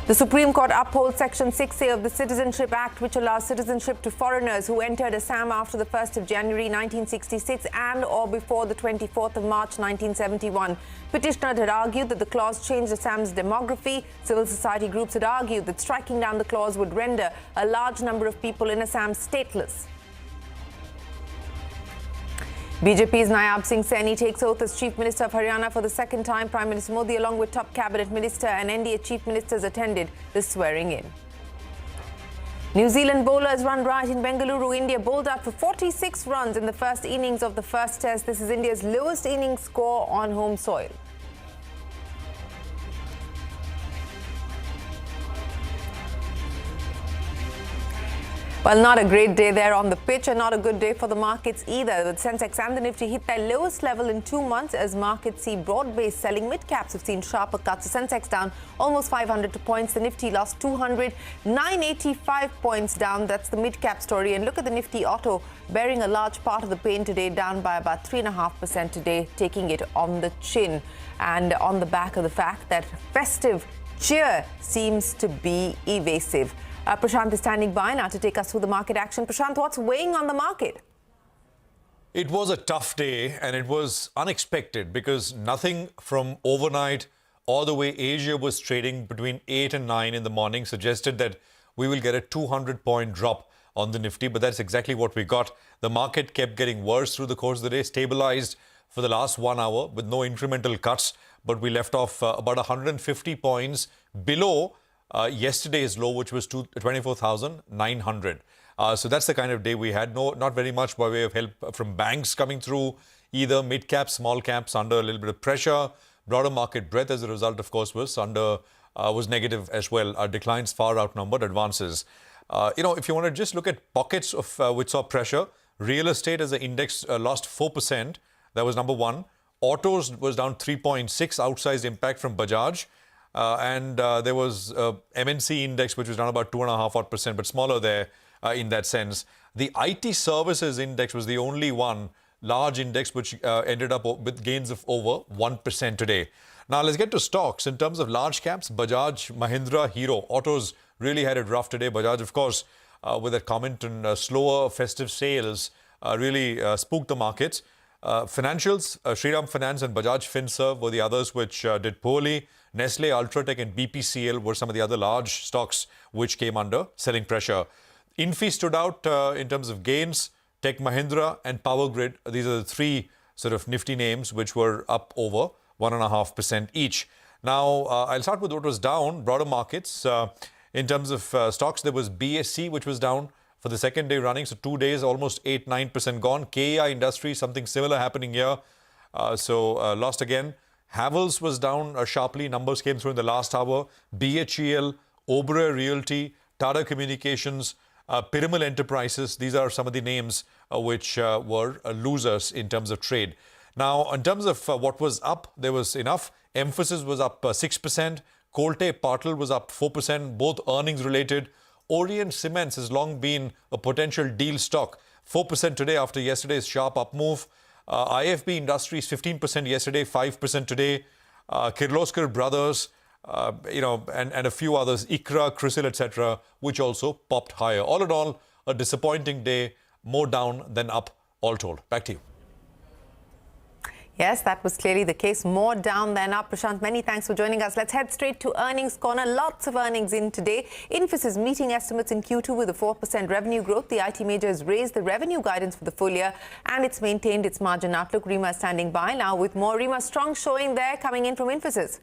The Supreme Court upholds Section 6A of the Citizenship Act, which allows citizenship to foreigners who entered Assam after the 1st of January 1966 and or before the 24th of March 1971. Petitioner had argued that the clause changed Assam's demography. Civil society groups had argued that striking down the clause would render a large number of people in Assam stateless. BJP's Nayab Singh Saini takes oath as Chief Minister of Haryana for the second time. Prime Minister Modi, along with top cabinet minister and NDA chief ministers, attended the swearing-in. New Zealand bowlers run riot in Bengaluru. India bowled out for 46 runs in the first innings of the first test. This is India's lowest innings score on home soil. Well, not a great day there on the pitch and not a good day for the markets either. The Sensex and the Nifty hit their lowest level in 2 months as markets see broad-based selling. Mid-caps have seen sharper cuts. The Sensex down almost 500 points. The Nifty lost 200, 985 points down. That's the mid-cap story. And look at the Nifty Auto bearing a large part of the pain today, down by about 3.5% today, taking it on the chin. And on the back of the fact that festive cheer seems to be evasive. Prashant is standing by now to take us through the market action. Prashant, what's weighing on the market? It was a tough day and it was unexpected because nothing from overnight all the way Asia was trading between 8 and 9 in the morning suggested that we will get a 200-point drop on the Nifty, but that's exactly what we got. The market kept getting worse through the course of the day, stabilized for the last 1 hour with no incremental cuts, but we left off about 150 points below yesterday's low, which was 24,900. So that's the kind of day we had. Not very much by way of help from banks coming through, either mid caps, small caps under a little bit of pressure. Broader market breadth as a result, of course, was negative as well. Our declines far outnumbered advances. If you want to just look at pockets of which saw pressure, real estate as an index lost 4%. That was number one. Autos was down 3.6, outsized impact from Bajaj. And there was MNC index, which was down about 2.5%, but smaller there. In that sense. The IT services index was the only one large index which ended up with gains of over 1% today. Now let's get to stocks. In terms of large caps, Bajaj, Mahindra, Hero, autos really had it rough today. Bajaj, of course, with a comment on slower festive sales, really spooked the markets. Financials, Shriram Finance and Bajaj Finserv were the others which did poorly. Nestle, Ultratech and BPCL were some of the other large stocks which came under selling pressure. Infi stood out in terms of gains. Tech Mahindra and Power Grid, these are the three sort of nifty names which were up over 1.5% each. Now, I'll start with what was down, broader markets. In terms of stocks, there was BSC, which was down for the second day running. So 2 days, almost 8-9% gone. KEI Industries, something similar happening here. Lost again. Havells was down sharply. Numbers came through in the last hour. BHEL, Oberoi Realty, Tata Communications, Piramal Enterprises, these are some of the names which were losers in terms of trade. Now, in terms of what was up, there was enough. Emphasis was up 6%. Colte Patil was up 4%, both earnings related. Orient Cements has long been a potential deal stock. 4% today after yesterday's sharp up move. IFB Industries 15% yesterday, 5% today. Kirloskar Brothers, and a few others, Ikra, Crisil, etc., which also popped higher. All in all, a disappointing day, more down than up, all told. Back to you. Yes, that was clearly the case. More down than up. Prashant, many thanks for joining us. Let's head straight to earnings corner. Lots of earnings in today. Infosys meeting estimates in Q2 with a 4% revenue growth. The IT major has raised the revenue guidance for the full year and it's maintained its margin outlook. Rima is standing by now with more. Rima, strong showing there coming in from Infosys.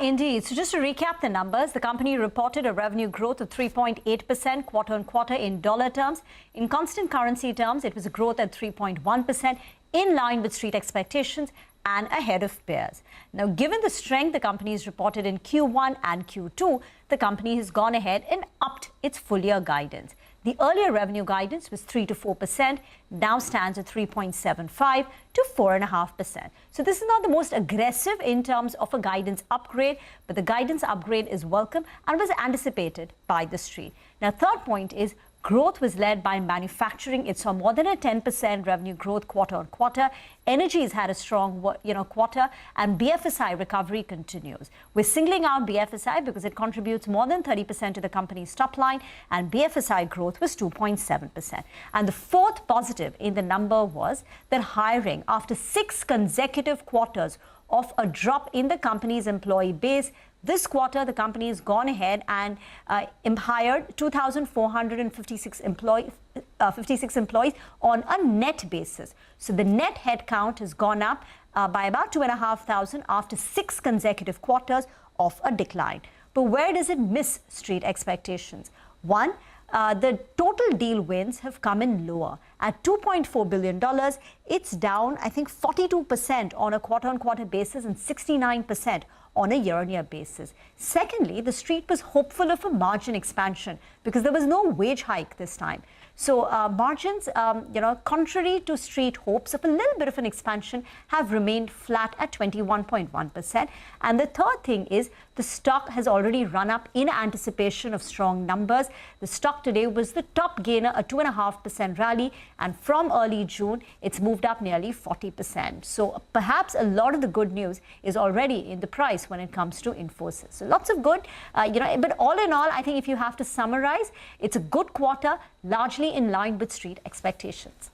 Indeed. So just to recap the numbers, the company reported a revenue growth of 3.8% quarter-on-quarter in dollar terms. In constant currency terms, it was a growth at 3.1%, in line with street expectations and ahead of peers. Now, given the strength the company has reported in Q1 and Q2, the company has gone ahead and upped its full-year guidance. The earlier revenue guidance was 3 to 4%, now stands at 3.75 to 4.5%. So this is not the most aggressive in terms of a guidance upgrade, but the guidance upgrade is welcome and was anticipated by the street. Now, third point is growth was led by manufacturing. It saw more than a 10% revenue growth quarter on quarter. Energies had a strong quarter, and BFSI recovery continues. We're singling out BFSI because it contributes more than 30% to the company's top line, and BFSI growth was 2.7%. And the fourth positive in the number was that hiring, after 6 consecutive quarters of a drop in the company's employee base, this quarter, the company has gone ahead and hired 2,456 employees on a net basis. So the net headcount has gone up by about 2,500 after 6 consecutive quarters of a decline. But where does it miss street expectations? One, the total deal wins have come in lower. At $2.4 billion, it's down, I think, 42% on a quarter-on-quarter basis and 69% on a year-on-year basis. Secondly, the street was hopeful of a margin expansion because there was no wage hike this time. So margins, contrary to street hopes of a little bit of an expansion, have remained flat at 21.1%. And the third thing is the stock has already run up in anticipation of strong numbers. The stock today was the top gainer, a 2.5% rally, and from early June, it's moved up nearly 40%. So perhaps a lot of the good news is already in the price when it comes to Infosys. So lots of good, but all in all, I think if you have to summarize, it's a good quarter, largely in line with street expectations.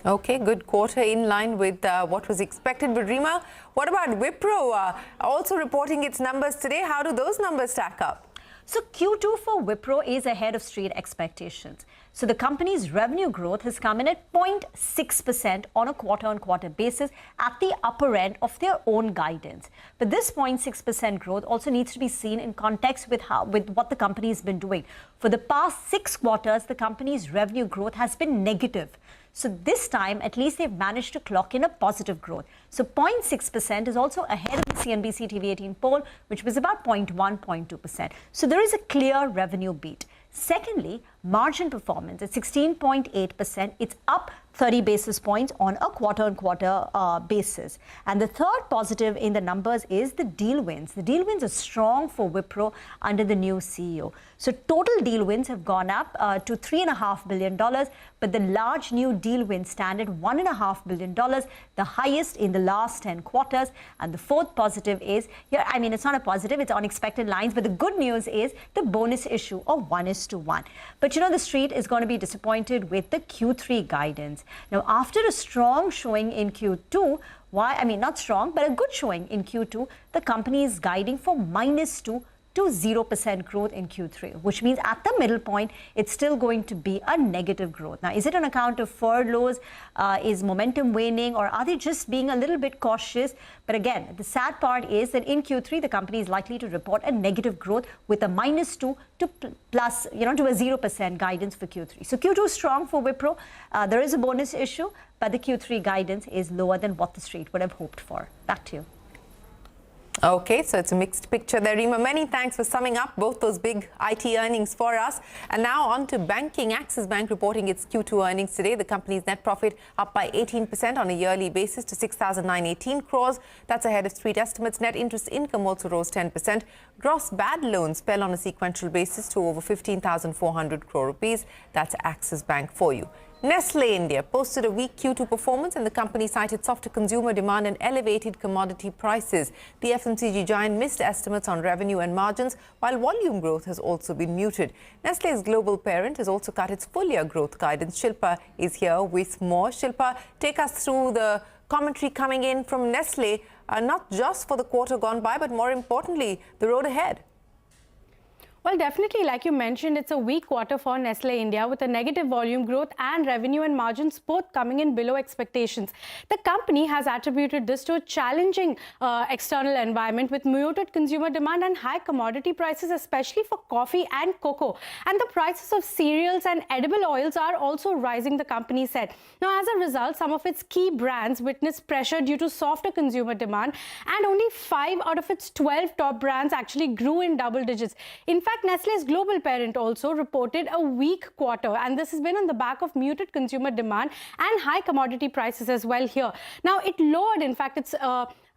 Okay, good quarter in line with what was expected. But Rima, what about Wipro also reporting its numbers today? How do those numbers stack up? So Q2 for Wipro is ahead of street expectations. So the company's revenue growth has come in at 0.6% on a quarter-on-quarter basis at the upper end of their own guidance. But this 0.6% growth also needs to be seen in context with what the company has been doing. For the past 6 quarters, the company's revenue growth has been negative. So this time, at least they've managed to clock in a positive growth. So 0.6% is also ahead of the CNBC-TV18 poll, which was about 0.1, 0.2%. So there is a clear revenue beat. Secondly, margin performance at 16.8%. It's up 30 basis points on a quarter-on-quarter basis. And the third positive in the numbers is the deal wins. The deal wins are strong for Wipro under the new CEO. So total deal wins have gone up to $3.5 billion, but the large new deal wins stand at $1.5 billion, the highest in the last 10 quarters. And the fourth positive is, I mean, it's not a positive, it's on expected lines, but the good news is the bonus issue of 1:1. But you know, the street is going to be disappointed with the Q3 guidance. Now, after a strong showing in Q2, not strong, but a good showing in Q2, the company is guiding for -2 to 0% growth in Q3, which means at the middle point, it's still going to be a negative growth. Now, is it on account of furloughs? Is momentum waning, or are they just being a little bit cautious? But again, the sad part is that in Q3, the company is likely to report a negative growth with a -2 to plus, to a 0% guidance for Q3. So Q2 is strong for Wipro. There is a bonus issue, but the Q3 guidance is lower than what the street would have hoped for. Back to you. Okay, so it's a mixed picture there, Rima. Many thanks for summing up both those big IT earnings for us. And now on to banking. Axis Bank reporting its Q2 earnings today. The company's net profit up by 18% on a yearly basis to 6,918 crores. That's ahead of street estimates. Net interest income also rose 10%. Gross bad loans fell on a sequential basis to over 15,400 crore rupees. That's Axis Bank for you. Nestle India posted a weak Q2 performance, and the company cited softer consumer demand and elevated commodity prices. The FMCG giant missed estimates on revenue and margins, while volume growth has also been muted. Nestle's global parent has also cut its full-year growth guidance. Shilpa is here with more. Shilpa, take us through the commentary coming in from Nestle, not just for the quarter gone by, but more importantly, the road ahead. Well, definitely, like you mentioned, it's a weak quarter for Nestle India with a negative volume growth and revenue and margins both coming in below expectations. The company has attributed this to a challenging external environment with muted consumer demand and high commodity prices, especially for coffee and cocoa. And the prices of cereals and edible oils are also rising, the company said. Now, as a result, some of its key brands witnessed pressure due to softer consumer demand, and only 5 out of its 12 top brands actually grew in double digits. In fact, Nestle's global parent also reported a weak quarter, and this has been on the back of muted consumer demand and high commodity prices as well here. Now, it lowered, in fact, its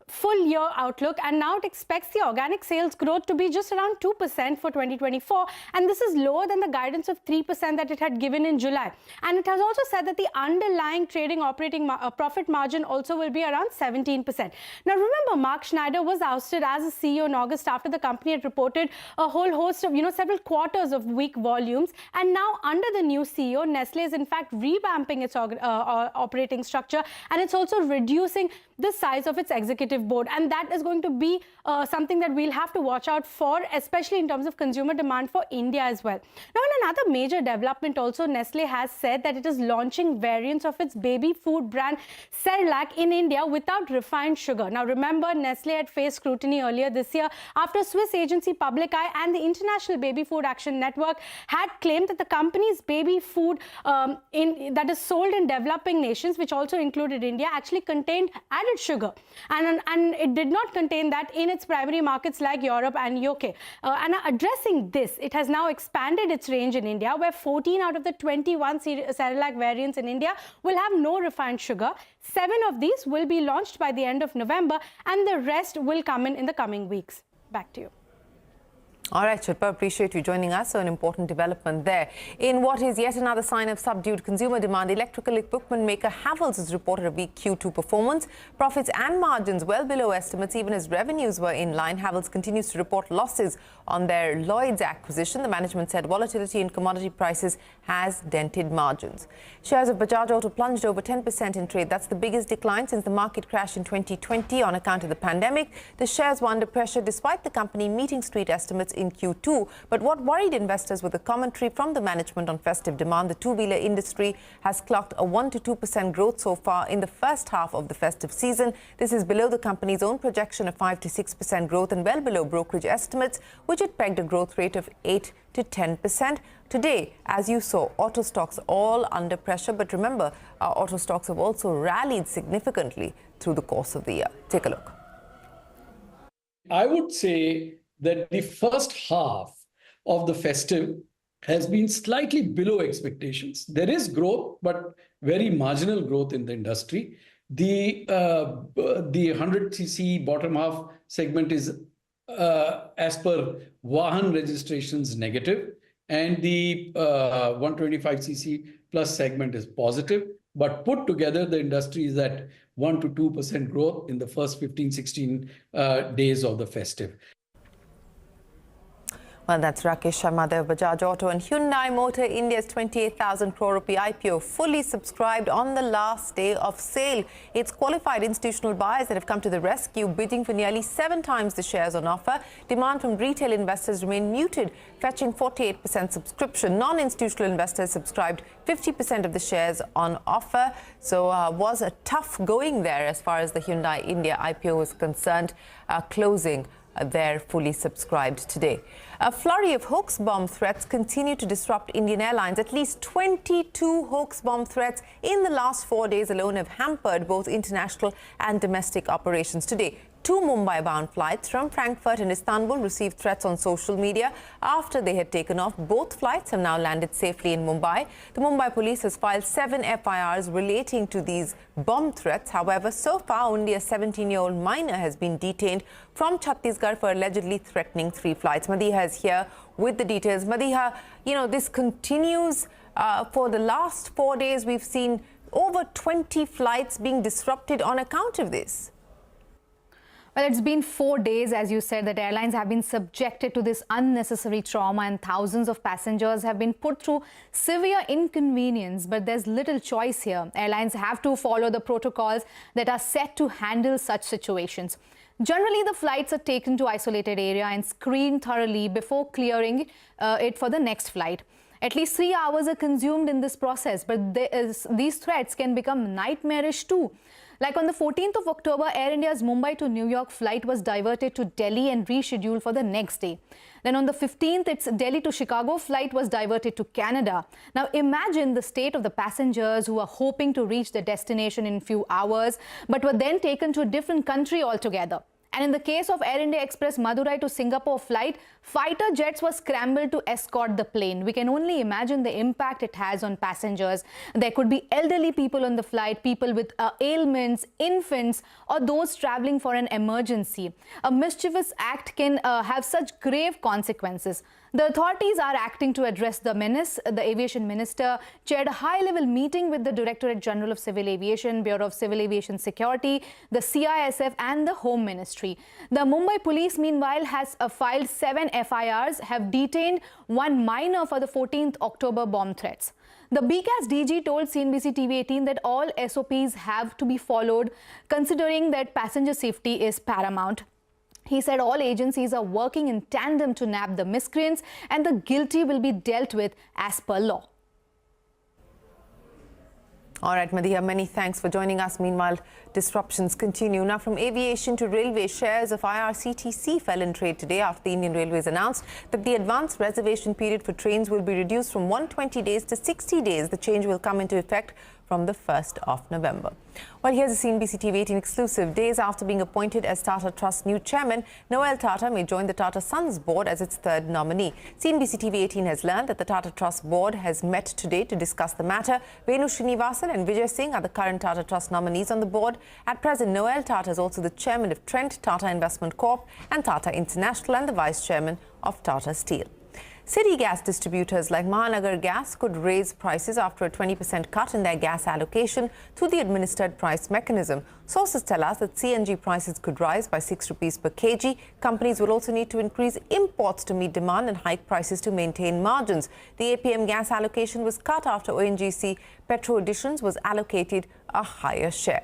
full year outlook, and now it expects the organic sales growth to be just around 2% for 2024, and this is lower than the guidance of 3% that it had given in July. And it has also said that the underlying trading operating profit margin also will be around 17%. Now, remember, Mark Schneider was ousted as a CEO in August after the company had reported a whole host of, several quarters of weak volumes, and now under the new CEO, Nestle is in fact revamping its operating structure, and it's also reducing the size of its executive board, and that is going to be something that we'll have to watch out for, especially in terms of consumer demand for India as well. Now, in another major development also, Nestle has said that it is launching variants of its baby food brand Cerelac in India without refined sugar. Now, remember, Nestle had faced scrutiny earlier this year after Swiss agency Public Eye and the International Baby Food Action Network had claimed that the company's baby food that is sold in developing nations, which also included India, actually contained added sugar, and it did not contain that in its primary markets like Europe and UK. And addressing this, it has now expanded its range in India, where 14 out of the 21 Cerelac variants in India will have no refined sugar. 7 of these will be launched by the end of November, and the rest will come in the coming weeks. Back to you. All right, Shilpa, appreciate you joining us. So an important development there. In what is yet another sign of subdued consumer demand, electrical equipment maker Havells has reported a weak Q2 performance. Profits and margins well below estimates, even as revenues were in line. Havells continues to report losses on their Lloyd's acquisition. The management said volatility in commodity prices has dented margins. Shares of Bajaj Auto plunged over 10% in trade. That's the biggest decline since the market crash in 2020 on account of the pandemic. The shares were under pressure despite the company meeting street estimates in Q2. But what worried investors with the commentary from the management on festive demand. The two-wheeler industry has clocked a 1 to 2% growth so far in the first half of the festive season. This is below the company's own projection of 5 to 6% growth and well below brokerage estimates, which had pegged a growth rate of 8 to 10%. Today, as you saw, auto stocks all under pressure. But remember, our auto stocks have also rallied significantly through the course of the year. Take a look. I would say that the first half of the festive has been slightly below expectations. There is growth, but very marginal growth in the industry. The 100cc bottom half segment is, as per Vahan registrations, negative, and the 125cc plus segment is positive. But put together, the industry is at 1 to 2% growth in the first 15-16 days of the festive. Well, that's Rakesh Sharma there of Bajaj Auto. And Hyundai Motor India's 28,000 crore rupee IPO fully subscribed on the last day of sale. It's qualified institutional buyers that have come to the rescue, bidding for nearly 7 times the shares on offer. Demand from retail investors remained muted, fetching 48% subscription. Non-institutional investors subscribed 50% of the shares on offer. So was a tough going there as far as the Hyundai India IPO was concerned, closing they're fully subscribed today. A flurry of hoax bomb threats continue to disrupt Indian Airlines. At least 22 hoax bomb threats in the last 4 days alone have hampered both international and domestic operations. Today, 2 Mumbai-bound flights from Frankfurt and Istanbul received threats on social media after they had taken off. Both flights have now landed safely in Mumbai. The Mumbai police has filed 7 FIRs relating to these bomb threats. However, so far, only a 17-year-old minor has been detained from Chhattisgarh for allegedly threatening 3 flights. Madiha is here with the details. Madiha, this continues for the last 4 days. We've seen over 20 flights being disrupted on account of this. Well, it's been 4 days, as you said, that airlines have been subjected to this unnecessary trauma and thousands of passengers have been put through severe inconvenience. But there's little choice here. Airlines have to follow the protocols that are set to handle such situations. Generally, the flights are taken to isolated area and screened thoroughly before clearing it for the next flight. At least 3 hours are consumed in this process, but these threats can become nightmarish too. Like on the 14th of October, Air India's Mumbai to New York flight was diverted to Delhi and rescheduled for the next day. Then on the 15th, its Delhi to Chicago flight was diverted to Canada. Now imagine the state of the passengers who were hoping to reach their destination in few hours, but were then taken to a different country altogether. And in the case of Air India Express Madurai to Singapore flight, fighter jets were scrambled to escort the plane. We can only imagine the impact it has on passengers. There could be elderly people on the flight, people with ailments, infants, or those traveling for an emergency. A mischievous act can have such grave consequences. The authorities are acting to address the menace. The aviation minister chaired a high-level meeting with the Directorate General of Civil Aviation, Bureau of Civil Aviation Security, the CISF and the Home Ministry. The Mumbai police, meanwhile, has filed 7 FIRs, have detained 1 minor for the 14th October bomb threats. The BCAS DG told CNBC-TV18 that all SOPs have to be followed, considering that passenger safety is paramount. He said all agencies are working in tandem to nab the miscreants and the guilty will be dealt with as per law. All right, Madiha, many thanks for joining us. Meanwhile, disruptions continue. Now, from aviation to railway, shares of IRCTC fell in trade today after the Indian Railways announced that the advance reservation period for trains will be reduced from 120 days to 60 days. The change will come into effect from the 1st of November. Well, here's a CNBC-TV18 exclusive. Days after being appointed as Tata Trust's new chairman, Noel Tata may join the Tata Sons board as its third nominee. CNBC-TV18 has learned that the Tata Trust board has met today to discuss the matter. Venu Srinivasan and Vijay Singh are the current Tata Trust nominees on the board. At present, Noel Tata is also the chairman of Trent, Tata Investment Corp and Tata International, and the vice chairman of Tata Steel. City gas distributors like Mahanagar Gas could raise prices after a 20% cut in their gas allocation to the administered price mechanism. Sources tell us that CNG prices could rise by 6 rupees per kg. Companies will also need to increase imports to meet demand and hike prices to maintain margins. The APM gas allocation was cut after ONGC Petro Additions was allocated a higher share.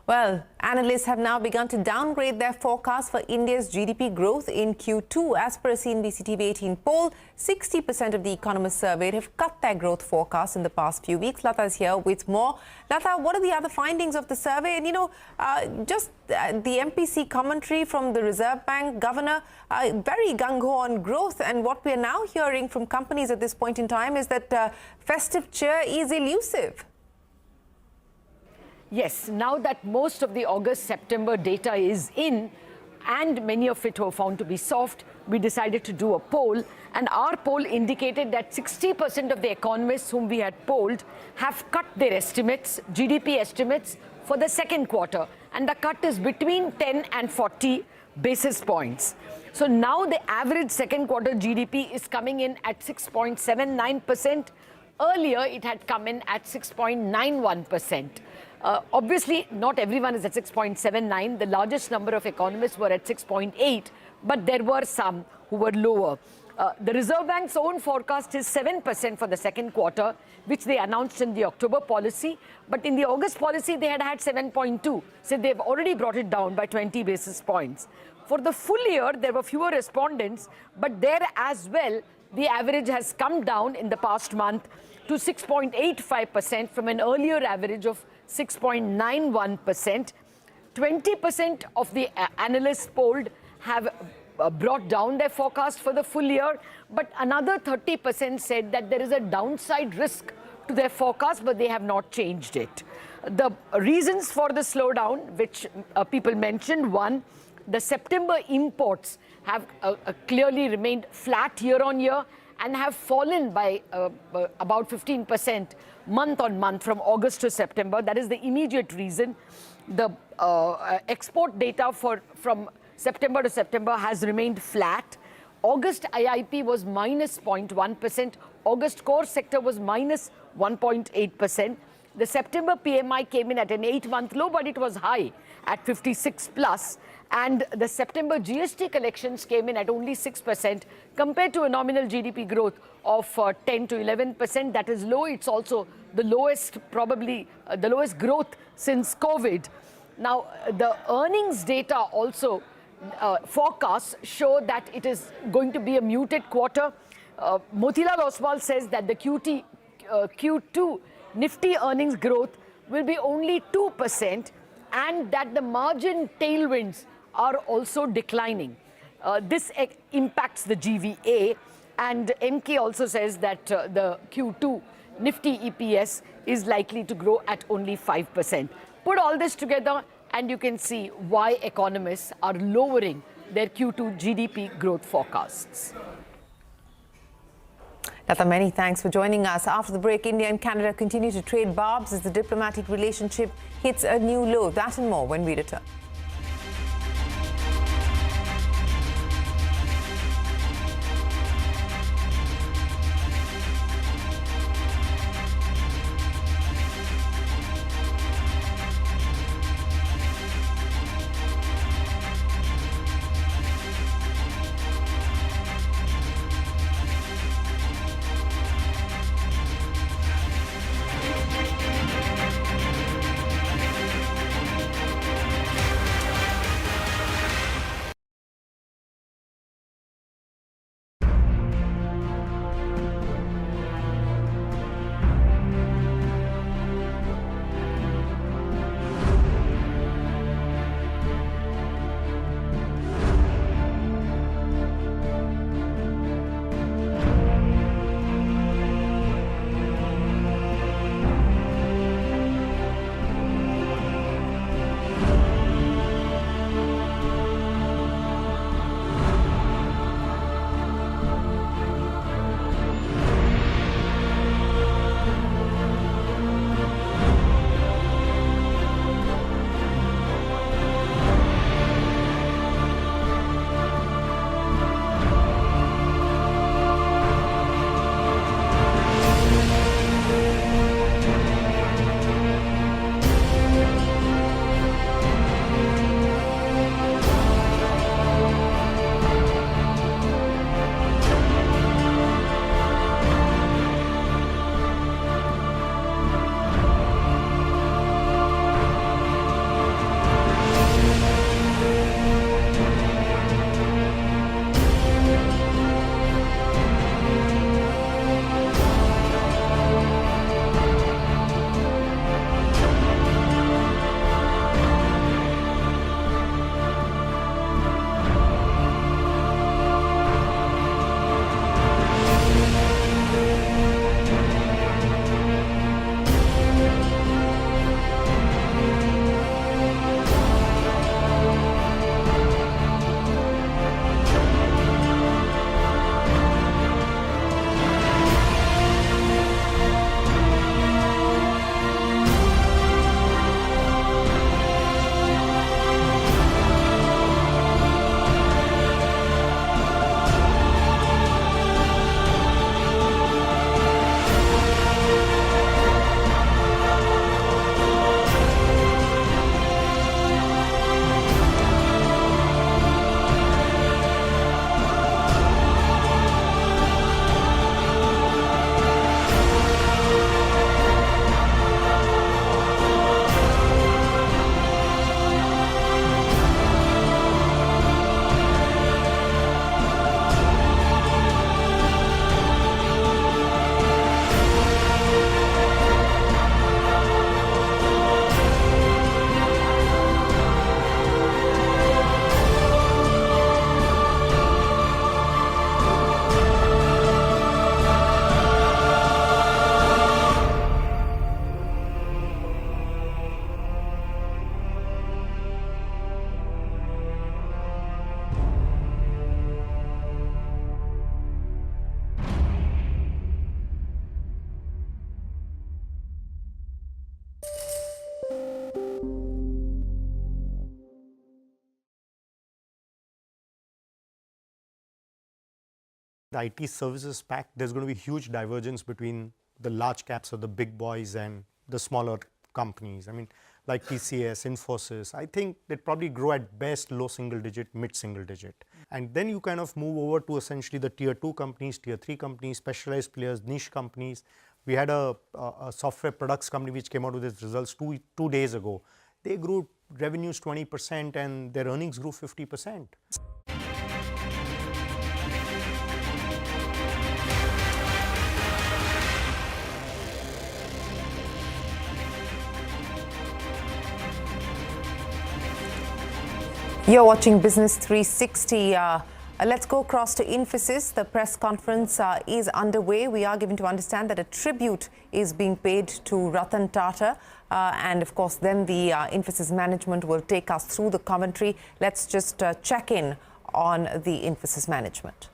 Well, analysts have now begun to downgrade their forecast for India's GDP growth in Q2. As per a CNBC-TV18 poll, 60% of the economists surveyed have cut their growth forecast in the past few weeks. Lata is here with more. Lata, what are the other findings of the survey? And, the MPC commentary from the Reserve Bank governor, very gung-ho on growth. And what we are now hearing from companies at this point in time is that festive cheer is elusive. Yes, now that most of the August-September data is in and many of it were found to be soft, we decided to do a poll, and our poll indicated that 60% of the economists whom we had polled have cut their estimates, GDP estimates, for the second quarter, and the cut is between 10 and 40 basis points. So now the average second quarter GDP is coming in at 6.79%. Earlier, it had come in at 6.91%. Obviously, not everyone is at 6.79. The largest number of economists were at 6.8, but there were some who were lower. The Reserve Bank's own forecast is 7% for the second quarter, which they announced in the October policy. But in the August policy, they had 7.2. So they've already brought it down by 20 basis points. For the full year, there were fewer respondents, but there as well, the average has come down in the past month to 6.85% from an earlier average of 6.91%. 20% of the analysts polled have brought down their forecast for the full year, but another 30% said that there is a downside risk to their forecast, but they have not changed it. The reasons for the slowdown, which people mentioned: one, the September imports have clearly remained flat year on year and have fallen by about 15% month on month from August to September. That is the immediate reason. The export data from September to September has remained flat. August IIP was minus 0.1%. August core sector was minus 1.8%. The September PMI came in at an 8-month low, but it was high at 56 plus. And the September GST collections came in at only 6% compared to a nominal GDP growth of 10 to 11%. That is low. It's also the lowest, probably the lowest growth since COVID. Now, the earnings data also forecasts show that it is going to be a muted quarter. Motilal Oswal says that the Q2 Nifty earnings growth will be only 2% and that the margin tailwinds are also declining. This impacts the GVA, and MK also says that the Q2 Nifty EPS is likely to grow at only 5%. Put all this together and you can see why economists are lowering their Q2 GDP growth forecasts. Lata, many thanks for joining us. After the break, India and Canada continue to trade barbs as the diplomatic relationship hits a new low. That and more when we return. The IT services pack, there's going to be huge divergence between the large caps of the big boys and the smaller companies. I mean, like TCS, Infosys, I think they'd probably grow at best low single digit, mid single digit. And then you kind of move over to essentially the tier 2 companies, tier 3 companies, specialized players, niche companies. We had a software products company which came out with its results two days ago. They grew revenues 20% and their earnings grew 50%. You're watching Business 360. Let's go across to Infosys. The press conference is underway. We are given to understand that a tribute is being paid to Ratan Tata. And of course, then the Infosys management will take us through the commentary. Let's just check in on the Infosys management.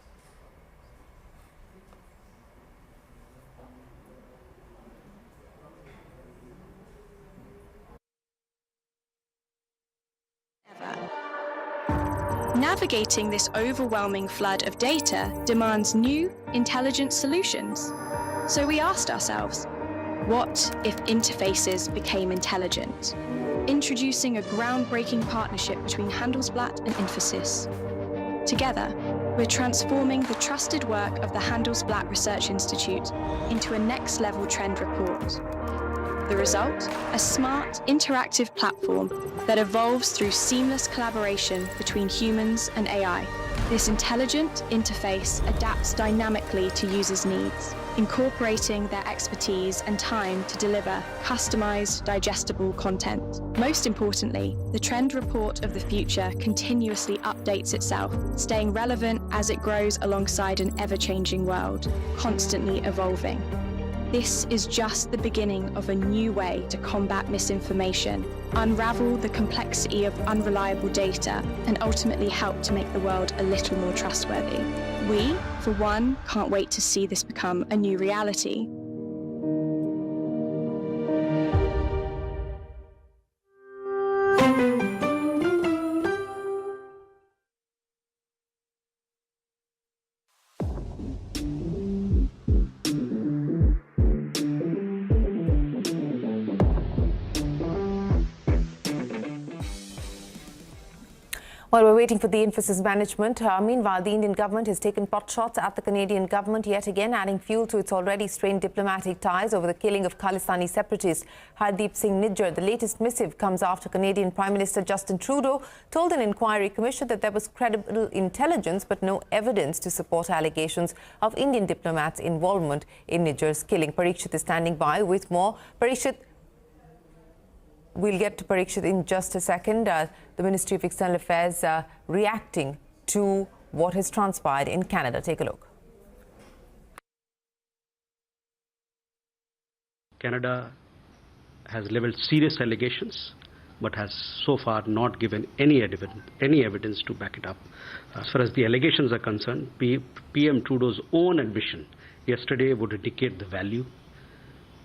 Navigating this overwhelming flood of data demands new, intelligent solutions. So we asked ourselves, what if interfaces became intelligent? Introducing a groundbreaking partnership between Handelsblatt and Infosys. Together, we're transforming the trusted work of the Handelsblatt Research Institute into a next-level trend report. The result? A smart, interactive platform that evolves through seamless collaboration between humans and AI. This intelligent interface adapts dynamically to users' needs, incorporating their expertise and time to deliver customized, digestible content. Most importantly, the trend report of the future continuously updates itself, staying relevant as it grows alongside an ever-changing world, constantly evolving. This is just the beginning of a new way to combat misinformation, unravel the complexity of unreliable data, and ultimately help to make the world a little more trustworthy. We, for one, can't wait to see this become a new reality. While we're waiting for the Infosys management, meanwhile, the Indian government has taken potshots at the Canadian government, yet again adding fuel to its already strained diplomatic ties over the killing of Khalistani separatist Hardeep Singh Nijjar. The latest missive comes after Canadian Prime Minister Justin Trudeau told an inquiry commission that there was credible intelligence but no evidence to support allegations of Indian diplomats' involvement in Nijjar's killing. Parikshit is standing by with more. Parikshit, we'll get to Parikshit in just a second. The Ministry of External Affairs reacting to what has transpired in Canada. Take a look. Canada has leveled serious allegations, but has so far not given any evidence to back it up. As far as the allegations are concerned, PM Trudeau's own admission yesterday would indicate the value.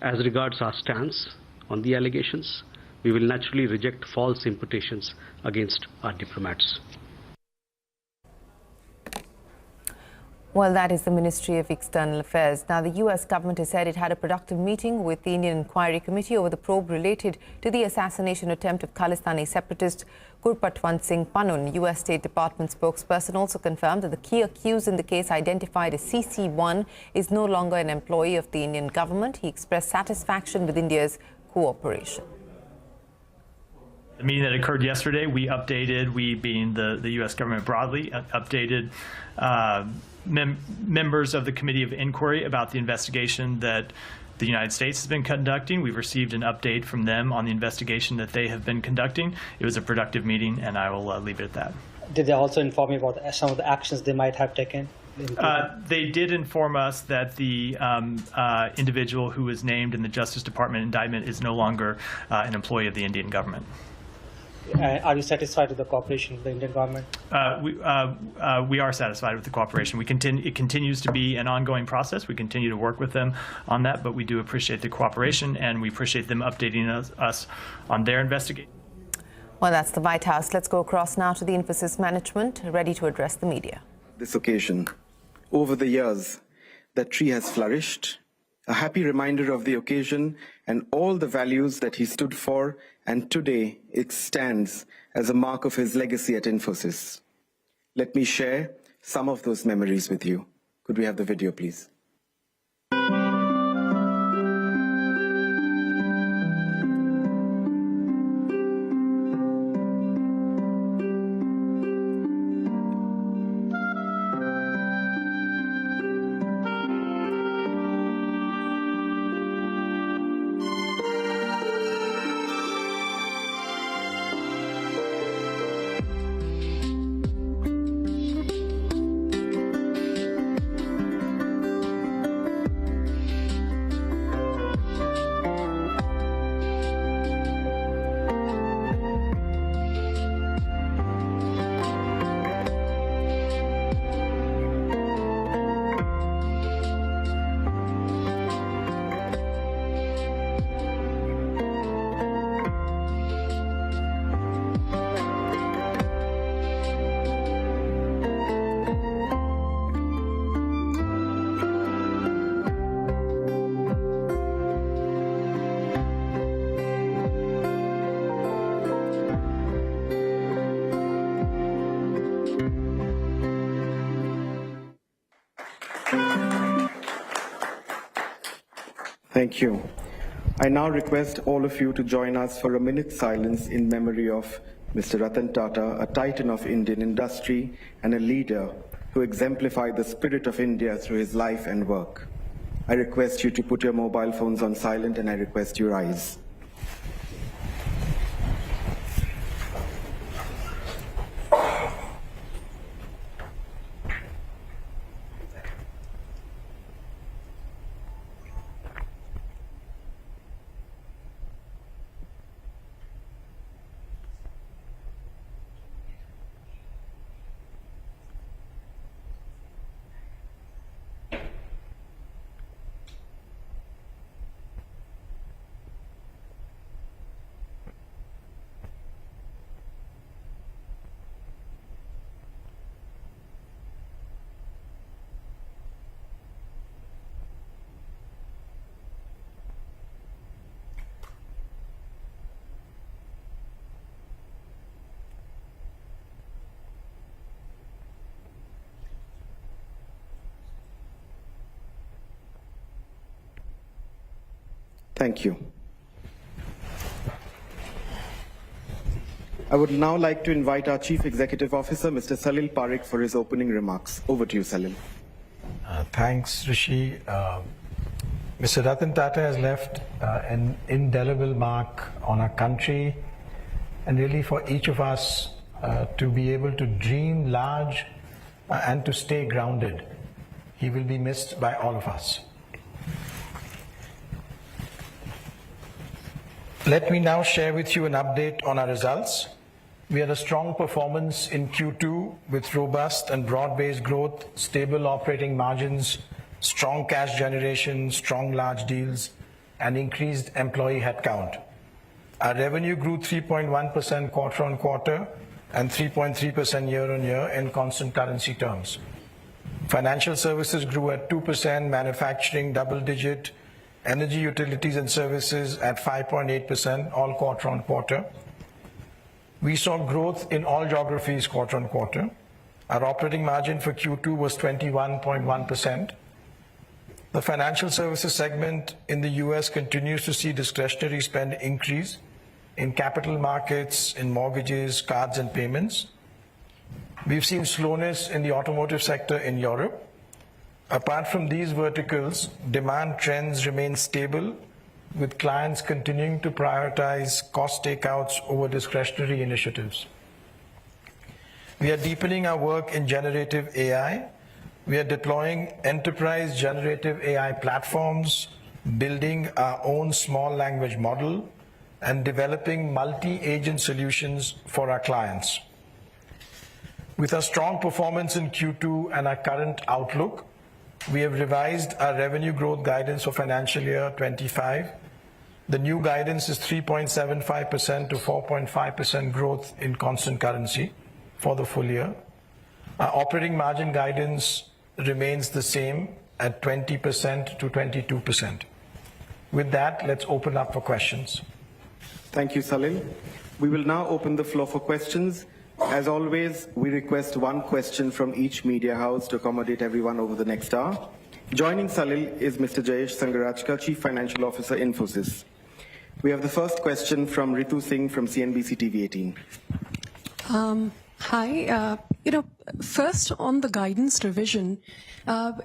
As regards our stance on the allegations, we will naturally reject false imputations against our diplomats. Well, that is the Ministry of External Affairs. Now, the U.S. government has said it had a productive meeting with the Indian Inquiry Committee over the probe related to the assassination attempt of Khalistani separatist Gurpatwant Singh Panun. U.S. State Department spokesperson also confirmed that the key accused in the case, identified as CC1, is no longer an employee of the Indian government. He expressed satisfaction with India's cooperation. The meeting that occurred yesterday, we being the U.S. government broadly, updated members of the Committee of Inquiry about the investigation that the United States has been conducting. We've received an update from them on the investigation that they have been conducting. It was a productive meeting, and I will leave it at that. Did they also inform you about some of the actions they might have taken? They did inform us that the individual who was named in the Justice Department indictment is no longer an employee of the Indian government. Are you satisfied with the cooperation with the Indian government? We are satisfied with the cooperation. It continues to be an ongoing process. We continue to work with them on that, but we do appreciate the cooperation, and we appreciate them updating us on their investigation. Well, that's the White House. Let's go across now to the Infosys management, ready to address the media. This occasion, over the years, that tree has flourished, a happy reminder of the occasion and all the values that he stood for, and today it stands as a mark of his legacy at Infosys. Let me share some of those memories with you. Could we have the video, please? Thank you. I now request all of you to join us for a minute's silence in memory of Mr. Ratan Tata, a titan of Indian industry and a leader who exemplified the spirit of India through his life and work. I request you to put your mobile phones on silent, and I request you rise. Thank you. I would now like to invite our Chief Executive Officer, Mr. Salil Parekh, for his opening remarks. Over to you, Salil. Thanks, Rishi. Mr. Ratan Tata has left an indelible mark on our country, and really for each of us to be able to dream large and to stay grounded. He will be missed by all of us. Let me now share with you an update on our results. We had a strong performance in Q2 with robust and broad-based growth, stable operating margins, strong cash generation, strong large deals, and increased employee headcount. Our revenue grew 3.1% quarter-on-quarter and 3.3% year-on-year in constant currency terms. Financial services grew at 2%, manufacturing double-digit, energy, utilities and services at 5.8%, all quarter-on-quarter. We saw growth in all geographies quarter-on-quarter. Our operating margin for Q2 was 21.1%. The financial services segment in the US continues to see discretionary spend increase in capital markets, in mortgages, cards and payments. We've seen slowness in the automotive sector in Europe. Apart from these verticals, demand trends remain stable, with clients continuing to prioritize cost takeouts over discretionary initiatives. We are deepening our work in generative AI. We are deploying enterprise generative AI platforms, building our own small language model, and developing multi-agent solutions for our clients. With our strong performance in Q2 and our current outlook, we have revised our revenue growth guidance for financial year 25. The new guidance is 3.75% to 4.5% growth in constant currency for the full year. Our operating margin guidance remains the same at 20% to 22%. With that, let's open up for questions. Thank you, Salil. We will now open the floor for questions. As always, we request one question from each media house to accommodate everyone over the next hour. Joining Salil is Mr. Jayesh Sangharajka, Chief Financial Officer, Infosys. We have the first question from Ritu Singh from CNBC-TV18. Hi. First on the guidance revision,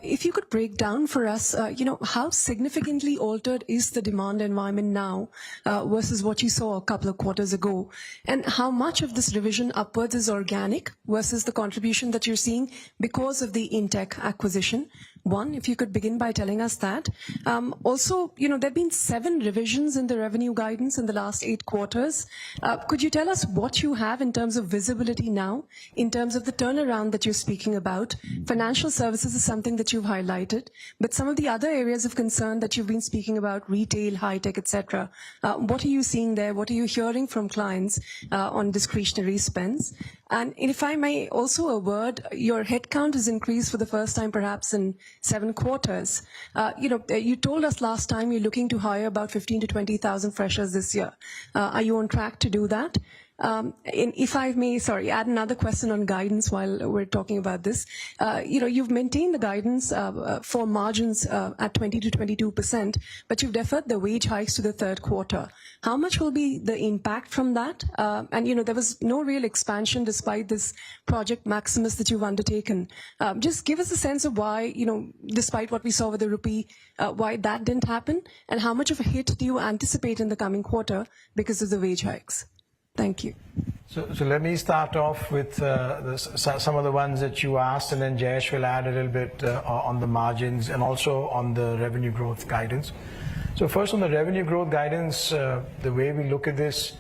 if you could break down for us, how significantly altered is the demand environment now versus what you saw a couple of quarters ago? And how much of this revision upwards is organic versus the contribution that you're seeing because of the Intech acquisition? One, if you could begin by telling us that. Also, there have been 7 revisions in the revenue guidance in the last 8 quarters. Could you tell us what you have in terms of visibility now, in terms of the turnaround that you're speaking about? Financial services is something that you've highlighted, but some of the other areas of concern that you've been speaking about, retail, high-tech, etc., what are you seeing there? What are you hearing from clients on discretionary spends? And if I may, also a word, your headcount has increased for the first time perhaps in 7 quarters. You told us last time you're looking to hire about 15 to 20,000 freshers this year. Are you on track to do that? And if I may, add another question on guidance while we're talking about this. You've maintained the guidance for margins at 20 to 22%, but you've deferred the wage hikes to the 3rd quarter. How much will be the impact from that? And there was no real expansion despite this Project Maximus that you've undertaken. Just give us a sense of why, despite what we saw with the rupee, why that didn't happen, and how much of a hit do you anticipate in the coming quarter because of the wage hikes? Thank you. So let me start off with some of the ones that you asked, and then Jayesh will add a little bit on the margins and also on the revenue growth guidance. So first on the revenue growth guidance, the way we look at this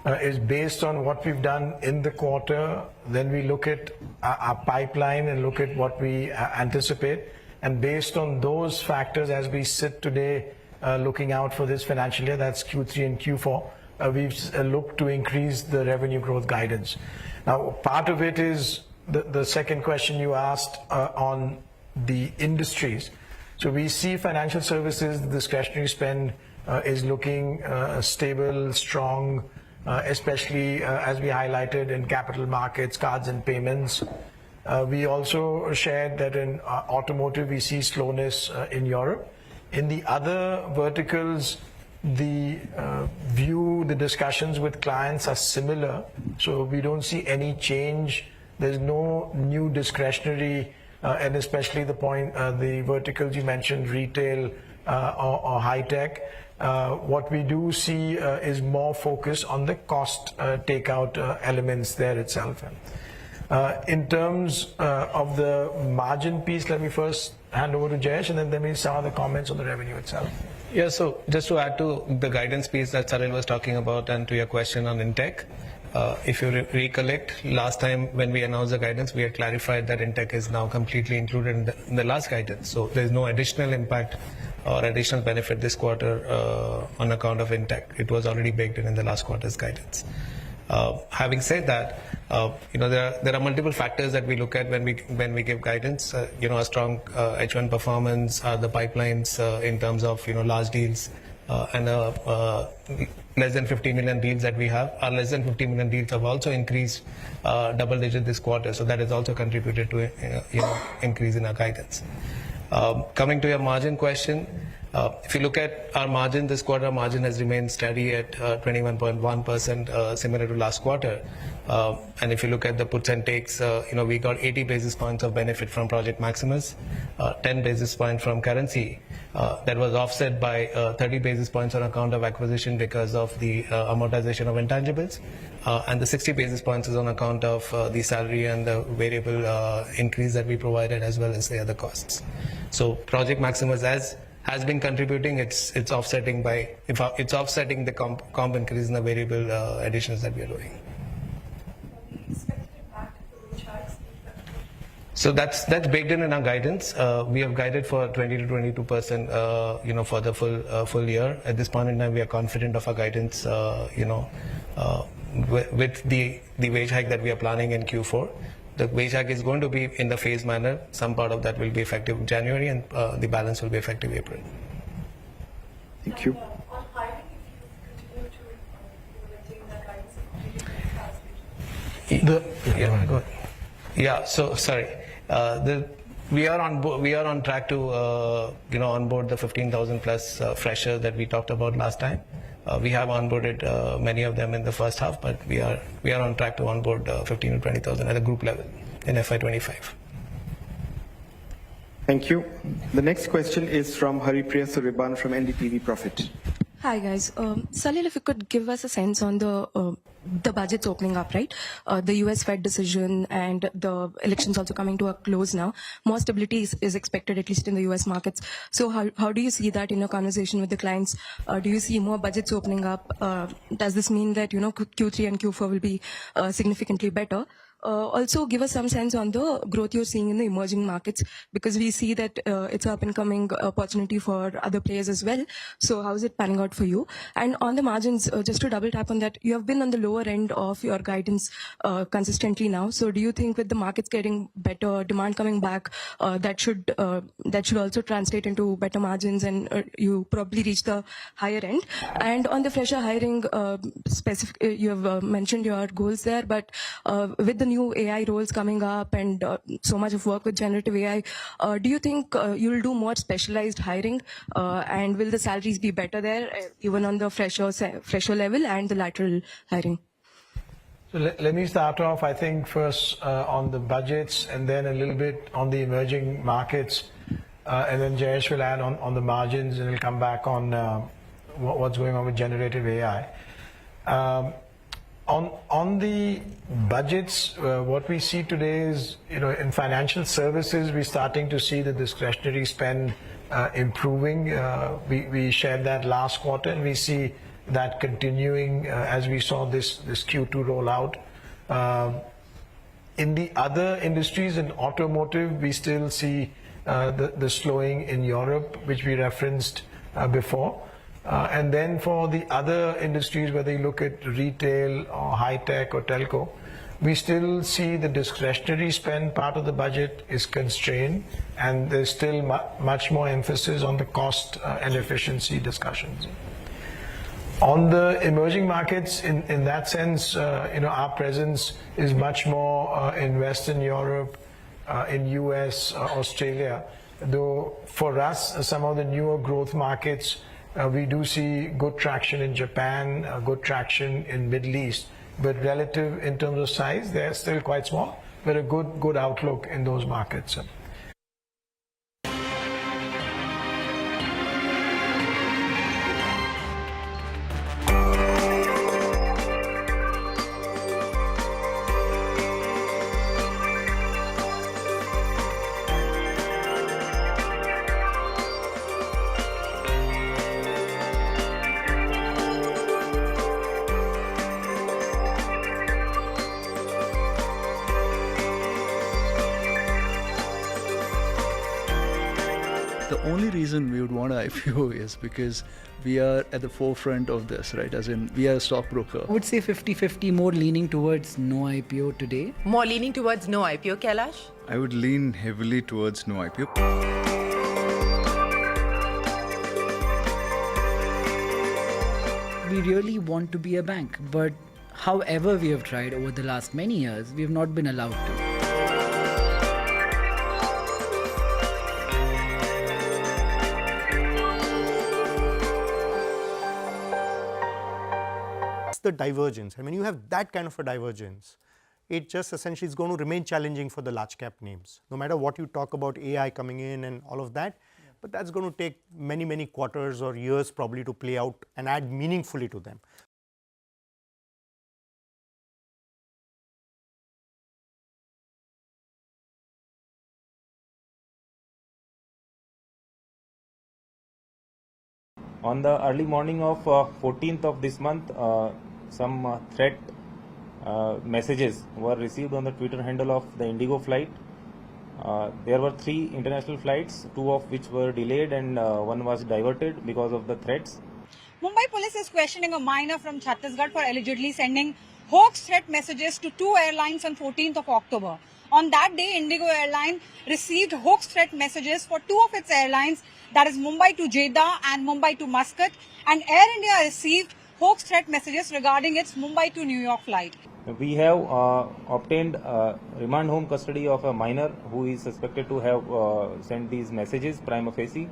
is based on what we've done in the quarter. Then we look at our pipeline and look at what we anticipate. And based on those factors, as we sit today looking out for this financial year, that's Q3 and Q4, we've looked to increase the revenue growth guidance. Now, part of it is the second question you asked on the industries. So we see financial services, the discretionary spend is looking stable, strong, especially as we highlighted in capital markets, cards and payments. We also shared that in automotive we see slowness in Europe. In the other verticals, the discussions with clients are similar, so we don't see any change. There's no new discretionary, and especially the verticals you mentioned, retail or high tech. What we do see is more focus on the cost takeout elements there itself. In terms of the margin piece, let me first hand over to Jayesh, and then let me some of the comments on the revenue itself. Yeah, so just to add to the guidance piece that Salil was talking about and to your question on Intech, if you recollect, last time when we announced the guidance, we had clarified that Intech is now completely included in the last guidance. So there is no additional impact or additional benefit this quarter on account of Intech. It was already baked in the last quarter's guidance. Having said that, there are multiple factors that we look at when we give guidance. A strong H1 performance, the pipelines in terms of large deals, and less than 50 million deals that we have. Our less than 50 million deals have also increased double digit this quarter, so that has also contributed to increase in our guidance. Coming to your margin question. If you look at our margin this quarter, our margin has remained steady at 21.1%, similar to last quarter. And if you look at the puts and takes, we got 80 basis points of benefit from Project Maximus, 10 basis points from currency. That was offset by 30 basis points on account of acquisition because of the amortization of intangibles. And the 60 basis points is on account of the salary and the variable increase that we provided, as well as the other costs. So Project Maximus has been contributing. It's offsetting the comp increase in the variable additions that we are doing. So that's baked in our guidance. We have guided for 20 to 22%, for the full year. At this point in time, we are confident of our guidance, with the wage hike that we are planning in Q4. the wage hike is going to be in the phased manner. Some part of that will be effective January, and the balance will be effective April. Thank you. So sorry. We are on track to onboard the 15,000 plus freshers that we talked about last time. We have onboarded many of them in the first half, but we are on track to onboard 15 to 20,000 at a group level in FY25. Thank you. The next question is from Haripriya Suriban from NDTV Profit. Hi guys. Salil, if you could give us a sense on the budgets opening up, right? The US Fed decision and the elections also coming to a close now. More stability is expected, at least in the US markets. So how do you see that in your conversation with the clients? Do you see more budgets opening up? Does this mean that, Q3 and Q4 will be significantly better? Also give us some sense on the growth you're seeing in the emerging markets, because we see that it's an up-and-coming opportunity for other players as well. So how is it panning out for you? And on the margins, just to double tap on that, you have been on the lower end of your guidance consistently now. So do you think with the markets getting better, demand coming back, that should also translate into better margins, and you probably reach the higher end? And on the fresher hiring, you have mentioned your goals there, but with the new AI roles coming up and so much of work with generative AI, do you think you'll do more specialized hiring, and will the salaries be better there, even on the fresher level and the lateral hiring? So let me start off, I think, first on the budgets, and then a little bit on the emerging markets, and then Jayesh will add on the margins, and he'll come back on what's going on with generative AI. On the budgets, what we see today is, in financial services, we're starting to see the discretionary spend improving. We shared that last quarter, and we see that continuing as we saw this Q2 rollout. In the other industries, in automotive, we still see the slowing in Europe, which we referenced before. And then for the other industries, whether you look at retail or high tech or telco, we still see the discretionary spend part of the budget is constrained, and there's still much more emphasis on the cost and efficiency discussions. On the emerging markets, in that sense, our presence is much more in Western Europe, in US, Australia. Though for us, some of the newer growth markets, we do see good traction in Japan, good traction in Middle East, but relative in terms of size, they're still quite small, but a good outlook in those markets. The only reason we would want to IPO is because we are at the forefront of this, right? As in, we are a stockbroker. I would say 50-50, more leaning towards no IPO today. More leaning towards no IPO, Kailash? I would lean heavily towards no IPO. We really want to be a bank, but however we have tried over the last many years, we have not been allowed to. The divergence. And when you have that kind of a divergence, it just essentially is going to remain challenging for the large cap names. No matter what you talk about AI coming in and all of that, but that's going to take many, many quarters or years probably to play out and add meaningfully to them. On the early morning of 14th of this month, some threat messages were received on the Twitter handle of the Indigo flight. There were 3 international flights, 2 of which were delayed and 1 was diverted because of the threats. Mumbai police is questioning a miner from Chhattisgarh for allegedly sending hoax threat messages to 2 airlines on 14th of October. On that day, Indigo Airline received hoax threat messages for 2 of its airlines, that is Mumbai to Jeddah and Mumbai to Muscat, and Air India received hoax threat messages regarding its Mumbai to New York flight. We have obtained remand home custody of a minor who is suspected to have sent these messages prima facie.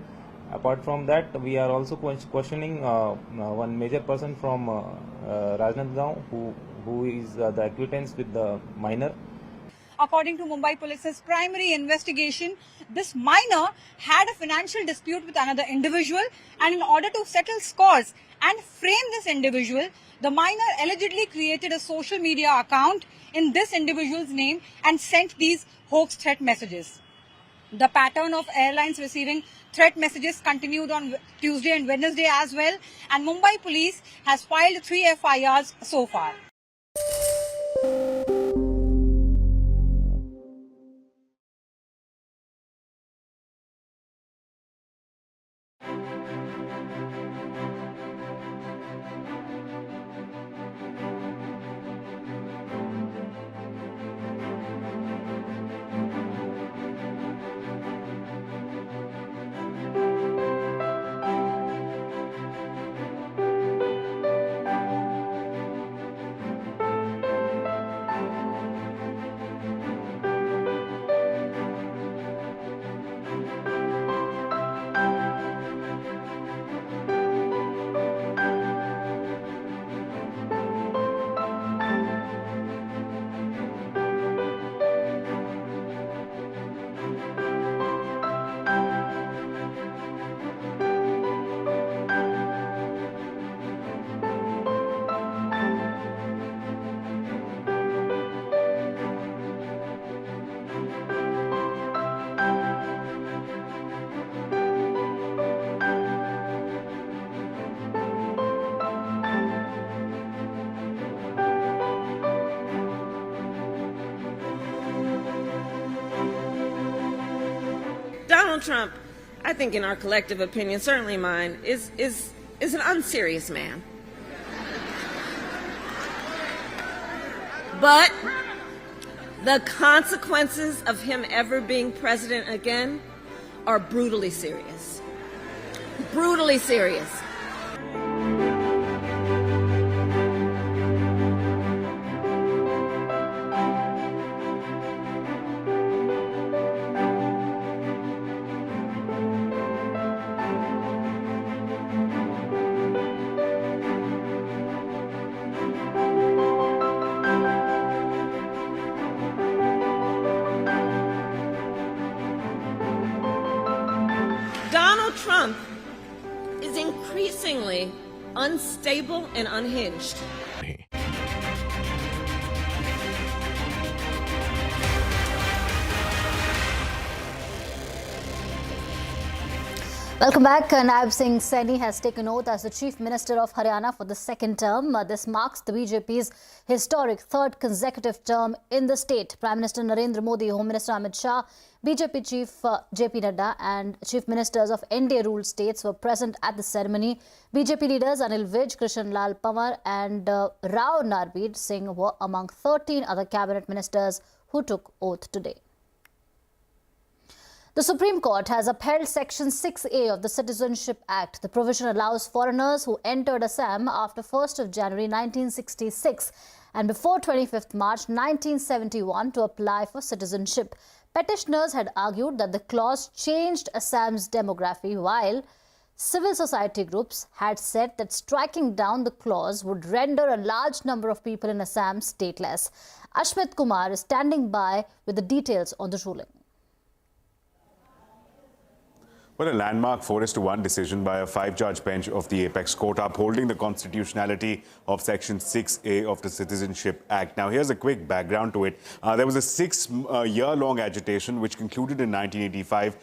Apart from that, we are also questioning one major person from Rajnandgaon who is the acquaintance with the minor. According to Mumbai Police's primary investigation, this minor had a financial dispute with another individual, and in order to settle scores and frame this individual, the minor allegedly created a social media account in this individual's name and sent these hoax threat messages. The pattern of airlines receiving threat messages continued on Tuesday and Wednesday as well, and Mumbai Police has filed 3 FIRs so far. Donald Trump, I think in our collective opinion, certainly mine, is an unserious man. But the consequences of him ever being president again are brutally serious. Brutally serious. Donald Trump is increasingly unstable and unhinged. Welcome back. Naib Singh Saini has taken oath as the Chief Minister of Haryana for the second term. This marks the BJP's historic third consecutive term in the state. Prime Minister Narendra Modi, Home Minister Amit Shah, BJP Chief JP Nadda and Chief Ministers of NDA-ruled states were present at the ceremony. BJP leaders Anil Vij, Krishan Lal Pawar and Rao Narbir Singh were among 13 other cabinet ministers who took oath today. The Supreme Court has upheld Section 6A of the Citizenship Act. The provision allows foreigners who entered Assam after 1st of January 1966 and before 25th March 1971 to apply for citizenship. Petitioners had argued that the clause changed Assam's demography, while civil society groups had said that striking down the clause would render a large number of people in Assam stateless. Ashmit Kumar is standing by with the details on the ruling. Well, a landmark 4:1 decision by a 5-judge bench of the Apex Court upholding the constitutionality of Section 6A of the Citizenship Act. Now, here's a quick background to it. There was a 6-year-long agitation which concluded in 1985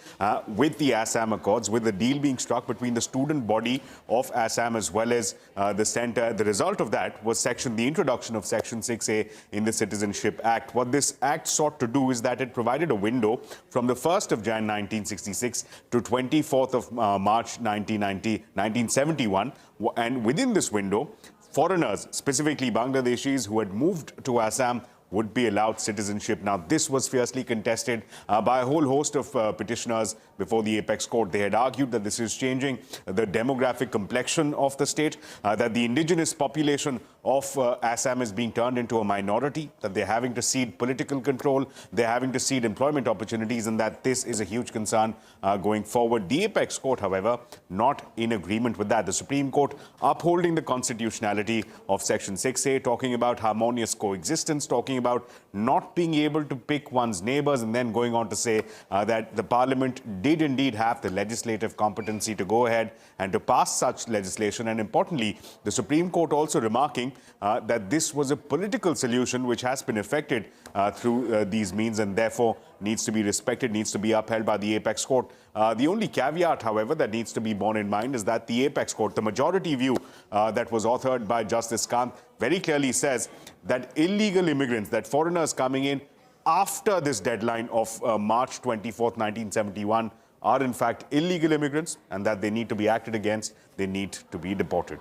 with the Assam Accords, with the deal being struck between the student body of Assam as well as the centre. The result of that was the introduction of Section 6A in the Citizenship Act. What this act sought to do is that it provided a window from the 1st of January 1966 to 24th of March 1971, and within this window, foreigners, specifically Bangladeshis who had moved to Assam, would be allowed citizenship. Now, this was fiercely contested by a whole host of petitioners before the apex court. They had argued that this is changing the demographic complexion of the state, that the indigenous population of Assam is being turned into a minority, that they're having to cede political control, they're having to cede employment opportunities, and that this is a huge concern going forward. The apex court, however, not in agreement with that. The Supreme Court upholding the constitutionality of Section 6A, talking about harmonious coexistence, talking about not being able to pick one's neighbors, and then going on to say that the Parliament did indeed have the legislative competency to go ahead and to pass such legislation. And importantly, the Supreme Court also remarking that this was a political solution which has been effected through these means and therefore needs to be respected, needs to be upheld by the apex court. The only caveat, however, that needs to be borne in mind is that the apex court, the majority view that was authored by Justice Kant, very clearly says that illegal immigrants, that foreigners coming in after this deadline of March 24th, 1971, are in fact illegal immigrants and that they need to be acted against, they need to be deported.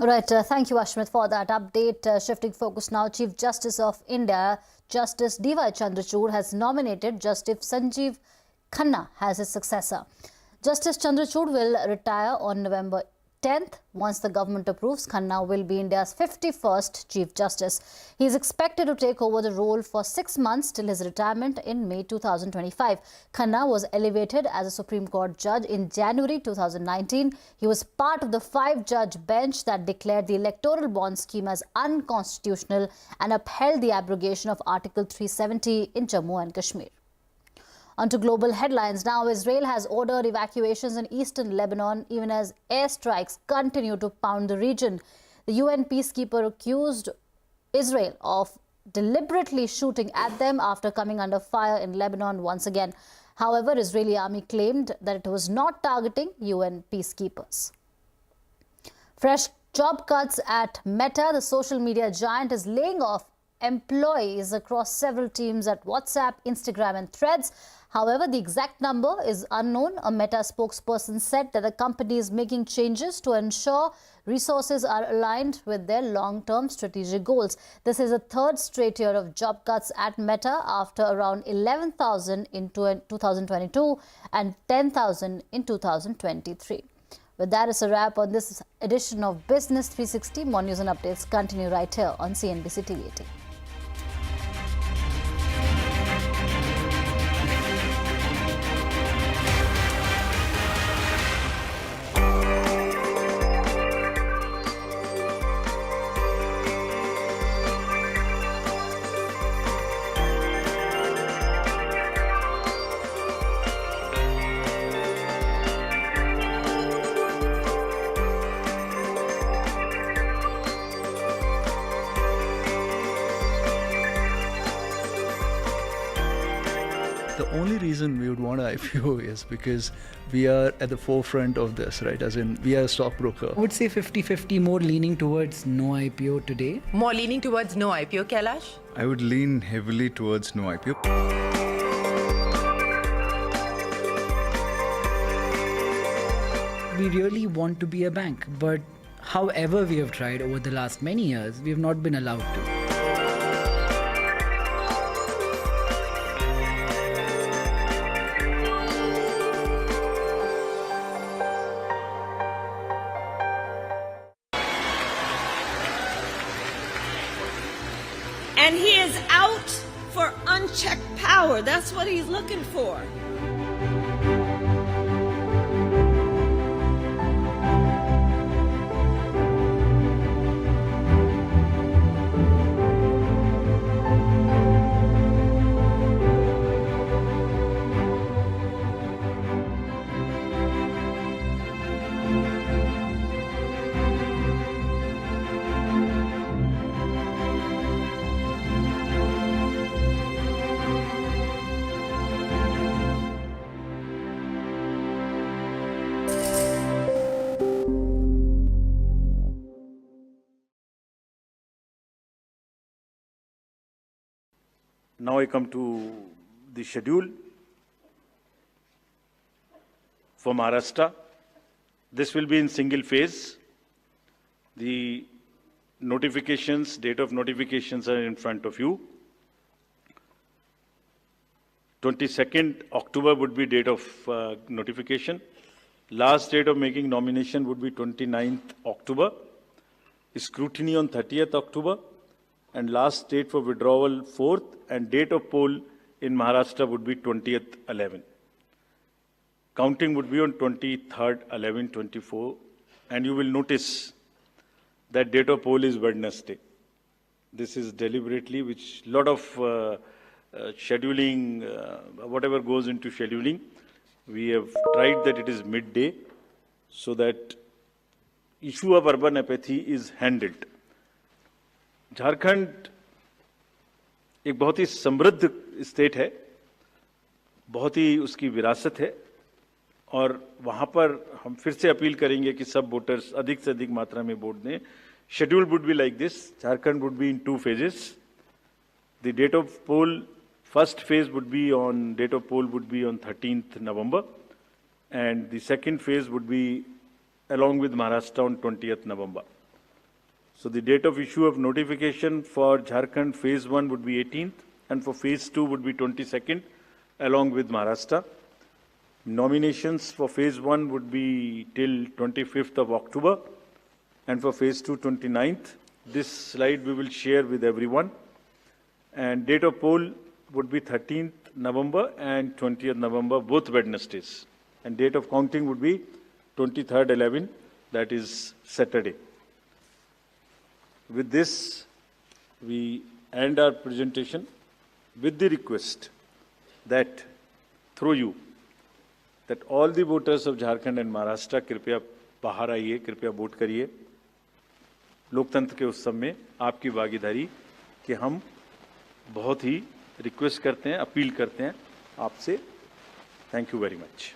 All right, thank you, Ashmit, for that update. Shifting focus now, Chief Justice of India, Justice D.Y. Chandrachud, has nominated Justice Sanjeev Khanna as his successor. Justice Chandrachud will retire on November 10th. Once the government approves, Khanna will be India's 51st Chief Justice. He is expected to take over the role for 6 months till his retirement in May 2025. Khanna was elevated as a Supreme Court judge in January 2019. He was part of the 5-judge bench that declared the electoral bond scheme as unconstitutional and upheld the abrogation of Article 370 in Jammu and Kashmir. On to global headlines now. Israel has ordered evacuations in eastern Lebanon even as airstrikes continue to pound the region. The UN peacekeeper accused Israel of deliberately shooting at them after coming under fire in Lebanon once again. However, Israeli army claimed that it was not targeting UN peacekeepers. Fresh job cuts at Meta. The social media giant is laying off employees across several teams at WhatsApp, Instagram and Threads. However, the exact number is unknown. A Meta spokesperson said that the company is making changes to ensure resources are aligned with their long-term strategic goals. This is the third straight year of job cuts at Meta after around 11,000 in 2022 and 10,000 in 2023. With that, it's a wrap on this edition of Business 360. More news and updates continue right here on CNBC-TV18. The only reason we would want to IPO is because we are at the forefront of this, right? As in, we are a stockbroker. I would say 50-50, more leaning towards no IPO today. More leaning towards no IPO, Kailash? I would lean heavily towards no IPO. We really want to be a bank, but however we have tried over the last many years, we have not been allowed to. And he is out for unchecked power. That's what he's looking for. Now I come to the schedule for Maharashtra. This will be in single phase. The Notifications, date of notifications are in front of you. 22nd October would be date of notification. Last date of making nomination would be 29th October. Scrutiny on 30th October. And last date for withdrawal 4th. And date of poll in Maharashtra would be 20th 11. Counting would be on 23rd 11 24. And you will notice that date of poll is Wednesday. This is deliberately, which lot of scheduling, whatever goes into scheduling, we have tried that it is midday so that issue of urban apathy is handled. Jharkhand एक बहुत ही समृद्ध state है, बहुत ही उसकी विरासत है और वहां पर हम फिर से अपील करेंगे कि सब वोटर्स अधिक से अधिक मात्रा में वोट दें. Schedule would be like this. Jharkhand would be in 2 phases. The date of poll, first phase would be on, date of poll would be on 13th November. And the second phase would be along with Maharashtra on 20th November. So the date of issue of notification for Jharkhand phase 1 would be 18th and for phase 2 would be 22nd along with Maharashtra. Nominations for phase 1 would be till 25th of October. And for phase 2, 29th. This slide we will share with everyone. And date of poll would be 13th November and 20th November, both Wednesdays. And date of counting would be 23rd 11, that is Saturday. With this, we end our presentation with the request that through you, that all the voters of Jharkhand and Maharashtra कृपया बाहर आइए, कृपया vote करिए. लोकतंत्र के उत्सव में आपकी भागीदारी कि हम बहुत ही रिक्वेस्ट करते हैं, अपील करते हैं आपसे. Thank you very much.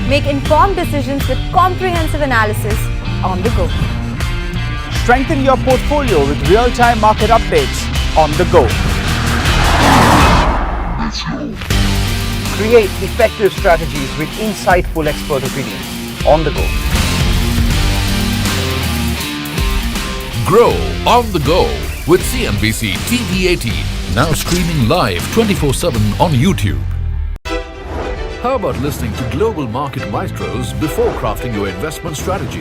Make informed decisions with comprehensive analysis on the go. Strengthen your portfolio with real-time market updates on the go. Create effective strategies with insightful expert opinions on the go. Grow on the go with CNBC-TV18, now streaming live 24/7 on YouTube. How about listening to global market maestros before crafting your investment strategy?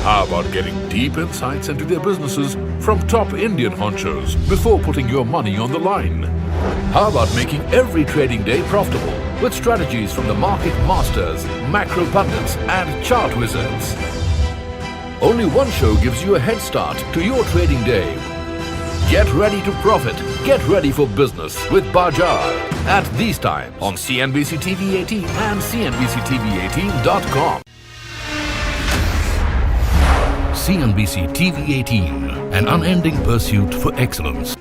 How about getting deep insights into their businesses from top Indian honchos before putting your money on the line? How about making every trading day profitable with strategies from the market masters, macro pundits and chart wizards? Only one show gives you a head start to your trading day. Get ready to profit. Get ready for business with Bajaj at these times on CNBC-TV18 and CNBC-TV18.com. CNBC-TV18, an unending pursuit for excellence.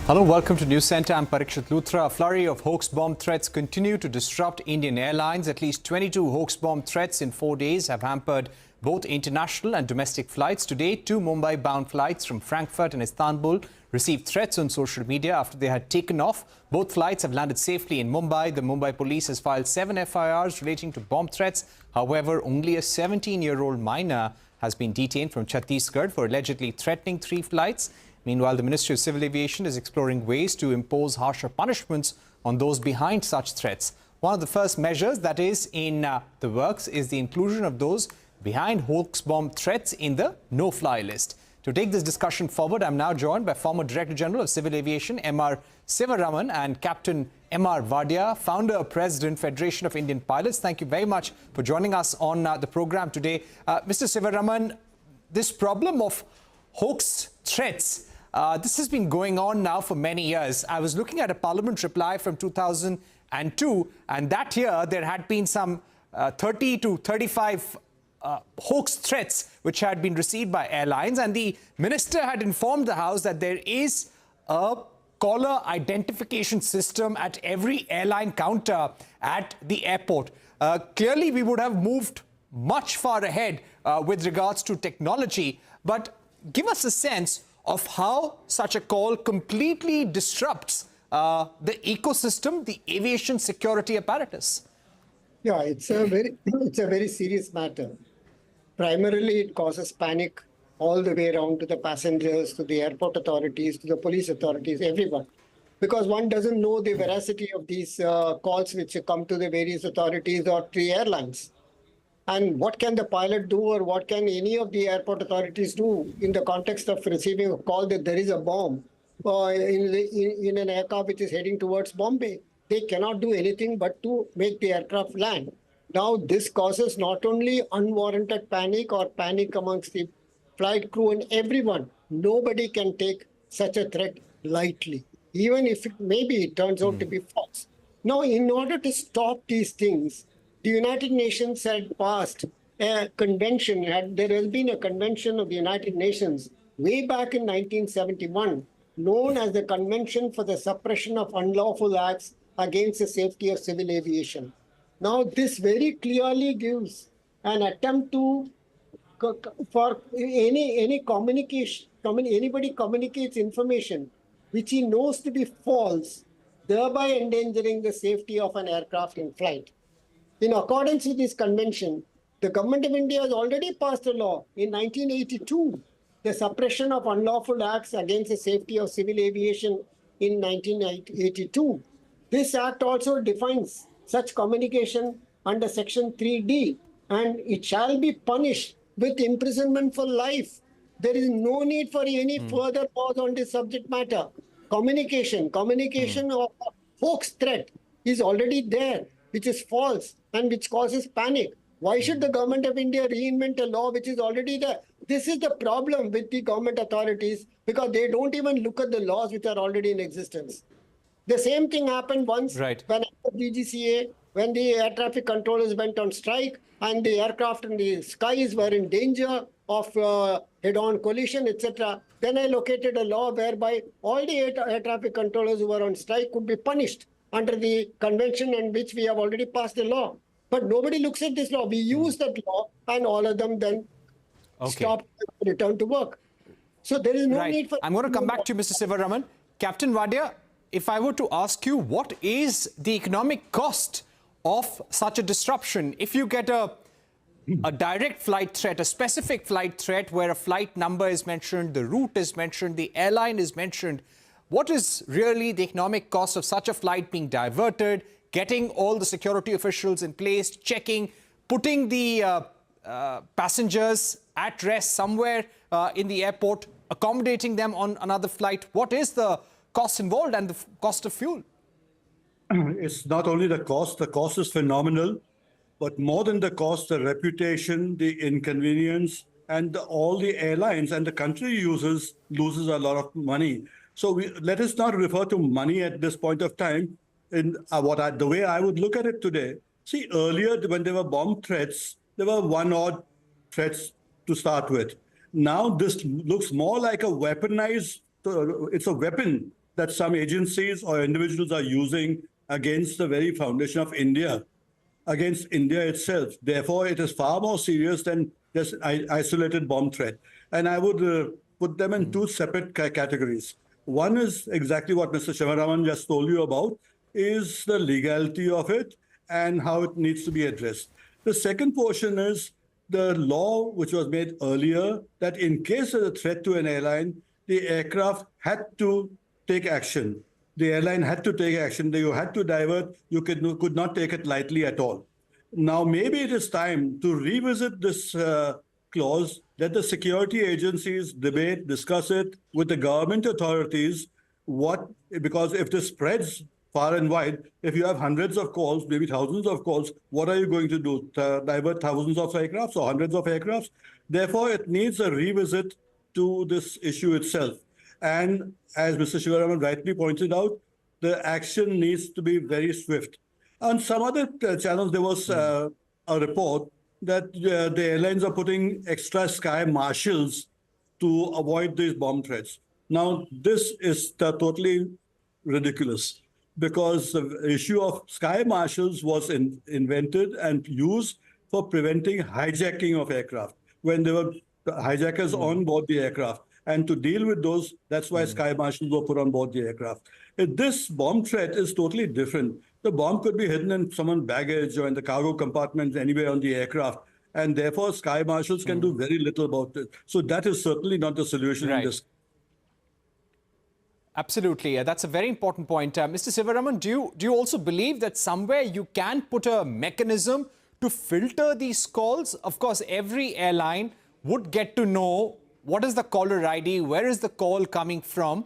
Hello, welcome to News Center. I'm Parikshit Luthra. A flurry of hoax bomb threats continue to disrupt Indian Airlines. At least 22 hoax bomb threats in 4 days have hampered both international and domestic flights. Today, 2 Mumbai-bound flights from Frankfurt and Istanbul received threats on social media after they had taken off. Both flights have landed safely in Mumbai. The Mumbai police has filed 7 FIRs relating to bomb threats. However, only a 17-year-old minor has been detained from Chhattisgarh for allegedly threatening 3 flights. Meanwhile, the Ministry of Civil Aviation is exploring ways to impose harsher punishments on those behind such threats. One of the first measures that is in the works is the inclusion of those behind hoax bomb threats in the no-fly list. To take this discussion forward, I'm now joined by former Director General of Civil Aviation, M.R. Sivaraman, and Captain M.R. Vadia, Founder, President, Federation of Indian Pilots. Thank you very much for joining us on the program today. Mr. Sivaraman, this problem of hoax threats, this has been going on now for many years. I was looking at a Parliament reply from 2002, and that year there had been some 30 to 35 hoax threats which had been received by airlines, and the minister had informed the House that there is a caller identification system at every airline counter at the airport. Clearly, we would have moved much far ahead with regards to technology, but give us a sense of how such a call completely disrupts the ecosystem, the aviation security apparatus. Yeah, it's a very serious matter. Primarily, it causes panic all the way around to the passengers, to the airport authorities, to the police authorities, everyone. Because one doesn't know the veracity of these calls which come to the various authorities or to the airlines. And what can the pilot do, or what can any of the airport authorities do in the context of receiving a call that there is a bomb in an aircraft which is heading towards Bombay? They cannot do anything but to make the aircraft land. Now, this causes not only unwarranted panic or panic amongst the flight crew and everyone. Nobody can take such a threat lightly, even if maybe it turns out to be false. Now, in order to stop these things, the United Nations had passed a convention. There has been a convention of the United Nations way back in 1971, known as the Convention for the Suppression of Unlawful Acts Against the Safety of Civil Aviation. Now, this very clearly gives an attempt to, for any communication, anybody communicates information which he knows to be false, thereby endangering the safety of an aircraft in flight. In accordance with this convention, the Government of India has already passed a law in 1982, the Suppression of Unlawful Acts Against the Safety of Civil Aviation in 1982. This act also defines such communication under Section 3D, and it shall be punished with imprisonment for life. There is no need for any further pause on this subject matter. Communication of a hoax threat is already there, which is false and which causes panic. Why should the Government of India reinvent a law which is already there? This is the problem with the government authorities, because they don't even look at the laws which are already in existence. The same thing happened once when DGCA, when the air traffic controllers went on strike and the aircraft in the skies were in danger of head-on collision, etc. Then I located a law whereby all the air traffic controllers who were on strike could be punished under the convention, in which we have already passed the law. But nobody looks at this law. We use that law, and all of them then stop and return to work. So there is no need for... I'm going to come back to you, Mr. Sivaraman. Captain Vadia, if I were to ask you, what is the economic cost of such a disruption? If you get a direct flight threat, a specific flight threat where a flight number is mentioned, the route is mentioned, the airline is mentioned, what is really the economic cost of such a flight being diverted, getting all the security officials in place, checking, putting the passengers at rest somewhere in the airport, accommodating them on another flight? What is the cost involved and the cost of fuel? It's not only the cost is phenomenal, but more than the cost, the reputation, the inconvenience, and all the airlines and the country loses a lot of money. So let us not refer to money at this point of time. In the way I would look at it today, see, earlier when there were bomb threats, there were one-odd threats to start with. Now this looks more like a weaponized, it's a weapon that some agencies or individuals are using against the very foundation of India, against India itself. Therefore, it is far more serious than just an isolated bomb threat. And I would put them in two separate categories. One is exactly what Mr. Sivaraman just told you about, is the legality of it and how it needs to be addressed. The second portion is the law which was made earlier, that in case of a threat to an airline, the aircraft had to take action. The airline had to take action. You had to divert. You could not take it lightly at all. Now, maybe it is time to revisit this clause Let the security agencies debate, discuss it with the government authorities. Because if this spreads far and wide, if you have hundreds of calls, maybe thousands of calls, what are you going to do? Divert thousands of aircrafts or hundreds of aircrafts? Therefore, it needs a revisit to this issue itself. And as Mr. Shivaraman rightly pointed out, the action needs to be very swift. On some other channels, there was a report that the airlines are putting extra sky marshals to avoid these bomb threats. Now, this is totally ridiculous because the issue of sky marshals was invented and used for preventing hijacking of aircraft when there were hijackers on board the aircraft. And to deal with those, that's why sky marshals were put on board the aircraft. This bomb threat is totally different. The bomb could be hidden in someone's baggage or in the cargo compartment anywhere on the aircraft. And therefore, sky marshals can do very little about it. So that is certainly not the solution in this. Absolutely. That's a very important point. Mr. Sivaraman, do you also believe that somewhere you can put a mechanism to filter these calls? Of course, every airline would get to know what is the caller ID, where is the call coming from.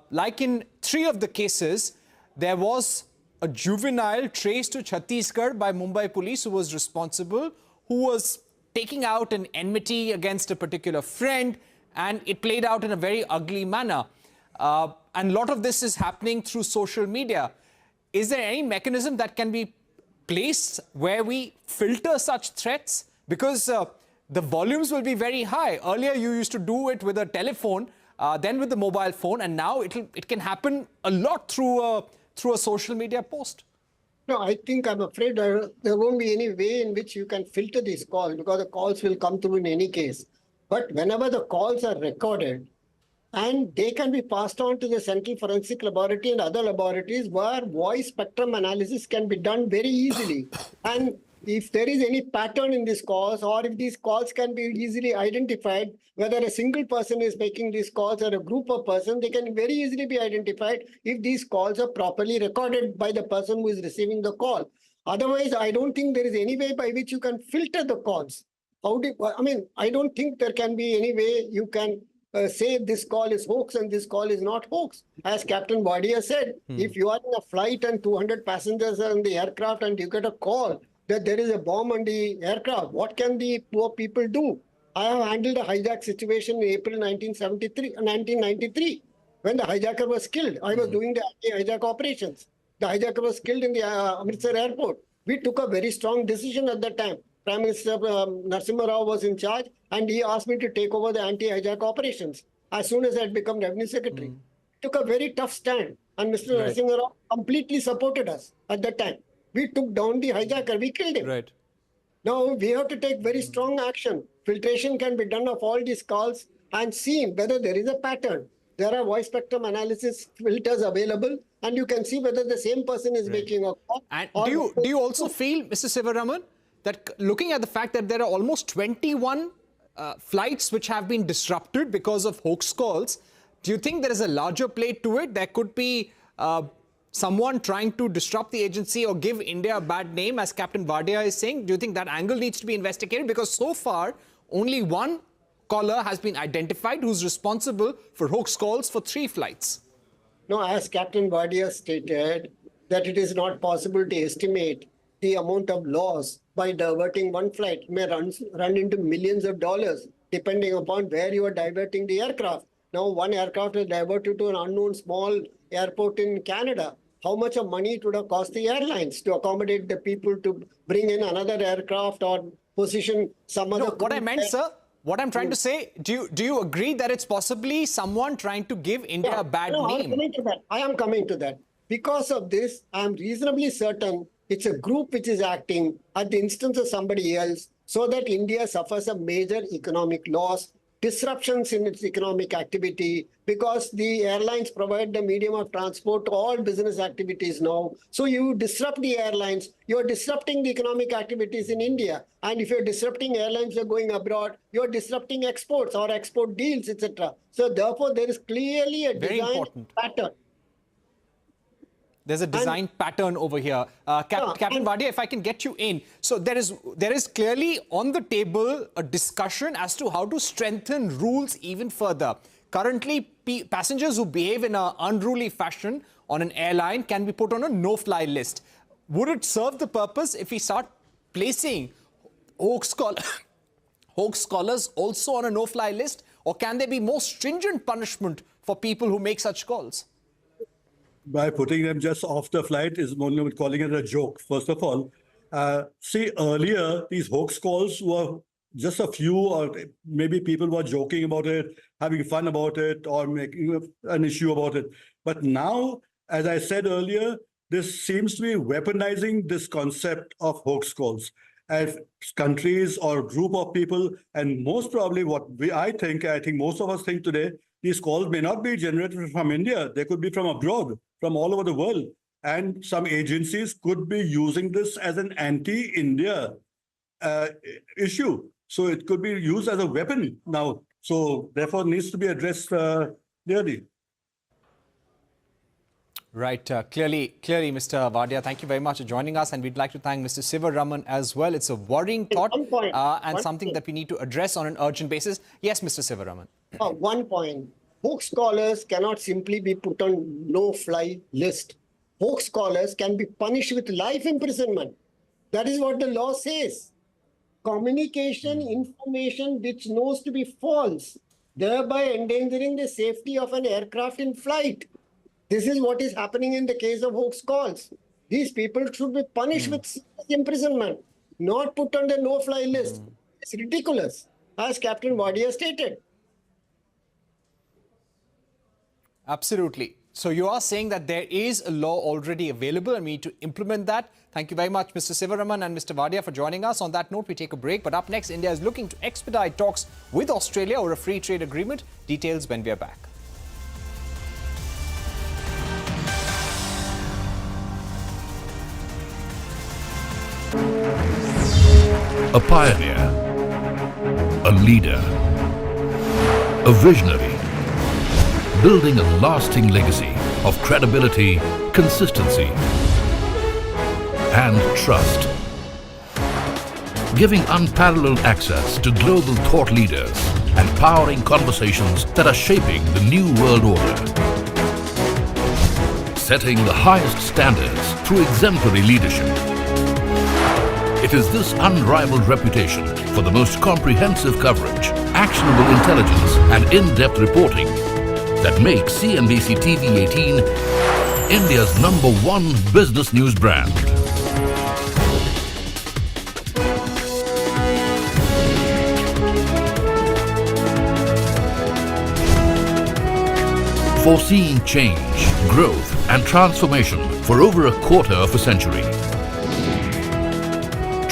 Like in 3 of the cases, there was a juvenile traced to Chhattisgarh by Mumbai police who was responsible, who was taking out an enmity against a particular friend, and it played out in a very ugly manner. And a lot of this is happening through social media. Is there any mechanism that can be placed where we filter such threats? Because the volumes will be very high. Earlier, you used to do it with a telephone, then with the mobile phone, and now it can happen a lot through a social media post. No, I think I'm afraid there won't be any way in which you can filter these calls because the calls will come through in any case. But whenever the calls are recorded, and they can be passed on to the Central Forensic Laboratory and other laboratories where voice spectrum analysis can be done very easily. And if there is any pattern in these calls, or if these calls can be easily identified, whether a single person is making these calls or a group of persons, they can very easily be identified if these calls are properly recorded by the person who is receiving the call. Otherwise, I don't think there is any way by which you can filter the calls. I don't think there can be any way you can say this call is hoax and this call is not hoax. As Captain Wadia said, if you are in a flight and 200 passengers are in the aircraft and you get a call that there is a bomb on the aircraft, what can the poor people do? I have handled a hijack situation in April 1993 when the hijacker was killed. I was doing the anti-hijack operations. The hijacker was killed in the Amritsar airport. We took a very strong decision at that time. Prime Minister Narasimha Rao was in charge and he asked me to take over the anti-hijack operations as soon as I had become Revenue Secretary. Took a very tough stand and Mr. Narasimha Rao completely supported us at that time. We took down the hijacker, we killed him. Now we have to take very strong action. Filtration can be done of all these calls and see whether there is a pattern. There are voice spectrum analysis filters available and you can see whether the same person is making a call. And do you also feel, Mr. Sivaraman, that looking at the fact that there are almost 21 flights which have been disrupted because of hoax calls, do you think there is a larger play to it? There could be someone trying to disrupt the agency or give India a bad name, as Captain Wadia is saying? Do you think that angle needs to be investigated? Because so far, only one caller has been identified who's responsible for hoax calls for 3 flights. No, as Captain Wadia stated, that it is not possible to estimate the amount of loss by diverting one flight. It may run into millions of dollars, depending upon where you are diverting the aircraft. Now, one aircraft is diverted to an unknown small airport in Canada. How much of money it would have cost the airlines to accommodate the people to bring in another aircraft or position some other... No, what I meant, sir, what I'm trying to say, do you agree that it's possibly someone trying to give India a bad name? I am coming to that. Because of this, I am reasonably certain it's a group which is acting at the instance of somebody else so that India suffers a major economic loss, disruptions in its economic activity, because the airlines provide the medium of transport to all business activities now. So you disrupt the airlines, you're disrupting the economic activities in India. And if you're disrupting airlines that are going abroad, you're disrupting exports or export deals, etc. So therefore, there is clearly a design pattern. There's a design pattern over here. Captain Wadia, if I can get you in. So there is clearly on the table a discussion as to how to strengthen rules even further. Currently, passengers who behave in an unruly fashion on an airline can be put on a no-fly list. Would it serve the purpose if we start placing hoax scholars also on a no-fly list? Or can there be more stringent punishment for people who make such calls? By putting them just off the flight is only calling it a joke, first of all. See, earlier, these hoax calls were just a few, or maybe people were joking about it, having fun about it, or making an issue about it. But now, as I said earlier, this seems to be weaponizing this concept of hoax calls. As countries or group of people, and most probably I think most of us think today, these calls may not be generated from India. They could be from abroad, from all over the world. And some agencies could be using this as an anti-India issue. So it could be used as a weapon now. So therefore needs to be addressed clearly. Right. Clearly, Mr. Wadia, thank you very much for joining us. And we'd like to thank Mr. Sivaraman as well. It's a worrying thought and something that we need to address on an urgent basis. Yes, Mr. Sivaraman. One point. Hoax callers cannot simply be put on no-fly list. Hoax callers can be punished with life imprisonment. That is what the law says. Communication information which knows to be false, thereby endangering the safety of an aircraft in flight. This is what is happening in the case of hoax calls. These people should be punished with imprisonment, not put on the no-fly list. It's ridiculous, as Captain Wadia stated. Absolutely. So you are saying that there is a law already available and we need to implement that. Thank you very much, Mr. Sivaraman and Mr. Wadia, for joining us. On that note, we take a break. But up next, India is looking to expedite talks with Australia over a free trade agreement. Details when we are back. A pioneer, a leader, a visionary, building a lasting legacy of credibility, consistency, and trust. Giving unparalleled access to global thought leaders and powering conversations that are shaping the new world order. Setting the highest standards through exemplary leadership. It is this unrivaled reputation for the most comprehensive coverage, actionable intelligence, and in-depth reporting that makes CNBC-TV18 India's #1 business news brand. Foreseeing change, growth, and transformation for over a quarter of a century.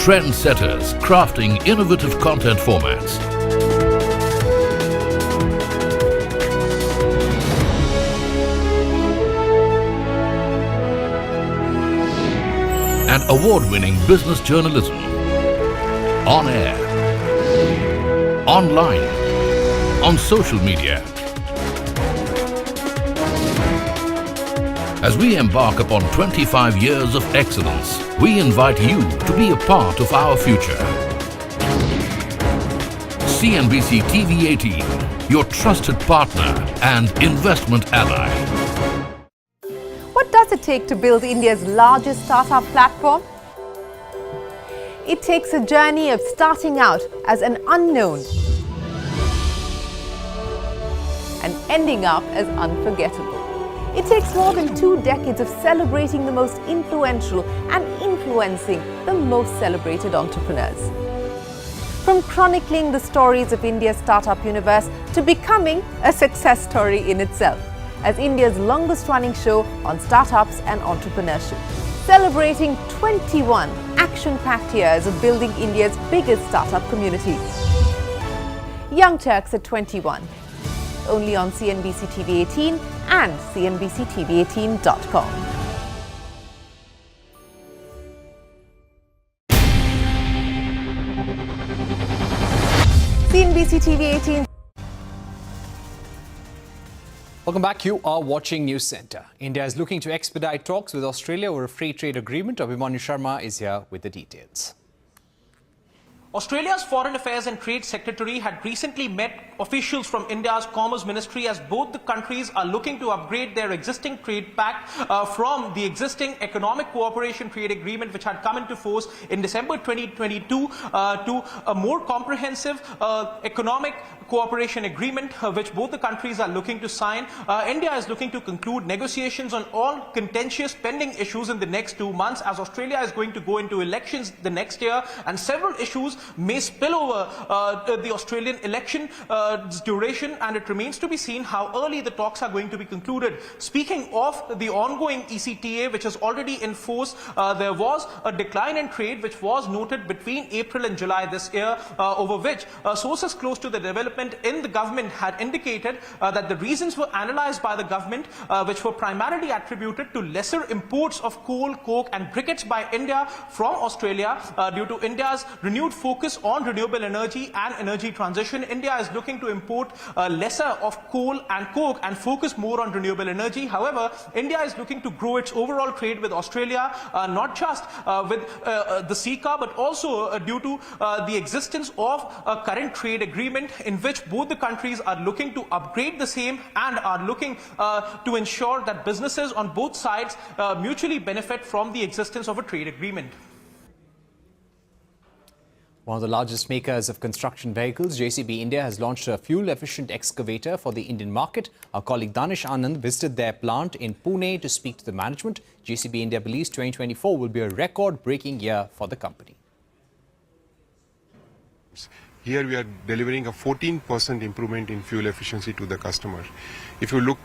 Trendsetters crafting innovative content formats. And award-winning business journalism. On air, online, on social media. As we embark upon 25 years of excellence, we invite you to be a part of our future. CNBC TV18, your trusted partner and investment ally. What does it take to build India's largest startup platform? It takes a journey of starting out as an unknown and ending up as unforgettable. It takes more than 2 decades of celebrating the most influential and influencing the most celebrated entrepreneurs. From chronicling the stories of India's startup universe to becoming a success story in itself, as India's longest running show on startups and entrepreneurship, celebrating 21 action-packed years of building India's biggest startup community. Young Turks at 21. Only on CNBC TV18 and CNBC-TV18.com. CNBC TV18 Welcome back. You are watching News Centre. India is looking to expedite talks with Australia over a free trade agreement. Abhimanyu Sharma is here with the details. Australia's Foreign Affairs and Trade Secretary had recently met officials from India's Commerce Ministry as both the countries are looking to upgrade their existing trade pact from the existing Economic Cooperation Trade Agreement which had come into force in December 2022 to a more comprehensive economic cooperation agreement which both the countries are looking to sign. India is looking to conclude negotiations on all contentious pending issues in the next 2 months as Australia is going to go into elections the next year and several issues may spill over the Australian election duration, and it remains to be seen how early the talks are going to be concluded. Speaking of the ongoing ECTA which is already in force, there was a decline in trade which was noted between April and July this year, over which sources close to the development in the government had indicated that the reasons were analysed by the government which were primarily attributed to lesser imports of coal, coke and briquettes by India from Australia due to India's renewed focus on renewable energy and energy transition. India is looking to import lesser of coal and coke and focus more on renewable energy. However, India is looking to grow its overall trade with Australia, not just with the CECA, but also due to the existence of a current trade agreement in which both the countries are looking to upgrade the same and are looking to ensure that businesses on both sides mutually benefit from the existence of a trade agreement. One of the largest makers of construction vehicles, JCB India, has launched a fuel-efficient excavator for the Indian market. Our colleague Danish Anand visited their plant in Pune to speak to the management. JCB India believes 2024 will be a record-breaking year for the company. Here we are delivering a 14% improvement in fuel efficiency to the customer. If you look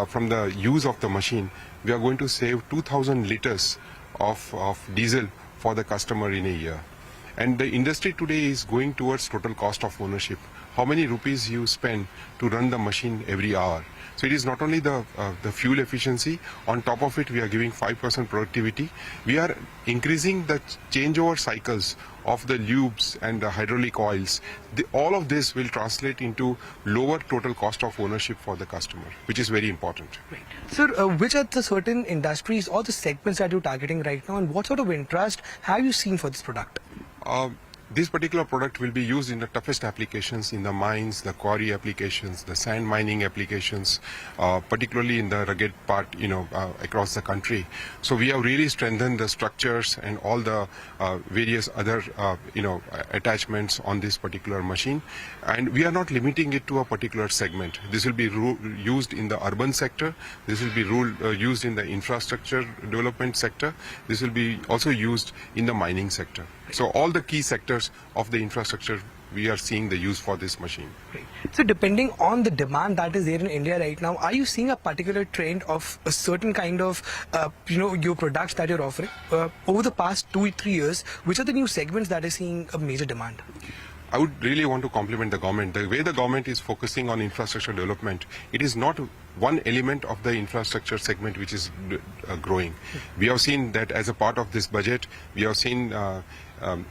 from the use of the machine, we are going to save 2,000 liters of diesel for the customer in a year. And the industry today is going towards total cost of ownership. How many rupees you spend to run the machine every hour. So it is not only the fuel efficiency, on top of it we are giving 5% productivity. We are increasing the changeover cycles of the lubes and the hydraulic oils. All of this will translate into lower total cost of ownership for the customer, which is very important. Right. Sir, which are the certain industries or the segments that you're targeting right now, and what sort of interest have you seen for this product? This particular product will be used in the toughest applications, in the mines, the quarry applications, the sand mining applications, particularly in the rugged part, across the country. So we have really strengthened the structures and all the various other, attachments on this particular machine. And we are not limiting it to a particular segment. This will be used in the urban sector. This will be used in the infrastructure development sector. This will be also used in the mining sector. So all the key sectors of the infrastructure, we are seeing the use for this machine. Right. So depending on the demand that is there in India right now, are you seeing a particular trend of a certain kind of, your products that you're offering? Over the past 2-3 years, which are the new segments that are seeing a major demand? I would really want to compliment the government. The way the government is focusing on infrastructure development, it is not one element of the infrastructure segment which is growing. We have seen that as a part of this budget, we have seen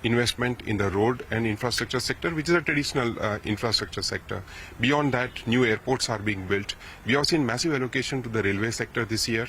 investment in the road and infrastructure sector, which is a traditional infrastructure sector. Beyond that, new airports are being built. We have seen massive allocation to the railway sector this year.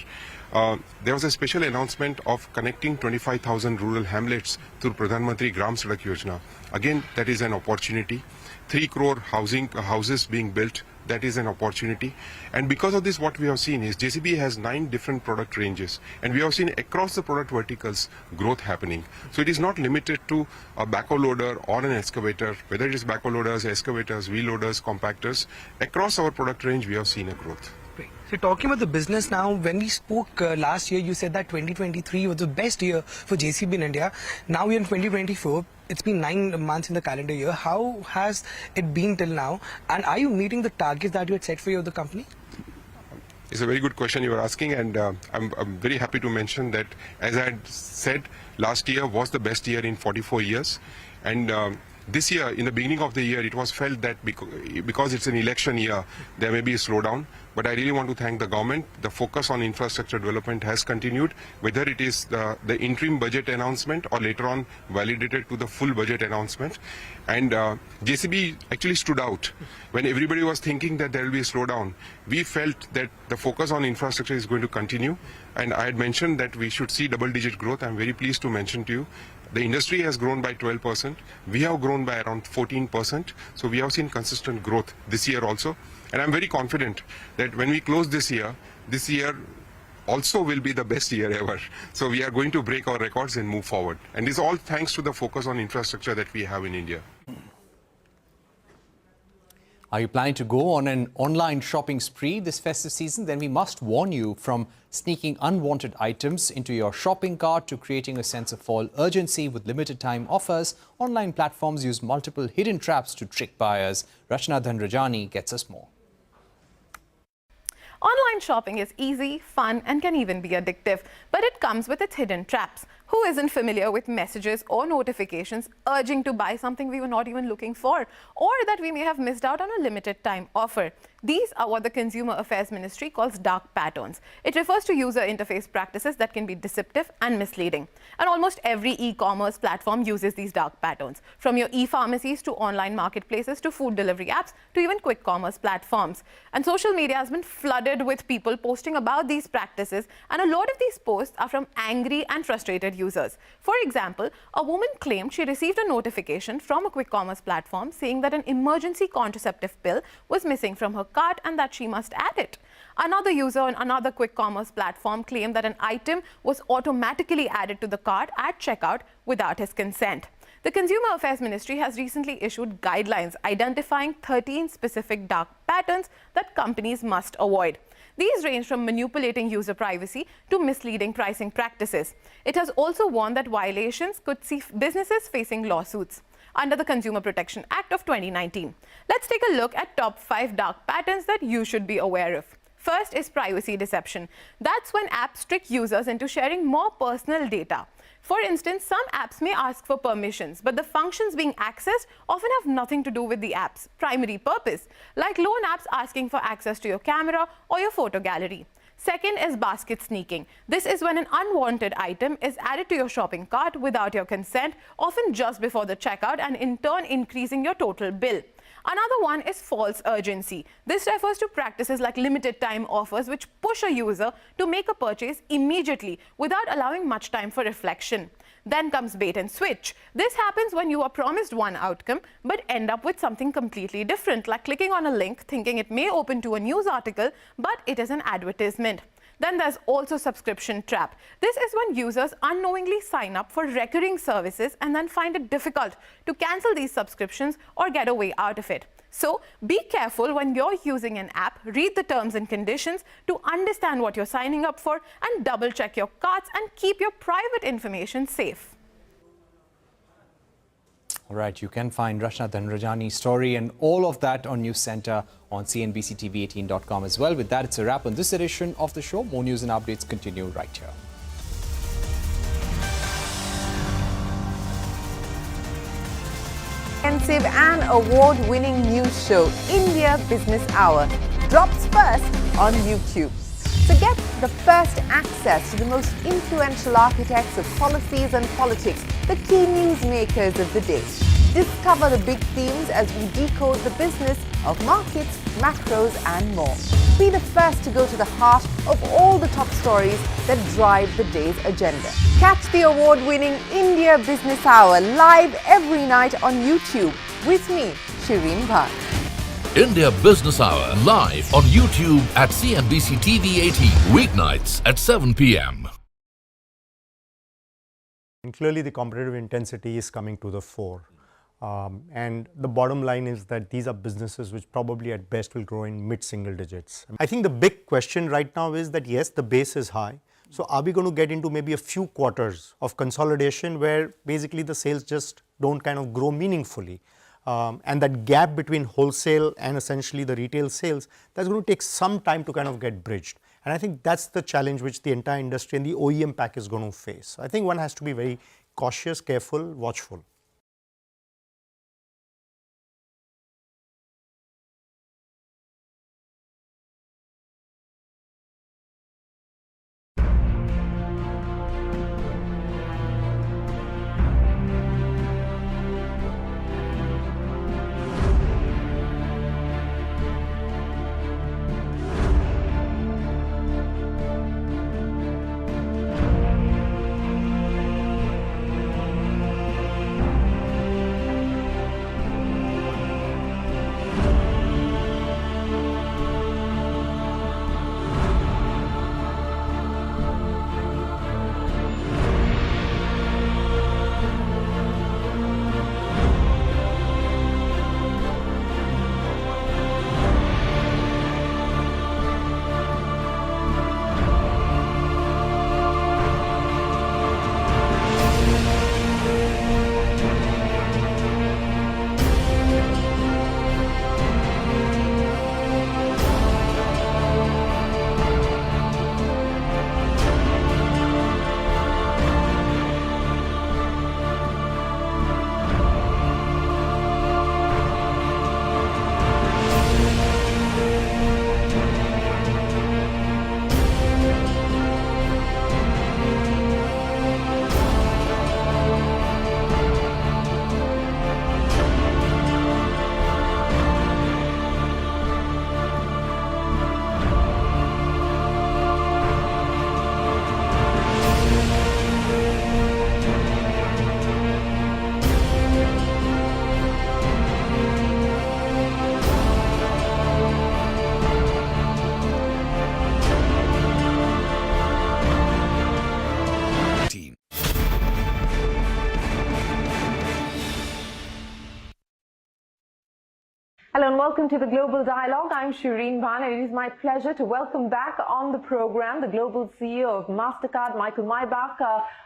There was a special announcement of connecting 25,000 rural hamlets through Pradhan Mantri Gram Sadak Yojana. Again, that is an opportunity. 3 crore houses being built. That is an opportunity. And because of this, what we have seen is JCB has 9 different product ranges, and we have seen across the product verticals growth happening. So it is not limited to a backhoe loader or an excavator, whether it is backhoe loaders, excavators, wheel loaders, compactors. Across our product range, we have seen a growth. Great. So talking about the business now, when we spoke last year, you said that 2023 was the best year for JCB in India. Now we're in 2024. It's been 9 months in the calendar year. How has it been till now? And are you meeting the targets that you had set for the company? It's a very good question you are asking, and I'm very happy to mention that, as I had said, last year was the best year in 44 years. And This year, in the beginning of the year, it was felt that because it's an election year, there may be a slowdown. But I really want to thank the government. The focus on infrastructure development has continued, whether it is the interim budget announcement or later on validated to the full budget announcement. And JCB actually stood out. When everybody was thinking that there will be a slowdown, we felt that the focus on infrastructure is going to continue. And I had mentioned that we should see double-digit growth. I'm very pleased to mention to you, the industry has grown by 12%. We have grown by around 14%. So we have seen consistent growth this year also. And I'm very confident that when we close this year also will be the best year ever. So we are going to break our records and move forward. And this is all thanks to the focus on infrastructure that we have in India. Are you planning to go on an online shopping spree this festive season? Then we must warn you, from sneaking unwanted items into your shopping cart to creating a sense of fall urgency with limited time offers, online platforms use multiple hidden traps to trick buyers. Rachna Dhanrajani gets us more. Online shopping is easy, fun and can even be addictive, but it comes with its hidden traps. Who isn't familiar with messages or notifications urging to buy something we were not even looking for, or that we may have missed out on a limited time offer? These are what the Consumer Affairs Ministry calls dark patterns. It refers to user interface practices that can be deceptive and misleading. And almost every e-commerce platform uses these dark patterns, from your e-pharmacies to online marketplaces to food delivery apps to even quick commerce platforms. And social media has been flooded with people posting about these practices, and a lot of these posts are from angry and frustrated users. For example, a woman claimed she received a notification from a quick commerce platform saying that an emergency contraceptive pill was missing from her cart and that she must add it. Another user on another quick commerce platform claimed that an item was automatically added to the cart at checkout without his consent. The Consumer Affairs Ministry has recently issued guidelines identifying 13 specific dark patterns that companies must avoid. These range from manipulating user privacy to misleading pricing practices. It has also warned that violations could see businesses facing lawsuits under the Consumer Protection Act of 2019. Let's take a look at top 5 dark patterns that you should be aware of. First is privacy deception. That's when apps trick users into sharing more personal data. For instance, some apps may ask for permissions, but the functions being accessed often have nothing to do with the app's primary purpose, like loan apps asking for access to your camera or your photo gallery. Second is basket sneaking. This is when an unwanted item is added to your shopping cart without your consent, often just before the checkout, and in turn increasing your total bill. Another one is false urgency. This refers to practices like limited time offers which push a user to make a purchase immediately without allowing much time for reflection. Then comes bait and switch. This happens when you are promised one outcome but end up with something completely different, like clicking on a link thinking it may open to a news article, but it is an advertisement. Then there's also subscription trap. This is when users unknowingly sign up for recurring services and then find it difficult to cancel these subscriptions or get a way out of it. So be careful when you're using an app. Read the terms and conditions to understand what you're signing up for, and double check your carts and keep your private information safe. All right, you can find Rachna Dhanrajani's story and all of that on News Center on CNBC-TV18.com as well. With that, it's a wrap on this edition of the show. More news and updates continue right here. Extensive and award-winning news show, India Business Hour, drops first on YouTube. So get the first access to the most influential architects of policies and politics, the key newsmakers of the day. Discover the big themes as we decode the business of markets, macros and more. Be the first to go to the heart of all the top stories that drive the day's agenda. Catch the award-winning India Business Hour live every night on YouTube with me, Shireen Bhatt. India Business Hour live on YouTube at CNBC-TV18 weeknights at 7 p.m. And clearly the competitive intensity is coming to the fore. And the bottom line is that these are businesses which probably at best will grow in mid-single digits. I think the big question right now is that yes, the base is high. So are we going to get into maybe a few quarters of consolidation where basically the sales just don't kind of grow meaningfully? And that gap between wholesale and essentially the retail sales, that's going to take some time to kind of get bridged. And I think that's the challenge which the entire industry and the OEM pack is going to face. I think one has to be very cautious, careful, watchful. Hello and welcome to the Global Dialogue. I'm Shireen Bhan and it is my pleasure to welcome back on the program the Global CEO of MasterCard, Michael Maybach,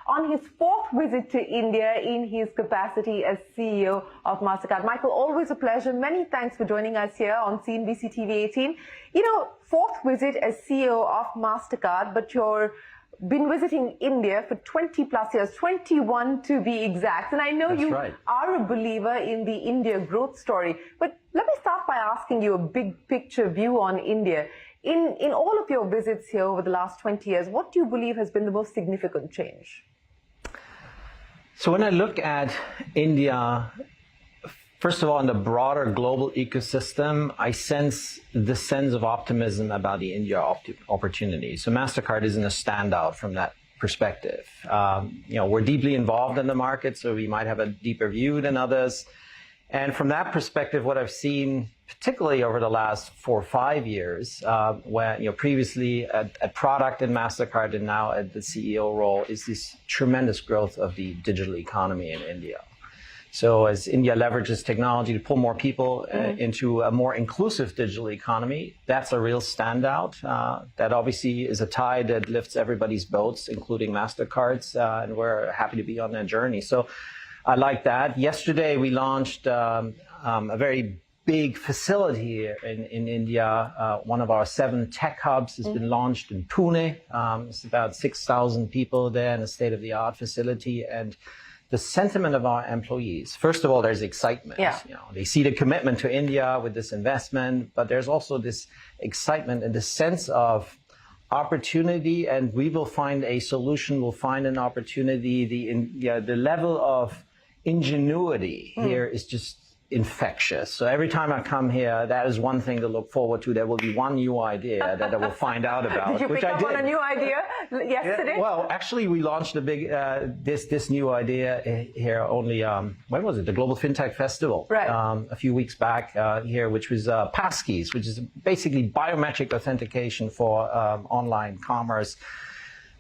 on his fourth visit to India in his capacity as CEO of MasterCard. Michael, always a pleasure. Many thanks for joining us here on CNBC-TV18. You know, fourth visit as CEO of MasterCard, but you're been visiting India for 20 plus years, 21 to be exact. And I know you are a believer in the India growth story. But let me start by asking you a big picture view on India. In all of your visits here over the last 20 years, what do you believe has been the most significant change? So when I look at India, first of all, in the broader global ecosystem, I sense the sense of optimism about the India opportunity. So MasterCard isn't a standout from that perspective. You know, we're deeply involved in the market, so we might have a deeper view than others. And from that perspective, what I've seen, particularly over the last 4 or 5 years, when, you know, previously at product in MasterCard and now at the CEO role, is this tremendous growth of the digital economy in India. So as India leverages technology to pull more people into a more inclusive digital economy, that's a real standout. That obviously is a tide that lifts everybody's boats, including MasterCard's, and we're happy to be on that journey. So I like that. Yesterday, we launched a very big facility in India. One of our 7 tech hubs has been launched in Pune. It's about 6,000 people there in a state-of-the-art facility. And the sentiment of our employees, first of all, there's excitement. Yeah. You know, they see the commitment to India with this investment, but there's also this excitement and the sense of opportunity, and we will find a solution, we'll find an opportunity. The level of ingenuity here is just infectious. So every time I come here, that is one thing to look forward to. There will be one new idea that I will find out about. Did you pick up on a new idea yesterday? Yeah, well, actually, we launched a big this new idea here only. When was it? The Global Fintech Festival. Right. A few weeks back here, which was passkeys, which is basically biometric authentication for online commerce.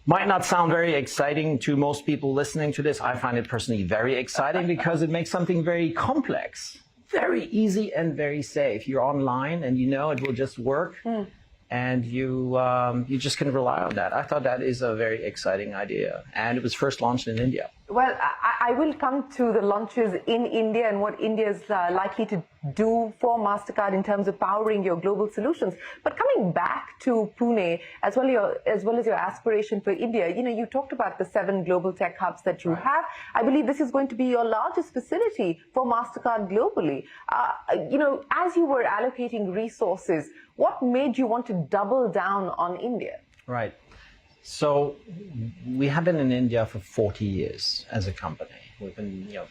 Might not sound very exciting to most people listening to this. I find it personally very exciting because it makes something very complex very easy and very safe. You're online and you know it will just work. And you just can rely on that. I thought that is a very exciting idea. And it was first launched in India. Well, I will come to the launches in India and what India is likely to do for MasterCard in terms of powering your global solutions. But coming back to Pune, as well as your aspiration for India, you know, you talked about the 7 global tech hubs that you have. I believe this is going to be your largest facility for MasterCard globally. You know, as you were allocating resources, what made you want to double down on India? Right. So we have been in India for 40 years as a company. We've been, you know,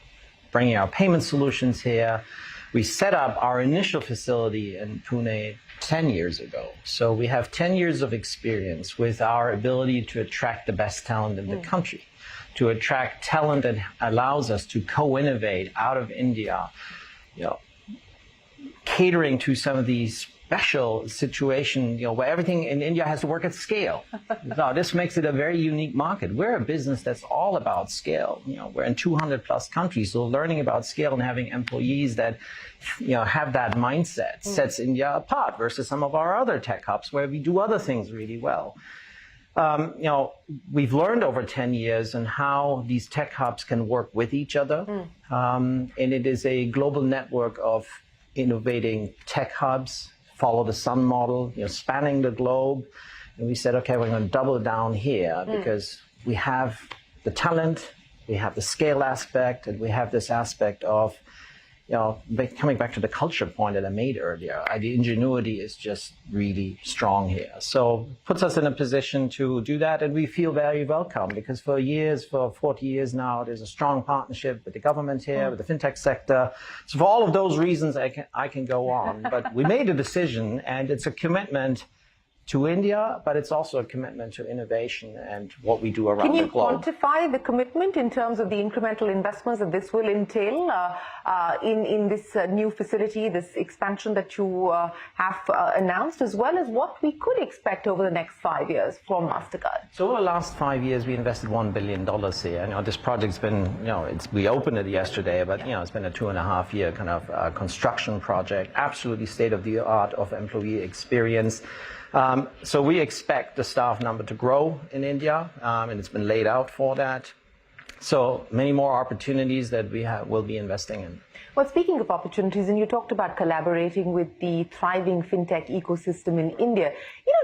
bringing our payment solutions here. We set up our initial facility in Pune 10 years ago. So we have 10 years of experience with our ability to attract the best talent in the country, to attract talent that allows us to co-innovate out of India, you know, catering to some of these special situation, you know, where everything in India has to work at scale. Now, this makes it a very unique market. We're a business that's all about scale. You know, we're in 200 plus countries, so learning about scale and having employees that, you know, have that mindset sets India apart versus some of our other tech hubs where we do other things really well. You know, we've learned over 10 years on how these tech hubs can work with each other. And it is a global network of innovating tech hubs, follow the sun model, you know, spanning the globe. And we said, okay, we're going to double down here because we have the talent, we have the scale aspect, and we have this aspect of, you know, coming back to the culture point that I made earlier, the ingenuity is just really strong here. So puts us in a position to do that, and we feel very welcome because for years, for 40 years now, there's a strong partnership with the government here, with the fintech sector. So for all of those reasons, I can go on. But we made a decision, and it's a commitment to India, but it's also a commitment to innovation and what we do around the globe. Can you quantify the commitment in terms of the incremental investments that this will entail in this new facility, this expansion that you have announced, as well as what we could expect over the next 5 years from MasterCard? So over the last 5 years, we invested $1 billion here. You know, this project's been, we opened it yesterday, but, it's been a 2.5-year kind of construction project, absolutely state-of-the-art of employee experience. So we expect the staff number to grow in India, and it's been laid out for that. So many more opportunities that we will be investing in. Well, speaking of opportunities, and you talked about collaborating with the thriving fintech ecosystem in India,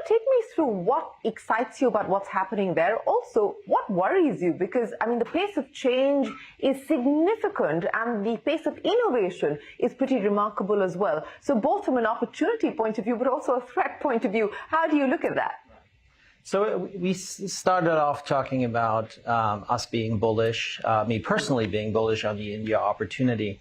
take me through what excites you about what's happening there. Also, what worries you? Because, the pace of change is significant and the pace of innovation is pretty remarkable as well. So both from an opportunity point of view, but also a threat point of view, how do you look at that? So we started off talking about us being bullish, me personally being bullish on the India opportunity.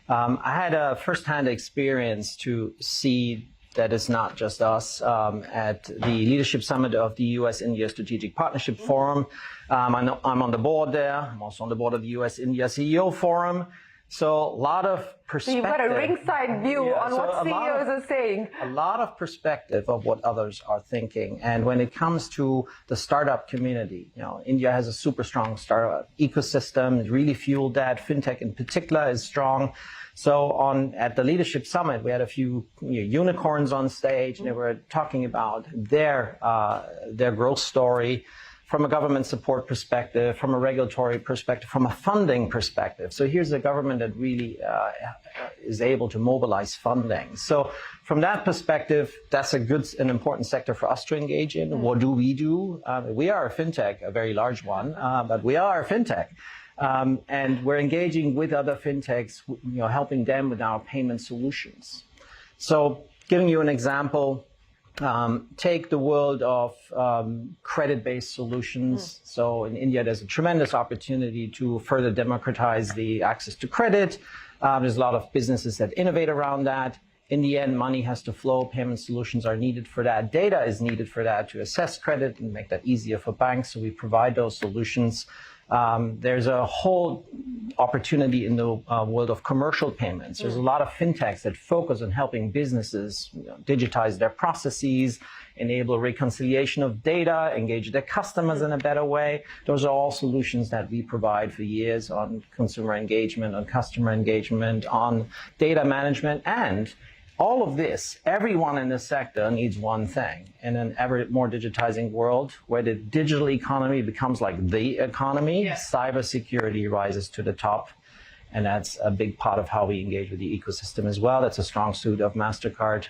I had a first-hand experience to see that it's not just us. At the Leadership Summit of the U.S.-India Strategic Partnership Forum, I'm on the board there. I'm also on the board of the U.S.-India CEO Forum. So a lot of perspective. So you've got a ringside view on what CEOs are saying. A lot of perspective of what others are thinking. And when it comes to the startup community, India has a super strong startup ecosystem. It really fueled that. Fintech in particular is strong. So at the Leadership Summit, we had a few unicorns on stage, and they were talking about their growth story from a government support perspective, from a regulatory perspective, from a funding perspective. So here's a government that really is able to mobilize funding. So from that perspective, that's an important sector for us to engage in. What do? We are a fintech, a very large one, but we are a fintech. And we're engaging with other fintechs, helping them with our payment solutions. So giving you an example, take the world of credit-based solutions. So in India, there's a tremendous opportunity to further democratize the access to credit. There's a lot of businesses that innovate around that. In the end, money has to flow. Payment solutions are needed for that. Data is needed for that to assess credit and make that easier for banks. So we provide those solutions. There's a whole opportunity in the world of commercial payments. There's a lot of fintechs that focus on helping businesses digitize their processes, enable reconciliation of data, engage their customers in a better way. Those are all solutions that we provide for years on consumer engagement, on customer engagement, on data management, and all of this, everyone in this sector needs one thing. In an ever more digitizing world where the digital economy becomes like the economy, cybersecurity rises to the top. And that's a big part of how we engage with the ecosystem as well. That's a strong suit of MasterCard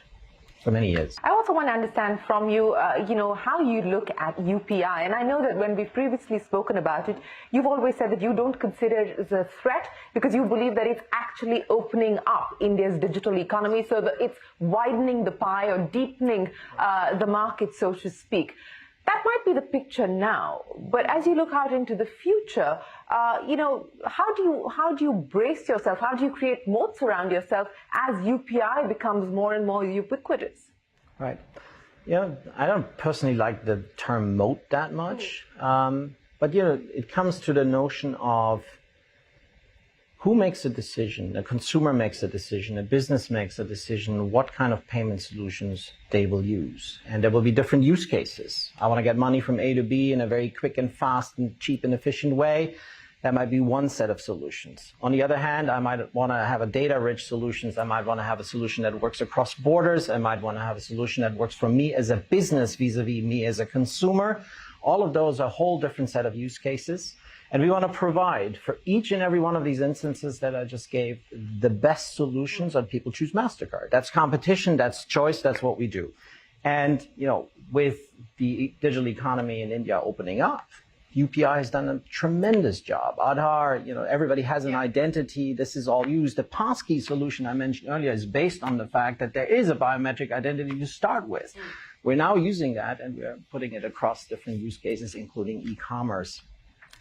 for many years. I also want to understand from you, how you look at UPI. And I know that when we've previously spoken about it, you've always said that you don't consider it as a threat because you believe that it's actually opening up India's digital economy, so that it's widening the pie or deepening the market, so to speak. That might be the picture now, but as you look out into the future, how do you brace yourself? How do you create moats around yourself as UPI becomes more and more ubiquitous? Right. I don't personally like the term moat that much, but it comes to the notion of who makes a decision. A consumer makes a decision, a business makes a decision, what kind of payment solutions they will use. And there will be different use cases. I want to get money from A to B in a very quick and fast and cheap and efficient way. That might be one set of solutions. On the other hand, I might want to have a data-rich solutions. I might want to have a solution that works across borders. I might want to have a solution that works for me as a business vis-a-vis me as a consumer. All of those are a whole different set of use cases. And we want to provide for each and every one of these instances that I just gave the best solutions, and people choose MasterCard. That's competition, that's choice, that's what we do. And, with the digital economy in India opening up, UPI has done a tremendous job. Aadhaar, everybody has an identity. This is all used. The passkey solution I mentioned earlier is based on the fact that there is a biometric identity to start with. We're now using that, and we're putting it across different use cases, including e-commerce.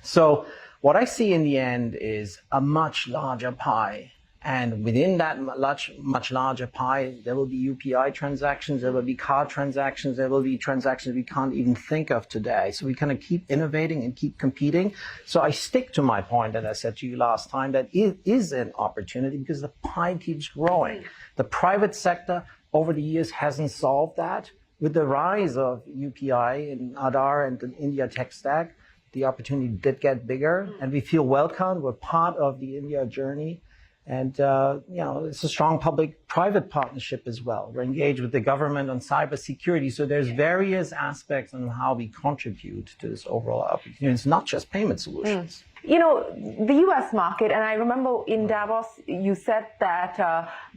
So what I see in the end is a much larger pie, And within that much larger pie, there will be UPI transactions, there will be card transactions, there will be transactions we can't even think of today. So we kind of keep innovating and keep competing. So I stick to my point that I said to you last time, that it is an opportunity because the pie keeps growing. The private sector over the years hasn't solved that. With the rise of UPI and Aadhaar and the India tech stack, the opportunity did get bigger, and we feel welcomed. We're part of the India journey. And, it's a strong public-private partnership as well. We're engaged with the government on cybersecurity. So there's various aspects on how we contribute to this overall opportunity. It's not just payment solutions. You know, the US market, and I remember in Davos, you said that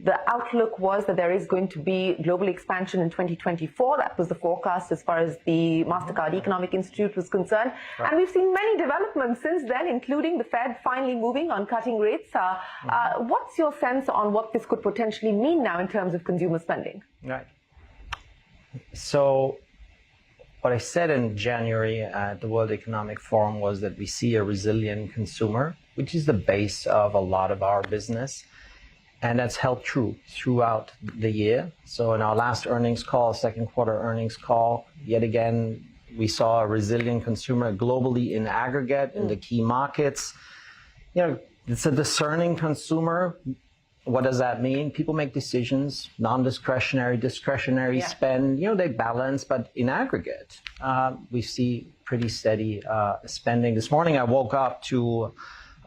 the outlook was that there is going to be global expansion in 2024. That was the forecast as far as the MasterCard Economic Institute was concerned. Right. And we've seen many developments since then, including the Fed finally moving on cutting rates. What's your sense on what this could potentially mean now in terms of consumer spending? Right. So what I said in January at the World Economic Forum was that we see a resilient consumer, which is the base of a lot of our business. And that's held true throughout the year. So in our last earnings call, second quarter earnings call, yet again, we saw a resilient consumer globally in aggregate in the key markets. You know, it's a discerning consumer. What does that mean? People make decisions, non-discretionary, discretionary spend, they balance, but in aggregate, we see pretty steady spending. This morning, I woke up to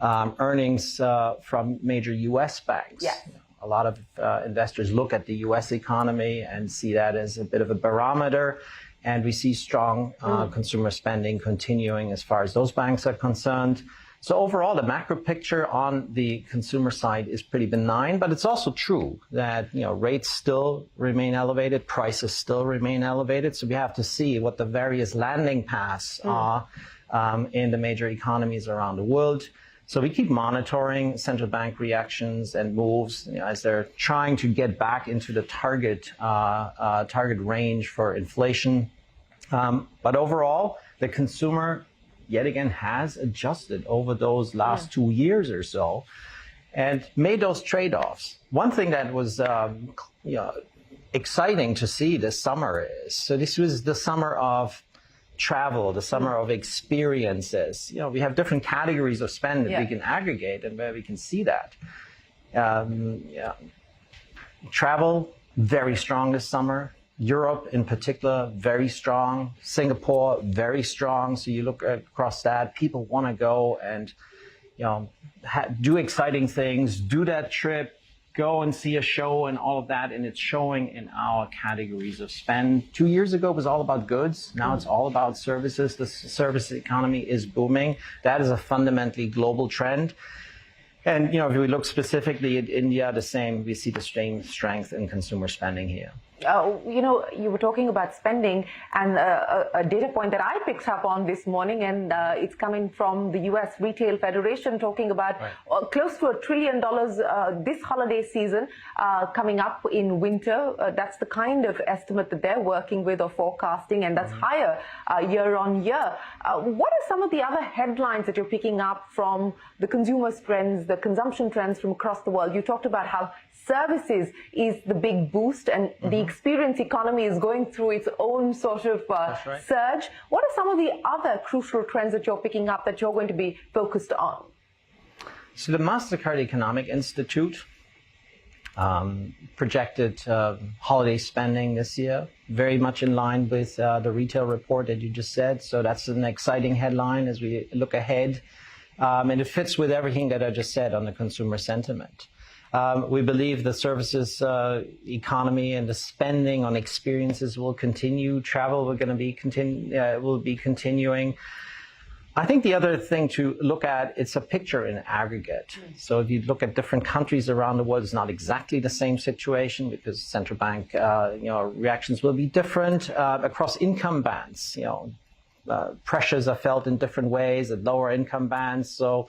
earnings from major U.S. banks. Yeah. A lot of investors look at the U.S. economy and see that as a bit of a barometer, and we see strong consumer spending continuing as far as those banks are concerned. So overall, the macro picture on the consumer side is pretty benign, but it's also true that, rates still remain elevated, prices still remain elevated. So we have to see what the various landing paths are in the major economies around the world. So we keep monitoring central bank reactions and moves as they're trying to get back into the target range for inflation. But overall, the consumer yet again has adjusted over those last 2 years or so and made those trade-offs. One thing that was exciting to see this summer is, so this was the summer of travel, the summer of experiences. We have different categories of spend that we can aggregate and where we can see that. Travel, very strong this summer. Europe in particular, very strong. Singapore, very strong. So you look across that, people want to go and do exciting things, do that trip, go and see a show and all of that, and it's showing in our categories of spend. 2 years ago, it was all about goods. Now it's all about services. The service economy is booming. That is a fundamentally global trend. And, if we look specifically at India, the same, we see the same strength in consumer spending here. You were talking about spending, and a data point that I picked up on this morning, and it's coming from the U.S. Retail Federation, talking about close to $1 trillion this holiday season coming up in winter. That's the kind of estimate that they're working with or forecasting, and that's higher year on year. What are some of the other headlines that you're picking up from the consumer trends, the consumption trends from across the world? You talked about how services is the big boost, and the experience economy is going through its own sort of surge. What are some of the other crucial trends that you're picking up that you're going to be focused on? So the MasterCard Economic Institute projected holiday spending this year, very much in line with the retail report that you just said. So that's an exciting headline as we look ahead. And it fits with everything that I just said on the consumer sentiment. We believe the services economy and the spending on experiences will continue. Travel will be continuing. I think the other thing to look at, it's a picture in aggregate. So if you look at different countries around the world, it's not exactly the same situation because central bank reactions will be different across income bands. Pressures are felt in different ways at lower income bands. So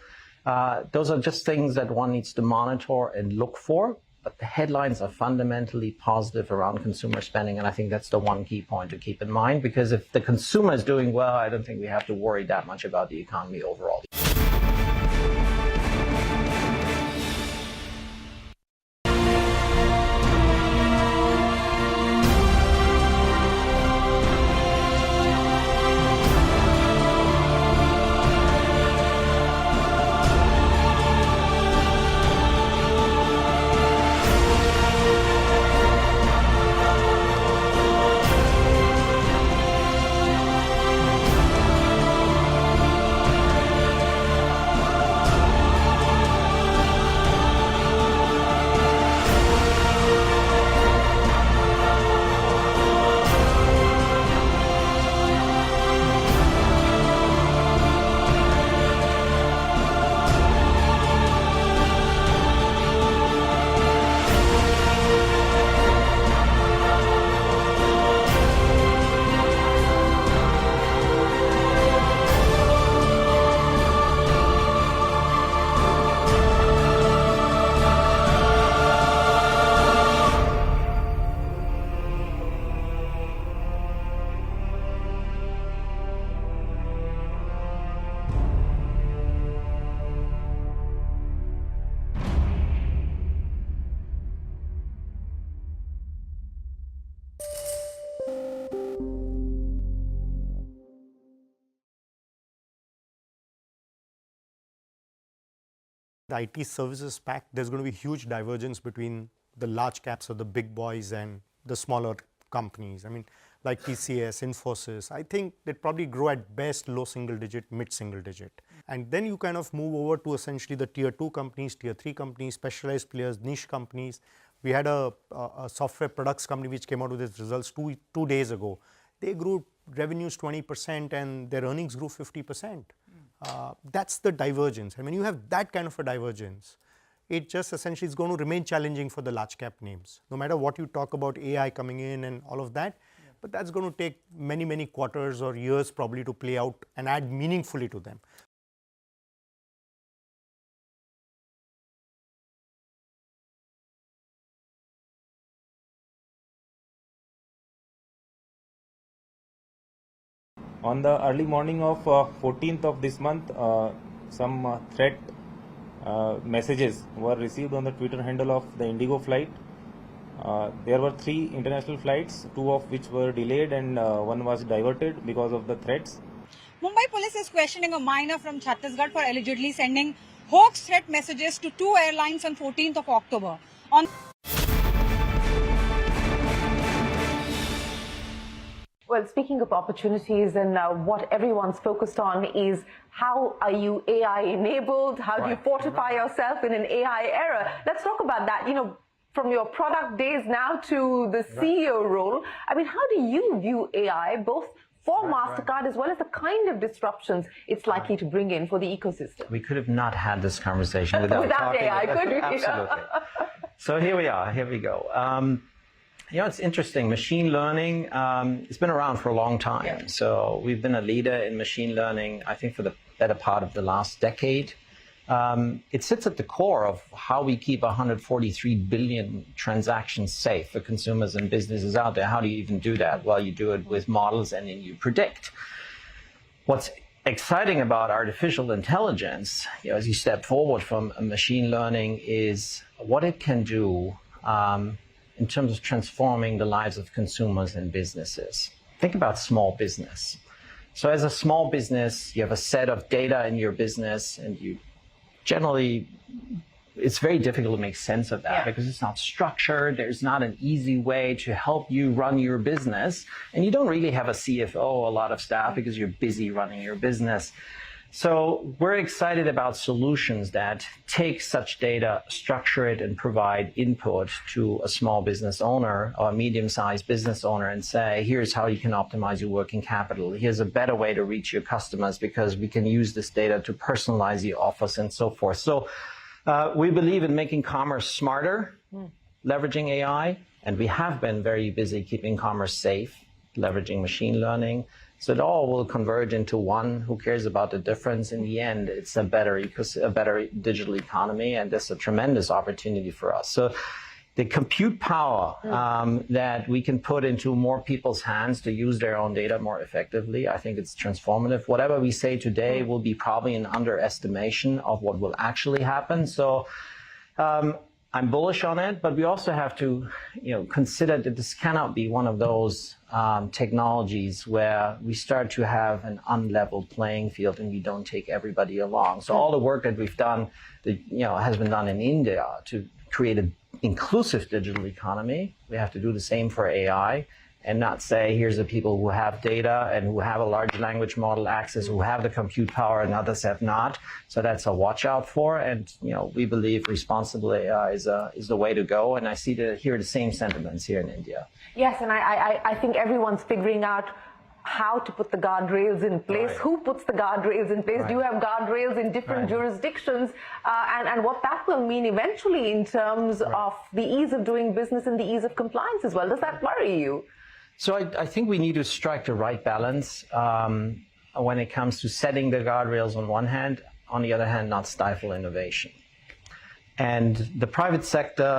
those are just things that one needs to monitor and look for. But the headlines are fundamentally positive around consumer spending. And I think that's the one key point to keep in mind, because if the consumer is doing well, I don't think we have to worry that much about the economy overall. the IT services pack, there's going to be huge divergence between the large caps or the big boys and the smaller companies. I mean, like TCS, Infosys, I think they'd probably grow at best low single digit, mid single digit. And then you kind of move over to essentially the tier 2 companies, tier 3 companies, specialized players, niche companies. We had a software products company which came out with its results two days ago. They grew revenues 20% and their earnings grew 50%. That's the divergence. And when you have that kind of a divergence, it just essentially is going to remain challenging for the large cap names. No matter what you talk about AI coming in and all of that, but that's going to take many, many quarters or years probably to play out and add meaningfully to them. On the early morning of 14th of this month, some threat messages were received on the Twitter handle of the Indigo flight. There were 3 international flights, 2 of which were delayed and 1 was diverted because of the threats. Mumbai police is questioning a miner from Chhattisgarh for allegedly sending hoax threat messages to 2 airlines on 14th of October. Well, speaking of opportunities, and what everyone's focused on is how are you AI enabled? How do you fortify yourself in an AI era? Let's talk about that. You know, from your product days now to the CEO role, I mean, how do you view AI, both for MasterCard as well as the kind of disruptions it's likely to bring in for the ecosystem? We could have not had this conversation without AI, could we? Absolutely. So here we are. Here we go. You know, it's interesting. Machine learning, it's been around for a long time. Yeah. So we've been a leader in machine learning, I think, for the better part of the last decade. It sits at the core of how we keep 143 billion transactions safe for consumers and businesses out there. How do you even do that? Well, you do it with models and then you predict. What's exciting about artificial intelligence, you know, as you step forward from machine learning, is what it can do in terms of transforming the lives of consumers and businesses. Think about small business. So as a small business, you have a set of data in your business, and you generally, it's very difficult to make sense of that because it's not structured. There's not an easy way to help you run your business. And you don't really have a CFO, a lot of staff, because you're busy running your business. So we're excited about solutions that take such data, structure it, and provide input to a small business owner or a medium-sized business owner and say, here's how you can optimize your working capital. Here's a better way to reach your customers because we can use this data to personalize your offers and so forth. So we believe in making commerce smarter, leveraging AI, and we have been very busy keeping commerce safe, leveraging machine learning. So it all will converge into one. Who cares about the difference? In the end, it's a better digital economy, and that's a tremendous opportunity for us. So the compute power that we can put into more people's hands to use their own data more effectively, I think it's transformative. Whatever we say today will be probably an underestimation of what will actually happen. So I'm bullish on it, but we also have to, consider that this cannot be one of those technologies where we start to have an unlevel playing field and we don't take everybody along. So all the work that we've done, has been done in India to create an inclusive digital economy. We have to do the same for AI. And not say, here's the people who have data and who have a large language model access, who have the compute power, and others have not. So that's a watch out for. And we believe responsible AI is the way to go. And I hear the same sentiments here in India. Yes, and I think everyone's figuring out how to put the guardrails in place. Who puts the guardrails in place? Do you have guardrails in different jurisdictions? And what that will mean eventually in terms of the ease of doing business and the ease of compliance as well. Does that worry you? So I think we need to strike the right balance when it comes to setting the guardrails on one hand, on the other hand, not stifle innovation. And the private sector,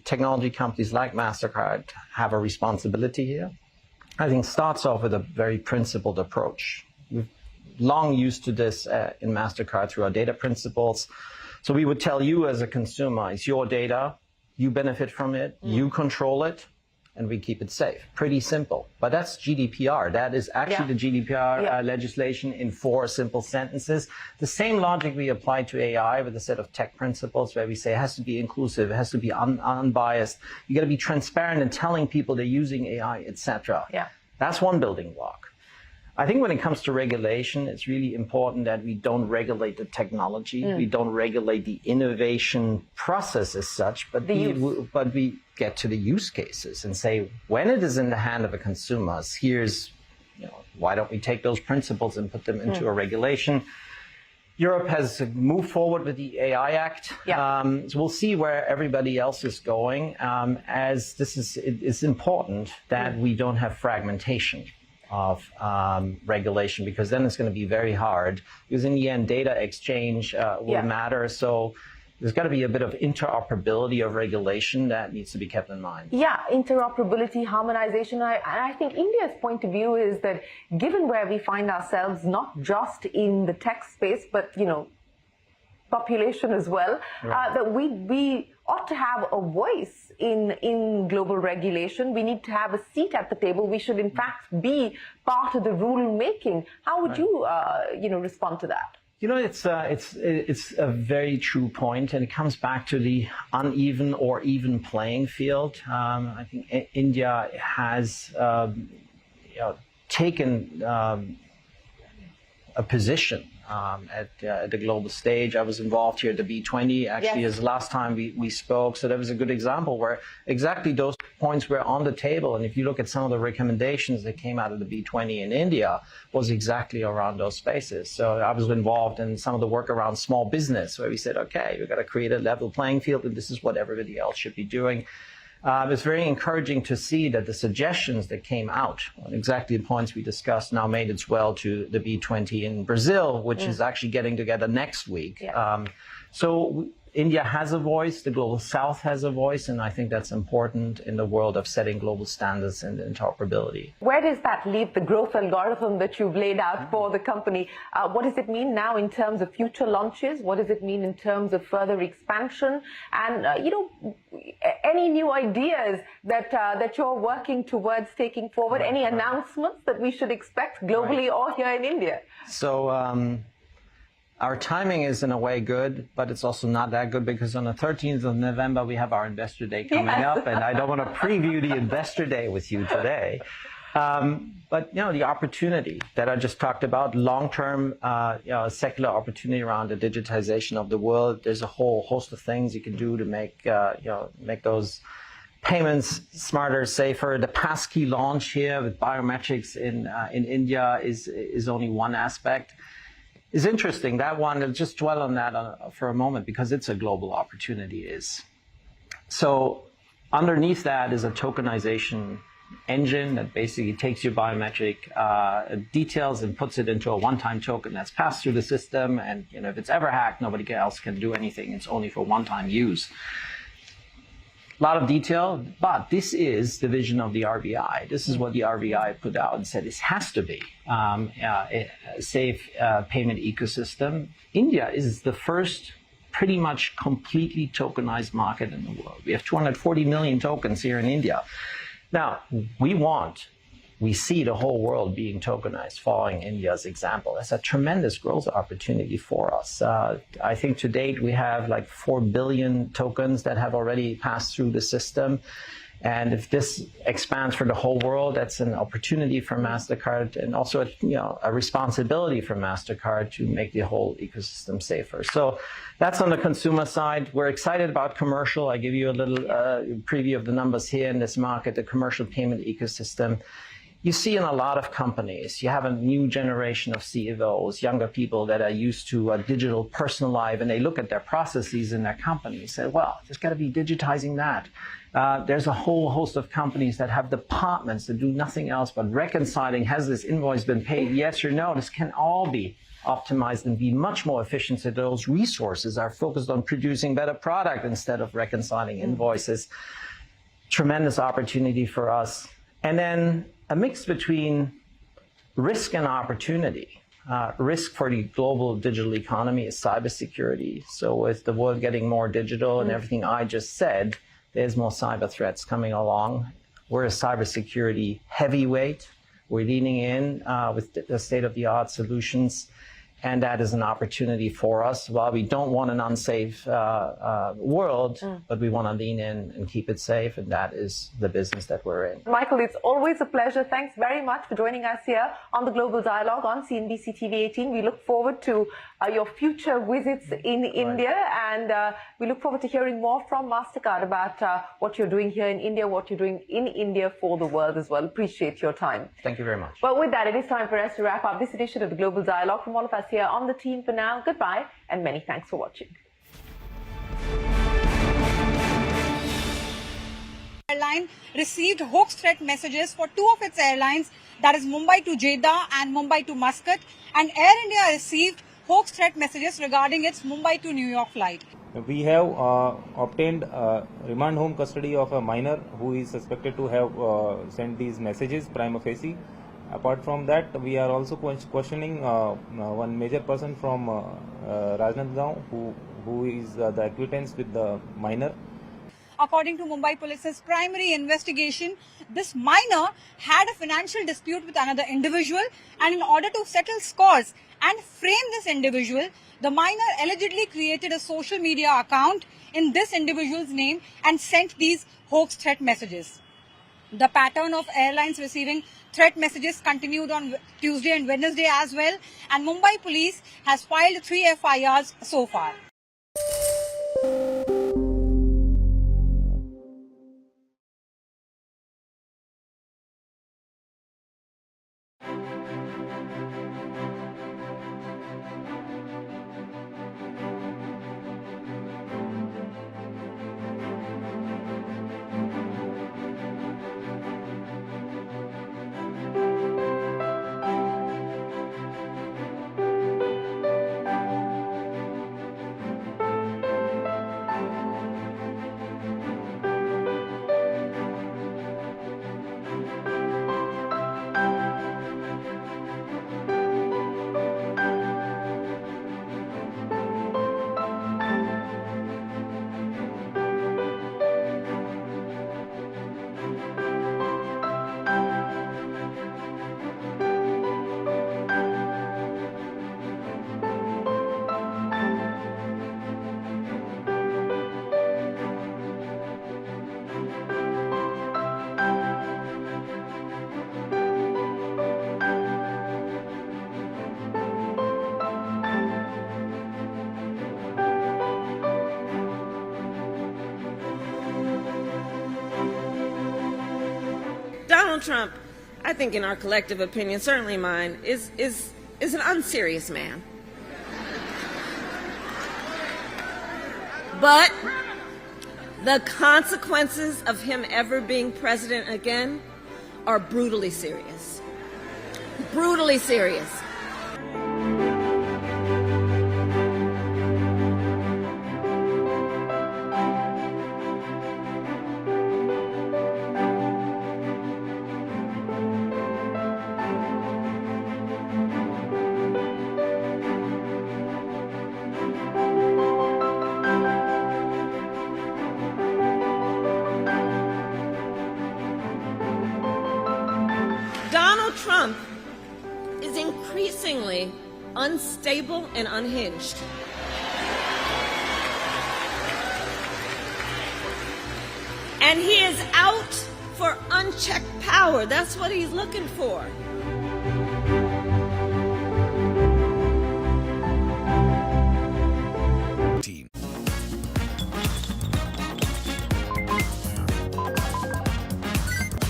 technology companies like MasterCard have a responsibility here. I think starts off with a very principled approach. We've long used to this in MasterCard through our data principles. So we would tell you as a consumer, it's your data, you benefit from it, you control it. and we keep it safe. Pretty simple. But that's GDPR. That is actually the GDPR legislation in 4 simple sentences. The same logic we apply to AI with a set of tech principles where we say it has to be inclusive, it has to be unbiased. You got to be transparent in telling people they're using AI, etc. Yeah. That's one building block. I think when it comes to regulation, it's really important that we don't regulate the technology, we don't regulate the innovation process as such, but we get to the use cases and say, when it is in the hand of a consumer, here's, why don't we take those principles and put them into a regulation? Europe has moved forward with the AI Act. So we'll see where everybody else is going, as it's important that we don't have fragmentation of regulation, because then it's going to be very hard, because in the end data exchange will matter. So there's got to be a bit of interoperability of regulation that needs to be kept in mind. Yeah, interoperability, harmonization. I think India's point of view is that given where we find ourselves, not just in the tech space, but, population as well, that we ought to have a voice in global regulation. We need to have a seat at the table. We should, in fact, be part of the rule making. How would you, respond to that? It's a very true point, and it comes back to the uneven or even playing field. I think India has taken a position at the global stage. I was involved here at the B20, actually, as the last time we spoke. So that was a good example where exactly those points were on the table. And if you look at some of the recommendations that came out of the B20 in India, was exactly around those spaces. So I was involved in some of the work around small business, where we said, okay, we've got to create a level playing field, and this is what everybody else should be doing. It's very encouraging to see that the suggestions that came out on exactly the points we discussed now made its way to the B20 in Brazil, which is actually getting together next week. So India has a voice, the Global South has a voice, and I think that's important in the world of setting global standards and interoperability. Where does that leave the growth algorithm that you've laid out for the company? What does it mean now in terms of future launches? What does it mean in terms of further expansion? And, any new ideas that you're working towards taking forward? Any announcements that we should expect globally or here in India? So, our timing is in a way good, but it's also not that good, because on the 13th of November, we have our Investor Day coming up, and I don't want to preview the Investor Day with you today. But, the opportunity that I just talked about, long-term, secular opportunity around the digitization of the world, there's a whole host of things you can do to make those payments smarter, safer. The passkey launch here with biometrics in India is only one aspect. It's interesting, that one, I'll just dwell on that for a moment, because it's a global opportunity. So underneath that is a tokenization engine that basically takes your biometric details and puts it into a one-time token that's passed through the system. And if it's ever hacked, nobody else can do anything. It's only for one-time use. A lot of detail, but this is the vision of the RBI. This is what the RBI put out and said, this has to be a safe payment ecosystem. India is the first pretty much completely tokenized market in the world. We have 240 million tokens here in India. Now, we see the whole world being tokenized, following India's example. It's a tremendous growth opportunity for us. I think to date we have like 4 billion tokens that have already passed through the system. And if this expands for the whole world, that's an opportunity for MasterCard, and also a responsibility for MasterCard to make the whole ecosystem safer. So that's on the consumer side. We're excited about commercial. I give you a little preview of the numbers here in this market, the commercial payment ecosystem. You see in a lot of companies, you have a new generation of CEOs, younger people that are used to a digital personal life, and they look at their processes in their company and say, well, there's got to be digitizing that. There's a whole host of companies that have departments that do nothing else but reconciling, has this invoice been paid, yes or no? This can all be optimized and be much more efficient, so those resources are focused on producing better product instead of reconciling invoices. Tremendous opportunity for us. And then a mix between risk and opportunity. Risk for the global digital economy is cybersecurity. So with the world getting more digital and everything I just said, there's more cyber threats coming along. We're a cybersecurity heavyweight. We're leaning in with the state-of-the-art solutions, and that is an opportunity for us. While we don't want an unsafe world, but we want to lean in and keep it safe, and that is the business that we're in. Michael, it's always a pleasure. Thanks very much for joining us here on the Global Dialogue on CNBC-TV18. We look forward to your future visits in India, and we look forward to hearing more from MasterCard about what you're doing here in India, what you're doing in India for the world as well. Appreciate your time. Thank you very much. Well, with that, it is time for us to wrap up this edition of the Global Dialogue. From all of us here on the team for now, goodbye and many thanks for watching. Airline received hoax threat messages for two of its airlines, that is Mumbai to Jeddah and Mumbai to Muscat, and Air India received hoax threat messages regarding its Mumbai to New York flight. We have obtained remand home custody of a minor who is suspected to have sent these messages prima facie. Apart from that, we are also questioning one major person from Rajnath who is the acquaintance with the minor. According to Mumbai Police's primary investigation, this minor had a financial dispute with another individual, and in order to settle scores and frame this individual, the minor allegedly created a social media account in this individual's name and sent these hoax threat messages. The pattern of airlines receiving threat messages continued on Tuesday and Wednesday as well, and Mumbai Police has filed 3 FIRs so far. Donald Trump, I think in our collective opinion, certainly mine, is an unserious man. But the consequences of him ever being president again are brutally serious. Brutally serious. Donald Trump is increasingly unstable and unhinged. And he is out for unchecked power. That's what he's looking for.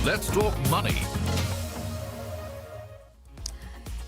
Let's talk money.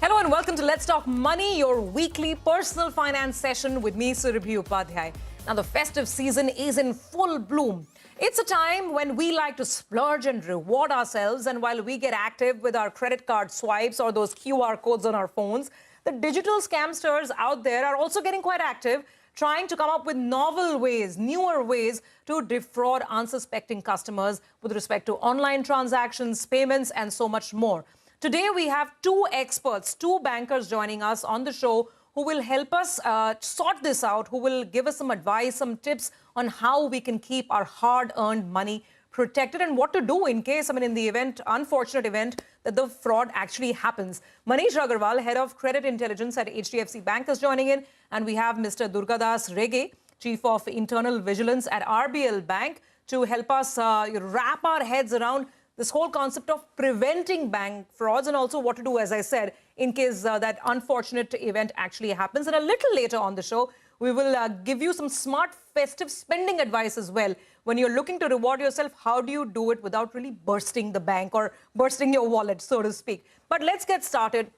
Hello and welcome to Let's Talk Money, your weekly personal finance session with me, Surabhi Upadhyay. Now, the festive season is in full bloom. It's a time when we like to splurge and reward ourselves, and while we get active with our credit card swipes or those QR codes on our phones, the digital scamsters out there are also getting quite active, trying to come up with novel ways, newer ways to defraud unsuspecting customers with respect to online transactions, payments, and so much more. Today, we have two experts, two bankers joining us on the show who will help us sort this out, who will give us some advice, some tips on how we can keep our hard-earned money protected and what to do in case, in the event, unfortunate event, that the fraud actually happens. Manish Agarwal, Head of Credit Intelligence at HDFC Bank, is joining in. And we have Mr. Durgadas Rege, Chief of Internal Vigilance at RBL Bank, to help us wrap our heads around this whole concept of preventing bank frauds and also what to do, as I said, in case that unfortunate event actually happens. And a little later on the show, we will give you some smart festive spending advice as well. When you're looking to reward yourself, how do you do it without really bursting the bank or bursting your wallet, so to speak? But let's get started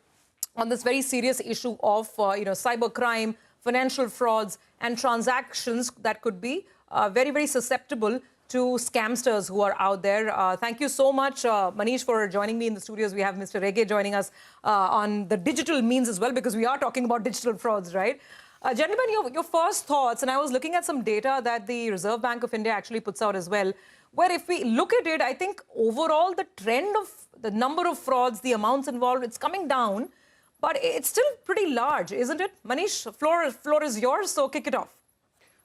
on this very serious issue of cybercrime, financial frauds, and transactions that could be very, very susceptible to scamsters who are out there. Thank you so much, Manish, for joining me in the studios. We have Mr. Rege joining us on the digital means as well, because we are talking about digital frauds, right? Gentlemen, your first thoughts, and I was looking at some data that the Reserve Bank of India actually puts out as well, where if we look at it, I think overall the trend of the number of frauds, the amounts involved, it's coming down, but it's still pretty large, isn't it? Manish, floor is yours, so kick it off.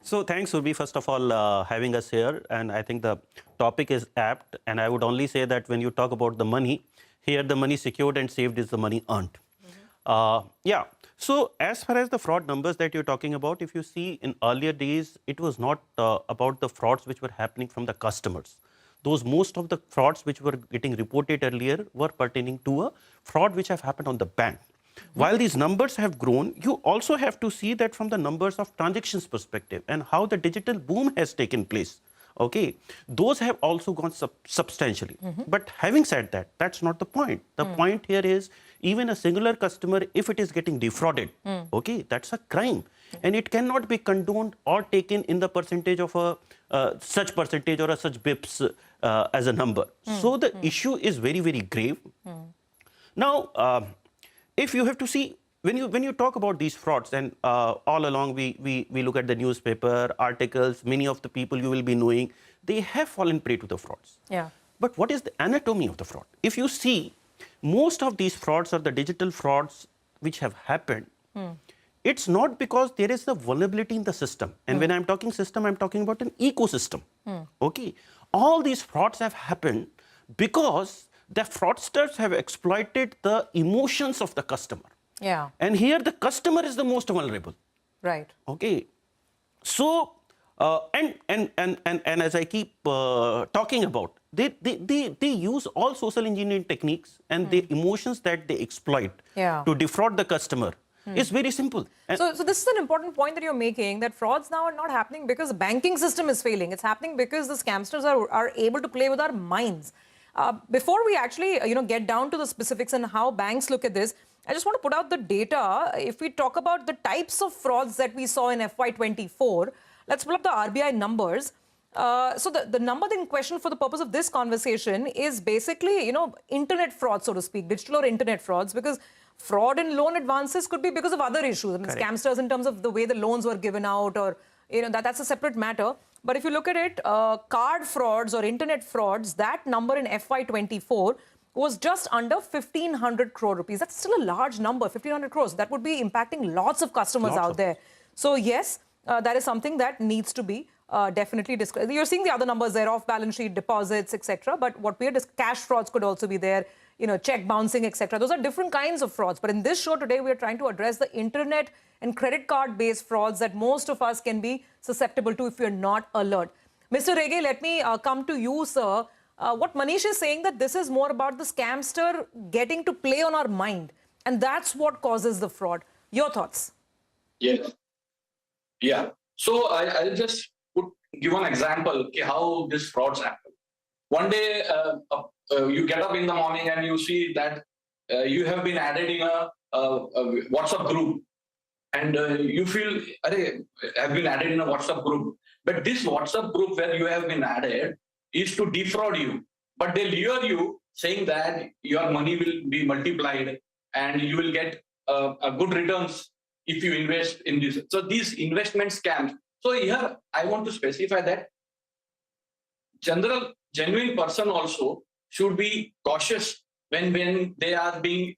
So thanks, Urbi, first of all, having us here. And I think the topic is apt. And I would only say that when you talk about the money, here the money secured and saved is the money earned. Yeah. So as far as the fraud numbers that you're talking about, if you see in earlier days, it was not about the frauds which were happening from the customers. Most of the frauds which were getting reported earlier were pertaining to a fraud which have happened on the bank. While these numbers have grown, you also have to see that from the numbers of transactions perspective and how the digital boom has taken place. Okay, those have also gone substantially. But having said that, that's not the point. The point here is even a singular customer, if it is getting defrauded, okay, that's a crime. And it cannot be condoned or taken in the percentage of a such percentage or a such bips as a number. So the issue is very, very grave. Now, if you have to see, when you talk about these frauds, and all along we look at the newspaper, articles, many of the people you will be knowing, they have fallen prey to the frauds. Yeah. But what is the anatomy of the fraud? If you see, most of these frauds are the digital frauds which have happened. It's not because there is a vulnerability in the system. And when I'm talking system, I'm talking about an ecosystem. Okay. All these frauds have happened because the fraudsters have exploited the emotions of the customer. Yeah. And here the customer is the most vulnerable. Right. Okay. So, and as I keep talking about, they use all social engineering techniques and the emotions that they exploit to defraud the customer. It's very simple. So this is an important point that you're making, that frauds now are not happening because the banking system is failing. It's happening because the scamsters are able to play with our minds. Before we actually, get down to the specifics and how banks look at this, I just want to put out the data. If we talk about the types of frauds that we saw in FY24, let's pull up the RBI numbers. So the number in question for the purpose of this conversation is basically, internet fraud, so to speak, digital or internet frauds, because fraud in loan advances could be because of other issues. I mean, scamsters in terms of the way the loans were given out, or, that's a separate matter. But if you look at it, card frauds or internet frauds, that number in FY24 was just under 1,500 crore rupees. That's still a large number, 1,500 crores. That would be impacting lots of customers out there. So yes, that is something that needs to be definitely discussed. You're seeing the other numbers there, off balance sheet deposits, etc. But what we're cash frauds could also be there, check bouncing, etc. Those are different kinds of frauds. But in this show today, we're trying to address the internet and credit card based frauds that most of us can be susceptible to if you're not alert. Mr. Rege, let me come to you, sir. What Manish is saying, that this is more about the scamster getting to play on our mind, and that's what causes the fraud. Your thoughts? Yes. Yeah. So I'll just give one example how these frauds happen. One day you get up in the morning and you see that you have been added in a WhatsApp group, and you feel, I've been added in a WhatsApp group. But this WhatsApp group where you have been added is to defraud you. But they lure you saying that your money will be multiplied and you will get a good returns if you invest in this. So these investment scams. So here I want to specify that genuine person also should be cautious when they are being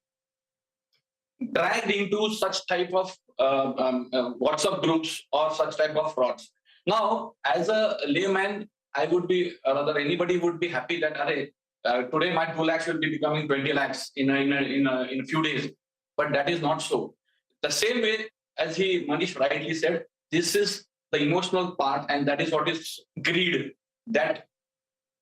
dragged into such type of WhatsApp groups or such type of frauds. Now, as a layman, I would be, or rather anybody would be happy that today my 2 lakhs will be becoming 20 lakhs in a few days. But that is not so. The same way as Manish rightly said, this is the emotional part, and that is what is greed that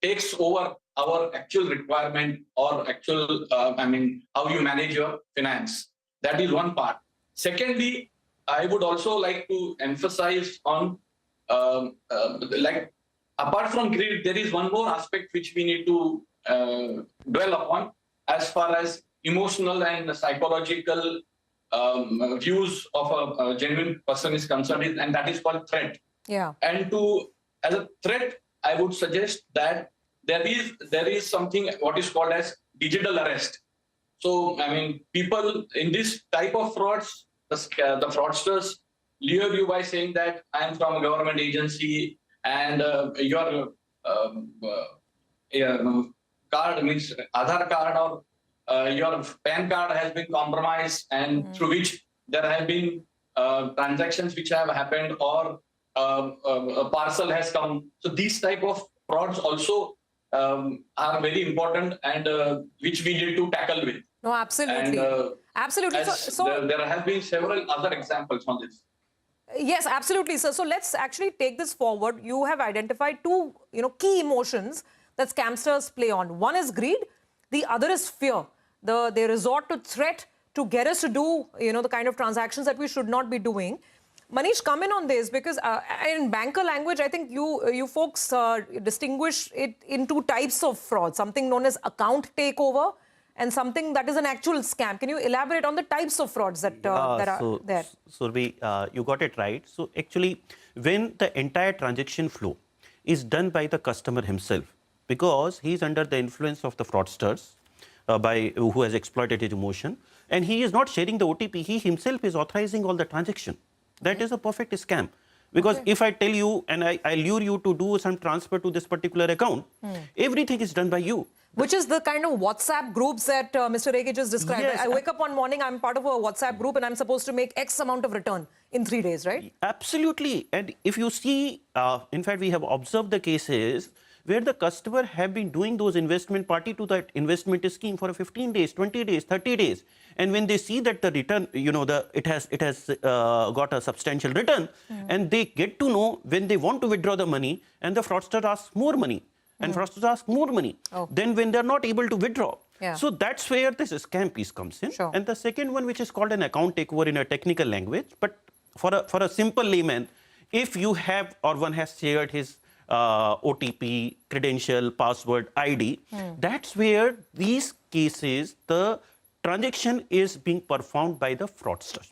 takes over our actual requirement or actual, how you manage your finance. That is one part. Secondly, I would also like to emphasize on, apart from greed, there is one more aspect which we need to dwell upon as far as emotional and psychological views of a genuine person is concerned, and that is called threat. Yeah. And as a threat, I would suggest that there is something what is called as digital arrest. So, people in this type of frauds, the fraudsters lure you by saying that I am from a government agency and your card means Aadhaar card or your PAN card has been compromised, and through which there have been transactions which have happened, or a parcel has come. So these type of frauds also are very important, and which we need to tackle with. No, absolutely. And, absolutely. There have been several other examples on this. Yes, absolutely, sir. So let's actually take this forward. You have identified two, key emotions that scamsters play on. One is greed. The other is fear. They resort to threat to get us to do, the kind of transactions that we should not be doing. Manish, come in on this, because in banker language, I think you folks distinguish it in two types of fraud, something known as account takeover and something that is an actual scam. Can you elaborate on the types of frauds that are there? Surabhi, you got it right. So actually, when the entire transaction flow is done by the customer himself, because he's under the influence of the fraudsters who has exploited his emotion, and he is not sharing the OTP, he himself is authorizing all the transaction. That is a perfect scam. Because if I tell you and I lure you to do some transfer to this particular account, everything is done by you. Which is the kind of WhatsApp groups that Mr. Rege just described. Yes. I wake up one morning, I'm part of a WhatsApp group, and I'm supposed to make X amount of return in 3 days, right? Absolutely. And if you see, in fact, we have observed the cases where the customer have been doing those investment party to that investment scheme for 15 days, 20 days, 30 days. And when they see that the return, it has got a substantial return, and they get to know when they want to withdraw the money, and the fraudster asks more money, and fraudsters ask more money. Then when they're not able to withdraw. Yeah. So that's where this scam piece comes in. Sure. And the second one, which is called an account takeover in a technical language, but for a simple layman, if you have or one has shared his OTP, credential, password, ID, that's where these cases, the transaction is being performed by the fraudster.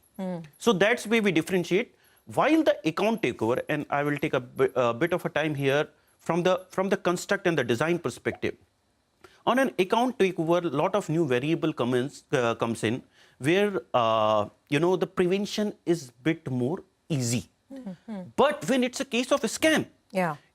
So that's where we differentiate. While the account takeover, and I will take a bit of a time here from the construct and the design perspective. On an account takeover, a lot of new variable comes in, where the prevention is bit more easy. But when it's a case of a scam,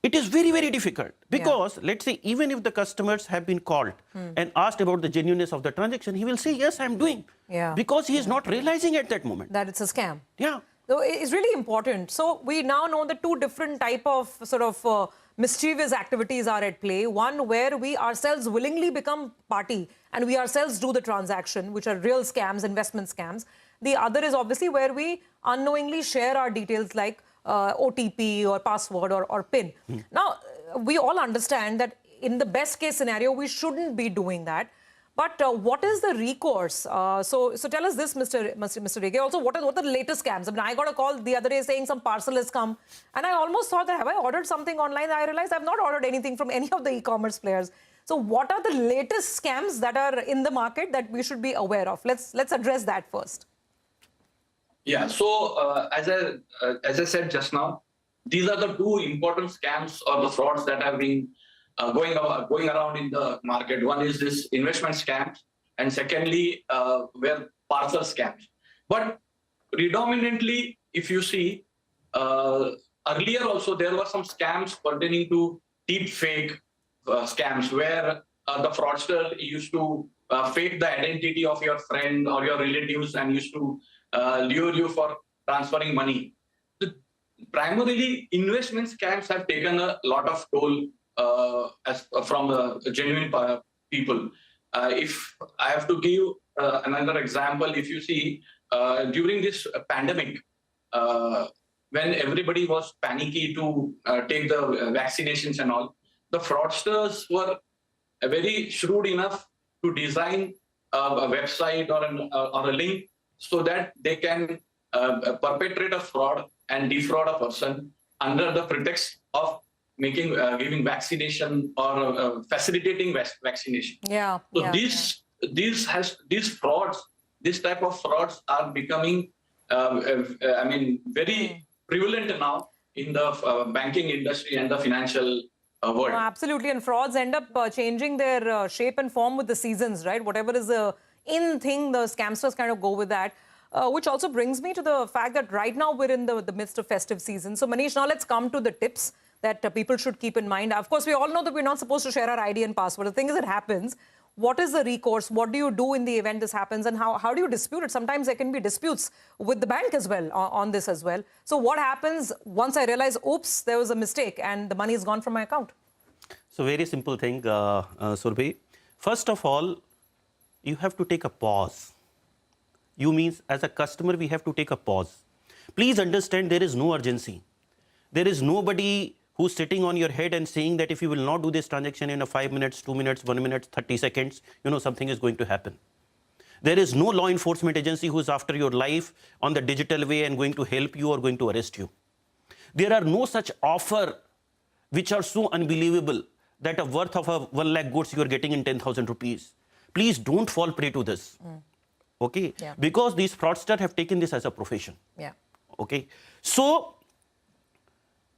it is very, very difficult, because let's say even if the customers have been called and asked about the genuineness of the transaction, he will say, yes, I'm doing. Because he is not realizing at that moment that it's a scam. Yeah. So it's really important. So we now know the two different type of sort of mischievous activities are at play. One where we ourselves willingly become party and we ourselves do the transaction, which are real scams, investment scams. The other is obviously where we unknowingly share our details like OTP or password or PIN. Now, we all understand that in the best case scenario, we shouldn't be doing that. But what is the recourse? So tell us this, Mr. Rege. Also, what are the latest scams? I mean, I got a call the other day saying some parcel has come, and I almost thought that have I ordered something online? I realized I've not ordered anything from any of the e-commerce players. So what are the latest scams that are in the market that we should be aware of? Let's address that first. Yeah. So as I said just now, these are the two important scams or the frauds that have been going around in the market. One is this investment scams, and secondly, where parcel scams. But predominantly, if you see, earlier also there were some scams pertaining to deep fake scams, where the fraudster used to fake the identity of your friend or your relatives and used to lure you for transferring money. primarily investment scams have taken a lot of toll from genuine people. If I have to give another example, if you see during this pandemic, when everybody was panicky to take the vaccinations and all, the fraudsters were very shrewd enough to design a website or a link so that they can perpetrate a fraud and defraud a person under the pretext of giving vaccination or facilitating vaccination. Yeah. So yeah. these frauds, this type of frauds are becoming, very prevalent now in the banking industry and the financial world. No, absolutely, and frauds end up changing their shape and form with the seasons, right? Whatever is the in thing, the scamsters kind of go with that. Which also brings me to the fact that right now we're in the midst of festive season. So Manish, now let's come to the tips that people should keep in mind. Of course, we all know that we're not supposed to share our ID and password. The thing is, it happens. What is the recourse? What do you do in the event this happens? And how do you dispute it? Sometimes there can be disputes with the bank as well on this as well. So what happens once I realize, oops, there was a mistake and the money is gone from my account? So very simple thing, Surbhi. First of all, you have to take a pause. You means as a customer, we have to take a pause. Please understand there is no urgency. There is nobody who's sitting on your head and saying that if you will not do this transaction in 5 minutes, 2 minutes, 1 minute, 30 seconds, something is going to happen. There is no law enforcement agency who's after your life on the digital way and going to help you or going to arrest you. There are no such offer which are so unbelievable that a worth of 1 lakh goods you are getting in 10,000 rupees. Please don't fall prey to this. Okay? Yeah. Because these fraudsters have taken this as a profession. Yeah. Okay? So,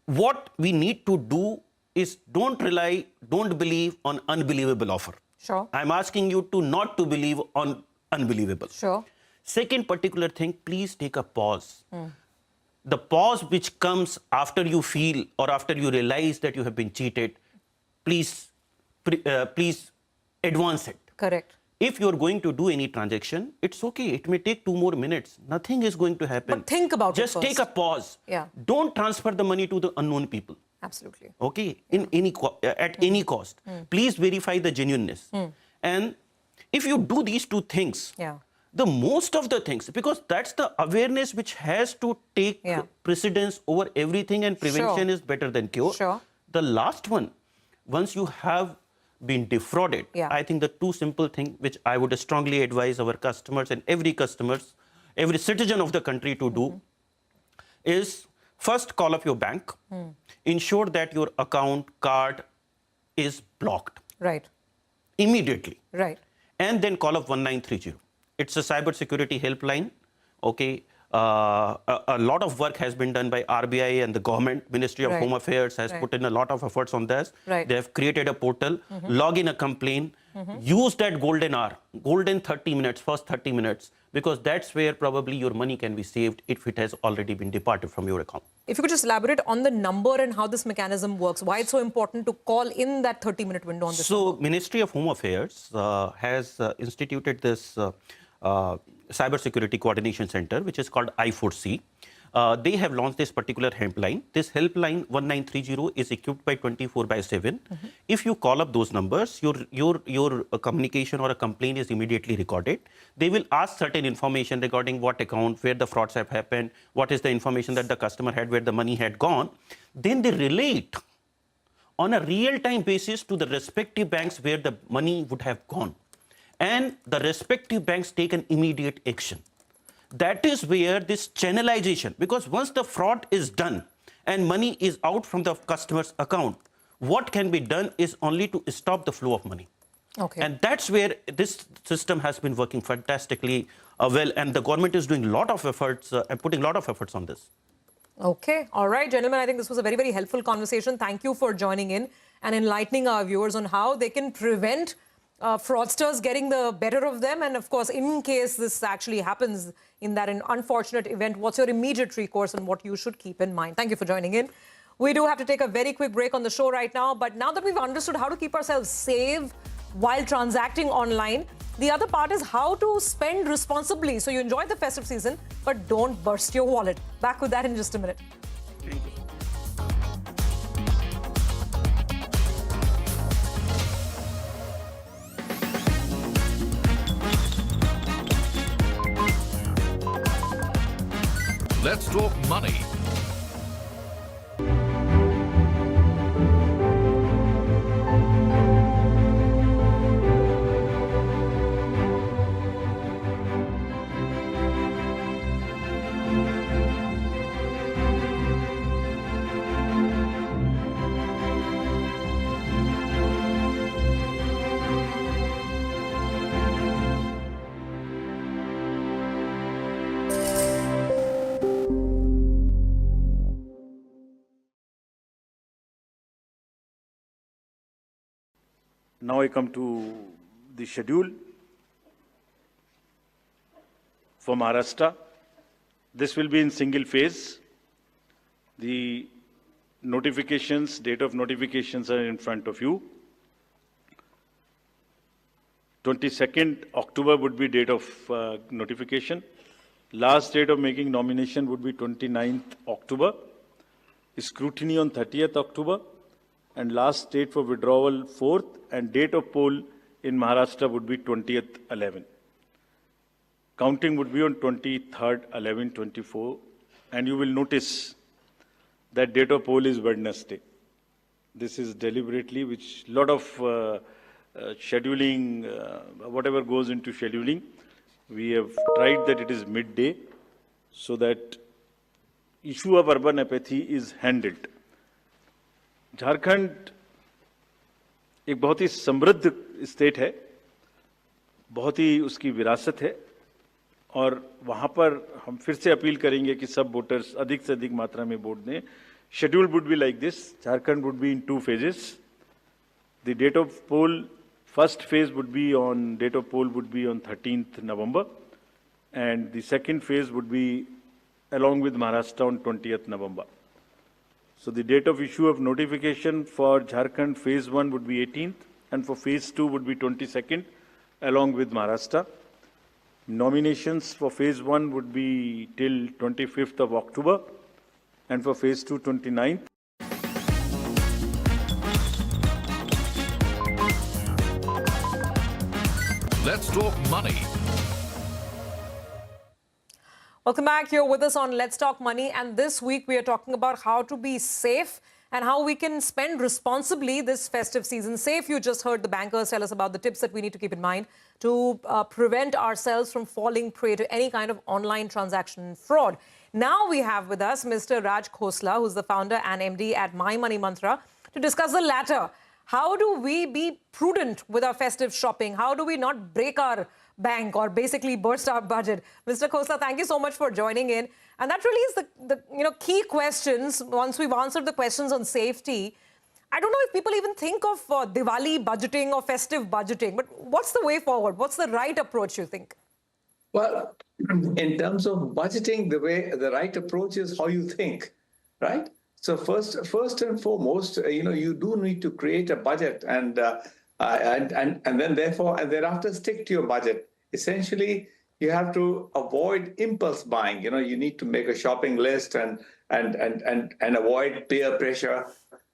what we need to do is don't believe on unbelievable offer. Sure. I'm asking you to not to believe on unbelievable. Sure. Second particular thing, please take a pause. The pause which comes after you feel or after you realize that you have been cheated, please advance it. Correct. If you're going to do any transaction, it's okay. It may take 2 more minutes. Nothing is going to happen. But think about it Just first. take a pause. Yeah. Don't transfer the money to the unknown people. Absolutely. Okay? In at any cost. Please verify the genuineness. And if you do these two things, the most of the things, because that's the awareness which has to take precedence over everything, and prevention is better than cure. Sure. The last one, once you have been defrauded, I think the two simple things which I would strongly advise our customers and every citizen of the country to do is first call up your bank, ensure that your account card is blocked. Right. Immediately. Right. And then call up 1930. It's a cyber security helpline. Okay. A lot of work has been done by RBI and the government. Ministry of Home Affairs has put in a lot of efforts on this. They have created a portal, log in a complaint, use that golden hour, golden 30 minutes, first 30 minutes, because that's where probably your money can be saved if it has already been departed from your account. If you could just elaborate on the number and how this mechanism works, why it's so important to call in that 30-minute window on this number. Ministry of Home Affairs has instituted this Cyber Security Coordination Center, which is called I4C. They have launched this particular helpline. This helpline 1930 is equipped by 24/7. If you call up those numbers, your communication or a complaint is immediately recorded. They will ask certain information regarding what account, where the frauds have happened, what is the information that the customer had, where the money had gone. Then they relate on a real-time basis to the respective banks where the money would have gone. And the respective banks take an immediate action. That is where this channelization, because once the fraud is done and money is out from the customer's account, what can be done is only to stop the flow of money. Okay. And that's where this system has been working fantastically well, and the government is doing a lot of efforts and putting a lot of efforts on this. Okay. All right, gentlemen, I think this was a very, very helpful conversation. Thank you for joining in and enlightening our viewers on how they can prevent fraudsters getting the better of them. And of course, in case this actually happens in that unfortunate event, what's your immediate recourse and what you should keep in mind. Thank you for joining in. We do have to take a very quick break on the show right now. But now that we've understood how to keep ourselves safe while transacting online, the other part is how to spend responsibly. So you enjoy the festive season, but don't burst your wallet. Back with that in just a minute. Let's talk money. Now I come to the schedule for Maharashtra. This will be in single phase. The notifications, date of notifications are in front of you. 22nd October would be date of notification. Last date of making nomination would be 29th October. Scrutiny on 30th October. And last date for withdrawal 4th, and date of poll in Maharashtra would be 20th 11. Counting would be on 23rd 11 24, and you will notice that date of poll is Wednesday. This is deliberately, which lot of scheduling, whatever goes into scheduling, we have tried that it is midday so that issue of urban apathy is handled. Jharkhand एक बहुत ही समृद्ध state है, बहुत ही उसकी विरासत है, और वहां पर हम फिर से अपील करेंगे कि सब वोटर्स अधिक से अधिक मात्रा में वोट दें. Schedule would be like this. Jharkhand would be in 2 phases. The date of poll, first phase would be on, date of poll would be on 13th November, and the second phase would be along with Maharashtra on 20th November. So the date of issue of notification for Jharkhand phase 1 would be 18th, and for phase 2 would be 22nd, along with Maharashtra. Nominations for phase 1 would be till 25th of October, and for phase 2, 29th. Let's talk money. Welcome back. You're with us on Let's Talk Money, and this week we are talking about how to be safe and how we can spend responsibly this festive season. Safe, you just heard the bankers tell us about the tips that we need to keep in mind to prevent ourselves from falling prey to any kind of online transaction fraud. Now we have with us Mr. Raj Khosla, who's the founder and MD at My Money Mantra, to discuss the latter. How do we be prudent with our festive shopping? How do we not break our bank or basically burst our budget? Mr. Khosla, thank you so much for joining in. And that really is the key questions. Once we've answered the questions on safety, I don't know if people even think of Diwali budgeting or festive budgeting, but what's the way forward? What's the right approach, you think? Well, in terms of budgeting, the right approach is how you think, right? So first and foremost, you do need to create a budget and then thereafter stick to your budget. Essentially, you have to avoid impulse buying. You need to make a shopping list and avoid peer pressure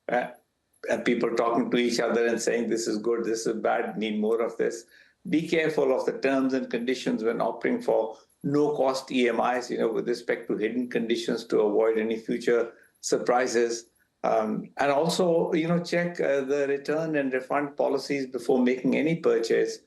and people talking to each other and saying this is good, this is bad, need more of this. Be careful of the terms and conditions when opting for no-cost EMIs, with respect to hidden conditions to avoid any future surprises. And also, check the return and refund policies before making any purchase.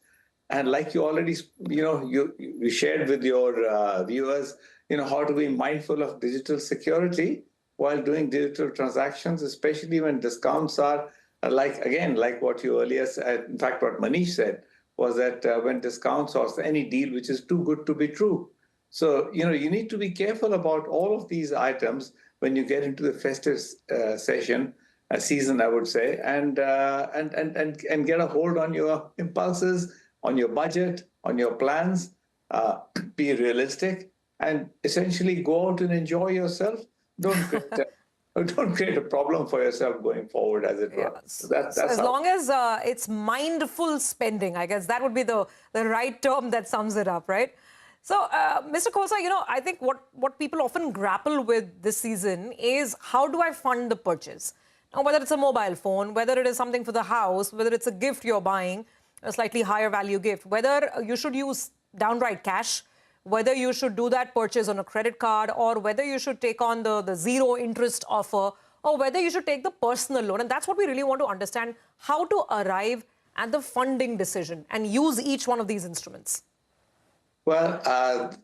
And like you already, you shared with your viewers, how to be mindful of digital security while doing digital transactions, especially when discounts are like what you earlier said, in fact, what Manish said, was that when discounts or any deal which is too good to be true. So, you need to be careful about all of these items when you get into the festive season, I would say, and get a hold on your impulses, on your budget, on your plans, be realistic, and essentially go out and enjoy yourself. Don't create a problem for yourself going forward, as it were. So that's as long as it's mindful spending, I guess that would be the right term that sums it up, right? So, Mr. Khosla, I think what people often grapple with this season is how do I fund the purchase? Now, whether it's a mobile phone, whether it is something for the house, whether it's a gift you're buying, a slightly higher value gift, whether you should use downright cash, whether you should do that purchase on a credit card or whether you should take on the zero interest offer or whether you should take the personal loan. And that's what we really want to understand, how to arrive at the funding decision and use each one of these instruments. Well,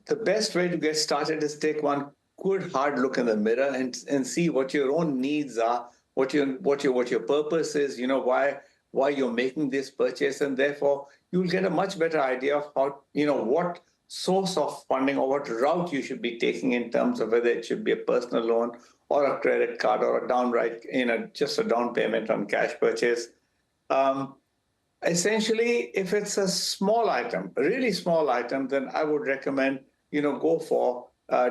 the best way to get started is take one good hard look in the mirror and see what your own needs are, what your purpose is, why you're making this purchase, and therefore you'll get a much better idea of how, what source of funding or what route you should be taking in terms of whether it should be a personal loan or a credit card or a downright, just a down payment on cash purchase. Essentially, if it's a small item, a really small item, then I would recommend, go for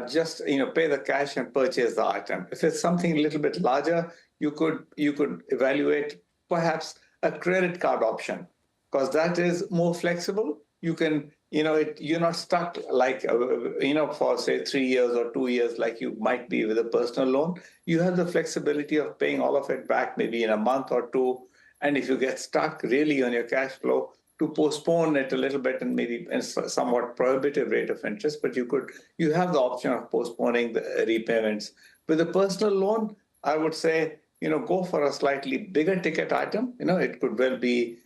just, pay the cash and purchase the item. If it's something a little bit larger, you could evaluate perhaps a credit card option, because that is more flexible. You can, you're not stuck like, for say 3 years or 2 years like you might be with a personal loan. You have the flexibility of paying all of it back maybe in a month or two. And if you get stuck really on your cash flow, to postpone it a little bit and maybe a somewhat prohibitive rate of interest, but you have the option of postponing the repayments. With a personal loan, I would say, go for a slightly bigger ticket item. It could well be,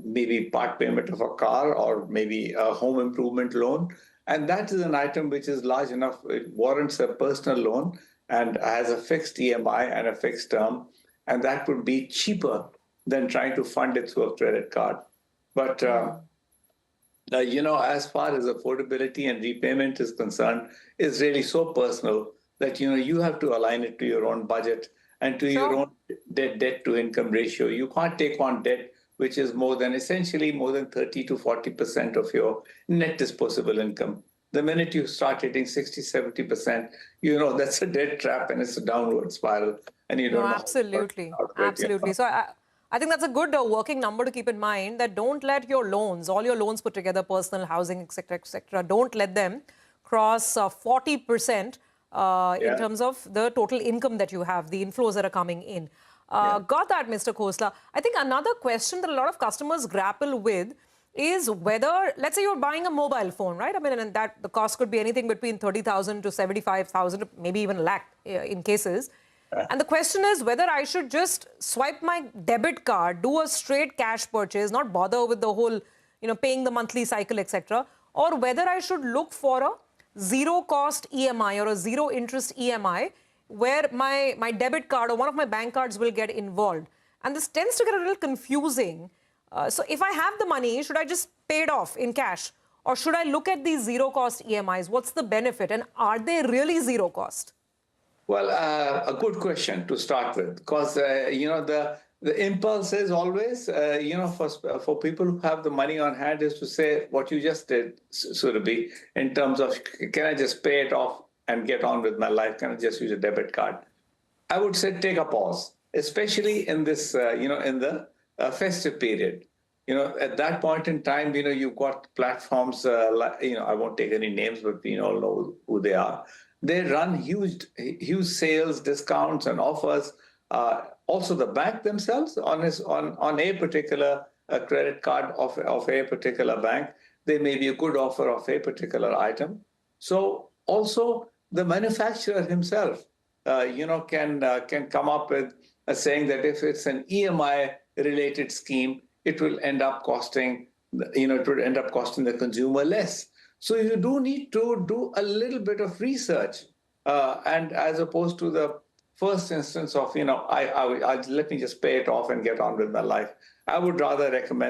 maybe part payment of a car or maybe a home improvement loan. And that is an item which is large enough, it warrants a personal loan and has a fixed EMI and a fixed term. And that would be cheaper than trying to fund it through a credit card. But, as far as affordability and repayment is concerned, it's really so personal that, you have to align it to your own budget and to your own debt to income ratio. You can't take on debt which is essentially more than 30 to 40% of your net disposable income. The minute you start hitting 60, 70%, that's a debt trap and it's a downward spiral. And you don't know. Absolutely. Absolutely. So I think that's a good working number to keep in mind, that don't let your loans, all your loans put together, personal, housing, etc., don't let them cross 40% in terms of the total income that you have, the inflows that are coming in. Got that, Mr. Khosla. I think another question that a lot of customers grapple with is whether, let's say you're buying a mobile phone, right? I mean, and that the cost could be anything between 30,000 to 75,000, maybe even a lakh in cases. And the question is whether I should just swipe my debit card, do a straight cash purchase, not bother with the whole, paying the monthly cycle, etc., or whether I should look for a zero cost EMI or a zero interest EMI where my debit card or one of my bank cards will get involved. And this tends to get a little confusing. So if I have the money, should I just pay it off in cash? Or should I look at these zero cost EMIs? What's the benefit? And are they really zero cost? Well, a good question to start with, because, the impulse is always, for people who have the money on hand is to say what you just did, Surabhi, in terms of, can I just pay it off and get on with my life? Can I just use a debit card? I would say take a pause, especially in this, in the festive period. At that point in time, you've got platforms, I won't take any names, but we all know who they are. They run huge sales, discounts, and offers. Also, the bank themselves on a particular credit card of a particular bank, there may be a good offer of a particular item. So also the manufacturer himself, can come up with a saying that if it's an EMI related scheme, it will end up costing, the consumer less. So you do need to do a little bit of research, and as opposed to the first instance of, let me just pay it off and get on with my life. I would rather recommend